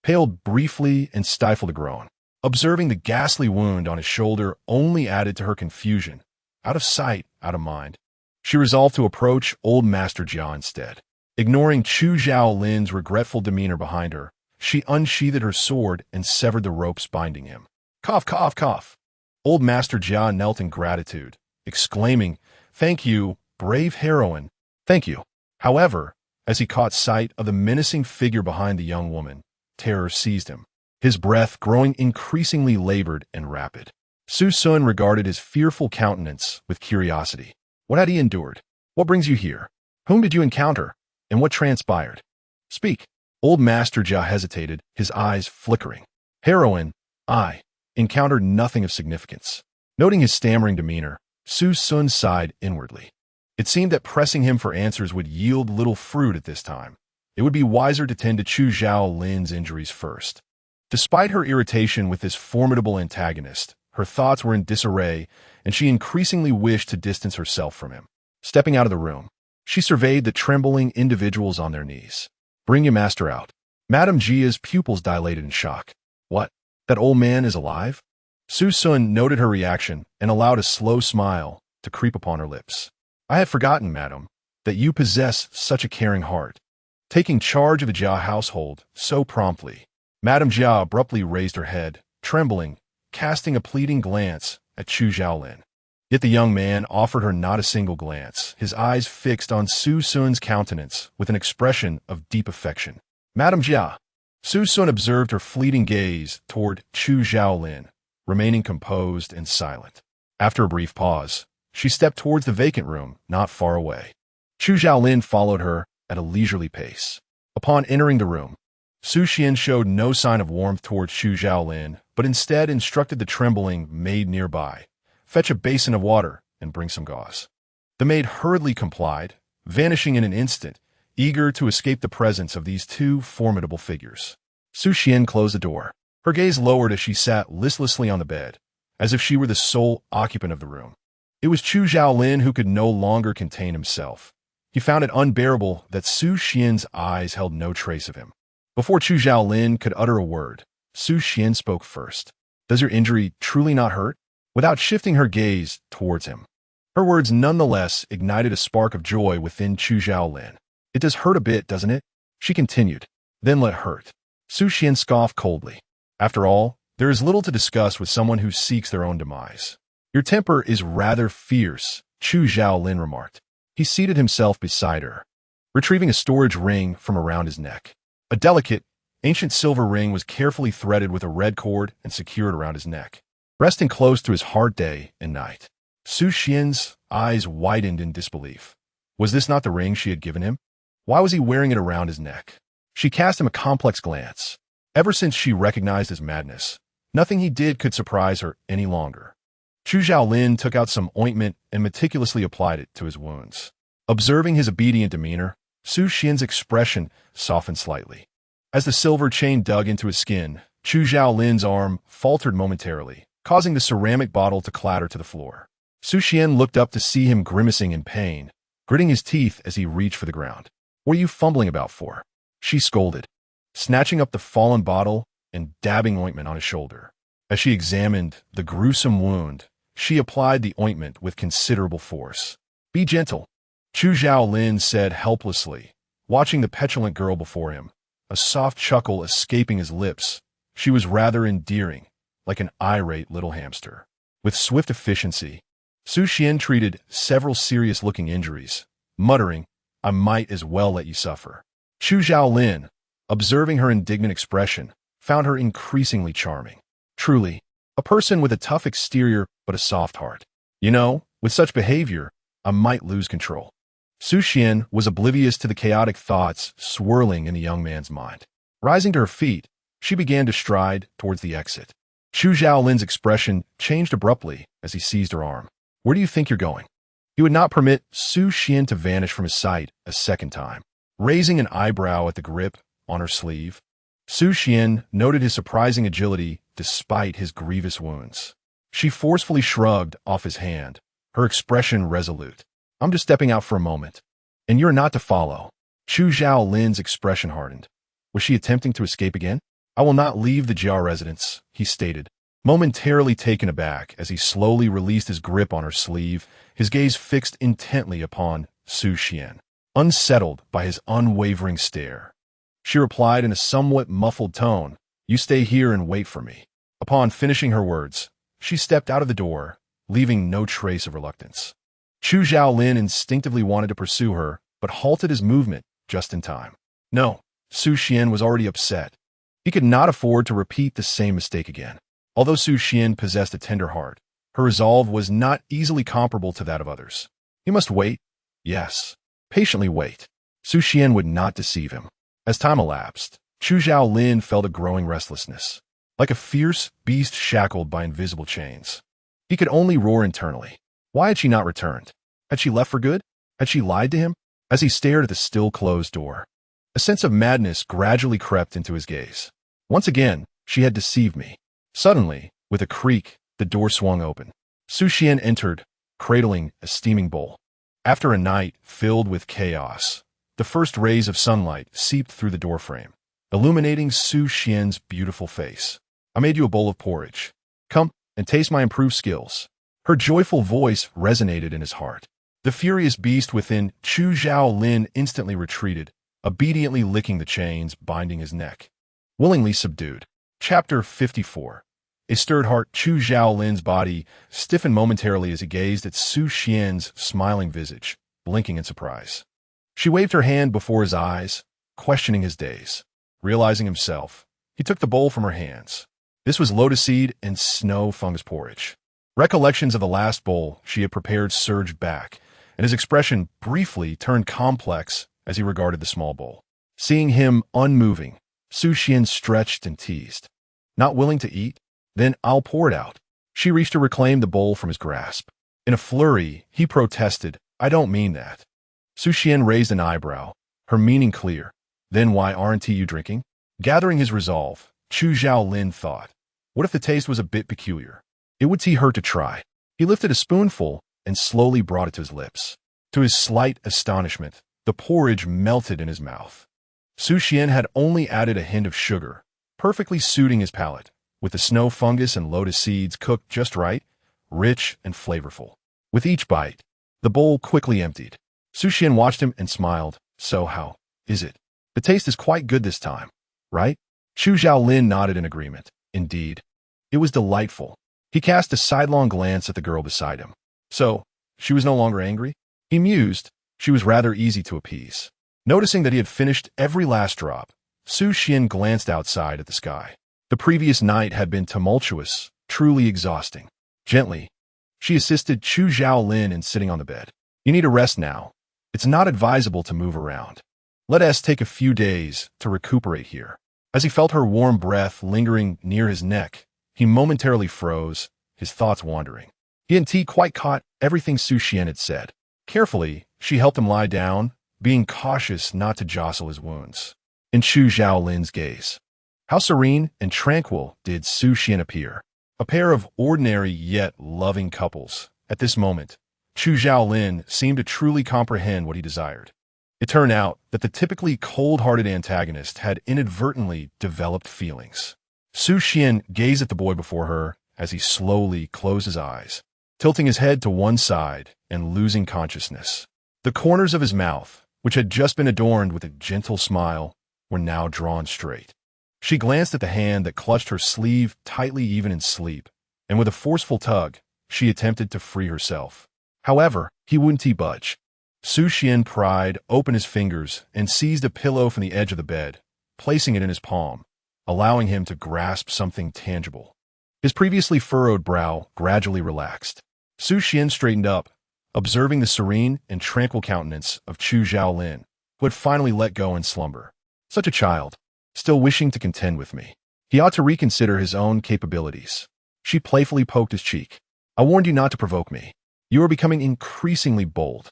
paled briefly and stifled a groan. Observing the ghastly wound on his shoulder only added to her confusion. Out of sight, out of mind. She resolved to approach Old Master Jia instead. Ignoring Chu Xiaolin's regretful demeanor behind her, she unsheathed her sword and severed the ropes binding him. Cough, cough, cough. Old Master Jia knelt in gratitude, exclaiming, "Thank you, brave heroine, thank you." However, as he caught sight of the menacing figure behind the young woman, terror seized him, his breath growing increasingly labored and rapid. Su Sun regarded his fearful countenance with curiosity. What had he endured? What brings you here? Whom did you encounter? And what transpired? Speak. Old Master Jia hesitated, his eyes flickering. Heroine, I encountered nothing of significance. Noting his stammering demeanor, Su Sun sighed inwardly. It seemed that pressing him for answers would yield little fruit at this time. It would be wiser to tend to Chu Xiaolin's injuries first. Despite her irritation with this formidable antagonist, her thoughts were in disarray, and she increasingly wished to distance herself from him. Stepping out of the room, she surveyed the trembling individuals on their knees. Bring your master out. Madame Jia's pupils dilated in shock. What? That old man is alive? Su Sun noted her reaction and allowed a slow smile to creep upon her lips. I had forgotten, madam, that you possess such a caring heart. Taking charge of the Jia household so promptly, Madame Jia abruptly raised her head, trembling, casting a pleading glance at Chu Xiaolin. Yet the young man offered her not a single glance, his eyes fixed on Su Sun's countenance with an expression of deep affection. Madame Jia. Su Sun observed her fleeting gaze toward Chu Xiaolin, remaining composed and silent. After a brief pause, she stepped towards the vacant room not far away. Chu Xiaolin followed her at a leisurely pace. Upon entering the room, Su Xian showed no sign of warmth towards Chu Xiaolin, but instead instructed the trembling maid nearby, fetch a basin of water and bring some gauze. The maid hurriedly complied, vanishing in an instant, eager to escape the presence of these two formidable figures. Su Xian closed the door. Her gaze lowered as she sat listlessly on the bed, as if she were the sole occupant of the room. It was Chu Xiaolin who could no longer contain himself. He found it unbearable that Su Xian's eyes held no trace of him. Before Chu Xiaolin could utter a word, Su Xian spoke first. Does your injury truly not hurt? Without shifting her gaze towards him. Her words nonetheless ignited a spark of joy within Chu Xiaolin. It does hurt a bit, doesn't it? She continued. Then let hurt. Su Xian scoffed coldly. After all, there is little to discuss with someone who seeks their own demise. Your temper is rather fierce, Chu Xiaolin remarked. He seated himself beside her, retrieving a storage ring from around his neck. A delicate, ancient silver ring was carefully threaded with a red cord and secured around his neck, resting close to his heart day and night. Su Xian's eyes widened in disbelief. Was this not the ring she had given him? Why was he wearing it around his neck? She cast him a complex glance. Ever since she recognized his madness, nothing he did could surprise her any longer. Chu Xiaolin took out some ointment and meticulously applied it to his wounds. Observing his obedient demeanor, Su Xian's expression softened slightly. As the silver chain dug into his skin, Chu Xiaolin's arm faltered momentarily, causing the ceramic bottle to clatter to the floor. Su Xian looked up to see him grimacing in pain, gritting his teeth as he reached for the ground. "What are you fumbling about for?" she scolded, snatching up the fallen bottle and dabbing ointment on his shoulder. As she examined the gruesome wound, she applied the ointment with considerable force. "Be gentle," Chu Xiaolin said helplessly, watching the petulant girl before him, a soft chuckle escaping his lips. She was rather endearing, like an irate little hamster. With swift efficiency, Su Xian treated several serious-looking injuries, muttering, "I might as well let you suffer." Chu Xiaolin, observing her indignant expression, found her increasingly charming. Truly, a person with a tough exterior but a soft heart. You know, with such behavior, I might lose control. Su Xian was oblivious to the chaotic thoughts swirling in the young man's mind. Rising to her feet, she began to stride towards the exit. Chu Xiaolin's expression changed abruptly as he seized her arm. "Where do you think you're going?" He would not permit Su Xian to vanish from his sight a second time. Raising an eyebrow at the grip on her sleeve, Su Xian noted his surprising agility despite his grievous wounds. She forcefully shrugged off his hand, her expression resolute. "I'm just stepping out for a moment, and you're not to follow." Chu Xiaolin's expression hardened. Was she attempting to escape again? "I will not leave the Jia residence," he stated, momentarily taken aback as he slowly released his grip on her sleeve, his gaze fixed intently upon Su Xian, unsettled by his unwavering stare. She replied in a somewhat muffled tone, "You stay here and wait for me." Upon finishing her words, she stepped out of the door, leaving no trace of reluctance. Chu Xiaolin instinctively wanted to pursue her, but halted his movement just in time. No, Su Xian was already upset. He could not afford to repeat the same mistake again. Although Su Xian possessed a tender heart, her resolve was not easily comparable to that of others. He must wait. Yes, patiently wait. Su Xian would not deceive him. As time elapsed, Chu Xiaolin felt a growing restlessness, like a fierce beast shackled by invisible chains. He could only roar internally. Why had she not returned? Had she left for good? Had she lied to him? As he stared at the still closed door, a sense of madness gradually crept into his gaze. Once again, she had deceived me. Suddenly, with a creak, the door swung open. Su Xian entered, cradling a steaming bowl. After a night filled with chaos, the first rays of sunlight seeped through the doorframe, illuminating Su Xian's beautiful face. "I made you a bowl of porridge. Come and taste my improved skills." Her joyful voice resonated in his heart. The furious beast within Chu Xiaolin instantly retreated, obediently licking the chains binding his neck. Willingly subdued. Chapter 54. A stirred heart. Chu Xiaolin's body stiffened momentarily as he gazed at Su Xian's smiling visage, blinking in surprise. She waved her hand before his eyes, questioning his daze. Realizing himself, he took the bowl from her hands. This was lotus seed and snow fungus porridge. Recollections of the last bowl she had prepared surged back, and his expression briefly turned complex as he regarded the small bowl. Seeing him unmoving, Su Xian stretched and teased. "Not willing to eat? Then I'll pour it out." She reached to reclaim the bowl from his grasp. In a flurry, he protested, "I don't mean that." Su Xian raised an eyebrow, her meaning clear. "Then why aren't you drinking?" Gathering his resolve, Chu Xiaolin thought, what if the taste was a bit peculiar? It would hurt to try. He lifted a spoonful and slowly brought it to his lips. To his slight astonishment, the porridge melted in his mouth. Su Xian had only added a hint of sugar, perfectly suiting his palate, with the snow fungus and lotus seeds cooked just right, rich and flavorful. With each bite, the bowl quickly emptied. Su Xian watched him and smiled. "So how is it? The taste is quite good this time, right?" Chu Xiaolin nodded in agreement. Indeed, it was delightful. He cast a sidelong glance at the girl beside him. So, she was no longer angry? He mused. She was rather easy to appease. Noticing that he had finished every last drop, Su Xian glanced outside at the sky. The previous night had been tumultuous, truly exhausting. Gently, She assisted Chu Zhaolin in sitting on the bed. You need a rest now. It's not advisable to move around. Let us take a few days to recuperate here. As he felt her warm breath lingering near his neck, he momentarily froze, his thoughts wandering. He hadn't quite caught everything Su Xian had said. Carefully, she helped him lie down, being cautious not to jostle his wounds. In Chu Zhaolin's gaze, how serene and tranquil did Su Xian appear. A pair of ordinary yet loving couples. At this moment, Chu Zhaolin seemed to truly comprehend what he desired. It turned out that the typically cold-hearted antagonist had inadvertently developed feelings. Su Xian gazed at the boy before her as he slowly closed his eyes, tilting his head to one side and losing consciousness. The corners of his mouth, which had just been adorned with a gentle smile, were now drawn straight. She glanced at the hand that clutched her sleeve tightly even in sleep, and with a forceful tug, she attempted to free herself. However, he wouldn't budge. Su Xian pried open his fingers and seized a pillow from the edge of the bed, placing it in his palm, allowing him to grasp something tangible. His previously furrowed brow gradually relaxed. Su Xian straightened up, observing the serene and tranquil countenance of Chu Zhaolin, who had finally let go in slumber. Such a child, still wishing to contend with me. He ought to reconsider his own capabilities. She playfully poked his cheek. I warned you not to provoke me. You are becoming increasingly bold.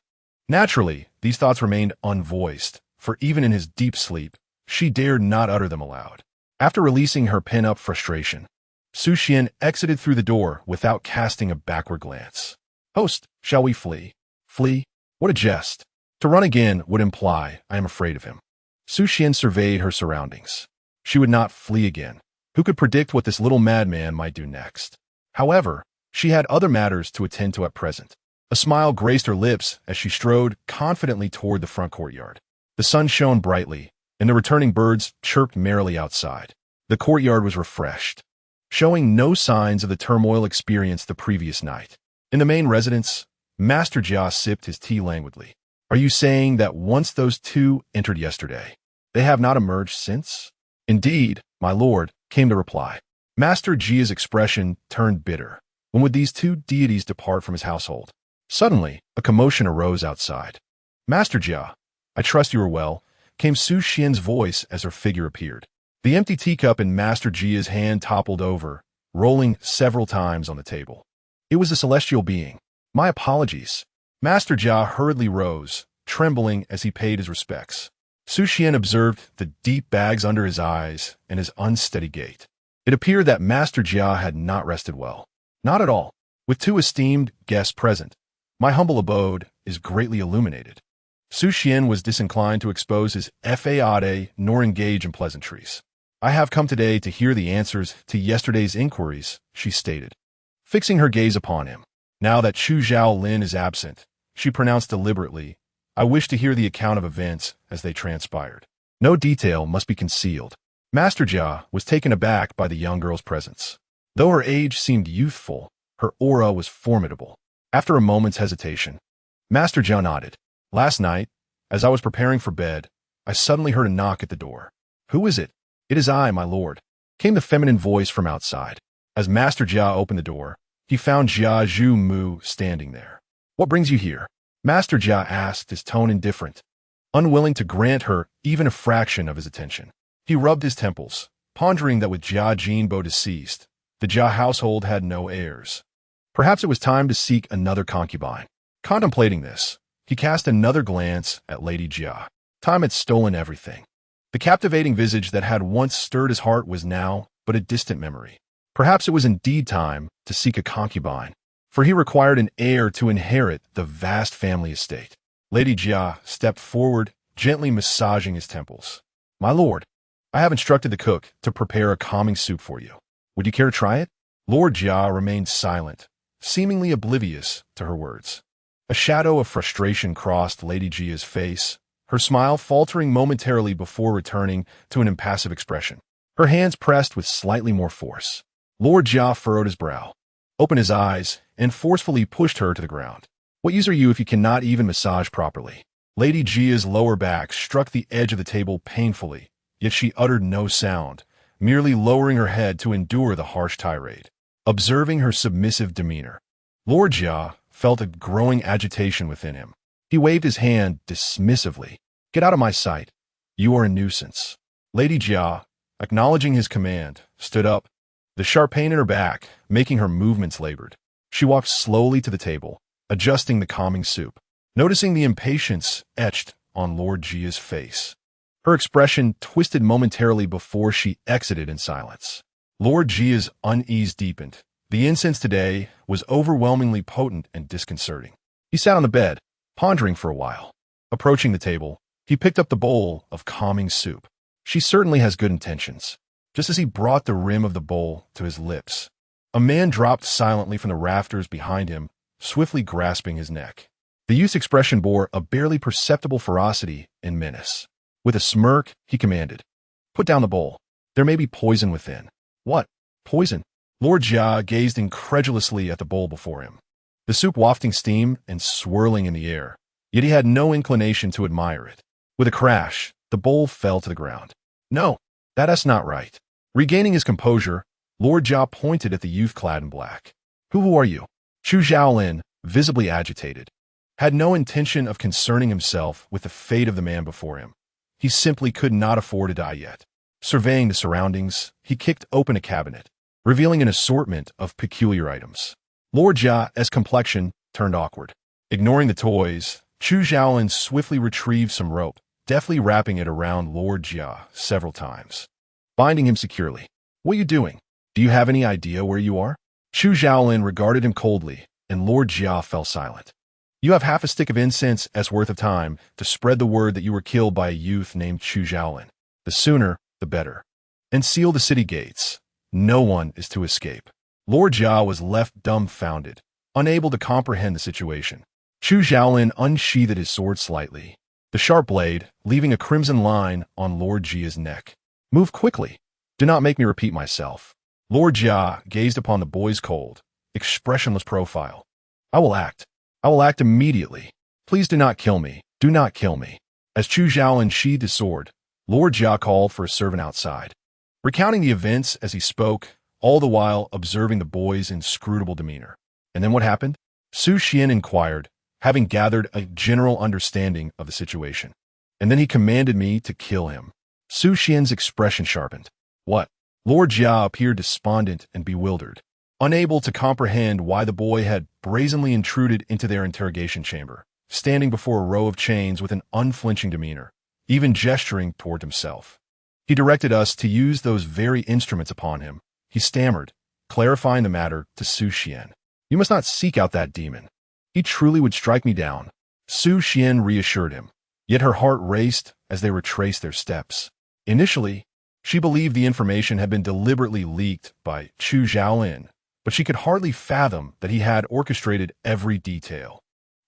Naturally, these thoughts remained unvoiced, for even in his deep sleep, she dared not utter them aloud. After releasing her pent-up frustration, Su Xian exited through the door without casting a backward glance. Host, shall we flee? Flee? What a jest. To run again would imply I am afraid of him. Su Xian surveyed her surroundings. She would not flee again. Who could predict what this little madman might do next? However, she had other matters to attend to at present. A smile graced her lips as she strode confidently toward the front courtyard. The sun shone brightly, and the returning birds chirped merrily outside. The courtyard was refreshed, showing no signs of the turmoil experienced the previous night. In the main residence, Master Jia sipped his tea languidly. Are you saying that once those two entered yesterday, they have not emerged since? Indeed, my lord, came the reply. Master Jia's expression turned bitter. When would these two deities depart from his household? Suddenly, a commotion arose outside. Master Jia, I trust you are well, came Su Xian's voice as her figure appeared. The empty teacup in Master Jia's hand toppled over, rolling several times on the table. It was a celestial being. My apologies. Master Jia hurriedly rose, trembling as he paid his respects. Su Xian observed the deep bags under his eyes and his unsteady gait. It appeared that Master Jia had not rested well. Not at all. With two esteemed guests present, my humble abode is greatly illuminated. Su Xian was disinclined to expose his fade nor engage in pleasantries. I have come today to hear the answers to yesterday's inquiries, she stated, fixing her gaze upon him. Now that Chu Zhaolin is absent, she pronounced deliberately, I wish to hear the account of events as they transpired. No detail must be concealed. Master Jia was taken aback by the young girl's presence. Though her age seemed youthful, her aura was formidable. After a moment's hesitation, Master Jia nodded. Last night, as I was preparing for bed, I suddenly heard a knock at the door. Who is it? It is I, my lord, came the feminine voice from outside. As Master Jia opened the door, he found Jia Zhu Mu standing there. What brings you here? Master Jia asked, his tone indifferent, unwilling to grant her even a fraction of his attention. He rubbed his temples, pondering that with Jia Jinbo deceased, the Jia household had no heirs. Perhaps it was time to seek another concubine. Contemplating this, he cast another glance at Lady Jia. Time had stolen everything. The captivating visage that had once stirred his heart was now but a distant memory. Perhaps it was indeed time to seek a concubine, for he required an heir to inherit the vast family estate. Lady Jia stepped forward, gently massaging his temples. My lord, I have instructed the cook to prepare a calming soup for you. Would you care to try it? Lord Jia remained silent, seemingly oblivious to her words. A shadow of frustration crossed Lady Jia's face, her smile faltering momentarily before returning to an impassive expression. Her hands pressed with slightly more force. Lord Jia furrowed his brow, opened his eyes, and forcefully pushed her to the ground. What use are you if you cannot even massage properly? Lady Jia's lower back struck the edge of the table painfully, yet she uttered no sound, merely lowering her head to endure the harsh tirade. Observing her submissive demeanor, Lord Jia felt a growing agitation within him. He waved his hand dismissively. "Get out of my sight. You are a nuisance." Lady Jia, acknowledging his command, stood up, the sharp pain in her back making her movements labored. She walked slowly to the table, adjusting the calming soup, noticing the impatience etched on Lord Jia's face. Her expression twisted momentarily before she exited in silence. Lord Jia's unease deepened. The incense today was overwhelmingly potent and disconcerting. He sat on the bed, pondering for a while. Approaching the table, he picked up the bowl of calming soup. She certainly has good intentions. Just as he brought the rim of the bowl to his lips, a man dropped silently from the rafters behind him, swiftly grasping his neck. The youth's expression bore a barely perceptible ferocity and menace. With a smirk, he commanded, "Put down the bowl. There may be poison within." "What? Poison?" Lord Jia gazed incredulously at the bowl before him, the soup wafting steam and swirling in the air, yet he had no inclination to admire it. With a crash, the bowl fell to the ground. "No, that's not right." Regaining his composure, Lord Jia pointed at the youth clad in black. Who are you?" Chu Xiaolin, visibly agitated, had no intention of concerning himself with the fate of the man before him. He simply could not afford to die yet. Surveying the surroundings, he kicked open a cabinet, revealing an assortment of peculiar items. Lord Jia's complexion turned awkward. Ignoring the toys, Chu Xiaolin swiftly retrieved some rope, deftly wrapping it around Lord Jia several times, binding him securely. "What are you doing? Do you have any idea where you are?" Chu Xiaolin regarded him coldly, and Lord Jia fell silent. "You have half a stick of incense as worth of time to spread the word that you were killed by a youth named Chu Xiaolin. The sooner, the better. And seal the city gates. No one is to escape." Lord Jia was left dumbfounded, unable to comprehend the situation. Chu Xiaolin unsheathed his sword slightly, the sharp blade leaving a crimson line on Lord Jia's neck. "Move quickly. Do not make me repeat myself." Lord Jia gazed upon the boy's cold, expressionless profile. I will act. I will act immediately. Please do not kill me. Do not kill me." As Chu Xiaolin sheathed his sword, Lord Jia called for a servant outside, recounting the events as he spoke, all the while observing the boy's inscrutable demeanor. "And then what happened?" Su Xian inquired, having gathered a general understanding of the situation. "And then he commanded me to kill him." Su Xian's expression sharpened. "What?" Lord Jia appeared despondent and bewildered, unable to comprehend why the boy had brazenly intruded into their interrogation chamber, standing before a row of chains with an unflinching demeanor, even gesturing toward himself. "He directed us to use those very instruments upon him," he stammered, clarifying the matter to Su Xian. "You must not seek out that demon. He truly would strike me down." Su Xian reassured him, yet her heart raced as they retraced their steps. Initially, she believed the information had been deliberately leaked by Chu Xiaolin, but she could hardly fathom that he had orchestrated every detail,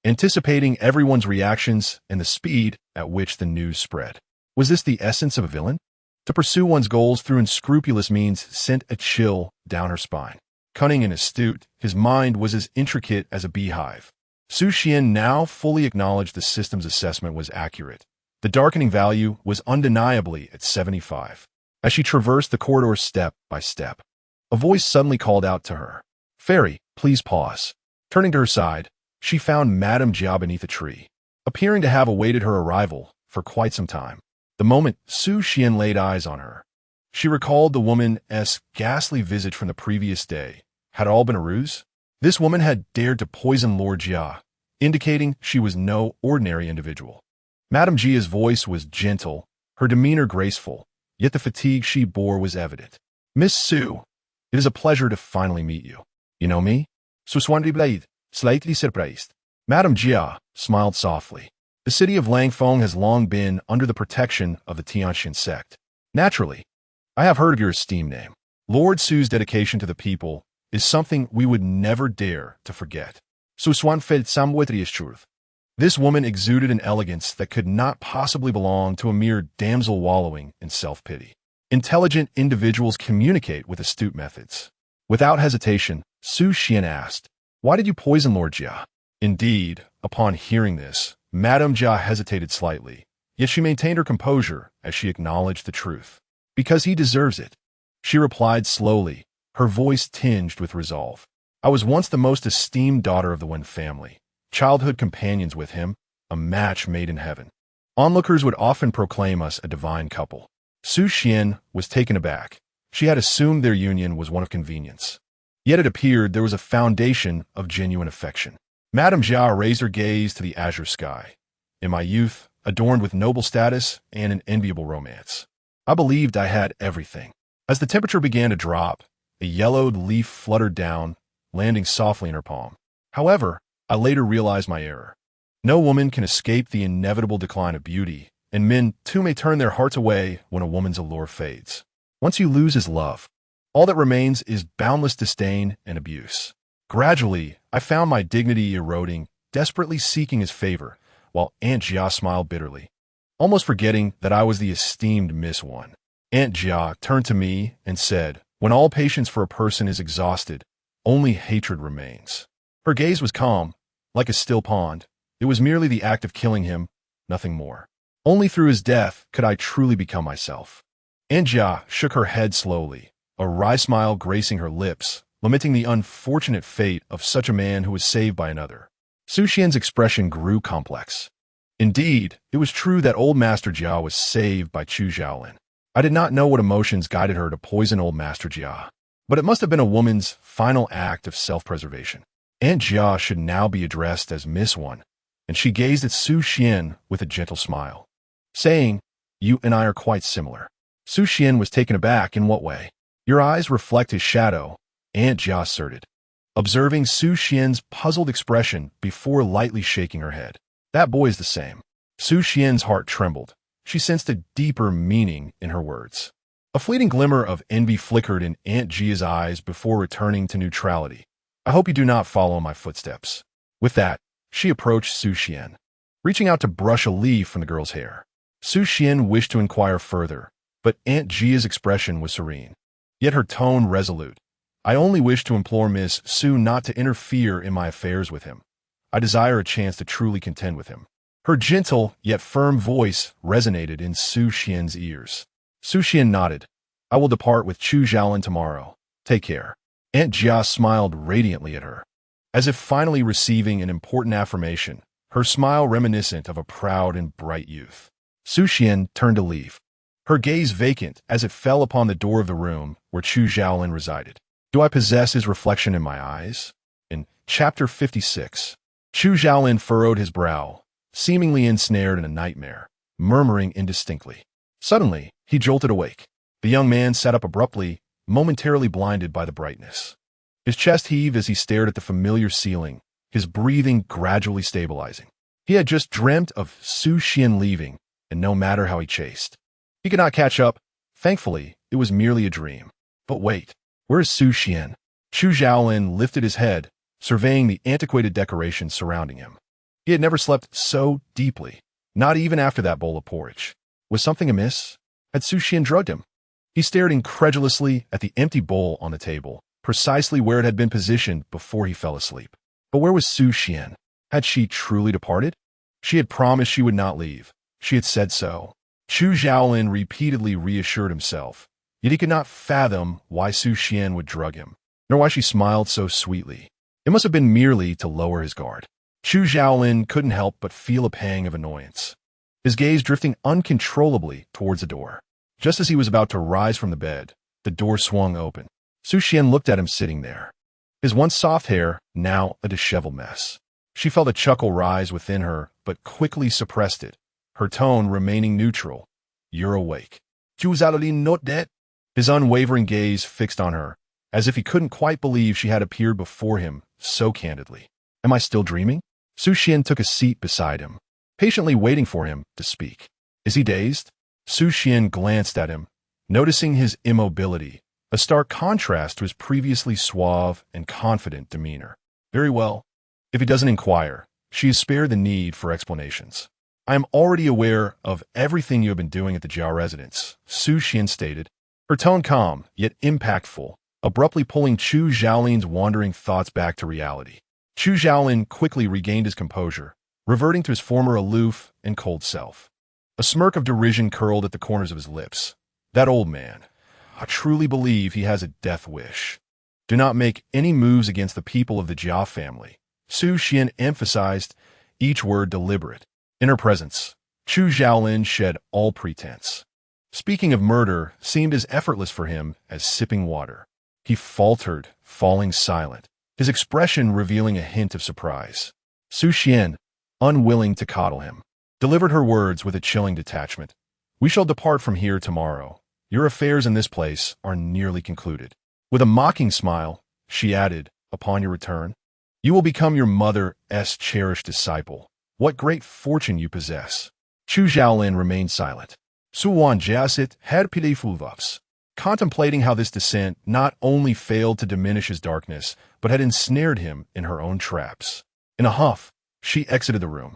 anticipating everyone's reactions and the speed at which the news spread. Was this the essence of a villain? To pursue one's goals through unscrupulous means sent a chill down her spine. Cunning and astute, his mind was as intricate as a beehive. Su Xian now fully acknowledged the system's assessment was accurate. The darkening value was undeniably at 75. As she traversed the corridor step by step, a voice suddenly called out to her. "Fairy, please pause." Turning to her side, she found Madame Jia beneath a tree, appearing to have awaited her arrival for quite some time. The moment Su Xian laid eyes on her, she recalled the woman's ghastly visage from the previous day. Had it all been a ruse? This woman had dared to poison Lord Jia, indicating she was no ordinary individual. Madame Jia's voice was gentle, her demeanor graceful, yet the fatigue she bore was evident. "Miss Su, it is a pleasure to finally meet you. You know me?" Suswandri slightly surprised. Madame Jia smiled softly. The city of Langfeng has long been under the protection of the Tianxian sect. Naturally, I have heard of your esteemed name. Lord Su's dedication to the people is something we would never dare to forget. Suswan felt samwitrious truth. This woman exuded an elegance that could not possibly belong to a mere damsel wallowing in self-pity. Intelligent individuals communicate with astute methods. Without hesitation, Su Xian asked, "Why did you poison Lord Jia?" Indeed, upon hearing this, Madame Jia hesitated slightly, yet she maintained her composure as she acknowledged the truth. "Because he deserves it," she replied slowly, her voice tinged with resolve. "I I was once the most esteemed daughter of the Wen family, childhood companions with him, a match made in heaven. Onlookers would often proclaim us a divine couple. Su Xian was taken aback. She had assumed their union was one of convenience. Yet it appeared there was a foundation of genuine affection. Madame Jia raised her gaze to the azure sky. In my youth, adorned with noble status and an enviable romance, I believed I had everything. As the temperature began to drop, a yellowed leaf fluttered down, landing softly in her palm. However, I later realized my error. No woman can escape the inevitable decline of beauty, and men too may turn their hearts away when a woman's allure fades. Once you lose his love, all that remains is boundless disdain and abuse. Gradually, I found my dignity eroding, desperately seeking his favor, while Aunt Jia smiled bitterly, almost forgetting that I was the esteemed Miss One. Aunt Jia turned to me and said, "When all patience for a person is exhausted, only hatred remains." Her gaze was calm, like a still pond. It was merely the act of killing him, nothing more. Only through his death could I truly become myself. Aunt Jia shook her head slowly, a wry smile gracing her lips, lamenting the unfortunate fate of such a man who was saved by another. Su Xian's expression grew complex. Indeed, it was true that old Master Jia was saved by Chu Xiaolin. I did not know what emotions guided her to poison old Master Jia, but it must have been a woman's final act of self-preservation. Aunt Jia should now be addressed as Miss One, and she gazed at Su Xian with a gentle smile, saying, "You and I are quite similar." Su Xian was taken aback. "In what way?" "Your eyes reflect his shadow," Aunt Jia asserted, observing Su Xian's puzzled expression before lightly shaking her head. "That boy is the same." Su Xian's heart trembled. She sensed a deeper meaning in her words. A fleeting glimmer of envy flickered in Aunt Jia's eyes before returning to neutrality. "I hope you do not follow in my footsteps." With that, she approached Su Xian, reaching out to brush a leaf from the girl's hair. Su Xian wished to inquire further, but Aunt Jia's expression was serene, yet her tone resolute. "I only wish to implore Miss Su not to interfere in my affairs with him. I desire a chance to truly contend with him." Her gentle yet firm voice resonated in Su Xian's ears. Su Xian nodded. "I will depart with Chu Xiaolin tomorrow. Take care." Aunt Jia smiled radiantly at her, as if finally receiving an important affirmation, her smile reminiscent of a proud and bright youth. Su Xian turned to leave, her gaze vacant as it fell upon the door of the room where Chu Xiaolin resided. Do I possess his reflection in my eyes? In Chapter 56, Chu Xiaolin furrowed his brow, seemingly ensnared in a nightmare, murmuring indistinctly. Suddenly, he jolted awake. The young man sat up abruptly, momentarily blinded by the brightness. His chest heaved as he stared at the familiar ceiling, his breathing gradually stabilizing. He had just dreamt of Su Xian leaving, and no matter how he chased, he could not catch up. Thankfully, it was merely a dream. But wait, where is Su Xian? Chu Xiaolin lifted his head, surveying the antiquated decorations surrounding him. He had never slept so deeply, not even after that bowl of porridge. Was something amiss? Had Su Xian drugged him? He stared incredulously at the empty bowl on the table, precisely where it had been positioned before he fell asleep. But where was Su Xian? Had she truly departed? She had promised she would not leave. She had said so. Chu Xiaolin repeatedly reassured himself, yet he could not fathom why Su Xian would drug him, nor why she smiled so sweetly. It must have been merely to lower his guard. Chu Xiaolin couldn't help but feel a pang of annoyance, his gaze drifting uncontrollably towards the door. Just as he was about to rise from the bed, the door swung open. Su Xian looked at him sitting there, his once soft hair now a disheveled mess. She felt a chuckle rise within her, but quickly suppressed it, her tone remaining neutral. "You're awake." "Chu Xiaolin not dead?" His unwavering gaze fixed on her, as if he couldn't quite believe she had appeared before him so candidly. "Am I still dreaming?" Su Xian took a seat beside him, patiently waiting for him to speak. "Is he dazed?" Su Xian glanced at him, noticing his immobility, a stark contrast to his previously suave and confident demeanor. "Very well. If he doesn't inquire, she is spared the need for explanations." "I am already aware of everything you have been doing at the Jiao residence," Su Xian stated, her tone calm yet impactful, abruptly pulling Chu Xiaolin's wandering thoughts back to reality. Chu Xiaolin quickly regained his composure, reverting to his former aloof and cold self. A smirk of derision curled at the corners of his lips. "That old man. I truly believe he has a death wish." Do not make any moves against the people of the Jia family. Su Xian emphasized, each word deliberate. In her presence, Chu Xiaolin shed all pretense. Speaking of murder seemed as effortless for him as sipping water. He faltered, falling silent, his expression revealing a hint of surprise. Su Xian, unwilling to coddle him, delivered her words with a chilling detachment. We shall depart from here tomorrow. Your affairs in this place are nearly concluded. With a mocking smile, she added, upon your return, you will become your mother's cherished disciple. What great fortune you possess. Chu Xiaolin remained silent. Su Wan Jiasit had pitifulvus, contemplating how this descent not only failed to diminish his darkness, but had ensnared him in her own traps. In a huff, she exited the room.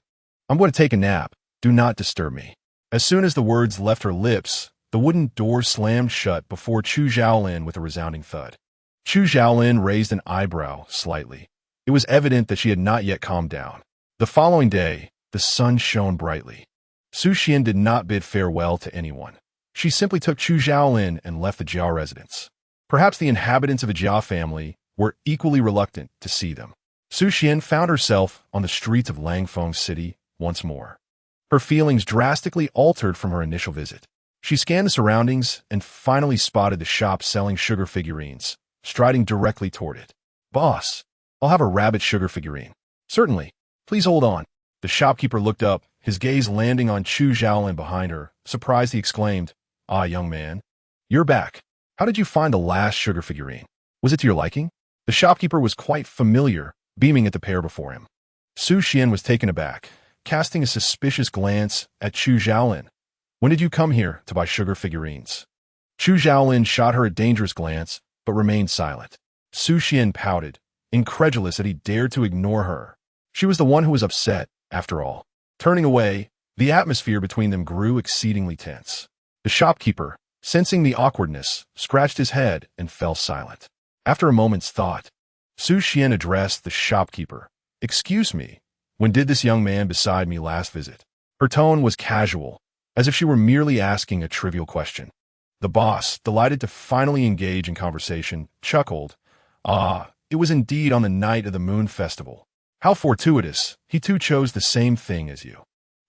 I'm going to take a nap. Do not disturb me. As soon as the words left her lips, the wooden door slammed shut before Chu Xiaolin with a resounding thud. Chu Xiaolin raised an eyebrow slightly. It was evident that she had not yet calmed down. The following day, the sun shone brightly. Su Xian did not bid farewell to anyone. She simply took Chu Xiaolin and left the Jia residence. Perhaps the inhabitants of a Jia family were equally reluctant to see them. Su Xian found herself on the streets of Langfeng City once more. Her feelings drastically altered from her initial visit. She scanned the surroundings and finally spotted the shop selling sugar figurines, striding directly toward it. Boss, I'll have a rabbit sugar figurine. Certainly. Please hold on. The shopkeeper looked up, his gaze landing on Chu Xiaolin behind her. Surprised, he exclaimed, Ah, young man. You're back. How did you find the last sugar figurine? Was it to your liking? The shopkeeper was quite familiar, beaming at the pair before him. Su Xian was taken aback, casting a suspicious glance at Chu Xiaolin. When did you come here to buy sugar figurines? Chu Xiaolin shot her a dangerous glance, but remained silent. Su Xian pouted, incredulous that he dared to ignore her. She was the one who was upset, after all. Turning away, the atmosphere between them grew exceedingly tense. The shopkeeper, sensing the awkwardness, scratched his head and fell silent. After a moment's thought, Su Xian addressed the shopkeeper. Excuse me, when did this young man beside me last visit? Her tone was casual, as if she were merely asking a trivial question. The boss, delighted to finally engage in conversation, chuckled. Ah, it was indeed on the night of the Moon Festival. How fortuitous, he too chose the same thing as you.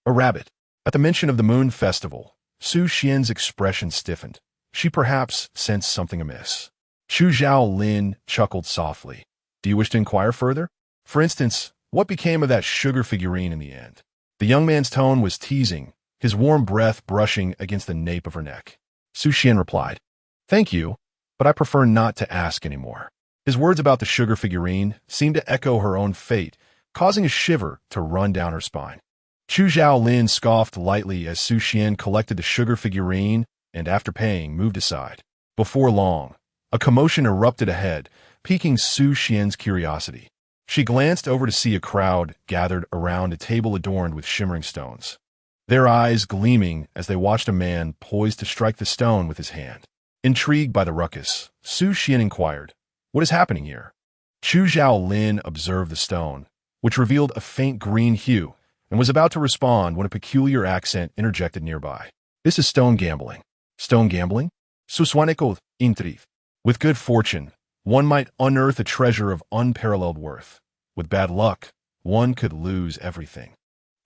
A rabbit. At the mention of the Moon Festival, Su Xian's expression stiffened. She perhaps sensed something amiss. Chu Xiaolin chuckled softly. Do you wish to inquire further? For instance, what became of that sugar figurine in the end? The young man's tone was teasing, his warm breath brushing against the nape of her neck. Su Xian replied, Thank you, but I prefer not to ask anymore. His words about the sugar figurine seemed to echo her own fate, causing a shiver to run down her spine. Chu Xiaolin scoffed lightly as Su Xian collected the sugar figurine and, after paying, moved aside. Before long, a commotion erupted ahead, piquing Su Xian's curiosity. She glanced over to see a crowd gathered around a table adorned with shimmering stones, their eyes gleaming as they watched a man poised to strike the stone with his hand. Intrigued by the ruckus, Su Xian inquired, What is happening here? Chu Xiaolin observed the stone, which revealed a faint green hue, and was about to respond when a peculiar accent interjected nearby. This is stone gambling. Stone gambling? Suswaniko intrigue. With good fortune, one might unearth a treasure of unparalleled worth. With bad luck, one could lose everything.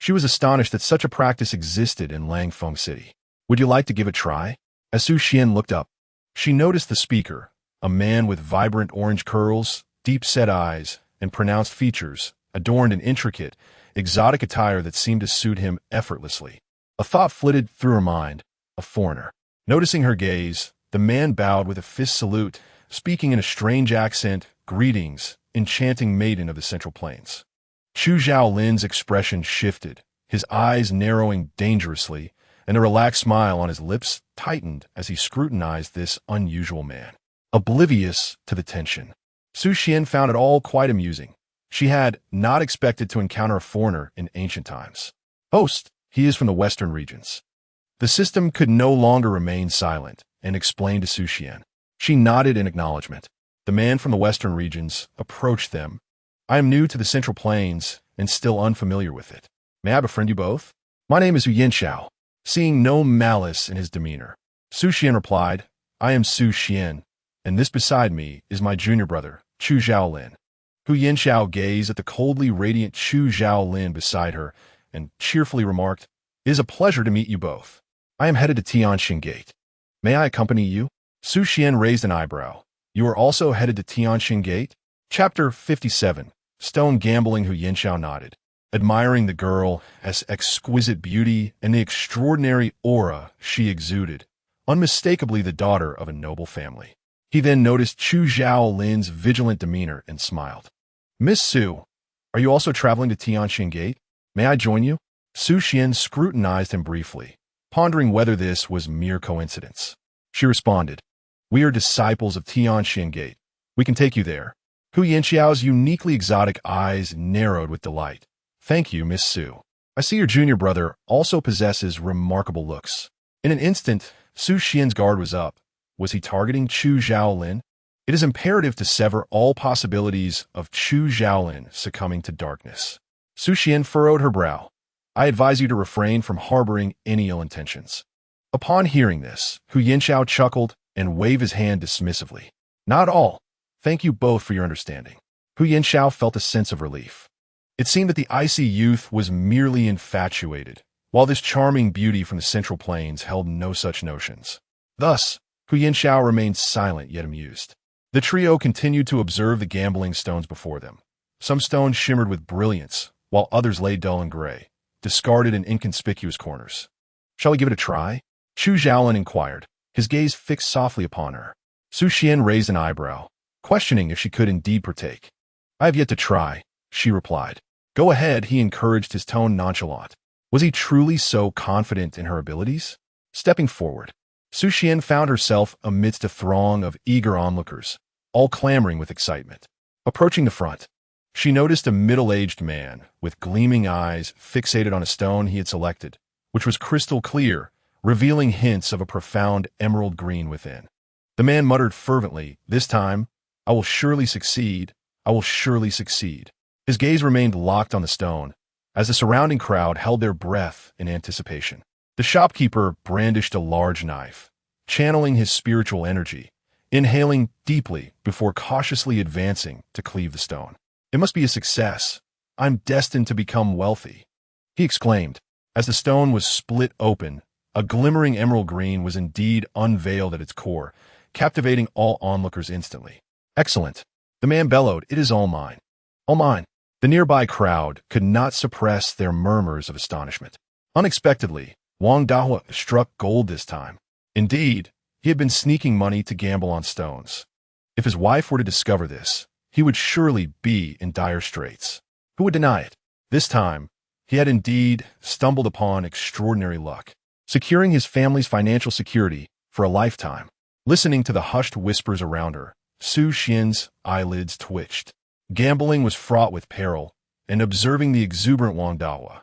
She was astonished that such a practice existed in Langfeng City. Would you like to give it a try? As Su Xian looked up, she noticed the speaker, a man with vibrant orange curls, deep-set eyes, and pronounced features, adorned in intricate, exotic attire that seemed to suit him effortlessly. A thought flitted through her mind, a foreigner. Noticing her gaze, the man bowed with a fist salute, speaking in a strange accent, Greetings, enchanting maiden of the Central Plains. Chu Xiaolin's expression shifted, his eyes narrowing dangerously, and a relaxed smile on his lips tightened as he scrutinized this unusual man. Oblivious to the tension, Su Xian found it all quite amusing. She had not expected to encounter a foreigner in ancient times. Host, he is from the western regions. The system could no longer remain silent and explained to Su Xian. She nodded in acknowledgement. The man from the western regions approached them. I am new to the Central Plains and still unfamiliar with it. May I befriend you both? My name is Yu Yanxiao. Seeing no malice in his demeanor, Su Xian replied, I am Su Xian, and this beside me is my junior brother, Chu Zhaolin. Hu Yanxiao gazed at the coldly radiant Chu Zhaolin beside her and cheerfully remarked, "It is a pleasure to meet you both. I am headed to Tianxin Gate. May I accompany you?" Su Xian raised an eyebrow. "You are also headed to Tianxin Gate?" Chapter 57. Stone Gambling. Hu Yanxiao nodded, admiring the girl's exquisite beauty and the extraordinary aura she exuded, unmistakably the daughter of a noble family. He then noticed Chu Zhaolin's vigilant demeanor and smiled. "Miss Su, are you also traveling to Tianxin Gate? May I join you?" Su Xian scrutinized him briefly, pondering whether this was mere coincidence. She responded, "We are disciples of Tianxin Gate. We can take you there." Hu Yanxiao's uniquely exotic eyes narrowed with delight. "Thank you, Miss Su. I see your junior brother also possesses remarkable looks." In an instant, Su Xian's guard was up. Was he targeting Chu Zhaolin? It is imperative to sever all possibilities of Chu Zhaolin succumbing to darkness. Su Xian furrowed her brow. "I advise you to refrain from harboring any ill intentions." Upon hearing this, Hu Yanxiao chuckled and waved his hand dismissively. "Not all. Thank you both for your understanding." Hu Yanxiao felt a sense of relief. It seemed that the icy youth was merely infatuated, while this charming beauty from the Central Plains held no such notions. Thus, Hu Yanxiao remained silent yet amused. The trio continued to observe the gambling stones before them. Some stones shimmered with brilliance, while others lay dull and gray, discarded in inconspicuous corners. "Shall we give it a try?" Chu Zhaolin inquired, his gaze fixed softly upon her. Su Xian raised an eyebrow, questioning if she could indeed partake. "I have yet to try," she replied. "Go ahead," he encouraged, his tone nonchalant. Was he truly so confident in her abilities? Stepping forward, Su Xian found herself amidst a throng of eager onlookers, all clamoring with excitement. Approaching the front, she noticed a middle-aged man with gleaming eyes fixated on a stone he had selected, which was crystal clear, revealing hints of a profound emerald green within. The man muttered fervently, "This time, I will surely succeed. I will surely succeed." His gaze remained locked on the stone, as the surrounding crowd held their breath in anticipation. The shopkeeper brandished a large knife, channeling his spiritual energy, inhaling deeply before cautiously advancing to cleave the stone. "It must be a success. I'm destined to become wealthy," he exclaimed. As the stone was split open, a glimmering emerald green was indeed unveiled at its core, captivating all onlookers instantly. "Excellent," the man bellowed. "It is all mine. All mine." The nearby crowd could not suppress their murmurs of astonishment. Unexpectedly, Wang Dahua struck gold this time. Indeed, he had been sneaking money to gamble on stones. If his wife were to discover this, he would surely be in dire straits. Who would deny it? This time, he had indeed stumbled upon extraordinary luck, securing his family's financial security for a lifetime. Listening to the hushed whispers around her, Su Xian's eyelids twitched. Gambling was fraught with peril, and observing the exuberant Wang Dahua,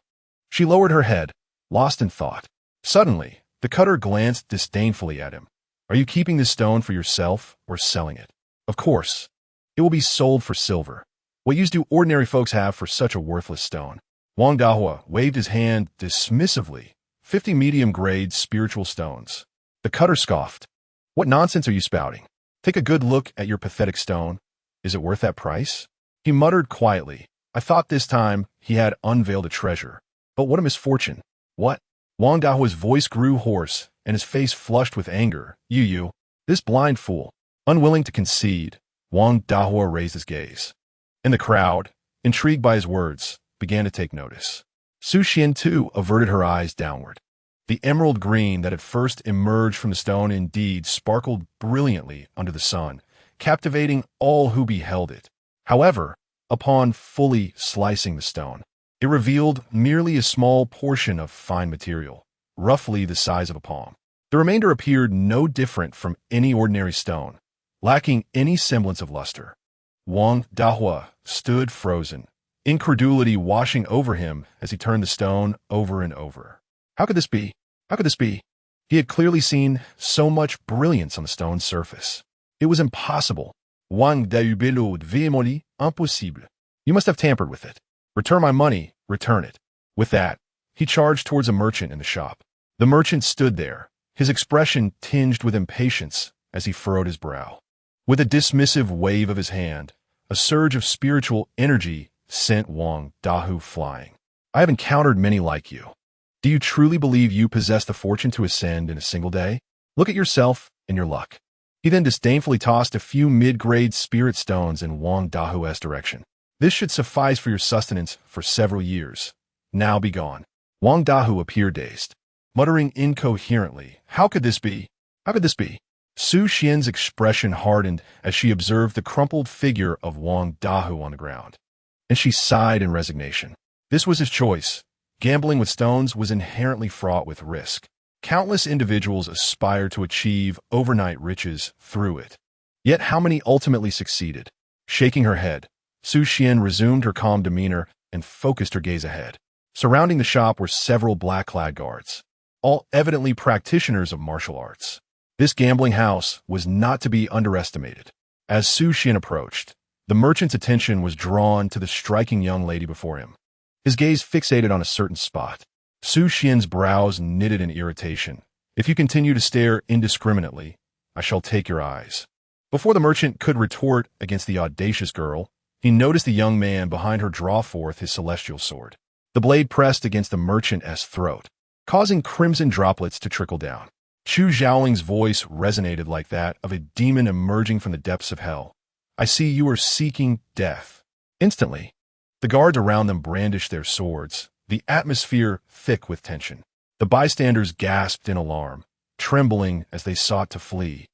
she lowered her head, lost in thought. Suddenly, the cutter glanced disdainfully at him. "Are you keeping this stone for yourself or selling it?" "Of course. It will be sold for silver. What use do ordinary folks have for such a worthless stone?" Wang Dahua waved his hand dismissively. 50 medium-grade spiritual stones. The cutter scoffed. "What nonsense are you spouting? Take a good look at your pathetic stone. Is it worth that price?" He muttered quietly. I thought this time he had unveiled a treasure. But what a misfortune. "What?" Wang Dahua's voice grew hoarse, and his face flushed with anger. You, this blind fool." Unwilling to concede, Wang Dahua raised his gaze. And the crowd, intrigued by his words, began to take notice. Su Xian too averted her eyes downward. The emerald green that had first emerged from the stone indeed sparkled brilliantly under the sun, captivating all who beheld it. However, upon fully slicing the stone, it revealed merely a small portion of fine material, roughly the size of a palm. The remainder appeared no different from any ordinary stone, lacking any semblance of luster. Wang Dahua stood frozen, incredulity washing over him as he turned the stone over and over. How could this be? How could this be? He had clearly seen so much brilliance on the stone's surface. It was impossible. Wang Dahua vehemently, impossible. You must have tampered with it. Return my money, return it. With that, he charged towards a merchant in the shop. The merchant stood there, his expression tinged with impatience as he furrowed his brow. With a dismissive wave of his hand, a surge of spiritual energy sent Wang Dahu flying. I have encountered many like you. Do you truly believe you possess the fortune to ascend in a single day? Look at yourself and your luck. He then disdainfully tossed a few mid-grade spirit stones in Wang Dahu's direction. This should suffice for your sustenance for several years. Now be gone. Wang Dahu appeared dazed, muttering incoherently, How could this be? How could this be? Su Xian's expression hardened as she observed the crumpled figure of Wang Dahu on the ground, and she sighed in resignation. This was his choice. Gambling with stones was inherently fraught with risk. Countless individuals aspired to achieve overnight riches through it. Yet how many ultimately succeeded? Shaking her head, Su Xian resumed her calm demeanor and focused her gaze ahead. Surrounding the shop were several black-clad guards, all evidently practitioners of martial arts. This gambling house was not to be underestimated. As Su Xian approached, the merchant's attention was drawn to the striking young lady before him. His gaze fixated on a certain spot. Su Xian's brows knitted in irritation. If you continue to stare indiscriminately, I shall take your eyes. Before the merchant could retort against the audacious girl, he noticed the young man behind her draw forth his celestial sword. The blade pressed against the merchant's throat, causing crimson droplets to trickle down. Chu Xiaoling's voice resonated like that of a demon emerging from the depths of hell. I see you are seeking death. Instantly, the guards around them brandished their swords, the atmosphere thick with tension. The bystanders gasped in alarm, trembling as they sought to flee.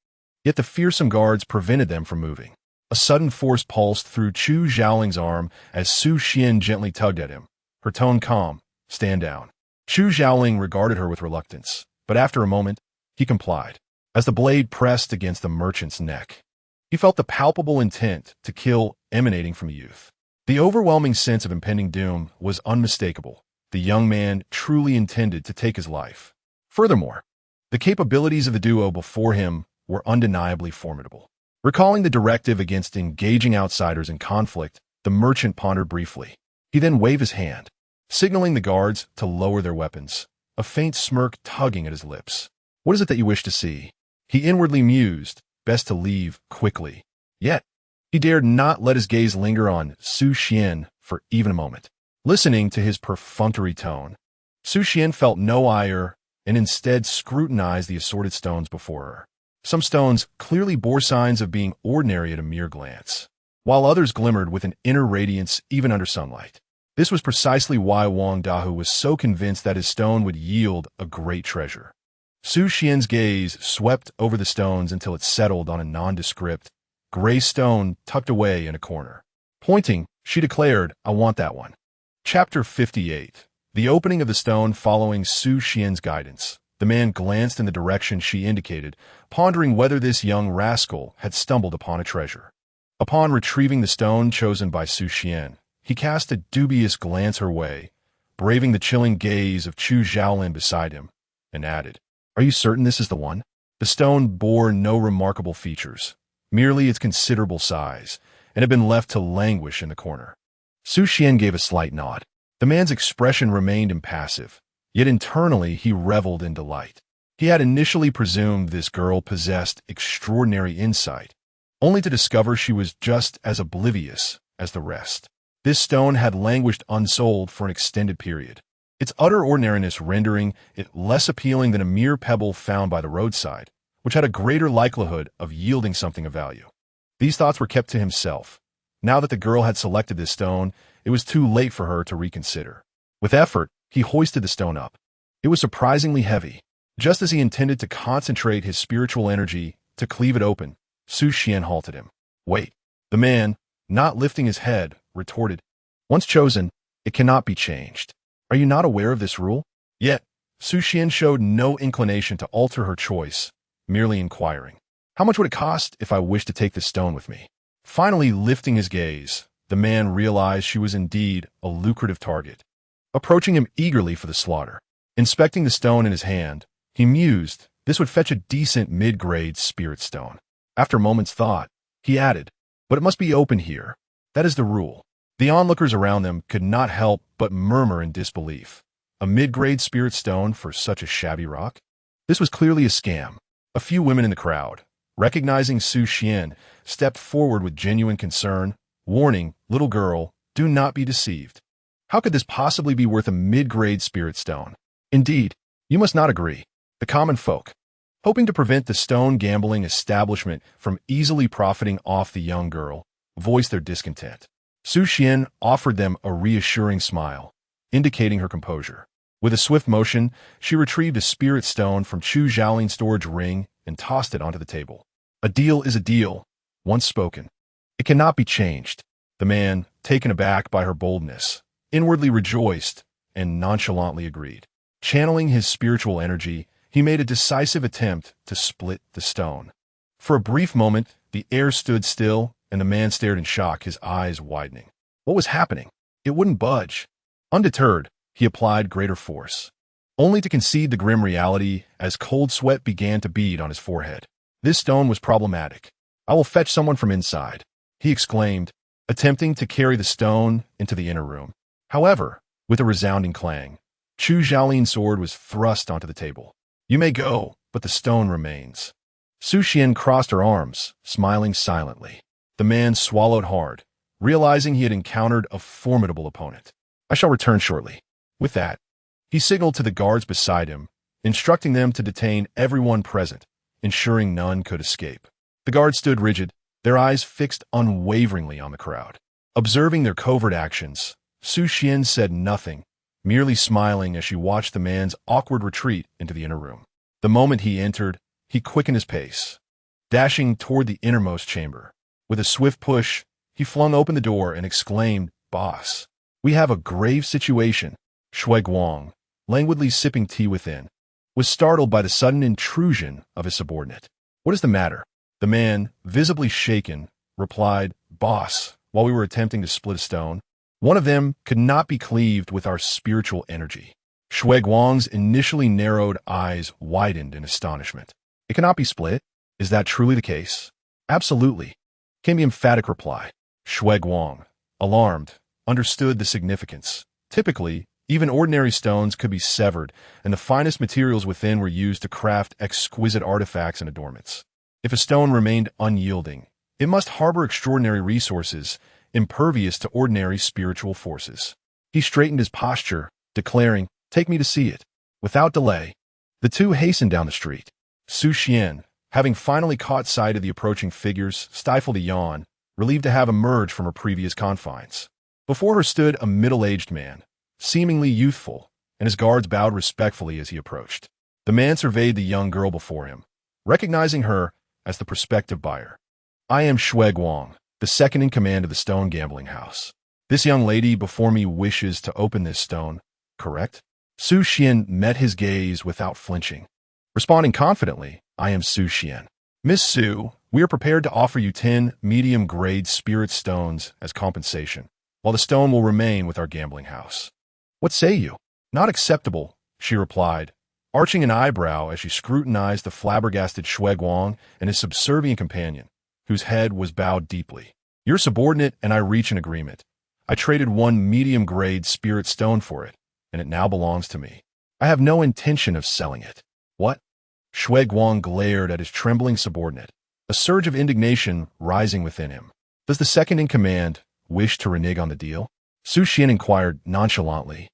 Yet the fearsome guards prevented them from moving. A sudden force pulsed through Chu Xiaoling's arm as Su Xian gently tugged at him, her tone calm. Stand down. Chu Xiaoling regarded her with reluctance, but after a moment, he complied. As the blade pressed against the merchant's neck, he felt the palpable intent to kill emanating from the youth. The overwhelming sense of impending doom was unmistakable. The young man truly intended to take his life. Furthermore, the capabilities of the duo before him were undeniably formidable. Recalling the directive against engaging outsiders in conflict, the merchant pondered briefly. He then waved his hand, signaling the guards to lower their weapons, a faint smirk tugging at his lips. What is it that you wish to see? He inwardly mused, best to leave quickly. Yet, he dared not let his gaze linger on Su Xian for even a moment. Listening to his perfunctory tone, Su Xian felt no ire and instead scrutinized the assorted stones before her. Some stones clearly bore signs of being ordinary at a mere glance, while others glimmered with an inner radiance even under sunlight. This was precisely why Wang Dahu was so convinced that his stone would yield a great treasure. Su Xian's gaze swept over the stones until it settled on a nondescript, gray stone tucked away in a corner. Pointing, she declared, I want that one. Chapter 58. The opening of the stone following Su Xian's guidance. The man glanced in the direction she indicated, pondering whether this young rascal had stumbled upon a treasure. Upon retrieving the stone chosen by Su Xian, he cast a dubious glance her way, braving the chilling gaze of Chu Xiaolin beside him, and added, Are you certain this is the one? The stone bore no remarkable features, merely its considerable size, and had been left to languish in the corner. Su Xian gave a slight nod. The man's expression remained impassive, yet internally he reveled in delight. He had initially presumed this girl possessed extraordinary insight, only to discover she was just as oblivious as the rest. This stone had languished unsold for an extended period, its utter ordinariness rendering it less appealing than a mere pebble found by the roadside, which had a greater likelihood of yielding something of value. These thoughts were kept to himself. Now that the girl had selected this stone, it was too late for her to reconsider. With effort, he hoisted the stone up. It was surprisingly heavy. Just as he intended to concentrate his spiritual energy to cleave it open, Su Xian halted him. Wait. The man, not lifting his head, retorted, Once chosen, it cannot be changed. Are you not aware of this rule? Yet, Su Xian showed no inclination to alter her choice, merely inquiring, How much would it cost if I wished to take this stone with me? Finally lifting his gaze, the man realized she was indeed a lucrative target. Approaching him eagerly for the slaughter, inspecting the stone in his hand, he mused this would fetch a decent mid-grade spirit stone. After a moment's thought, he added, But it must be open here. That is the rule. The onlookers around them could not help but murmur in disbelief. A mid-grade spirit stone for such a shabby rock? This was clearly a scam. A few women in the crowd, Recognizing Su Xian, stepped forward with genuine concern, warning, "Little girl, do not be deceived. How could this possibly be worth a mid-grade spirit stone? Indeed, you must not agree." The common folk, hoping to prevent the stone gambling establishment from easily profiting off the young girl, voiced their discontent. Su Xian offered them a reassuring smile, indicating her composure. With a swift motion, she retrieved a spirit stone from Chu Zhaoling's storage ring and tossed it onto the table. "A deal is a deal, once spoken. It cannot be changed." The man, taken aback by her boldness, inwardly rejoiced and nonchalantly agreed. Channeling his spiritual energy, he made a decisive attempt to split the stone. For a brief moment, the air stood still, and the man stared in shock, his eyes widening. What was happening? It wouldn't budge. Undeterred, he applied greater force, only to concede the grim reality as cold sweat began to bead on his forehead. This stone was problematic. "I will fetch someone from inside," he exclaimed, attempting to carry the stone into the inner room. However, with a resounding clang, Chu Zhaoling's sword was thrust onto the table. "You may go, but the stone remains." Su Xian crossed her arms, smiling silently. The man swallowed hard, realizing he had encountered a formidable opponent. "I shall return shortly." With that, he signaled to the guards beside him, instructing them to detain everyone present, ensuring none could escape. The guards stood rigid, their eyes fixed unwaveringly on the crowd. Observing their covert actions, Su Xian said nothing, merely smiling as she watched the man's awkward retreat into the inner room. The moment he entered, he quickened his pace, dashing toward the innermost chamber. With a swift push, he flung open the door and exclaimed, "Boss, we have a grave situation." Shui Guang, languidly sipping tea within, was startled by the sudden intrusion of his subordinate. "What is the matter?" The man, visibly shaken, replied, "Boss, while we were attempting to split a stone, one of them could not be cleaved with our spiritual energy." Shui Guang's initially narrowed eyes widened in astonishment. "It cannot be split? Is that truly the case?" "Absolutely," came the emphatic reply. Shui Guang, alarmed, understood the significance. Typically, even ordinary stones could be severed, and the finest materials within were used to craft exquisite artifacts and adornments. If a stone remained unyielding, it must harbor extraordinary resources, impervious to ordinary spiritual forces. He straightened his posture, declaring, "Take me to see it." Without delay, the two hastened down the street. Su Xian, having finally caught sight of the approaching figures, stifled a yawn, relieved to have emerged from her previous confines. Before her stood a middle-aged man, seemingly youthful, and his guards bowed respectfully as he approached. The man surveyed the young girl before him, recognizing her as the prospective buyer. "I am Shui Guang, the second in command of the stone gambling house. This young lady before me wishes to open this stone, correct?" Su Xian met his gaze without flinching. Responding confidently, "I am Su Xian. Miss Su, we are prepared to offer you 10 medium-grade spirit stones as compensation, while the stone will remain with our gambling house. What say you?" "Not acceptable," she replied, arching an eyebrow as she scrutinized the flabbergasted Shui Guang and his subservient companion, whose head was bowed deeply. "Your subordinate and I reach an agreement. I traded 1 medium-grade spirit stone for it, and it now belongs to me. I have no intention of selling it." "What?" Shui Guang glared at his trembling subordinate, a surge of indignation rising within him. "Does the second in command wish to renege on the deal?" Su Xian inquired nonchalantly,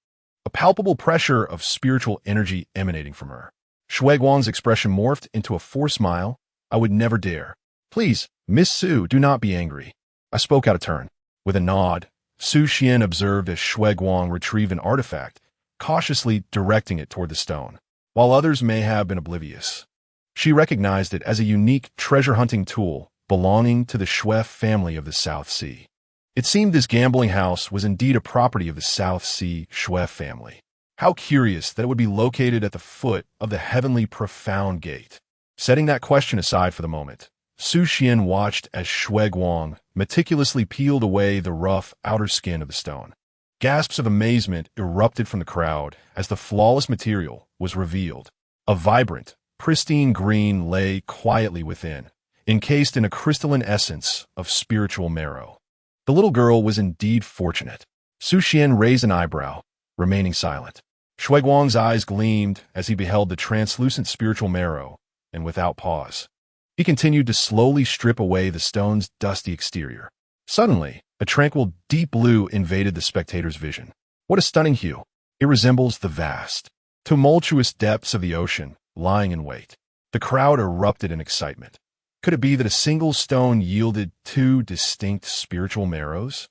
a palpable pressure of spiritual energy emanating from her. Shui Guang's expression morphed into a forced smile. "I would never dare. Please, Miss Su, do not be angry. I spoke out of turn." With a nod, Su Xian observed as Shui Guang retrieved an artifact, cautiously directing it toward the stone. While others may have been oblivious, she recognized it as a unique treasure-hunting tool belonging to the Shui family of the South Sea. It seemed this gambling house was indeed a property of the South Sea Shui family. How curious that it would be located at the foot of the heavenly profound gate. Setting that question aside for the moment, Su Xian watched as Shui Guang meticulously peeled away the rough outer skin of the stone. Gasps of amazement erupted from the crowd as the flawless material was revealed. A vibrant, pristine green lay quietly within, encased in a crystalline essence of spiritual marrow. The little girl was indeed fortunate. Su Xian raised an eyebrow, remaining silent. Shui Guang's eyes gleamed as he beheld the translucent spiritual marrow, and without pause, He continued to slowly strip away the stone's dusty exterior. Suddenly, a tranquil, deep blue invaded the spectator's vision. What a stunning hue! It resembles the vast, tumultuous depths of the ocean, lying in wait. The crowd erupted in excitement. Could it be that a single stone yielded two distinct spiritual marrows?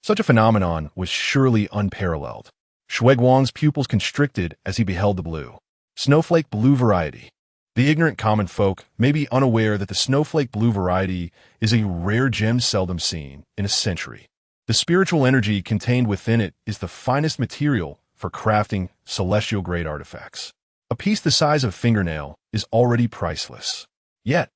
Such a phenomenon was surely unparalleled. Shueguang's pupils constricted as he beheld the blue, snowflake blue variety. The ignorant common folk may be unaware that the snowflake blue variety is a rare gem seldom seen in a century. The spiritual energy contained within it is the finest material for crafting celestial-grade artifacts. A piece the size of a fingernail is already priceless. Yet,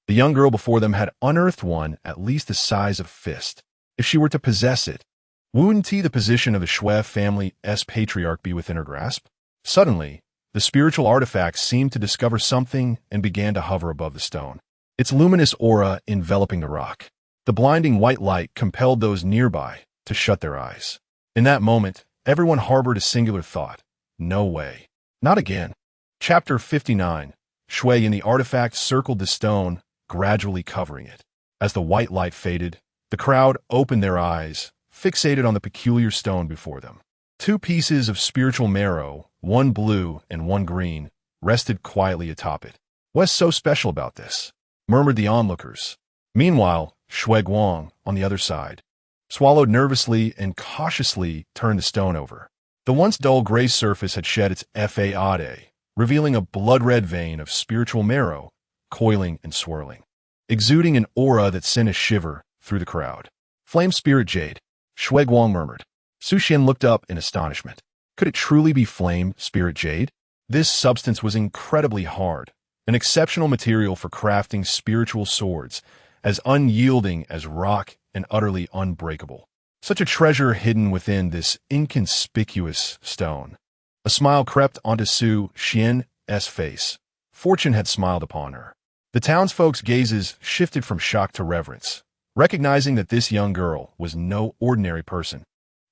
the young girl before them had unearthed one at least the size of a fist. If she were to possess it, wouldn't the position of the Shui family's patriarch be within her grasp? Suddenly, the spiritual artifact seemed to discover something and began to hover above the stone, its luminous aura enveloping the rock. The blinding white light compelled those nearby to shut their eyes. In that moment, everyone harbored a singular thought. No way. Not again. Chapter 59. Shui and the artifact circled the stone, gradually covering it. As the white light faded, the crowd opened their eyes, fixated on the peculiar stone before them. Two pieces of spiritual marrow, one blue and one green, rested quietly atop it. What's so special about this? Murmured the onlookers. Meanwhile, Shueguang, on the other side, swallowed nervously and cautiously turned the stone over. The once dull gray surface had shed its fade, revealing a blood-red vein of spiritual marrow, coiling and swirling, exuding an aura that sent a shiver through the crowd. Flame spirit jade, Shueguang murmured. Su Xian looked up in astonishment. Could it truly be flame spirit jade? This substance was incredibly hard, an exceptional material for crafting spiritual swords, as unyielding as rock and utterly unbreakable. Such a treasure hidden within this inconspicuous stone. A smile crept onto Su Xian's face. Fortune had smiled upon her. The townsfolk's gazes shifted from shock to reverence, recognizing that this young girl was no ordinary person.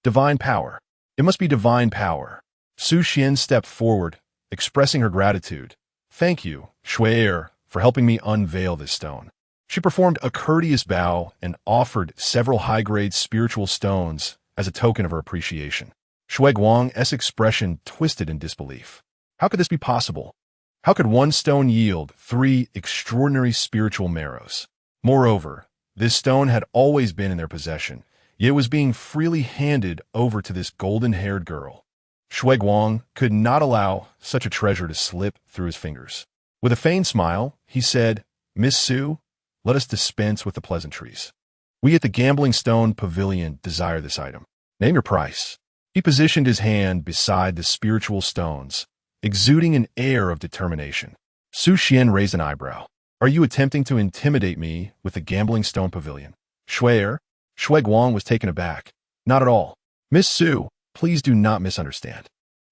Divine power. It must be divine power. Su Xian stepped forward, expressing her gratitude. Thank you, Shui'er, for helping me unveil this stone. She performed a courteous bow and offered several high-grade spiritual stones as a token of her appreciation. Shueguang's expression twisted in disbelief. How could this be possible? How could one stone yield three extraordinary spiritual marrows? Moreover, this stone had always been in their possession, yet it was being freely handed over to this golden-haired girl. Shueguang could not allow such a treasure to slip through his fingers. With a feigned smile, he said, Miss Su, let us dispense with the pleasantries. We at the Gambling Stone Pavilion desire this item. Name your price. He positioned his hand beside the spiritual stones, exuding an air of determination. Su Xian raised an eyebrow. Are you attempting to intimidate me with the Gambling Stone Pavilion? Shueguang was taken aback. Not at all. Miss Su, please do not misunderstand.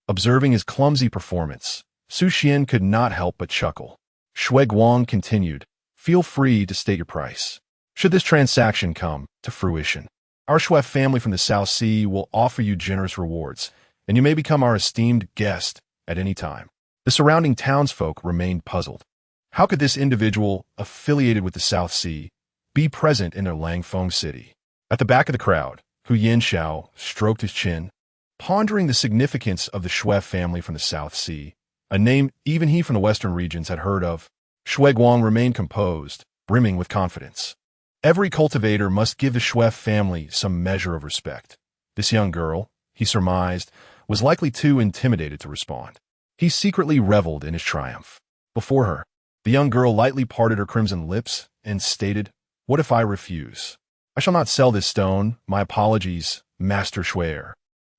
Observing his clumsy performance, Su Xian could not help but chuckle. Shueguang continued, feel free to state your price. Should this transaction come to fruition, our Shui family from the South Sea will offer you generous rewards, and you may become our esteemed guest at any time. The surrounding townsfolk remained puzzled. How could this individual, affiliated with the South Sea, be present in their Langfeng city? At the back of the crowd, Hu Yanxiao stroked his chin, pondering the significance of the Shui family from the South Sea, a name even he from the western regions had heard of. Shueguang remained composed, brimming with confidence. Every cultivator must give the Shui family some measure of respect. This young girl, he surmised, was likely too intimidated to respond. He secretly reveled in his triumph. Before her, the young girl lightly parted her crimson lips and stated, What if I refuse? I shall not sell this stone. My apologies, Master Shui'er.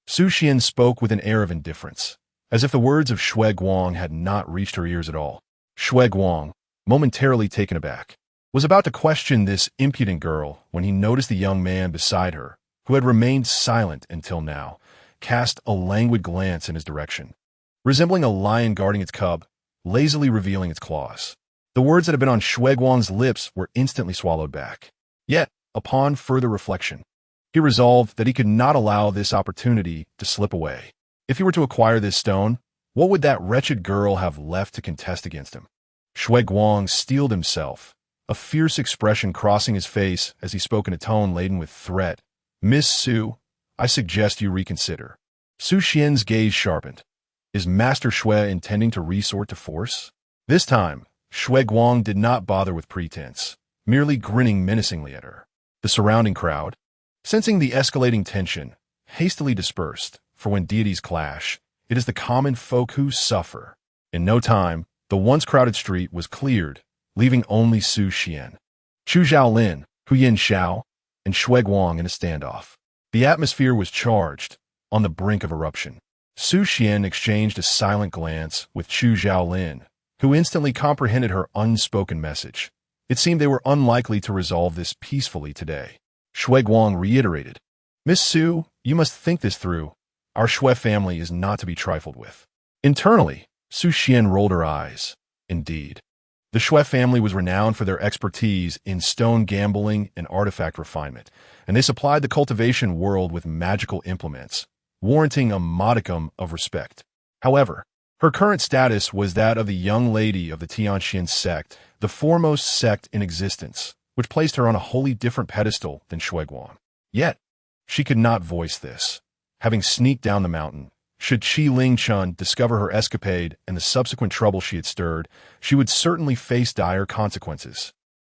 Su Xian spoke with an air of indifference, as if the words of Shueguang had not reached her ears at all. Shueguang, momentarily taken aback, was about to question this impudent girl when he noticed the young man beside her, who had remained silent until now, cast a languid glance in his direction, resembling a lion guarding its cub, lazily revealing its claws. The words that had been on Shueguang's lips were instantly swallowed back. Yet, upon further reflection, he resolved that he could not allow this opportunity to slip away. If he were to acquire this stone, what would that wretched girl have left to contest against him? Shueguang steeled himself, a fierce expression crossing his face as he spoke in a tone laden with threat. "Miss Su, I suggest you reconsider." Su Xian's gaze sharpened. Is Master Shui intending to resort to force? This time, Shui Guang did not bother with pretense, merely grinning menacingly at her. The surrounding crowd, sensing the escalating tension, hastily dispersed, for when deities clash, it is the common folk who suffer. In no time, the once crowded street was cleared, leaving only Su Xian, Chu Zhaolin, Hu Yin Xiao, and Shui Guang in a standoff. The atmosphere was charged, on the brink of eruption. Su Xian exchanged a silent glance with Chu Zhaolin, who instantly comprehended her unspoken message. It seemed they were unlikely to resolve this peacefully today. Shui Guang reiterated, "Miss Su, you must think this through. Our Shui family is not to be trifled with." Internally, Su Xian rolled her eyes. Indeed, the Shui family was renowned for their expertise in stone gambling and artifact refinement, and they supplied the cultivation world with magical implements, warranting a modicum of respect. However, her current status was that of the young lady of the Tianxian sect, the foremost sect in existence, which placed her on a wholly different pedestal than Shui Guang. Yet, she could not voice this. Having sneaked down the mountain, should Qi Lingchun discover her escapade and the subsequent trouble she had stirred, she would certainly face dire consequences.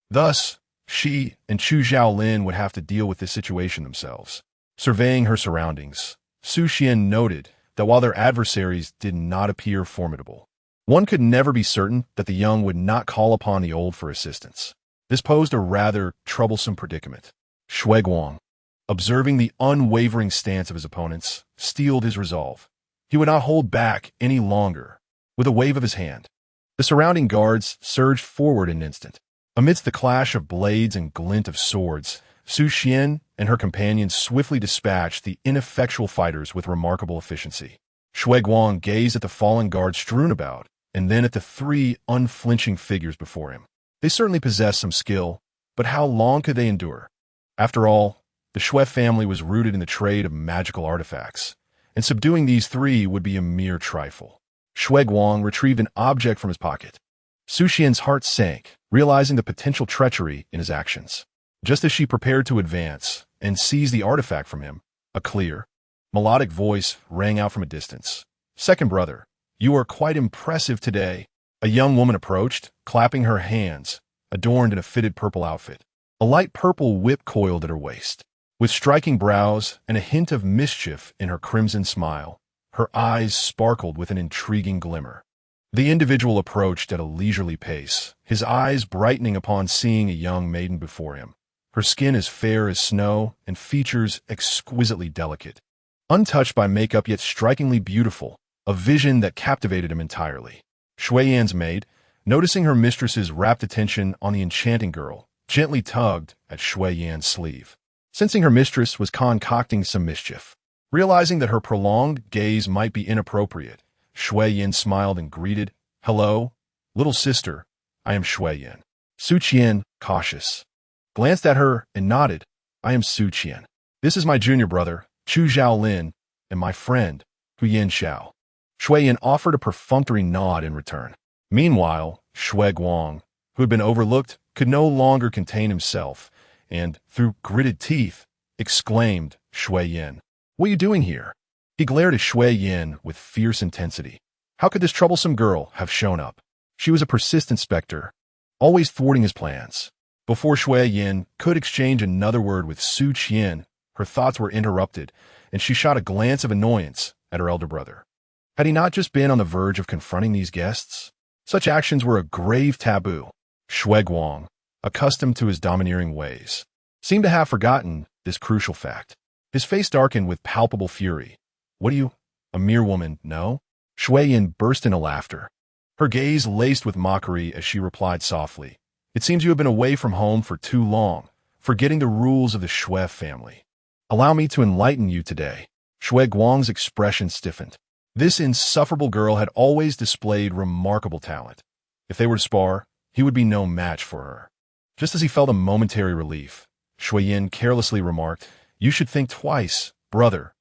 Thus, she and Chu Zhaolin would have to deal with this situation themselves. Surveying her surroundings, Su Xian noted that while their adversaries did not appear formidable, one could never be certain that the young would not call upon the old for assistance. This posed a rather troublesome predicament. Shui Guang, observing the unwavering stance of his opponents, steeled his resolve. He would not hold back any longer. With a wave of his hand, the surrounding guards surged forward in an instant. Amidst the clash of blades and glint of swords, Su Xian and her companions swiftly dispatched the ineffectual fighters with remarkable efficiency. Shui Guang gazed at the fallen guards strewn about, and then at the three unflinching figures before him. They certainly possessed some skill, but how long could they endure? After all, the Shui family was rooted in the trade of magical artifacts, and subduing these three would be a mere trifle. Shui Guang retrieved an object from his pocket. Su Xian's heart sank, realizing the potential treachery in his actions. Just as she prepared to advance and seize the artifact from him, a clear, melodic voice rang out from a distance. "Second brother, you are quite impressive today." A young woman approached, clapping her hands, adorned in a fitted purple outfit. A light purple whip coiled at her waist. With striking brows and a hint of mischief in her crimson smile, her eyes sparkled with an intriguing glimmer. The individual approached at a leisurely pace, his eyes brightening upon seeing a young maiden before him. Her skin as fair as snow and features exquisitely delicate. Untouched by makeup yet strikingly beautiful, a vision that captivated him entirely. Shui Yan's maid, noticing her mistress's rapt attention on the enchanting girl, gently tugged at Shui Yan's sleeve. Sensing her mistress was concocting some mischief, realizing that her prolonged gaze might be inappropriate, Shui Yan smiled and greeted, "Hello, little sister, I am Shui Yan." Su Qian, cautious, glanced at her and nodded, "I am Su Qian. This is my junior brother, Chu Zhaolin, and my friend, Hu Yin Xiao." Shui Yan offered a perfunctory nod in return. Meanwhile, Shui Guang, who had been overlooked, could no longer contain himself, and, through gritted teeth, exclaimed, "Shui Yan, what are you doing here?" He glared at Shui Yan with fierce intensity. How could this troublesome girl have shown up? She was a persistent specter, always thwarting his plans. Before Shui Yan could exchange another word with Su Qian, her thoughts were interrupted, and she shot a glance of annoyance at her elder brother. Had he not just been on the verge of confronting these guests? Such actions were a grave taboo. Shui Guang, accustomed to his domineering ways, seemed to have forgotten this crucial fact. His face darkened with palpable fury. "What are you, a mere woman, no?" Shui Yan burst into laughter, her gaze laced with mockery as she replied softly, "It seems you have been away from home for too long, forgetting the rules of the Shui family. Allow me to enlighten you today." Shui Guang's expression stiffened. This insufferable girl had always displayed remarkable talent. If they were to spar, he would be no match for her. Just as he felt a momentary relief, Shui Yan carelessly remarked, "You should think twice, brother,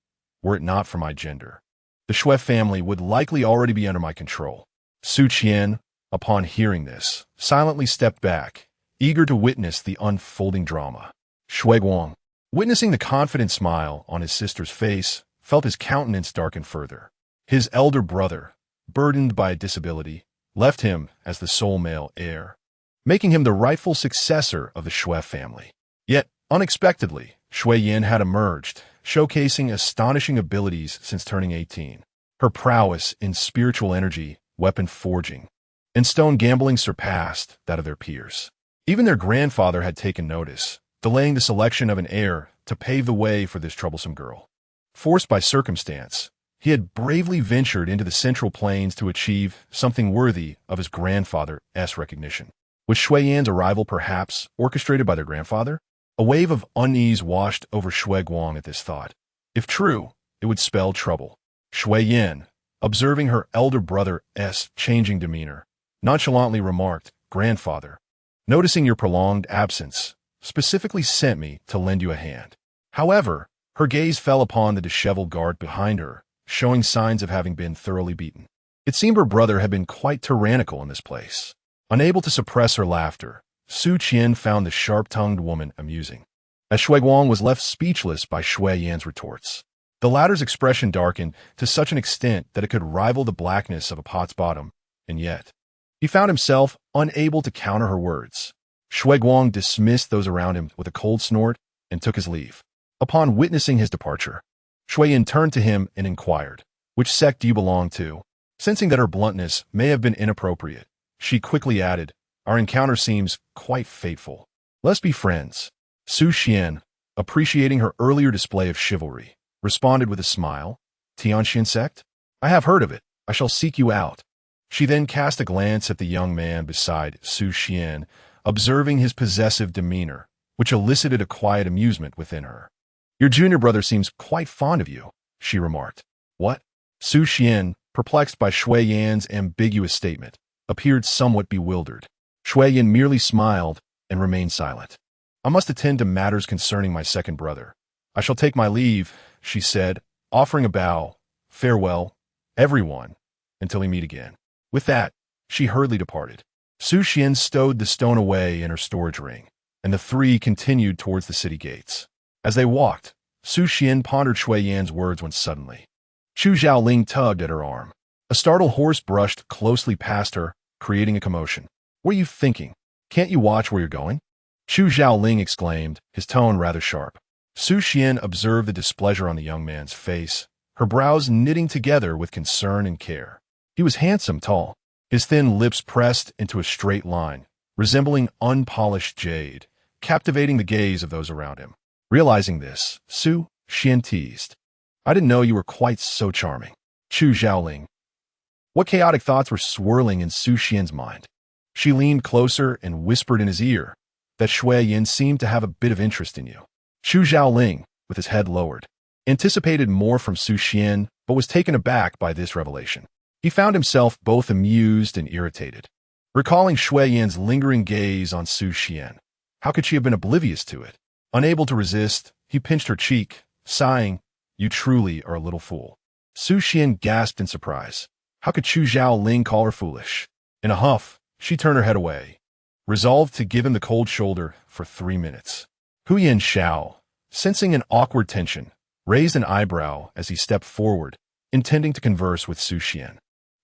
were it not for my gender. The Shui family would likely already be under my control." Su Qian, upon hearing this, silently stepped back, eager to witness the unfolding drama. Shui Guang, witnessing the confident smile on his sister's face, felt his countenance darken further. His elder brother, burdened by a disability, left him as the sole male heir, making him the rightful successor of the Shui family. Yet, unexpectedly, Shui Yin had emerged, showcasing astonishing abilities since turning 18. Her prowess in spiritual energy, weapon forging, and stone gambling surpassed that of their peers. Even their grandfather had taken notice, delaying the selection of an heir to pave the way for this troublesome girl. Forced by circumstance, he had bravely ventured into the Central Plains to achieve something worthy of his grandfather's recognition. Was Shui Yan's arrival perhaps orchestrated by their grandfather? A wave of unease washed over Shui Guang at this thought. If true, it would spell trouble. Shui Yan, observing her elder brother's changing demeanor, nonchalantly remarked, "Grandfather, noticing your prolonged absence, specifically sent me to lend you a hand." However, her gaze fell upon the disheveled guard behind her, showing signs of having been thoroughly beaten. It seemed her brother had been quite tyrannical in this place. Unable to suppress her laughter, Su Qian found the sharp-tongued woman amusing, as Shui Guang was left speechless by Shui Yan's retorts. The latter's expression darkened to such an extent that it could rival the blackness of a pot's bottom, and yet he found himself unable to counter her words. Shui Guang dismissed those around him with a cold snort and took his leave. Upon witnessing his departure, Shui Yan turned to him and inquired, "Which sect do you belong to?" Sensing that her bluntness may have been inappropriate, she quickly added, "Our encounter seems quite fateful. Let's be friends." Su Xian, appreciating her earlier display of chivalry, responded with a smile, "Tianxian sect? I have heard of it. I shall seek you out." She then cast a glance at the young man beside Su Xian, observing his possessive demeanor, which elicited a quiet amusement within her. "Your junior brother seems quite fond of you," she remarked. "What?" Su Xian, perplexed by Shui Yan's ambiguous statement, appeared somewhat bewildered. Shui Yan merely smiled and remained silent. "I must attend to matters concerning my second brother. I shall take my leave," she said, offering a bow. "Farewell, everyone, until we meet again." With that, she hurriedly departed. Su Xian stowed the stone away in her storage ring, and the three continued towards the city gates. As they walked, Su Xian pondered Shui Yan's words when suddenly Chu Zhaoling tugged at her arm. A startled horse brushed closely past her, creating a commotion. "What are you thinking? Can't you watch where you're going?" Chu Zhaoling exclaimed, his tone rather sharp. Su Xian observed the displeasure on the young man's face, her brows knitting together with concern and care. He was handsome, tall, his thin lips pressed into a straight line, resembling unpolished jade, captivating the gaze of those around him. Realizing this, Su Xian teased, "I didn't know you were quite so charming." Chu Zhaoling. What chaotic thoughts were swirling in Su Xian's mind? She leaned closer and whispered in his ear that Shui Yan seemed to have a bit of interest in you. Chu Zhaoling, with his head lowered, anticipated more from Su Xian, but was taken aback by this revelation. He found himself both amused and irritated. Recalling Shui Yan's lingering gaze on Su Xian, how could she have been oblivious to it? Unable to resist, he pinched her cheek, sighing, "You truly are a little fool." Su Xian gasped in surprise. How could Chu Zhaoling call her foolish? In a huff, she turned her head away, resolved to give him the cold shoulder for 3 minutes. Huyan Xiao, sensing an awkward tension, raised an eyebrow as he stepped forward, intending to converse with Su Xian.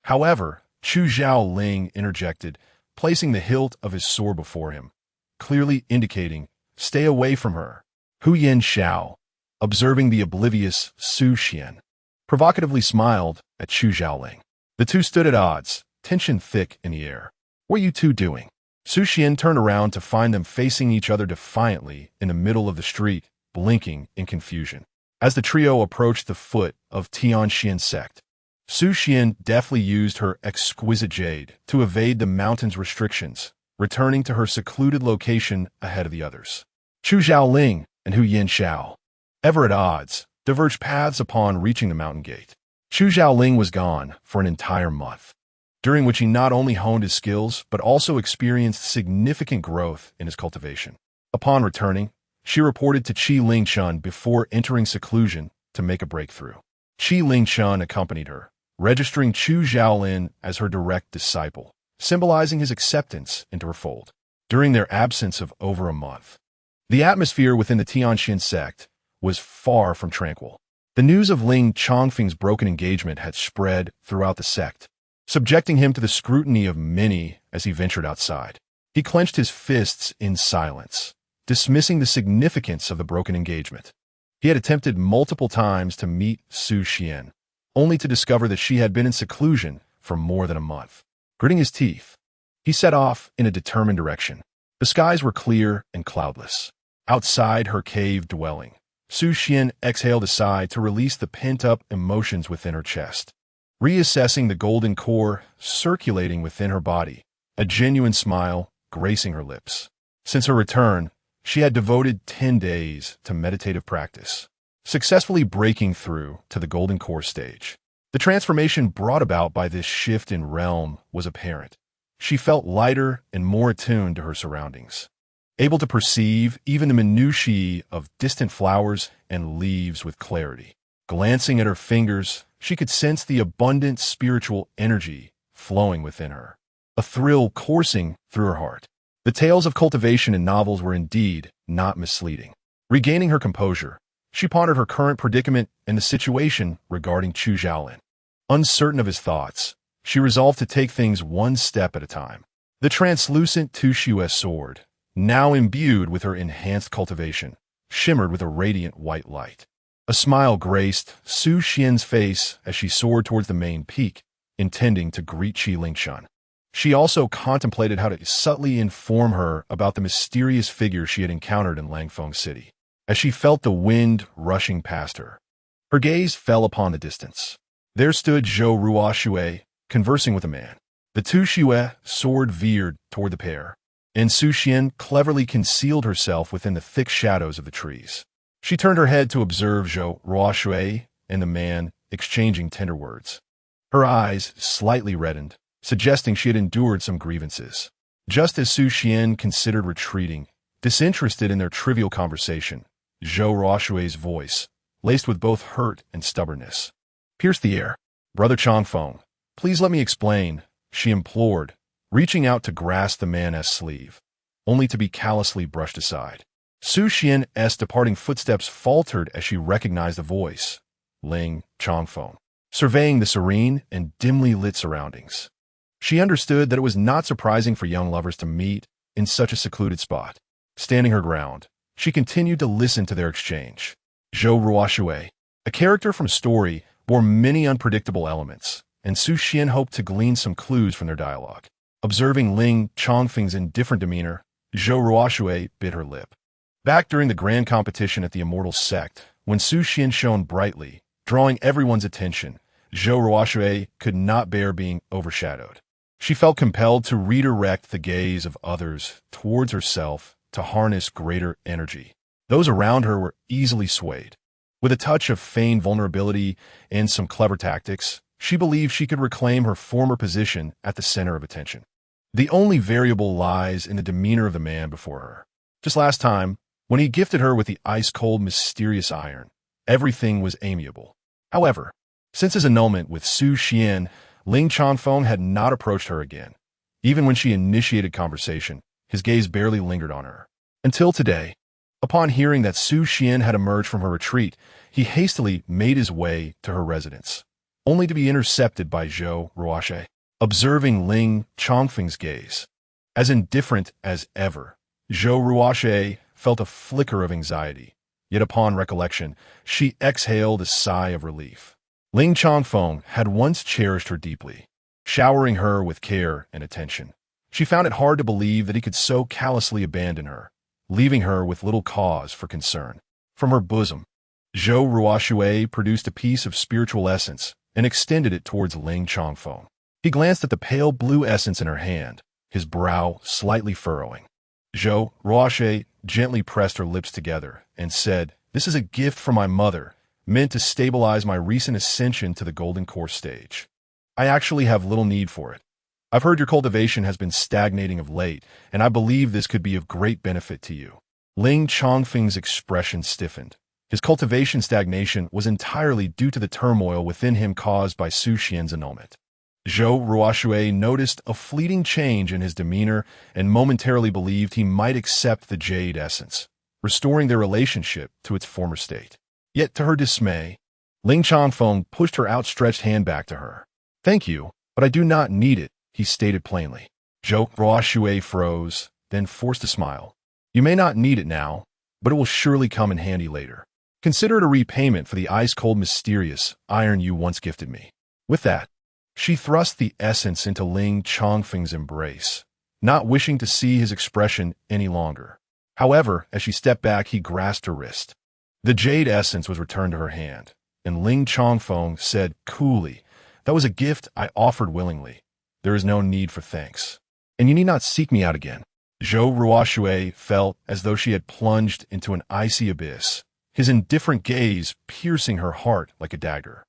However, Chu Zhaoling interjected, placing the hilt of his sword before him, clearly indicating, "Stay away from her." Huyan Xiao, observing the oblivious Su Xian, provocatively smiled at Chu Zhaoling. The two stood at odds, tension thick in the air. "What are you two doing?" Su Xian turned around to find them facing each other defiantly in the middle of the street, blinking in confusion. As the trio approached the foot of Tianxian sect, Su Xian deftly used her exquisite jade to evade the mountain's restrictions, returning to her secluded location ahead of the others. Chu Zhaoling and Huyan Xiao, ever at odds, diverged paths upon reaching the mountain gate. Chu Zhaoling was gone for an entire month, during which he not only honed his skills, but also experienced significant growth in his cultivation. Upon returning, she reported to Qi Lingchun before entering seclusion to make a breakthrough. Qi Lingchun accompanied her, registering Chu Zhaolin as her direct disciple, symbolizing his acceptance into her fold. during their absence of over a month. The atmosphere within the Tianxin sect was far from tranquil. The news of Ling Chongfeng's broken engagement had spread throughout the sect, subjecting him to the scrutiny of many as he ventured outside. He clenched his fists in silence, dismissing the significance of the broken engagement. He had attempted multiple times to meet Su Xian, only to discover that she had been in seclusion for more than a month. Gritting his teeth, he set off in a determined direction. The skies were clear and cloudless. Outside her cave dwelling, Su Xian exhaled a sigh to release the pent-up emotions within her chest. Reassessing the golden core circulating within her body, a genuine smile gracing her lips. Since her return, she had devoted 10 days to meditative practice, successfully breaking through to the golden core stage. The transformation brought about by this shift in realm was apparent. She felt lighter and more attuned to her surroundings, able to perceive even the minutiae of distant flowers and leaves with clarity. Glancing at her fingers, she could sense the abundant spiritual energy flowing within her, a thrill coursing through her heart. The tales of cultivation in novels were indeed not misleading. Regaining her composure, she pondered her current predicament and the situation regarding Chu Zhaolin. Uncertain of his thoughts, she resolved to take things one step at a time. The translucent Tushue sword, now imbued with her enhanced cultivation, shimmered with a radiant white light. A smile graced Su Xian's face as she soared towards the main peak, intending to greet Qi Lingshan. She also contemplated how to subtly inform her about the mysterious figure she had encountered in Langfeng City. As she felt the wind rushing past her, her gaze fell upon the distance. There stood Zhou Ruoxue, conversing with a man. The Tushue sword veered toward the pair, and Su Xian cleverly concealed herself within the thick shadows of the trees. She turned her head to observe Zhou Ruoxue and the man exchanging tender words. Her eyes slightly reddened, suggesting she had endured some grievances. Just as Su Xian considered retreating, disinterested in their trivial conversation, Zhou Ruoxue's voice, laced with both hurt and stubbornness, pierced the air. "Brother Chongfeng, please let me explain," she implored, reaching out to grasp the man's sleeve, only to be callously brushed aside. Su Xian's departing footsteps faltered as she recognized the voice, Ling Chongfeng, surveying the serene and dimly lit surroundings. She understood that it was not surprising for young lovers to meet in such a secluded spot. Standing her ground, she continued to listen to their exchange. Zhou Ruoxue, a character from a story, bore many unpredictable elements, and Su Xian hoped to glean some clues from their dialogue. Observing Ling Chongfeng's indifferent demeanor, Zhou Ruoxue bit her lip. Back during the grand competition at the Immortal Sect, when Su Xian shone brightly, drawing everyone's attention, Zhou Ruoxue could not bear being overshadowed. She felt compelled to redirect the gaze of others towards herself to harness greater energy. Those around her were easily swayed. With a touch of feigned vulnerability and some clever tactics, she believed she could reclaim her former position at the center of attention. The only variable lies in the demeanor of the man before her. Just last time, when he gifted her with the ice-cold, mysterious iron, everything was amiable. However, since his annulment with Su Xian, Ling Chongfeng had not approached her again. Even when she initiated conversation, his gaze barely lingered on her. Until today, upon hearing that Su Xian had emerged from her retreat, he hastily made his way to her residence, only to be intercepted by Zhou Ruoxue. Observing Ling Chongfeng's gaze, as indifferent as ever, Zhou Ruoxue felt a flicker of anxiety, yet upon recollection, she exhaled a sigh of relief. Ling Chongfeng had once cherished her deeply, showering her with care and attention. She found it hard to believe that he could so callously abandon her, leaving her with little cause for concern. From her bosom, Zhou Ruoxue produced a piece of spiritual essence and extended it towards Ling Chongfeng. He glanced at the pale blue essence in her hand, his brow slightly furrowing. Zhou Ruoxue gently pressed her lips together and said, "This is a gift from my mother, meant to stabilize my recent ascension to the Golden Core stage. I actually have little need for it. I've heard your cultivation has been stagnating of late, and I believe this could be of great benefit to you." Ling Chongfeng's expression stiffened. His cultivation stagnation was entirely due to the turmoil within him caused by Su Xian's annulment. Zhou Ruoxue noticed a fleeting change in his demeanor and momentarily believed he might accept the jade essence, restoring their relationship to its former state. Yet, to her dismay, Ling Changfeng pushed her outstretched hand back to her. "Thank you, but I do not need it," he stated plainly. Zhou Ruoxue froze, then forced a smile. "You may not need it now, but it will surely come in handy later. Consider it a repayment for the ice-cold mysterious iron you once gifted me." With that, she thrust the essence into Ling Changfeng's embrace, not wishing to see his expression any longer. However, as she stepped back, he grasped her wrist. The jade essence was returned to her hand, and Ling Changfeng said coolly, "That was a gift I offered willingly. There is no need for thanks. And you need not seek me out again." Zhou Ruoxue felt as though she had plunged into an icy abyss, his indifferent gaze piercing her heart like a dagger.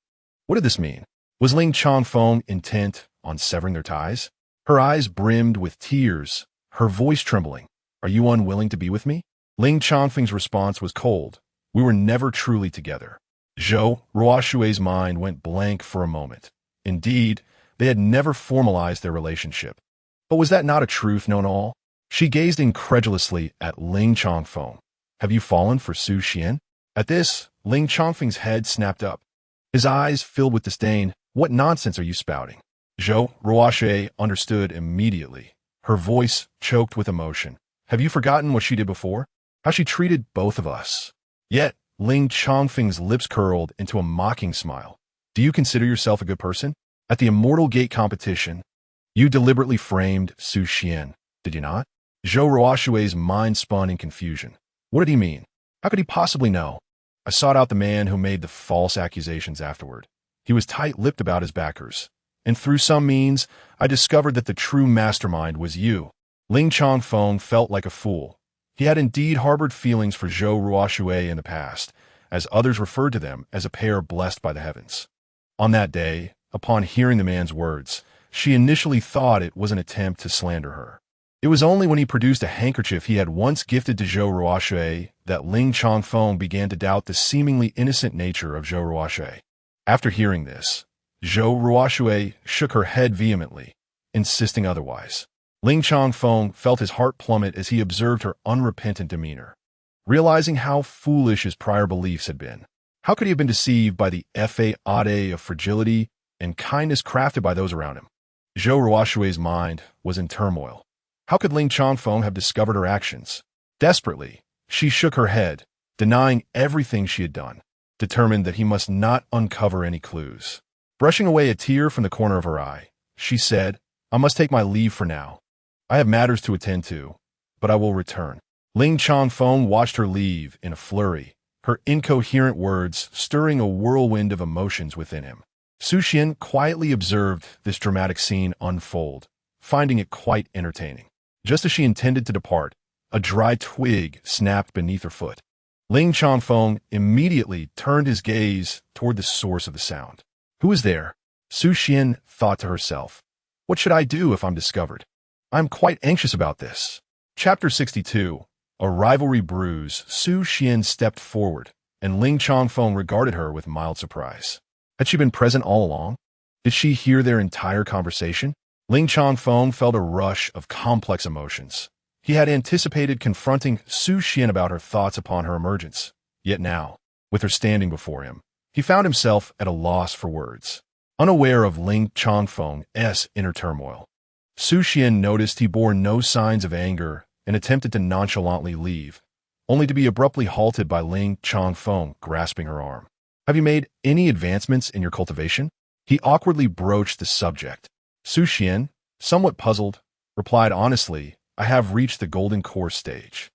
What did this mean? Was Ling Changfeng intent on severing their ties? Her eyes brimmed with tears, her voice trembling. "Are you unwilling to be with me?" Ling Changfeng's response was cold. "We were never truly together." Zhou Ruoxue's mind went blank for a moment. Indeed, they had never formalized their relationship. But was that not a truth known all? She gazed incredulously at Ling Changfeng. "Have you fallen for Su Xian?" At this, Ling Changfeng's head snapped up. His eyes filled with disdain. "What nonsense are you spouting?" Zhou Ruoxue understood immediately. Her voice choked with emotion. "Have you forgotten what she did before? How she treated both of us?" Yet, Ling Changfeng's lips curled into a mocking smile. "Do you consider yourself a good person? At the Immortal Gate competition, you deliberately framed Su Xian, did you not?" Zhou Ruoxue's mind spun in confusion. What did he mean? How could he possibly know? "I sought out the man who made the false accusations afterward. He was tight-lipped about his backers, and through some means, I discovered that the true mastermind was you." Ling Changfeng felt like a fool. He had indeed harbored feelings for Zhou Ruoxue in the past, as others referred to them as a pair blessed by the heavens. On that day, upon hearing the man's words, she initially thought it was an attempt to slander her. It was only when he produced a handkerchief he had once gifted to Zhou Ruoxue that Ling Changfeng began to doubt the seemingly innocent nature of Zhou Ruoxue. After hearing this, Zhou Ruoxue shook her head vehemently, insisting otherwise. Ling Changfeng felt his heart plummet as he observed her unrepentant demeanor. Realizing how foolish his prior beliefs had been, how could he have been deceived by the facade of fragility and kindness crafted by those around him? Zhou Ruoxue's mind was in turmoil. How could Ling Changfeng have discovered her actions? Desperately, she shook her head, denying everything she had done, determined that he must not uncover any clues. Brushing away a tear from the corner of her eye, she said, "I must take my leave for now. I have matters to attend to, but I will return." Ling Changfeng watched her leave in a flurry, her incoherent words stirring a whirlwind of emotions within him. Su Xian quietly observed this dramatic scene unfold, finding it quite entertaining. Just as she intended to depart, a dry twig snapped beneath her foot. Ling Changfeng immediately turned his gaze toward the source of the sound. "Who is there?" Su Xian thought to herself. "What should I do if I'm discovered? I'm quite anxious about this." Chapter 62. A rivalry brews. Su Xian stepped forward, and Ling Changfeng regarded her with mild surprise. Had she been present all along? Did she hear their entire conversation? Ling Changfeng felt a rush of complex emotions. He had anticipated confronting Su Xian about her thoughts upon her emergence. Yet now, with her standing before him, he found himself at a loss for words. Unaware of Ling Changfeng's inner turmoil, Su Xian noticed he bore no signs of anger and attempted to nonchalantly leave, only to be abruptly halted by Ling Changfeng grasping her arm. "Have you made any advancements in your cultivation?" He awkwardly broached the subject. Su Xian, somewhat puzzled, replied honestly, "I have reached the golden core stage."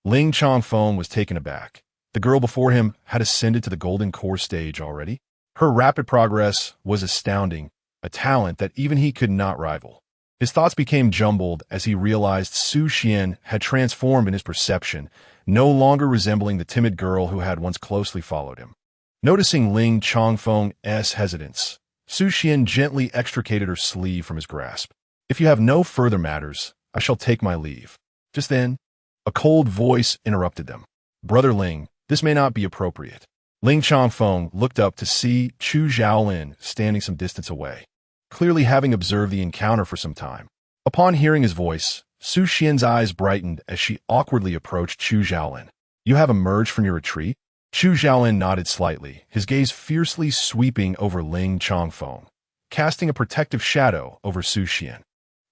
Ling Changfeng was taken aback. The girl before him had ascended to the golden core stage already. Her rapid progress was astounding, a talent that even he could not rival. His thoughts became jumbled as he realized Su Xian had transformed in his perception, no longer resembling the timid girl who had once closely followed him. Noticing Ling Changfeng's hesitance, Su Xian gently extricated her sleeve from his grasp. "If you have no further matters, I shall take my leave." Just then, a cold voice interrupted them. "Brother Ling, this may not be appropriate." Ling Changfeng looked up to see Chu Zhaolin standing some distance away. clearly having observed the encounter for some time. Upon hearing his voice, Su Xian's eyes brightened as she awkwardly approached Chu Xiaolin. "You have emerged from your retreat?" Chu Xiaolin nodded slightly, his gaze fiercely sweeping over Ling Chongfeng, casting a protective shadow over Su Xian.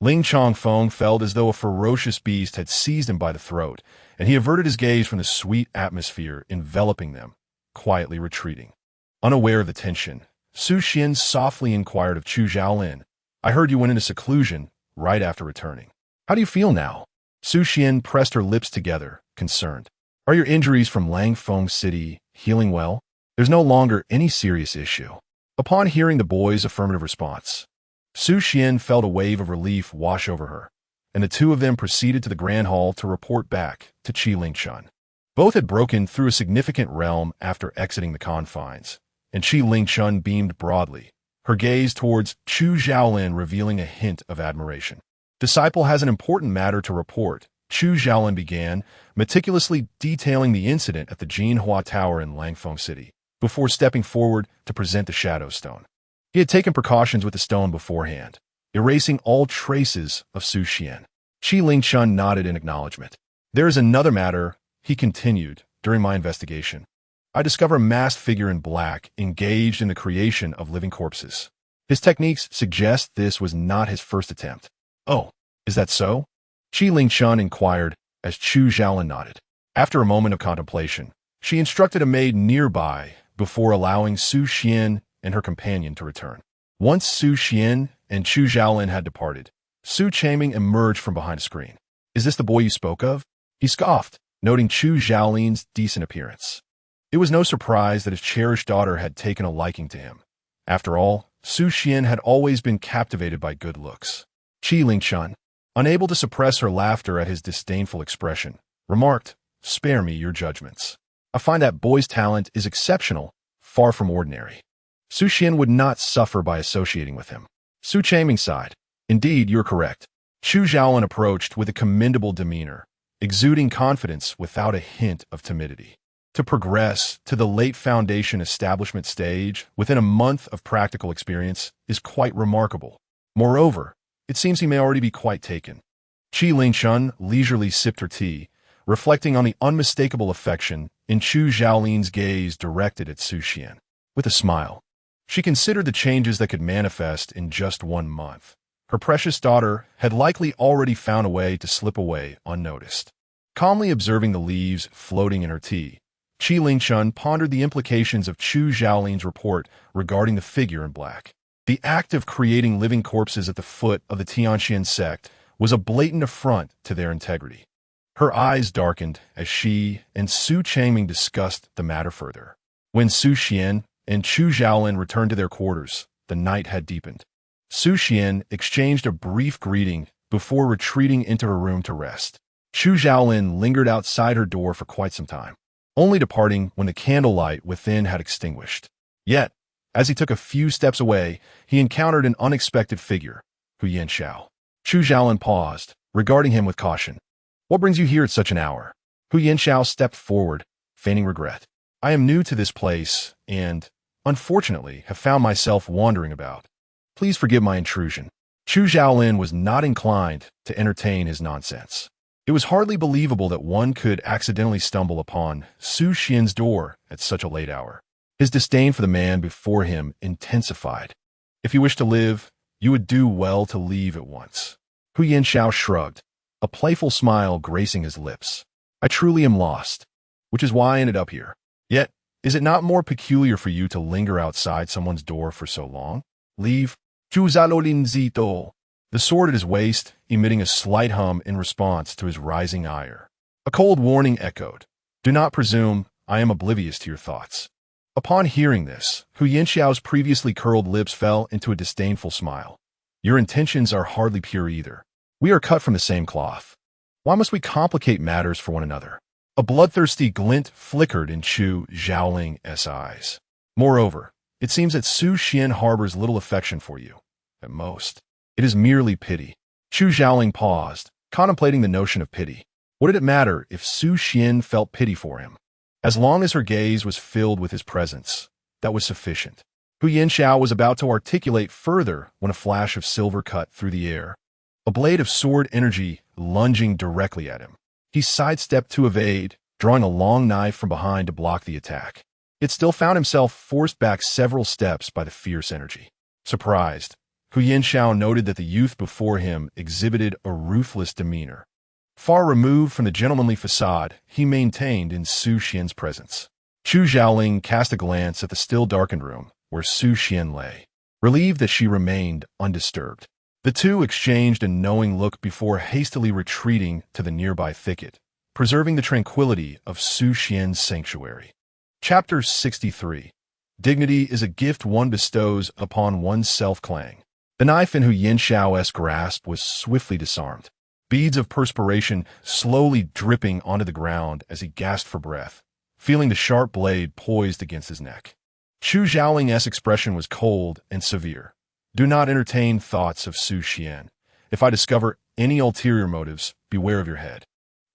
Ling Chongfeng felt as though a ferocious beast had seized him by the throat, and he averted his gaze from the sweet atmosphere enveloping them, quietly retreating. Unaware of the tension, Su Xian softly inquired of Chu Xiaolin, "I heard you went into seclusion right after returning. How do you feel now?" Su Xian pressed her lips together, concerned. "Are your injuries from Langfeng City healing well? There's no longer any serious issue." Upon hearing the boy's affirmative response, Su Xian felt a wave of relief wash over her, and the two of them proceeded to the Grand Hall to report back to Qi Lingchun. Both had broken through a significant realm after exiting the confines, and Qi Lingchun beamed broadly, her gaze towards Chu Xiaolin revealing a hint of admiration. "Disciple has an important matter to report," Chu Xiaolin began, meticulously detailing the incident at the Jinhua Tower in Langfeng City, before stepping forward to present the Shadow Stone. He had taken precautions with the stone beforehand, erasing all traces of Su Xian. Qi Lingchun nodded in acknowledgement. "There is another matter," he continued, "during my investigation. I discover a masked figure in black engaged in the creation of living corpses. His techniques suggest this was not his first attempt." "Oh, is that so?" Qi Lingchun inquired as Chu Xiaolin nodded. After a moment of contemplation, she instructed a maid nearby before allowing Su Xian and her companion to return. Once Su Xian and Chu Xiaolin had departed, Su Chaming emerged from behind a screen. "Is this the boy you spoke of?" He scoffed, noting Chu Xiaolin's decent appearance. It was no surprise that his cherished daughter had taken a liking to him. After all, Su Xian had always been captivated by good looks. Qi Lingchun, unable to suppress her laughter at his disdainful expression, remarked, "Spare me your judgments. I find that boy's talent is exceptional, far from ordinary." Su Xian would not suffer by associating with him. Su Chaming sighed. "Indeed, you're correct." Chu Xiaolin approached with a commendable demeanor, exuding confidence without a hint of timidity. To progress to the late foundation establishment stage within a month of practical experience is quite remarkable. Moreover, it seems he may already be quite taken. Qi Lingchun leisurely sipped her tea, reflecting on the unmistakable affection in Chu Xiaolin's gaze directed at Su Xian. With a smile, she considered the changes that could manifest in just 1 month. Her precious daughter had likely already found a way to slip away unnoticed. Calmly observing the leaves floating in her tea, Qi Lingchun pondered the implications of Chu Xiaolin's report regarding the figure in black. The act of creating living corpses at the foot of the Tianxian sect was a blatant affront to their integrity. Her eyes darkened as she and Su Chaming discussed the matter further. When Su Xian and Chu Xiaolin returned to their quarters, the night had deepened. Su Xian exchanged a brief greeting before retreating into her room to rest. Chu Xiaolin lingered outside her door for quite some time, only departing when the candlelight within had extinguished. Yet, as he took a few steps away, he encountered an unexpected figure, Hu Yanxiao. Chu Xiaolin paused, regarding him with caution. "What brings you here at such an hour?" Hu Yanxiao stepped forward, feigning regret. "I am new to this place and, unfortunately, have found myself wandering about. Please forgive my intrusion." Chu Xiaolin was not inclined to entertain his nonsense. It was hardly believable that one could accidentally stumble upon Su Xian's door at such a late hour. His disdain for the man before him intensified. "If you wish to live, you would do well to leave at once." Hu Yanxiao shrugged, a playful smile gracing his lips. "I truly am lost, which is why I ended up here. Yet, is it not more peculiar for you to linger outside someone's door for so long? Leave." Zhu Zalolin Zito, the sword at his waist, emitting a slight hum in response to his rising ire. A cold warning echoed. "Do not presume I am oblivious to your thoughts." Upon hearing this, Hu Yanxiao's previously curled lips fell into a disdainful smile. "Your intentions are hardly pure either. We are cut from the same cloth. Why must we complicate matters for one another?" A bloodthirsty glint flickered in Chu Xiaoling's eyes. "Moreover, it seems that Su Xian harbors little affection for you. At most, it is merely pity." Chu Xiaoling paused, contemplating the notion of pity. What did it matter if Su Xian felt pity for him? As long as her gaze was filled with his presence, that was sufficient. Hu Yanxiao was about to articulate further when a flash of silver cut through the air, a blade of sword energy lunging directly at him. He sidestepped to evade, drawing a long knife from behind to block the attack. It still found himself forced back several steps by the fierce energy. Surprised, Hu Yanxiao noted that the youth before him exhibited a ruthless demeanor. Far removed from the gentlemanly facade he maintained in Su Xian's presence. Chu Xiaoling cast a glance at the still darkened room where Su Xian lay, relieved that she remained undisturbed. The two exchanged a knowing look before hastily retreating to the nearby thicket, preserving the tranquility of Su Xian's sanctuary. Chapter 63. Dignity is a gift one bestows upon oneself. Clang. The knife in Hu Yanxiao's grasp was swiftly disarmed, beads of perspiration slowly dripping onto the ground as he gasped for breath, feeling the sharp blade poised against his neck. Chu Xiaoling's expression was cold and severe. Do not entertain thoughts of Su Xian. If I discover any ulterior motives, beware of your head.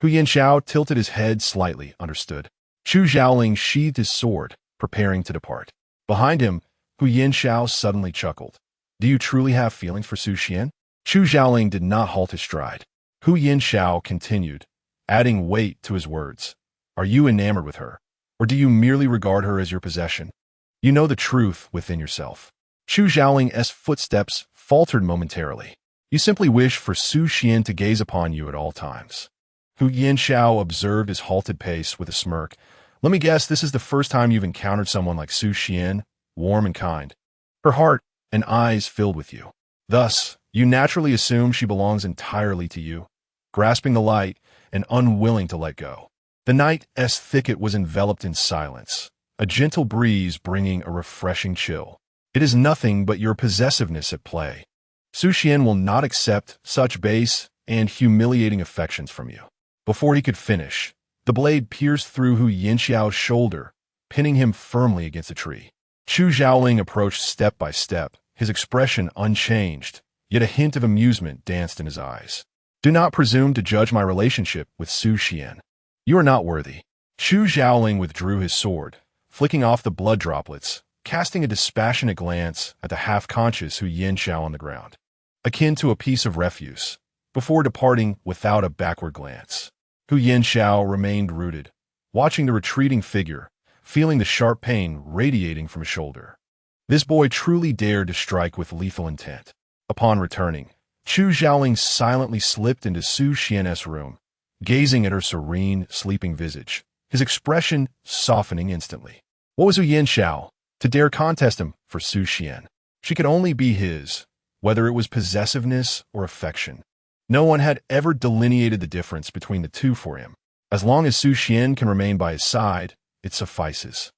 Hu Yanxiao tilted his head slightly, understood. Chu Xiaoling sheathed his sword, preparing to depart. Behind him, Hu Yanxiao suddenly chuckled. Do you truly have feelings for Su Xian? Chu Xiaoling did not halt his stride. Hu Yanxiao continued, adding weight to his words. Are you enamored with her, or do you merely regard her as your possession? You know the truth within yourself. Chu Xiaoling's footsteps faltered momentarily. You simply wish for Su Xian to gaze upon you at all times. Hu Yanxiao observed his halted pace with a smirk. Let me guess, this is the first time you've encountered someone like Su Xian, warm and kind. Her heart and eyes filled with you. Thus, you naturally assume she belongs entirely to you, grasping the light and unwilling to let go. The night's thicket was enveloped in silence, a gentle breeze bringing a refreshing chill. It is nothing but your possessiveness at play. Su Xian will not accept such base and humiliating affections from you. Before he could finish, the blade pierced through Hu Yanxiao's shoulder, pinning him firmly against a tree. Chu Xiaoling approached step by step, his expression unchanged, yet a hint of amusement danced in his eyes. Do not presume to judge my relationship with Su Xian. You are not worthy. Chu Xiaoling withdrew his sword, flicking off the blood droplets, casting a dispassionate glance at the half-conscious Hu Yanxiao on the ground, akin to a piece of refuse, before departing without a backward glance. Hu Yanxiao remained rooted, watching the retreating figure, feeling the sharp pain radiating from his shoulder. This boy truly dared to strike with lethal intent. Upon returning, Chu Xiaoling silently slipped into Su Xian's room, gazing at her serene, sleeping visage, his expression softening instantly. What was Hu Yanxiao to dare contest him for Su Xian? She could only be his, whether it was possessiveness or affection. No one had ever delineated the difference between the two for him. As long as Su Xian can remain by his side, it suffices.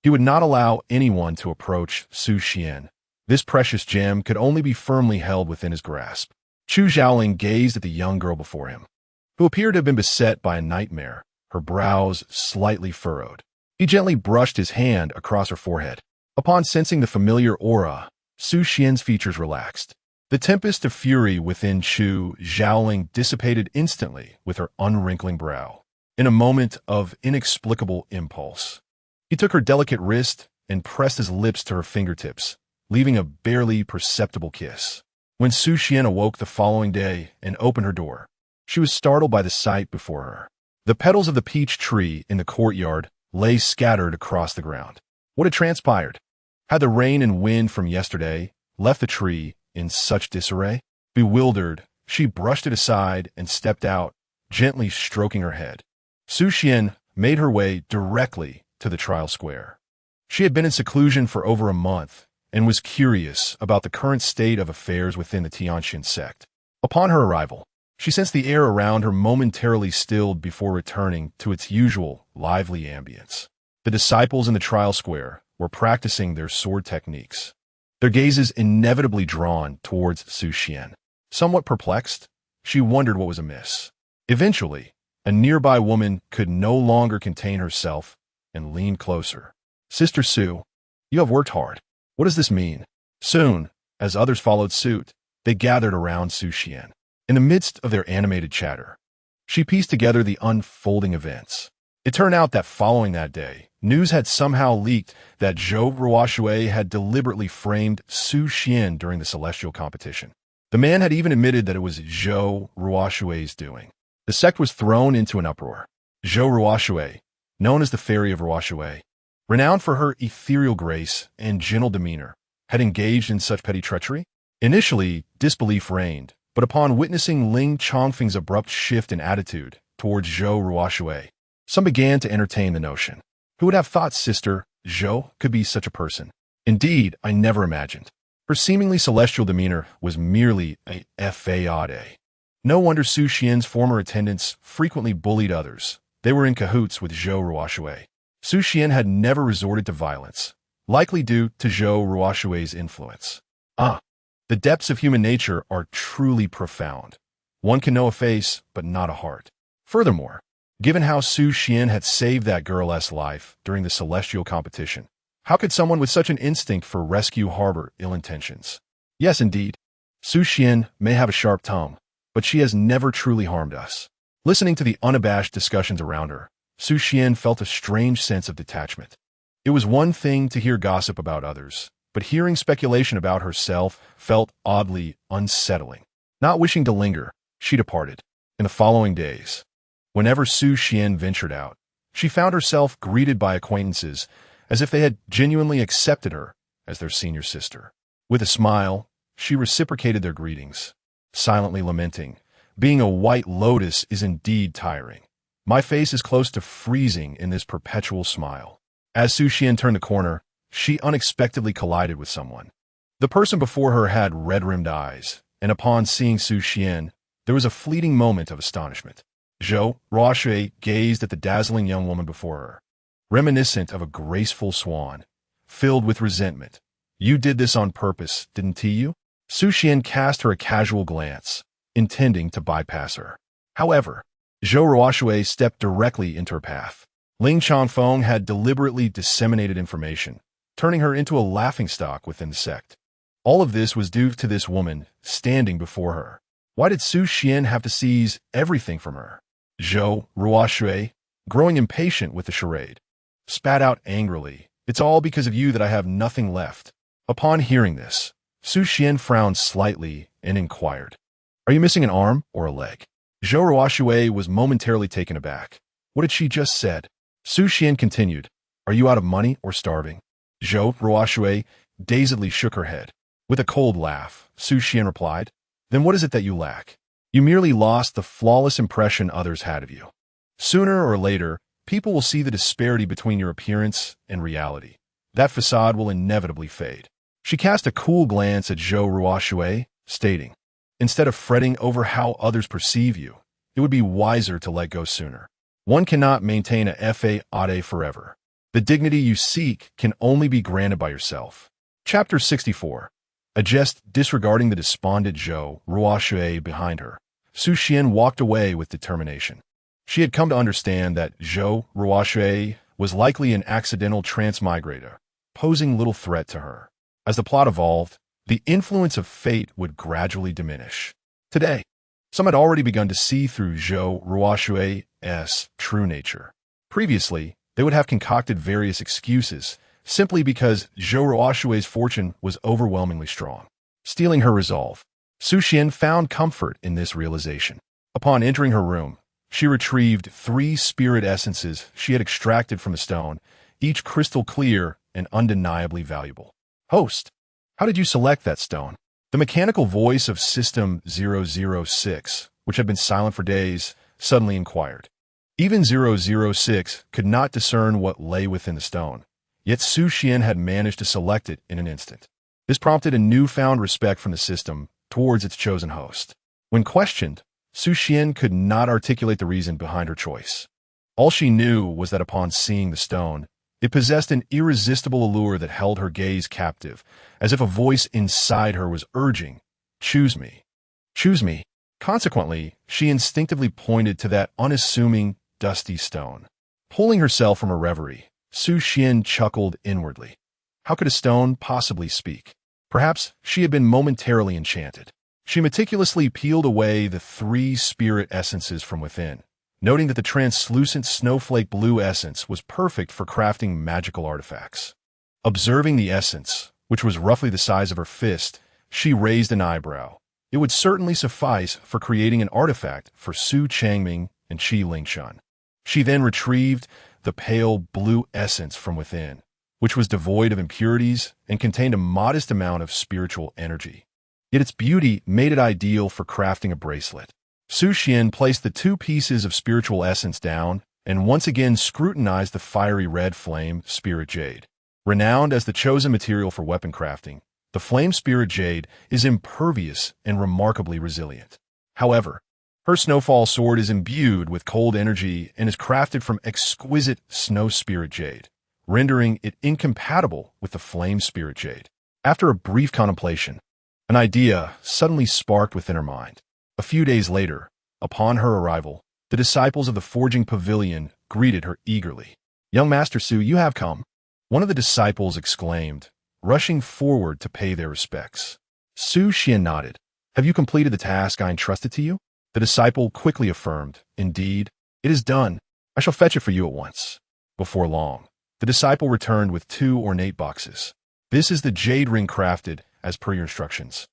He would not allow anyone to approach Su Xian. This precious gem could only be firmly held within his grasp. Chu Xiaoling gazed at the young girl before him, who appeared to have been beset by a nightmare, her brows slightly furrowed. He gently brushed his hand across her forehead. Upon sensing the familiar aura, Su Xian's features relaxed. The tempest of fury within Chu Xiaoling dissipated instantly with her unwrinkling brow. In a moment of inexplicable impulse, he took her delicate wrist and pressed his lips to her fingertips, leaving a barely perceptible kiss. When Su Xian awoke the following day and opened her door, she was startled by the sight before her. The petals of the peach tree in the courtyard lay scattered across the ground. What had transpired? Had the rain and wind from yesterday left the tree in such disarray? Bewildered, she brushed it aside and stepped out, gently stroking her head. Su Xian made her way directly to the trial square. She had been in seclusion for over a month and was curious about the current state of affairs within the Tianxin sect. Upon her arrival, she sensed the air around her momentarily stilled before returning to its usual lively ambience. The disciples in the trial square were practicing their sword techniques, their gazes inevitably drawn towards Su Xian. Somewhat perplexed, she wondered what was amiss. Eventually, a nearby woman could no longer contain herself and leaned closer. Sister Su, you have worked hard. What does this mean? Soon, as others followed suit, they gathered around Su Xian. In the midst of their animated chatter, she pieced together the unfolding events. It turned out that following that day, news had somehow leaked that Zhou Ruoshui had deliberately framed Su Xian during the celestial competition. The man had even admitted that it was Zhou Ruoshui's doing. The sect was thrown into an uproar. Zhou Ruoshui, known as the Fairy of Ruoshui, renowned for her ethereal grace and gentle demeanor, had engaged in such petty treachery? Initially, disbelief reigned, but upon witnessing Ling Chongfeng's abrupt shift in attitude towards Zhou Ruoshui, some began to entertain the notion. Who would have thought Sister Zhou could be such a person? Indeed, I never imagined. Her seemingly celestial demeanor was merely a fade. No wonder Su Xian's former attendants frequently bullied others. They were in cahoots with Zhou Ruoshui. Su Xian had never resorted to violence, likely due to Zhou Ruoshui's influence. The depths of human nature are truly profound. One can know a face, but not a heart. Furthermore, given how Su Xian had saved that girl's life during the celestial competition, how could someone with such an instinct for rescue harbor ill intentions? Yes, indeed, Su Xian may have a sharp tongue, but she has never truly harmed us. Listening to the unabashed discussions around her, Su Xian felt a strange sense of detachment. It was one thing to hear gossip about others, but hearing speculation about herself felt oddly unsettling. Not wishing to linger, she departed. In the following days, whenever Su Xian ventured out, she found herself greeted by acquaintances as if they had genuinely accepted her as their senior sister. With a smile, she reciprocated their greetings, silently lamenting, "Being a white lotus is indeed tiring. My face is close to freezing in this perpetual smile." As Su Xian turned the corner, she unexpectedly collided with someone. The person before her had red-rimmed eyes, and upon seeing Su Xian, there was a fleeting moment of astonishment. Zhou Ruoshui gazed at the dazzling young woman before her, reminiscent of a graceful swan, filled with resentment. "You did this on purpose, didn't you?" Su Xian cast her a casual glance, intending to bypass her. However, Zhou Ruoshui stepped directly into her path. Ling Chongfeng had deliberately disseminated information, turning her into a laughingstock within the sect. All of this was due to this woman standing before her. Why did Su Xian have to seize everything from her? Zhou Ruoshui, growing impatient with the charade, spat out angrily, "It's all because of you that I have nothing left." Upon hearing this, Su Xian frowned slightly and inquired, "Are you missing an arm or a leg?" Zhou Ruoshui was momentarily taken aback. What had she just said? Su Xian continued, "Are you out of money or starving?" Zhou Ruoshui dazedly shook her head. With a cold laugh, Su Xian replied, "Then what is it that you lack? You merely lost the flawless impression others had of you. Sooner or later, people will see the disparity between your appearance and reality. That facade will inevitably fade." She cast a cool glance at Zhou Ruoshui, stating, "Instead of fretting over how others perceive you, it would be wiser to let go sooner. One cannot maintain a fade forever. The dignity you seek can only be granted by yourself." Chapter 64. A jest disregarding the despondent Zhou Ruoshui behind her, Su Xian walked away with determination. She had come to understand that Zhou Ruoshui was likely an accidental transmigrator, posing little threat to her. As the plot evolved, the influence of fate would gradually diminish. Today, some had already begun to see through Zhou Ruoshui's true nature. Previously, they would have concocted various excuses simply because Zhou Ruoshui's fortune was overwhelmingly strong. Stealing her resolve, Su Xian found comfort in this realization. Upon entering her room, she retrieved 3 spirit essences she had extracted from the stone, each crystal clear and undeniably valuable. "Host, how did you select that stone?" The mechanical voice of System 006, which had been silent for days, suddenly inquired. Even 006 could not discern what lay within the stone, yet Su Xian had managed to select it in an instant. This prompted a newfound respect from the system towards its chosen host. When questioned, Su Xian could not articulate the reason behind her choice. All she knew was that upon seeing the stone, it possessed an irresistible allure that held her gaze captive, as if a voice inside her was urging, "Choose me. Choose me." Consequently, she instinctively pointed to that unassuming, dusty stone. Pulling herself from her reverie, Su Xian chuckled inwardly. How could a stone possibly speak? Perhaps she had been momentarily enchanted. She meticulously peeled away the 3 spirit essences from within, noting that the translucent snowflake blue essence was perfect for crafting magical artifacts. Observing the essence, which was roughly the size of her fist, she raised an eyebrow. It would certainly suffice for creating an artifact for Su Changming and Qi Lingshan. She then retrieved the pale blue essence from within, which was devoid of impurities and contained a modest amount of spiritual energy. Yet its beauty made it ideal for crafting a bracelet. Su Xian placed the 2 pieces of spiritual essence down and once again scrutinized the fiery red flame spirit jade. Renowned as the chosen material for weapon crafting, the flame spirit jade is impervious and remarkably resilient. However, her snowfall sword is imbued with cold energy and is crafted from exquisite snow spirit jade, rendering it incompatible with the flame spirit jade. After a brief contemplation, an idea suddenly sparked within her mind. A few days later, upon her arrival, the disciples of the Forging Pavilion greeted her eagerly. "Young Master Su, you have come," one of the disciples exclaimed, rushing forward to pay their respects. Su Xian nodded. "Have you completed the task I entrusted to you?" The disciple quickly affirmed, "Indeed, it is done. I shall fetch it for you at once." Before long, the disciple returned with 2 ornate boxes. "This is the jade ring crafted as per your instructions,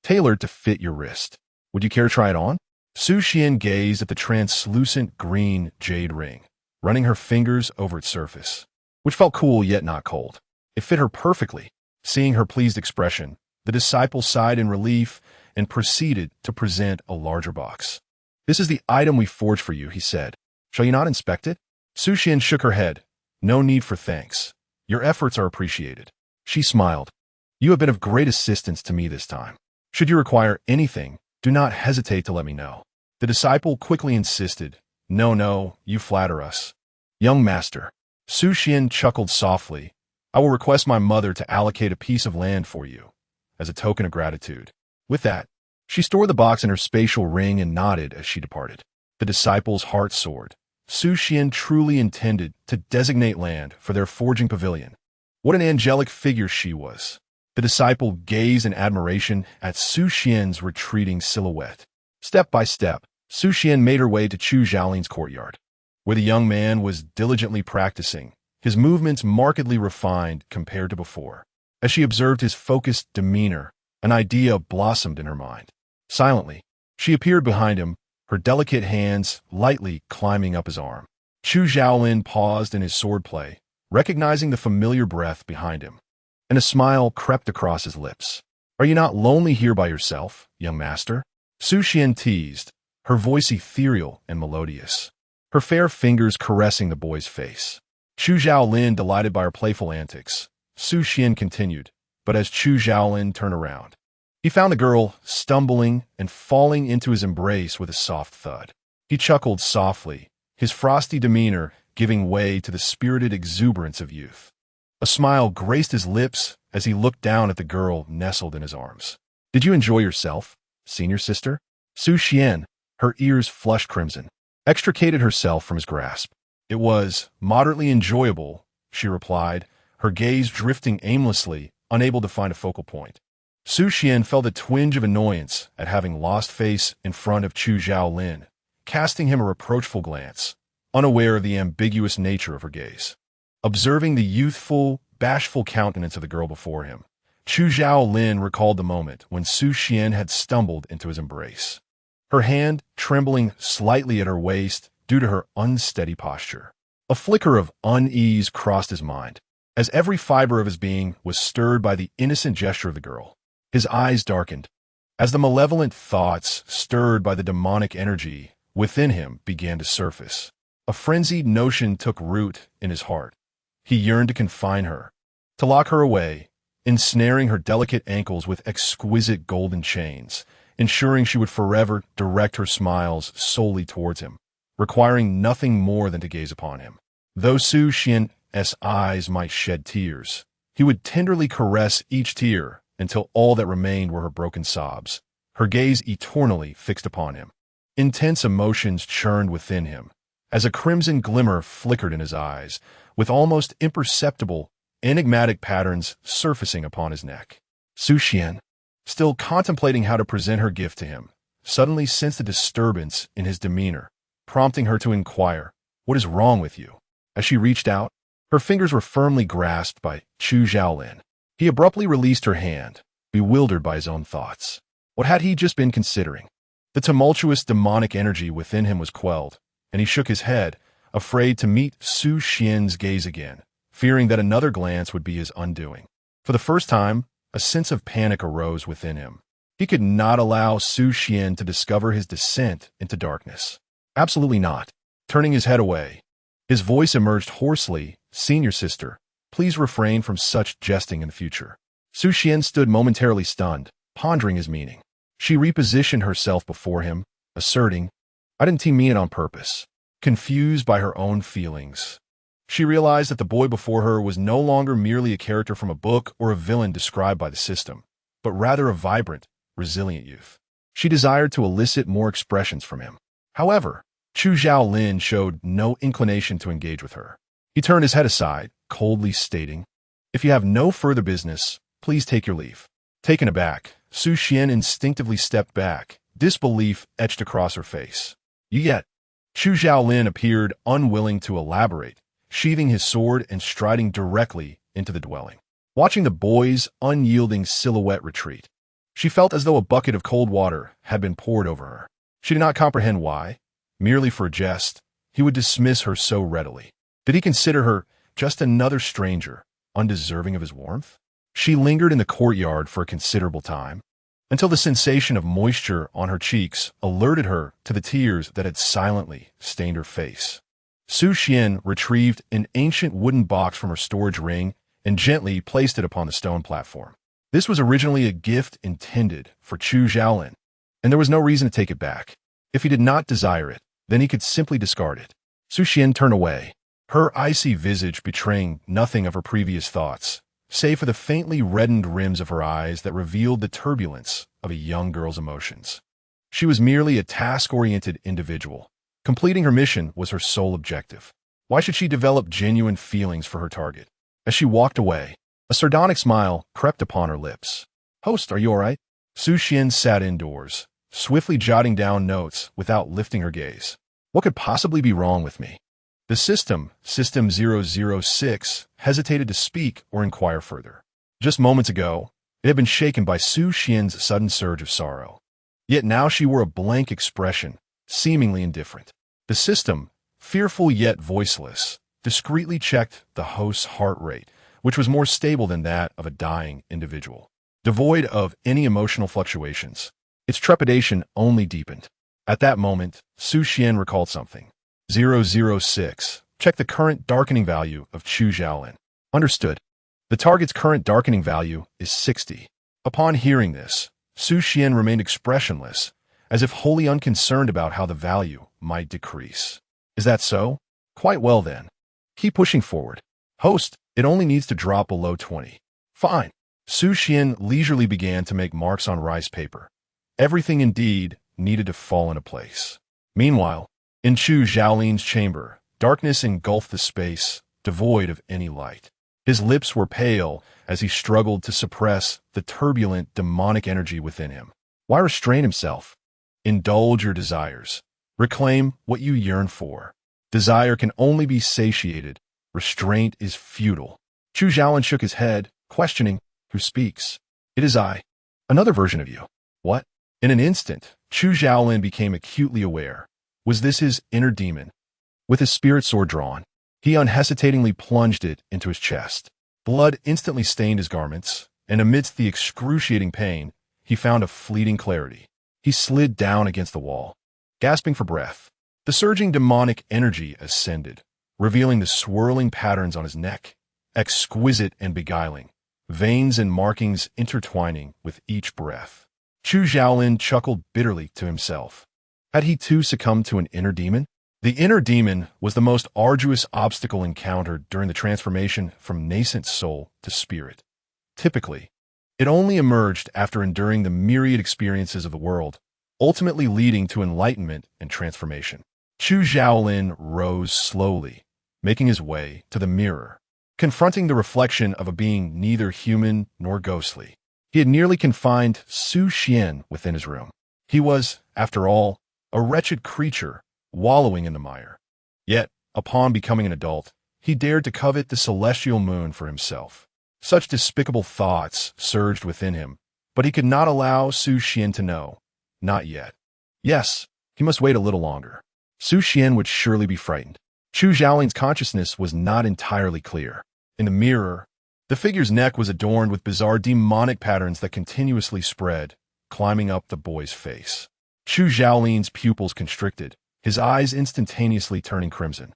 tailored to fit your wrist. Would you care to try it on?" Su Xian gazed at the translucent green jade ring, running her fingers over its surface, which felt cool yet not cold. It fit her perfectly. Seeing her pleased expression, the disciple sighed in relief and proceeded to present a larger box. "This is the item we forged for you," he said. "Shall you not inspect it?" Su Xian shook her head. "No need for thanks. Your efforts are appreciated." She smiled. "You have been of great assistance to me this time. Should you require anything, do not hesitate to let me know." The disciple quickly insisted, No, you flatter us." "Young master," Su Xian chuckled softly, "I will request my mother to allocate a piece of land for you, as a token of gratitude." With that, she stored the box in her spatial ring and nodded as she departed. The disciple's heart soared. Su Xian truly intended to designate land for their forging pavilion. What an angelic figure she was. The disciple gazed in admiration at Su Xian's retreating silhouette. Step by step, Su Xian made her way to Chu Xiaoling's courtyard, where the young man was diligently practicing, his movements markedly refined compared to before. As she observed his focused demeanor, an idea blossomed in her mind. Silently, she appeared behind him, her delicate hands lightly climbing up his arm. Chu Xiaolin paused in his swordplay, recognizing the familiar breath behind him, and a smile crept across his lips. "Are you not lonely here by yourself, young master?" Su Xian teased, her voice ethereal and melodious, her fair fingers caressing the boy's face. Chu Xiaolin delighted by her playful antics. Su Xian continued, but as Chu Xiaolin turned around, he found the girl stumbling and falling into his embrace with a soft thud. He chuckled softly, his frosty demeanor giving way to the spirited exuberance of youth. A smile graced his lips as he looked down at the girl nestled in his arms. "Did you enjoy yourself, senior sister?" Su Xian, her ears flushed crimson, extricated herself from his grasp. "It was moderately enjoyable," she replied, her gaze drifting aimlessly, unable to find a focal point. Su Xian felt a twinge of annoyance at having lost face in front of Chu Xiaolin, casting him a reproachful glance, unaware of the ambiguous nature of her gaze. Observing the youthful, bashful countenance of the girl before him, Chu Xiaolin recalled the moment when Su Xian had stumbled into his embrace, her hand trembling slightly at her waist due to her unsteady posture. A flicker of unease crossed his mind, as every fiber of his being was stirred by the innocent gesture of the girl. His eyes darkened, as the malevolent thoughts stirred by the demonic energy within him began to surface. A frenzied notion took root in his heart. He yearned to confine her, to lock her away, ensnaring her delicate ankles with exquisite golden chains, ensuring she would forever direct her smiles solely towards him, requiring nothing more than to gaze upon him. Though Su Xian's eyes might shed tears, he would tenderly caress each tear until all that remained were her broken sobs, her gaze eternally fixed upon him. Intense emotions churned within him, as a crimson glimmer flickered in his eyes, with almost imperceptible, enigmatic patterns surfacing upon his neck. Su Xian, still contemplating how to present her gift to him, suddenly sensed a disturbance in his demeanor, prompting her to inquire, "What is wrong with you?" As she reached out, her fingers were firmly grasped by Chu Xiaolin. He abruptly released her hand, bewildered by his own thoughts. What had he just been considering? The tumultuous demonic energy within him was quelled, and he shook his head, afraid to meet Su Xian's gaze again, fearing that another glance would be his undoing. For the first time, a sense of panic arose within him. He could not allow Su Xian to discover his descent into darkness. Absolutely not. Turning his head away, his voice emerged hoarsely, "Senior sister, please refrain from such jesting in the future." Su Xian stood momentarily stunned, pondering his meaning. She repositioned herself before him, asserting, "I didn't mean it on purpose." Confused by her own feelings, she realized that the boy before her was no longer merely a character from a book or a villain described by the system, but rather a vibrant, resilient youth. She desired to elicit more expressions from him. However, Chu Xiaolin showed no inclination to engage with her. He turned his head aside, coldly stating, "If you have no further business, please take your leave." Taken aback, Su Xian instinctively stepped back, disbelief etched across her face. Yet, Chu Xiaolin appeared unwilling to elaborate, sheathing his sword and striding directly into the dwelling. Watching the boy's unyielding silhouette retreat, she felt as though a bucket of cold water had been poured over her. She did not comprehend why, merely for a jest, he would dismiss her so readily. Did he consider her just another stranger, undeserving of his warmth? She lingered in the courtyard for a considerable time, until the sensation of moisture on her cheeks alerted her to the tears that had silently stained her face. Su Xian retrieved an ancient wooden box from her storage ring and gently placed it upon the stone platform. This was originally a gift intended for Chu Xiaolin, and there was no reason to take it back. If he did not desire it, then he could simply discard it. Su Xian turned away, her icy visage betraying nothing of her previous thoughts, save for the faintly reddened rims of her eyes that revealed the turbulence of a young girl's emotions. She was merely a task-oriented individual. Completing her mission was her sole objective. Why should she develop genuine feelings for her target? As she walked away, a sardonic smile crept upon her lips. "Host, are you all right?" Su Xian sat indoors, swiftly jotting down notes without lifting her gaze. What could possibly be wrong with me? The System 006, hesitated to speak or inquire further. Just moments ago, it had been shaken by Su Xian's sudden surge of sorrow. Yet now she wore a blank expression, seemingly indifferent. The system, fearful yet voiceless, discreetly checked the host's heart rate, which was more stable than that of a dying individual. Devoid of any emotional fluctuations, its trepidation only deepened. At that moment, Su Xian recalled something. 006. Check the current darkening value of Chu Xiaolin. Understood. The target's current darkening value is 60. Upon hearing this, Su Xian remained expressionless, as if wholly unconcerned about how the value might decrease. Is that so? Quite well then. Keep pushing forward. Host, it only needs to drop below 20. Fine. Su Xian leisurely began to make marks on rice paper. Everything indeed needed to fall into place. Meanwhile, in Chu Xiaolin's chamber, darkness engulfed the space, devoid of any light. His lips were pale as he struggled to suppress the turbulent, demonic energy within him. Why restrain himself? Indulge your desires. Reclaim what you yearn for. Desire can only be satiated. Restraint is futile. Chu Xiaolin shook his head, questioning, "Who speaks?" "It is I. Another version of you." "What?" In an instant, Chu Xiaolin became acutely aware. Was this his inner demon? With his spirit sword drawn, he unhesitatingly plunged it into his chest. Blood instantly stained his garments, and amidst the excruciating pain, he found a fleeting clarity. He slid down against the wall, gasping for breath. The surging demonic energy ascended, revealing the swirling patterns on his neck, exquisite and beguiling, veins and markings intertwining with each breath. Chu Xiaolin chuckled bitterly to himself. Had he too succumbed to an inner demon? The inner demon was the most arduous obstacle encountered during the transformation from nascent soul to spirit. Typically, it only emerged after enduring the myriad experiences of the world, ultimately leading to enlightenment and transformation. Chu Xiaolin rose slowly, making his way to the mirror, confronting the reflection of a being neither human nor ghostly. He had nearly confined Su Xian within his room. He was, after all, a wretched creature wallowing in the mire. Yet, upon becoming an adult, he dared to covet the celestial moon for himself. Such despicable thoughts surged within him, but he could not allow Su Xian to know. Not yet. Yes, he must wait a little longer. Su Xian would surely be frightened. Chu Xiaoling's consciousness was not entirely clear. In the mirror, the figure's neck was adorned with bizarre demonic patterns that continuously spread, climbing up the boy's face. Chu Xiaoling's pupils constricted, his eyes instantaneously turning crimson,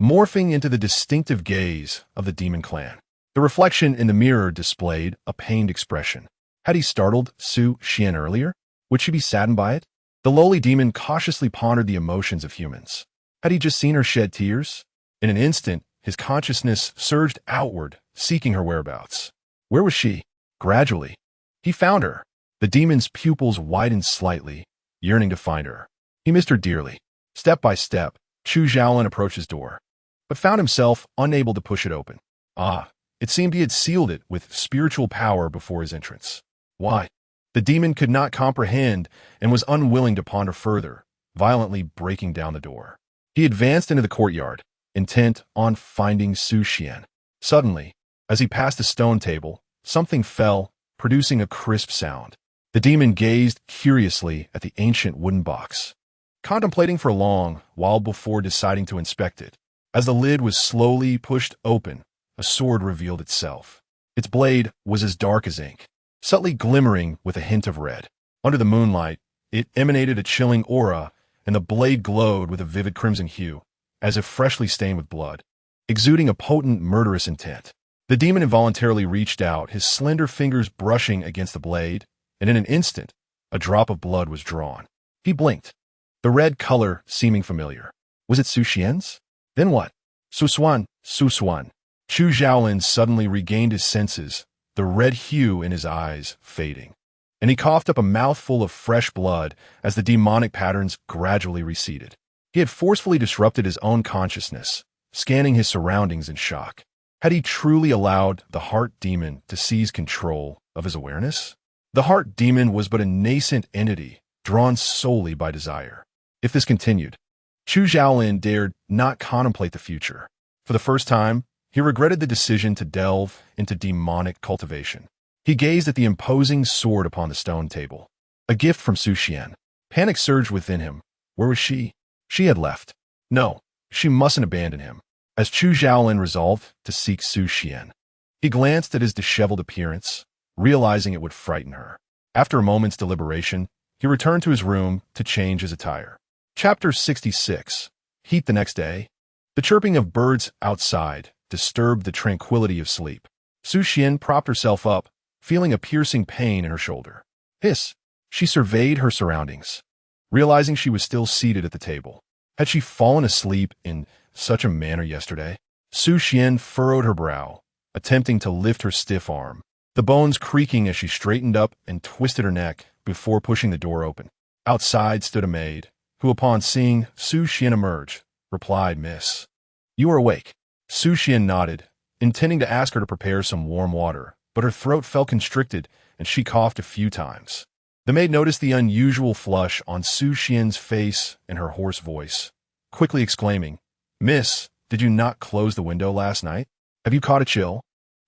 morphing into the distinctive gaze of the demon clan. The reflection in the mirror displayed a pained expression. Had he startled Su Xian earlier? Would she be saddened by it? The lowly demon cautiously pondered the emotions of humans. Had he just seen her shed tears? In an instant, his consciousness surged outward, seeking her whereabouts. Where was she? Gradually, he found her. The demon's pupils widened slightly, yearning to find her. He missed her dearly. Step by step, Chu Xiaolin approached his door, but found himself unable to push it open. It seemed he had sealed it with spiritual power before his entrance. Why? The demon could not comprehend and was unwilling to ponder further, violently breaking down the door. He advanced into the courtyard, intent on finding Su Xian. Suddenly, as he passed a stone table, something fell, producing a crisp sound. The demon gazed curiously at the ancient wooden box, contemplating for a long while before deciding to inspect it. As the lid was slowly pushed open, a sword revealed itself. Its blade was as dark as ink, subtly glimmering with a hint of red. Under the moonlight, it emanated a chilling aura, and the blade glowed with a vivid crimson hue, as if freshly stained with blood, exuding a potent, murderous intent. The demon involuntarily reached out, his slender fingers brushing against the blade, and in an instant, a drop of blood was drawn. He blinked, the red color seeming familiar. Was it Su Xian's? Then what? Su Suan. Chu Xiaolin suddenly regained his senses, the red hue in his eyes fading, and he coughed up a mouthful of fresh blood as the demonic patterns gradually receded. He had forcefully disrupted his own consciousness, scanning his surroundings in shock. Had he truly allowed the heart demon to seize control of his awareness? The heart demon was but a nascent entity, drawn solely by desire. If this continued, Chu Xiaolin dared not contemplate the future. For the first time, he regretted the decision to delve into demonic cultivation. He gazed at the imposing sword upon the stone table, a gift from Su Xian. Panic surged within him. Where was she? She had left. No, she mustn't abandon him. As Chu Xiaolin resolved to seek Su Xian, he glanced at his disheveled appearance, realizing it would frighten her. After a moment's deliberation, he returned to his room to change his attire. Chapter 66. Heat the next day. The chirping of birds outside disturbed the tranquility of sleep. Su Xian propped herself up, feeling a piercing pain in her shoulder. Hiss! She surveyed her surroundings, realizing she was still seated at the table. Had she fallen asleep in such a manner yesterday? Su Xian furrowed her brow, attempting to lift her stiff arm, the bones creaking as she straightened up and twisted her neck before pushing the door open. Outside stood a maid, who upon seeing Su Xian emerge, replied, "Miss, you are awake." Su Xian nodded, intending to ask her to prepare some warm water, but her throat felt constricted and she coughed a few times. The maid noticed the unusual flush on Su Xian's face and her hoarse voice, quickly exclaiming, "Miss, did you not close the window last night? Have you caught a chill?"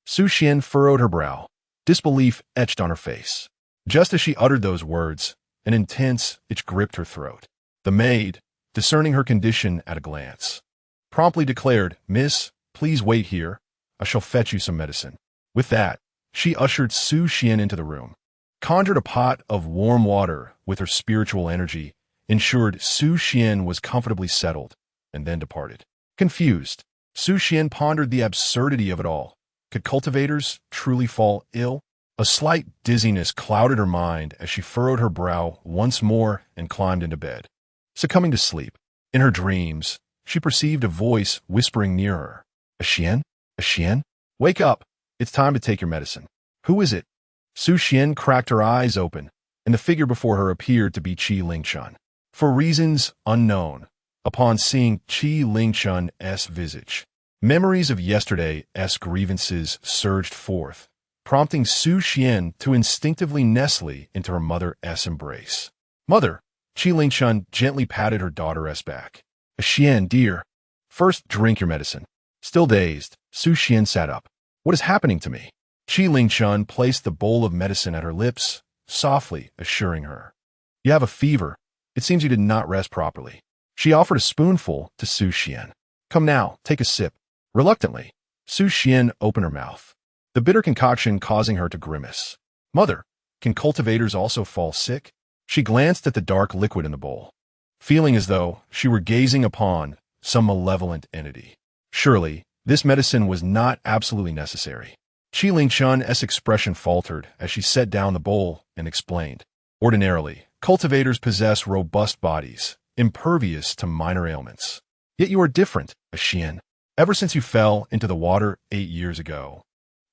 Su Xian furrowed her brow, disbelief etched on her face. Just as she uttered those words, an intense itch gripped her throat. The maid, discerning her condition at a glance, promptly declared, "Miss, please wait here. I shall fetch you some medicine." With that, she ushered Su Xian into the room, conjured a pot of warm water with her spiritual energy, ensured Su Xian was comfortably settled, and then departed. Confused, Su Xian pondered the absurdity of it all. Could cultivators truly fall ill? A slight dizziness clouded her mind as she furrowed her brow once more and climbed into bed. Succumbing to sleep, in her dreams, she perceived a voice whispering near her. "A Xian? A Xian? Wake up! It's time to take your medicine." Who is it? Su Xian cracked her eyes open, and the figure before her appeared to be Qi Lingchun. For reasons unknown, upon seeing Qi Lingchun's visage, memories of yesterday's grievances surged forth, prompting Su Xian to instinctively nestle into her mother's embrace. "Mother!" Qi Lingchun gently patted her daughter's back. Xian, dear. First, drink your medicine. Still dazed, Su Xian sat up. What is happening to me? Qi Lingchun placed the bowl of medicine at her lips, softly assuring her. You have a fever. It seems you did not rest properly. She offered a spoonful to Su Xian. Come now, take a sip. Reluctantly, Su Xian opened her mouth, the bitter concoction causing her to grimace. Mother, can cultivators also fall sick? She glanced at the dark liquid in the bowl, feeling as though she were gazing upon some malevolent entity. Surely, this medicine was not absolutely necessary. Qi Lingchun's expression faltered as she set down the bowl and explained. Ordinarily, cultivators possess robust bodies, impervious to minor ailments. Yet you are different, Xian. Ever since you fell into the water 8 years ago,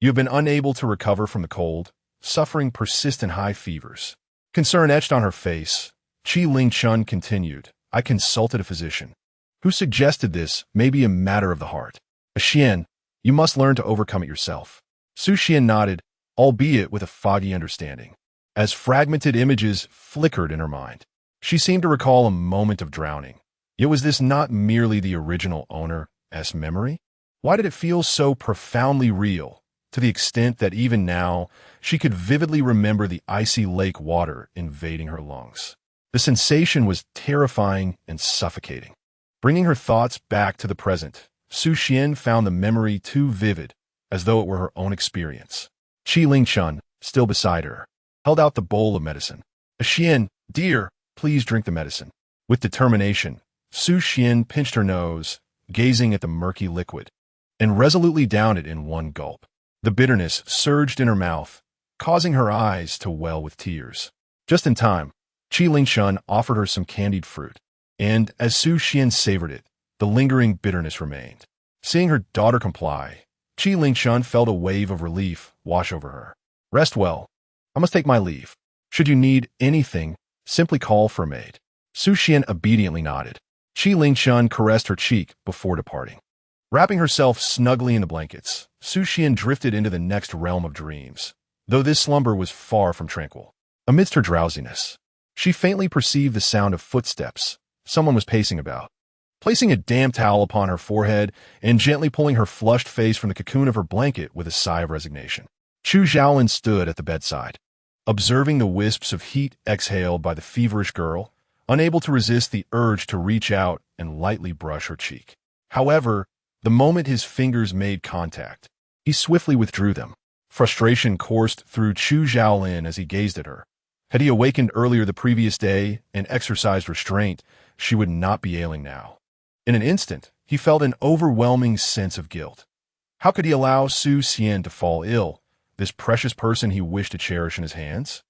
you have been unable to recover from the cold, suffering persistent high fevers. Concern etched on her face, Qi Lingchun continued. I consulted a physician, who suggested this may be a matter of the heart. Xian, you must learn to overcome it yourself. Su Xian nodded, albeit with a foggy understanding, as fragmented images flickered in her mind. She seemed to recall a moment of drowning. Yet was this not merely the original owner's memory? Why did it feel so profoundly real, to the extent that even now she could vividly remember the icy lake water invading her lungs? The sensation was terrifying and suffocating. Bringing her thoughts back to the present, Su Xian found the memory too vivid, as though it were her own experience. Qi Lingchun, still beside her, held out the bowl of medicine. Xian, dear, please drink the medicine. With determination, Su Xian pinched her nose, gazing at the murky liquid, and resolutely downed it in one gulp. The bitterness surged in her mouth, causing her eyes to well with tears. Just in time, Qi Lingchun offered her some candied fruit, and as Su Xian savored it, the lingering bitterness remained. Seeing her daughter comply, Qi Lingchun felt a wave of relief wash over her. Rest well. I must take my leave. Should you need anything, simply call for a maid. Su Xian obediently nodded. Qi Lingchun caressed her cheek before departing. Wrapping herself snugly in the blankets, Su Xian drifted into the next realm of dreams, though this slumber was far from tranquil. Amidst her drowsiness, she faintly perceived the sound of footsteps. Someone was pacing about. Placing a damp towel upon her forehead and gently pulling her flushed face from the cocoon of her blanket with a sigh of resignation, Chu Xiaolin stood at the bedside, observing the wisps of heat exhaled by the feverish girl, unable to resist the urge to reach out and lightly brush her cheek. However, the moment his fingers made contact, he swiftly withdrew them. Frustration coursed through Chu Xiaolin as he gazed at her. Had he awakened earlier the previous day and exercised restraint, she would not be ailing now. In an instant, he felt an overwhelming sense of guilt. How could he allow Su Xian to fall ill, this precious person he wished to cherish in his hands?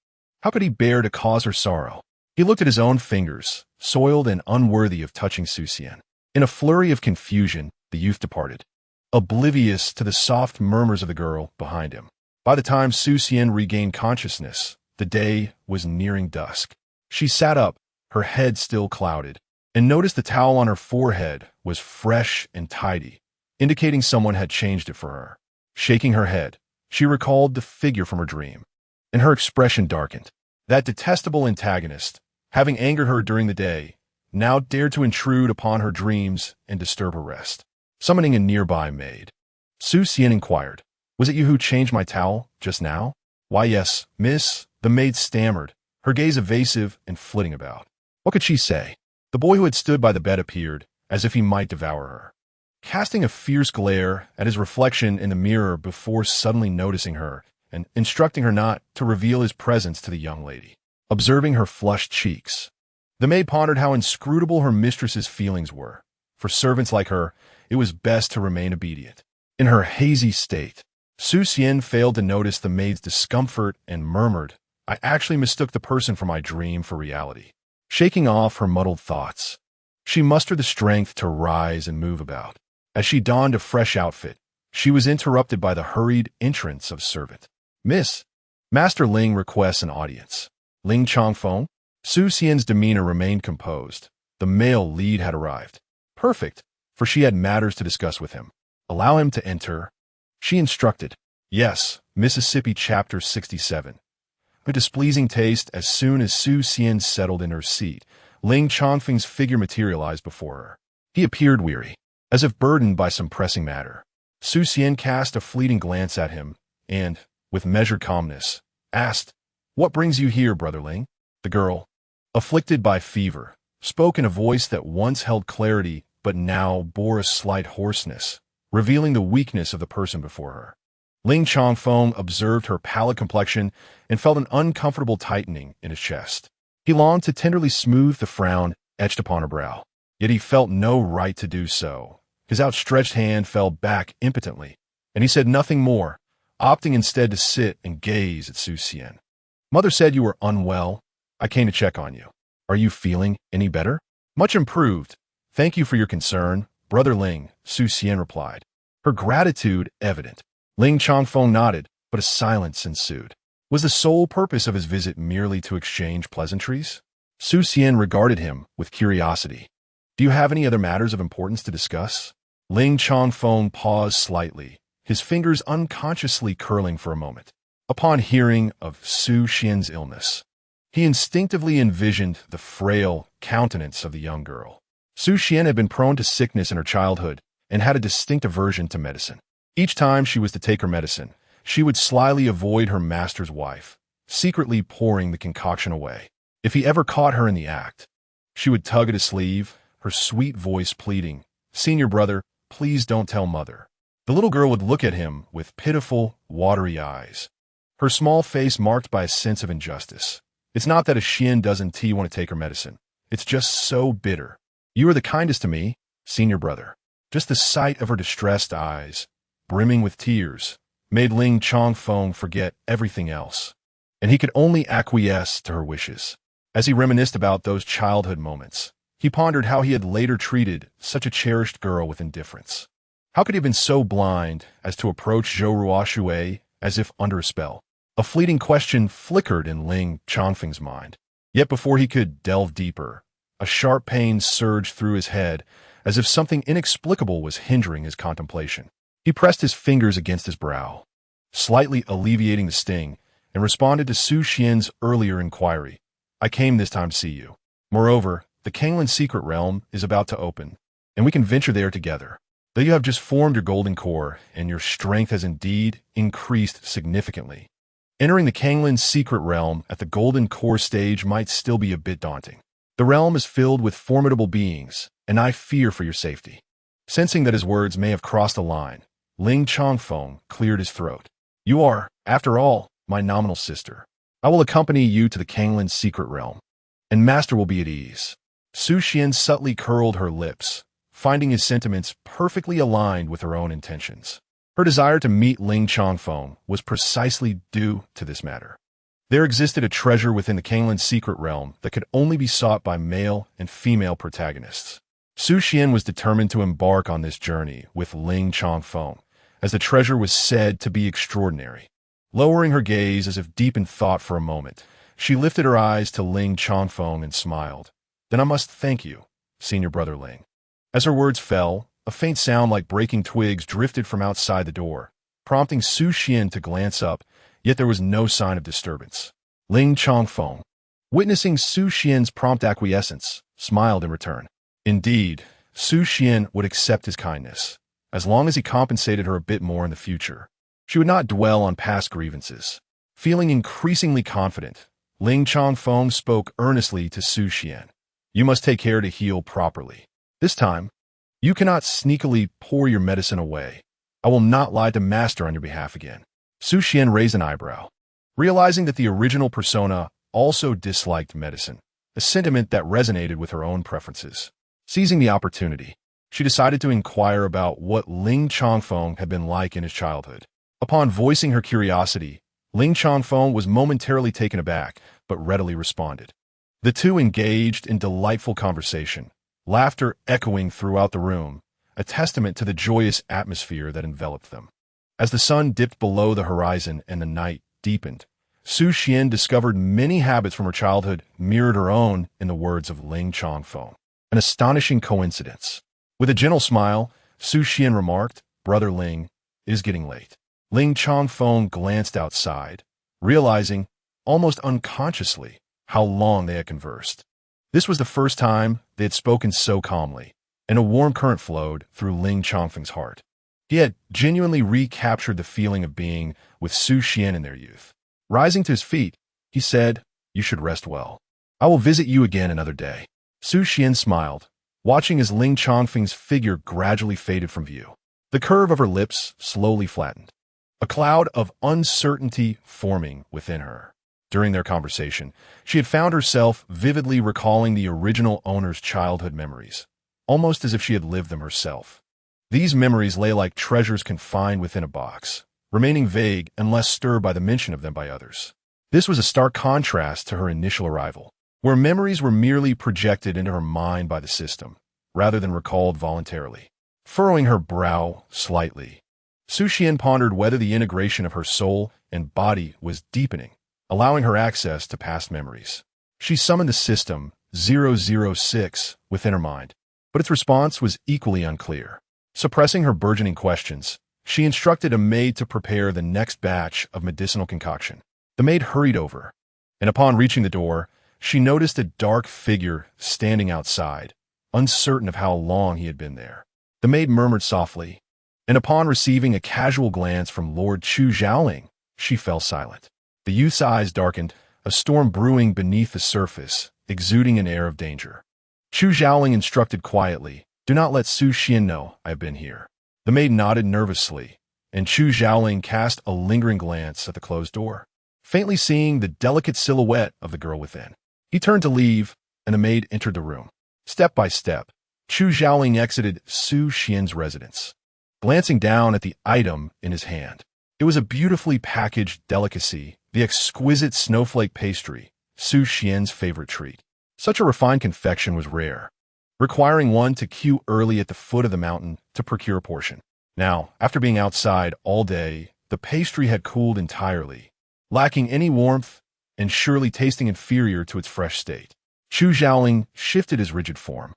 How could he bear to cause her sorrow? He looked at his own fingers, soiled and unworthy of touching Su Xian. In a flurry of confusion, the youth departed, oblivious to the soft murmurs of the girl behind him. By the time Su Xian regained consciousness, the day was nearing dusk. She sat up, her head still clouded, and noticed the towel on her forehead was fresh and tidy, indicating someone had changed it for her. Shaking her head, she recalled the figure from her dream, and her expression darkened. That detestable antagonist, having angered her during the day, now dared to intrude upon her dreams and disturb her rest. Summoning a nearby maid, Su Xian inquired, "Was it you who changed my towel just now?" "Why, yes, miss," the maid stammered, her gaze evasive and flitting about. What could she say? The boy who had stood by the bed appeared, as if he might devour her, casting a fierce glare at his reflection in the mirror before suddenly noticing her and instructing her not to reveal his presence to the young lady. Observing her flushed cheeks, the maid pondered how inscrutable her mistress's feelings were. For servants like her, it was best to remain obedient. In her hazy state, Su Xian failed to notice the maid's discomfort and murmured, "I actually mistook the person from my dream for reality." Shaking off her muddled thoughts, she mustered the strength to rise and move about. As she donned a fresh outfit, she was interrupted by the hurried entrance of a servant. "Miss, Master Ling requests an audience." Ling Chongfeng? Su Xian's demeanor remained composed. The male lead had arrived. Perfect, for she had matters to discuss with him. "Allow him to enter," she instructed. Yes, Mississippi Chapter 67. A displeasing taste. As soon as Su Xian settled in her seat, Ling Chongfeng's figure materialized before her. He appeared weary, as if burdened by some pressing matter. Su Xian cast a fleeting glance at him and, with measured calmness, asked, "What brings you here, Brother Ling?" The girl, afflicted by fever, spoke in a voice that once held clarity but now bore a slight hoarseness, revealing the weakness of the person before her. Ling Chongfeng observed her pallid complexion and felt an uncomfortable tightening in his chest. He longed to tenderly smooth the frown etched upon her brow, yet he felt no right to do so. His outstretched hand fell back impotently, and he said nothing more, opting instead to sit and gaze at Su Xian. "Mother said you were unwell. I came to check on you. Are you feeling any better?" "Much improved. Thank you for your concern, Brother Ling," Su Xian replied, her gratitude evident. Ling Chongfeng nodded, but a silence ensued. Was the sole purpose of his visit merely to exchange pleasantries? Su Xian regarded him with curiosity. "Do you have any other matters of importance to discuss?" Ling Chongfeng paused slightly, his fingers unconsciously curling for a moment. Upon hearing of Su Xian's illness, he instinctively envisioned the frail countenance of the young girl. Su Xian had been prone to sickness in her childhood and had a distinct aversion to medicine. Each time she was to take her medicine, she would slyly avoid her master's wife, secretly pouring the concoction away. If he ever caught her in the act, she would tug at his sleeve, her sweet voice pleading, "Senior brother, please don't tell mother." The little girl would look at him with pitiful, watery eyes, her small face marked by a sense of injustice. "It's not that a Xian doesn't want to take her medicine. It's just so bitter. You are the kindest to me, senior brother." Just the sight of her distressed eyes, brimming with tears, made Ling Chongfeng forget everything else, and he could only acquiesce to her wishes. As he reminisced about those childhood moments, he pondered how he had later treated such a cherished girl with indifference. How could he have been so blind as to approach Zhou Ruoshui as if under a spell? A fleeting question flickered in Ling Chongfeng's mind. Yet before he could delve deeper, a sharp pain surged through his head as if something inexplicable was hindering his contemplation. He pressed his fingers against his brow, slightly alleviating the sting, and responded to Su Xian's earlier inquiry. "I came this time to see you. Moreover, the Kanglin's secret realm is about to open, and we can venture there together. Though you have just formed your golden core, and your strength has indeed increased significantly, entering the Kanglin's secret realm at the golden core stage might still be a bit daunting. The realm is filled with formidable beings, and I fear for your safety." Sensing that his words may have crossed a line, Ling Chongfeng cleared his throat. "You are, after all, my nominal sister. I will accompany you to the Kanglin's secret realm, and Master will be at ease." Su Xian subtly curled her lips, finding his sentiments perfectly aligned with her own intentions. Her desire to meet Ling Chongfeng was precisely due to this matter. There existed a treasure within the Kanglin's secret realm that could only be sought by male and female protagonists. Su Xian was determined to embark on this journey with Ling Chongfeng, as the treasure was said to be extraordinary. Lowering her gaze as if deep in thought for a moment, she lifted her eyes to Ling Chongfeng and smiled. "Then I must thank you, senior brother Ling." As her words fell, a faint sound like breaking twigs drifted from outside the door, prompting Su Xian to glance up, yet there was no sign of disturbance. Ling Chongfeng, witnessing Su Xian's prompt acquiescence, smiled in return. Indeed, Su Xian would accept his kindness, as long as he compensated her a bit more in the future. She would not dwell on past grievances. Feeling increasingly confident, Ling Chongfeng spoke earnestly to Su Xian. "You must take care to heal properly. This time, you cannot sneakily pour your medicine away. I will not lie to Master on your behalf again." Su Xian raised an eyebrow, realizing that the original persona also disliked medicine, a sentiment that resonated with her own preferences. Seizing the opportunity, she decided to inquire about what Ling Chongfeng had been like in his childhood. Upon voicing her curiosity, Ling Chongfeng was momentarily taken aback, but readily responded. The two engaged in delightful conversation, laughter echoing throughout the room, a testament to the joyous atmosphere that enveloped them. As the sun dipped below the horizon and the night deepened, Su Xian discovered many habits from her childhood mirrored her own in the words of Ling Chongfeng. An astonishing coincidence. With a gentle smile, Su Xian remarked, "Brother Ling, it is getting late." Ling Chongfeng glanced outside, realizing, almost unconsciously, how long they had conversed. This was the first time they had spoken so calmly, and a warm current flowed through Ling Chongfeng's heart. He had genuinely recaptured the feeling of being with Su Xian in their youth. Rising to his feet, he said, "You should rest well. I will visit you again another day." Su Xian smiled, watching as Ling Chongfeng's figure gradually faded from view. The curve of her lips slowly flattened, a cloud of uncertainty forming within her. During their conversation, she had found herself vividly recalling the original owner's childhood memories, almost as if she had lived them herself. These memories lay like treasures confined within a box, remaining vague unless stirred by the mention of them by others. This was a stark contrast to her initial arrival, where memories were merely projected into her mind by the system, rather than recalled voluntarily. Furrowing her brow slightly, Su Xian pondered whether the integration of her soul and body was deepening, allowing her access to past memories. She summoned the system 006 within her mind, but its response was equally unclear. Suppressing her burgeoning questions, she instructed a maid to prepare the next batch of medicinal concoction. The maid hurried over, and upon reaching the door, she noticed a dark figure standing outside, uncertain of how long he had been there. The maid murmured softly, and upon receiving a casual glance from Lord Chu Zhaoling, she fell silent. The youth's eyes darkened, a storm brewing beneath the surface, exuding an air of danger. Chu Zhaoling instructed quietly, "Do not let Su Xian know I have been here." The maid nodded nervously, and Chu Zhaoling cast a lingering glance at the closed door, faintly seeing the delicate silhouette of the girl within. He turned to leave, and the maid entered the room. Step by step, Chu Zhaoling exited Su Xian's residence, glancing down at the item in his hand. It was a beautifully packaged delicacy, the exquisite snowflake pastry, Su Xian's favorite treat. Such a refined confection was rare, requiring one to queue early at the foot of the mountain to procure a portion. Now, after being outside all day, the pastry had cooled entirely, lacking any warmth and surely tasting inferior to its fresh state. Chu Zhaoling shifted his rigid form,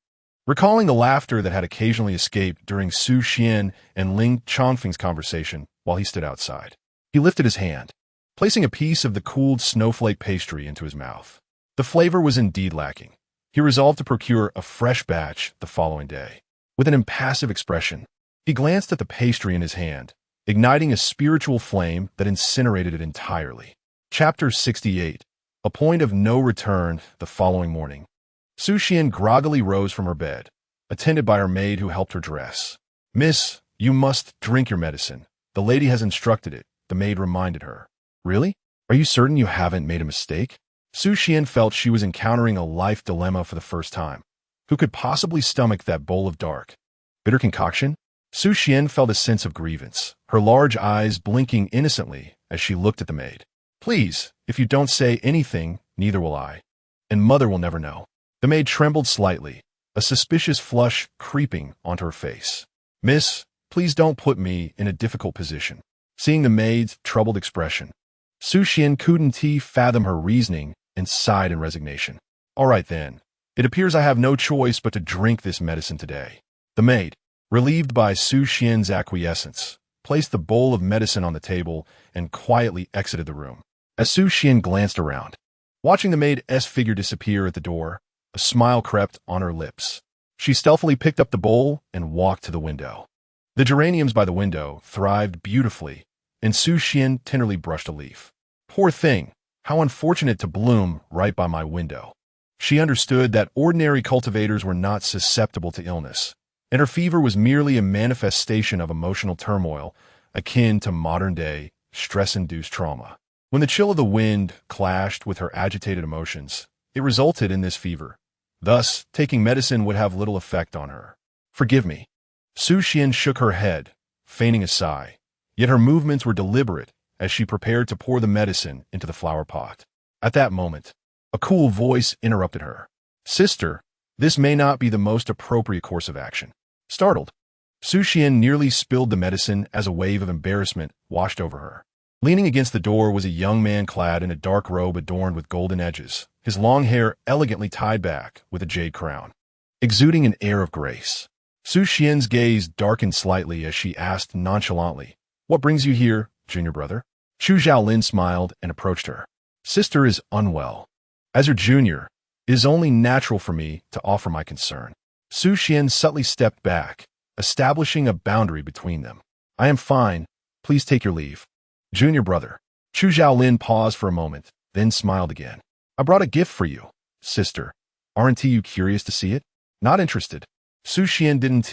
recalling the laughter that had occasionally escaped during Su Xian and Ling Chongfeng's conversation while he stood outside. He lifted his hand, placing a piece of the cooled snowflake pastry into his mouth. The flavor was indeed lacking. He resolved to procure a fresh batch the following day. With an impassive expression, he glanced at the pastry in his hand, igniting a spiritual flame that incinerated it entirely. Chapter 68. A point of no return. The following morning, Su Xian groggily rose from her bed, attended by her maid who helped her dress. "Miss, you must drink your medicine. The lady has instructed it," the maid reminded her. "Really? Are you certain you haven't made a mistake?" Su Xian felt she was encountering a life dilemma for the first time. Who could possibly stomach that bowl of dark, bitter concoction? Su Xian felt a sense of grievance, her large eyes blinking innocently as she looked at the maid. "Please, if you don't say anything, neither will I. And mother will never know." The maid trembled slightly, a suspicious flush creeping onto her face. "Miss, please don't put me in a difficult position." Seeing the maid's troubled expression, Su Xian couldn't fathom her reasoning and sighed in resignation. "All right then. It appears I have no choice but to drink this medicine today." The maid, relieved by Su Xian's acquiescence, placed the bowl of medicine on the table and quietly exited the room. As Su Xian glanced around, watching the maid's figure disappear at the door, a smile crept on her lips. She stealthily picked up the bowl and walked to the window. The geraniums by the window thrived beautifully, and Su Xian tenderly brushed a leaf. "Poor thing, how unfortunate to bloom right by my window." She understood that ordinary cultivators were not susceptible to illness, and her fever was merely a manifestation of emotional turmoil akin to modern-day stress-induced trauma. When the chill of the wind clashed with her agitated emotions, it resulted in this fever. Thus, taking medicine would have little effect on her. "Forgive me." Su Xian shook her head, feigning a sigh, yet her movements were deliberate as she prepared to pour the medicine into the flower pot. At that moment, a cool voice interrupted her. "Sister, this may not be the most appropriate course of action." Startled, Su Xian nearly spilled the medicine as a wave of embarrassment washed over her. Leaning against the door was a young man clad in a dark robe adorned with golden edges, his long hair elegantly tied back with a jade crown, exuding an air of grace. Su Xian's gaze darkened slightly as she asked nonchalantly, "What brings you here, junior brother?" Chu Zhaolin smiled and approached her. "Sister is unwell. As her junior, it is only natural for me to offer my concern." Su Xian subtly stepped back, establishing a boundary between them. I am fine. Please take your leave. Junior brother. Chu Zhaolin paused for a moment, then smiled again. I brought a gift for you, sister. Aren't you curious to see it? Not interested. Su Xian didn't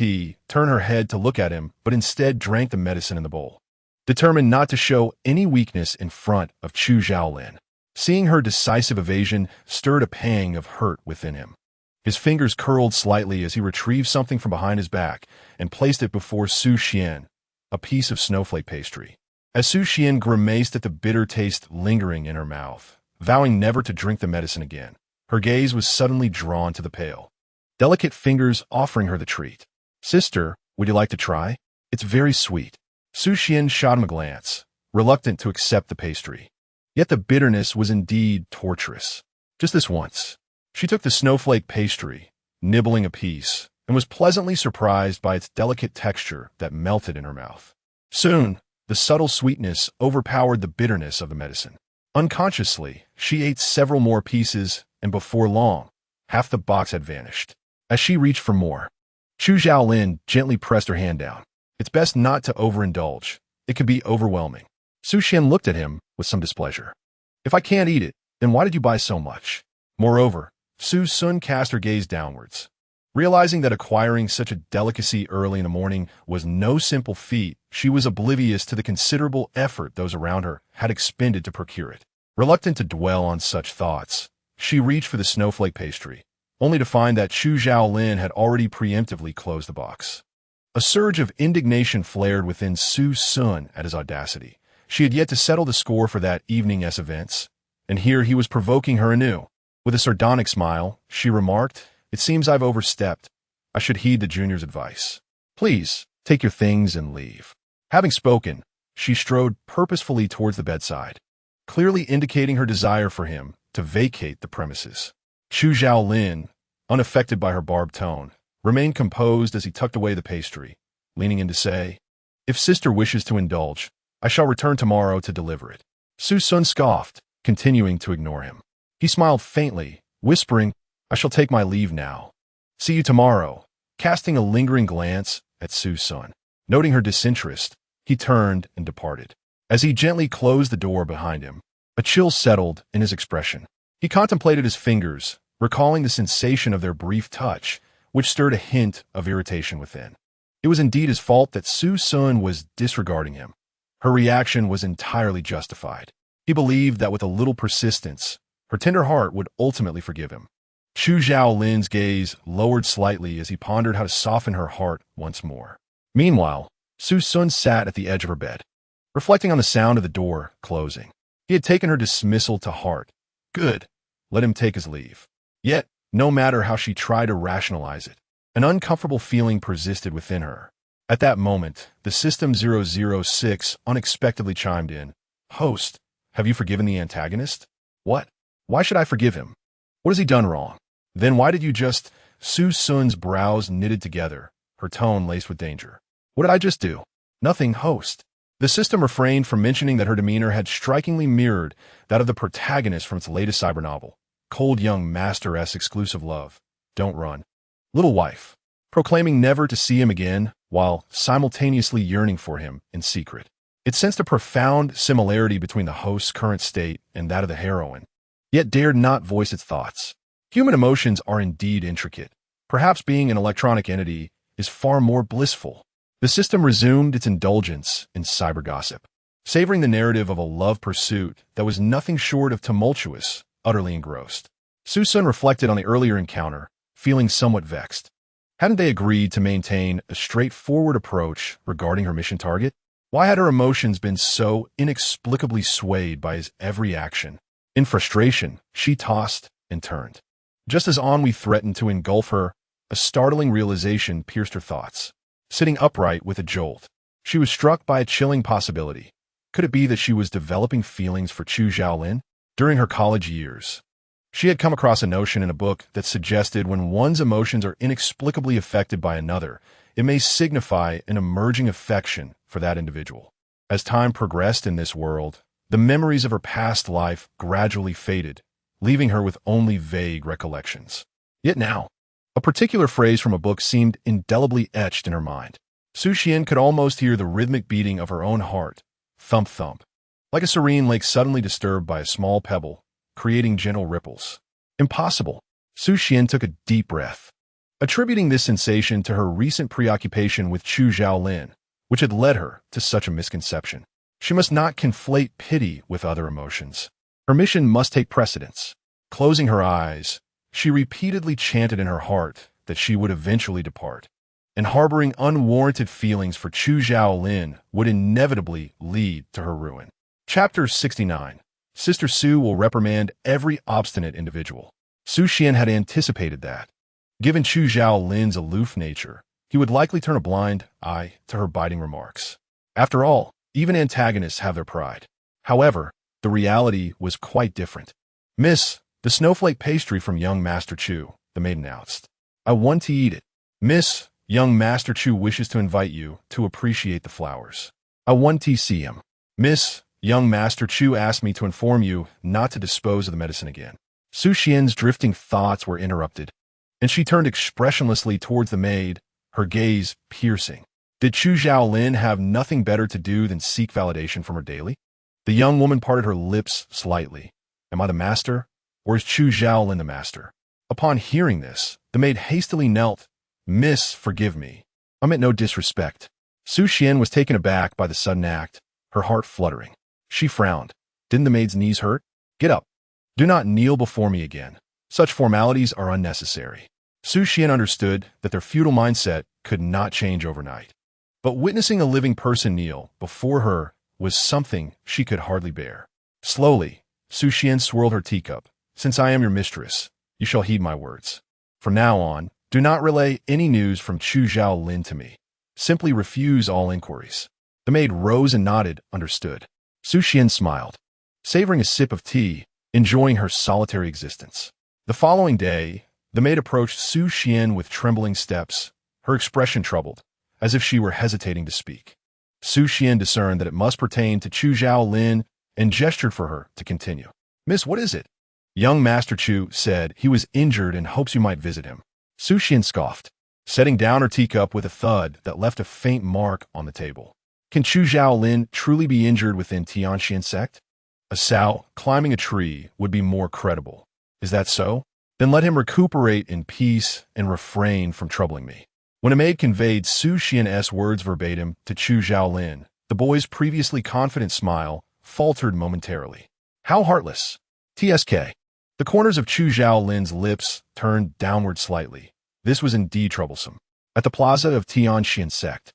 turn her head to look at him, but instead drank the medicine in the bowl, determined not to show any weakness in front of Chu Zhaolin. Seeing her decisive evasion stirred a pang of hurt within him. His fingers curled slightly as he retrieved something from behind his back and placed it before Su Xian, a piece of snowflake pastry. As Su Xian grimaced at the bitter taste lingering in her mouth, vowing never to drink the medicine again, her gaze was suddenly drawn to the pail, delicate fingers offering her the treat. Sister, would you like to try? It's very sweet. Su Xian shot him a glance, reluctant to accept the pastry. Yet the bitterness was indeed torturous. Just this once. She took the snowflake pastry, nibbling a piece, and was pleasantly surprised by its delicate texture that melted in her mouth. Soon, the subtle sweetness overpowered the bitterness of the medicine. Unconsciously, she ate several more pieces, and before long, half the box had vanished. As she reached for more, Chu Zhaolin gently pressed her hand down. It's best not to overindulge. It can be overwhelming. Su Xian looked at him with some displeasure. If I can't eat it, then why did you buy so much? Moreover, Su Sun cast her gaze downwards. Realizing that acquiring such a delicacy early in the morning was no simple feat, she was oblivious to the considerable effort those around her had expended to procure it. Reluctant to dwell on such thoughts, she reached for the snowflake pastry, only to find that Chu Zhaolin had already preemptively closed the box. A surge of indignation flared within Su Sun at his audacity. She had yet to settle the score for that evening's events, and here he was provoking her anew. With a sardonic smile, she remarked, It seems I've overstepped. I should heed the junior's advice. Please, take your things and leave. Having spoken, she strode purposefully towards the bedside, clearly indicating her desire for him to vacate the premises. Chu Zhaolin, unaffected by her barbed tone, remained composed as he tucked away the pastry, leaning in to say, If sister wishes to indulge, I shall return tomorrow to deliver it. Su Sun scoffed, continuing to ignore him. He smiled faintly, whispering, I shall take my leave now. See you tomorrow. Casting a lingering glance at Su Sun, noting her disinterest, he turned and departed. As he gently closed the door behind him, a chill settled in his expression. He contemplated his fingers, recalling the sensation of their brief touch, which stirred a hint of irritation within. It was indeed his fault that Su Sun was disregarding him. Her reaction was entirely justified. He believed that with a little persistence, her tender heart would ultimately forgive him. Chu Zhaolin's gaze lowered slightly as he pondered how to soften her heart once more. Meanwhile, Su Sun sat at the edge of her bed, reflecting on the sound of the door closing. He had taken her dismissal to heart. Good. Let him take his leave. Yet, no matter how she tried to rationalize it, an uncomfortable feeling persisted within her. At that moment, the System 006 unexpectedly chimed in. Host, have you forgiven the antagonist? What? Why should I forgive him? What has he done wrong? Then why did you just... Su Sun's brows knitted together, her tone laced with danger. What did I just do? Nothing, host. The system refrained from mentioning that her demeanor had strikingly mirrored that of the protagonist from its latest cyber novel, Cold Young Master-S Exclusive Love, Don't Run. Little wife, proclaiming never to see him again while simultaneously yearning for him in secret. It sensed a profound similarity between the host's current state and that of the heroine, yet dared not voice its thoughts. Human emotions are indeed intricate. Perhaps being an electronic entity is far more blissful. The system resumed its indulgence in cyber gossip, savoring the narrative of a love pursuit that was nothing short of tumultuous, utterly engrossed. Su Sun reflected on the earlier encounter, feeling somewhat vexed. Hadn't they agreed to maintain a straightforward approach regarding her mission target? Why had her emotions been so inexplicably swayed by his every action? In frustration, she tossed and turned. Just as ennui threatened to engulf her, a startling realization pierced her thoughts. Sitting upright with a jolt, she was struck by a chilling possibility. Could it be that she was developing feelings for Chu Zhaolin? During her college years, she had come across a notion in a book that suggested when one's emotions are inexplicably affected by another, it may signify an emerging affection for that individual. As time progressed in this world, the memories of her past life gradually faded, leaving her with only vague recollections. Yet now, A particular phrase from a book seemed indelibly etched in her mind. Su Xian could almost hear the rhythmic beating of her own heart, thump thump, like a serene lake suddenly disturbed by a small pebble, creating gentle ripples. Impossible. Su Xian took a deep breath, attributing this sensation to her recent preoccupation with Chu Zhaolin, which had led her to such a misconception. She must not conflate pity with other emotions. Her mission must take precedence. Closing her eyes, she repeatedly chanted in her heart that she would eventually depart, and harboring unwarranted feelings for Chu Zhaolin would inevitably lead to her ruin. Chapter 69. Sister Su will reprimand every obstinate individual. Su Xian had anticipated that. Given Chu Zhaolin's aloof nature, he would likely turn a blind eye to her biting remarks. After all, even antagonists have their pride. However, the reality was quite different. Miss, the snowflake pastry from young Master Chu, the maid announced. I want to eat it. Miss, young Master Chu wishes to invite you to appreciate the flowers. I want to see him. Miss, young Master Chu asked me to inform you not to dispose of the medicine again. Su Xian's drifting thoughts were interrupted, and she turned expressionlessly towards the maid, her gaze piercing. Did Chu Zhaolin have nothing better to do than seek validation from her daily? The young woman parted her lips slightly. Am I the master, or is Chu Zhaolin the master? Upon hearing this, the maid hastily knelt. Miss, forgive me. I meant no disrespect. Su Xian was taken aback by the sudden act, her heart fluttering. She frowned. Didn't the maid's knees hurt? Get up. Do not kneel before me again. Such formalities are unnecessary. Su Xian understood that their feudal mindset could not change overnight. But witnessing a living person kneel before her was something she could hardly bear. Slowly, Su Xian swirled her teacup. Since I am your mistress, you shall heed my words. From now on, do not relay any news from Chu Zhaolin to me. Simply refuse all inquiries. The maid rose and nodded, understood. Su Xian smiled, savoring a sip of tea, enjoying her solitary existence. The following day, the maid approached Su Xian with trembling steps, her expression troubled, as if she were hesitating to speak. Su Xian discerned that it must pertain to Chu Zhaolin and gestured for her to continue. Miss, what is it? Young Master Chu said he was injured and hopes you might visit him. Su Xian scoffed, setting down her teacup with a thud that left a faint mark on the table. Can Chu Zhaolin truly be injured within Tianxian sect? A sow climbing a tree would be more credible. Is that so? Then let him recuperate in peace and refrain from troubling me. When a maid conveyed Su Xian's words verbatim to Chu Zhaolin, the boy's previously confident smile faltered momentarily. How heartless. TSK. The corners of Chu Zhaolin's lips turned downward slightly. This was indeed troublesome. At the plaza of Tianxian sect,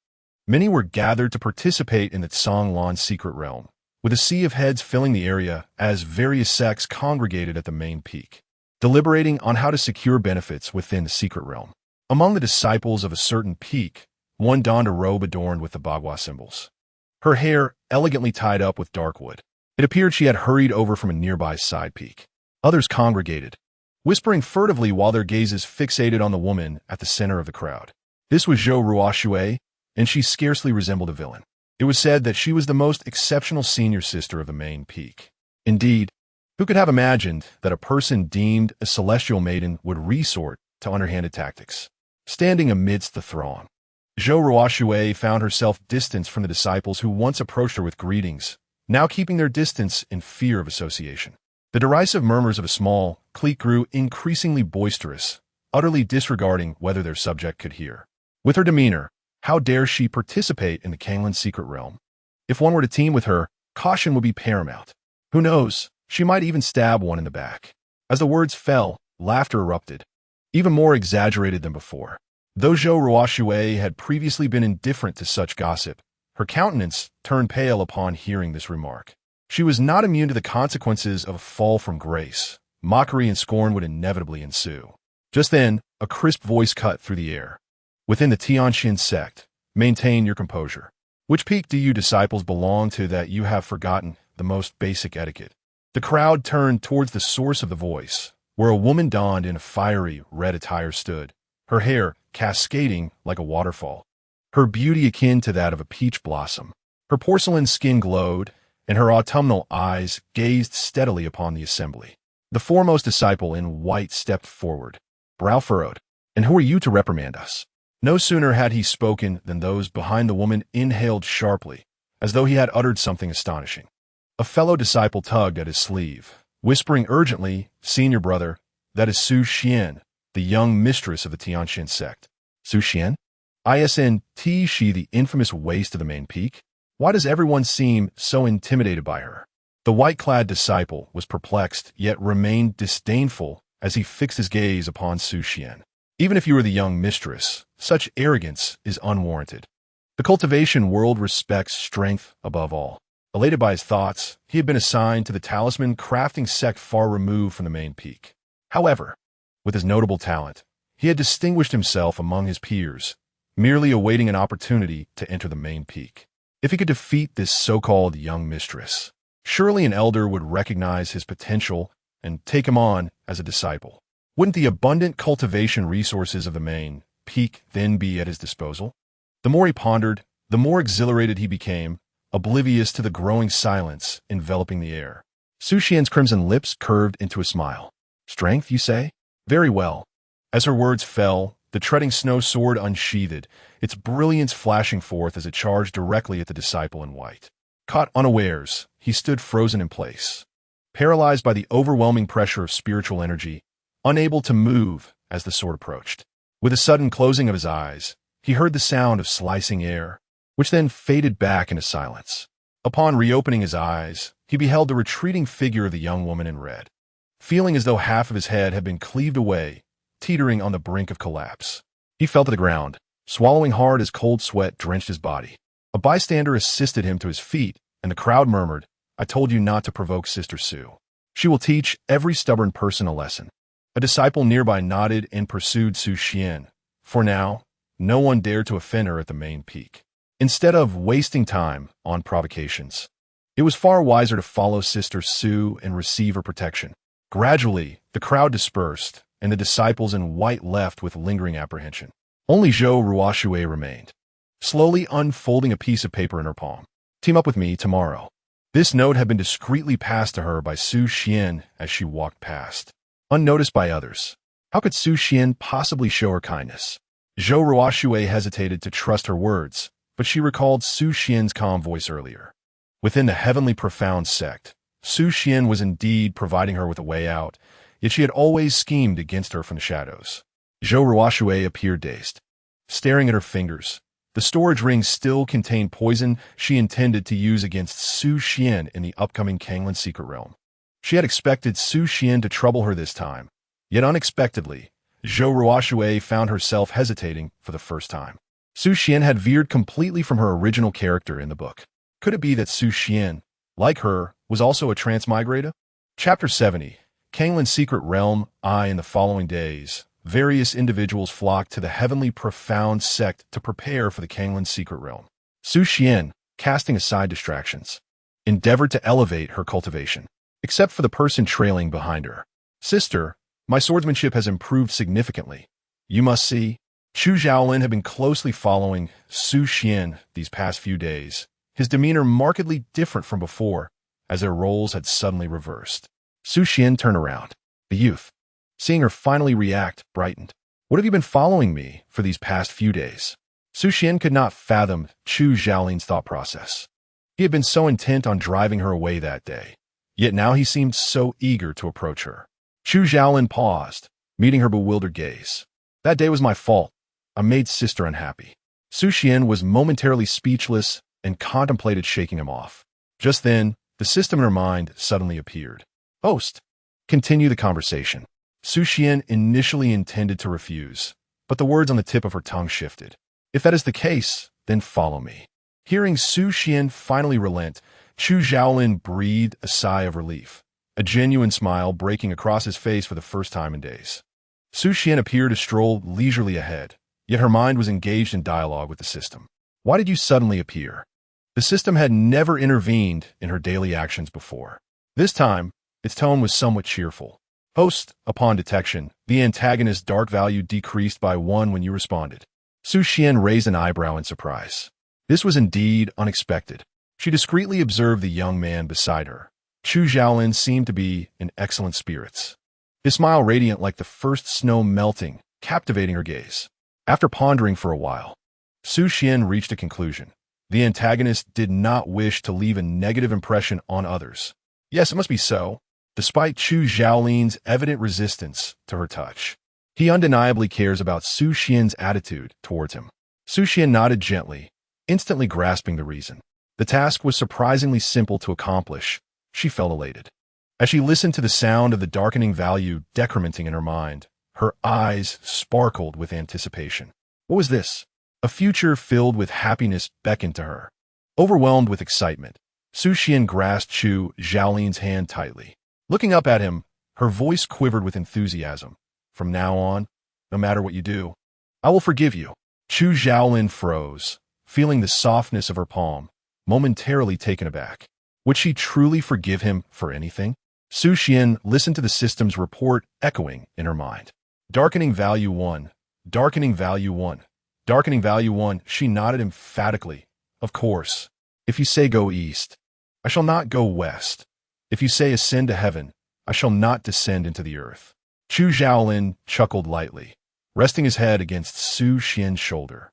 many were gathered to participate in the Tsonglan secret realm, with a sea of heads filling the area as various sects congregated at the main peak, deliberating on how to secure benefits within the secret realm. Among the disciples of a certain peak, one donned a robe adorned with the Bagua symbols, her hair elegantly tied up with dark wood. It appeared she had hurried over from a nearby side peak. Others congregated, whispering furtively while their gazes fixated on the woman at the center of the crowd. This was Zhou Ruoxue, and she scarcely resembled a villain. It was said that she was the most exceptional senior sister of the main peak. Indeed, who could have imagined that a person deemed a celestial maiden would resort to underhanded tactics? Standing amidst the throng, Zhou Ruoxue found herself distanced from the disciples who once approached her with greetings, now keeping their distance in fear of association. The derisive murmurs of a small clique grew increasingly boisterous, utterly disregarding whether their subject could hear. With her demeanor, how dare she participate in the Kanglin's secret realm? If one were to team with her, caution would be paramount. Who knows, she might even stab one in the back. As the words fell, laughter erupted, even more exaggerated than before. Though Zhou Ruoxue had previously been indifferent to such gossip, her countenance turned pale upon hearing this remark. She was not immune to the consequences of a fall from grace. Mockery and scorn would inevitably ensue. Just then, a crisp voice cut through the air. Within the Tianxian sect, maintain your composure. Which peak do you disciples belong to that you have forgotten the most basic etiquette? The crowd turned towards the source of the voice, where a woman donned in a fiery red attire stood, her hair cascading like a waterfall, her beauty akin to that of a peach blossom. Her porcelain skin glowed, and her autumnal eyes gazed steadily upon the assembly. The foremost disciple in white stepped forward, brow furrowed, And who are you to reprimand us? No sooner had he spoken than those behind the woman inhaled sharply, as though he had uttered something astonishing. A fellow disciple tugged at his sleeve, whispering urgently, "Senior brother, that is Su Xian, the young mistress of the Tianxian sect." Su Xian? Isn't she the infamous waste of the main peak? Why does everyone seem so intimidated by her? The white-clad disciple was perplexed, yet remained disdainful as he fixed his gaze upon Su Xian. Even if you were the young mistress, such arrogance is unwarranted. The cultivation world respects strength above all. Elated by his thoughts, he had been assigned to the talisman crafting sect far removed from the main peak. However, with his notable talent, he had distinguished himself among his peers, merely awaiting an opportunity to enter the main peak. If he could defeat this so-called young mistress, surely an elder would recognize his potential and take him on as a disciple. Wouldn't the abundant cultivation resources of the main peak then be at his disposal? The more he pondered, the more exhilarated he became, oblivious to the growing silence enveloping the air. Su Xian's crimson lips curved into a smile. "Strength, you say? Very well." As her words fell, the treading snow sword unsheathed, its brilliance flashing forth as it charged directly at the disciple in white. Caught unawares, he stood frozen in place, paralyzed by the overwhelming pressure of spiritual energy, unable to move as the sword approached. With a sudden closing of his eyes, he heard the sound of slicing air, which then faded back into silence. Upon reopening his eyes, he beheld the retreating figure of the young woman in red. Feeling as though half of his head had been cleaved away, teetering on the brink of collapse, he fell to the ground, swallowing hard as cold sweat drenched his body. A bystander assisted him to his feet, and the crowd murmured, "I told you not to provoke Sister Su. She will teach every stubborn person a lesson." A disciple nearby nodded and pursued Su Xian. For now, no one dared to offend her at the main peak. Instead of wasting time on provocations, it was far wiser to follow Sister Su and receive her protection. Gradually, the crowd dispersed, and the disciples in white left with lingering apprehension. Only Zhou Ruoxue remained, slowly unfolding a piece of paper in her palm. "Team up with me tomorrow." This note had been discreetly passed to her by Su Xian as she walked past, unnoticed by others. How could Su Xian possibly show her kindness? Zhou Ruoxue hesitated to trust her words, but she recalled Su Xian's calm voice earlier. Within the heavenly profound sect, Su Xian was indeed providing her with a way out, yet she had always schemed against her from the shadows. Zhou Ruoxue appeared dazed, staring at her fingers. The storage ring still contained poison she intended to use against Su Xian in the upcoming Kanglan secret realm. She had expected Su Xian to trouble her this time, yet unexpectedly, Zhou Ruoxue found herself hesitating for the first time. Su Xian had veered completely from her original character in the book. Could it be that Su Xian, like her, was also a transmigrator? Chapter 70, Kanglan Secret Realm. In the following days, various individuals flocked to the heavenly profound sect to prepare for the Kanglan Secret Realm. Su Xian, casting aside distractions, endeavored to elevate her cultivation, except for the person trailing behind her. "Sister, my swordsmanship has improved significantly. You must see." Chu Xiaolin had been closely following Su Xian these past few days, his demeanor markedly different from before, as their roles had suddenly reversed. Su Xian turned around. The youth, seeing her finally react, brightened. "What have you been following me for these past few days?" Su Xian could not fathom Chu Xiaolin's thought process. He had been so intent on driving her away that day, yet now he seemed so eager to approach her. Chu Xiaolin paused, meeting her bewildered gaze. "That day was my fault. I made Sister unhappy." Su Xian was momentarily speechless and contemplated shaking him off. Just then, the system in her mind suddenly appeared. "Host, continue the conversation." Su Xian initially intended to refuse, but the words on the tip of her tongue shifted. "If that is the case, then follow me." Hearing Su Xian finally relent, Chu Xiaolin breathed a sigh of relief, a genuine smile breaking across his face for the first time in days. Su Xian appeared to stroll leisurely ahead, yet her mind was engaged in dialogue with the system. "Why did you suddenly appear?" The system had never intervened in her daily actions before. This time, its tone was somewhat cheerful. "Host, upon detection, the antagonist's dark value decreased by 1 when you responded." Su Xian raised an eyebrow in surprise. This was indeed unexpected. She discreetly observed the young man beside her. Chu Xiaolin seemed to be in excellent spirits, his smile radiant like the first snow melting captivating her gaze. After pondering for a while, Su Xian reached a conclusion. The antagonist did not wish to leave a negative impression on others. Yes, it must be so. Despite Chu Xiaolin's evident resistance to her touch, he undeniably cares about Su Xian's attitude towards him. Su Xian nodded gently, instantly grasping the reason. The task was surprisingly simple to accomplish. She felt elated. As she listened to the sound of the darkening value decrementing in her mind, her eyes sparkled with anticipation. What was this? A future filled with happiness beckoned to her. Overwhelmed with excitement, Su Xian grasped Chu Xiaolin's hand tightly. Looking up at him, her voice quivered with enthusiasm. From now on, no matter what you do, I will forgive you. Chu Xiaolin froze, feeling the softness of her palm, momentarily taken aback. Would she truly forgive him for anything? Su Xian listened to the system's report echoing in her mind. Darkening value 1. Darkening value 1. Darkening value 1. She nodded emphatically. Of course. If you say go east, I shall not go west. If you say ascend to heaven, I shall not descend into the earth. Chu Xiaolin chuckled lightly, resting his head against Su Xian's shoulder,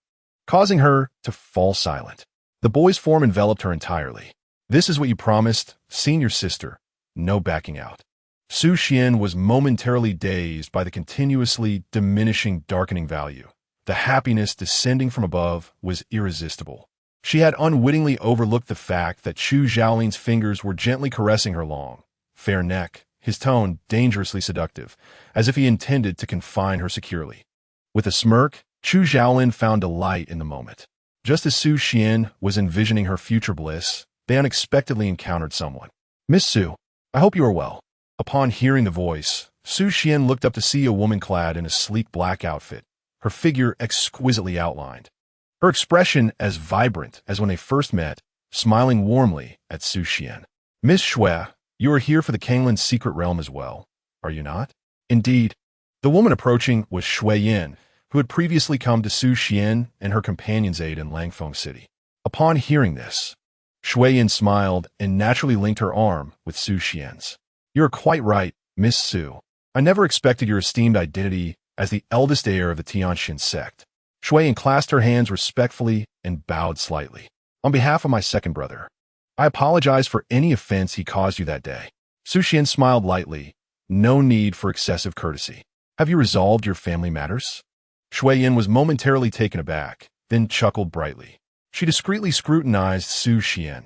causing her to fall silent. The boy's form enveloped her entirely. This is what you promised, senior sister. No backing out. Su Xian was momentarily dazed by the continuously diminishing darkening value. The happiness descending from above was irresistible. She had unwittingly overlooked the fact that Chu Xiaolin's fingers were gently caressing her long, fair neck, his tone dangerously seductive, as if he intended to confine her securely. With a smirk, Chu Xiaolin found delight in the moment. Just as Su Xian was envisioning her future bliss, they unexpectedly encountered someone. Miss Su, I hope you are well. Upon hearing the voice, Su Xian looked up to see a woman clad in a sleek black outfit, her figure exquisitely outlined. Her expression as vibrant as when they first met, smiling warmly at Su Xian. Miss Xue, you are here for the Kanglin's secret realm as well, are you not? Indeed. The woman approaching was Xue Yin, who had previously come to Su Xian and her companion's aid in Langfeng City. Upon hearing this, Xue Yin smiled and naturally linked her arm with Su Xian's. You are quite right, Miss Su. I never expected your esteemed identity as the eldest heir of the Tianxin sect. Xue Yin clasped her hands respectfully and bowed slightly. On behalf of my second brother, I apologize for any offense he caused you that day. Su Xian smiled lightly. No need for excessive courtesy. Have you resolved your family matters? Xue Yin was momentarily taken aback, then chuckled brightly. She discreetly scrutinized Su Xian.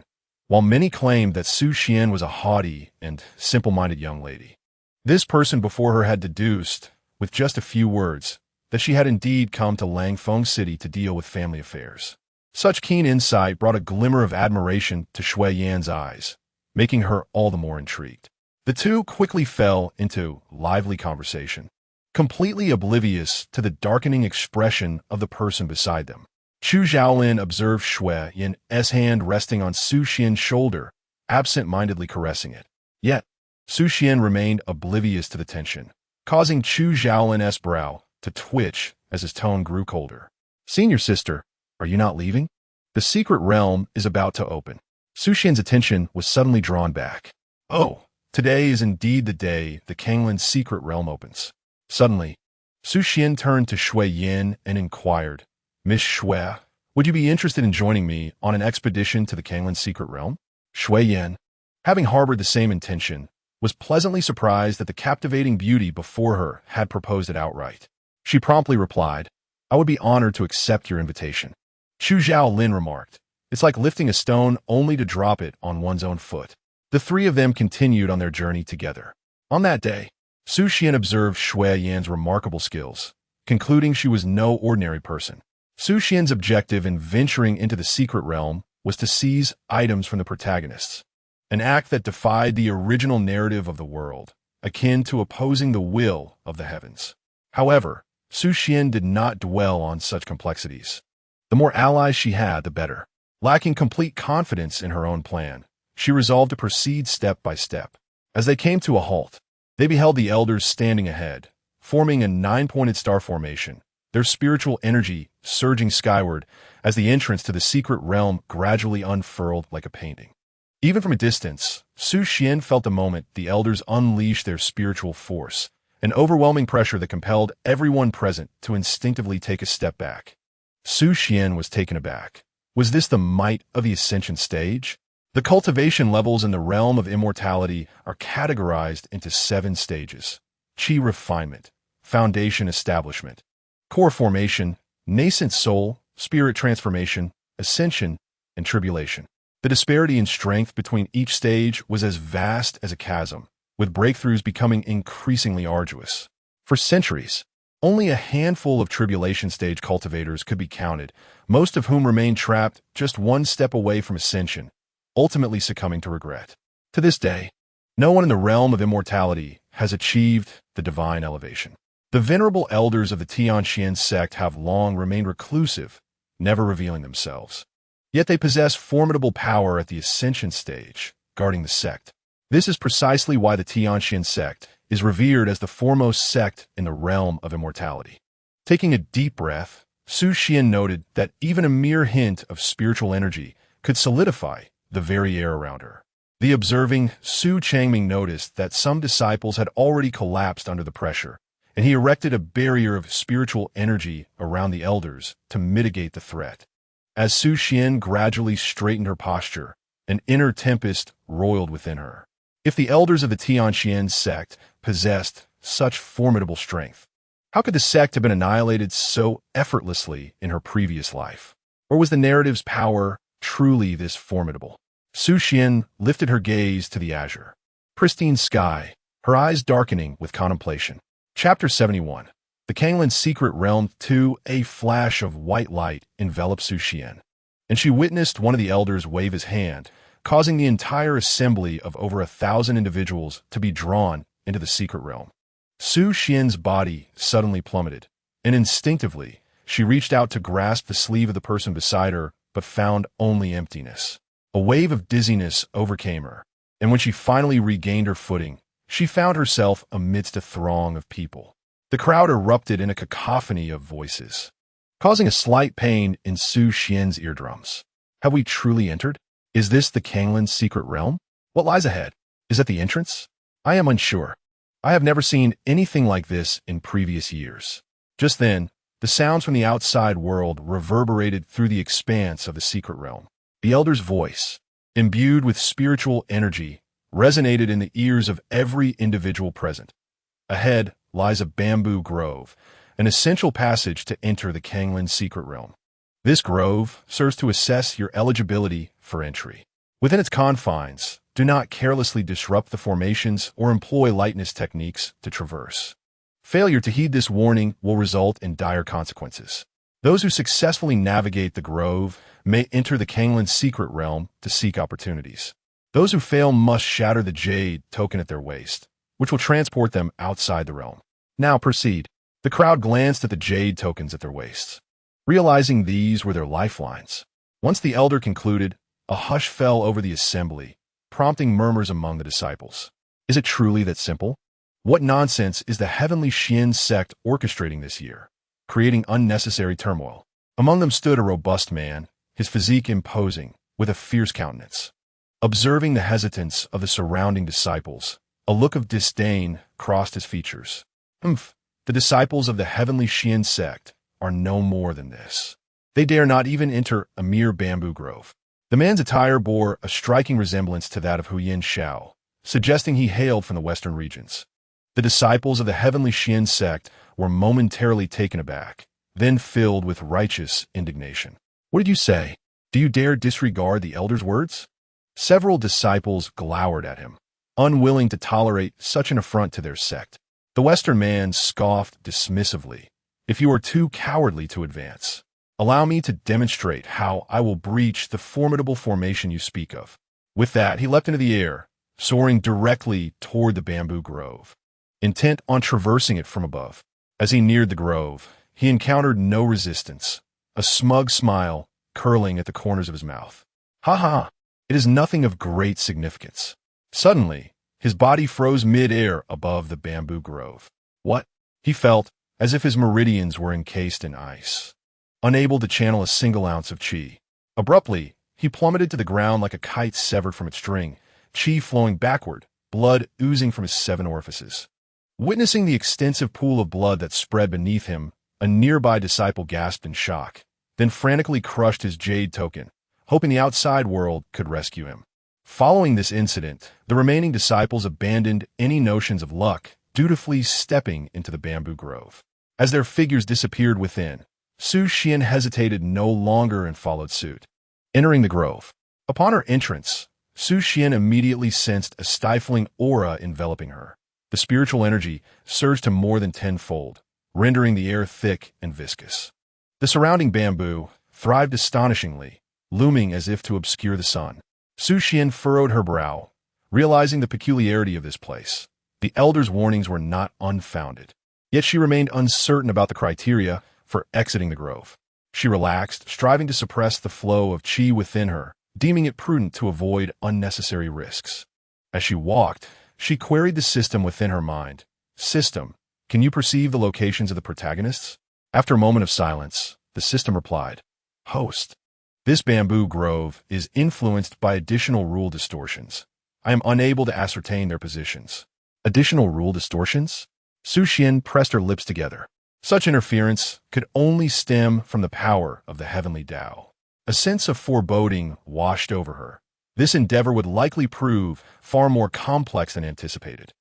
While many claimed that Su Xian was a haughty and simple-minded young lady, this person before her had deduced, with just a few words, that she had indeed come to Langfeng City to deal with family affairs. Such keen insight brought a glimmer of admiration to Xue Yan's eyes, making her all the more intrigued. The two quickly fell into lively conversation, completely oblivious to the darkening expression of the person beside them. Chu Xiaolin observed Xue Yan's hand resting on Su Xian's shoulder, absent-mindedly caressing it. Yet, Su Xian remained oblivious to the tension, causing Chu Xiaolin's brow to twitch as his tone grew colder. Senior sister, are you not leaving? The secret realm is about to open. Su Xian's attention was suddenly drawn back. Oh, today is indeed the day the Kanglin's secret realm opens. Suddenly, Su Xian turned to Xue Yin and inquired, Miss Xue, would you be interested in joining me on an expedition to the Kanglin's secret realm? Xue Yin, having harbored the same intention, was pleasantly surprised that the captivating beauty before her had proposed it outright. She promptly replied, I would be honored to accept your invitation. Chu Xiaolin remarked, it's like lifting a stone only to drop it on one's own foot. The three of them continued on their journey together. On that day, Su Xian observed Xue Yan's remarkable skills, concluding she was no ordinary person. Su Xian's objective in venturing into the secret realm was to seize items from the protagonists, an act that defied the original narrative of the world, akin to opposing the will of the heavens. However, Su Xian did not dwell on such complexities. The more allies she had, the better. Lacking complete confidence in her own plan, she resolved to proceed step by step. As they came to a halt, they beheld the elders standing ahead, forming a 9-pointed star formation, their spiritual energy surging skyward as the entrance to the secret realm gradually unfurled like a painting. Even from a distance, Su Xian felt the moment the elders unleashed their spiritual force, an overwhelming pressure that compelled everyone present to instinctively take a step back. Su Xian was taken aback. Was this the might of the ascension stage? The cultivation levels in the realm of immortality are categorized into 7 stages: Qi refinement, foundation establishment, core formation, nascent soul, spirit transformation, ascension, and tribulation. The disparity in strength between each stage was as vast as a chasm, with breakthroughs becoming increasingly arduous. For centuries, only a handful of tribulation stage cultivators could be counted, most of whom remained trapped just one step away from ascension, ultimately succumbing to regret. To this day, no one in the realm of immortality has achieved the divine elevation. The venerable elders of the Tianxian sect have long remained reclusive, never revealing themselves. Yet they possess formidable power at the ascension stage, guarding the sect. This is precisely why the Tianxian sect is revered as the foremost sect in the realm of immortality. Taking a deep breath, Su Xian noted that even a mere hint of spiritual energy could solidify the very air around her. The observing Su Changming noticed that some disciples had already collapsed under the pressure, and he erected a barrier of spiritual energy around the elders to mitigate the threat. As Su Xian gradually straightened her posture, an inner tempest roiled within her. If the elders of the Tianxian sect possessed such formidable strength, how could the sect have been annihilated so effortlessly in her previous life? Or was the narrative's power truly this formidable? Su Xian lifted her gaze to the azure, pristine sky, her eyes darkening with contemplation. Chapter 71. The Kanglin's Secret Realm 2. A flash of white light enveloped Su Xian, and she witnessed one of the elders wave his hand, causing the entire assembly of over 1,000 individuals to be drawn into the secret realm. Su Xian's body suddenly plummeted, and instinctively, she reached out to grasp the sleeve of the person beside her, but found only emptiness. A wave of dizziness overcame her, and when she finally regained her footing, she found herself amidst a throng of people. The crowd erupted in a cacophony of voices, causing a slight pain in Su Xian's eardrums. Have we truly entered? Is this the Kanglin's secret realm? What lies ahead? Is it the entrance? I am unsure. I have never seen anything like this in previous years. Just then, the sounds from the outside world reverberated through the expanse of the secret realm. The elder's voice, imbued with spiritual energy, resonated in the ears of every individual present. Ahead lies a bamboo grove, an essential passage to enter the Kanglin's secret realm. This grove serves to assess your eligibility for entry. Within its confines, do not carelessly disrupt the formations or employ lightness techniques to traverse. Failure to heed this warning will result in dire consequences. Those who successfully navigate the grove may enter the Kanglin's secret realm to seek opportunities. Those who fail must shatter the jade token at their waist, which will transport them outside the realm. Now proceed. The crowd glanced at the jade tokens at their waists, realizing these were their lifelines. Once the elder concluded, a hush fell over the assembly, prompting murmurs among the disciples. Is it truly that simple? What nonsense is the heavenly Xian sect orchestrating this year, creating unnecessary turmoil? Among them stood a robust man, his physique imposing, with a fierce countenance. Observing the hesitance of the surrounding disciples, a look of disdain crossed his features. The disciples of the heavenly Xian sect are no more than this. They dare not even enter a mere bamboo grove. The man's attire bore a striking resemblance to that of Huyin Shao, suggesting he hailed from the western regions. The disciples of the heavenly Xian sect were momentarily taken aback, then filled with righteous indignation. What did you say? Do you dare disregard the elder's words? Several disciples glowered at him, unwilling to tolerate such an affront to their sect. The Western man scoffed dismissively. If you are too cowardly to advance, allow me to demonstrate how I will breach the formidable formation you speak of. With that, he leapt into the air, soaring directly toward the bamboo grove, intent on traversing it from above. As he neared the grove, he encountered no resistance, a smug smile curling at the corners of his mouth. Ha ha! It is nothing of great significance. Suddenly, his body froze mid-air above the bamboo grove. What? He felt as if his meridians were encased in ice, unable to channel a single ounce of qi. Abruptly, he plummeted to the ground like a kite severed from its string, qi flowing backward, blood oozing from his 7 orifices. Witnessing the extensive pool of blood that spread beneath him, a nearby disciple gasped in shock, then frantically crushed his jade token, hoping the outside world could rescue him. Following this incident, the remaining disciples abandoned any notions of luck, dutifully stepping into the bamboo grove. As their figures disappeared within, Su Xian hesitated no longer and followed suit. Entering the grove. Upon her entrance, Su Xian immediately sensed a stifling aura enveloping her. The spiritual energy surged to more than tenfold, rendering the air thick and viscous. The surrounding bamboo thrived astonishingly, looming as if to obscure the sun. Su Xian furrowed her brow, realizing the peculiarity of this place. The elder's warnings were not unfounded. Yet she remained uncertain about the criteria for exiting the grove. She relaxed, striving to suppress the flow of qi within her, deeming it prudent to avoid unnecessary risks. As she walked, she queried the system within her mind. System, can you perceive the locations of the protagonists? After a moment of silence, the system replied, Host, this bamboo grove is influenced by additional rule distortions. I am unable to ascertain their positions. Additional rule distortions? Su Xian pressed her lips together. Such interference could only stem from the power of the heavenly Tao. A sense of foreboding washed over her. This endeavor would likely prove far more complex than anticipated.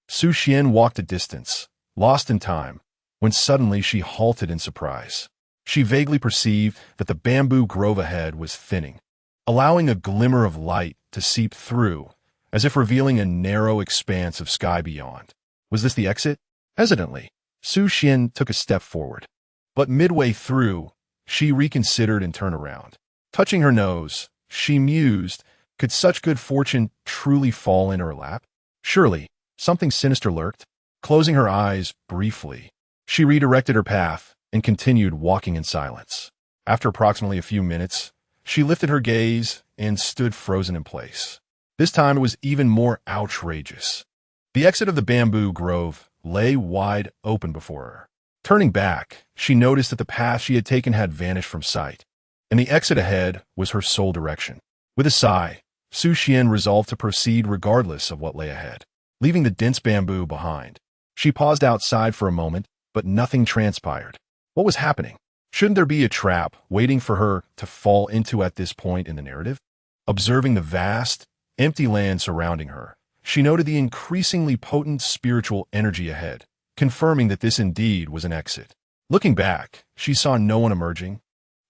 Su Xian walked a distance, lost in time, when suddenly she halted in surprise. She vaguely perceived that the bamboo grove ahead was thinning, allowing a glimmer of light to seep through, as if revealing a narrow expanse of sky beyond. Was this the exit? Hesitantly, Su Xian took a step forward. But midway through, she reconsidered and turned around. Touching her nose, she mused, could such good fortune truly fall in her lap? Surely, something sinister lurked. Closing her eyes briefly, she redirected her path and continued walking in silence. After approximately a few minutes, she lifted her gaze and stood frozen in place. This time it was even more outrageous. The exit of the bamboo grove lay wide open before her. Turning back, she noticed that the path she had taken had vanished from sight, and the exit ahead was her sole direction. With a sigh, Su Xian resolved to proceed regardless of what lay ahead. Leaving the dense bamboo behind, she paused outside for a moment, but nothing transpired. What was happening? Shouldn't there be a trap waiting for her to fall into at this point in the narrative? Observing the vast, empty land surrounding her, she noted the increasingly potent spiritual energy ahead, confirming that this indeed was an exit. Looking back, she saw no one emerging,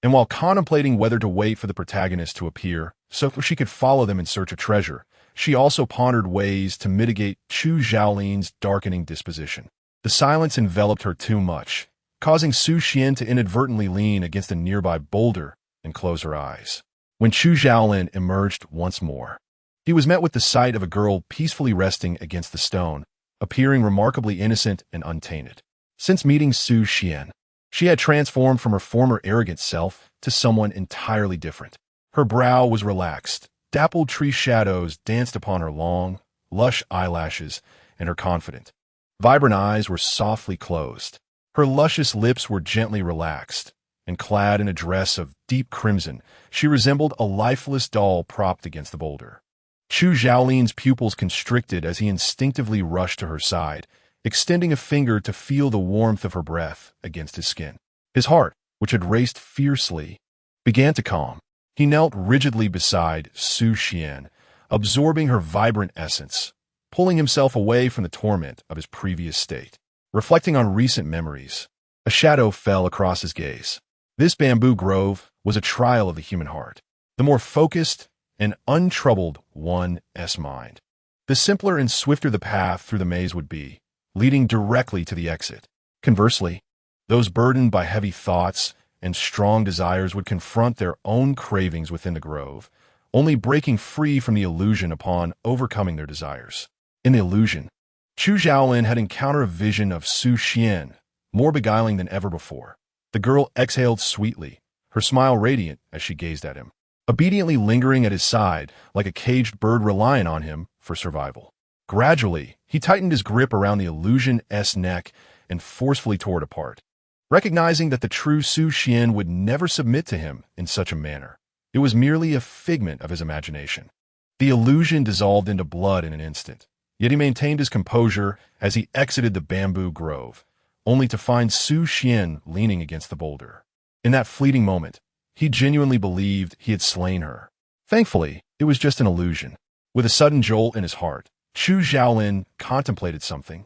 and while contemplating whether to wait for the protagonist to appear so she could follow them in search of treasure, she also pondered ways to mitigate Chu Xiaolin's darkening disposition. The silence enveloped her too much, causing Su Xian to inadvertently lean against a nearby boulder and close her eyes. When Chu Xiaolin emerged once more, he was met with the sight of a girl peacefully resting against the stone, appearing remarkably innocent and untainted. Since meeting Su Xian, she had transformed from her former arrogant self to someone entirely different. Her brow was relaxed, dappled tree shadows danced upon her long, lush eyelashes, and her confident, vibrant eyes were softly closed. Her luscious lips were gently relaxed, and clad in a dress of deep crimson, she resembled a lifeless doll propped against the boulder. Chu Xiaolin's pupils constricted as he instinctively rushed to her side, extending a finger to feel the warmth of her breath against his skin. His heart, which had raced fiercely, began to calm. He knelt rigidly beside Su Xian, absorbing her vibrant essence, pulling himself away from the torment of his previous state. Reflecting on recent memories, a shadow fell across his gaze. This bamboo grove was a trial of the human heart. The more focused and untroubled one's mind, the simpler and swifter the path through the maze would be, leading directly to the exit. Conversely, those burdened by heavy thoughts and strong desires would confront their own cravings within the grove, only breaking free from the illusion upon overcoming their desires. In the illusion, Chu Xiaolin had encountered a vision of Su Xian, more beguiling than ever before. The girl exhaled sweetly, her smile radiant as she gazed at him, obediently lingering at his side like a caged bird relying on him for survival. Gradually, he tightened his grip around the illusion's neck and forcefully tore it apart. Recognizing that the true Su Xian would never submit to him in such a manner, it was merely a figment of his imagination. The illusion dissolved into blood in an instant, Yet he maintained his composure as he exited the bamboo grove, only to find Su Xian leaning against the boulder. In that fleeting moment, he genuinely believed he had slain her. Thankfully, it was just an illusion. With a sudden jolt in his heart, Chu Xiaolin contemplated something.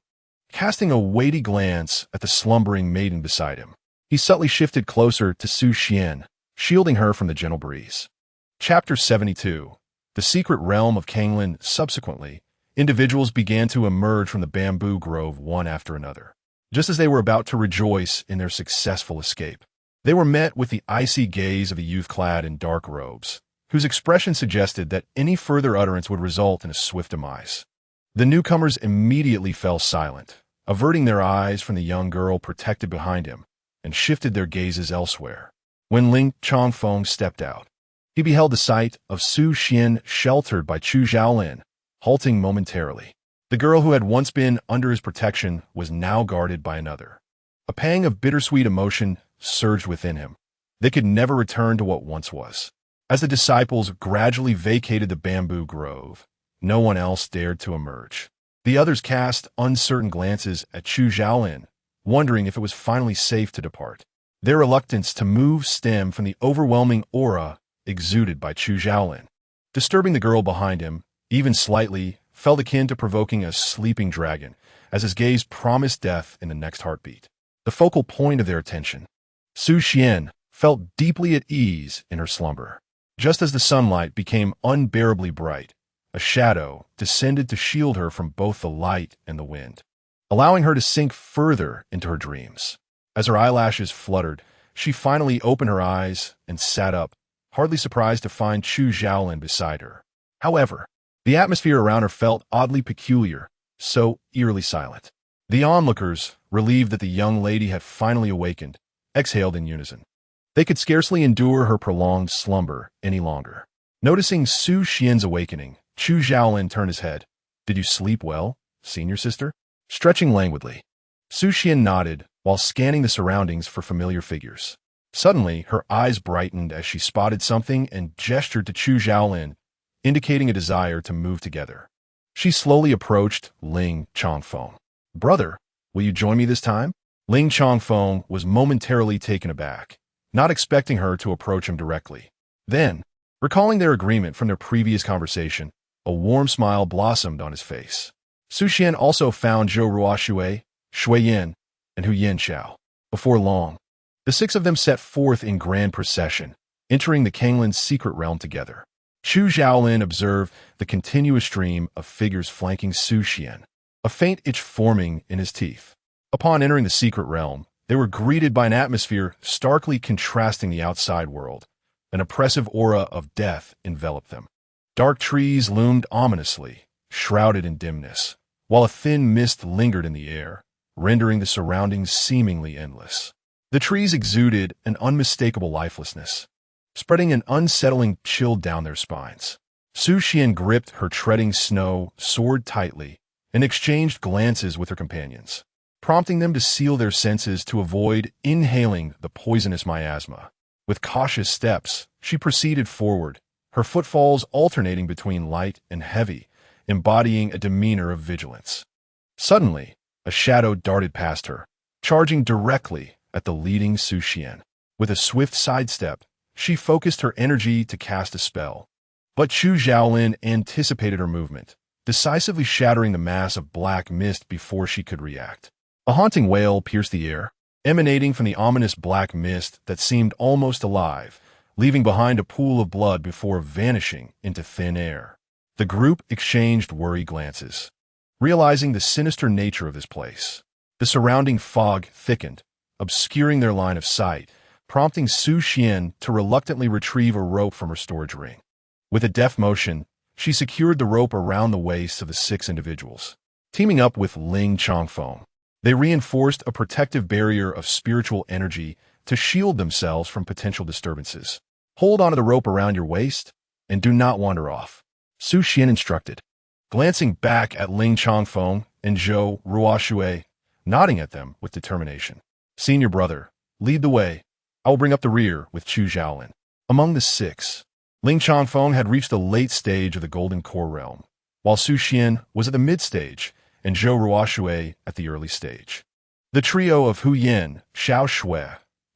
Casting a weighty glance at the slumbering maiden beside him, he subtly shifted closer to Su Xian, shielding her from the gentle breeze. Chapter 72. The Secret Realm of Kanglin. Subsequently, individuals began to emerge from the bamboo grove one after another. Just as they were about to rejoice in their successful escape, they were met with the icy gaze of a youth clad in dark robes, whose expression suggested that any further utterance would result in a swift demise. The newcomers immediately fell silent, averting their eyes from the young girl protected behind him, and shifted their gazes elsewhere. When Ling Chongfeng stepped out, he beheld the sight of Su Xian sheltered by Chu Xiaolin, halting momentarily. The girl who had once been under his protection was now guarded by another. A pang of bittersweet emotion surged within him. They could never return to what once was. As the disciples gradually vacated the bamboo grove, no one else dared to emerge. The others cast uncertain glances at Chu Xiaolin, wondering if it was finally safe to depart. Their reluctance to move stemmed from the overwhelming aura exuded by Chu Xiaolin. Disturbing the girl behind him, even slightly, felt akin to provoking a sleeping dragon, as his gaze promised death in the next heartbeat. The focal point of their attention, Su Xian felt deeply at ease in her slumber. Just as the sunlight became unbearably bright, a shadow descended to shield her from both the light and the wind, allowing her to sink further into her dreams. As her eyelashes fluttered, she finally opened her eyes and sat up, hardly surprised to find Chu Xiaolin beside her. However, the atmosphere around her felt oddly peculiar, so eerily silent. The onlookers, relieved that the young lady had finally awakened, exhaled in unison. They could scarcely endure her prolonged slumber any longer. Noticing Su Xian's awakening, Chu Xiaolin turned his head. "Did you sleep well, senior sister?" Stretching languidly, Su Xian nodded while scanning the surroundings for familiar figures. Suddenly, her eyes brightened as she spotted something and gestured to Chu Xiaolin, indicating a desire to move together. She slowly approached Ling Chongfeng. "Brother, will you join me this time?" Ling Chongfeng was momentarily taken aback, not expecting her to approach him directly. Then, recalling their agreement from their previous conversation, a warm smile blossomed on his face. Su Xian also found Zhou Ruoxue, Shui Yin, and Hu Yanxiao. Before long, the six of them set forth in grand procession, entering the Kanglin's secret realm together. Chu Xiaolin observed the continuous stream of figures flanking Su Xian, a faint itch forming in his teeth. Upon entering the secret realm, they were greeted by an atmosphere starkly contrasting the outside world. An oppressive aura of death enveloped them. Dark trees loomed ominously, shrouded in dimness, while a thin mist lingered in the air, rendering the surroundings seemingly endless. The trees exuded an unmistakable lifelessness, spreading an unsettling chill down their spines. Su Xian gripped her treading snow sword tightly and exchanged glances with her companions, prompting them to seal their senses to avoid inhaling the poisonous miasma. With cautious steps, she proceeded forward, her footfalls alternating between light and heavy, embodying a demeanor of vigilance. Suddenly, a shadow darted past her, charging directly at the leading Su Xian. With a swift sidestep, she focused her energy to cast a spell. But Chu Xiaolin anticipated her movement, decisively shattering the mass of black mist before she could react. A haunting wail pierced the air, emanating from the ominous black mist that seemed almost alive, leaving behind a pool of blood before vanishing into thin air. The group exchanged worried glances, realizing the sinister nature of this place. The surrounding fog thickened, obscuring their line of sight, prompting Su Xian to reluctantly retrieve a rope from her storage ring. With a deft motion, she secured the rope around the waists of the six individuals. Teaming up with Ling Chongfeng, they reinforced a protective barrier of spiritual energy to shield themselves from potential disturbances. "Hold onto the rope around your waist and do not wander off," Su Xian instructed, glancing back at Ling Chongfeng and Zhou Ruoxue, nodding at them with determination. "Senior brother, lead the way. I will bring up the rear with Chu Xiaolin." Among the six, Ling Chongfeng had reached the late stage of the Golden Core realm, while Su Xian was at the mid-stage and Zhou Ruoshui at the early stage. The trio of Hu Yin, Xiao Shui,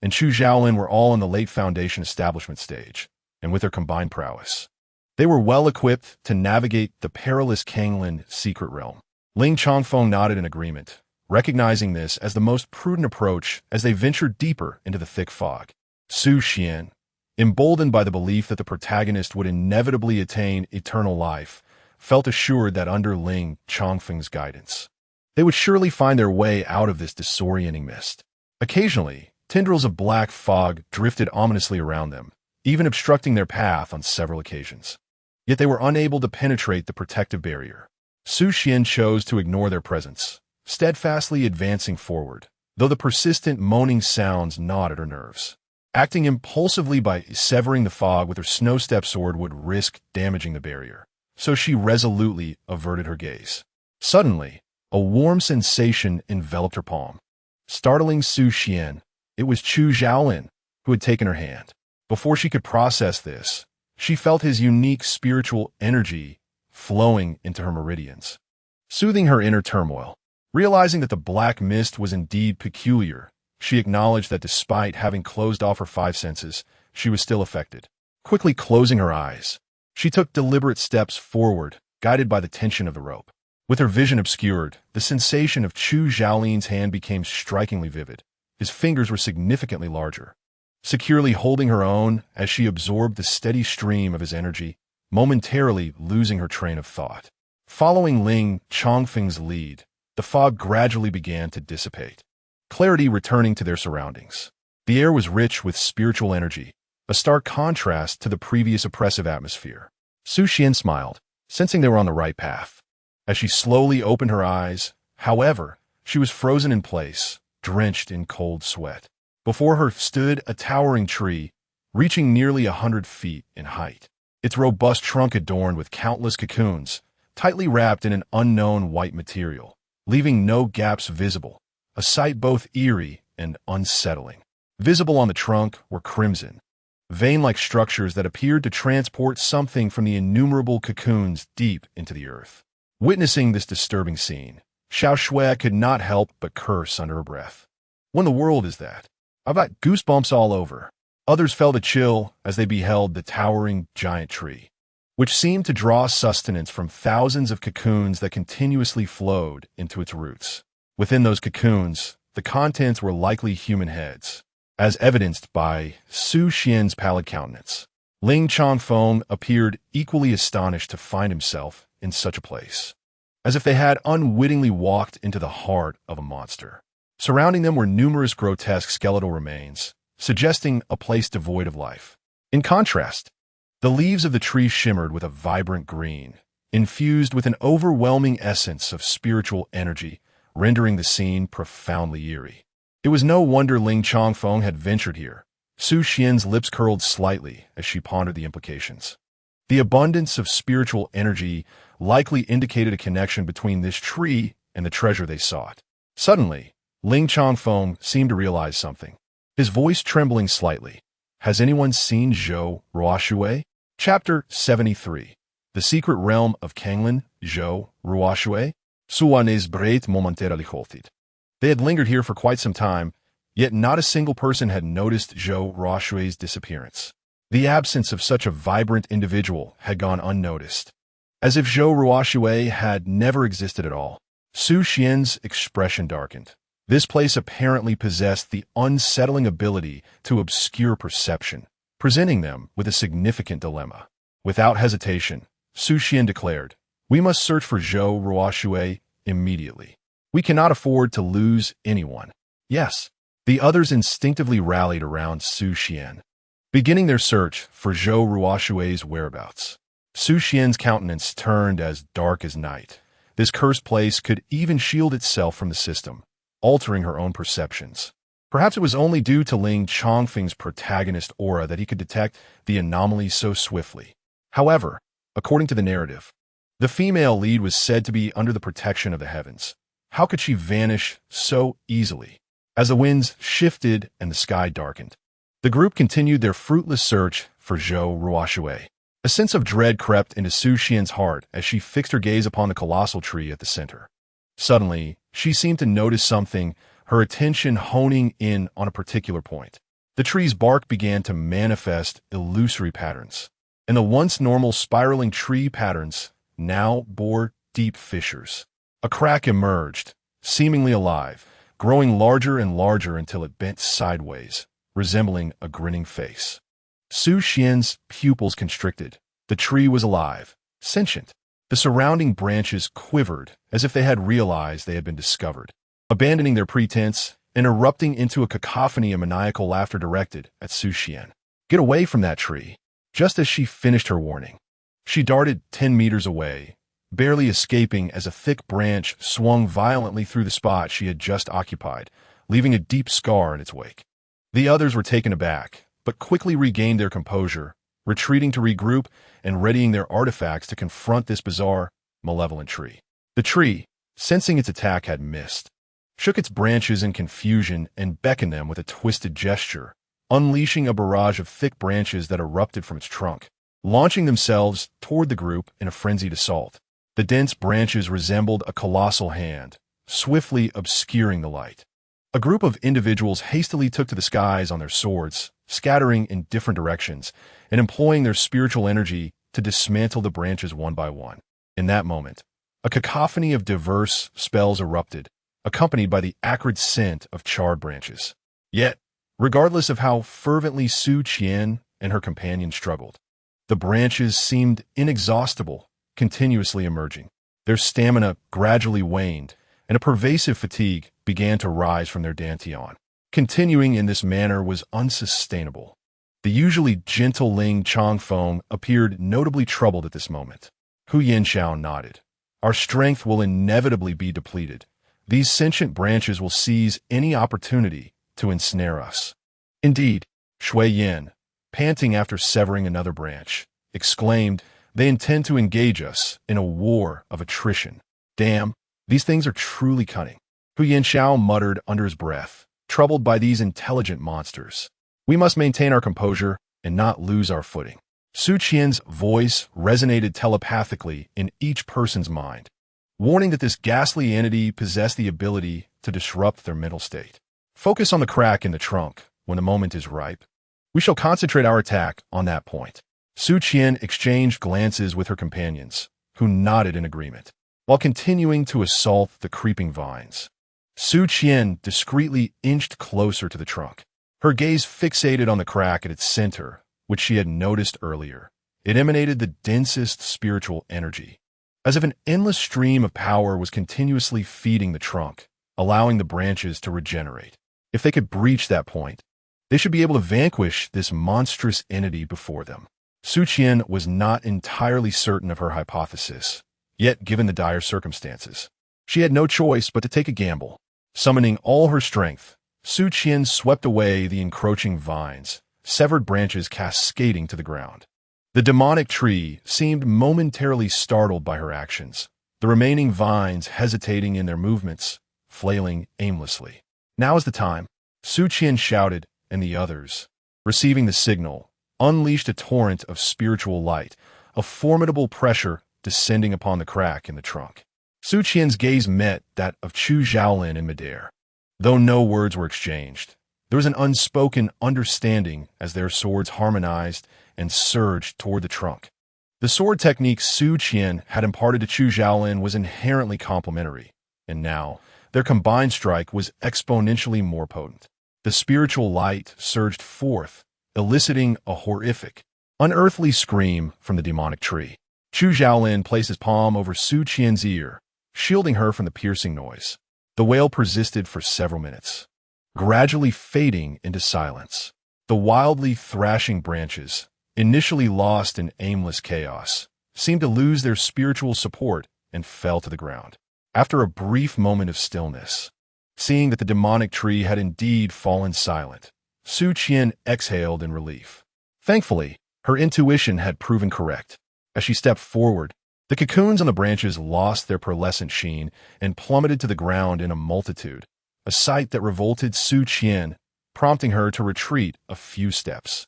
and Chu Xiaolin were all in the late foundation establishment stage, and with their combined prowess, they were well equipped to navigate the perilous Kanglin secret realm. Ling Chongfeng nodded in agreement, recognizing this as the most prudent approach as they ventured deeper into the thick fog. Su Xian, emboldened by the belief that the protagonist would inevitably attain eternal life, felt assured that under Ling Chongfeng's guidance, they would surely find their way out of this disorienting mist. Occasionally, tendrils of black fog drifted ominously around them, even obstructing their path on several occasions. Yet they were unable to penetrate the protective barrier. Su Xian chose to ignore their presence, steadfastly advancing forward, though the persistent moaning sounds gnawed at her nerves. Acting impulsively by severing the fog with her snow-step sword would risk damaging the barrier, so she resolutely averted her gaze. Suddenly, a warm sensation enveloped her palm. Startling Su Xian, it was Chu Xiaolin who had taken her hand. Before she could process this, she felt his unique spiritual energy flowing into her meridians, soothing her inner turmoil. Realizing that the black mist was indeed peculiar, she acknowledged that despite having closed off her five senses, she was still affected. Quickly closing her eyes, she took deliberate steps forward, guided by the tension of the rope. With her vision obscured, the sensation of Chu Xiaolin's hand became strikingly vivid. His fingers were significantly larger, securely holding her own as she absorbed the steady stream of his energy, momentarily losing her train of thought. Following Ling Chongfeng's lead, the fog gradually began to dissipate, clarity returning to their surroundings. The air was rich with spiritual energy, a stark contrast to the previous oppressive atmosphere. Su Xian smiled, sensing they were on the right path. As she slowly opened her eyes, however, she was frozen in place, drenched in cold sweat. Before her stood a towering tree, reaching nearly 100 feet in height. Its robust trunk adorned with countless cocoons, tightly wrapped in an unknown white material, leaving no gaps visible, a sight both eerie and unsettling. Visible on the trunk were crimson, vein-like structures that appeared to transport something from the innumerable cocoons deep into the earth. Witnessing this disturbing scene, Xiao Shui could not help but curse under her breath. What in the world is that? I've got goosebumps all over. Others felt a chill as they beheld the towering giant tree, which seemed to draw sustenance from thousands of cocoons that continuously flowed into its roots. Within those cocoons, the contents were likely human heads, as evidenced by Su Xian's pallid countenance. Ling Chongfeng appeared equally astonished to find himself in such a place, as if they had unwittingly walked into the heart of a monster. Surrounding them were numerous grotesque skeletal remains, suggesting a place devoid of life. In contrast, the leaves of the tree shimmered with a vibrant green, infused with an overwhelming essence of spiritual energy, rendering the scene profoundly eerie. It was no wonder Ling Chongfeng had ventured here. Su Xian's lips curled slightly as she pondered the implications. The abundance of spiritual energy likely indicated a connection between this tree and the treasure they sought. Suddenly, Ling Chongfeng seemed to realize something, his voice trembling slightly. Has anyone seen Zhou Ruoshui? Chapter 73. The Secret Realm of Kanglin, Zhou Ruoshui. Suanes breit momentera lichotit. They had lingered here for quite some time, yet not a single person had noticed Zhou Ruoshui's disappearance. The absence of such a vibrant individual had gone unnoticed, as if Zhou Ruoshui had never existed at all. Su Xian's expression darkened. This place apparently possessed the unsettling ability to obscure perception, presenting them with a significant dilemma. Without hesitation, Su Xian declared, "We must search for Zhou Ruoshui immediately. We cannot afford to lose anyone." Yes, the others instinctively rallied around Su Xian, beginning their search for Zhou Ruoshui's whereabouts. Su Xian's countenance turned as dark as night. This cursed place could even shield itself from the system, altering her own perceptions. Perhaps it was only due to Ling Chongfeng's protagonist aura that he could detect the anomaly so swiftly. However, according to the narrative, the female lead was said to be under the protection of the heavens. How could she vanish so easily? As the winds shifted and the sky darkened, the group continued their fruitless search for Zhou Ruoshui. A sense of dread crept into Su Qian's heart as she fixed her gaze upon the colossal tree at the center. Suddenly, she seemed to notice something, her attention honing in on a particular point. The tree's bark began to manifest illusory patterns, and the once normal spiraling tree patterns now bore deep fissures. A crack emerged, seemingly alive, growing larger and larger until it bent sideways, resembling a grinning face. Su Qian's pupils constricted. The tree was alive, sentient. The surrounding branches quivered as if they had realized they had been discovered, abandoning their pretense and erupting into a cacophony of maniacal laughter directed at Su Qian. "Get away from that tree!" Just as she finished her warning, she darted 10 meters away, barely escaping as a thick branch swung violently through the spot she had just occupied, leaving a deep scar in its wake. The others were taken aback, but quickly regained their composure, retreating to regroup and readying their artifacts to confront this bizarre, malevolent tree. The tree, sensing its attack had missed, shook its branches in confusion and beckoned them with a twisted gesture, unleashing a barrage of thick branches that erupted from its trunk, launching themselves toward the group in a frenzied assault. The dense branches resembled a colossal hand, swiftly obscuring the light. A group of individuals hastily took to the skies on their swords, scattering in different directions and employing their spiritual energy to dismantle the branches one by one. In that moment, a cacophony of diverse spells erupted, accompanied by the acrid scent of charred branches. Yet, regardless of how fervently Su Qian and her companion struggled, the branches seemed inexhaustible, continuously emerging. Their stamina gradually waned, and a pervasive fatigue began to rise from their dantian. Continuing in this manner was unsustainable. The usually gentle Ling Changfeng appeared notably troubled at this moment. Hu Yanxiao nodded. "Our strength will inevitably be depleted. These sentient branches will seize any opportunity to ensnare us." "Indeed," Shui Yin, panting after severing another branch, exclaimed, "they intend to engage us in a war of attrition. Damn, these things are truly cunning." Hu Yanxiao muttered under his breath, troubled by these intelligent monsters. "We must maintain our composure and not lose our footing." Su Qian's voice resonated telepathically in each person's mind, warning that this ghastly entity possessed the ability to disrupt their mental state. "Focus on the crack in the trunk when the moment is ripe. We shall concentrate our attack on that point." Su Qian exchanged glances with her companions, who nodded in agreement, while continuing to assault the creeping vines. Su Qian discreetly inched closer to the trunk, her gaze fixated on the crack at its center, which she had noticed earlier. It emanated the densest spiritual energy, as if an endless stream of power was continuously feeding the trunk, allowing the branches to regenerate. If they could breach that point, they should be able to vanquish this monstrous entity before them. Su Qian was not entirely certain of her hypothesis, yet given the dire circumstances, she had no choice but to take a gamble. Summoning all her strength, Su Qian swept away the encroaching vines, severed branches cascading to the ground. The demonic tree seemed momentarily startled by her actions, the remaining vines hesitating in their movements, flailing aimlessly. "Now is the time," Su Qian shouted, and the others, receiving the signal, unleashed a torrent of spiritual light, a formidable pressure descending upon the crack in the trunk. Su Qian's gaze met that of Chu Zhaolin in midair. Though no words were exchanged, there was an unspoken understanding as their swords harmonized and surged toward the trunk. The sword technique Su Qian had imparted to Chu Zhaolin was inherently complementary, and now their combined strike was exponentially more potent. The spiritual light surged forth, eliciting a horrific, unearthly scream from the demonic tree. Chu Zhaolin placed his palm over Su Qian's ear, shielding her from the piercing noise. The wail persisted for several minutes, gradually fading into silence. The wildly thrashing branches, initially lost in aimless chaos, seemed to lose their spiritual support and fell to the ground. After a brief moment of stillness, seeing that the demonic tree had indeed fallen silent, Su Qian exhaled in relief. Thankfully, her intuition had proven correct. As she stepped forward, the cocoons on the branches lost their pearlescent sheen and plummeted to the ground in a multitude, a sight that revolted Su Qian, prompting her to retreat a few steps.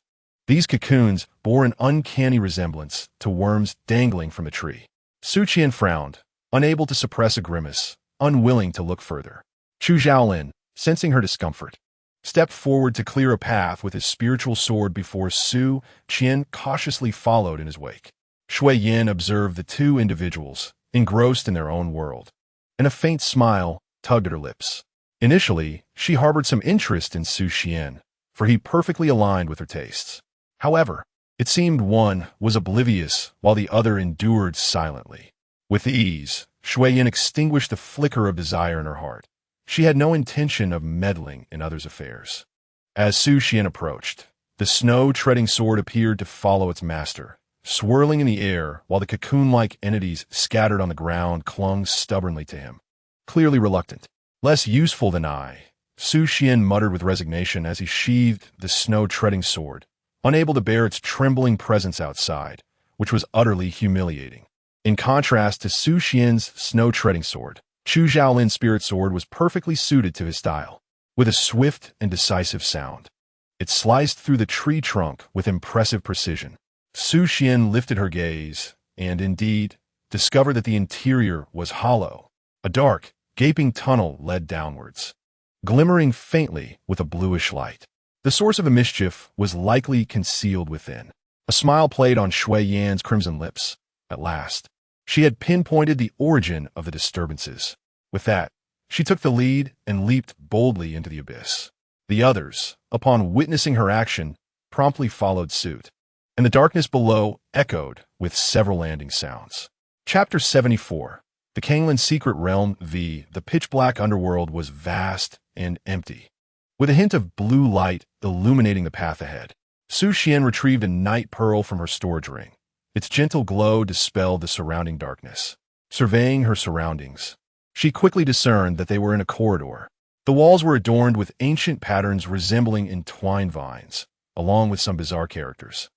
These cocoons bore an uncanny resemblance to worms dangling from a tree. Su Qian frowned, unable to suppress a grimace, unwilling to look further. Chu Zhaolin, sensing her discomfort, stepped forward to clear a path with his spiritual sword before Su Qian cautiously followed in his wake. Shui Yin observed the two individuals, engrossed in their own world, and a faint smile tugged at her lips. Initially, she harbored some interest in Su Qian, for he perfectly aligned with her tastes. However, it seemed one was oblivious while the other endured silently. With ease, Shui Yin extinguished the flicker of desire in her heart. She had no intention of meddling in others' affairs. As Su Qian approached, the snow-treading sword appeared to follow its master, swirling in the air while the cocoon-like entities scattered on the ground clung stubbornly to him. Clearly reluctant. Less useful than I, Su Qian muttered with resignation as he sheathed the snow-treading sword, unable to bear its trembling presence outside, which was utterly humiliating. In contrast to Su Qian's snow-treading sword, Chu Zhaolin's spirit sword was perfectly suited to his style. With a swift and decisive sound, it sliced through the tree trunk with impressive precision. Su Qian lifted her gaze and, indeed, discovered that the interior was hollow. A dark, gaping tunnel led downwards, glimmering faintly with a bluish light. The source of the mischief was likely concealed within. A smile played on Shui Yan's crimson lips. At last, she had pinpointed the origin of the disturbances. With that, she took the lead and leaped boldly into the abyss. The others, upon witnessing her action, promptly followed suit, and the darkness below echoed with several landing sounds. Chapter 74. The Kanglin's Secret Realm v. The pitch-black underworld was vast and empty, with a hint of blue light illuminating the path ahead. Su Qian retrieved a night pearl from her storage ring. Its gentle glow dispelled the surrounding darkness. Surveying her surroundings, she quickly discerned that they were in a corridor. The walls were adorned with ancient patterns resembling entwined vines, along with some bizarre characters.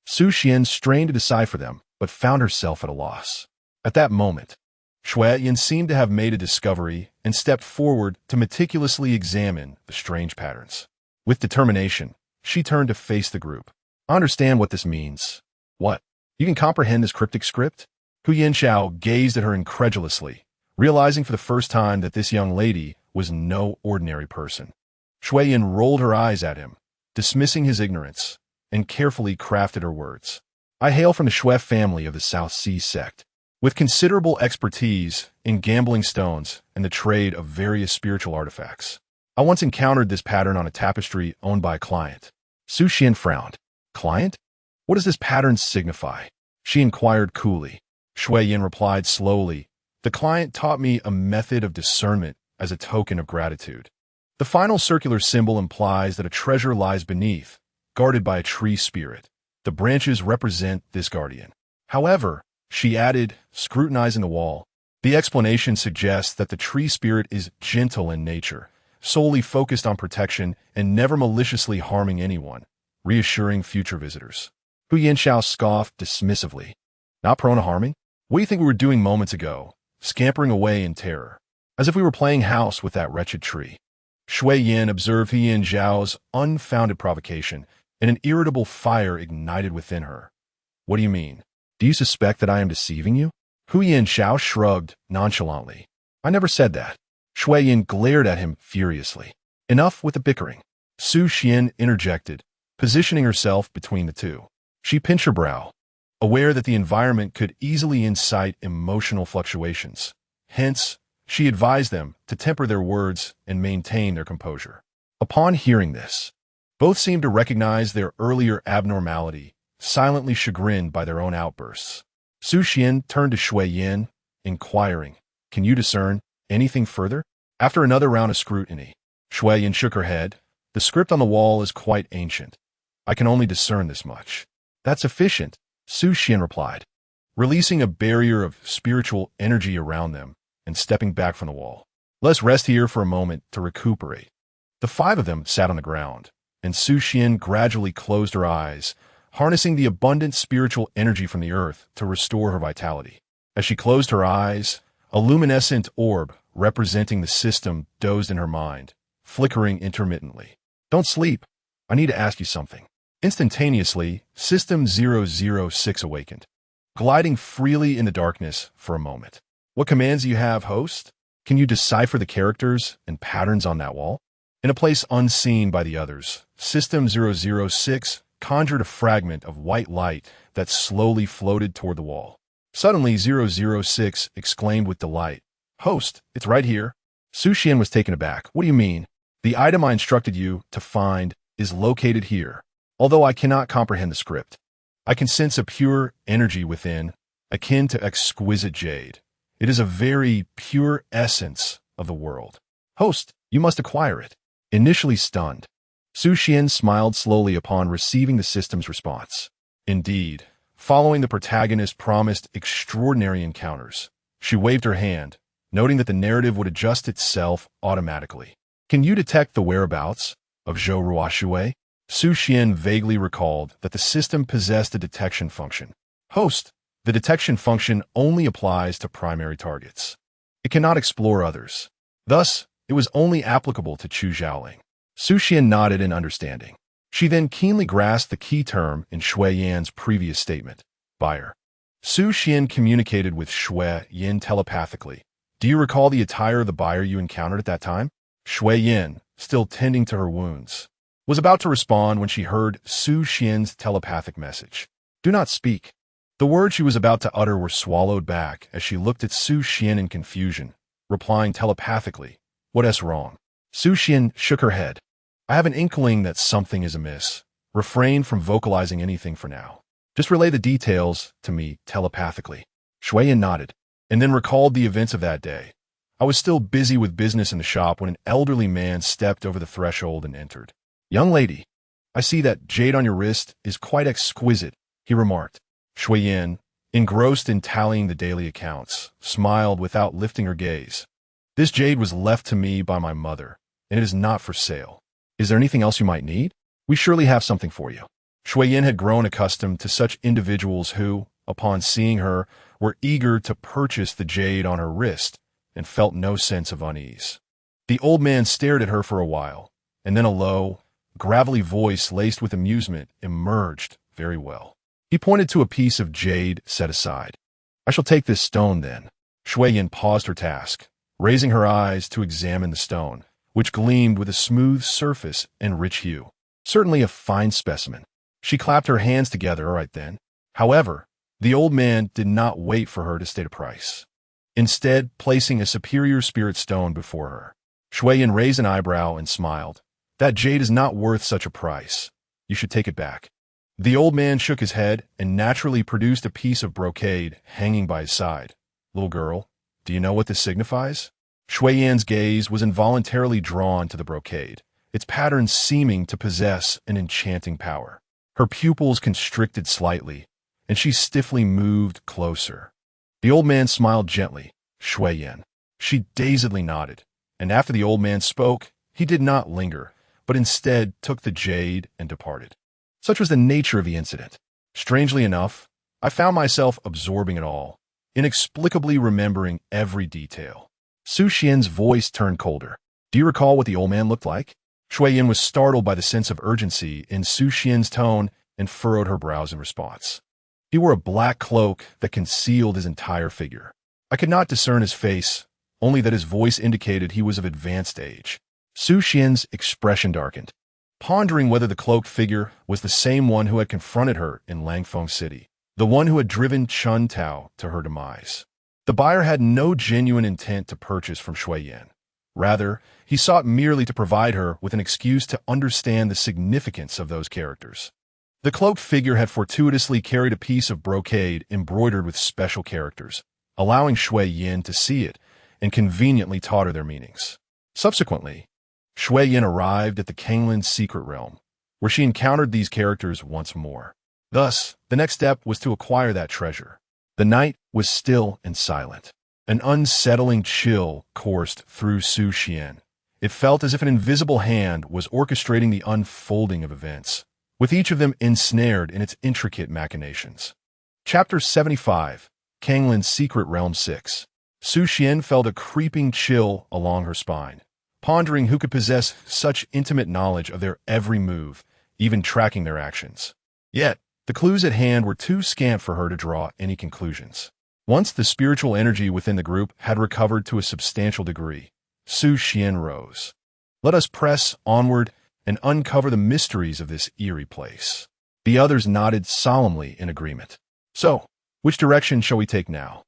Su Qian strained to decipher them, but found herself at a loss. At that moment, Shui Yin seemed to have made a discovery and stepped forward to meticulously examine the strange patterns. With determination, she turned to face the group. I understand what this means. What? You can comprehend this cryptic script? Hu Yanxiao gazed at her incredulously, realizing for the first time that this young lady was no ordinary person. Shui Yin rolled her eyes at him, dismissing his ignorance, and carefully crafted her words. I hail from the Shui family of the South Sea sect, with considerable expertise in gambling stones and the trade of various spiritual artifacts. I once encountered this pattern on a tapestry owned by a client. Su Qian frowned. Client? What does this pattern signify? She inquired coolly. Shui Yin replied slowly. The client taught me a method of discernment as a token of gratitude. The final circular symbol implies that a treasure lies beneath, guarded by a tree spirit. The branches represent this guardian. However, she added, scrutinizing the wall, the explanation suggests that the tree spirit is gentle in nature, solely focused on protection and never maliciously harming anyone, reassuring future visitors. Hu Yanxiao scoffed dismissively. Not prone to harming? What do you think we were doing moments ago, scampering away in terror, as if we were playing house with that wretched tree? Shui Yin observed Hu Yanxiao's unfounded provocation, and an irritable fire ignited within her. What do you mean? Do you suspect that I am deceiving you? Hu Yanxiao shrugged nonchalantly. I never said that. Shui Yin glared at him furiously. Enough with the bickering. Su Qian interjected, positioning herself between the two. She pinched her brow, aware that the environment could easily incite emotional fluctuations. Hence, she advised them to temper their words and maintain their composure. Upon hearing this, both seemed to recognize their earlier abnormality, silently chagrined by their own outbursts. Su Qian turned to Shui Yin, inquiring, Can you discern anything further? After another round of scrutiny, Shui Yin shook her head. The script on the wall is quite ancient. I can only discern this much. That's sufficient, Su Qian replied, releasing a barrier of spiritual energy around them and stepping back from the wall. Let's rest here for a moment to recuperate. The five of them sat on the ground, and Su Qian gradually closed her eyes, harnessing the abundant spiritual energy from the earth to restore her vitality. As she closed her eyes, a luminescent orb representing the system dozed in her mind, flickering intermittently. Don't sleep. I need to ask you something. Instantaneously, System 006 awakened, gliding freely in the darkness for a moment. What commands do you have, host? Can you decipher the characters and patterns on that wall? In a place unseen by the others, System 006 conjured a fragment of white light that slowly floated toward the wall. Suddenly, 006 exclaimed with delight, "Host, it's right here." Su Xian was taken aback. "What do you mean? The item I instructed you to find is located here. Although I cannot comprehend the script, I can sense a pure energy within, akin to exquisite jade. It is a very pure essence of the world. Host, you must acquire it." Initially stunned, Su Xian smiled slowly upon receiving the system's response. Indeed, following the protagonist's promised extraordinary encounters, she waved her hand, noting that the narrative would adjust itself automatically. "Can you detect the whereabouts of Zhou Ruoshui?" Su Xian vaguely recalled that the system possessed a detection function. Host, the detection function only applies to primary targets. It cannot explore others. Thus, it was only applicable to Chu Xiaoling. Su Xian nodded in understanding. She then keenly grasped the key term in Shui Yan's previous statement, buyer. Su Xian communicated with Shui Yan telepathically. "Do you recall the attire of the buyer you encountered at that time?" Shui Yan, still tending to her wounds, was about to respond when she heard Su Xian's telepathic message. "Do not speak." The words she was about to utter were swallowed back as she looked at Su Xian in confusion, replying telepathically, "What is wrong?" Su Xian shook her head. "I have an inkling that something is amiss. Refrain from vocalizing anything for now. Just relay the details to me telepathically." Shui Yan nodded, and then recalled the events of that day. "I was still busy with business in the shop when an elderly man stepped over the threshold and entered. 'Young lady, I see that jade on your wrist is quite exquisite,' he remarked." Shui Yan, engrossed in tallying the daily accounts, smiled without lifting her gaze. "This jade was left to me by my mother, and it is not for sale. Is there anything else you might need? We surely have something for you." Shui Yan had grown accustomed to such individuals who, upon seeing her, were eager to purchase the jade on her wrist and felt no sense of unease. The old man stared at her for a while, and then a low, gravelly voice laced with amusement emerged. "Very well." He pointed to a piece of jade set aside. "I shall take this stone then." Shui Yan paused her task, raising her eyes to examine the stone, which gleamed with a smooth surface and rich hue. "Certainly a fine specimen." She clapped her hands together. "All right then." However, the old man did not wait for her to state a price, instead placing a superior spirit stone before her. Shui Yan raised an eyebrow and smiled. "That jade is not worth such a price. You should take it back." The old man shook his head and naturally produced a piece of brocade hanging by his side. "Little girl, do you know what this signifies?" Shui Yan's gaze was involuntarily drawn to the brocade, its pattern seeming to possess an enchanting power. Her pupils constricted slightly, and she stiffly moved closer. The old man smiled gently. "Shui Yan." She dazedly nodded, and after the old man spoke, he did not linger, but instead took the jade and departed. Such was the nature of the incident. Strangely enough, I found myself absorbing it all, inexplicably remembering every detail. Su Xian's voice turned colder. "Do you recall what the old man looked like?" Shui Yan was startled by the sense of urgency in Su Xian's tone and furrowed her brows in response. He wore a black cloak that concealed his entire figure. I could not discern his face, only that his voice indicated he was of advanced age. Su Xian's expression darkened, pondering whether the cloaked figure was the same one who had confronted her in Langfeng City, the one who had driven Chun Tao to her demise. The buyer had no genuine intent to purchase from Shui Yan. Rather, he sought merely to provide her with an excuse to understand the significance of those characters. The cloaked figure had fortuitously carried a piece of brocade embroidered with special characters, allowing Shui Yan to see it and conveniently taught her their meanings. Subsequently, Shui Yan arrived at the Kanglin's secret realm, where she encountered these characters once more. Thus, the next step was to acquire that treasure. The night was still and silent. An unsettling chill coursed through Su Xian. It felt as if an invisible hand was orchestrating the unfolding of events, with each of them ensnared in its intricate machinations. Chapter 75, Kanglin's Secret Realm 6. Su Xian felt a creeping chill along her spine, pondering who could possess such intimate knowledge of their every move even tracking their actions. Yet, the clues at hand were too scant for her to draw any conclusions. Once the spiritual energy within the group had recovered to a substantial degree, Su Xian rose. "Let us press onward and uncover the mysteries of this eerie place." The others nodded solemnly in agreement. "So, which direction shall we take now?"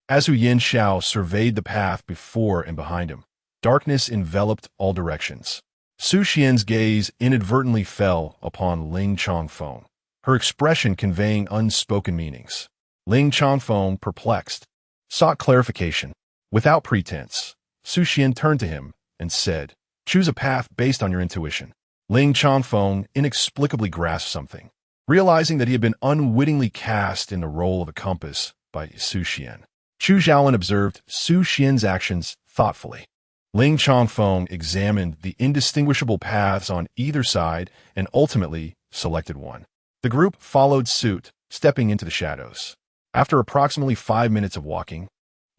As Hu Yanxiao surveyed the path before and behind him, darkness enveloped all directions. Su Xian's gaze inadvertently fell upon Ling Chongfeng, her expression conveying unspoken meanings. Ling Chongfeng, perplexed, sought clarification. Without pretense, Su Xian turned to him and said, "Choose a path based on your intuition." Ling Chongfeng inexplicably grasped something, realizing that he had been unwittingly cast in the role of a compass by Su Xian. Chu Zhaolin observed Su Xian's actions thoughtfully. Ling Chongfeng examined the indistinguishable paths on either side and ultimately selected one. The group followed suit, stepping into the shadows. After approximately 5 minutes of walking,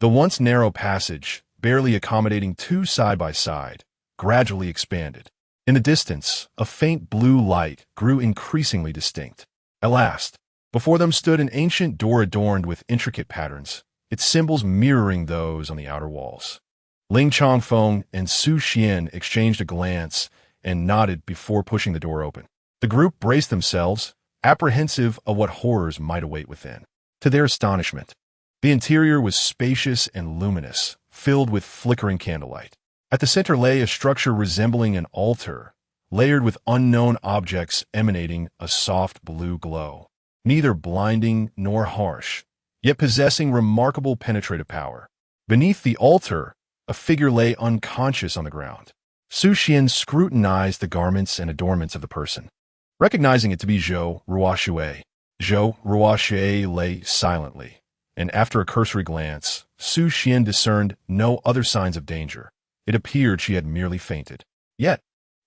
the once narrow passage, barely accommodating two side by side, gradually expanded. In the distance, a faint blue light grew increasingly distinct. At last, before them stood an ancient door adorned with intricate patterns, its symbols mirroring those on the outer walls. Ling Chongfeng and Su Xian exchanged a glance and nodded before pushing the door open. The group braced themselves, apprehensive of what horrors might await within. To their astonishment, the interior was spacious and luminous, filled with flickering candlelight. At the center lay a structure resembling an altar, layered with unknown objects emanating a soft blue glow. Neither blinding nor harsh, yet possessing remarkable penetrative power. Beneath the altar, a figure lay unconscious on the ground. Su Xian scrutinized the garments and adornments of the person, recognizing it to be Zhou Ruoshui. Zhou Ruoshui lay silently, and after a cursory glance, Su Xian discerned no other signs of danger. It appeared she had merely fainted. Yet,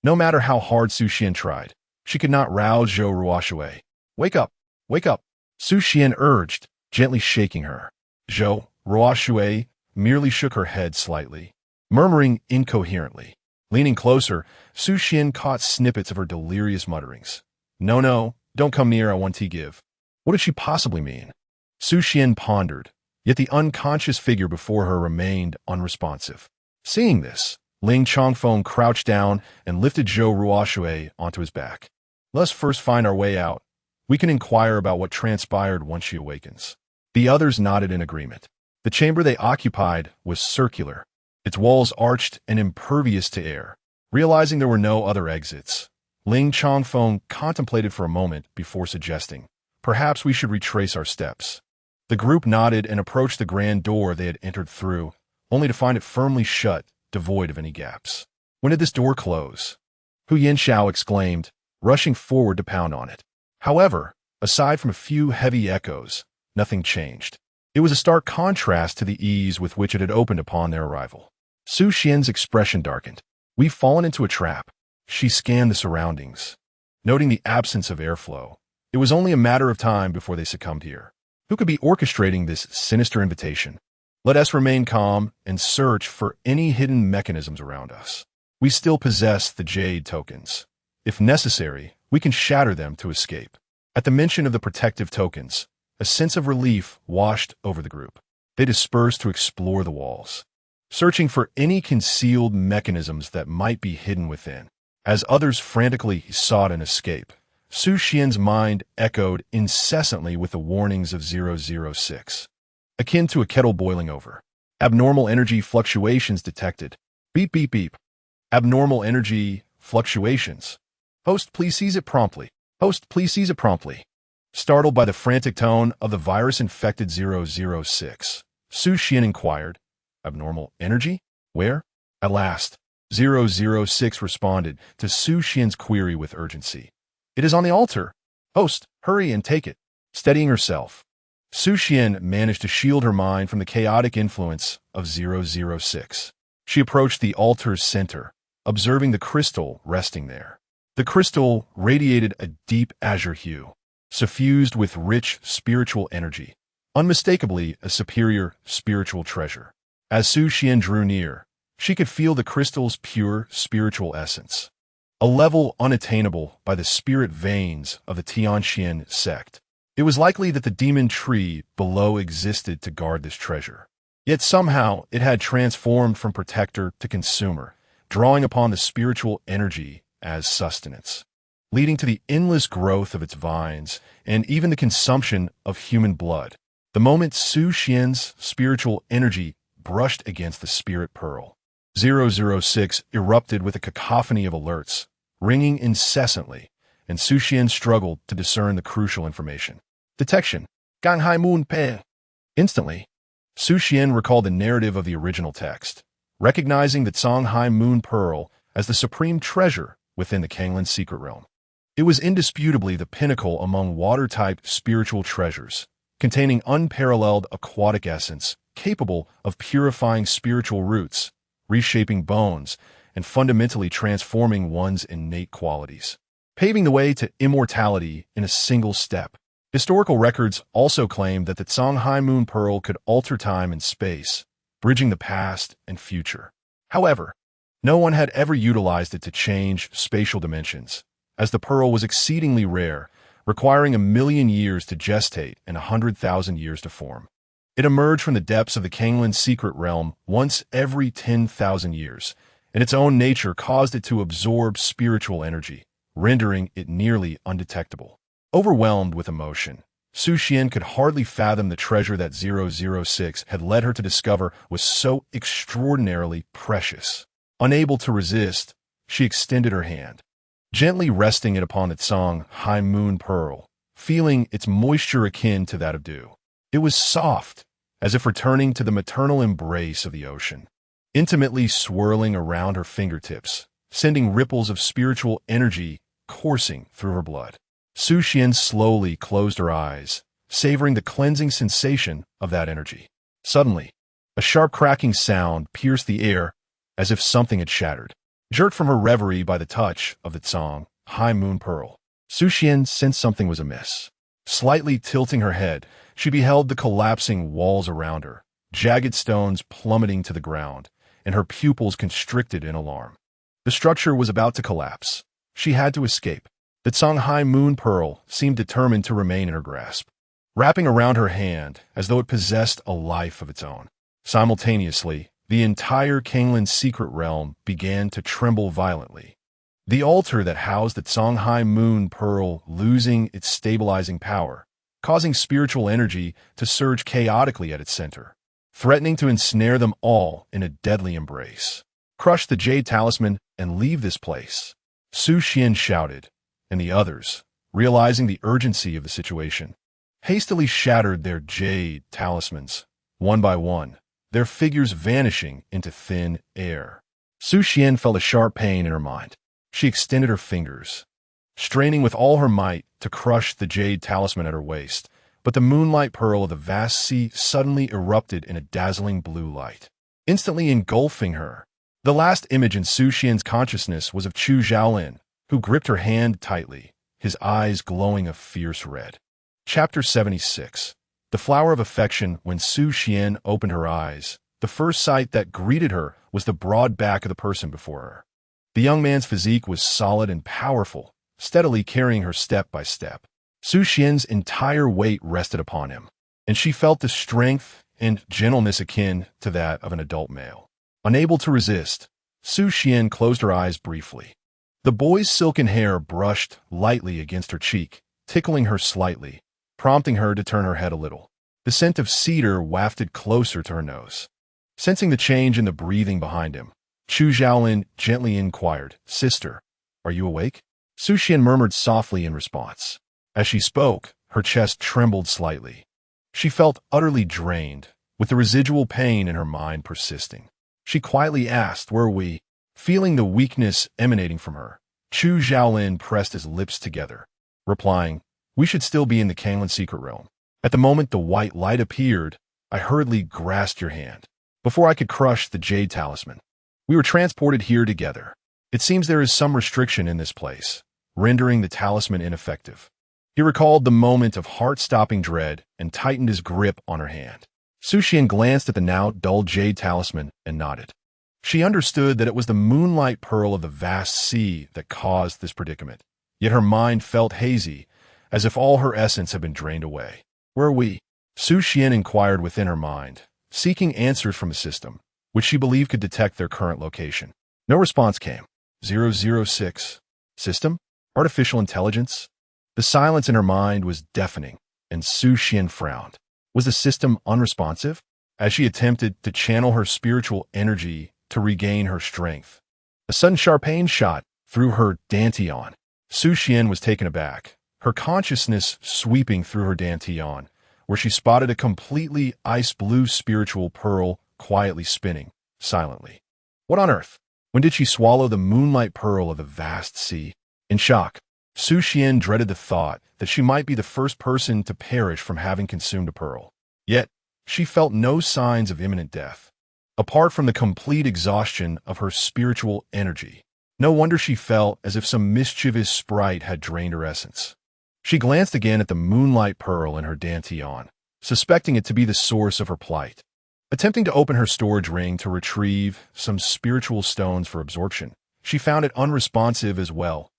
no matter how hard Su Xian tried, she could not rouse Zhou Ruoshui. "Wake up! Wake up!" Su Xian urged, gently shaking her. Zhou Ruoshui merely shook her head slightly, murmuring incoherently. Leaning closer, Su Xian caught snippets of her delirious mutterings. No, don't come near, I want to give." What did she possibly mean? Su Xian pondered, yet the unconscious figure before her remained unresponsive. Seeing this, Ling Chongfeng crouched down and lifted Zhou Ruoshui onto his back. "Let's first find our way out. We can inquire about what transpired once she awakens." The others nodded in agreement. The chamber they occupied was circular, its walls arched and impervious to air. Realizing there were no other exits, Ling Chongfeng contemplated for a moment before suggesting, "Perhaps we should retrace our steps." The group nodded and approached the grand door they had entered through, only to find it firmly shut, devoid of any gaps. "When did this door close?" Hu Yanxiao exclaimed, rushing forward to pound on it. However, aside from a few heavy echoes, nothing changed. It was a stark contrast to the ease with which it had opened upon their arrival. Su Xian's expression darkened. "We've fallen into a trap." She scanned the surroundings, noting the absence of airflow. It was only a matter of time before they succumbed here. Who could be orchestrating this sinister invitation? Let us remain calm and search for any hidden mechanisms around us. We still possess the jade tokens. If necessary, we can shatter them to escape. At the mention of the protective tokens, a sense of relief washed over the group. They dispersed to explore the walls, searching for any concealed mechanisms that might be hidden within. As others frantically sought an escape, Su Xian's mind echoed incessantly with the warnings of 006. Akin to a kettle boiling over. Abnormal energy fluctuations detected. Beep, beep, beep. Abnormal energy fluctuations. Host, please seize it promptly. Host, please seize it promptly. Startled by the frantic tone of the virus-infected 006, Su Xian inquired, "Abnormal energy? Where?" At last, 006 responded to Su Xian's query with urgency. "It is on the altar. Host, hurry and take it." Steadying herself, Su Xian managed to shield her mind from the chaotic influence of 006. She approached the altar's center, observing the crystal resting there. The crystal radiated a deep azure hue, suffused with rich spiritual energy, unmistakably a superior spiritual treasure. As Su Xian drew near, she could feel the crystal's pure spiritual essence. a level unattainable by the spirit veins of the Tianxian sect. It was likely that the demon tree below existed to guard this treasure. Yet somehow it had transformed from protector to consumer, drawing upon the spiritual energy as sustenance, leading to the endless growth of its vines and even the consumption of human blood. The moment Su Xian's spiritual energy brushed against the spirit pearl, 006 erupted with a cacophony of alerts, ringing incessantly, and Su Xian struggled to discern the crucial information. Detection. Ganghai Moon Pe. Instantly, Su Xian recalled the narrative of the original text, recognizing the Songhai Moon Pearl as the supreme treasure within the Kanglin's secret realm. It was indisputably the pinnacle among water-type spiritual treasures, containing unparalleled aquatic essence, capable of purifying spiritual roots, reshaping bones, and fundamentally transforming one's innate qualities, paving the way to immortality in a single step. Historical records also claim that the Songhai Moon Pearl could alter time and space, bridging the past and future. However, no one had ever utilized it to change spatial dimensions, as the pearl was exceedingly rare, requiring 1,000,000 years to gestate and 100,000 years to form. It emerged from the depths of the Kanglin's secret realm once every 10,000 years, and its own nature caused it to absorb spiritual energy, rendering it nearly undetectable. Overwhelmed with emotion, Su Xian could hardly fathom the treasure that 006 had led her to discover was so extraordinarily precious. Unable to resist, she extended her hand, gently resting it upon the Songhai Moon Pearl, feeling its moisture akin to that of dew. It was soft, as if returning to the maternal embrace of the ocean, intimately swirling around her fingertips, sending ripples of spiritual energy coursing through her blood. Su Xian slowly closed her eyes, savoring the cleansing sensation of that energy. Suddenly, a sharp cracking sound pierced the air as if something had shattered. Jerked from her reverie by the touch of the Songhai Moon Pearl, Su Xian sensed something was amiss. Slightly tilting her head, she beheld the collapsing walls around her, jagged stones plummeting to the ground, and her pupils constricted in alarm. The structure was about to collapse. She had to escape. The Songhai Moon Pearl seemed determined to remain in her grasp, wrapping around her hand as though it possessed a life of its own. Simultaneously, the entire Kanglin's secret realm began to tremble violently. The altar that housed the Songhai Moon Pearl losing its stabilizing power, causing spiritual energy to surge chaotically at its center, threatening to ensnare them all in a deadly embrace. Crush the jade talisman and leave this place, Su Xian shouted, and the others, realizing the urgency of the situation, hastily shattered their jade talismans, one by one, their figures vanishing into thin air. Su Xian felt a sharp pain in her mind. She extended her fingers, straining with all her might to crush the jade talisman at her waist, but the moonlight pearl of the vast sea suddenly erupted in a dazzling blue light, instantly engulfing her. The last image in Su Xian's consciousness was of Chu Xiaolin, who gripped her hand tightly, his eyes glowing a fierce red. Chapter 76. The Flower of Affection. When Su Xian opened her eyes, the first sight that greeted her was the broad back of the person before her. The young man's physique was solid and powerful, steadily carrying her step by step. Su Xian's entire weight rested upon him, and she felt the strength and gentleness akin to that of an adult male. Unable to resist, Su Xian closed her eyes briefly. The boy's silken hair brushed lightly against her cheek, tickling her slightly, prompting her to turn her head a little. The scent of cedar wafted closer to her nose. Sensing the change in the breathing behind him, Chu Xiaolin gently inquired, "Sister, are you awake?" Su Xian murmured softly in response. As she spoke, her chest trembled slightly. She felt utterly drained, with the residual pain in her mind persisting. She quietly asked, "Were we?" Feeling the weakness emanating from her, Chu Xiaolin pressed his lips together, replying, "We should still be in the Kanglin secret realm." At the moment the white light appeared, I hurriedly grasped your hand, before I could crush the jade talisman. We were transported here together. It seems there is some restriction in this place, rendering the talisman ineffective. He recalled the moment of heart-stopping dread and tightened his grip on her hand. Su Xian glanced at the now dull jade talisman and nodded. She understood that it was the moonlight pearl of the vast sea that caused this predicament. Yet her mind felt hazy, as if all her essence had been drained away. Where are we? Su Xian inquired within her mind, seeking answers from the system, which she believed could detect their current location. No response came. 006. System? Artificial intelligence? The silence in her mind was deafening, and Su Xian frowned. Was the system unresponsive? As she attempted to channel her spiritual energy to regain her strength, a sudden sharp pain shot through her dantian. Su Xian was taken aback, her consciousness sweeping through her dantian, where she spotted a completely ice-blue spiritual pearl quietly spinning, silently. What on earth? When did she swallow the moonlight pearl of the vast sea? In shock, Su Xian dreaded the thought that she might be the first person to perish from having consumed a pearl. Yet, she felt no signs of imminent death, apart from the complete exhaustion of her spiritual energy. No wonder she felt as if some mischievous sprite had drained her essence. She glanced again at the moonlight pearl in her dantian, suspecting it to be the source of her plight. Attempting to open her storage ring to retrieve some spiritual stones for absorption, she found it unresponsive as well.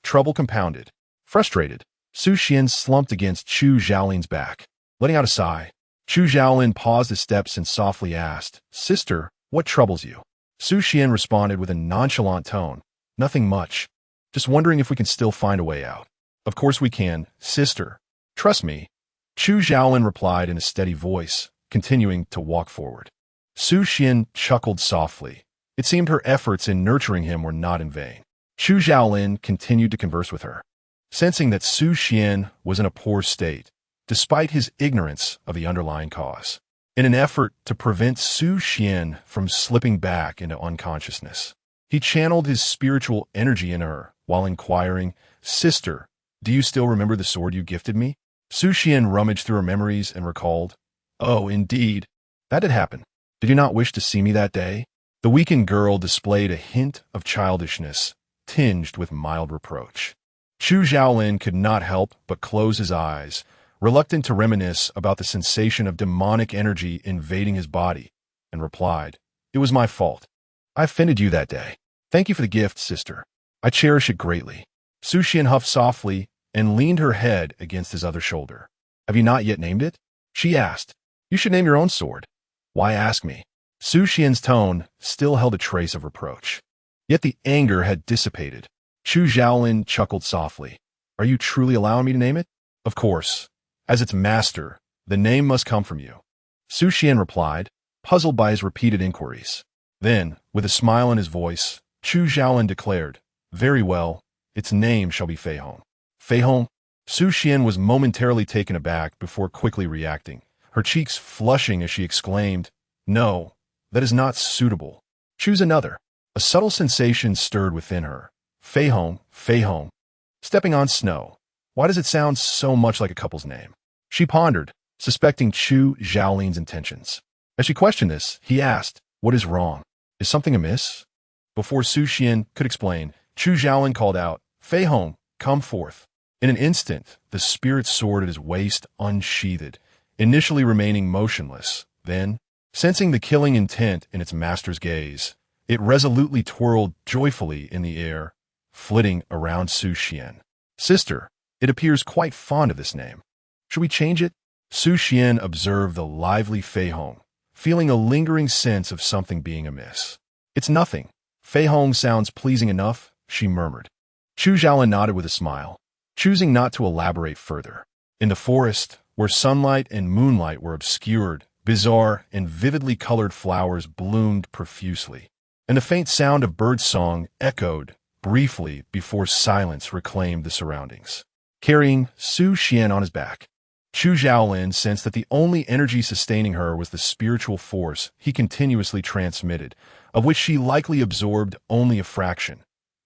Trouble compounded. Frustrated, Su Xian slumped against Chu Xiaolin's back. Letting out a sigh, Chu Xiaolin paused his steps and softly asked, "Sister, what troubles you?" Su Xian responded with a nonchalant tone, "Nothing much. Just wondering if we can still find a way out." "Of course we can, sister. Trust me," Chu Xiaolin replied in a steady voice, continuing to walk forward. Su Xian chuckled softly. It seemed her efforts in nurturing him were not in vain. Chu Xiaolin continued to converse with her, sensing that Su Xian was in a poor state, despite his ignorance of the underlying cause. In an effort to prevent Su Xian from slipping back into unconsciousness, he channeled his spiritual energy in her while inquiring, "Sister, do you still remember the sword you gifted me?" Su Xian rummaged through her memories and recalled, "Oh, indeed. That did happen. Did you not wish to see me that day?" The weakened girl displayed a hint of childishness, tinged with mild reproach. Chu Xiaolin could not help but close his eyes, reluctant to reminisce about the sensation of demonic energy invading his body, and replied, "It was my fault. I offended you that day. Thank you for the gift, sister. I cherish it greatly." Su Xian huffed softly and leaned her head against his other shoulder. "Have you not yet named it?" she asked. "You should name your own sword. Why ask me?" Su Xian's tone still held a trace of reproach. Yet the anger had dissipated. Chu Xiaolin chuckled softly. "Are you truly allowing me to name it?" "Of course. As its master, the name must come from you," Su Xian replied, puzzled by his repeated inquiries. Then, with a smile in his voice, Chu Xiaolin declared, "Very well, its name shall be Fei Hong." "Fei Hong?" Su Xian was momentarily taken aback before quickly reacting, her cheeks flushing as she exclaimed, "No, that is not suitable. Choose another." A subtle sensation stirred within her. Fei Hong, Fei Hong. Stepping on snow. Why does it sound so much like a couple's name? She pondered, suspecting Chu Xiaolin's intentions. As she questioned this, he asked, "What is wrong? Is something amiss?" Before Su Xian could explain, Chu Xiaolin called out, "Fei Hong, come forth." In an instant, the spirit sword at his waist unsheathed, initially remaining motionless. Then, sensing the killing intent in its master's gaze, it resolutely twirled joyfully in the air, flitting around Su Xian. "Sister, it appears quite fond of this name. Should we change it?" Su Xian observed the lively Fei Hong, feeling a lingering sense of something being amiss. "It's nothing. Fei Hong sounds pleasing enough," she murmured. Chu Xiaolin nodded with a smile, choosing not to elaborate further. In the forest, where sunlight and moonlight were obscured, bizarre and vividly colored flowers bloomed profusely, and the faint sound of bird song echoed briefly before silence reclaimed the surroundings. Carrying Su Xian on his back, Chu Xiaolin sensed that the only energy sustaining her was the spiritual force he continuously transmitted, of which she likely absorbed only a fraction,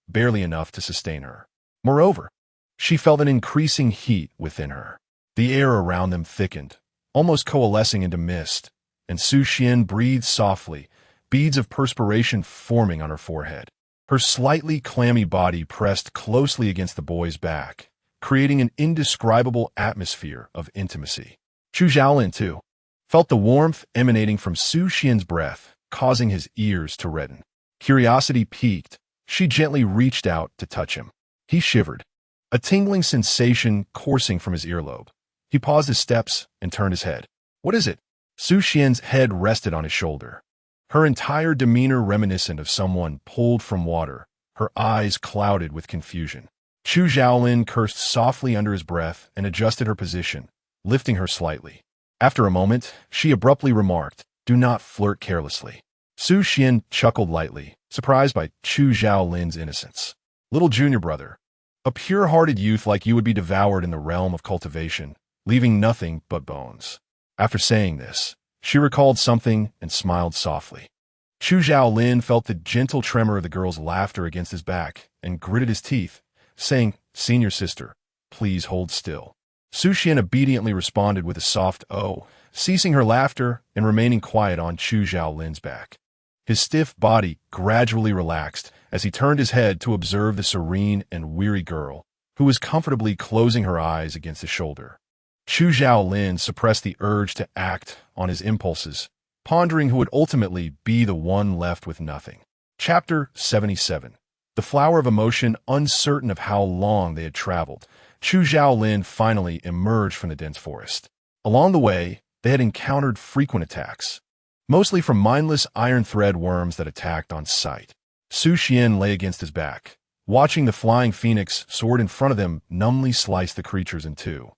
barely enough to sustain her. Moreover, she felt an increasing heat within her. The air around them thickened, almost coalescing into mist, and Su Xian breathed softly, beads of perspiration forming on her forehead. Her slightly clammy body pressed closely against the boy's back, creating an indescribable atmosphere of intimacy. Chu Xiaolin, too, felt the warmth emanating from Su Xian's breath, causing his ears to redden. Curiosity piqued, she gently reached out to touch him. He shivered, a tingling sensation coursing from his earlobe. He paused his steps and turned his head. "What is it?" Su Xian's head rested on his shoulder, her entire demeanor reminiscent of someone pulled from water, her eyes clouded with confusion. Chu Xiaolin cursed softly under his breath and adjusted her position, lifting her slightly. After a moment, she abruptly remarked, "Do not flirt carelessly." Su Xian chuckled lightly, surprised by Chu Xiaolin's innocence. "Little junior brother, a pure-hearted youth like you would be devoured in the realm of cultivation, leaving nothing but bones." After saying this, she recalled something and smiled softly. Chu Xiaolin felt the gentle tremor of the girl's laughter against his back and gritted his teeth, saying, "Senior sister, please hold still." Su Xian obediently responded with a soft "oh," ceasing her laughter and remaining quiet on Chu Xiaolin's back. His stiff body gradually relaxed as he turned his head to observe the serene and weary girl, who was comfortably closing her eyes against his shoulder. Chu Xiaolin suppressed the urge to act on his impulses, pondering who would ultimately be the one left with nothing. Chapter 77. The flower of emotion, uncertain of how long they had traveled, Chu Xiaolin finally emerged from the dense forest. Along the way, they had encountered frequent attacks, mostly from mindless iron thread worms that attacked on sight. Su Xian lay against his back, watching the flying phoenix soared in front of them numbly slice the creatures in two.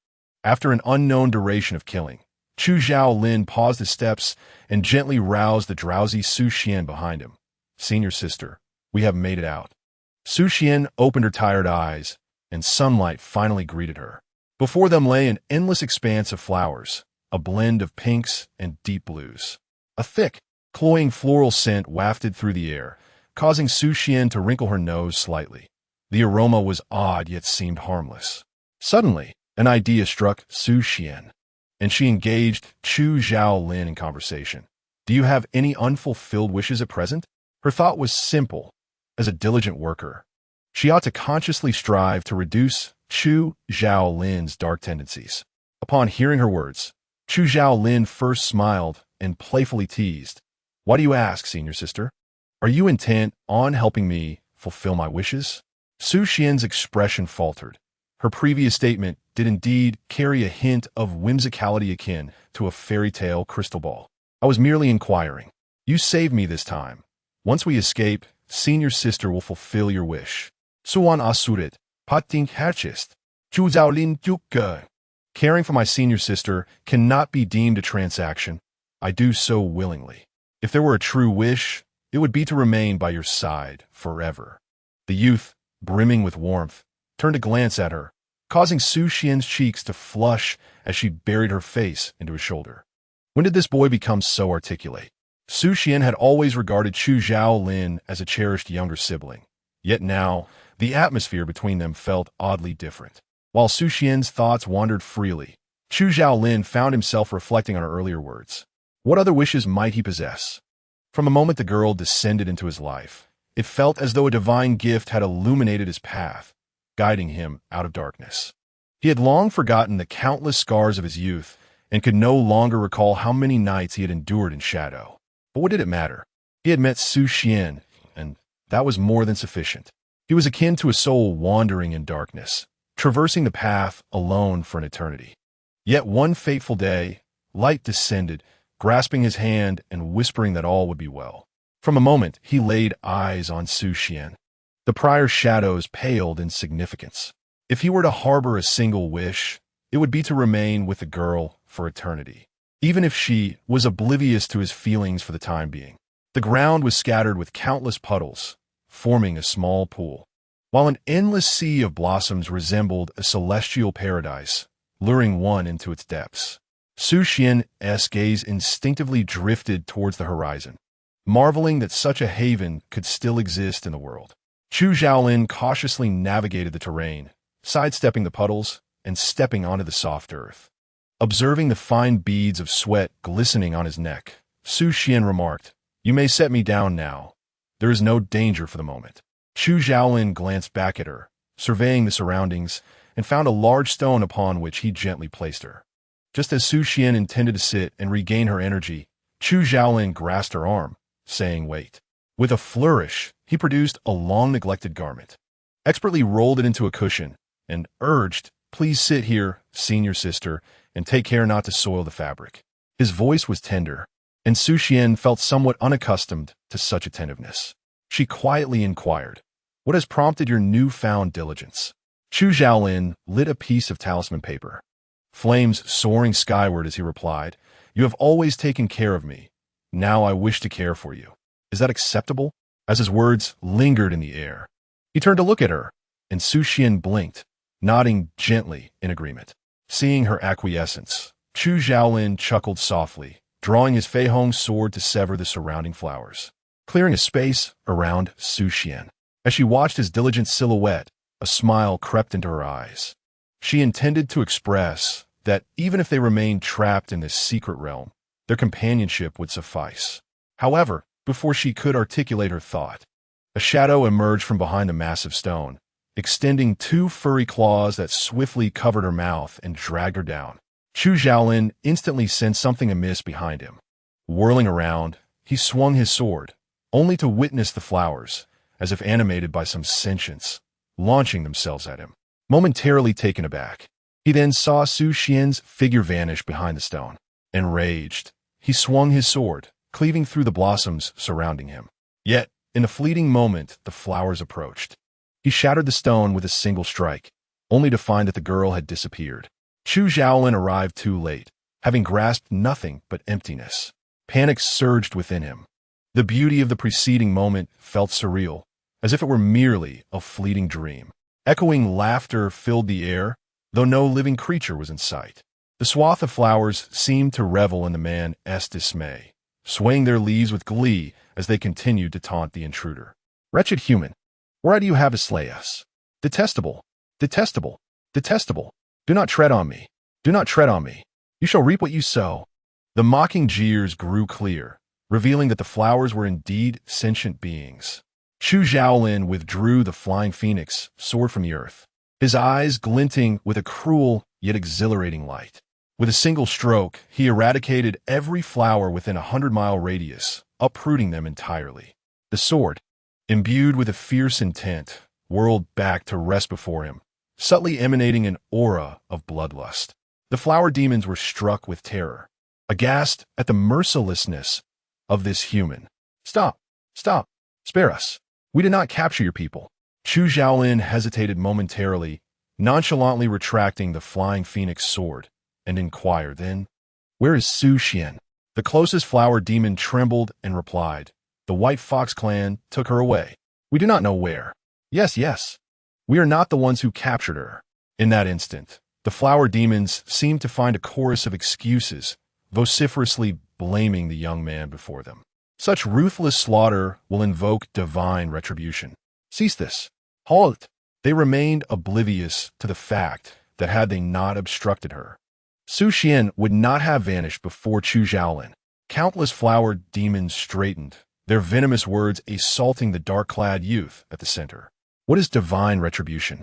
After an unknown duration of killing, Chu Xiaolin paused his steps and gently roused the drowsy Su Xian behind him. "Senior sister, we have made it out." Su Xian opened her tired eyes, and sunlight finally greeted her. Before them lay an endless expanse of flowers, a blend of pinks and deep blues. A thick, cloying floral scent wafted through the air, causing Su Xian to wrinkle her nose slightly. The aroma was odd yet seemed harmless. Suddenly, an idea struck Su Xian, and she engaged Chu Xiaolin in conversation. "Do you have any unfulfilled wishes at present?" Her thought was simple. As a diligent worker, she ought to consciously strive to reduce Chu Xiaolin's dark tendencies. Upon hearing her words, Chu Xiaolin first smiled and playfully teased, "Why do you ask, senior sister? Are you intent on helping me fulfill my wishes?" Su Xian's expression faltered. Her previous statement did indeed carry a hint of whimsicality akin to a fairy tale crystal ball. "I was merely inquiring. You saved me this time. Once we escape, senior sister will fulfill your wish." Suan asurit, pating hardships, Chu Xiaolin duke. "Caring for my senior sister cannot be deemed a transaction. I do so willingly. If there were a true wish, it would be to remain by your side forever." The youth, brimming with warmth, turned to glance at her, causing Su Xian's cheeks to flush as she buried her face into his shoulder. When did this boy become so articulate? Su Xian had always regarded Chu Xiaolin as a cherished younger sibling, yet now, the atmosphere between them felt oddly different. While Su Xian's thoughts wandered freely, Chu Xiaolin found himself reflecting on her earlier words. What other wishes might he possess? From the moment the girl descended into his life, it felt as though a divine gift had illuminated his path, guiding him out of darkness. He had long forgotten the countless scars of his youth and could no longer recall how many nights he had endured in shadow. But what did it matter? He had met Su Xian, and that was more than sufficient. He was akin to a soul wandering in darkness, traversing the path alone for an eternity. Yet one fateful day, light descended, grasping his hand and whispering that all would be well. From a moment, he laid eyes on Su Xian. The prior shadows paled in significance. If he were to harbor a single wish, it would be to remain with the girl for eternity, even if she was oblivious to his feelings for the time being. The ground was scattered with countless puddles, forming a small pool, while an endless sea of blossoms resembled a celestial paradise, luring one into its depths. Su Xian's gaze instinctively drifted towards the horizon, marveling that such a haven could still exist in the world. Chu Xiaolin cautiously navigated the terrain, sidestepping the puddles and stepping onto the soft earth. Observing the fine beads of sweat glistening on his neck, Su Xian remarked, "You may set me down now. There is no danger for the moment." Chu Xiaolin glanced back at her, surveying the surroundings, and found a large stone upon which he gently placed her. Just as Su Xian intended to sit and regain her energy, Chu Xiaolin grasped her arm, saying, "Wait." With a flourish, he produced a long-neglected garment, expertly rolled it into a cushion, and urged, "Please sit here, senior sister, and take care not to soil the fabric." His voice was tender, and Su Xian felt somewhat unaccustomed to such attentiveness. She quietly inquired, "What has prompted your newfound diligence?" Chu Xiaolin lit a piece of talisman paper, flames soaring skyward as he replied, "You have always taken care of me. Now I wish to care for you. Is that acceptable?" As his words lingered in the air, he turned to look at her, and Su Xian blinked, nodding gently in agreement. Seeing her acquiescence, Chu Xiaolin chuckled softly, drawing his Fei Hong sword to sever the surrounding flowers, clearing a space around Su Xian. As she watched his diligent silhouette, a smile crept into her eyes. She intended to express that even if they remained trapped in this secret realm, their companionship would suffice. However, before she could articulate her thought, a shadow emerged from behind the massive stone, extending two furry claws that swiftly covered her mouth and dragged her down. Chu Xiaolin instantly sensed something amiss behind him. Whirling around, he swung his sword, only to witness the flowers, as if animated by some sentience, launching themselves at him. Momentarily taken aback, he then saw Su Xian's figure vanish behind the stone. Enraged, he swung his sword, cleaving through the blossoms surrounding him. Yet, in a fleeting moment, the flowers approached. He shattered the stone with a single strike, only to find that the girl had disappeared. Chu Xiaolin arrived too late, having grasped nothing but emptiness. Panic surged within him. The beauty of the preceding moment felt surreal, as if it were merely a fleeting dream. Echoing laughter filled the air, though no living creature was in sight. The swath of flowers seemed to revel in the man's dismay, swaying their leaves with glee as they continued to taunt the intruder. "Wretched human, why do you have to slay us? Detestable, detestable, detestable. Do not tread on me. Do not tread on me. You shall reap what you sow." The mocking jeers grew clear, revealing that the flowers were indeed sentient beings. Chu Xiaolin withdrew the flying phoenix sword from the earth, his eyes glinting with a cruel yet exhilarating light. With a single stroke, he eradicated every flower within a 100-mile radius, uprooting them entirely. The sword, imbued with a fierce intent, whirled back to rest before him, subtly emanating an aura of bloodlust. The flower demons were struck with terror, aghast at the mercilessness of this human. "Stop! Stop! Spare us! We did not capture your people." Chu Xiaolin hesitated momentarily, nonchalantly retracting the flying phoenix sword, and inquired then, "Where is Su Xian?" The closest flower demon trembled and replied, "The White Fox clan took her away. We do not know where." "Yes, yes. We are not the ones who captured her." In that instant, the flower demons seemed to find a chorus of excuses, vociferously blaming the young man before them. Such ruthless slaughter will invoke divine retribution. "Cease this. Halt!" They remained oblivious to the fact that had they not obstructed her, Su Xian would not have vanished before Chu Xiaolin. Countless flower demons straightened, their venomous words assaulting the dark-clad youth at the center. What is divine retribution?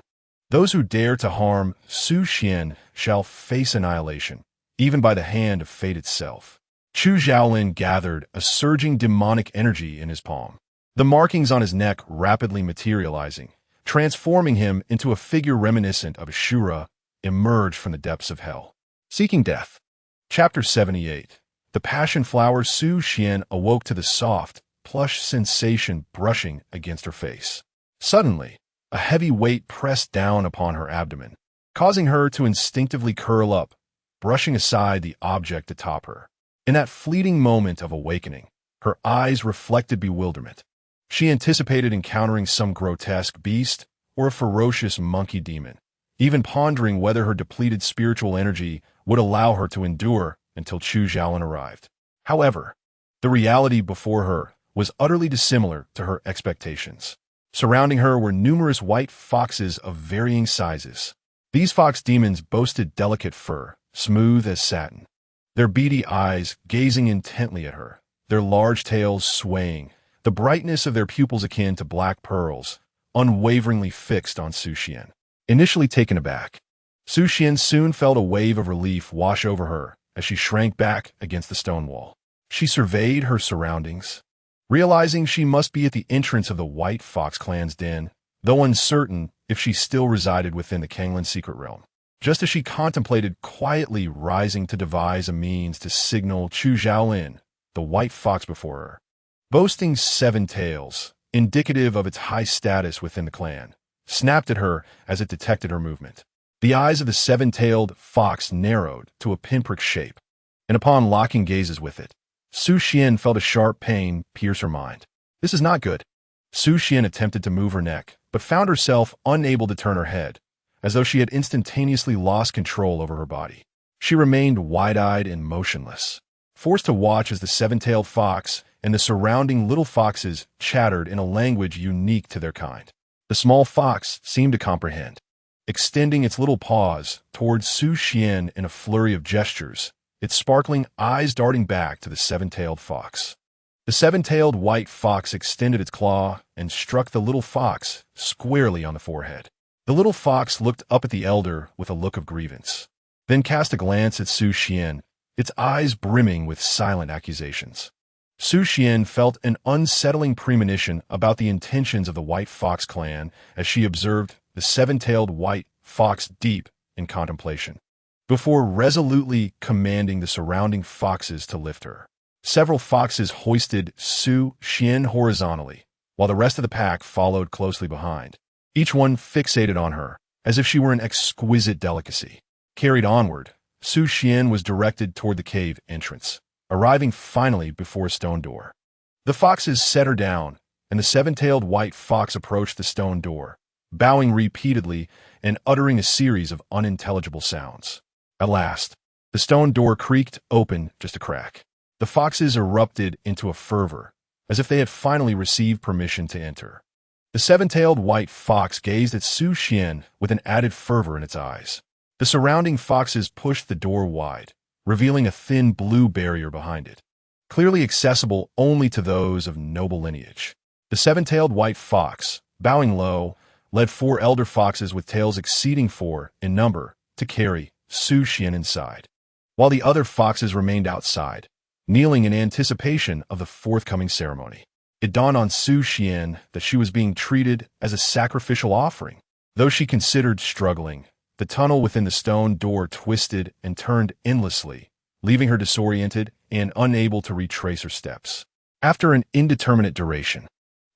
Those who dare to harm Su Xian shall face annihilation, even by the hand of fate itself. Chu Xiaolin gathered a surging demonic energy in his palm, the markings on his neck rapidly materializing, transforming him into a figure reminiscent of Ashura emerged from the depths of hell. Seeking Death. Chapter 78. The passion flower. Su Xian awoke to the soft, plush sensation brushing against her face. Suddenly, a heavy weight pressed down upon her abdomen, causing her to instinctively curl up, brushing aside the object atop her. In that fleeting moment of awakening, her eyes reflected bewilderment. She anticipated encountering some grotesque beast or a ferocious monkey demon, even pondering whether her depleted spiritual energy would allow her to endure until Chu Xiaolin arrived. However, the reality before her was utterly dissimilar to her expectations. Surrounding her were numerous white foxes of varying sizes. These fox demons boasted delicate fur, smooth as satin, their beady eyes gazing intently at her, their large tails swaying, the brightness of their pupils akin to black pearls, unwaveringly fixed on Su Xian. Initially taken aback, Su Xian soon felt a wave of relief wash over her as she shrank back against the stone wall. She surveyed her surroundings, Realizing she must be at the entrance of the White Fox clan's den, though uncertain if she still resided within the Kanglin's secret realm. Just as she contemplated quietly rising to devise a means to signal Chu Xiaolin, the White Fox before her, boasting 7 tails, indicative of its high status within the clan, snapped at her as it detected her movement. The eyes of the 7-tailed fox narrowed to a pinprick shape, and upon locking gazes with it, Su Xian felt a sharp pain pierce her mind. This is not good. Su Xian attempted to move her neck, but found herself unable to turn her head, as though she had instantaneously lost control over her body. She remained wide-eyed and motionless, forced to watch as the 7-tailed fox and the surrounding little foxes chattered in a language unique to their kind. The small fox seemed to comprehend, extending its little paws towards Su Xian in a flurry of gestures, its sparkling eyes darting back to the 7-tailed fox. The 7-tailed White Fox extended its claw and struck the little fox squarely on the forehead. The little fox looked up at the elder with a look of grievance, then cast a glance at Su Xian, its eyes brimming with silent accusations. Su Xian felt an unsettling premonition about the intentions of the White Fox clan as she observed the 7-tailed White Fox deep in contemplation, before resolutely commanding the surrounding foxes to lift her. Several foxes hoisted Su Xian horizontally, while the rest of the pack followed closely behind, each one fixated on her, as if she were an exquisite delicacy. Carried onward, Su Xian was directed toward the cave entrance, arriving finally before a stone door. The foxes set her down, and the 7-tailed White Fox approached the stone door, bowing repeatedly and uttering a series of unintelligible sounds. At last, the stone door creaked open just a crack. The foxes erupted into a fervor, as if they had finally received permission to enter. The 7-tailed White Fox gazed at Su Xian with an added fervor in its eyes. The surrounding foxes pushed the door wide, revealing a thin blue barrier behind it, clearly accessible only to those of noble lineage. The 7-tailed White Fox, bowing low, led 4 elder foxes with tails exceeding 4 in number to carry Su Xian inside, while the other foxes remained outside, kneeling in anticipation of the forthcoming ceremony. It dawned on Su Xian that she was being treated as a sacrificial offering. Though she considered struggling, the tunnel within the stone door twisted and turned endlessly, leaving her disoriented and unable to retrace her steps. After an indeterminate duration,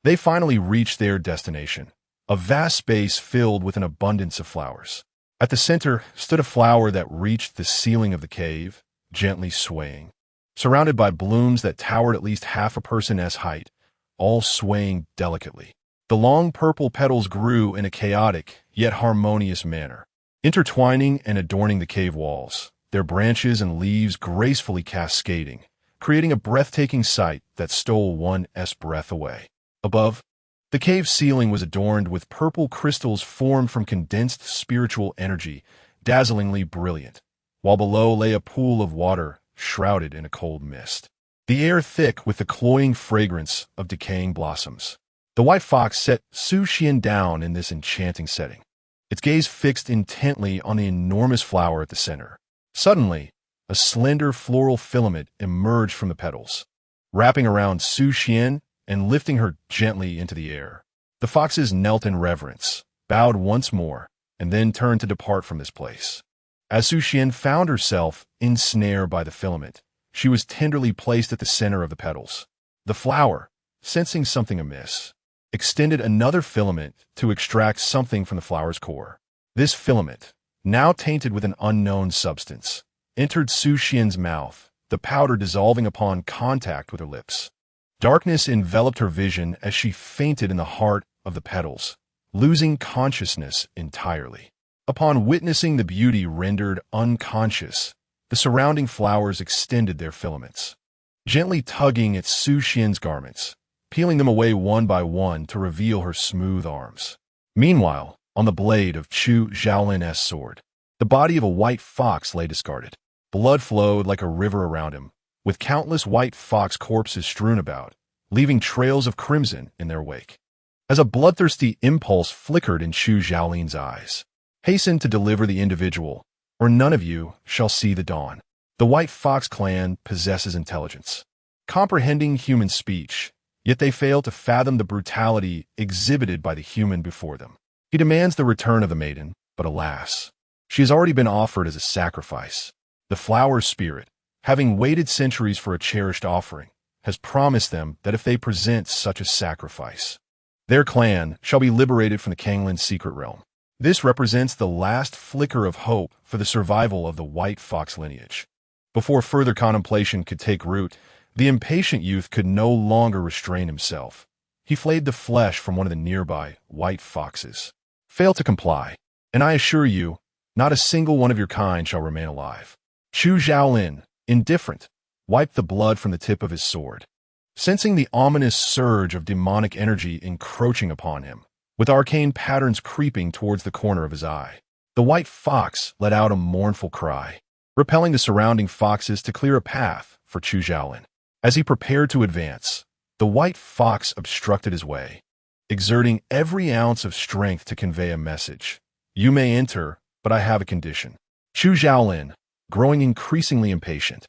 they finally reached their destination, a vast space filled with an abundance of flowers. At the center stood a flower that reached the ceiling of the cave, gently swaying, surrounded by blooms that towered at least half a person's height, all swaying delicately. The long purple petals grew in a chaotic yet harmonious manner, intertwining and adorning the cave walls, their branches and leaves gracefully cascading, creating a breathtaking sight that stole one's breath away. Above, the cave ceiling was adorned with purple crystals formed from condensed spiritual energy, dazzlingly brilliant, while below lay a pool of water shrouded in a cold mist, the air thick with the cloying fragrance of decaying blossoms. The White Fox set Su Xian down in this enchanting setting, its gaze fixed intently on the enormous flower at the center. Suddenly, a slender floral filament emerged from the petals, wrapping around Su Xian and lifting her gently into the air. The foxes knelt in reverence, bowed once more, and then turned to depart from this place. As Su Xian found herself ensnared by the filament, she was tenderly placed at the center of the petals. The flower, sensing something amiss, extended another filament to extract something from the flower's core. This filament, now tainted with an unknown substance, entered Su Xian's mouth, the powder dissolving upon contact with her lips. Darkness enveloped her vision as she fainted in the heart of the petals, losing consciousness entirely. Upon witnessing the beauty rendered unconscious, the surrounding flowers extended their filaments, gently tugging at Su Xian's garments, peeling them away one by one to reveal her smooth arms. Meanwhile, on the blade of Chu Xiaolin's sword, the body of a White Fox lay discarded. Blood flowed like a river around him, with countless White Fox corpses strewn about, leaving trails of crimson in their wake. As a bloodthirsty impulse flickered in Chu Xiaolin's eyes, hasten to deliver the individual, or none of you shall see the dawn. The White Fox clan possesses intelligence, comprehending human speech, Yet they fail to fathom the brutality exhibited by the human before them. He demands the return of the maiden, but alas, she has already been offered as a sacrifice. The flower's spirit, having waited centuries for a cherished offering, has promised them that if they present such a sacrifice, their clan shall be liberated from the Kanglin's secret realm. This represents the last flicker of hope for the survival of the white fox lineage. Before further contemplation could take root, the impatient youth could no longer restrain himself. He flayed the flesh from one of the nearby white foxes. Fail to comply, and I assure you, not a single one of your kind shall remain alive. Chu Xiaolin, indifferent, wiped the blood from the tip of his sword. Sensing the ominous surge of demonic energy encroaching upon him, with arcane patterns creeping towards the corner of his eye, the white fox let out a mournful cry, repelling the surrounding foxes to clear a path for Chu Xiaolin. As he prepared to advance, the white fox obstructed his way, exerting every ounce of strength to convey a message. You may enter, but I have a condition. Chu Xiaolin, growing increasingly impatient,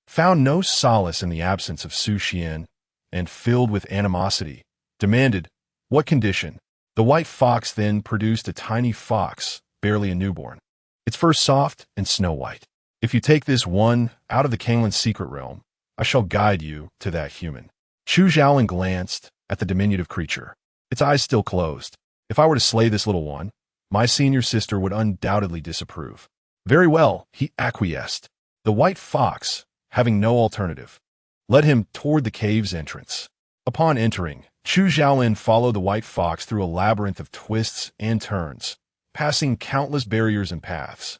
found no solace in the absence of Su Xian, and filled with animosity, demanded, what condition? The white fox then produced a tiny fox, barely a newborn, its fur soft and snow-white. If you take this one out of the Kanglin's secret realm, I shall guide you to that human. Chu Xiaolin glanced at the diminutive creature, its eyes still closed. If I were to slay this little one, my senior sister would undoubtedly disapprove. Very well, he acquiesced. The white fox, having no alternative, led him toward the cave's entrance. Upon entering, Chu Xiaolin followed the white fox through a labyrinth of twists and turns, passing countless barriers and paths,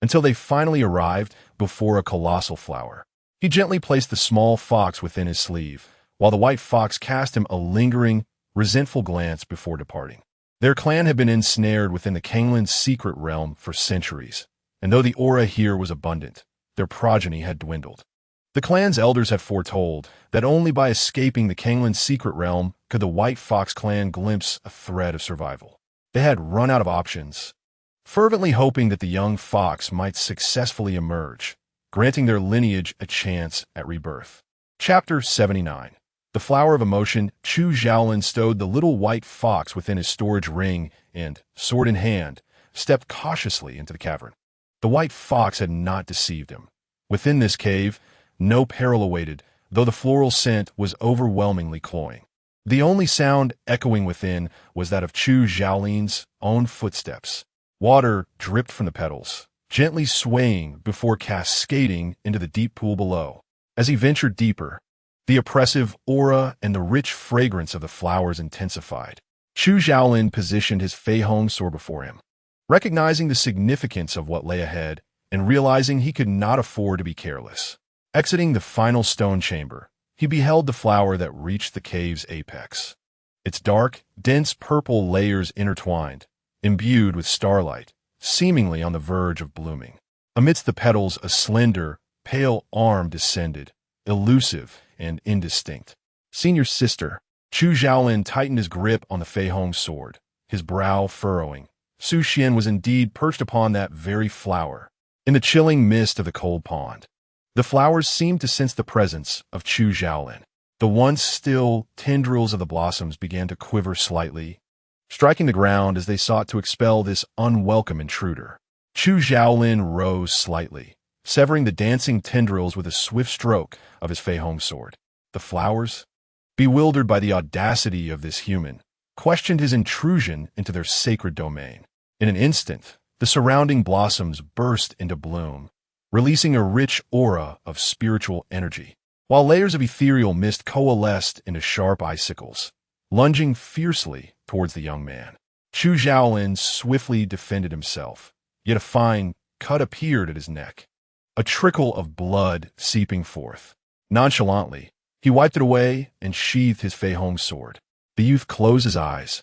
until they finally arrived before a colossal flower. He gently placed the small fox within his sleeve, while the white fox cast him a lingering, resentful glance before departing. Their clan had been ensnared within the Kanglin's secret realm for centuries, and though the aura here was abundant, their progeny had dwindled. The clan's elders had foretold that only by escaping the Kanglin's secret realm could the white fox clan glimpse a thread of survival. They had run out of options, fervently hoping that the young fox might successfully emerge, granting their lineage a chance at rebirth. Chapter 79. The Flower of Emotion. Chu Xiaolin stowed the little white fox within his storage ring and, sword in hand, stepped cautiously into the cavern. The white fox had not deceived him. Within this cave, no peril awaited, though the floral scent was overwhelmingly cloying. The only sound echoing within was that of Chu Xiaolin's own footsteps. Water dripped from the petals, gently swaying before cascading into the deep pool below. As he ventured deeper, the oppressive aura and the rich fragrance of the flowers intensified. Chu Xiaolin positioned his Fei Hong sword before him, recognizing the significance of what lay ahead and realizing he could not afford to be careless. Exiting the final stone chamber, he beheld the flower that reached the cave's apex. Its dark, dense purple layers intertwined, imbued with starlight, seemingly on the verge of blooming. Amidst the petals, a slender, pale arm descended, elusive and indistinct. Senior sister. Chu Xiaolin tightened his grip on the Fei Hong sword, his brow furrowing. Su Xian was indeed perched upon that very flower, in the chilling mist of the cold pond. The flowers seemed to sense the presence of Chu Xiaolin. The once still tendrils of the blossoms began to quiver slightly, striking the ground as they sought to expel this unwelcome intruder. Chu Xiaolin rose slightly, severing the dancing tendrils with a swift stroke of his Fei Hong sword. The flowers, bewildered by the audacity of this human, questioned his intrusion into their sacred domain. In an instant, the surrounding blossoms burst into bloom, releasing a rich aura of spiritual energy, while layers of ethereal mist coalesced into sharp icicles, lunging fiercely towards the young man. Chu Xiaolin swiftly defended himself, yet a fine cut appeared at his neck, a trickle of blood seeping forth. Nonchalantly, he wiped it away and sheathed his Fei Hong sword. The youth closed his eyes,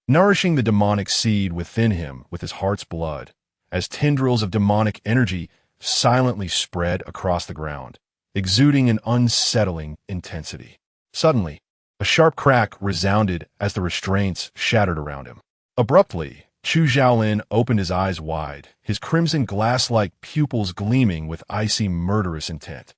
nourishing the demonic seed within him with his heart's blood, as tendrils of demonic energy silently spread across the ground, exuding an unsettling intensity. Suddenly, a sharp crack resounded as the restraints shattered around him. Abruptly, Chu Xiaolin opened his eyes wide, his crimson glass-like pupils gleaming with icy murderous intent.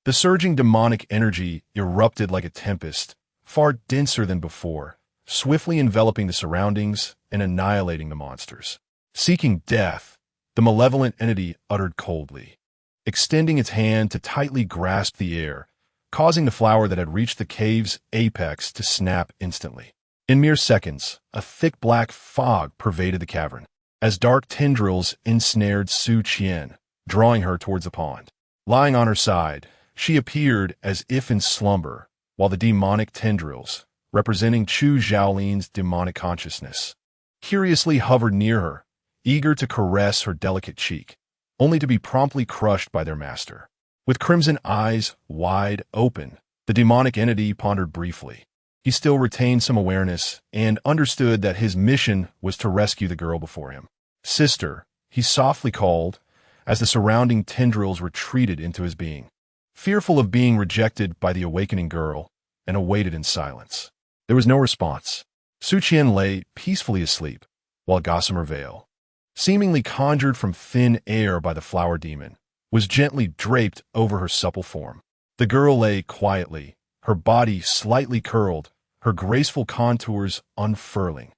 The surging demonic energy erupted like a tempest, far denser than before, swiftly enveloping the surroundings and annihilating the monsters. Seeking death, the malevolent entity uttered coldly, extending its hand to tightly grasp the air, causing the flower that had reached the cave's apex to snap instantly. In mere seconds, a thick black fog pervaded the cavern, as dark tendrils ensnared Su Qian, drawing her towards the pond. Lying on her side, she appeared as if in slumber, while the demonic tendrils, representing Chu Xiaolin's demonic consciousness, curiously hovered near her, eager to caress her delicate cheek, only to be promptly crushed by their master. With crimson eyes wide open, the demonic entity pondered briefly. He still retained some awareness and understood that his mission was to rescue the girl before him. "Sister," he softly called, as the surrounding tendrils retreated into his being, fearful of being rejected by the awakening girl, and awaited in silence. There was no response. Su Qian lay peacefully asleep, while Gossamer Veil, seemingly conjured from thin air by the flower demon, was gently draped over her supple form. The girl lay quietly, her body slightly curled, her graceful contours unfurling,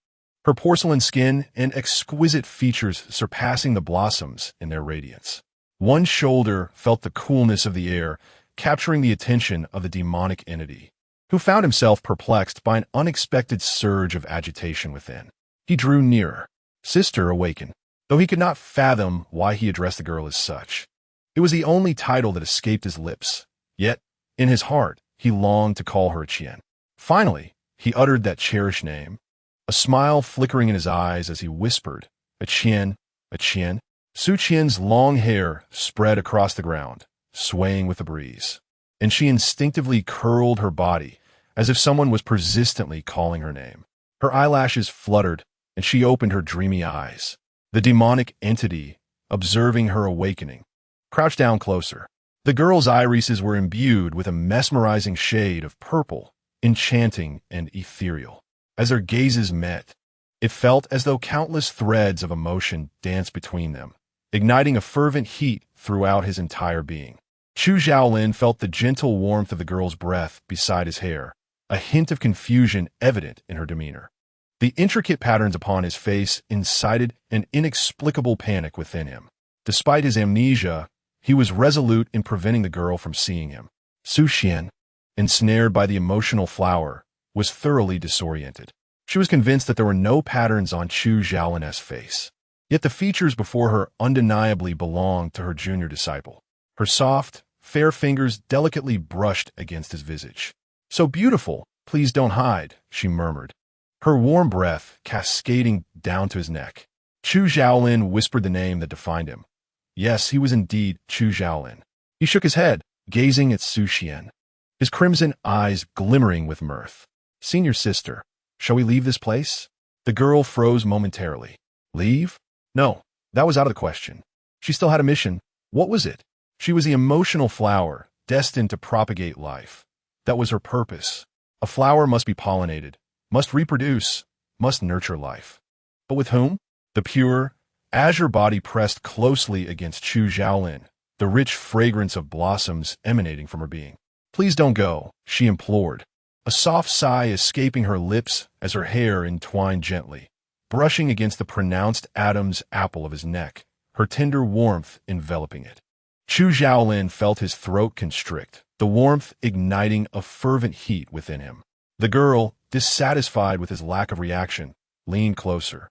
her porcelain skin and exquisite features surpassing the blossoms in their radiance. One shoulder felt the coolness of the air, capturing the attention of the demonic entity, who found himself perplexed by an unexpected surge of agitation within. He drew nearer. "Sister" awakened, though he could not fathom why he addressed the girl as such. It was the only title that escaped his lips, yet, in his heart, he longed to call her a Qian. Finally, he uttered that cherished name, a smile flickering in his eyes as he whispered, "A Qian, a Qian." Su Qian's long hair spread across the ground, swaying with the breeze, and she instinctively curled her body as if someone was persistently calling her name. Her eyelashes fluttered, and she opened her dreamy eyes. The demonic entity, observing her awakening, crouched down closer. The girl's irises were imbued with a mesmerizing shade of purple, enchanting and ethereal. As their gazes met, it felt as though countless threads of emotion danced between them, igniting a fervent heat throughout his entire being. Chu Xiaolin felt the gentle warmth of the girl's breath beside his hair, a hint of confusion evident in her demeanor. The intricate patterns upon his face incited an inexplicable panic within him. Despite his amnesia, he was resolute in preventing the girl from seeing him. Su Qian, ensnared by the emotional flower, was thoroughly disoriented. She was convinced that there were no patterns on Chu Xiaolin's face. Yet the features before her undeniably belonged to her junior disciple. Her soft, fair fingers delicately brushed against his visage. "So beautiful, please don't hide," she murmured, her warm breath cascading down to his neck. Chu Xiaolin whispered the name that defined him. Yes, he was indeed Chu Xiaolin. He shook his head, gazing at Su Qian, his crimson eyes glimmering with mirth. "Senior sister, shall we leave this place?" The girl froze momentarily. Leave? No, that was out of the question. She still had a mission. What was it? She was the emotional flower, destined to propagate life. That was her purpose. A flower must be pollinated, must reproduce, must nurture life. But with whom? The pure, azure body pressed closely against Chu Xiaolin, the rich fragrance of blossoms emanating from her being. "Please don't go," she implored, a soft sigh escaping her lips as her hair entwined gently, brushing against the pronounced Adam's apple of his neck, her tender warmth enveloping it. Chu Xiaolin felt his throat constrict, the warmth igniting a fervent heat within him. The girl, dissatisfied with his lack of reaction, leaned closer,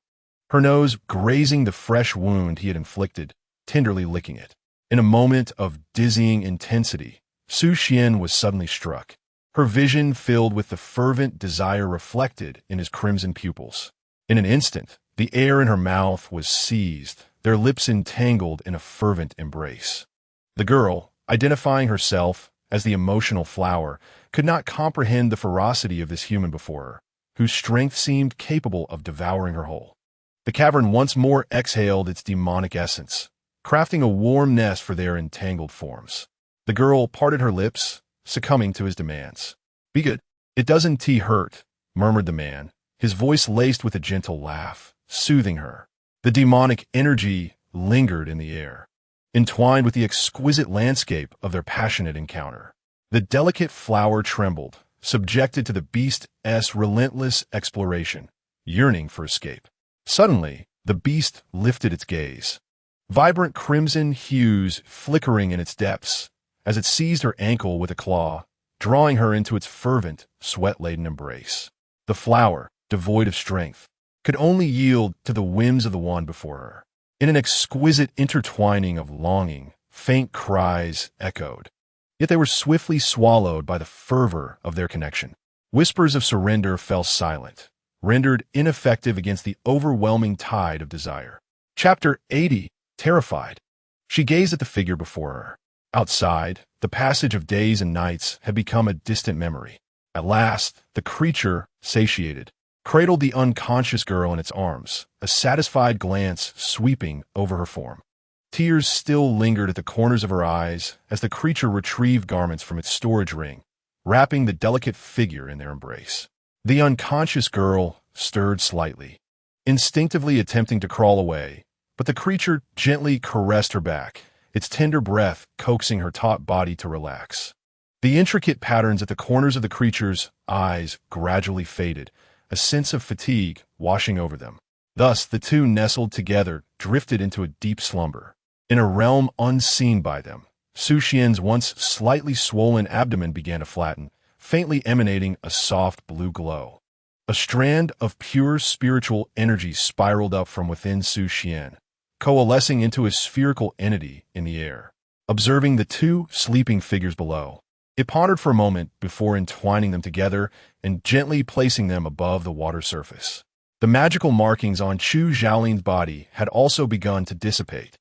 her nose grazing the fresh wound he had inflicted, tenderly licking it. In a moment of dizzying intensity, Su Qian was suddenly struck, her vision filled with the fervent desire reflected in his crimson pupils. In an instant, the air in her mouth was seized, their lips entangled in a fervent embrace. The girl, identifying herself as the emotional flower, could not comprehend the ferocity of this human before her, whose strength seemed capable of devouring her whole. The cavern once more exhaled its demonic essence, crafting a warm nest for their entangled forms. The girl parted her lips, succumbing to his demands. "Be good. It doesn't hurt," murmured the man, his voice laced with a gentle laugh, soothing her. The demonic energy lingered in the air, entwined with the exquisite landscape of their passionate encounter. The delicate flower trembled, subjected to the beast's relentless exploration, yearning for escape. Suddenly, the beast lifted its gaze. Vibrant crimson hues flickering in its depths as it seized her ankle with a claw, drawing her into its fervent, sweat-laden embrace. The flower, devoid of strength, could only yield to the whims of the one before her. In an exquisite intertwining of longing, faint cries echoed. Yet they were swiftly swallowed by the fervor of their connection. Whispers of surrender fell silent, rendered ineffective against the overwhelming tide of desire. Chapter 80. Terrified. She gazed at the figure before her. Outside, the passage of days and nights had become a distant memory. At last, the creature, satiated, cradled the unconscious girl in its arms, a satisfied glance sweeping over her form. Tears still lingered at the corners of her eyes as the creature retrieved garments from its storage ring, wrapping the delicate figure in their embrace. The unconscious girl stirred slightly, instinctively attempting to crawl away, but the creature gently caressed her back, its tender breath coaxing her taut body to relax. The intricate patterns at the corners of the creature's eyes gradually faded, a sense of fatigue washing over them. Thus, the two nestled together, drifted into a deep slumber. In a realm unseen by them, Su Xian's once slightly swollen abdomen began to flatten, faintly emanating a soft blue glow. A strand of pure spiritual energy spiraled up from within Su Xian, coalescing into a spherical entity in the air. Observing the two sleeping figures below, it pondered for a moment before entwining them together and gently placing them above the water surface. The magical markings on Chu Xiaolin's body had also begun to dissipate,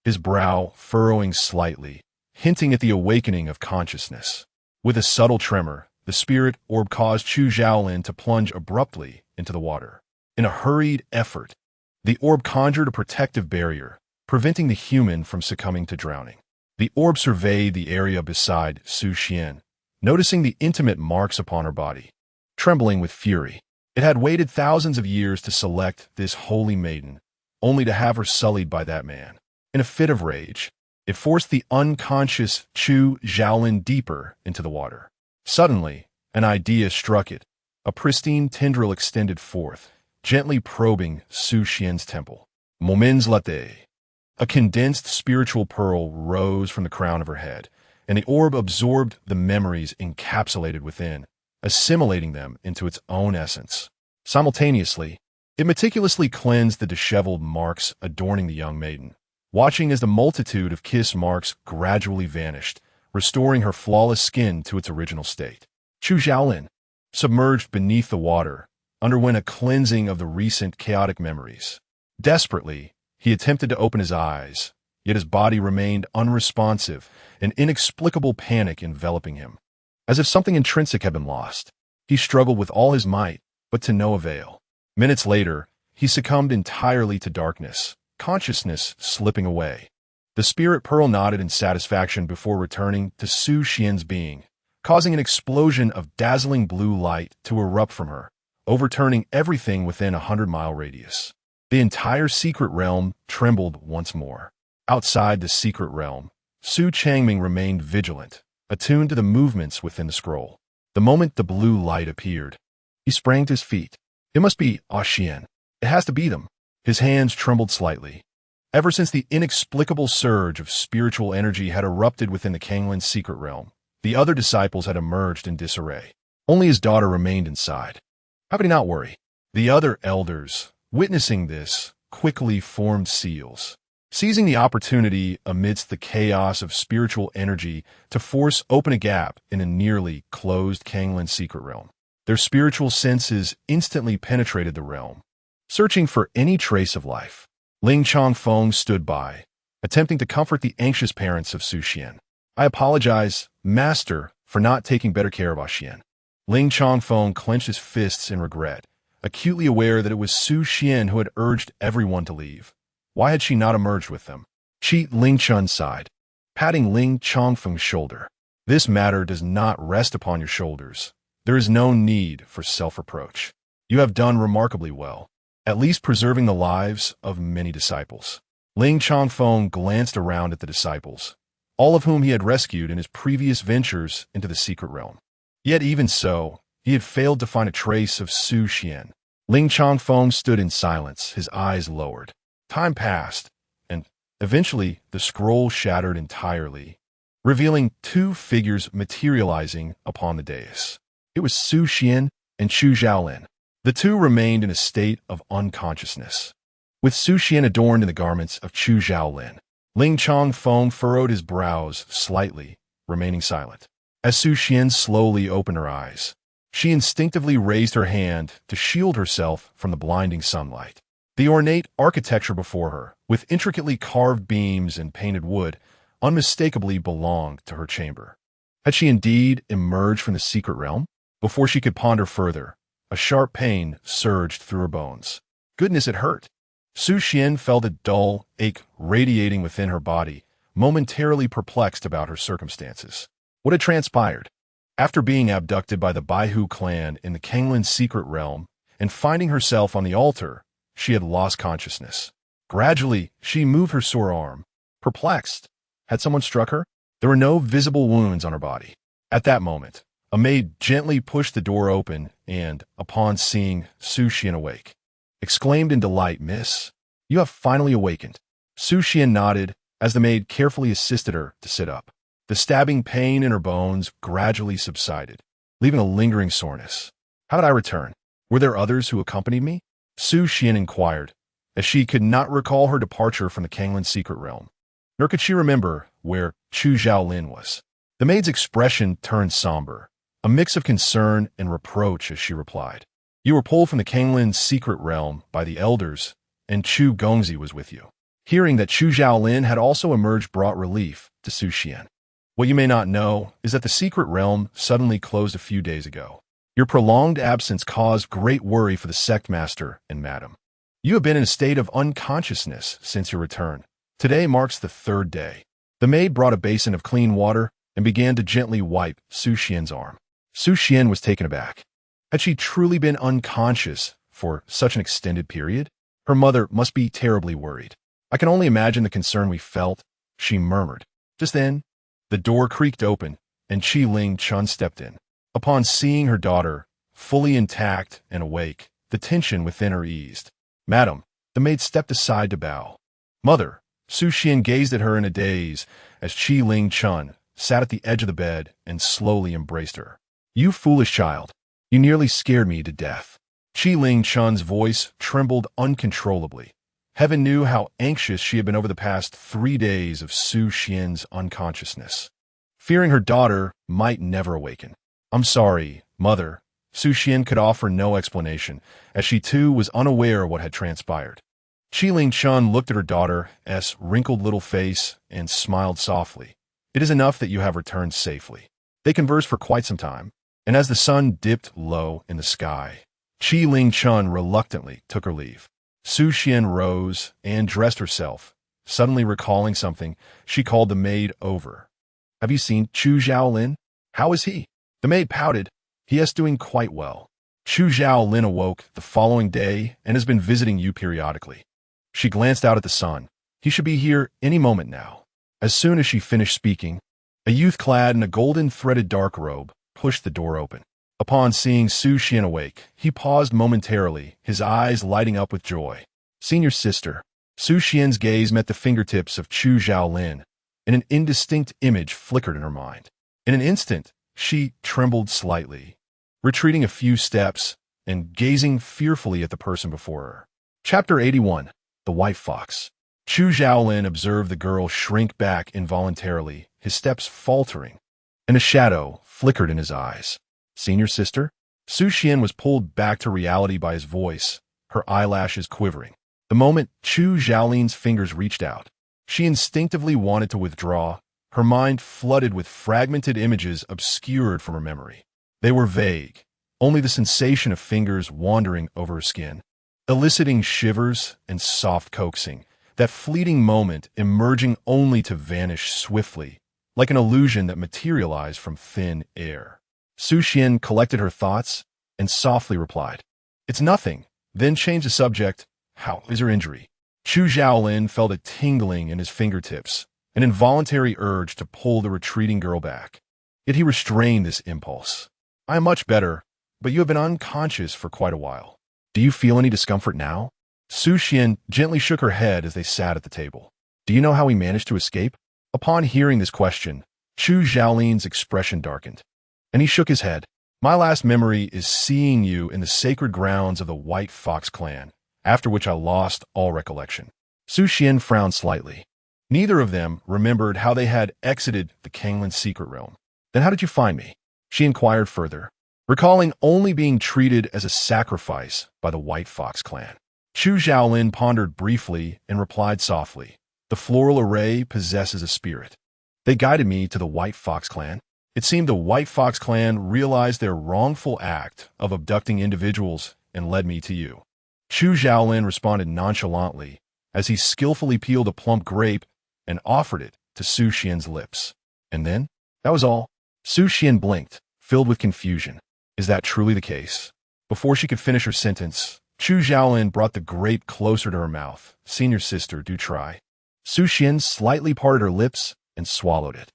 his brow furrowing slightly, hinting at the awakening of consciousness. With a subtle tremor, the spirit orb caused Chu Xiaolin to plunge abruptly into the water. In a hurried effort, the orb conjured a protective barrier, preventing the human from succumbing to drowning. The orb surveyed the area beside Su Xian, noticing the intimate marks upon her body. Trembling with fury, it had waited thousands of years to select this holy maiden, only to have her sullied by that man. In a fit of rage, it forced the unconscious Chu Xiaolin deeper into the water. Suddenly, an idea struck it. A pristine tendril extended forth, gently probing Su Xian's temple. Moments latte. A condensed spiritual pearl rose from the crown of her head, and the orb absorbed the memories encapsulated within, assimilating them into its own essence. Simultaneously, it meticulously cleansed the disheveled marks adorning the young maiden, watching as the multitude of kiss marks gradually vanished, restoring her flawless skin to its original state. Chu Xiaolin, submerged beneath the water, underwent a cleansing of the recent chaotic memories. Desperately, he attempted to open his eyes, yet his body remained unresponsive, an inexplicable panic enveloping him. As if something intrinsic had been lost, he struggled with all his might, but to no avail. Minutes later, he succumbed entirely to darkness, consciousness slipping away. The spirit pearl nodded in satisfaction before returning to Su Xian's being, causing an explosion of dazzling blue light to erupt from her, overturning everything within a 100-mile radius. The entire secret realm trembled once more. Outside the secret realm, Su Changming remained vigilant, attuned to the movements within the scroll. The moment the blue light appeared, he sprang to his feet. It must be Xian. It has to be them. His hands trembled slightly. Ever since the inexplicable surge of spiritual energy had erupted within the Kanglin's secret realm, the other disciples had emerged in disarray. Only his daughter remained inside. How could he not worry? The other elders, witnessing this, quickly formed seals, seizing the opportunity amidst the chaos of spiritual energy to force open a gap in a nearly closed Kanglin secret realm. Their spiritual senses instantly penetrated the realm, searching for any trace of life. Ling Chongfeng stood by, attempting to comfort the anxious parents of Su Xian. "I apologize, Master, for not taking better care of Xian." Ling Chongfeng clenched his fists in regret, acutely aware that it was Su Xian who had urged everyone to leave. Why had she not emerged with them? Cheat Ling Chun sighed, patting Ling Chongfeng's shoulder. "This matter does not rest upon your shoulders. There is no need for self-reproach. You have done remarkably well, at least preserving the lives of many disciples." Ling Chongfeng glanced around at the disciples, all of whom he had rescued in his previous ventures into the secret realm. Yet even so, he had failed to find a trace of Su Xian. Ling Changfeng stood in silence, his eyes lowered. Time passed, and eventually the scroll shattered entirely, revealing two figures materializing upon the dais. It was Su Xian and Chu Xiaolin. The two remained in a state of unconsciousness, with Su Xian adorned in the garments of Chu Xiaolin. Ling Changfeng furrowed his brows slightly, remaining silent. As Su Xian slowly opened her eyes, she instinctively raised her hand to shield herself from the blinding sunlight. The ornate architecture before her, with intricately carved beams and painted wood, unmistakably belonged to her chamber. Had she indeed emerged from the secret realm? Before she could ponder further, a sharp pain surged through her bones. Goodness, it hurt. Su Xian felt a dull ache radiating within her body, momentarily perplexed about her circumstances. What had transpired? After being abducted by the Baihu clan in the Kenglin secret realm and finding herself on the altar, she had lost consciousness. Gradually, she moved her sore arm. Perplexed. Had someone struck her? There were no visible wounds on her body. At that moment, a maid gently pushed the door open and, upon seeing Su Xian awake, exclaimed in delight, "Miss, you have finally awakened." Su Xian nodded as the maid carefully assisted her to sit up. The stabbing pain in her bones gradually subsided, leaving a lingering soreness. How did I return? Were there others who accompanied me? Su Xian inquired, as she could not recall her departure from the Kenglin secret realm, nor could she remember where Chu Xiaolin was. The maid's expression turned somber, a mix of concern and reproach as she replied, "You were pulled from the Kenglin secret realm by the elders, and Chu Gongzi was with you." Hearing that Chu Xiaolin had also emerged brought relief to Su Xian. What you may not know is that the secret realm suddenly closed a few days ago. Your prolonged absence caused great worry for the sect master and madam. You have been in a state of unconsciousness since your return. Today marks the third day. The maid brought a basin of clean water and began to gently wipe Su Xian's arm. Su Xian was taken aback. Had she truly been unconscious for such an extended period? Her mother must be terribly worried. I can only imagine the concern we felt, she murmured. Just then, the door creaked open, and Qi Ling Chun stepped in. Upon seeing her daughter, fully intact and awake, the tension within her eased. "Madam," the maid stepped aside to bow. "Mother," Su Xian gazed at her in a daze as Qi Ling Chun sat at the edge of the bed and slowly embraced her. "You foolish child, you nearly scared me to death." Qi Ling Chun's voice trembled uncontrollably. Heaven knew how anxious she had been over the past 3 days of Su Xian's unconsciousness, fearing her daughter might never awaken. "I'm sorry, mother." Su Xian could offer no explanation, as she too was unaware of what had transpired. Qi Ling Chun looked at her daughter's wrinkled little face and smiled softly. "It is enough that you have returned safely." They conversed for quite some time, and as the sun dipped low in the sky, Qi Ling Chun reluctantly took her leave. Su Xian rose and dressed herself. Suddenly recalling something, she called the maid over. "Have you seen Chu Xiaolin? How is he?" The maid pouted. "He is doing quite well. Chu Xiaolin awoke the following day and has been visiting you periodically." She glanced out at the sun. "He should be here any moment now." As soon as she finished speaking, a youth clad in a golden-threaded dark robe pushed the door open. Upon seeing Su Xian awake, he paused momentarily, his eyes lighting up with joy. "Senior sister." Su Xian's gaze met the fingertips of Chu Xiaolin, and an indistinct image flickered in her mind. In an instant, she trembled slightly, retreating a few steps and gazing fearfully at the person before her. Chapter 81. The White Fox. Chu Xiaolin observed the girl shrink back involuntarily, his steps faltering, and a shadow flickered in his eyes. "Senior sister?" Su Xian was pulled back to reality by his voice, her eyelashes quivering. The moment Chu Xiaolin's fingers reached out, she instinctively wanted to withdraw, her mind flooded with fragmented images obscured from her memory. They were vague, only the sensation of fingers wandering over her skin, eliciting shivers and soft coaxing, that fleeting moment emerging only to vanish swiftly, like an illusion that materialized from thin air. Su Xian collected her thoughts and softly replied, "It's nothing," then changed the subject. "How is her injury?" Chu Xiaolin felt a tingling in his fingertips, an involuntary urge to pull the retreating girl back. Yet he restrained this impulse. I am much better, but you have been unconscious for quite a while. Do you feel any discomfort now? Su Xian gently shook her head as they sat at the table. Do you know how we managed to escape? Upon hearing this question, Chu Xiaolin's expression darkened, and he shook his head. My last memory is seeing you in the sacred grounds of the White Fox clan, after which I lost all recollection. Su Xian frowned slightly. Neither of them remembered how they had exited the Kanglin's secret realm. Then how did you find me? She inquired further, recalling only being treated as a sacrifice by the White Fox clan. Chu Xiaolin pondered briefly and replied softly, the floral array possesses a spirit. They guided me to the White Fox clan. It seemed the White Fox clan realized their wrongful act of abducting individuals and led me to you. Chu Xiaolin responded nonchalantly as he skillfully peeled a plump grape and offered it to Su Xian's lips. And then? That was all. Su Xian blinked, filled with confusion. Is that truly the case? Before she could finish her sentence, Chu Xiaolin brought the grape closer to her mouth. Senior sister, do try. Su Xian slightly parted her lips and swallowed it.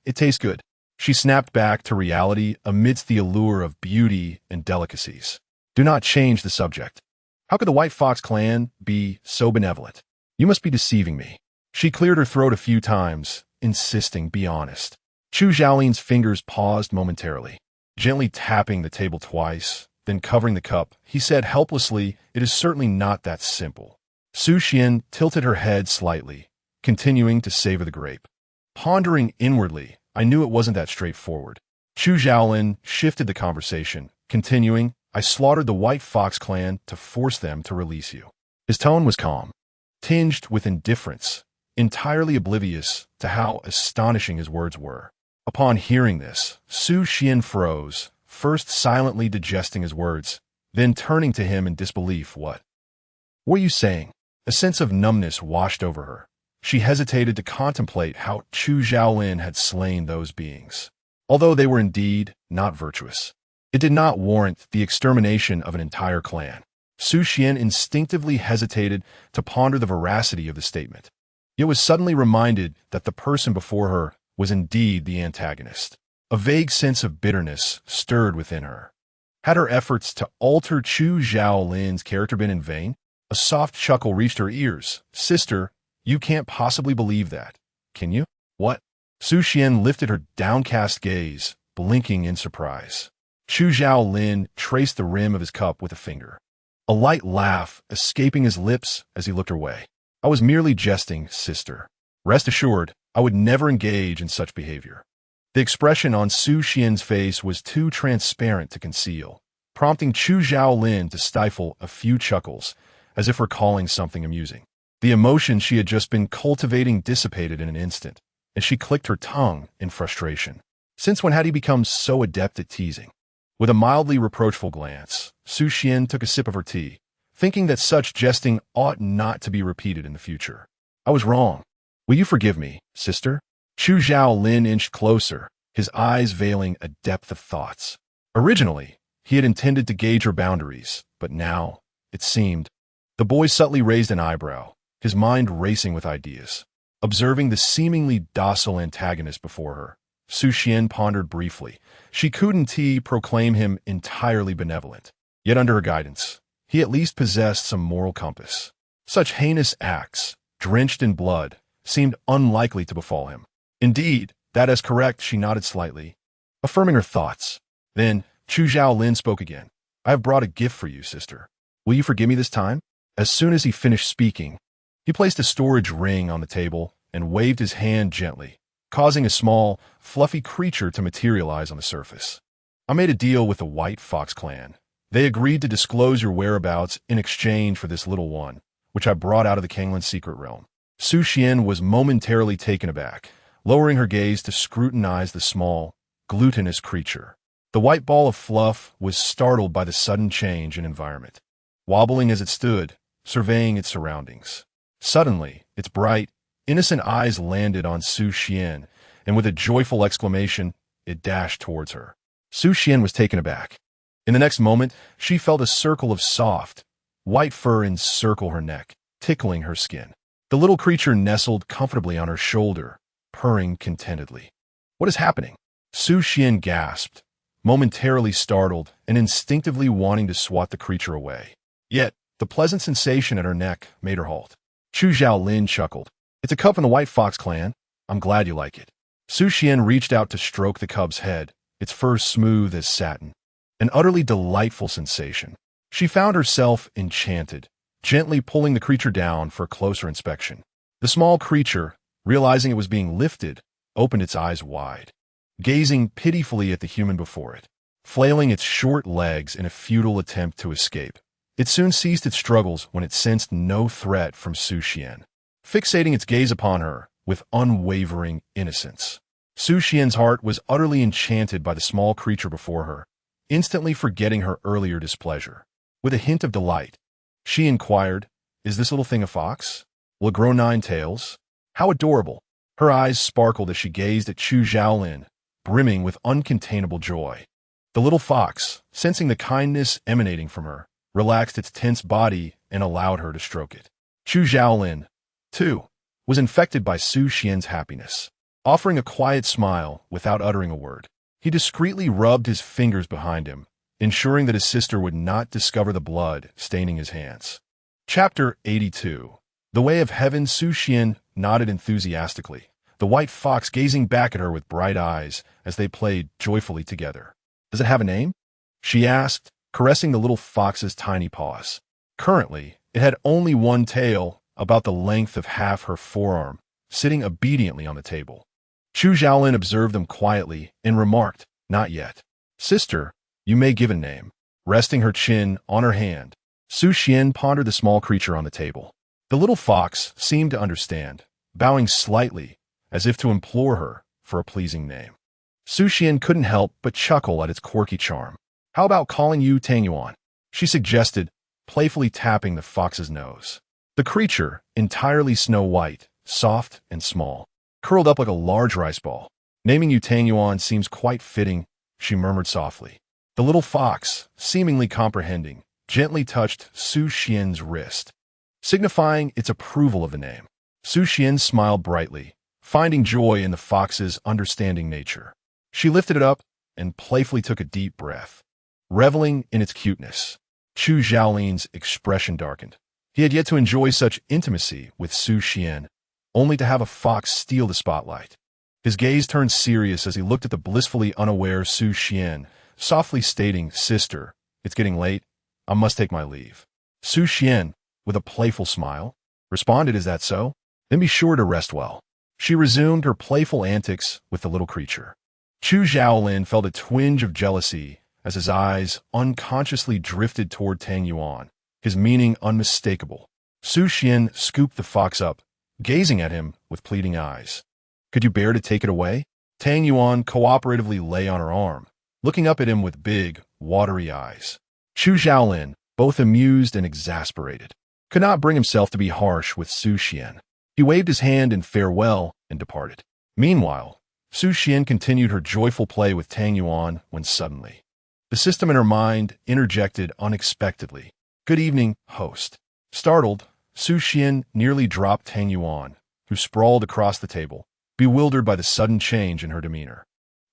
It tastes good. She snapped back to reality amidst the allure of beauty and delicacies. Do not change the subject. How could the White Fox clan be so benevolent? You must be deceiving me. She cleared her throat a few times, insisting, be honest. Chu Xiaolin's fingers paused momentarily, gently tapping the table twice, then covering the cup. He said helplessly, it is certainly not that simple. Su Xian tilted her head slightly, continuing to savor the grape. Pondering inwardly, I knew it wasn't that straightforward. Chu Xiaolin shifted the conversation, continuing, I slaughtered the White Fox clan to force them to release you. His tone was calm, tinged with indifference, entirely oblivious to how astonishing his words were. Upon hearing this, Su Xian froze, first silently digesting his words, then turning to him in disbelief. What were you saying? A sense of numbness washed over her. She hesitated to contemplate how Chu Xiaolin had slain those beings. Although they were indeed not virtuous, it did not warrant the extermination of an entire clan. Su Xian instinctively hesitated to ponder the veracity of the statement, yet was suddenly reminded that the person before her was indeed the antagonist. A vague sense of bitterness stirred within her. Had her efforts to alter Chu Xiaolin's character been in vain? A soft chuckle reached her ears. Sister, you can't possibly believe that, can you? What? Su Xian lifted her downcast gaze, blinking in surprise. Chu Xiaolin traced the rim of his cup with a finger, a light laugh escaping his lips as he looked her way. I was merely jesting, sister. Rest assured, I would never engage in such behavior. The expression on Su Xian's face was too transparent to conceal, prompting Chu Xiaolin to stifle a few chuckles, as if recalling something amusing. The emotion she had just been cultivating dissipated in an instant, and she clicked her tongue in frustration. Since when had he become so adept at teasing? With a mildly reproachful glance, Su Xian took a sip of her tea, thinking that such jesting ought not to be repeated in the future. I was wrong. Will you forgive me, sister? Chu Xiaolin inched closer, his eyes veiling a depth of thoughts. Originally, he had intended to gauge her boundaries, but now, it seemed, the boy subtly raised an eyebrow, his mind racing with ideas. Observing the seemingly docile antagonist before her, Su Xian pondered briefly. She couldn't proclaim him entirely benevolent. Yet under her guidance, he at least possessed some moral compass. Such heinous acts, drenched in blood, seemed unlikely to befall him. Indeed, that is correct, she nodded slightly, affirming her thoughts. Then, Chu Xiaolin spoke again. I have brought a gift for you, sister. Will you forgive me this time? As soon as he finished speaking, he placed a storage ring on the table and waved his hand gently, causing a small, fluffy creature to materialize on the surface. I made a deal with the White Fox clan. They agreed to disclose your whereabouts in exchange for this little one, which I brought out of the Kanglin's secret realm. Su Xian was momentarily taken aback, lowering her gaze to scrutinize the small, glutinous creature. The white ball of fluff was startled by the sudden change in environment, wobbling as it stood, surveying its surroundings. Suddenly, its bright, innocent eyes landed on Su Xian, and with a joyful exclamation, it dashed towards her. Su Xian was taken aback. In the next moment, she felt a circle of soft, white fur encircle her neck, tickling her skin. The little creature nestled comfortably on her shoulder, purring contentedly. What is happening? Su Xian gasped, momentarily startled and instinctively wanting to swat the creature away. Yet, the pleasant sensation at her neck made her halt. Chu Xiaolin chuckled. "It's a cub from the White Fox clan. I'm glad you like it." Su Xian reached out to stroke the cub's head, its fur smooth as satin. An utterly delightful sensation. She found herself enchanted, gently pulling the creature down for a closer inspection. The small creature, realizing it was being lifted, opened its eyes wide, gazing pitifully at the human before it, flailing its short legs in a futile attempt to escape. It soon ceased its struggles when it sensed no threat from Su Xian, fixating its gaze upon her with unwavering innocence. Su Xian's heart was utterly enchanted by the small creature before her, instantly forgetting her earlier displeasure. With a hint of delight, she inquired, "Is this little thing a fox? Will it grow 9 tails? How adorable!" Her eyes sparkled as she gazed at Chu Xiaolin, brimming with uncontainable joy. The little fox, sensing the kindness emanating from her, relaxed its tense body and allowed her to stroke it. Chu Xiaolin, too, was infected by Su Xian's happiness. Offering a quiet smile without uttering a word, he discreetly rubbed his fingers behind him, ensuring that his sister would not discover the blood staining his hands. Chapter 82. The Way of Heaven. Su Xian nodded enthusiastically, the white fox gazing back at her with bright eyes as they played joyfully together. "Does it have a name?" she asked, caressing the little fox's tiny paws. Currently, it had only one tail, about the length of half her forearm, sitting obediently on the table. Chu Xiaolin observed them quietly and remarked, "Not yet. Sister, you may give a name." Resting her chin on her hand, Su Xian pondered the small creature on the table. The little fox seemed to understand, bowing slightly, as if to implore her for a pleasing name. Su Xian couldn't help but chuckle at its quirky charm. "How about calling you Tang Yuan?" she suggested, playfully tapping the fox's nose. The creature, entirely snow-white, soft and small, curled up like a large rice ball. "Naming you Tang Yuan seems quite fitting," she murmured softly. The little fox, seemingly comprehending, gently touched Su Xian's wrist, signifying its approval of the name. Su Xian smiled brightly, finding joy in the fox's understanding nature. She lifted it up and playfully took a deep breath, reveling in its cuteness. Chu Xiaolin's expression darkened. He had yet to enjoy such intimacy with Su Xian, only to have a fox steal the spotlight. His gaze turned serious as he looked at the blissfully unaware Su Xian, softly stating, "Sister, it's getting late. I must take my leave." Su Xian, with a playful smile, responded, "Is that so? Then be sure to rest well." She resumed her playful antics with the little creature. Chu Xiaolin felt a twinge of jealousy as his eyes unconsciously drifted toward Tang Yuan, his meaning unmistakable. Su Xian scooped the fox up, gazing at him with pleading eyes. "Could you bear to take it away?" Tang Yuan cooperatively lay on her arm, looking up at him with big, watery eyes. Chu Xiaolin, both amused and exasperated, could not bring himself to be harsh with Su Xian. He waved his hand in farewell and departed. Meanwhile, Su Xian continued her joyful play with Tang Yuan when suddenly, the system in her mind interjected unexpectedly. "Good evening, host." Startled, Su Xian nearly dropped Tang Yuan, who sprawled across the table, bewildered by the sudden change in her demeanor.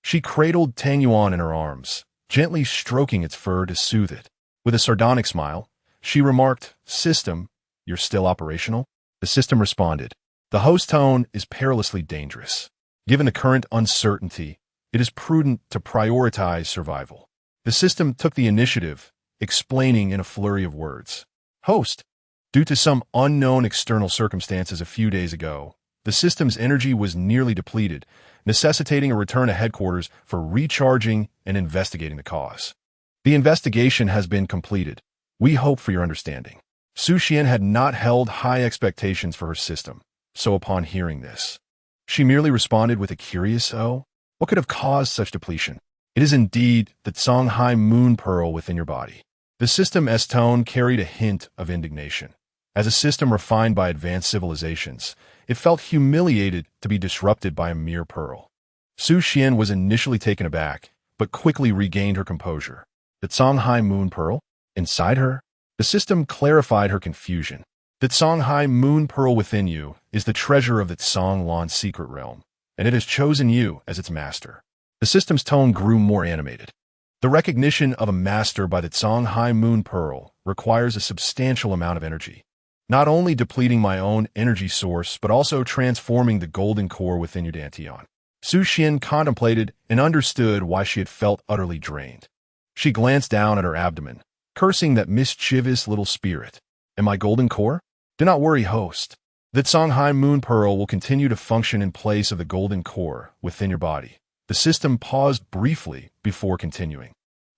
She cradled Tang Yuan in her arms, gently stroking its fur to soothe it. With a sardonic smile, she remarked, "System, you're still operational?" The system responded, "The host tone is perilously dangerous. Given the current uncertainty, it is prudent to prioritize survival." The system took the initiative, explaining in a flurry of words. "Host, due to some unknown external circumstances a few days ago, the system's energy was nearly depleted, necessitating a return to headquarters for recharging and investigating the cause. The investigation has been completed. We hope for your understanding." Su Xian had not held high expectations for her system, so upon hearing this, she merely responded with a curious "Oh, what could have caused such depletion?" "It is indeed the Songhai moon pearl within your body." The system's tone carried a hint of indignation. As a system refined by advanced civilizations, it felt humiliated to be disrupted by a mere pearl. Su Xian was initially taken aback, but quickly regained her composure. "The Songhai moon pearl? Inside her?" The system clarified her confusion. "The Songhai moon pearl within you is the treasure of the Songlan secret realm, and it has chosen you as its master." The system's tone grew more animated. The recognition of a master by the Songhai Moon Pearl requires a substantial amount of energy, not only depleting my own energy source, but also transforming the golden core within your Dantian. Su Xian contemplated and understood why she had felt utterly drained. She glanced down at her abdomen, cursing that mischievous little spirit. Am I golden core? Do not worry, host. The Songhai Moon Pearl will continue to function in place of the golden core within your body. The system paused briefly before continuing.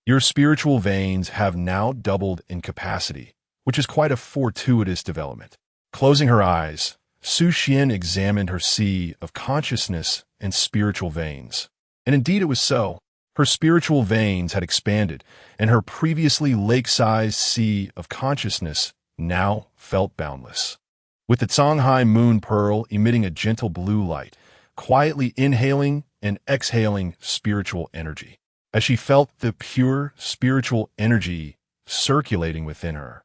Your spiritual veins have now doubled in capacity, which is quite a fortuitous development. Closing her eyes, Su Xian examined her sea of consciousness and spiritual veins. And indeed it was so. Her spiritual veins had expanded, and her previously lake-sized sea of consciousness now felt boundless. With the Songhai Moon Pearl emitting a gentle blue light, quietly inhaling and exhaling spiritual energy. As she felt the pure spiritual energy circulating within her,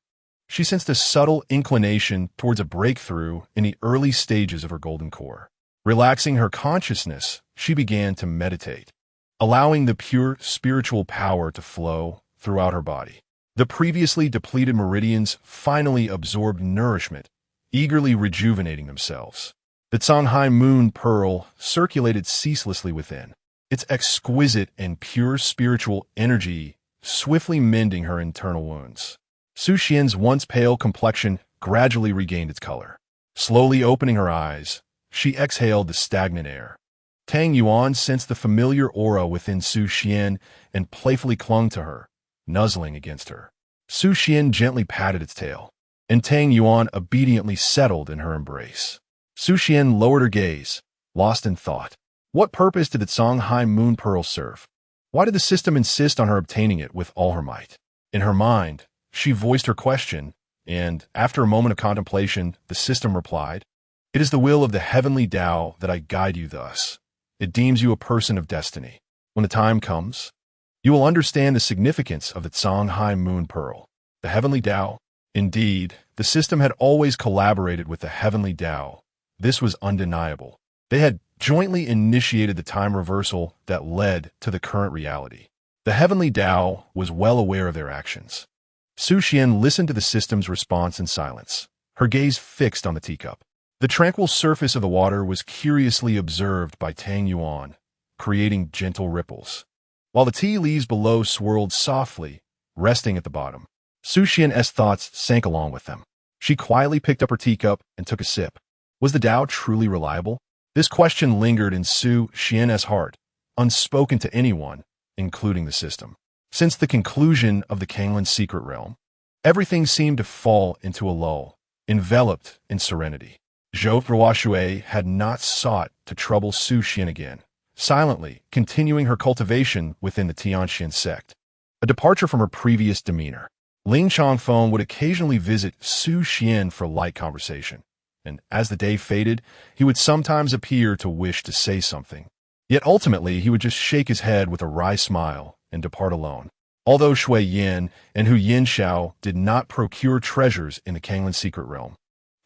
she sensed a subtle inclination towards a breakthrough in the early stages of her golden core. Relaxing her consciousness, she began to meditate, allowing the pure spiritual power to flow throughout her body. The previously depleted meridians finally absorbed nourishment, eagerly rejuvenating themselves. The Songhai Moon Pearl circulated ceaselessly within, its exquisite and pure spiritual energy swiftly mending her internal wounds. Su Xian's once pale complexion gradually regained its color. Slowly opening her eyes, she exhaled the stagnant air. Tang Yuan sensed the familiar aura within Su Xian and playfully clung to her, nuzzling against her. Su Xian gently patted its tail, and Tang Yuan obediently settled in her embrace. Su Xian lowered her gaze, lost in thought. What purpose did the Songhai Moon Pearl serve? Why did the system insist on her obtaining it with all her might? In her mind, she voiced her question, and, after a moment of contemplation, the system replied, "It is the will of the heavenly Tao that I guide you thus. It deems you a person of destiny. When the time comes, you will understand the significance of the Songhai Moon Pearl." The heavenly Tao? Indeed, the system had always collaborated with the heavenly Tao. This was undeniable. They had jointly initiated the time reversal that led to the current reality. The heavenly Tao was well aware of their actions. Su Xian listened to the system's response in silence, her gaze fixed on the teacup. The tranquil surface of the water was curiously observed by Tang Yuan, creating gentle ripples, while the tea leaves below swirled softly, resting at the bottom. Su Xian's thoughts sank along with them. She quietly picked up her teacup and took a sip. Was the Tao truly reliable? This question lingered in Su Xian's heart, unspoken to anyone, including the system. Since the conclusion of the Kanglin's secret realm, everything seemed to fall into a lull, enveloped in serenity. Zhou Ruoshui had not sought to trouble Su Xian again, silently continuing her cultivation within the Tianxian sect. A departure from her previous demeanor, Ling Chongfeng would occasionally visit Su Xian for light conversation, and as the day faded, he would sometimes appear to wish to say something. Yet ultimately, he would just shake his head with a wry smile and depart alone. Although Shui Yin and Hu Yinxiao did not procure treasures in the Kanglin secret realm,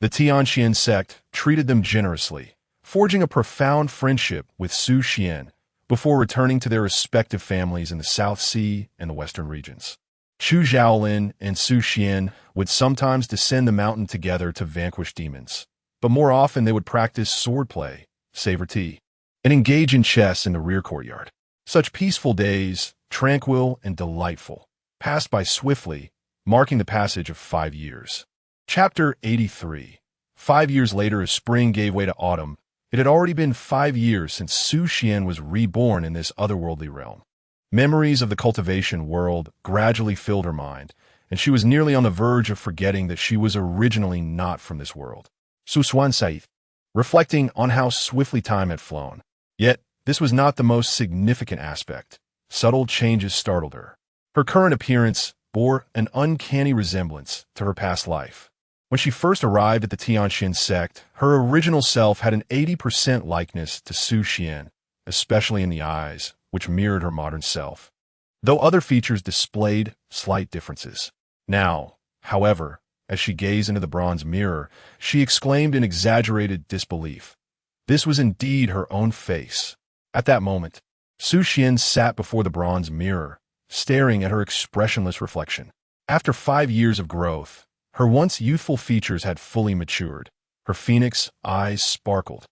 the Tianxian sect treated them generously, forging a profound friendship with Su Xian before returning to their respective families in the South Sea and the Western regions. Chu Zhaolin and Su Xian would sometimes descend the mountain together to vanquish demons, but more often they would practice swordplay, savor tea, and engage in chess in the rear courtyard. Such peaceful days, tranquil and delightful, passed by swiftly, marking the passage of 5 years. Chapter 83. 5 years later, as spring gave way to autumn, it had already been 5 years since Su Xian was reborn in this otherworldly realm. Memories of the cultivation world gradually filled her mind, and she was nearly on the verge of forgetting that she was originally not from this world. Su Xuan Saith, reflecting on how swiftly time had flown. Yet, this was not the most significant aspect. Subtle changes startled her. Her current appearance bore an uncanny resemblance to her past life. When she first arrived at the Tianxian sect, her original self had an 80% likeness to Su Xian, especially in the eyes, which mirrored her modern self, though other features displayed slight differences. Now, however, as she gazed into the bronze mirror, she exclaimed in exaggerated disbelief. This was indeed her own face. At that moment, Su Xian sat before the bronze mirror, staring at her expressionless reflection. After 5 years of growth, her once youthful features had fully matured. Her phoenix eyes sparkled.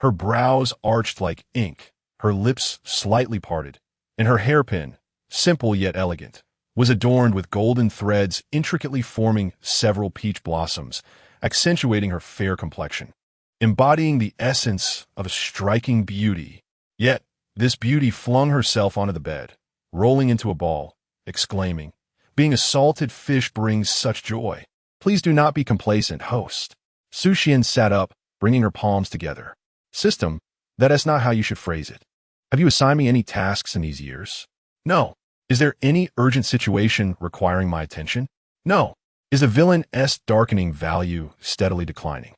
Her brows arched like ink, her lips slightly parted, and her hairpin, simple yet elegant, was adorned with golden threads intricately forming several peach blossoms, accentuating her fair complexion, embodying the essence of a striking beauty. Yet, this beauty flung herself onto the bed, rolling into a ball, exclaiming, "Being a salted fish brings such joy. Please do not be complacent, host." Su Xian sat up, bringing her palms together. "System, that is not how you should phrase it. Have you assigned me any tasks in these years? No. Is there any urgent situation requiring my attention? No. Is the villainess darkening value steadily declining?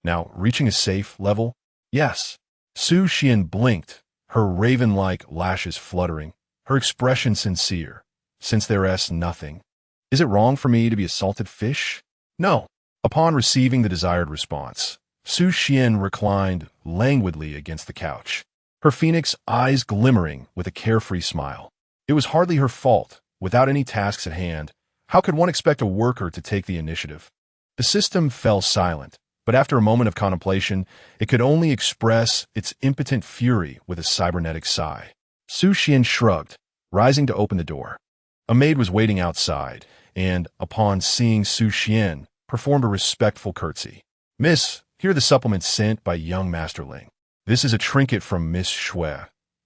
Now reaching a safe level? Yes." Su Xian blinked, her raven-like lashes fluttering, her expression sincere. "Since there is nothing. Is it wrong for me to be a salted fish? No." Upon receiving the desired response, Su Xian reclined languidly against the couch, her phoenix eyes glimmering with a carefree smile. It was hardly her fault. Without any tasks at hand, how could one expect a worker to take the initiative? The system fell silent, but after a moment of contemplation, it could only express its impotent fury with a cybernetic sigh. Su Xian shrugged, rising to open the door. A maid was waiting outside, and, upon seeing Su Xian, performed a respectful curtsy. "Miss, here are the supplements sent by young Master Ling. This is a trinket from Miss Shui,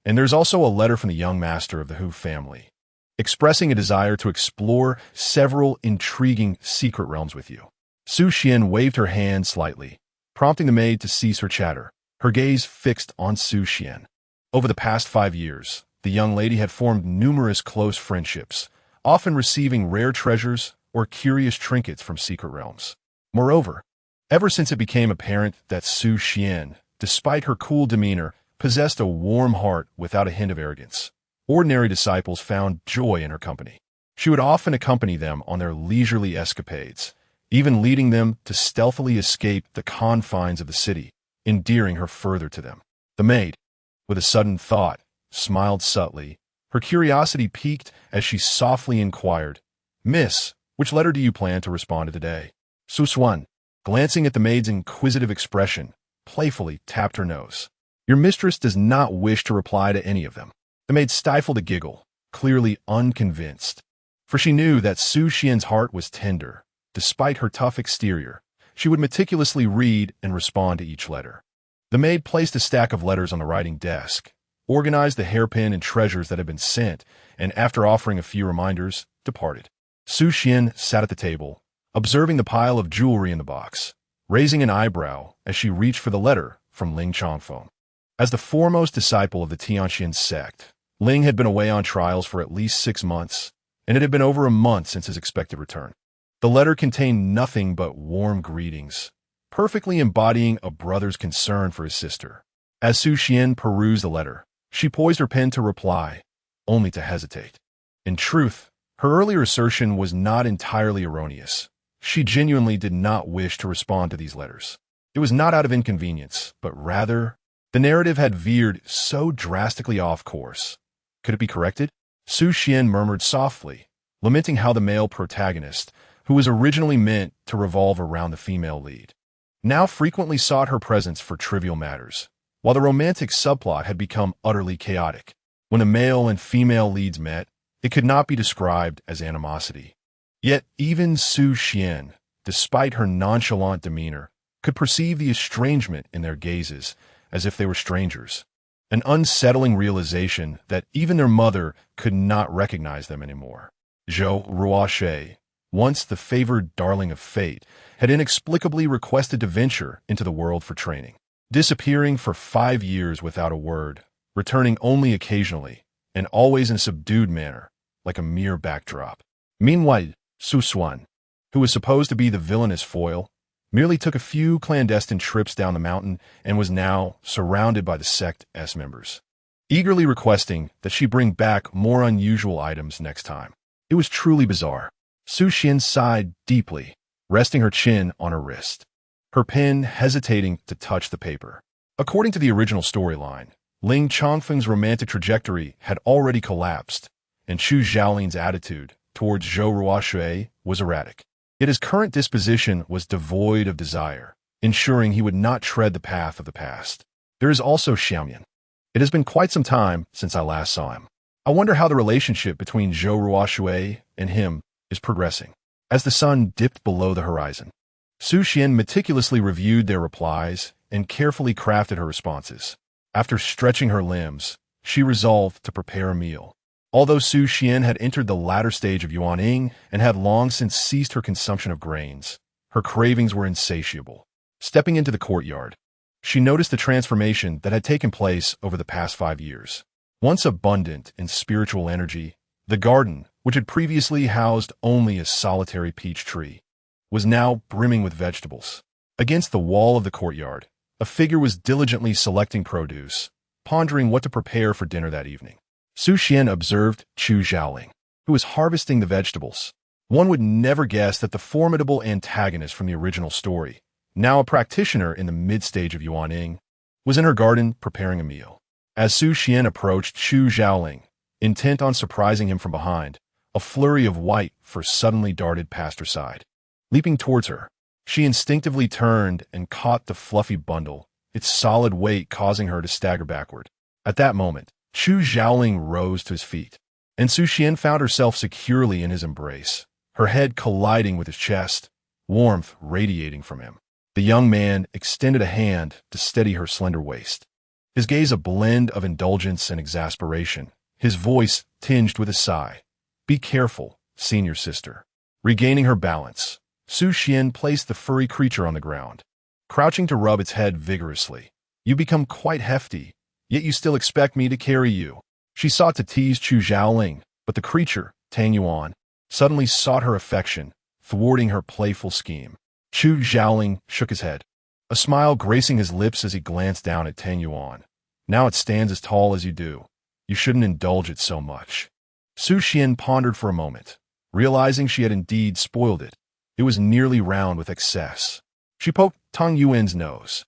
and there's also a letter from the young master of the Hu family, expressing a desire to explore several intriguing secret realms with you." Su Xian waved her hand slightly, prompting the maid to cease her chatter, her gaze fixed on Su Xian. Over the past 5 years, the young lady had formed numerous close friendships, often receiving rare treasures or curious trinkets from secret realms. Moreover, ever since it became apparent that Su Xian, despite her cool demeanor, possessed a warm heart without a hint of arrogance, ordinary disciples found joy in her company. She would often accompany them on their leisurely escapades, even leading them to stealthily escape the confines of the city, endearing her further to them. The maid, with a sudden thought, smiled subtly, her curiosity piqued as she softly inquired, "Miss, which letter do you plan to respond to today?" Su Xuan, glancing at the maid's inquisitive expression, playfully tapped her nose. "Your mistress does not wish to reply to any of them." The maid stifled a giggle, clearly unconvinced, for she knew that Su Xian's heart was tender. Despite her tough exterior, she would meticulously read and respond to each letter. The maid placed a stack of letters on the writing desk, organized the hairpin and treasures that had been sent, and after offering a few reminders, departed. Su Xian sat at the table, observing the pile of jewelry in the box, raising an eyebrow as she reached for the letter from Ling Changfeng. As the foremost disciple of the Tianxian sect, Ling had been away on trials for at least 6 months, and it had been over a month since his expected return. The letter contained nothing but warm greetings, perfectly embodying a brother's concern for his sister. As Su Xian perused the letter, she poised her pen to reply, only to hesitate. In truth, her earlier assertion was not entirely erroneous. She genuinely did not wish to respond to these letters. It was not out of inconvenience, but rather, the narrative had veered so drastically off course. Could it be corrected? Su Xian murmured softly, lamenting how the male protagonist, who was originally meant to revolve around the female lead, now frequently sought her presence for trivial matters, while the romantic subplot had become utterly chaotic. When the male and female leads met, it could not be described as animosity. Yet even Su Xian, despite her nonchalant demeanor, could perceive the estrangement in their gazes, as if they were strangers, an unsettling realization that even their mother could not recognize them anymore. Zhou Ruoxie, once the favored darling of fate, had inexplicably requested to venture into the world for training, disappearing for 5 years without a word, returning only occasionally, and always in a subdued manner, like a mere backdrop. Meanwhile, Su Xuan, who was supposed to be the villainous foil, merely took a few clandestine trips down the mountain and was now surrounded by the sect's members, eagerly requesting that she bring back more unusual items next time. It was truly bizarre. Su Xian sighed deeply, resting her chin on her wrist, her pen hesitating to touch the paper. According to the original storyline, Ling Changfeng's romantic trajectory had already collapsed, and Chu Xiaoling's attitude towards Zhou Ruoshui was erratic. Yet his current disposition was devoid of desire, ensuring he would not tread the path of the past. There is also Xiaoyan. It has been quite some time since I last saw him. I wonder how the relationship between Zhou Ruoshui and him is progressing. As the sun dipped below the horizon, Su Xian meticulously reviewed their replies and carefully crafted her responses. After stretching her limbs, she resolved to prepare a meal. Although Su Xian had entered the latter stage of yuaning and had long since ceased her consumption of grains, her cravings were insatiable. Stepping into the courtyard, she noticed the transformation that had taken place over the past 5 years. Once abundant in spiritual energy, the garden, which had previously housed only a solitary peach tree, was now brimming with vegetables. Against the wall of the courtyard, a figure was diligently selecting produce, pondering what to prepare for dinner that evening. Su Xian observed Chu Xiaoling, who was harvesting the vegetables. One would never guess that the formidable antagonist from the original story, now a practitioner in the mid-stage of yuaning, was in her garden preparing a meal. As Su Xian approached Chu Xiaoling, intent on surprising him from behind, a flurry of white fur suddenly darted past her side. Leaping towards her, she instinctively turned and caught the fluffy bundle, its solid weight causing her to stagger backward. At that moment, Chu Xiaoling rose to his feet, and Su Xian found herself securely in his embrace, her head colliding with his chest, warmth radiating from him. The young man extended a hand to steady her slender waist. His gaze a blend of indulgence and exasperation, his voice tinged with a sigh. "Be careful, senior sister." Regaining her balance, Su Xian placed the furry creature on the ground, crouching to rub its head vigorously. "You become quite hefty, yet you still expect me to carry you." She sought to tease Chu Xiaoling, but the creature, Tang Yuan, suddenly sought her affection, thwarting her playful scheme. Chu Xiaoling shook his head, a smile gracing his lips as he glanced down at Tang Yuan. "Now it stands as tall as you do. You shouldn't indulge it so much." Su Xian pondered for a moment, realizing she had indeed spoiled it. It was nearly round with excess. She poked Tang Yuan's nose,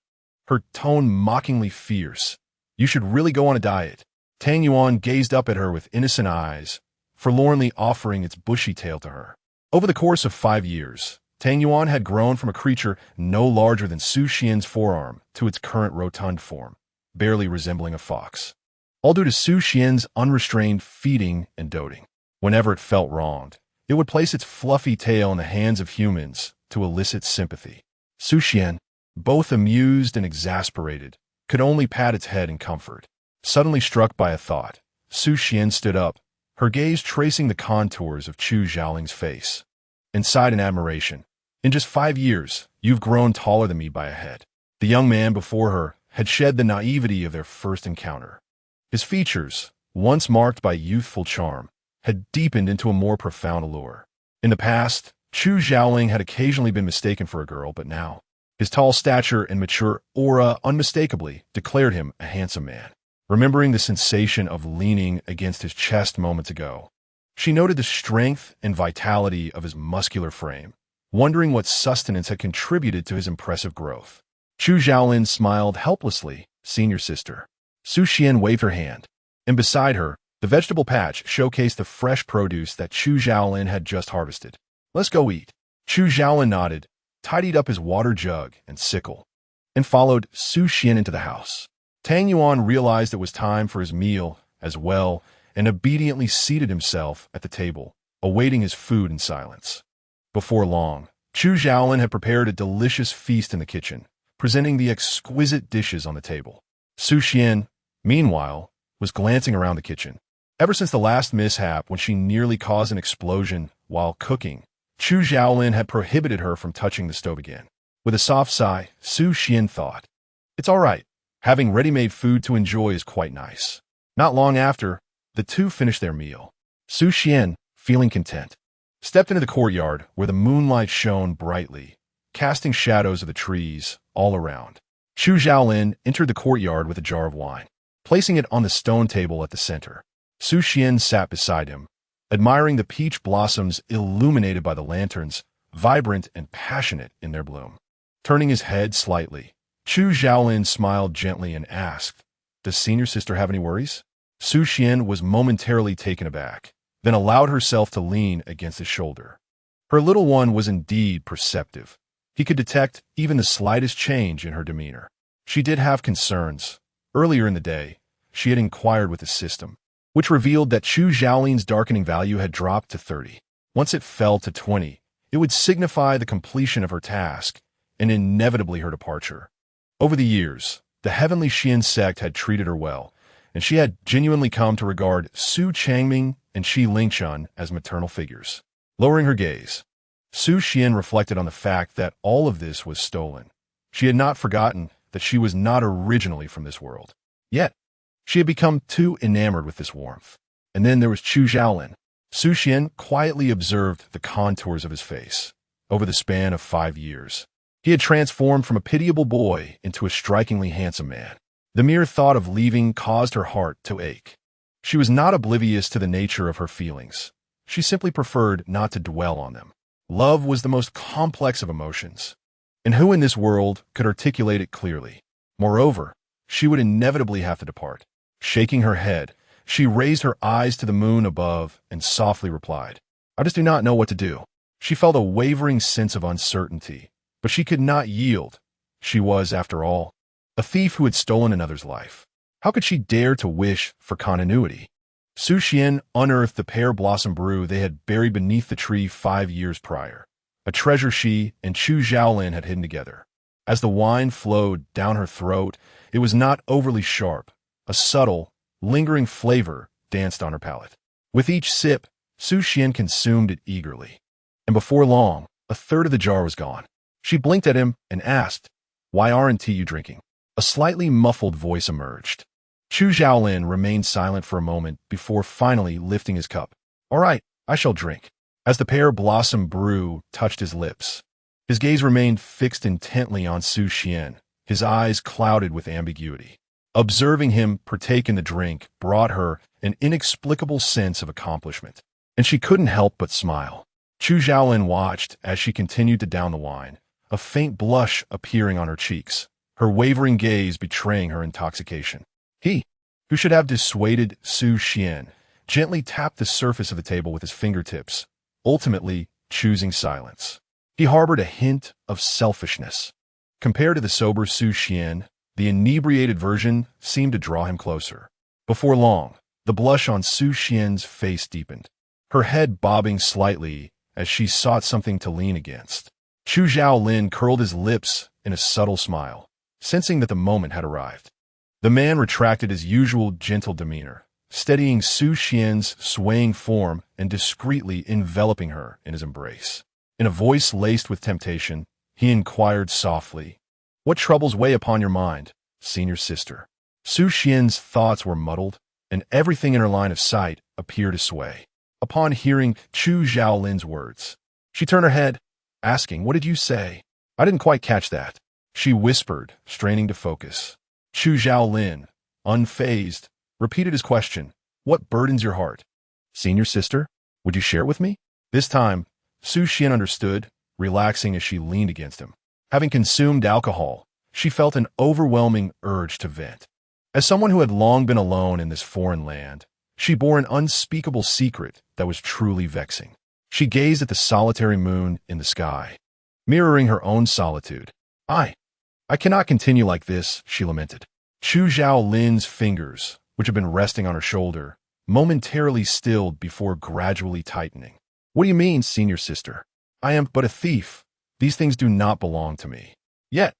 her tone mockingly fierce. "You should really go on a diet." Tang Yuan gazed up at her with innocent eyes, forlornly offering its bushy tail to her. Over the course of 5 years, Tang Yuan had grown from a creature no larger than Su Xian's forearm to its current rotund form, barely resembling a fox. All due to Su Xian's unrestrained feeding and doting. Whenever it felt wronged, it would place its fluffy tail in the hands of humans to elicit sympathy. Su Xian, both amused and exasperated, could only pat its head in comfort. Suddenly struck by a thought, Su Xian stood up, her gaze tracing the contours of Chu Xiaoling's face. And sighed in admiration. "In just 5 years, you've grown taller than me by a head." The young man before her had shed the naivety of their first encounter. His features, once marked by youthful charm, had deepened into a more profound allure. In the past, Chu Xiaoling had occasionally been mistaken for a girl, but now, his tall stature and mature aura unmistakably declared him a handsome man. Remembering the sensation of leaning against his chest moments ago, she noted the strength and vitality of his muscular frame, wondering what sustenance had contributed to his impressive growth. Chu Xiaolin smiled helplessly, "Senior sister." Su Xian waved her hand, and beside her, the vegetable patch showcased the fresh produce that Chu Xiaolin had just harvested. "Let's go eat." Chu Xiaolin nodded, tidied up his water jug and sickle, and followed Su Xian into the house. Tang Yuan realized it was time for his meal as well, and obediently seated himself at the table, awaiting his food in silence. Before long, Chu Xiaolin had prepared a delicious feast in the kitchen, presenting the exquisite dishes on the table. Su Xian, meanwhile, was glancing around the kitchen. Ever since the last mishap when she nearly caused an explosion while cooking, Chu Xiaolin had prohibited her from touching the stove again. With a soft sigh, Su Xian thought, "It's all right. Having ready-made food to enjoy is quite nice." Not long after, the two finished their meal. Su Xian, feeling content, stepped into the courtyard where the moonlight shone brightly, casting shadows of the trees all around. Chu Xiaolin entered the courtyard with a jar of wine, placing it on the stone table at the center. Su Xian sat beside him, admiring the peach blossoms illuminated by the lanterns, vibrant and passionate in their bloom. Turning his head slightly, Chu Xiaolin smiled gently and asked, "Does senior sister have any worries?" Su Xian was momentarily taken aback, then allowed herself to lean against his shoulder. Her little one was indeed perceptive. He could detect even the slightest change in her demeanor. She did have concerns. Earlier in the day, she had inquired with the system, which revealed that Chu Xiaolin's darkening value had dropped to 30. Once it fell to 20, it would signify the completion of her task and inevitably her departure. Over the years, the heavenly Xian sect had treated her well, and she had genuinely come to regard Su Changming and Shi Lingchun as maternal figures. Lowering her gaze, Su Xian reflected on the fact that all of this was stolen. She had not forgotten that she was not originally from this world. Yet, she had become too enamored with this warmth. And then there was Chu Xiaolin. Su Xian quietly observed the contours of his face. Over the span of 5 years, he had transformed from a pitiable boy into a strikingly handsome man. The mere thought of leaving caused her heart to ache. She was not oblivious to the nature of her feelings. She simply preferred not to dwell on them. Love was the most complex of emotions, and who in this world could articulate it clearly? Moreover, she would inevitably have to depart. Shaking her head, she raised her eyes to the moon above and softly replied, "I just do not know what to do." She felt a wavering sense of uncertainty, but she could not yield. She was, after all, a thief who had stolen another's life. How could she dare to wish for continuity? Su Xian unearthed the pear blossom brew they had buried beneath the tree 5 years prior, a treasure she and Chu Xiaolin had hidden together. As the wine flowed down her throat, it was not overly sharp. A subtle, lingering flavor danced on her palate. With each sip, Su Xian consumed it eagerly. And before long, a third of the jar was gone. She blinked at him and asked, "Why aren't you drinking?" A slightly muffled voice emerged. Chu Xiaolin remained silent for a moment before finally lifting his cup. "All right, I shall drink." As the pear blossom brew touched his lips, his gaze remained fixed intently on Su Xian, his eyes clouded with ambiguity. Observing him partake in the drink brought her an inexplicable sense of accomplishment, and she couldn't help but smile. Chu Xiaolin watched as she continued to down the wine, a faint blush appearing on her cheeks, her wavering gaze betraying her intoxication. He, who should have dissuaded Su Xian, gently tapped the surface of the table with his fingertips, ultimately choosing silence. He harbored a hint of selfishness. Compared to the sober Su Xian, the inebriated version seemed to draw him closer. Before long, the blush on Su Xian's face deepened, her head bobbing slightly as she sought something to lean against. Chu Xiaolin curled his lips in a subtle smile, sensing that the moment had arrived. The man retracted his usual gentle demeanor, steadying Su Xian's swaying form and discreetly enveloping her in his embrace. In a voice laced with temptation, he inquired softly, "What troubles weigh upon your mind, senior sister?" Su Xian's thoughts were muddled, and everything in her line of sight appeared to sway. Upon hearing Chu Xiaolin's words, she turned her head, asking, "What did you say?" "I didn't quite catch that," she whispered, straining to focus. Chu Xiaolin, unfazed, repeated his question, "What burdens your heart?" "Senior sister, would you share it with me?" This time, Su Xian understood, relaxing as she leaned against him. Having consumed alcohol, she felt an overwhelming urge to vent. As someone who had long been alone in this foreign land, she bore an unspeakable secret that was truly vexing. She gazed at the solitary moon in the sky, mirroring her own solitude. I cannot continue like this," she lamented. Chu Xiaolin's fingers, which had been resting on her shoulder, momentarily stilled before gradually tightening. "What do you mean, senior sister? I am but a thief. These things do not belong to me. Yet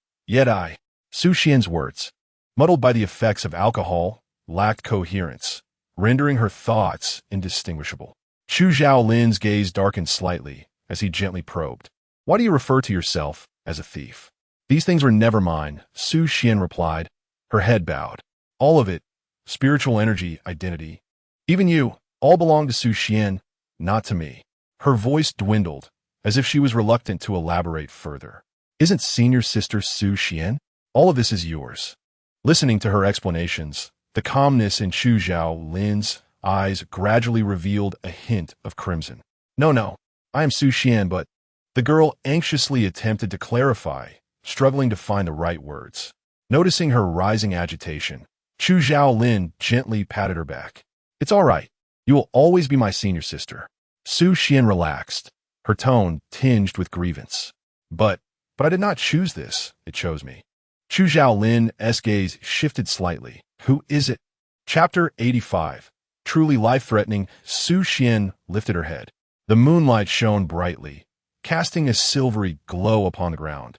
I—" Su Xian's words, muddled by the effects of alcohol, lacked coherence, rendering her thoughts indistinguishable. Chu Xiaolin's gaze darkened slightly as he gently probed. "Why do you refer to yourself as a thief?" "These things were never mine," Su Xian replied, her head bowed. "All of it, spiritual energy, identity, even you, all belong to Su Xian, not to me." Her voice dwindled, as if she was reluctant to elaborate further. "Isn't senior sister Su Xian? All of this is yours." Listening to her explanations, the calmness in Chu Xiaolin's eyes gradually revealed a hint of crimson. No, I am Su Xian, but—" The girl anxiously attempted to clarify, struggling to find the right words. Noticing her rising agitation, Chu Xiaolin gently patted her back. "It's all right. You will always be my senior sister. Su Xian relaxed, her tone tinged with grievance. But I did not choose this. It chose me. Chu Zhaolin's gaze shifted slightly. Who is it? Chapter 85. Truly life-threatening, Su Xian lifted her head. The moonlight shone brightly, casting a silvery glow upon the ground,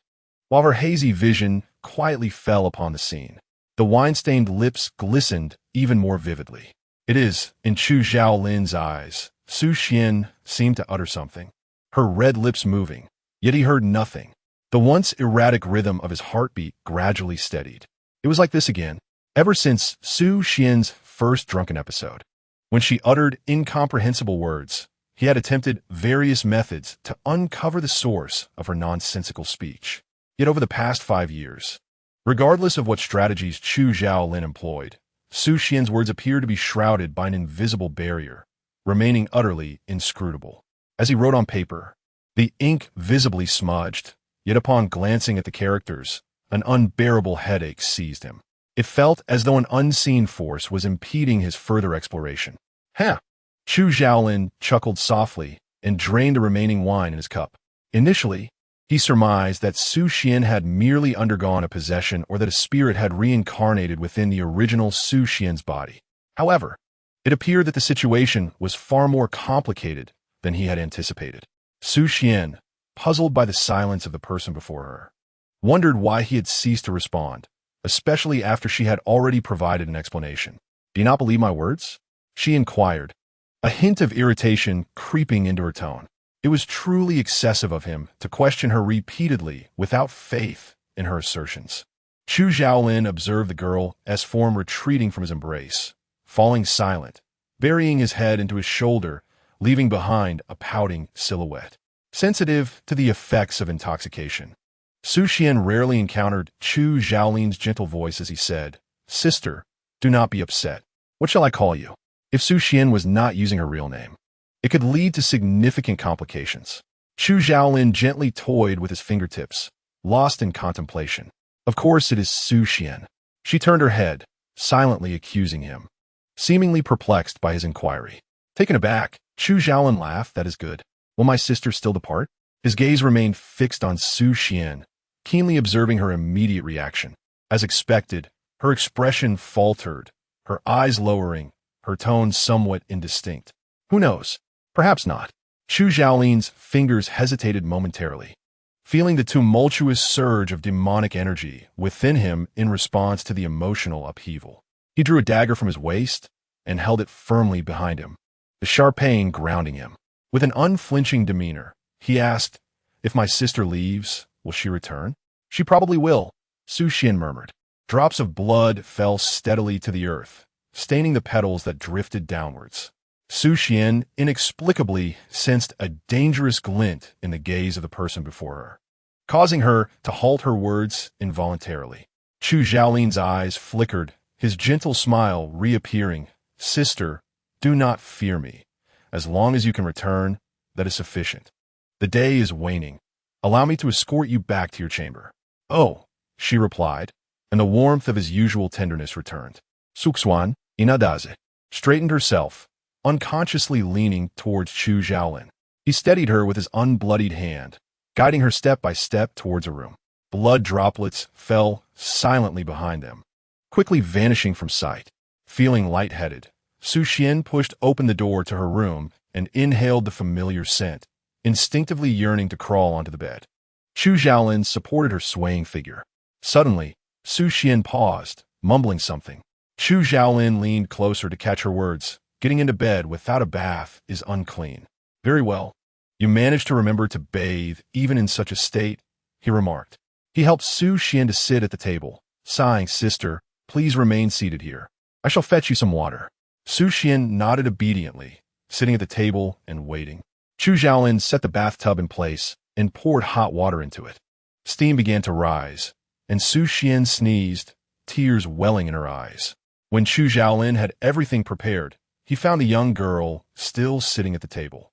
while her hazy vision quietly fell upon the scene. The wine-stained lips glistened even more vividly. It is, in Chu Zhaolin's eyes, Su Xian seemed to utter something, her red lips moving, yet he heard nothing. The once erratic rhythm of his heartbeat gradually steadied. It was like this again, ever since Su Xian's first drunken episode. When she uttered incomprehensible words, he had attempted various methods to uncover the source of her nonsensical speech. Yet over the past 5 years, regardless of what strategies Chu Zhaolin employed, Su Xian's words appeared to be shrouded by an invisible barrier, remaining utterly inscrutable. As he wrote on paper, the ink visibly smudged, yet upon glancing at the characters, an unbearable headache seized him. It felt as though an unseen force was impeding his further exploration. Huh! Chu Zhaolin chuckled softly and drained the remaining wine in his cup. Initially, he surmised that Su Xian had merely undergone a possession or that a spirit had reincarnated within the original Su Xian's body. However, it appeared that the situation was far more complicated than he had anticipated. Su Xian, puzzled by the silence of the person before her, wondered why he had ceased to respond, especially after she had already provided an explanation. "Do you not believe my words?" she inquired, a hint of irritation creeping into her tone. It was truly excessive of him to question her repeatedly without faith in her assertions. Chu Zhaolin observed the girl's form retreating from his embrace, falling silent, burying his head into his shoulder, leaving behind a pouting silhouette. Sensitive to the effects of intoxication, Su Xian rarely encountered Chu Zhaolin's gentle voice as he said, "Sister, do not be upset. What shall I call you?" If Su Xian was not using her real name, it could lead to significant complications. Chu Zhaolin gently toyed with his fingertips, lost in contemplation. Of course it is Su Xian. She turned her head, silently accusing him, seemingly perplexed by his inquiry. Taken aback, Chu Zhaolin laughed. "That is good. Will my sister still depart?" His gaze remained fixed on Su Xian, keenly observing her immediate reaction. As expected, her expression faltered, her eyes lowering, her tone somewhat indistinct. Who knows? Perhaps not. Chu Zhaolin's fingers hesitated momentarily, feeling the tumultuous surge of demonic energy within him in response to the emotional upheaval. He drew a dagger from his waist and held it firmly behind him, the sharp pain grounding him. With an unflinching demeanor, he asked, "If my sister leaves, will she return?" "She probably will," Su Xian murmured. Drops of blood fell steadily to the earth, staining the petals that drifted downwards. Su Xian inexplicably sensed a dangerous glint in the gaze of the person before her, causing her to halt her words involuntarily. Chu Zhaolin's eyes flickered, his gentle smile reappearing. "Sister, do not fear me. As long as you can return, that is sufficient. The day is waning. Allow me to escort you back to your chamber." "Oh," she replied, and the warmth of his usual tenderness returned. Suxuan, inadaze, straightened herself, unconsciously leaning towards Chu Zhaolin. He steadied her with his unbloodied hand, guiding her step by step towards a room. Blood droplets fell silently behind them, quickly vanishing from sight. Feeling lightheaded, Su Xian pushed open the door to her room and inhaled the familiar scent, instinctively yearning to crawl onto the bed. Chu Zhaolin supported her swaying figure. Suddenly, Su Xian paused, mumbling something. Chu Zhaolin leaned closer to catch her words. "Getting into bed without a bath is unclean." "Very well. You managed to remember to bathe even in such a state," he remarked. He helped Su Xian to sit at the table, sighing, "Sister, please remain seated here. I shall fetch you some water." Su Xian nodded obediently, sitting at the table and waiting. Chu Zhaolin set the bathtub in place and poured hot water into it. Steam began to rise, and Su Xian sneezed, tears welling in her eyes. When Chu Zhaolin had everything prepared, he found the young girl still sitting at the table,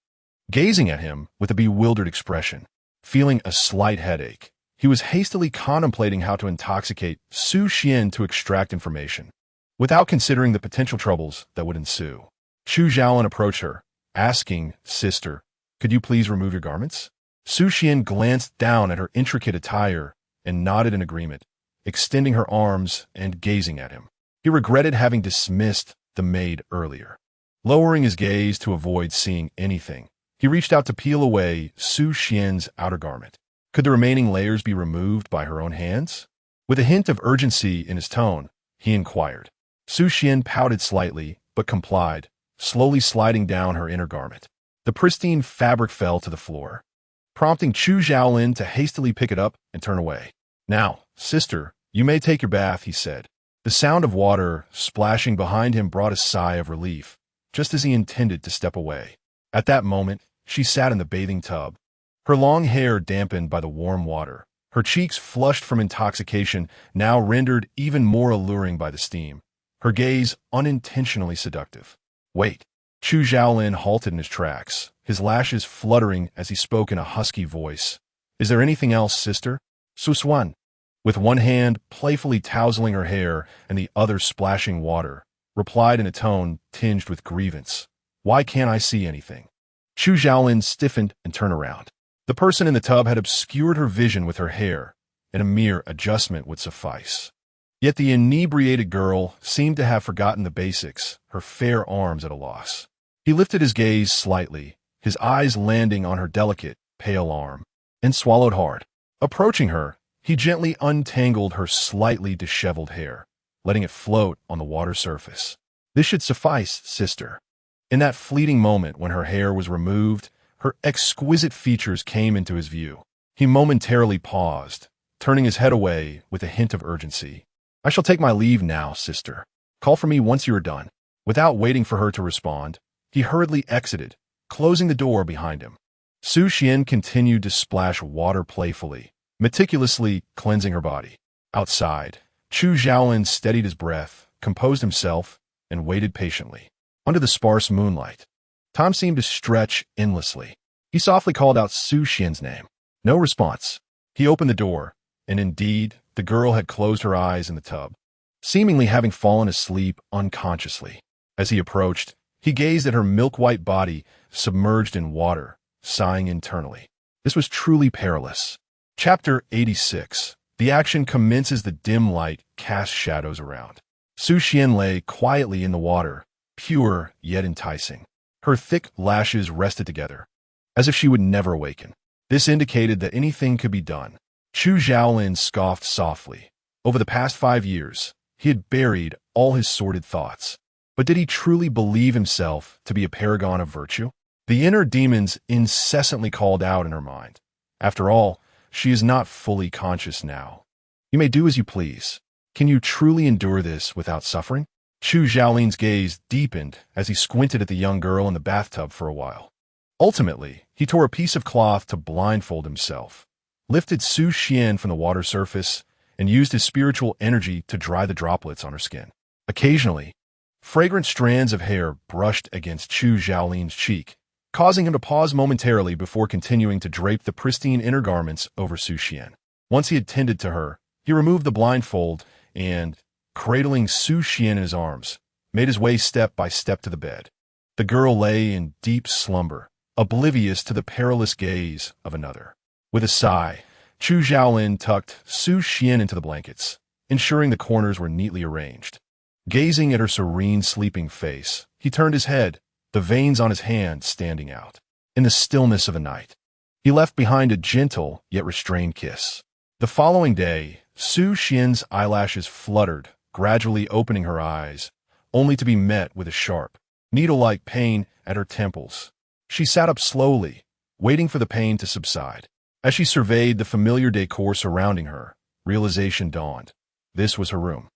gazing at him with a bewildered expression. Feeling a slight headache, he was hastily contemplating how to intoxicate Su Xian to extract information, without considering the potential troubles that would ensue. Chu Zhaolin approached her, asking, "Sister, could you please remove your garments?" Su Xian glanced down at her intricate attire and nodded in agreement, extending her arms and gazing at him. He regretted having dismissed the maid earlier. Lowering his gaze to avoid seeing anything, he reached out to peel away Su Xian's outer garment. Could the remaining layers be removed by her own hands? With a hint of urgency in his tone, he inquired. Su Xian pouted slightly, but complied, slowly sliding down her inner garment. The pristine fabric fell to the floor, prompting Chu Zhaolin to hastily pick it up and turn away. "Now, sister, you may take your bath," he said. The sound of water splashing behind him brought a sigh of relief, just as he intended to step away. At that moment, she sat in the bathing tub, her long hair dampened by the warm water, her cheeks flushed from intoxication now rendered even more alluring by the steam, her gaze unintentionally seductive. "Wait." Chu Zhaolin halted in his tracks, his lashes fluttering as he spoke in a husky voice. "Is there anything else, sister?" Su Xuan, with one hand playfully tousling her hair and the other splashing water, replied in a tone tinged with grievance. "Why can't I see anything?" Chu Zhaolin stiffened and turned around. The person in the tub had obscured her vision with her hair, and a mere adjustment would suffice. Yet the inebriated girl seemed to have forgotten the basics, her fair arms at a loss. He lifted his gaze slightly, his eyes landing on her delicate, pale arm, and swallowed hard. Approaching her, he gently untangled her slightly disheveled hair, letting it float on the water surface. "This should suffice, sister." In that fleeting moment when her hair was removed, her exquisite features came into his view. He momentarily paused, turning his head away with a hint of urgency. "I shall take my leave now, sister. Call for me once you are done." Without waiting for her to respond, he hurriedly exited, closing the door behind him. Su Xian continued to splash water playfully, meticulously cleansing her body. Outside, Chu Zhaolin steadied his breath, composed himself, and waited patiently. Under the sparse moonlight, time seemed to stretch endlessly. He softly called out Su Xian's name. No response. He opened the door, and indeed, the girl had closed her eyes in the tub, seemingly having fallen asleep unconsciously. As he approached, he gazed at her milk-white body submerged in water, sighing internally. This was truly perilous. Chapter 86. The action commences. The dim light casts shadows around. Su Xian lay quietly in the water, pure yet enticing. Her thick lashes rested together, as if she would never awaken. This indicated that anything could be done. Chu Zhaolin scoffed softly. Over the past 5 years, he had buried all his sordid thoughts. But did he truly believe himself to be a paragon of virtue? The inner demons incessantly called out in her mind. After all, she is not fully conscious now. You may do as you please. Can you truly endure this without suffering? Chu Zhaolin's gaze deepened as he squinted at the young girl in the bathtub for a while. Ultimately, he tore a piece of cloth to blindfold himself, lifted Su Xian from the water surface, and used his spiritual energy to dry the droplets on her skin. Occasionally, fragrant strands of hair brushed against Chu Zhaolin's cheek, causing him to pause momentarily before continuing to drape the pristine inner garments over Su Xian. Once he had tended to her, he removed the blindfold and, cradling Su Xian in his arms, made his way step by step to the bed. The girl lay in deep slumber, oblivious to the perilous gaze of another. With a sigh, Chu Zhaolin tucked Su Xian into the blankets, ensuring the corners were neatly arranged. Gazing at her serene sleeping face, he turned his head, the veins on his hand standing out. In the stillness of the night, he left behind a gentle yet restrained kiss. The following day, Su Xian's eyelashes fluttered, gradually opening her eyes, only to be met with a sharp, needle-like pain at her temples. She sat up slowly, waiting for the pain to subside. As she surveyed the familiar decor surrounding her, realization dawned. This was her room.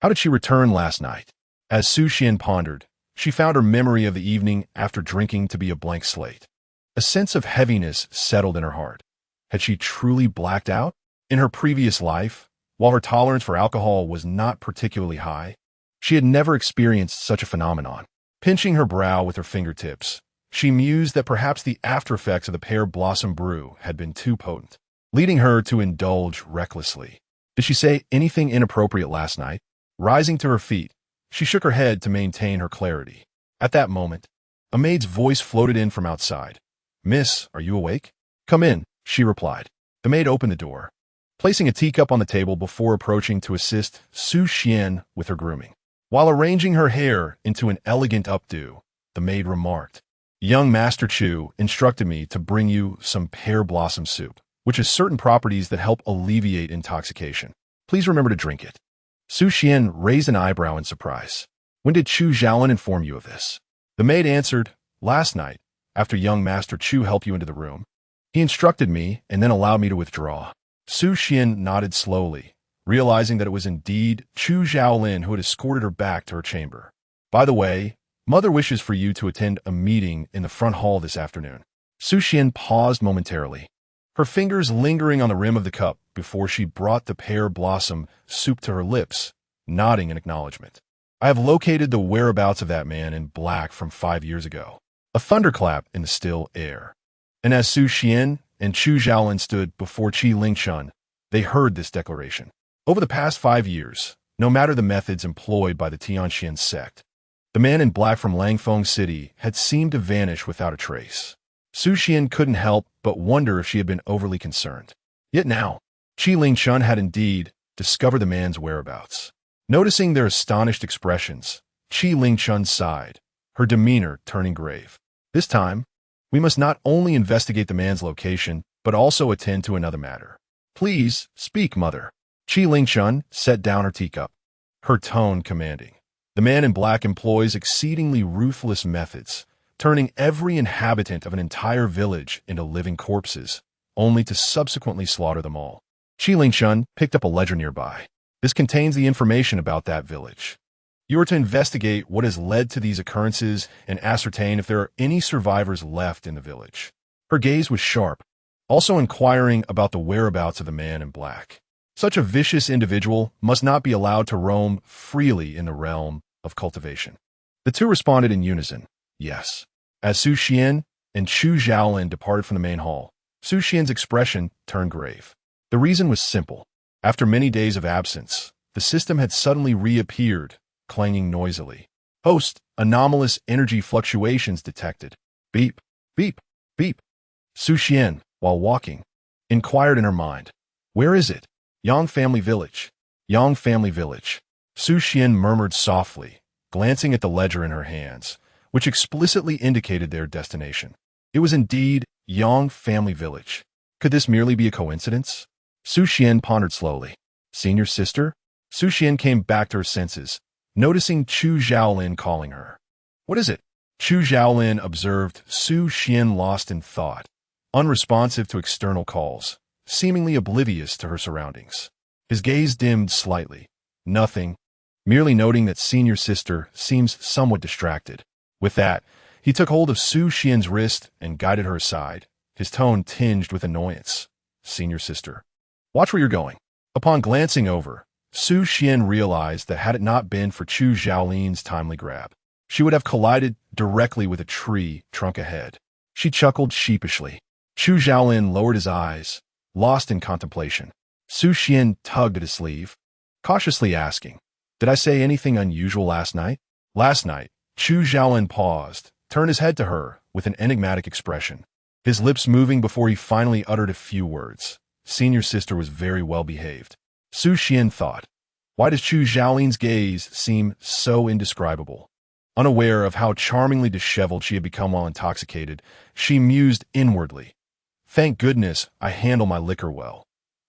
How did she return last night? As Su Xian pondered, she found her memory of the evening after drinking to be a blank slate. A sense of heaviness settled in her heart. Had she truly blacked out? In her previous life, while her tolerance for alcohol was not particularly high, she had never experienced such a phenomenon. Pinching her brow with her fingertips, she mused that perhaps the after-effects of the pear blossom brew had been too potent, leading her to indulge recklessly. Did she say anything inappropriate last night? Rising to her feet, she shook her head to maintain her clarity. At that moment, a maid's voice floated in from outside. "Miss, are you awake?" "Come in," she replied. The maid opened the door, placing a teacup on the table before approaching to assist Su Xian with her grooming. While arranging her hair into an elegant updo, the maid remarked, "Young Master Chu instructed me to bring you some pear blossom soup, which has certain properties that help alleviate intoxication. Please remember to drink it." Su Xian raised an eyebrow in surprise. "When did Chu Zhaolin inform you of this?" The maid answered, "Last night, after young Master Chu helped you into the room. He instructed me and then allowed me to withdraw." Su Xian nodded slowly, realizing that it was indeed Chu Zhaolin who had escorted her back to her chamber. "By the way, Mother wishes for you to attend a meeting in the front hall this afternoon." Su Xian paused momentarily, her fingers lingering on the rim of the cup before she brought the pear blossom soup to her lips, nodding in acknowledgement. "I have located the whereabouts of that man in black from 5 years ago." A thunderclap in the still air. And as Su Xian and Chu Zhaolin stood before Qi Lingchun, they heard this declaration. Over the past 5 years, no matter the methods employed by the Tianxian sect, the man in black from Langfeng City had seemed to vanish without a trace. Su Xian couldn't help but wonder if she had been overly concerned. Yet now, Qi Lingchun had indeed discovered the man's whereabouts. Noticing their astonished expressions, Qi Lingchun sighed, her demeanor turning grave. "This time, we must not only investigate the man's location, but also attend to another matter." "Please, speak, mother." Qi Lingchun set down her teacup, her tone commanding. "The man in black employs exceedingly ruthless methods, turning every inhabitant of an entire village into living corpses, only to subsequently slaughter them all." Qi Lingchun picked up a ledger nearby. "This contains the information about that village. You are to investigate what has led to these occurrences and ascertain if there are any survivors left in the village." Her gaze was sharp, also inquiring about the whereabouts of the man in black. Such a vicious individual must not be allowed to roam freely in the realm of cultivation. The two responded in unison, yes. As Su Xian and Chu Zhaolin departed from the main hall, Su Xian's expression turned grave. The reason was simple. After many days of absence, the system had suddenly reappeared, clanging noisily. "Host, anomalous energy fluctuations detected." Beep, beep, beep. Su Xian, while walking, inquired in her mind, "Where is it?" "Yang Family Village." "Yang Family Village." Su Xian murmured softly, glancing at the ledger in her hands, which explicitly indicated their destination. It was indeed Yang Family Village. Could this merely be a coincidence? Su Xian pondered slowly. "Senior sister?" Su Xian came back to her senses, noticing Chu Zhaolin calling her. "What is it?" Chu Zhaolin observed Su Xian lost in thought, unresponsive to external calls, seemingly oblivious to her surroundings. His gaze dimmed slightly. "Nothing," merely noting that senior sister seems somewhat distracted. With that, he took hold of Su Xian's wrist and guided her aside, his tone tinged with annoyance. "Senior sister, watch where you're going." Upon glancing over, Su Xian realized that had it not been for Chu Zhaolin's timely grab, she would have collided directly with a tree trunk ahead. She chuckled sheepishly. Chu Zhaolin lowered his eyes, lost in contemplation. Su Xian tugged at his sleeve, cautiously asking, "Did I say anything unusual last night?" "Last night." Chu Zhaolin paused, turned his head to her with an enigmatic expression, his lips moving before he finally uttered a few words. Senior sister was very well behaved. Su Xian thought, why does Chu Zhaolin's gaze seem so indescribable? Unaware of how charmingly disheveled she had become while intoxicated, she mused inwardly. Thank goodness I handle my liquor well.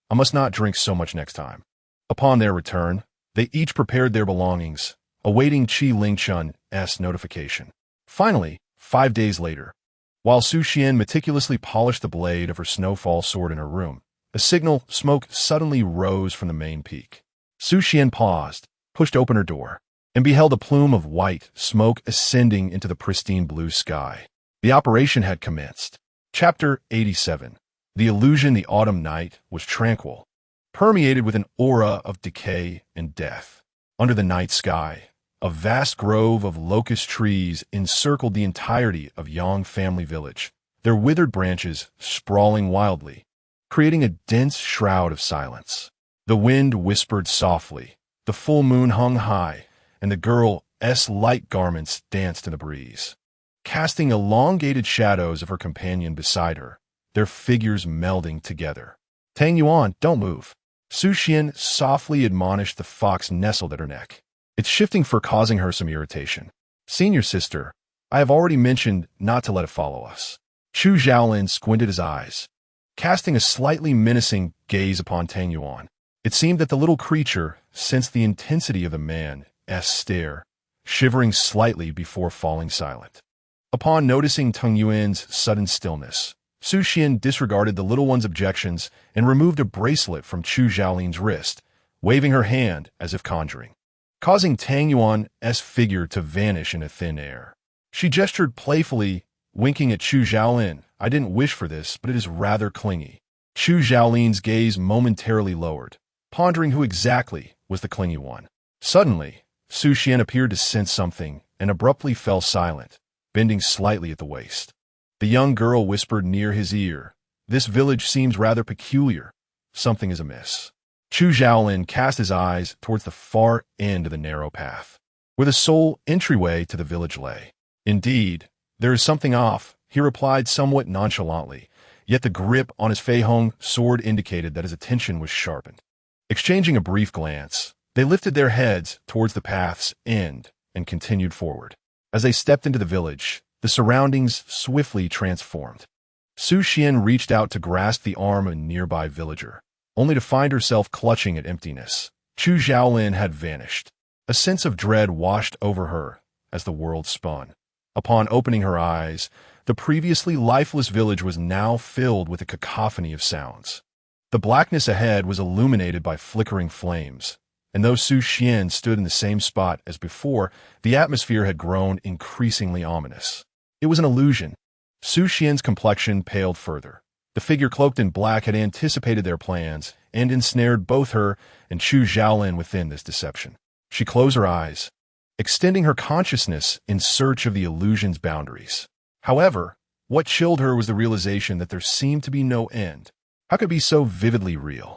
I must not drink so much next time. Upon their return, they each prepared their belongings, awaiting Qi Lingchun's notification. Finally, 5 days later, while Su Xian meticulously polished the blade of her snowfall sword in her room, a signal smoke suddenly rose from the main peak. Su Xian paused, pushed open her door, and beheld a plume of white smoke ascending into the pristine blue sky. The operation had commenced. Chapter 87. The illusion the autumn night was tranquil, permeated with an aura of decay and death. Under the night sky, a vast grove of locust trees encircled the entirety of Yang Family Village, their withered branches sprawling wildly, creating a dense shroud of silence. The wind whispered softly, the full moon hung high, and the girl light garments danced in the breeze, casting elongated shadows of her companion beside her, their figures melding together. "Tang Yuan, don't move." Su Xian softly admonished the fox nestled at her neck, its shifting fur causing her some irritation. "Senior sister, I have already mentioned not to let it follow us." Chu Xiaolin squinted his eyes, casting a slightly menacing gaze upon Tang Yuan. It seemed that the little creature sensed the intensity of the man's stare, shivering slightly before falling silent. Upon noticing Tang Yuan's sudden stillness, Su Xian disregarded the little one's objections and removed a bracelet from Chu Xiaolin's wrist, waving her hand as if conjuring, causing Tang Yuan's figure to vanish into thin air. She gestured playfully, winking at Chu Xiaolin. "I didn't wish for this, but it is rather clingy." Chu Xiaolin's gaze momentarily lowered, pondering who exactly was the clingy one. Suddenly, Su Xian appeared to sense something and abruptly fell silent, bending slightly at the waist. The young girl whispered near his ear, "This village seems rather peculiar. Something is amiss." Chu Xiaolin cast his eyes towards the far end of the narrow path, where the sole entryway to the village lay. "Indeed, there is something off," he replied somewhat nonchalantly, yet the grip on his Fei Hong sword indicated that his attention was sharpened. Exchanging a brief glance, they lifted their heads towards the path's end and continued forward. As they stepped into the village, the surroundings swiftly transformed. Su Xian reached out to grasp the arm of a nearby villager, only to find herself clutching at emptiness. Chu Xiaolin had vanished. A sense of dread washed over her as the world spun. Upon opening her eyes, the previously lifeless village was now filled with a cacophony of sounds. The blackness ahead was illuminated by flickering flames, and though Su Xian stood in the same spot as before, the atmosphere had grown increasingly ominous. It was an illusion. Su Xian's complexion paled further. The figure cloaked in black had anticipated their plans and ensnared both her and Chu Xiaolin within this deception. She closed her eyes, extending her consciousness in search of the illusion's boundaries. However, what chilled her was the realization that there seemed to be no end. How could it be so vividly real?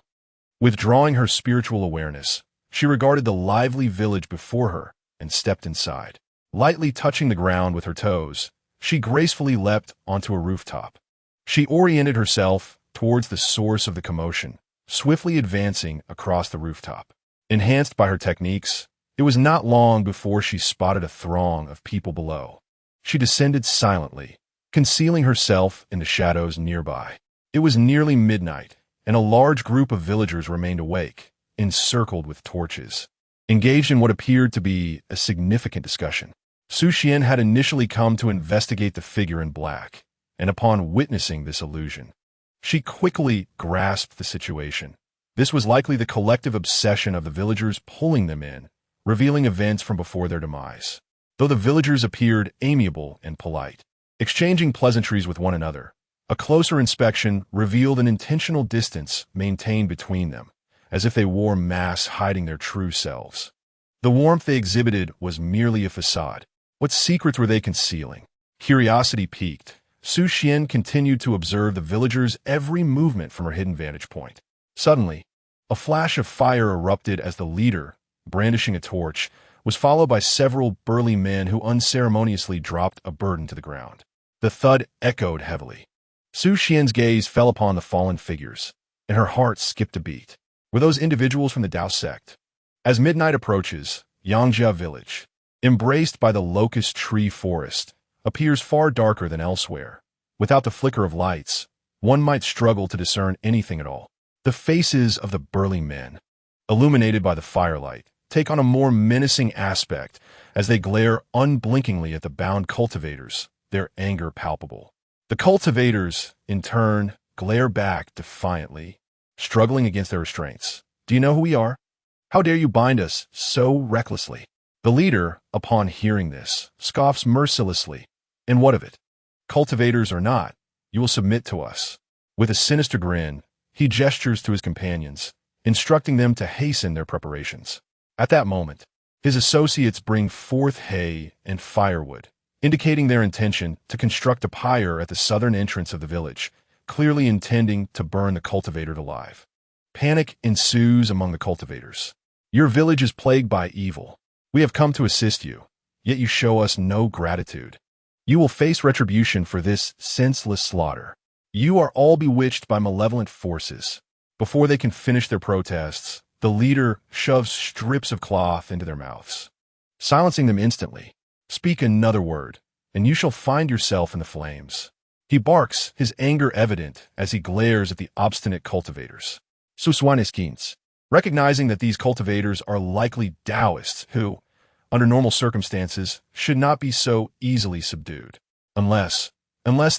Withdrawing her spiritual awareness, she regarded the lively village before her and stepped inside. Lightly touching the ground with her toes, she gracefully leapt onto a rooftop. She oriented herself towards the source of the commotion, swiftly advancing across the rooftop. Enhanced by her techniques, it was not long before she spotted a throng of people below. She descended silently, concealing herself in the shadows nearby. It was nearly midnight, and a large group of villagers remained awake, encircled with torches, engaged in what appeared to be a significant discussion. Su Xian had initially come to investigate the figure in black, and upon witnessing this illusion, she quickly grasped the situation. This was likely the collective obsession of the villagers pulling them in, revealing events from before their demise. Though the villagers appeared amiable and polite, exchanging pleasantries with one another, a closer inspection revealed an intentional distance maintained between them, as if they wore masks hiding their true selves. The warmth they exhibited was merely a facade. What secrets were they concealing? Curiosity piqued. Su Xian continued to observe the villagers' every movement from her hidden vantage point. Suddenly, a flash of fire erupted as the leader, brandishing a torch, was followed by several burly men who unceremoniously dropped a burden to the ground. The thud echoed heavily. Su Xian's gaze fell upon the fallen figures, and her heart skipped a beat. Were those individuals from the Dao sect? As midnight approaches, Yangjia village, embraced by the locust tree forest, appears far darker than elsewhere. Without the flicker of lights, one might struggle to discern anything at all. The faces of the burly men, illuminated by the firelight, take on a more menacing aspect as they glare unblinkingly at the bound cultivators, their anger palpable. The cultivators, in turn, glare back defiantly, struggling against their restraints. "Do you know who we are? How dare you bind us so recklessly?" The leader, upon hearing this, scoffs mercilessly. "And what of it? Cultivators or not, you will submit to us." With a sinister grin, he gestures to his companions, instructing them to hasten their preparations. At that moment, his associates bring forth hay and firewood, indicating their intention to construct a pyre at the southern entrance of the village, clearly intending to burn the cultivator alive. Panic ensues among the cultivators. "Your village is plagued by evil. We have come to assist you," yet you show us no gratitude. You will face retribution for this senseless slaughter. You are all bewitched by malevolent forces. Before they can finish their protests, the leader shoves strips of cloth into their mouths, silencing them instantly. Speak another word, and you shall find yourself in the flames. He barks, his anger evident as he glares at the obstinate cultivators. Suswaneskins, recognizing that these cultivators are likely Taoists who, under normal circumstances, should not be so easily subdued. Unless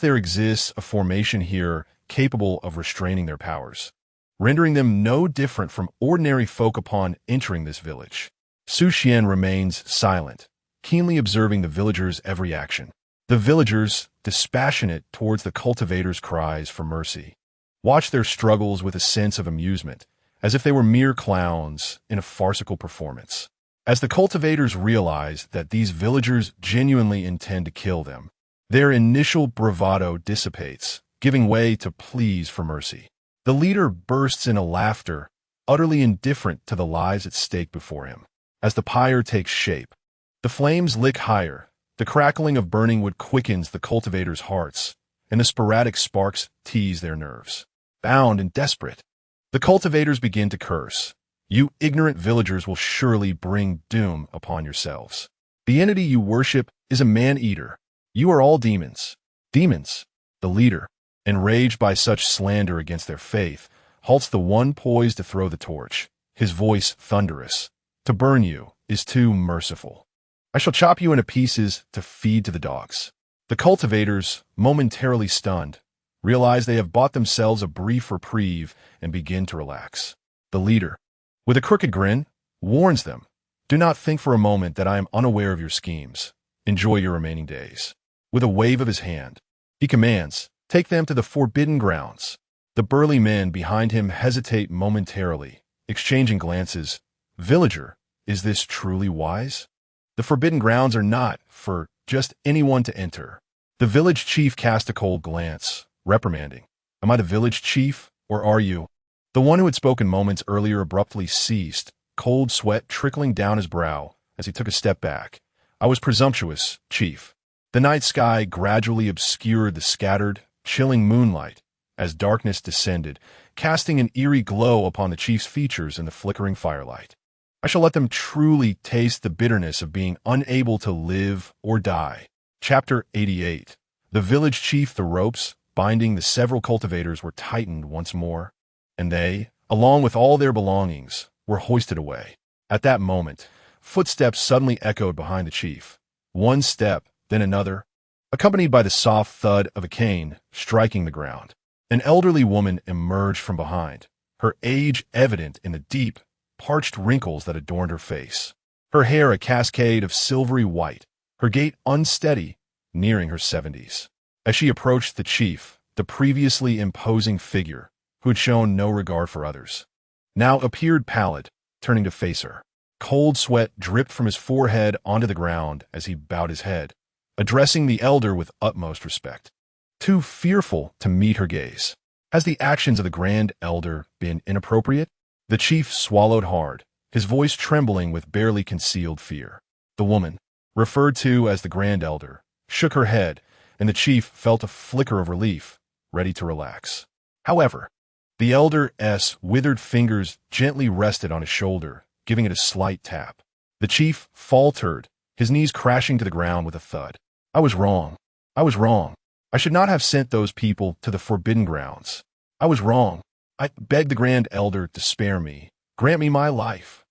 there exists a formation here capable of restraining their powers, rendering them no different from ordinary folk upon entering this village. Su Xian remains silent, keenly observing the villagers' every action. The villagers, dispassionate towards the cultivators' cries for mercy, watch their struggles with a sense of amusement, as if they were mere clowns in a farcical performance. As the cultivators realize that these villagers genuinely intend to kill them, their initial bravado dissipates, giving way to pleas for mercy. The leader bursts into laughter, utterly indifferent to the lives at stake before him. As the pyre takes shape, the flames lick higher, the crackling of burning wood quickens the cultivators' hearts, and the sporadic sparks tease their nerves. Bound and desperate, the cultivators begin to curse. You ignorant villagers will surely bring doom upon yourselves. The entity you worship is a man-eater. You are all demons. Demons. The leader, enraged by such slander against their faith, halts the one poised to throw the torch, his voice thunderous. To burn you is too merciful. I shall chop you into pieces to feed to the dogs. The cultivators, momentarily stunned, realize they have bought themselves a brief reprieve and begin to relax. The leader, with a crooked grin, warns them, do not think for a moment that I am unaware of your schemes. Enjoy your remaining days. With a wave of his hand, he commands, take them to the forbidden grounds. The burly men behind him hesitate momentarily, exchanging glances. Villager, is this truly wise? The forbidden grounds are not for just anyone to enter. The village chief cast a cold glance, reprimanding. Am I the village chief, or are you? The one who had spoken moments earlier abruptly ceased, cold sweat trickling down his brow as he took a step back. I was presumptuous, chief. The night sky gradually obscured the scattered, chilling moonlight as darkness descended, casting an eerie glow upon the chief's features in the flickering firelight. I shall let them truly taste the bitterness of being unable to live or die. Chapter 88. The village chief, the ropes binding the several cultivators were tightened once more, and they, along with all their belongings, were hoisted away. At that moment, footsteps suddenly echoed behind the chief. One step, then another, accompanied by the soft thud of a cane striking the ground. An elderly woman emerged from behind, her age evident in the deep, parched wrinkles that adorned her face. Her hair a cascade of silvery white, her gait unsteady, nearing her 70s. As she approached the chief, the previously imposing figure, who had shown no regard for others, now appeared pallid, turning to face her. Cold sweat dripped from his forehead onto the ground as he bowed his head, addressing the elder with utmost respect. Too fearful to meet her gaze. Has the actions of the grand elder been inappropriate? The chief swallowed hard, his voice trembling with barely concealed fear. The woman, referred to as the grand elder, shook her head, and the chief felt a flicker of relief, ready to relax. However, the elder's withered fingers gently rested on his shoulder, giving it a slight tap. The chief faltered, his knees crashing to the ground with a thud. I was wrong. I was wrong. I should not have sent those people to the forbidden grounds. I was wrong. I begged the grand elder to spare me. Grant me my life.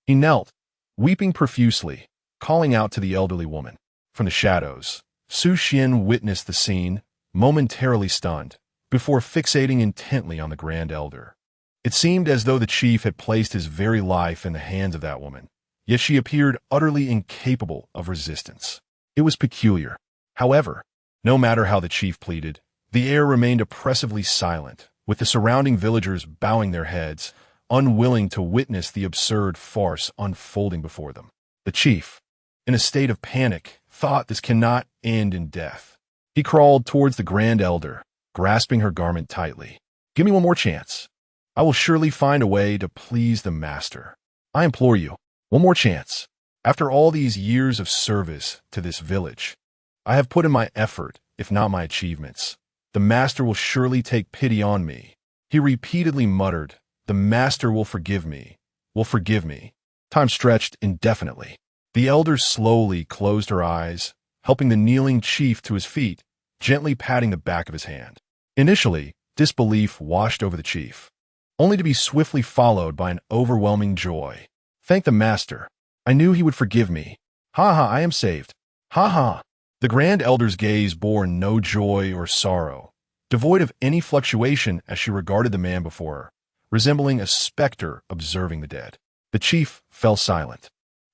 He knelt, weeping profusely, calling out to the elderly woman. From the shadows, Su Xian witnessed the scene, momentarily stunned, before fixating intently on the grand elder. It seemed as though the chief had placed his very life in the hands of that woman, yet she appeared utterly incapable of resistance. It was peculiar. However, no matter how the chief pleaded, the air remained oppressively silent, with the surrounding villagers bowing their heads, unwilling to witness the absurd farce unfolding before them. The chief, in a state of panic, thought this cannot end in death. He crawled towards the grand elder, grasping her garment tightly. Give me one more chance. I will surely find a way to please the master. I implore you, one more chance. After all these years of service to this village, I have put in my effort, if not my achievements. The master will surely take pity on me. He repeatedly muttered, the master will forgive me, will forgive me. Time stretched indefinitely. The elder slowly closed her eyes, helping the kneeling chief to his feet, gently patting the back of his hand. Initially, disbelief washed over the chief, only to be swiftly followed by an overwhelming joy. Thank the master. I knew he would forgive me. Ha ha, I am saved. Ha ha. The grand elder's gaze bore no joy or sorrow, devoid of any fluctuation as she regarded the man before her, resembling a specter observing the dead. The chief fell silent,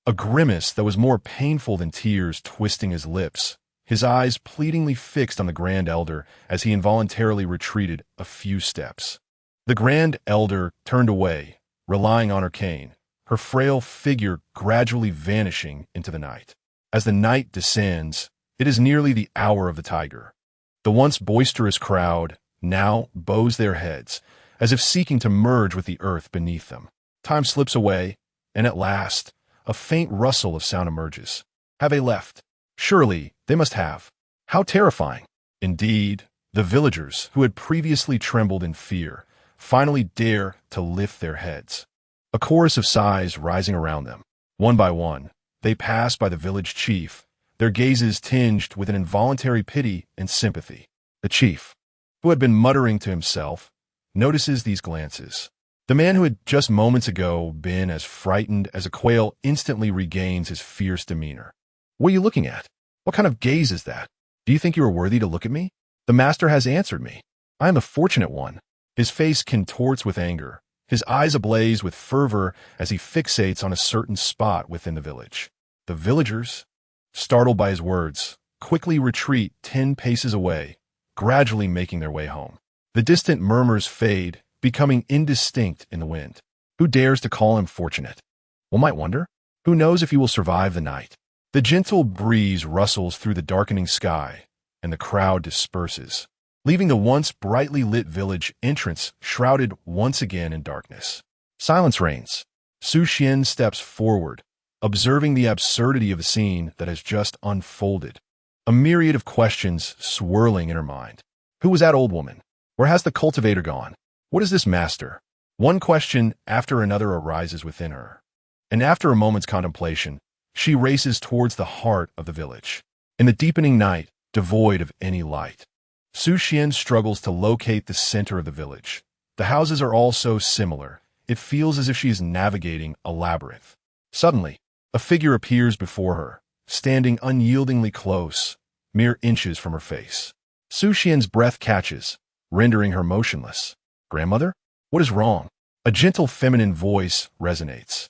a grimace that was more painful than tears twisting his lips, his eyes pleadingly fixed on the grand elder as he involuntarily retreated a few steps. The grand elder turned away, relying on her cane, her frail figure gradually vanishing into the night. As the night descends, it is nearly the hour of the tiger. The once boisterous crowd now bows their heads, as if seeking to merge with the earth beneath them. Time slips away, and at last, a faint rustle of sound emerges. Have they left? Surely, they must have. How terrifying! Indeed, the villagers, who had previously trembled in fear, finally dare to lift their heads. A chorus of sighs rising around them. One by one, they pass by the village chief, their gazes tinged with an involuntary pity and sympathy. The chief, who had been muttering to himself, notices these glances. The man who had just moments ago been as frightened as a quail instantly regains his fierce demeanor. What are you looking at? What kind of gaze is that? Do you think you are worthy to look at me? The master has answered me. I am the fortunate one. His face contorts with anger, his eyes ablaze with fervor as he fixates on a certain spot within the village. The villagers, startled by his words, quickly retreat 10 paces away, gradually making their way home. The distant murmurs fade, becoming indistinct in the wind. Who dares to call him fortunate? One might wonder. Who knows if he will survive the night? The gentle breeze rustles through the darkening sky, and the crowd disperses, leaving the once brightly lit village entrance shrouded once again in darkness. Silence reigns. Su Xian steps forward, observing the absurdity of the scene that has just unfolded. A myriad of questions swirling in her mind. Who was that old woman? Where has the cultivator gone? What is this master? One question after another arises within her, and after a moment's contemplation, she races towards the heart of the village. In the deepening night, devoid of any light, Su Xian struggles to locate the center of the village. The houses are all so similar, it feels as if she is navigating a labyrinth. Suddenly, a figure appears before her, standing unyieldingly close, mere inches from her face. Su Xian's breath catches, rendering her motionless. Grandmother? What is wrong? A gentle feminine voice resonates,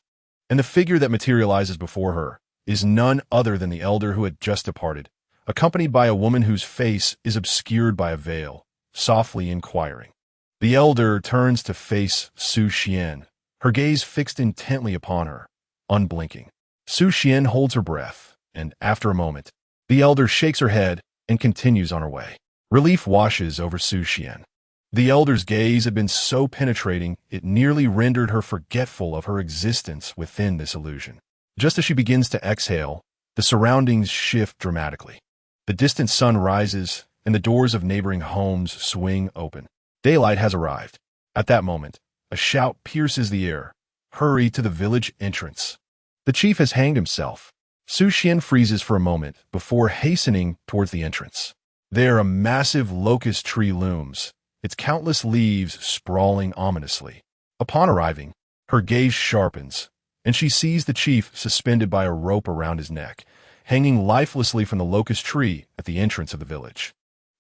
and the figure that materializes before her is none other than the elder who had just departed, accompanied by a woman whose face is obscured by a veil, softly inquiring. The elder turns to face Su Xian, her gaze fixed intently upon her, unblinking. Su Xian holds her breath, and after a moment, the elder shakes her head and continues on her way. Relief washes over Su Xian. The elder's gaze had been so penetrating it nearly rendered her forgetful of her existence within this illusion. Just as she begins to exhale, the surroundings shift dramatically. The distant sun rises, and the doors of neighboring homes swing open. Daylight has arrived. At that moment, a shout pierces the air. Hurry to the village entrance. The chief has hanged himself. Su Xian freezes for a moment before hastening towards the entrance. There a massive locust tree looms, its countless leaves sprawling ominously. Upon arriving, her gaze sharpens, and she sees the chief suspended by a rope around his neck, hanging lifelessly from the locust tree at the entrance of the village.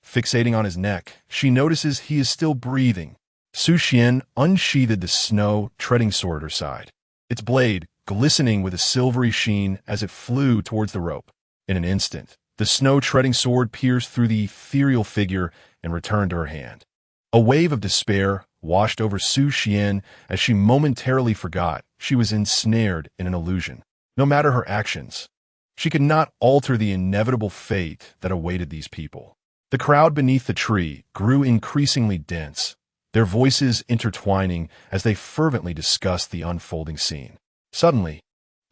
Fixating on his neck, she notices he is still breathing. Su Xian unsheathed the snow-treading sword at her side, its blade glistening with a silvery sheen as it flew towards the rope. In an instant, the snow-treading sword pierced through the ethereal figure and returned to her hand. A wave of despair washed over Su Xian as she momentarily forgot she was ensnared in an illusion. No matter her actions, she could not alter the inevitable fate that awaited these people. The crowd beneath the tree grew increasingly dense, their voices intertwining as they fervently discussed the unfolding scene. Suddenly,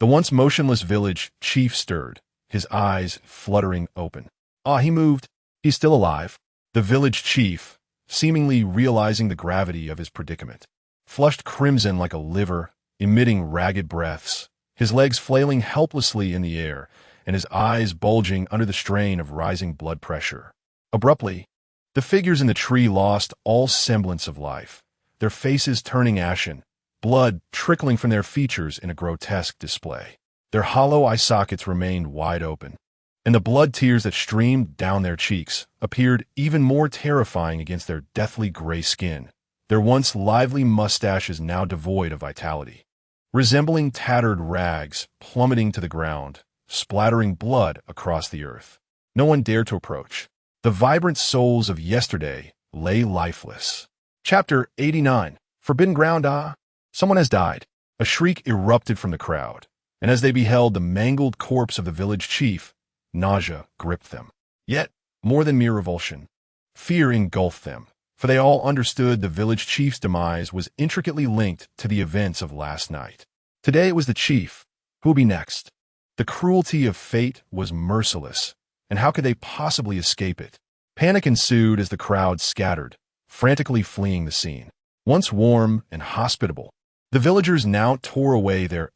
The once motionless village chief stirred, his eyes fluttering open. Ah, he moved. He's still alive. The village chief, seemingly realizing the gravity of his predicament, flushed crimson like a liver, emitting ragged breaths, his legs flailing helplessly in the air, and his eyes bulging under the strain of rising blood pressure. Abruptly, the figures in the tree lost all semblance of life, their faces turning ashen, blood trickling from their features in a grotesque display. Their hollow eye sockets remained wide open, and the blood tears that streamed down their cheeks appeared even more terrifying against their deathly gray skin, their once lively mustaches now devoid of vitality, resembling tattered rags plummeting to the ground, splattering blood across the earth. No one dared to approach. The vibrant souls of yesterday lay lifeless. Chapter 89. Forbidden Ground. Ah! Someone has died. A shriek erupted from the crowd, and as they beheld the mangled corpse of the village chief, nausea gripped them. Yet, more than mere revulsion, fear engulfed them, for they all understood the village chief's demise was intricately linked to the events of last night. Today it was the chief who would be next. The cruelty of fate was merciless, and how could they possibly escape it? Panic ensued as the crowd scattered, frantically fleeing the scene. Once warm and hospitable, the villagers now tore away their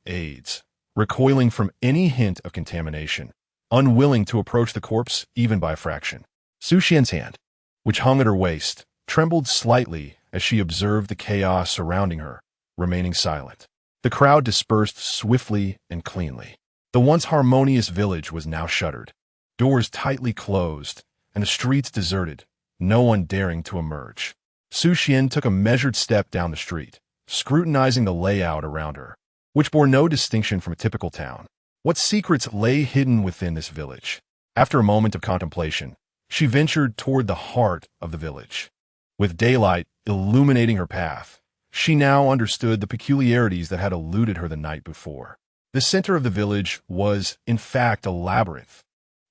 aids, recoiling from any hint of contamination, unwilling to approach the corpse even by a fraction. Su Xian's hand, which hung at her waist, trembled slightly as she observed the chaos surrounding her, remaining silent. The crowd dispersed swiftly and cleanly. The once harmonious village was now shuttered, doors tightly closed, and the streets deserted, no one daring to emerge. Su Xian took a measured step down the street, scrutinizing the layout around her, which bore no distinction from a typical town. What secrets lay hidden within this village? After a moment of contemplation, she ventured toward the heart of the village. With daylight illuminating her path, she now understood the peculiarities that had eluded her the night before. The center of the village was, in fact, a labyrinth.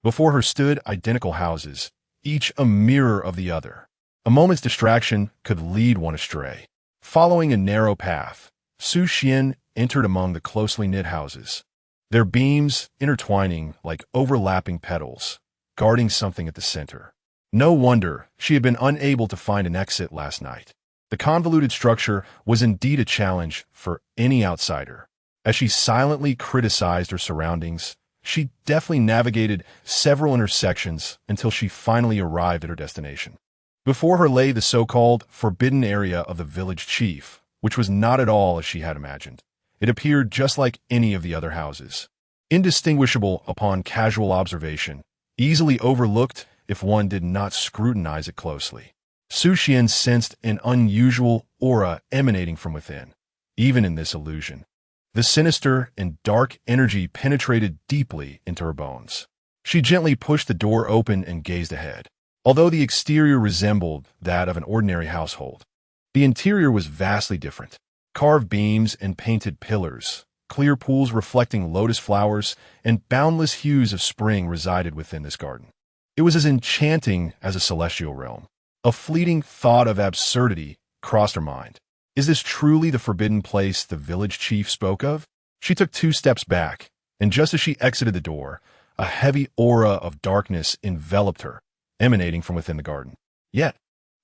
Before her stood identical houses, each a mirror of the other. A moment's distraction could lead one astray. Following a narrow path, Su Xian entered among the closely knit houses, their beams intertwining like overlapping petals, guarding something at the center. No wonder she had been unable to find an exit last night. The convoluted structure was indeed a challenge for any outsider. As she silently criticized her surroundings, she deftly navigated several intersections until she finally arrived at her destination. Before her lay the so-called forbidden area of the village chief, which was not at all as she had imagined. It appeared just like any of the other houses, indistinguishable upon casual observation, easily overlooked if one did not scrutinize it closely. Su Xian sensed an unusual aura emanating from within, even in this illusion. The sinister and dark energy penetrated deeply into her bones. She gently pushed the door open and gazed ahead. Although the exterior resembled that of an ordinary household, the interior was vastly different. Carved beams and painted pillars, clear pools reflecting lotus flowers, and boundless hues of spring resided within this garden. It was as enchanting as a celestial realm. A fleeting thought of absurdity crossed her mind. Is this truly the forbidden place the village chief spoke of? She took 2 steps back, and just as she exited the door, a heavy aura of darkness enveloped her, emanating from within the garden. Yet,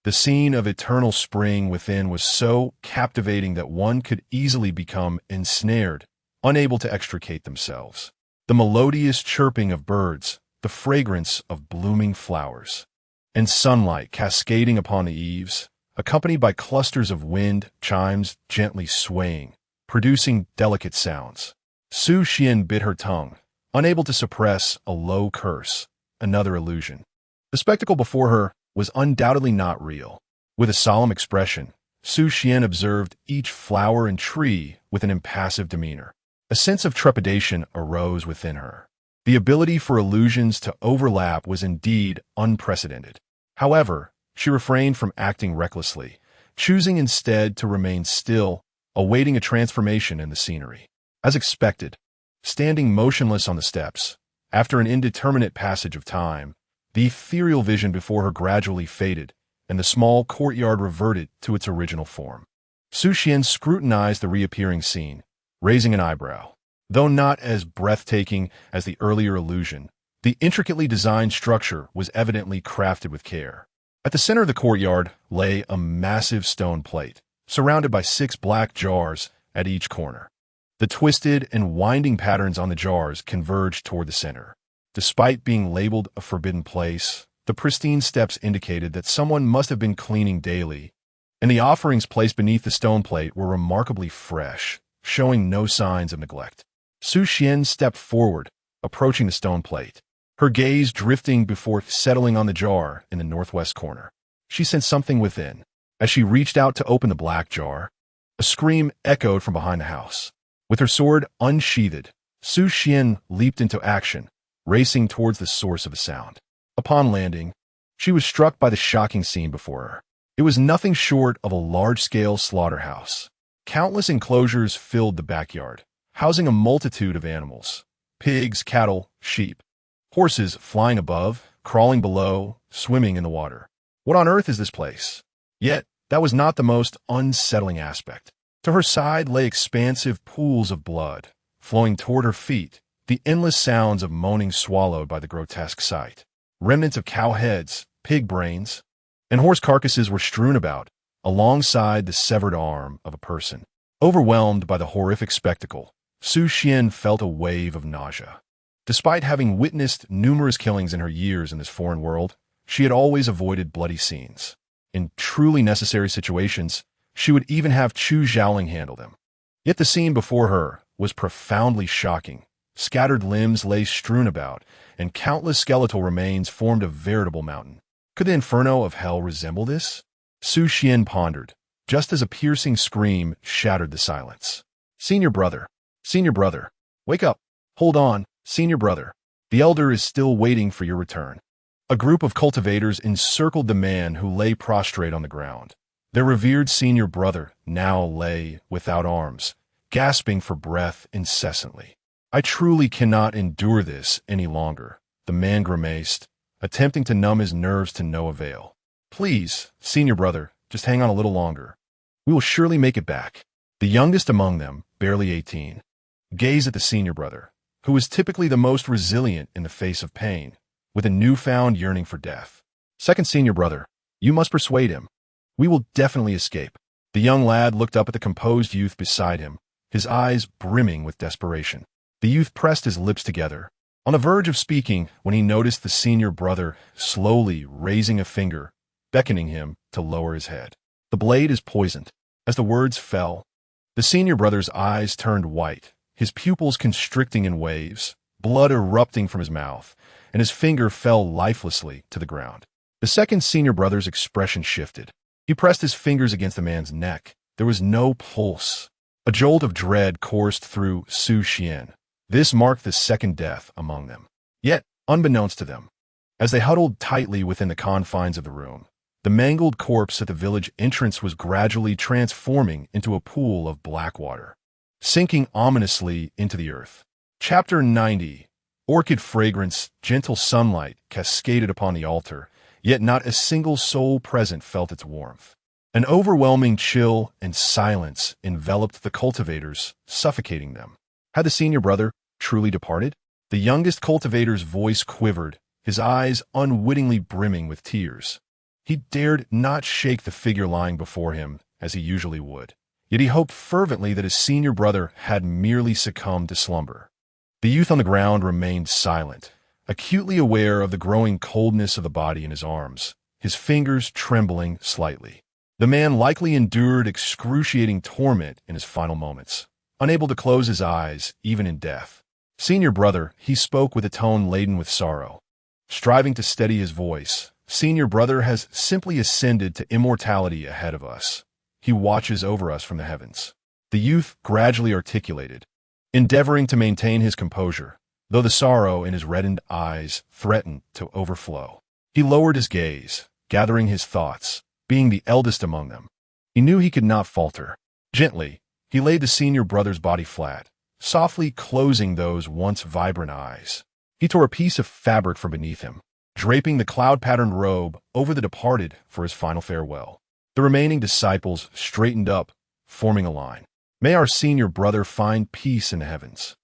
the scene of eternal spring within was so captivating that one could easily become ensnared, unable to extricate themselves. The melodious chirping of birds, the fragrance of blooming flowers, and sunlight cascading upon the eaves, accompanied by clusters of wind chimes gently swaying, producing delicate sounds. Su Xian bit her tongue, unable to suppress a low curse, another illusion. The spectacle before her was undoubtedly not real. With a solemn expression, Su Xian observed each flower and tree with an impassive demeanor. A sense of trepidation arose within her. The ability for illusions to overlap was indeed unprecedented. However, she refrained from acting recklessly, choosing instead to remain still, awaiting a transformation in the scenery. As expected, standing motionless on the steps, after an indeterminate passage of time, the ethereal vision before her gradually faded, and the small courtyard reverted to its original form. Su Xian scrutinized the reappearing scene, raising an eyebrow. Though not as breathtaking as the earlier illusion, the intricately designed structure was evidently crafted with care. At the center of the courtyard lay a massive stone plate, surrounded by 6 black jars at each corner. The twisted and winding patterns on the jars converged toward the center. Despite being labeled a forbidden place, the pristine steps indicated that someone must have been cleaning daily, and the offerings placed beneath the stone plate were remarkably fresh, showing no signs of neglect. Su Xian stepped forward, approaching the stone plate, her gaze drifting before settling on the jar in the northwest corner. She sensed something within. As she reached out to open the black jar, a scream echoed from behind the house. With her sword unsheathed, Su Xian leaped into action, racing towards the source of the sound. Upon landing, she was struck by the shocking scene before her. It was nothing short of a large-scale slaughterhouse. Countless enclosures filled the backyard, housing a multitude of animals: pigs, cattle, sheep, horses flying above, crawling below, swimming in the water. What on earth is this place? Yet, that was not the most unsettling aspect. To her side lay expansive pools of blood, flowing toward her feet, the endless sounds of moaning swallowed by the grotesque sight. Remnants of cow heads, pig brains, and horse carcasses were strewn about, alongside the severed arm of a person. Overwhelmed by the horrific spectacle, Su Xian felt a wave of nausea. Despite having witnessed numerous killings in her years in this foreign world, she had always avoided bloody scenes. In truly necessary situations, she would even have Chu Zhaoling handle them. Yet the scene before her was profoundly shocking. Scattered limbs lay strewn about, and countless skeletal remains formed a veritable mountain. Could the inferno of hell resemble this? Su Xian pondered, just as a piercing scream shattered the silence. Senior brother, wake up. Hold on, senior brother. The elder is still waiting for your return. A group of cultivators encircled the man who lay prostrate on the ground. Their revered senior brother now lay without arms, gasping for breath incessantly. I truly cannot endure this any longer, the man grimaced, attempting to numb his nerves to no avail. Please, senior brother, just hang on a little longer. We will surely make it back. The youngest among them, barely 18, gazed at the senior brother, who was typically the most resilient in the face of pain, with a newfound yearning for death. Second senior brother, you must persuade him. We will definitely escape. The young lad looked up at the composed youth beside him, his eyes brimming with desperation. The youth pressed his lips together, on the verge of speaking when he noticed the senior brother slowly raising a finger, beckoning him to lower his head. The blade is poisoned. As the words fell, the senior brother's eyes turned white, his pupils constricting in waves, blood erupting from his mouth, and his finger fell lifelessly to the ground. The second senior brother's expression shifted. He pressed his fingers against the man's neck. There was no pulse. A jolt of dread coursed through Su Xian. This marked the second death among them. Yet, unbeknownst to them, as they huddled tightly within the confines of the room, the mangled corpse at the village entrance was gradually transforming into a pool of black water, sinking ominously into the earth. Chapter 90. Orchid fragrance, gentle sunlight cascaded upon the altar, yet not a single soul present felt its warmth. An overwhelming chill and silence enveloped the cultivators, suffocating them. Had the senior brother truly departed? The youngest cultivator's voice quivered, his eyes unwittingly brimming with tears. He dared not shake the figure lying before him as he usually would, yet he hoped fervently that his senior brother had merely succumbed to slumber. The youth on the ground remained silent, acutely aware of the growing coldness of the body in his arms, his fingers trembling slightly. The man likely endured excruciating torment in his final moments, unable to close his eyes even in death. Senior brother, he spoke with a tone laden with sorrow. Striving to steady his voice, senior brother has simply ascended to immortality ahead of us. He watches over us from the heavens. The youth gradually articulated, endeavoring to maintain his composure, though the sorrow in his reddened eyes threatened to overflow. He lowered his gaze, gathering his thoughts. Being the eldest among them, he knew he could not falter. Gently, he laid the senior brother's body flat, softly closing those once vibrant eyes. He tore a piece of fabric from beneath him, draping the cloud-patterned robe over the departed for his final farewell. The remaining disciples straightened up, forming a line. May our senior brother find peace in the heavens.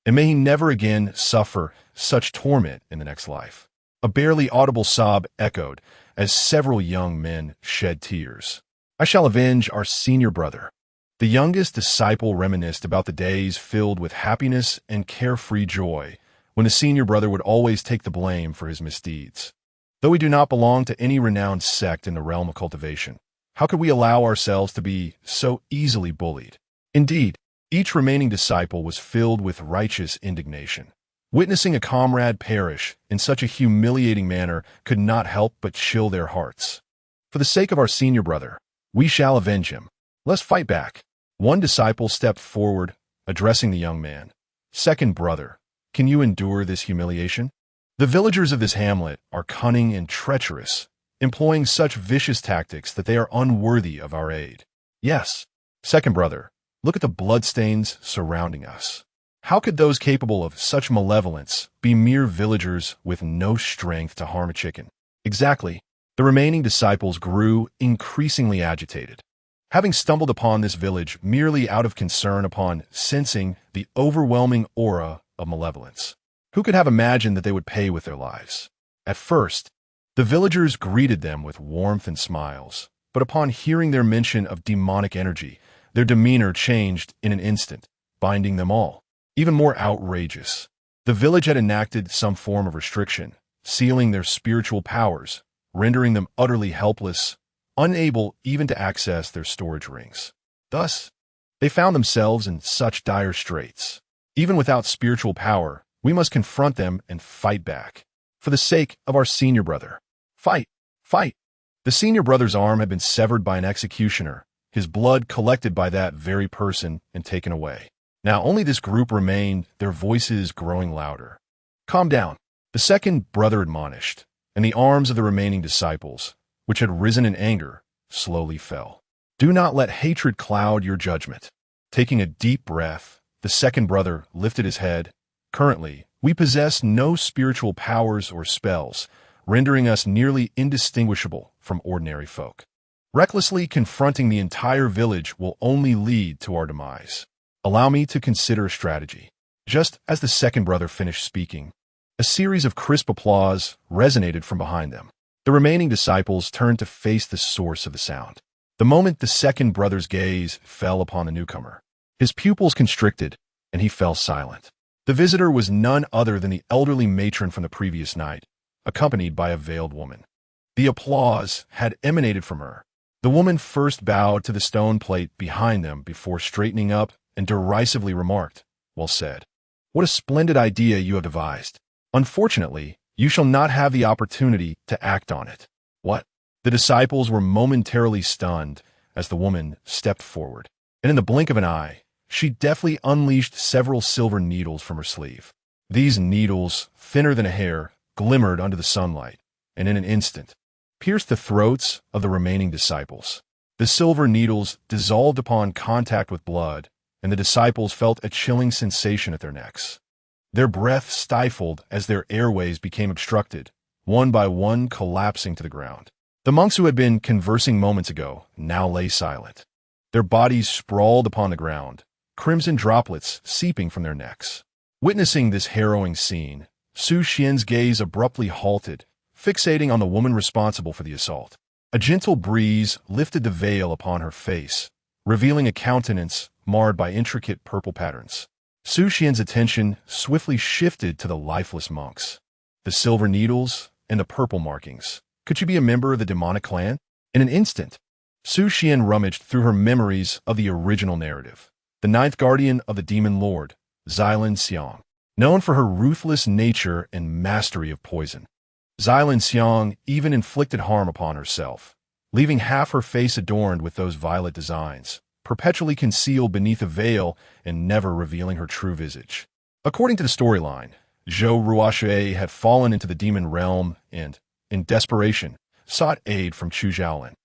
and may he never again suffer such torment in the next life. A barely audible sob echoed as several young men shed tears. I shall avenge our senior brother. The youngest disciple reminisced about the days filled with happiness and carefree joy, when the senior brother would always take the blame for his misdeeds. Though we do not belong to any renowned sect in the realm of cultivation, how could we allow ourselves to be so easily bullied? Indeed, each remaining disciple was filled with righteous indignation. Witnessing a comrade perish in such a humiliating manner could not help but chill their hearts. For the sake of our senior brother, we shall avenge him. Let's fight back. One disciple stepped forward, addressing the young man. Second brother, can you endure this humiliation? The villagers of this hamlet are cunning and treacherous, employing such vicious tactics that they are unworthy of our aid. Yes. Second brother, look at the bloodstains surrounding us. How could those capable of such malevolence be mere villagers with no strength to harm a chicken? Exactly. The remaining disciples grew increasingly agitated. Having stumbled upon this village merely out of concern upon sensing the overwhelming aura of malevolence, who could have imagined that they would pay with their lives? At first, the villagers greeted them with warmth and smiles, but upon hearing their mention of demonic energy, their demeanor changed in an instant, binding them all. Even more outrageous, the village had enacted some form of restriction, sealing their spiritual powers, rendering them utterly helpless, unable even to access their storage rings. Thus, they found themselves in such dire straits. Even without spiritual power, we must confront them and fight back. For the sake of our senior brother. Fight! Fight! The senior brother's arm had been severed by an executioner, his blood collected by that very person and taken away. Now only this group remained, their voices growing louder. Calm down, the second brother admonished, and the arms of the remaining disciples, which had risen in anger, slowly fell. Do not let hatred cloud your judgment. Taking a deep breath, the second brother lifted his head. Currently, we possess no spiritual powers or spells, rendering us nearly indistinguishable from ordinary folk. Recklessly confronting the entire village will only lead to our demise. Allow me to consider a strategy. Just as the second brother finished speaking, a series of crisp applause resonated from behind them. The remaining disciples turned to face the source of the sound. The moment the second brother's gaze fell upon the newcomer, his pupils constricted, and he fell silent. The visitor was none other than the elderly matron from the previous night, accompanied by a veiled woman. The applause had emanated from her. The woman first bowed to the stone plate behind them before straightening up and derisively remarked, "Well said. What a splendid idea you have devised. Unfortunately, you shall not have the opportunity to act on it." What? The disciples were momentarily stunned as the woman stepped forward, and in the blink of an eye, she deftly unleashed several silver needles from her sleeve. These needles, thinner than a hair, glimmered under the sunlight, and in an instant, pierced the throats of the remaining disciples. The silver needles dissolved upon contact with blood, and the disciples felt a chilling sensation at their necks. Their breath stifled as their airways became obstructed, one by one collapsing to the ground. The monks who had been conversing moments ago now lay silent. Their bodies sprawled upon the ground, crimson droplets seeping from their necks. Witnessing this harrowing scene, Su Xian's gaze abruptly halted, fixating on the woman responsible for the assault. A gentle breeze lifted the veil upon her face, revealing a countenance marred by intricate purple patterns. Su Xian's attention swiftly shifted to the lifeless monks, the silver needles, and the purple markings. Could she be a member of the demonic clan? In an instant, Su Xian rummaged through her memories of the original narrative. The ninth guardian of the demon lord, Xilin Xiang, known for her ruthless nature and mastery of poison. Xilin Xiang even inflicted harm upon herself, leaving half her face adorned with those violet designs, perpetually concealed beneath a veil and never revealing her true visage. According to the storyline, Zhou Ruoxue had fallen into the demon realm and, in desperation, sought aid from Chu Xiaolin.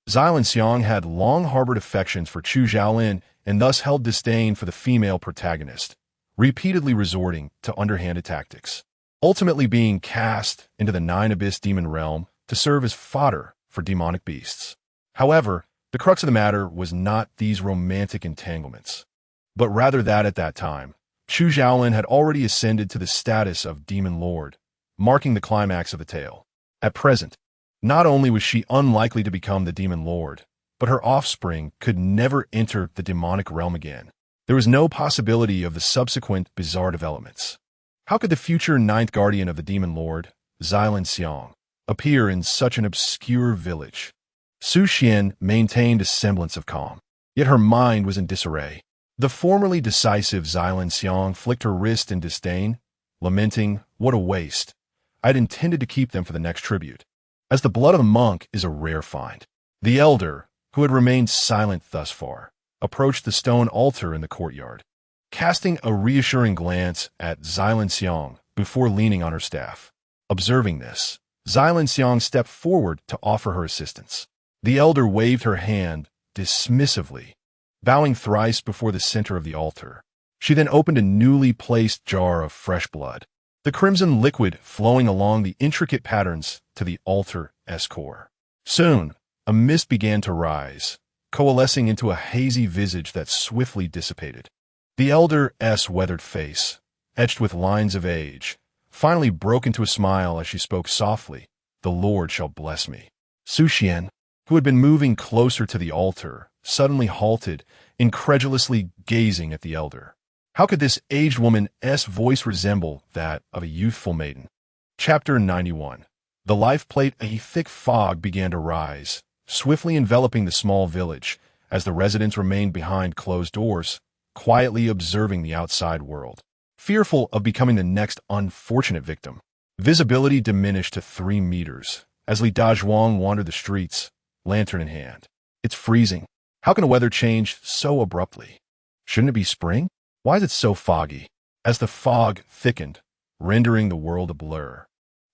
Xilin Xiang had long harbored affections for Chu Xiaolin and thus held disdain for the female protagonist, repeatedly resorting to underhanded tactics, ultimately being cast into the nine-abyss demon realm to serve as fodder for demonic beasts. However, the crux of the matter was not these romantic entanglements, but rather that at that time, Chu Xiaolin had already ascended to the status of Demon Lord, marking the climax of the tale. At present, not only was she unlikely to become the Demon Lord, but her offspring could never enter the demonic realm again. There was no possibility of the subsequent bizarre developments. How could the future ninth guardian of the Demon Lord, Xylin Xiang, appear in such an obscure village? Su Xian maintained a semblance of calm, yet her mind was in disarray. The formerly decisive Xylin Xiang flicked her wrist in disdain, lamenting, "What a waste. I had intended to keep them for the next tribute." As the blood of a monk is a rare find, the elder, who had remained silent thus far, approached the stone altar in the courtyard, casting a reassuring glance at Xylin Xiang before leaning on her staff. Observing this, Xylin Xiang stepped forward to offer her assistance. The elder waved her hand dismissively, bowing thrice before the center of the altar. She then opened a newly placed jar of fresh blood, the crimson liquid flowing along the intricate patterns to the altar's core. Soon, a mist began to rise, coalescing into a hazy visage that swiftly dissipated. The elder's weathered face, etched with lines of age, finally broke into a smile as she spoke softly, "The Lord shall bless me." Su Xian, who had been moving closer to the altar, suddenly halted, incredulously gazing at the elder. How could this aged woman's voice resemble that of a youthful maiden? Chapter 91. The life plate. A thick fog began to rise, swiftly enveloping the small village, as the residents remained behind closed doors, quietly observing the outside world. Fearful of becoming the next unfortunate victim, visibility diminished to 3 meters as Li Dazhuang wandered the streets, lantern in hand. It's freezing. How can the weather change so abruptly? Shouldn't it be spring? Why is it so foggy? As the fog thickened, rendering the world a blur,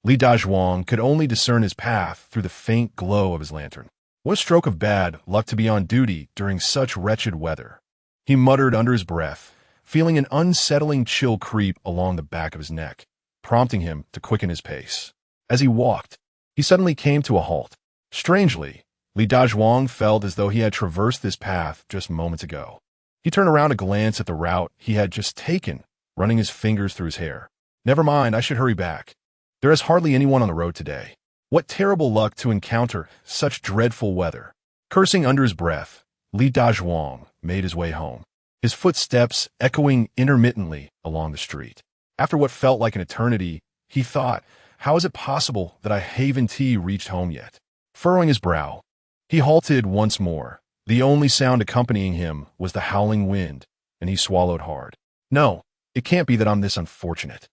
Li Dazhuang could only discern his path through the faint glow of his lantern. What a stroke of bad luck to be on duty during such wretched weather. He muttered under his breath, feeling an unsettling chill creep along the back of his neck, prompting him to quicken his pace. As he walked, he suddenly came to a halt. Strangely, Li Dazhuang felt as though he had traversed this path just moments ago. He turned around to glance at the route he had just taken, running his fingers through his hair. Never mind, I should hurry back. There is hardly anyone on the road today. What terrible luck to encounter such dreadful weather. Cursing under his breath, Li Dazhuang made his way home, his footsteps echoing intermittently along the street. After what felt like an eternity, he thought, how is it possible that I haven't reached home yet? Furrowing his brow, he halted once more. The only sound accompanying him was the howling wind, and he swallowed hard. No, it can't be that I'm this unfortunate.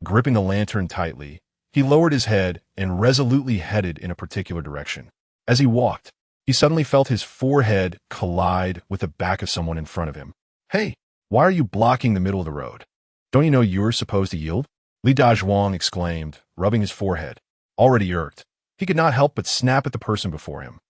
Gripping the lantern tightly, he lowered his head and resolutely headed in a particular direction. As he walked, he suddenly felt his forehead collide with the back of someone in front of him. "Hey, why are you blocking the middle of the road? Don't you know you're supposed to yield?" Li Dazhuang exclaimed, rubbing his forehead. Already irked, he could not help but snap at the person before him.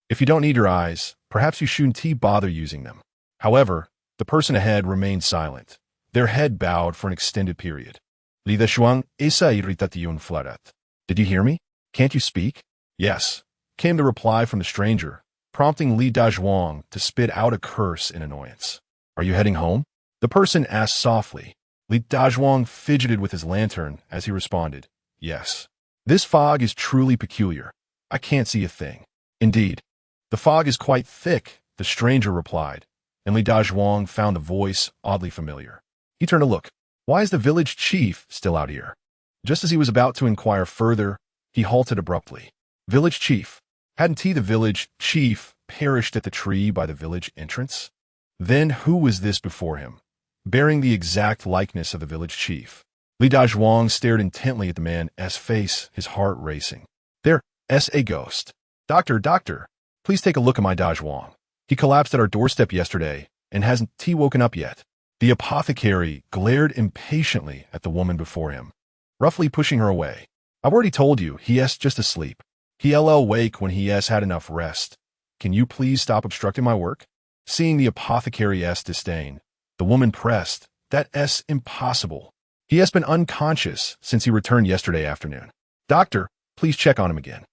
"If you don't need your eyes, perhaps you shouldn't bother using them." However, the person ahead remained silent, their head bowed for an extended period. Li Dazhuang, esa irritation flarat. "Did you hear me? Can't you speak?" "Yes," came the reply from the stranger, prompting Li Dazhuang to spit out a curse in annoyance. "Are you heading home?" the person asked softly. Li Dazhuang fidgeted with his lantern as he responded, "Yes. This fog is truly peculiar. I can't see a thing." "Indeed. The fog is quite thick," the stranger replied, and Li Dazhuang found the voice oddly familiar. He turned to look. Why is the village chief still out here? Just as he was about to inquire further, he halted abruptly. Village chief? Hadn't the village chief perished at the tree by the village entrance? Then who was this before him, bearing the exact likeness of the village chief? Li Dazhuang stared intently at the man's face, his heart racing. "There's a ghost. Doctor, please take a look at my Dazhuang. He collapsed at our doorstep yesterday and hasn't woken up yet." The apothecary glared impatiently at the woman before him, roughly pushing her away. "I've already told you, he's just asleep. He'll wake when he's had enough rest. Can you please stop obstructing my work?" Seeing the apothecary's disdain, the woman pressed, "That's impossible. He has been unconscious since he returned yesterday afternoon. Doctor, please check on him again.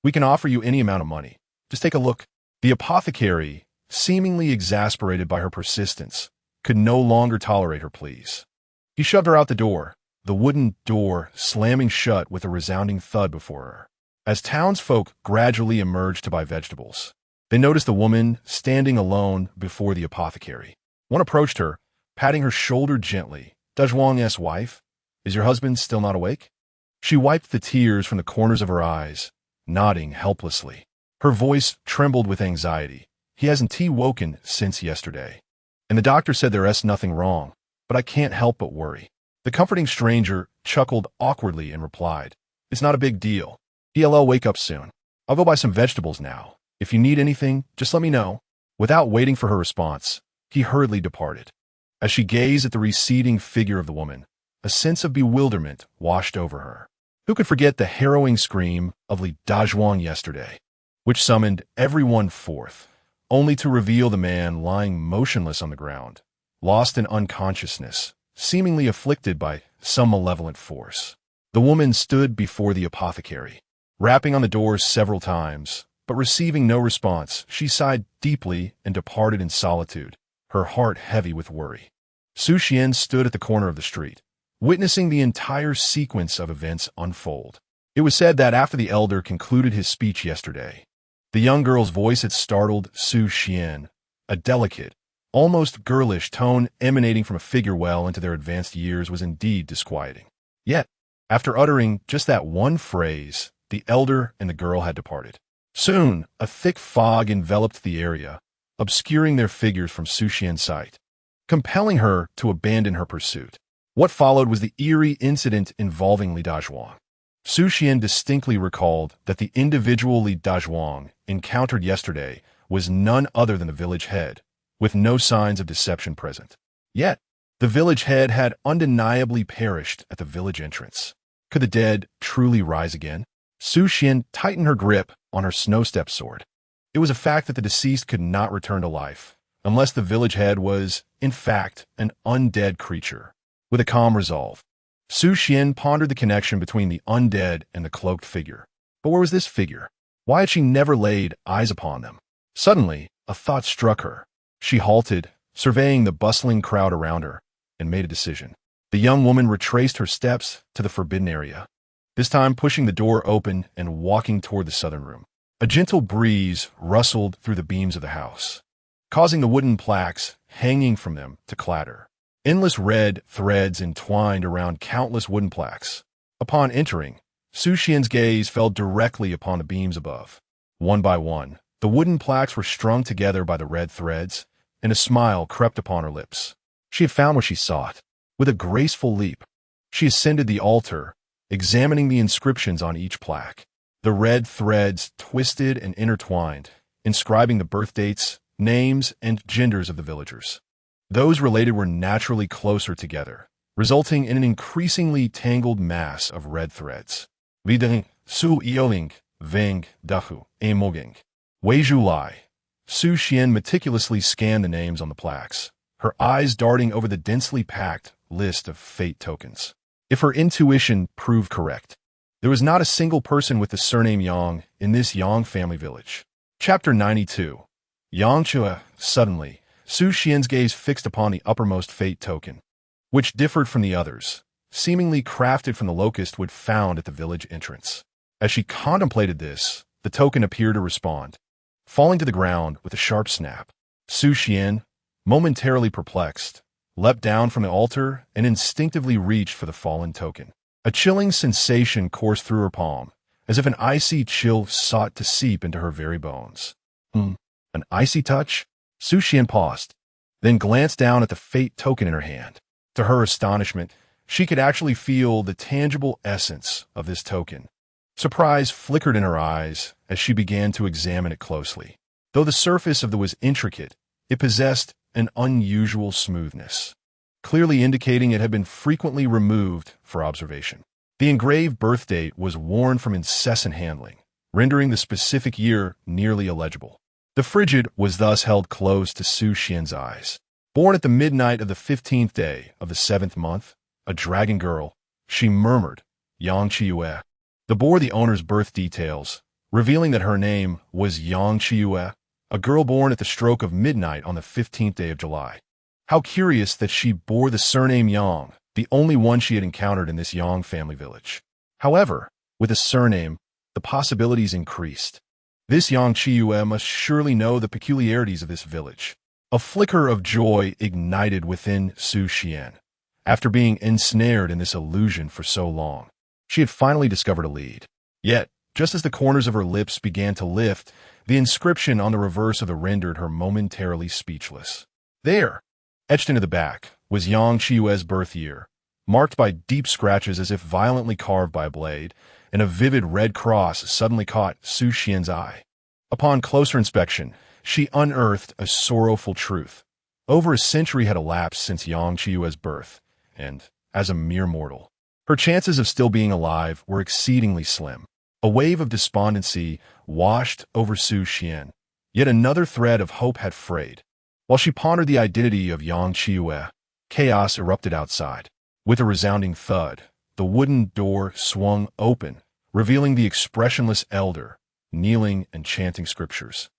We can offer you any amount of money. Just take a look." The apothecary, seemingly exasperated by her persistence, could no longer tolerate her pleas. He shoved her out the door, the wooden door slamming shut with a resounding thud before her. As townsfolk gradually emerged to buy vegetables, they noticed the woman standing alone before the apothecary. One approached her, patting her shoulder gently. Dazhuang's wife, is your husband still not awake? She wiped the tears from the corners of her eyes, nodding helplessly. Her voice trembled with anxiety. He hasn't woken since yesterday. And the doctor said there's nothing wrong, but I can't help but worry. The comforting stranger chuckled awkwardly and replied, it's not a big deal. He'll wake up soon. I'll go buy some vegetables now. If you need anything, just let me know. Without waiting for her response, he hurriedly departed. As she gazed at the receding figure of the woman, a sense of bewilderment washed over her. Who could forget the harrowing scream of Li Dazhuang yesterday, which summoned everyone forth, only to reveal the man lying motionless on the ground, lost in unconsciousness, seemingly afflicted by some malevolent force. The woman stood before the apothecary, rapping on the door several times, but receiving no response. She sighed deeply and departed in solitude, her heart heavy with worry. Su Xian stood at the corner of the street, witnessing the entire sequence of events unfold. It was said that after the elder concluded his speech yesterday, the young girl's voice had startled Su Xian, a delicate, almost girlish tone emanating from a figure well into their advanced years was indeed disquieting. Yet, after uttering just that one phrase, the elder and the girl had departed. Soon, a thick fog enveloped the area, obscuring their figures from Su Xian's sight, compelling her to abandon her pursuit. What followed was the eerie incident involving Li Dazhuang. Su Xian distinctly recalled that the individual Li Dazhuang encountered yesterday was none other than the village head, with no signs of deception present. Yet, the village head had undeniably perished at the village entrance. Could the dead truly rise again? Su Xian tightened her grip on her snow-step sword. It was a fact that the deceased could not return to life, unless the village head was, in fact, an undead creature. With a calm resolve, Su Xian pondered the connection between the undead and the cloaked figure. But where was this figure? Why had she never laid eyes upon them? Suddenly, a thought struck her. She halted, surveying the bustling crowd around her, and made a decision. The young woman retraced her steps to the forbidden area, this time pushing the door open and walking toward the southern room. A gentle breeze rustled through the beams of the house, causing the wooden plaques hanging from them to clatter. Endless red threads entwined around countless wooden plaques. Upon entering, Su Xian's gaze fell directly upon the beams above. One by one, the wooden plaques were strung together by the red threads, and a smile crept upon her lips. She had found what she sought. With a graceful leap, she ascended the altar, examining the inscriptions on each plaque. The red threads twisted and intertwined, inscribing the birth dates, names, and genders of the villagers. Those related were naturally closer together, resulting in an increasingly tangled mass of red threads. Videng, Su Ioling, Veng, Dahu, Moging, Wei Zhu Lai. Su Xian meticulously scanned the names on the plaques, her eyes darting over the densely packed list of fate tokens. If her intuition proved correct, there was not a single person with the surname Yang in this Yang family village. Chapter 92. Yang Chua. Suddenly, Su Xian's gaze fixed upon the uppermost fate token, which differed from the others, seemingly crafted from the locust wood found at the village entrance. As she contemplated this, the token appeared to respond, falling to the ground with a sharp snap. Su Xian, momentarily perplexed, leapt down from the altar and instinctively reached for the fallen token. A chilling sensation coursed through her palm, as if an icy chill sought to seep into her very bones. An icy touch? Su Xian paused, then glanced down at the fate token in her hand. To her astonishment, she could actually feel the tangible essence of this token. Surprise flickered in her eyes as she began to examine it closely. Though the surface of it was intricate, it possessed an unusual smoothness, clearly indicating it had been frequently removed for observation. The engraved birth date was worn from incessant handling, rendering the specific year nearly illegible. The frigid was thus held close to Su Xian's eyes. Born at the midnight of the 15th day of the 7th month, a dragon girl, she murmured, Yang Chiyue. The bore the owner's birth details, revealing that her name was Yang Chiyue, a girl born at the stroke of midnight on the 15th day of July. How curious that she bore the surname Yang, the only one she had encountered in this Yang family village. However, with a surname, the possibilities increased. This Yang Chiyue must surely know the peculiarities of this village. A flicker of joy ignited within Su Xian. After being ensnared in this illusion for so long, she had finally discovered a lead. Yet, just as the corners of her lips began to lift, the inscription on the reverse of the rendered her momentarily speechless. There, etched into the back, was Yang Chiyue's birth year, marked by deep scratches as if violently carved by a blade, and a vivid red cross suddenly caught Su Xian's eye. Upon closer inspection, she unearthed a sorrowful truth. Over a century had elapsed since Yang Chiyue's birth, and, as a mere mortal, her chances of still being alive were exceedingly slim. A wave of despondency washed over Su Xian. Yet another thread of hope had frayed. While she pondered the identity of Yang Chiyue, chaos erupted outside. With a resounding thud, the wooden door swung open, revealing the expressionless elder, kneeling and chanting scriptures.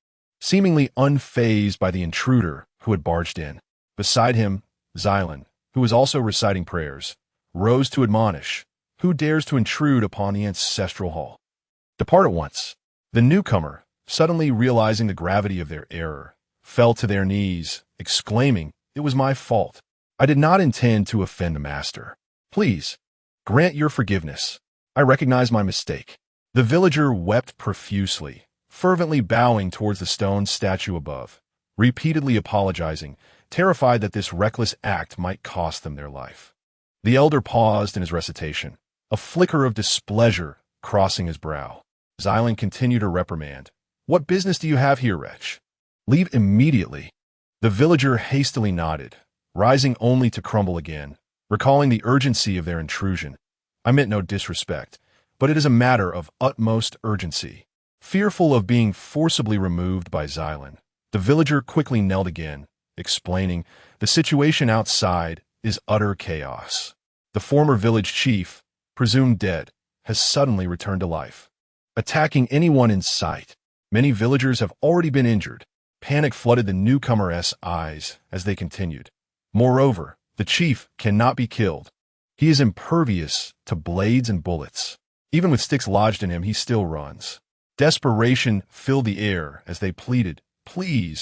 Seemingly unfazed by the intruder who had barged in. Beside him, Xylan, who was also reciting prayers, rose to admonish, "Who dares to intrude upon the ancestral hall? Depart at once." The newcomer, suddenly realizing the gravity of their error, fell to their knees, exclaiming, "It was my fault. I did not intend to offend the master. Please, grant your forgiveness. I recognize my mistake." The villager wept profusely, fervently bowing towards the stone statue above, repeatedly apologizing, terrified that this reckless act might cost them their life. The elder paused in his recitation, a flicker of displeasure crossing his brow. Xylan continued her reprimand. "What business do you have here, wretch? Leave immediately." The villager hastily nodded, rising only to crumble again, recalling the urgency of their intrusion. "I meant no disrespect, but it is a matter of utmost urgency." Fearful of being forcibly removed by Xylan, the villager quickly knelt again, explaining, "The situation outside is utter chaos. The former village chief, presumed dead, has suddenly returned to life, attacking anyone in sight. Many villagers have already been injured." Panic flooded the newcomer's eyes as they continued. "Moreover, the chief cannot be killed. He is impervious to blades and bullets. Even with sticks lodged in him, he still runs." Desperation filled the air as they pleaded, "Please,